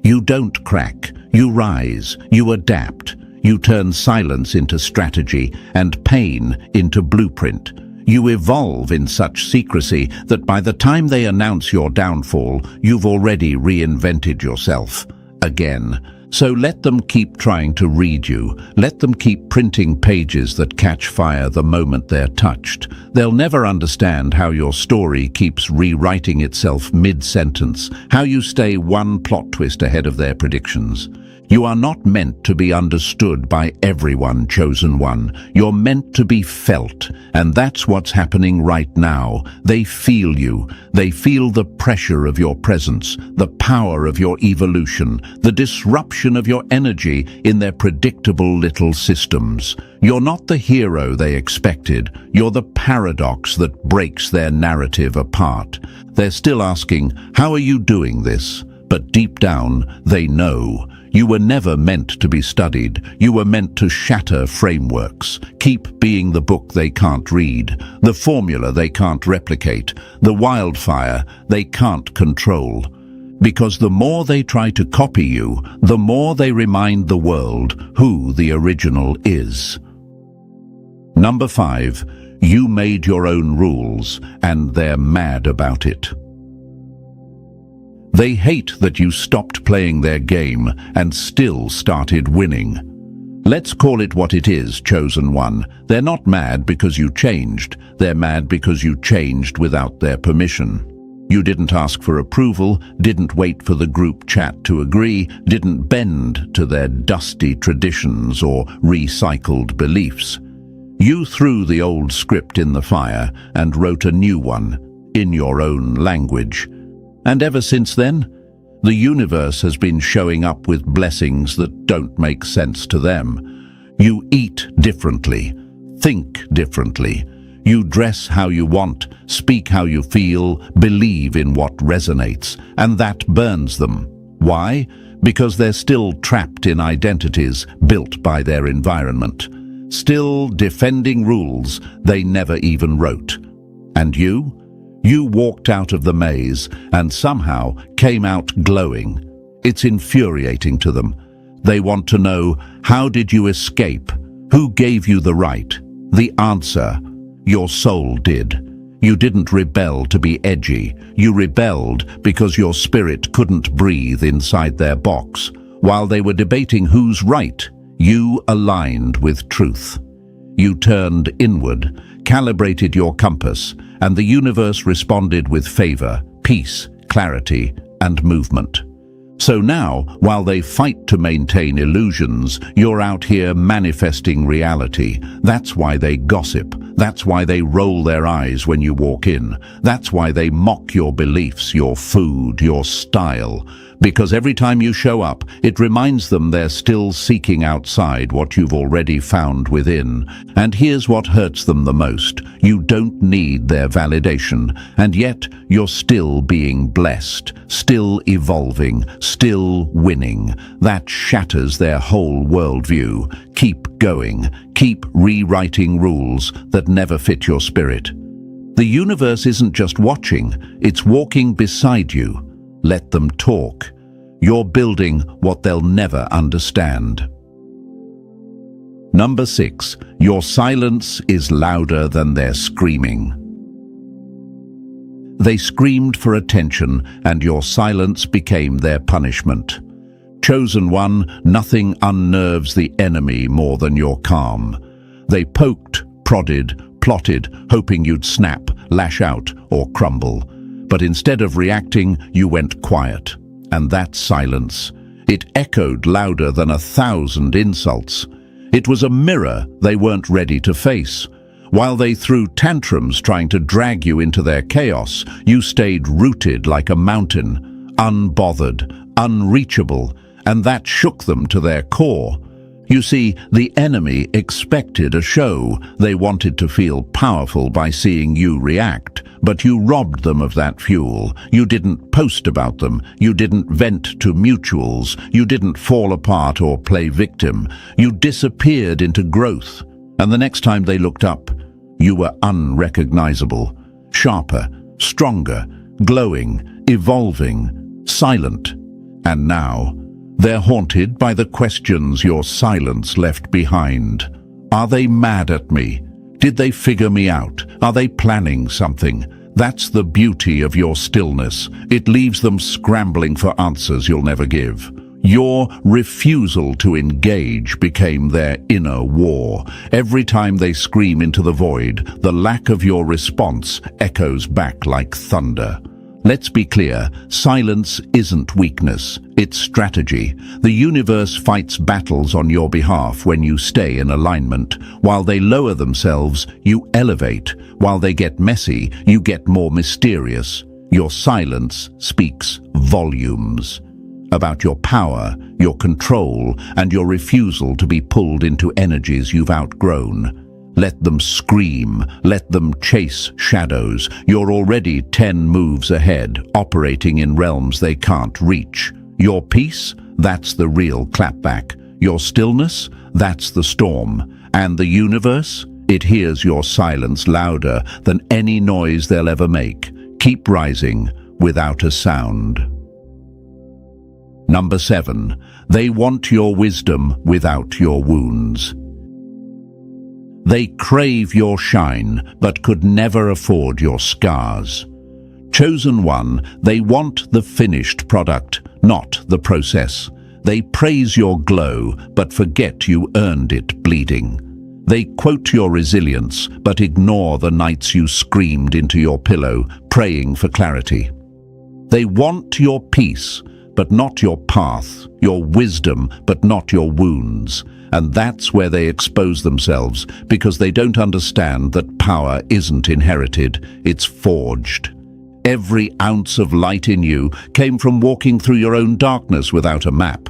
You don't crack, you rise, you adapt. You turn silence into strategy and pain into blueprint. You evolve in such secrecy that by the time they announce your downfall, you've already reinvented yourself. Again. So let them keep trying to read you. Let them keep printing pages that catch fire the moment they're touched. They'll never understand how your story keeps rewriting itself mid-sentence, how you stay one plot twist ahead of their predictions. You are not meant to be understood by everyone, chosen one. You're meant to be felt, and that's what's happening right now. They feel you. They feel the pressure of your presence, the power of your evolution, the disruption of your energy in their predictable little systems. You're not the hero they expected. You're the paradox that breaks their narrative apart. They're still asking, how are you doing this? But deep down, they know. You were never meant to be studied. You were meant to shatter frameworks. Keep being the book they can't read, the formula they can't replicate, the wildfire they can't control. Because the more they try to copy you, the more they remind the world who the original is. Number 5, you made your own rules, and they're mad about it. They hate that you stopped playing their game and still started winning. Let's call it what it is, chosen one. They're not mad because you changed. They're mad because you changed without their permission. You didn't ask for approval, didn't wait for the group chat to agree, didn't bend to their dusty traditions or recycled beliefs. You threw the old script in the fire and wrote a new one in your own language. And ever since then, the universe has been showing up with blessings that don't make sense to them. You eat differently, think differently. You dress how you want, speak how you feel, believe in what resonates, and that burns them. Why? Because they're still trapped in identities built by their environment, still defending rules they never even wrote. And you? You walked out of the maze and somehow came out glowing. It's infuriating to them. They want to know, how did you escape? Who gave you the right? The answer: your soul did. You didn't rebel to be edgy. You rebelled because your spirit couldn't breathe inside their box. While they were debating who's right, you aligned with truth. You turned inward, calibrated your compass, and the universe responded with favor, peace, clarity, and movement. So now, while they fight to maintain illusions, you're out here manifesting reality. That's why they gossip. That's why they roll their eyes when you walk in. That's why they mock your beliefs, your food, your style. Because every time you show up, it reminds them they're still seeking outside what you've already found within. And here's what hurts them the most. You don't need their validation, and yet you're still being blessed, still evolving, still winning. That shatters their whole worldview. Keep going. Keep rewriting rules that never fit your spirit. The universe isn't just watching, it's walking beside you. Let them talk. You're building what they'll never understand. Number 6, your silence is louder than their screaming. They screamed for attention, and your silence became their punishment. Chosen one, nothing unnerves the enemy more than your calm. They poked, prodded, plotted, hoping you'd snap, lash out, or crumble. But instead of reacting, you went quiet. And that silence, it echoed louder than 1,000 insults. It was a mirror they weren't ready to face. While they threw tantrums trying to drag you into their chaos, you stayed rooted like a mountain, unbothered, unreachable, and that shook them to their core. You see, the enemy expected a show. They wanted to feel powerful by seeing you react, but you robbed them of that fuel. You didn't post about them. You didn't vent to mutuals. You didn't fall apart or play victim. You disappeared into growth. And the next time they looked up, you were unrecognizable, sharper, stronger, glowing, evolving, silent. And now, they're haunted by the questions your silence left behind. Are they mad at me? Did they figure me out? Are they planning something? That's the beauty of your stillness. It leaves them scrambling for answers you'll never give. Your refusal to engage became their inner war. Every time they scream into the void, the lack of your response echoes back like thunder. Let's be clear, silence isn't weakness, it's strategy. The universe fights battles on your behalf when you stay in alignment. While they lower themselves, you elevate. While they get messy, you get more mysterious. Your silence speaks volumes about your power, your control, and your refusal to be pulled into energies you've outgrown. Let them scream, let them chase shadows. You're already 10 moves ahead, operating in realms they can't reach. Your peace? That's the real clapback. Your stillness? That's the storm. And the universe? It hears your silence louder than any noise they'll ever make. Keep rising without a sound. Number 7. They want your wisdom without your wounds. They crave your shine, but could never afford your scars. Chosen one, they want the finished product, not the process. They praise your glow, but forget you earned it bleeding. They quote your resilience, but ignore the nights you screamed into your pillow, praying for clarity. They want your peace, but not your path, your wisdom, but not your wounds. And that's where they expose themselves, because they don't understand that power isn't inherited, it's forged. Every ounce of light in you came from walking through your own darkness without a map.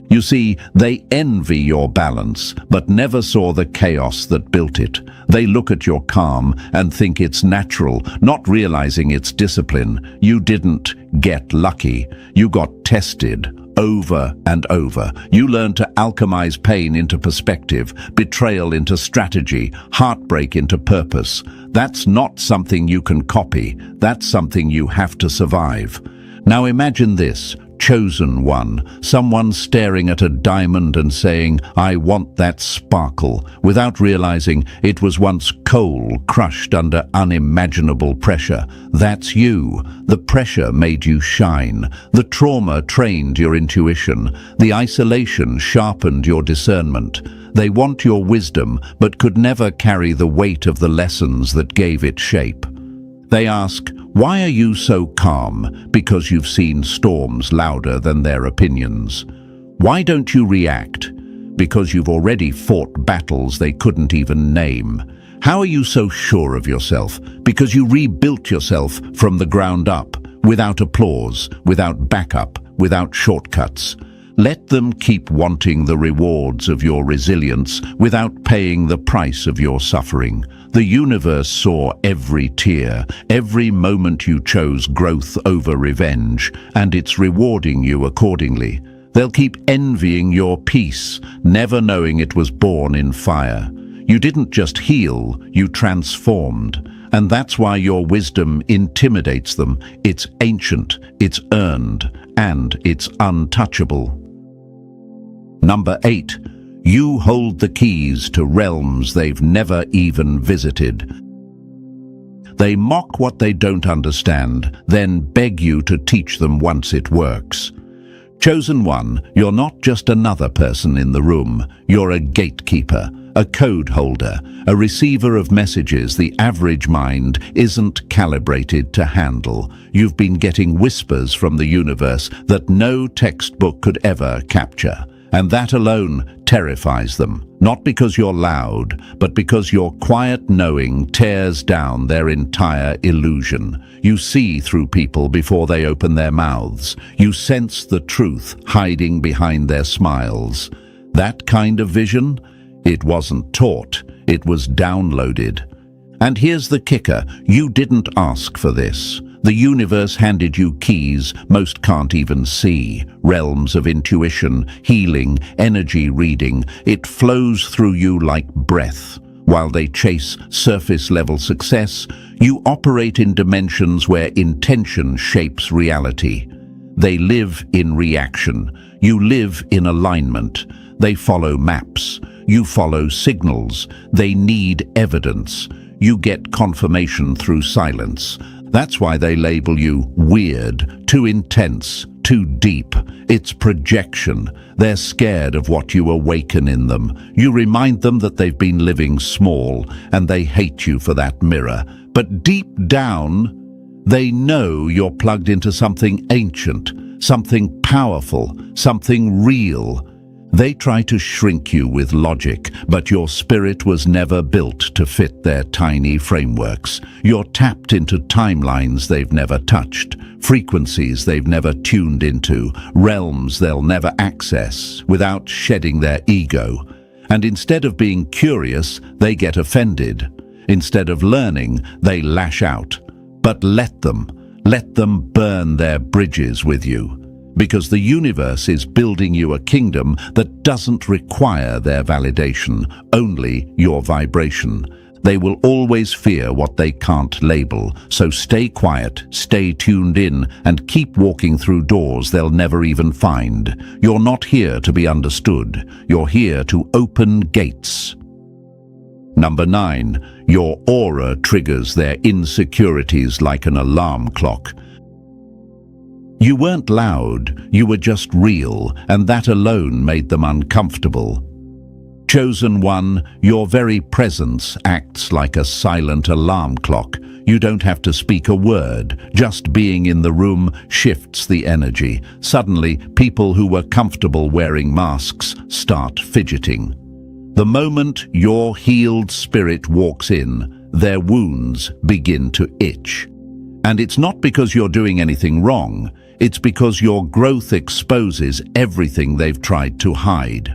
You see, they envy your balance, but never saw the chaos that built it. They look at your calm and think it's natural, not realizing it's discipline. You didn't get lucky. You got tested. Over and over. You learn to alchemize pain into perspective, betrayal into strategy, heartbreak into purpose. That's not something you can copy. That's something you have to survive. Now imagine this. Chosen one, someone staring at a diamond and saying, "I want that sparkle," without realizing it was once coal crushed under unimaginable pressure. That's you. The pressure made you shine. The trauma trained your intuition. The isolation sharpened your discernment. They want your wisdom, but could never carry the weight of the lessons that gave it shape. They ask, "Why are you so calm?" Because you've seen storms louder than their opinions. "Why don't you react?" Because you've already fought battles they couldn't even name. "How are you so sure of yourself?" Because you rebuilt yourself from the ground up, without applause, without backup, without shortcuts. Let them keep wanting the rewards of your resilience without paying the price of your suffering. The universe saw every tear, every moment you chose growth over revenge, and it's rewarding you accordingly. They'll keep envying your peace, never knowing it was born in fire. You didn't just heal, you transformed. And that's why your wisdom intimidates them. It's ancient, it's earned, and it's untouchable. Number 8. You hold the keys to realms they've never even visited. They mock what they don't understand, then beg you to teach them once it works. Chosen one, you're not just another person in the room. You're a gatekeeper, a code holder, a receiver of messages the average mind isn't calibrated to handle. You've been getting whispers from the universe that no textbook could ever capture. And that alone terrifies them, not because you're loud, but because your quiet knowing tears down their entire illusion. You see through people before they open their mouths. You sense the truth hiding behind their smiles. That kind of vision? It wasn't taught, it was downloaded. And here's the kicker, you didn't ask for this. The universe handed you keys most can't even see, realms of intuition, healing, energy reading. It flows through you like breath. While they chase surface-level success, you operate in dimensions where intention shapes reality. They live in reaction. You live in alignment. They follow maps. You follow signals. They need evidence. You get confirmation through silence. That's why they label you weird, too intense, too too deep. It's projection. They're scared of what you awaken in them. You remind them that they've been living small, and they hate you for that mirror. But deep down, they know you're plugged into something ancient, something powerful, something real. They try to shrink you with logic, but your spirit was never built to fit their tiny frameworks. You're tapped into timelines they've never touched, frequencies they've never tuned into, realms they'll never access without shedding their ego. And instead of being curious, they get offended. Instead of learning, they lash out. But let them burn their bridges with you. Because the universe is building you a kingdom that doesn't require their validation, only your vibration. They will always fear what they can't label, so stay quiet, stay tuned in, and keep walking through doors they'll never even find. You're not here to be understood. You're here to open gates. Number 9, your aura triggers their insecurities like an alarm clock. You weren't loud, you were just real, and that alone made them uncomfortable. Chosen one, your very presence acts like a silent alarm clock. You don't have to speak a word, just being in the room shifts the energy. Suddenly, people who were comfortable wearing masks start fidgeting. The moment your healed spirit walks in, their wounds begin to itch. And it's not because you're doing anything wrong. It's because your growth exposes everything they've tried to hide.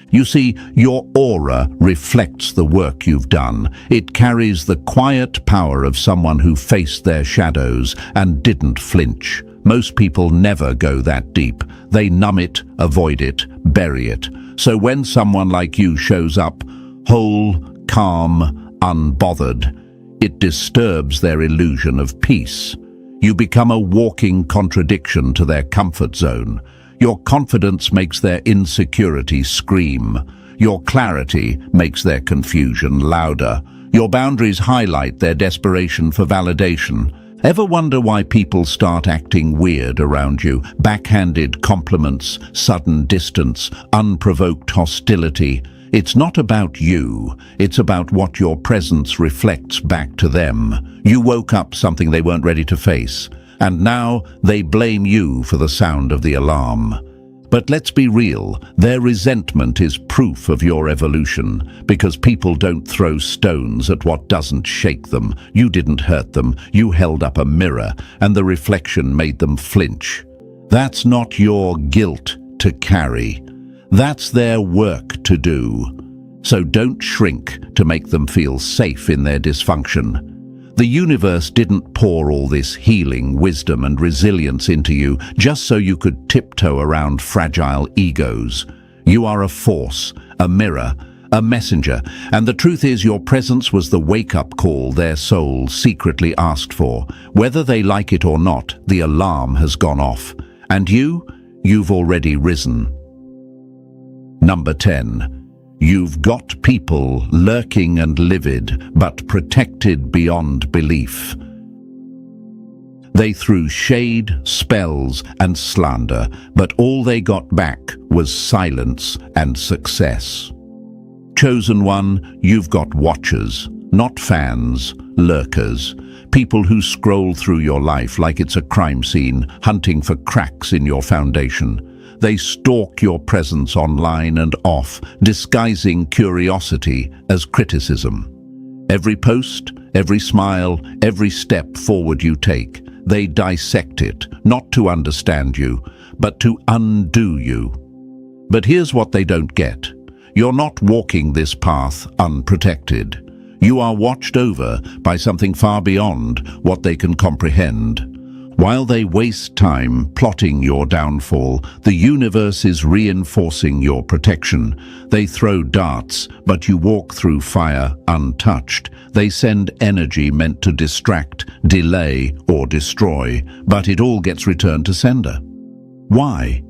You see, your aura reflects the work you've done. It carries the quiet power of someone who faced their shadows and didn't flinch. Most people never go that deep. They numb it, avoid it, bury it. So when someone like you shows up, whole, calm, unbothered, it disturbs their illusion of peace. You become a walking contradiction to their comfort zone. Your confidence makes their insecurity scream. Your clarity makes their confusion louder. Your boundaries highlight their desperation for validation. Ever wonder why people start acting weird around you? Backhanded compliments, sudden distance, unprovoked hostility. It's not about you, it's about what your presence reflects back to them. You woke up something they weren't ready to face, and now they blame you for the sound of the alarm. But let's be real, their resentment is proof of your evolution, because people don't throw stones at what doesn't shake them. You didn't hurt them, you held up a mirror, and the reflection made them flinch. That's not your guilt to carry. That's their work to do. So don't shrink to make them feel safe in their dysfunction. The universe didn't pour all this healing, wisdom, and resilience into you just so you could tiptoe around fragile egos. You are a force, a mirror, a messenger, and the truth is your presence was the wake-up call their souls secretly asked for. Whether they like it or not, the alarm has gone off. And you've already risen. Number 10. You've got people lurking and livid, but protected beyond belief. They threw shade, spells, and slander, but all they got back was silence and success. Chosen one, you've got watchers, not fans, lurkers. People who scroll through your life like it's a crime scene, hunting for cracks in your foundation. They stalk your presence online and off, disguising curiosity as criticism. Every post, every smile, every step forward you take, they dissect it, not to understand you, but to undo you. But here's what they don't get. You're not walking this path unprotected. You are watched over by something far beyond what they can comprehend. While they waste time plotting your downfall, the universe is reinforcing your protection. They throw darts, but you walk through fire untouched. They send energy meant to distract, delay, or destroy, but it all gets returned to sender. Why?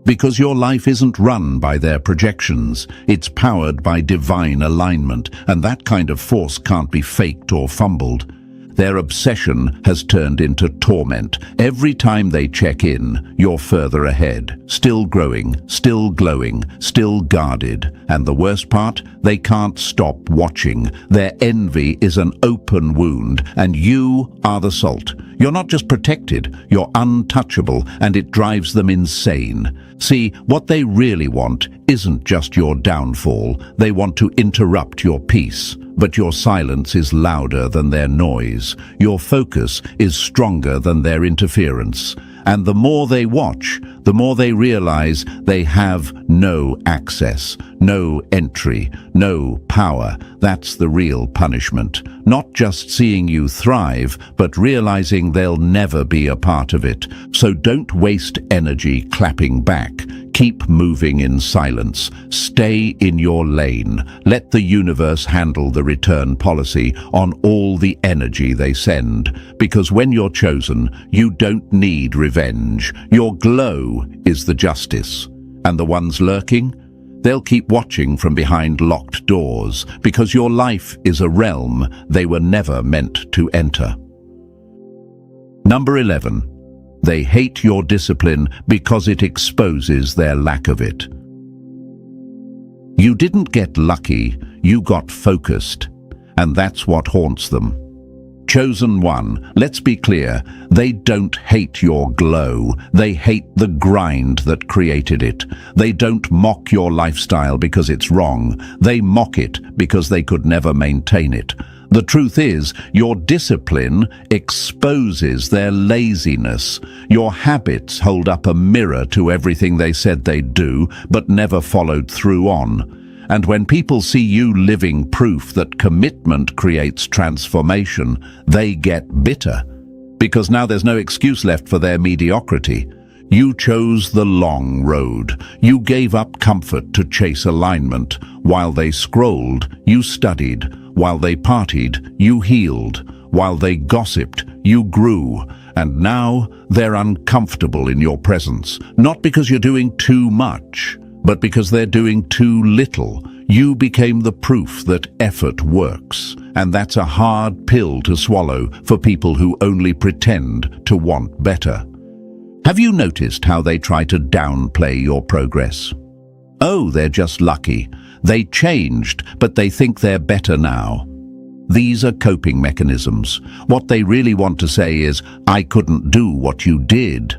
Because your life isn't run by their projections. It's powered by divine alignment, and that kind of force can't be faked or fumbled. Their obsession has turned into torment. Every time they check in, you're further ahead, still growing, still glowing, still guarded. And the worst part? They can't stop watching. Their envy is an open wound, and you are the salt. You're not just protected, you're untouchable, and it drives them insane. See, what they really want isn't just your downfall. They want to interrupt your peace. But your silence is louder than their noise. Your focus is stronger than their interference. And the more they watch, the more they realize they have no access, no entry, no power. That's the real punishment. Not just seeing you thrive, but realizing they'll never be a part of it. So don't waste energy clapping back. Keep moving in silence. Stay in your lane. Let the universe handle the return policy on all the energy they send. Because when you're chosen, you don't need revenge. Your glow is the justice. And the ones lurking? They'll keep watching from behind locked doors, because your life is a realm they were never meant to enter. Number 11. They hate your discipline because it exposes their lack of it. You didn't get lucky, you got focused, and that's what haunts them. Chosen one, let's be clear, they don't hate your glow, they hate the grind that created it. They don't mock your lifestyle because it's wrong, they mock it because they could never maintain it. The truth is, your discipline exposes their laziness. Your habits hold up a mirror to everything they said they'd do, but never followed through on. And when people see you living proof that commitment creates transformation, they get bitter. Because now there's no excuse left for their mediocrity. You chose the long road. You gave up comfort to chase alignment. While they scrolled, you studied. While they partied, you healed. While they gossiped, you grew. And now they're uncomfortable in your presence. Not because you're doing too much, but because they're doing too little. You became the proof that effort works. And that's a hard pill to swallow for people who only pretend to want better. Have you noticed how they try to downplay your progress? Oh, they're just lucky. They changed, but they think they're better now. These are coping mechanisms. What they really want to say is, I couldn't do what you did.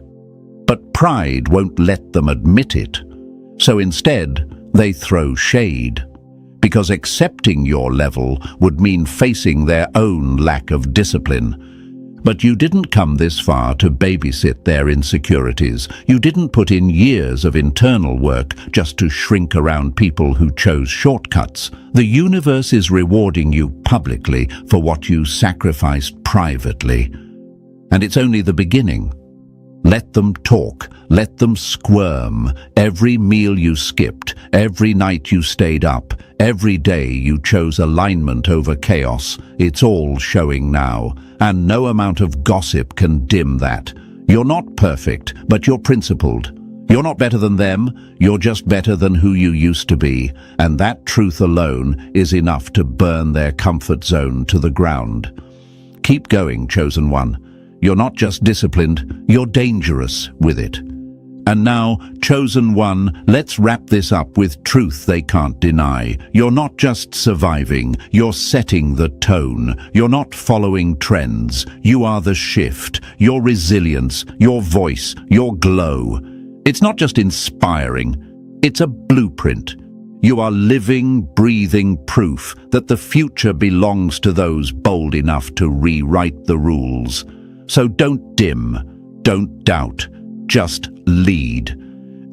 But pride won't let them admit it. So instead, they throw shade. Because accepting your level would mean facing their own lack of discipline. But you didn't come this far to babysit their insecurities. You didn't put in years of internal work just to shrink around people who chose shortcuts. The universe is rewarding you publicly for what you sacrificed privately. And it's only the beginning. Let them talk. Let them squirm. Every meal you skipped, every night you stayed up, every day you chose alignment over chaos. It's all showing now. And no amount of gossip can dim that. You're not perfect, but you're principled. You're not better than them, you're just better than who you used to be. And that truth alone is enough to burn their comfort zone to the ground. Keep going, chosen one. You're not just disciplined, you're dangerous with it. And now, chosen one, let's wrap this up with truth they can't deny. You're not just surviving, you're setting the tone. You're not following trends. You are the shift, your resilience, your voice, your glow. It's not just inspiring, it's a blueprint. You are living, breathing proof that the future belongs to those bold enough to rewrite the rules. So don't dim, don't doubt. Just lead.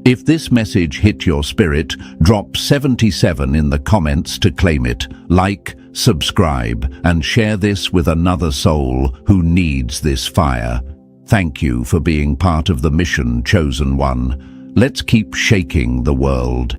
If this message hit your spirit, drop 77 in the comments to claim it. Like, subscribe, and share this with another soul who needs this fire. Thank you for being part of the mission, chosen one. Let's keep shaking the world.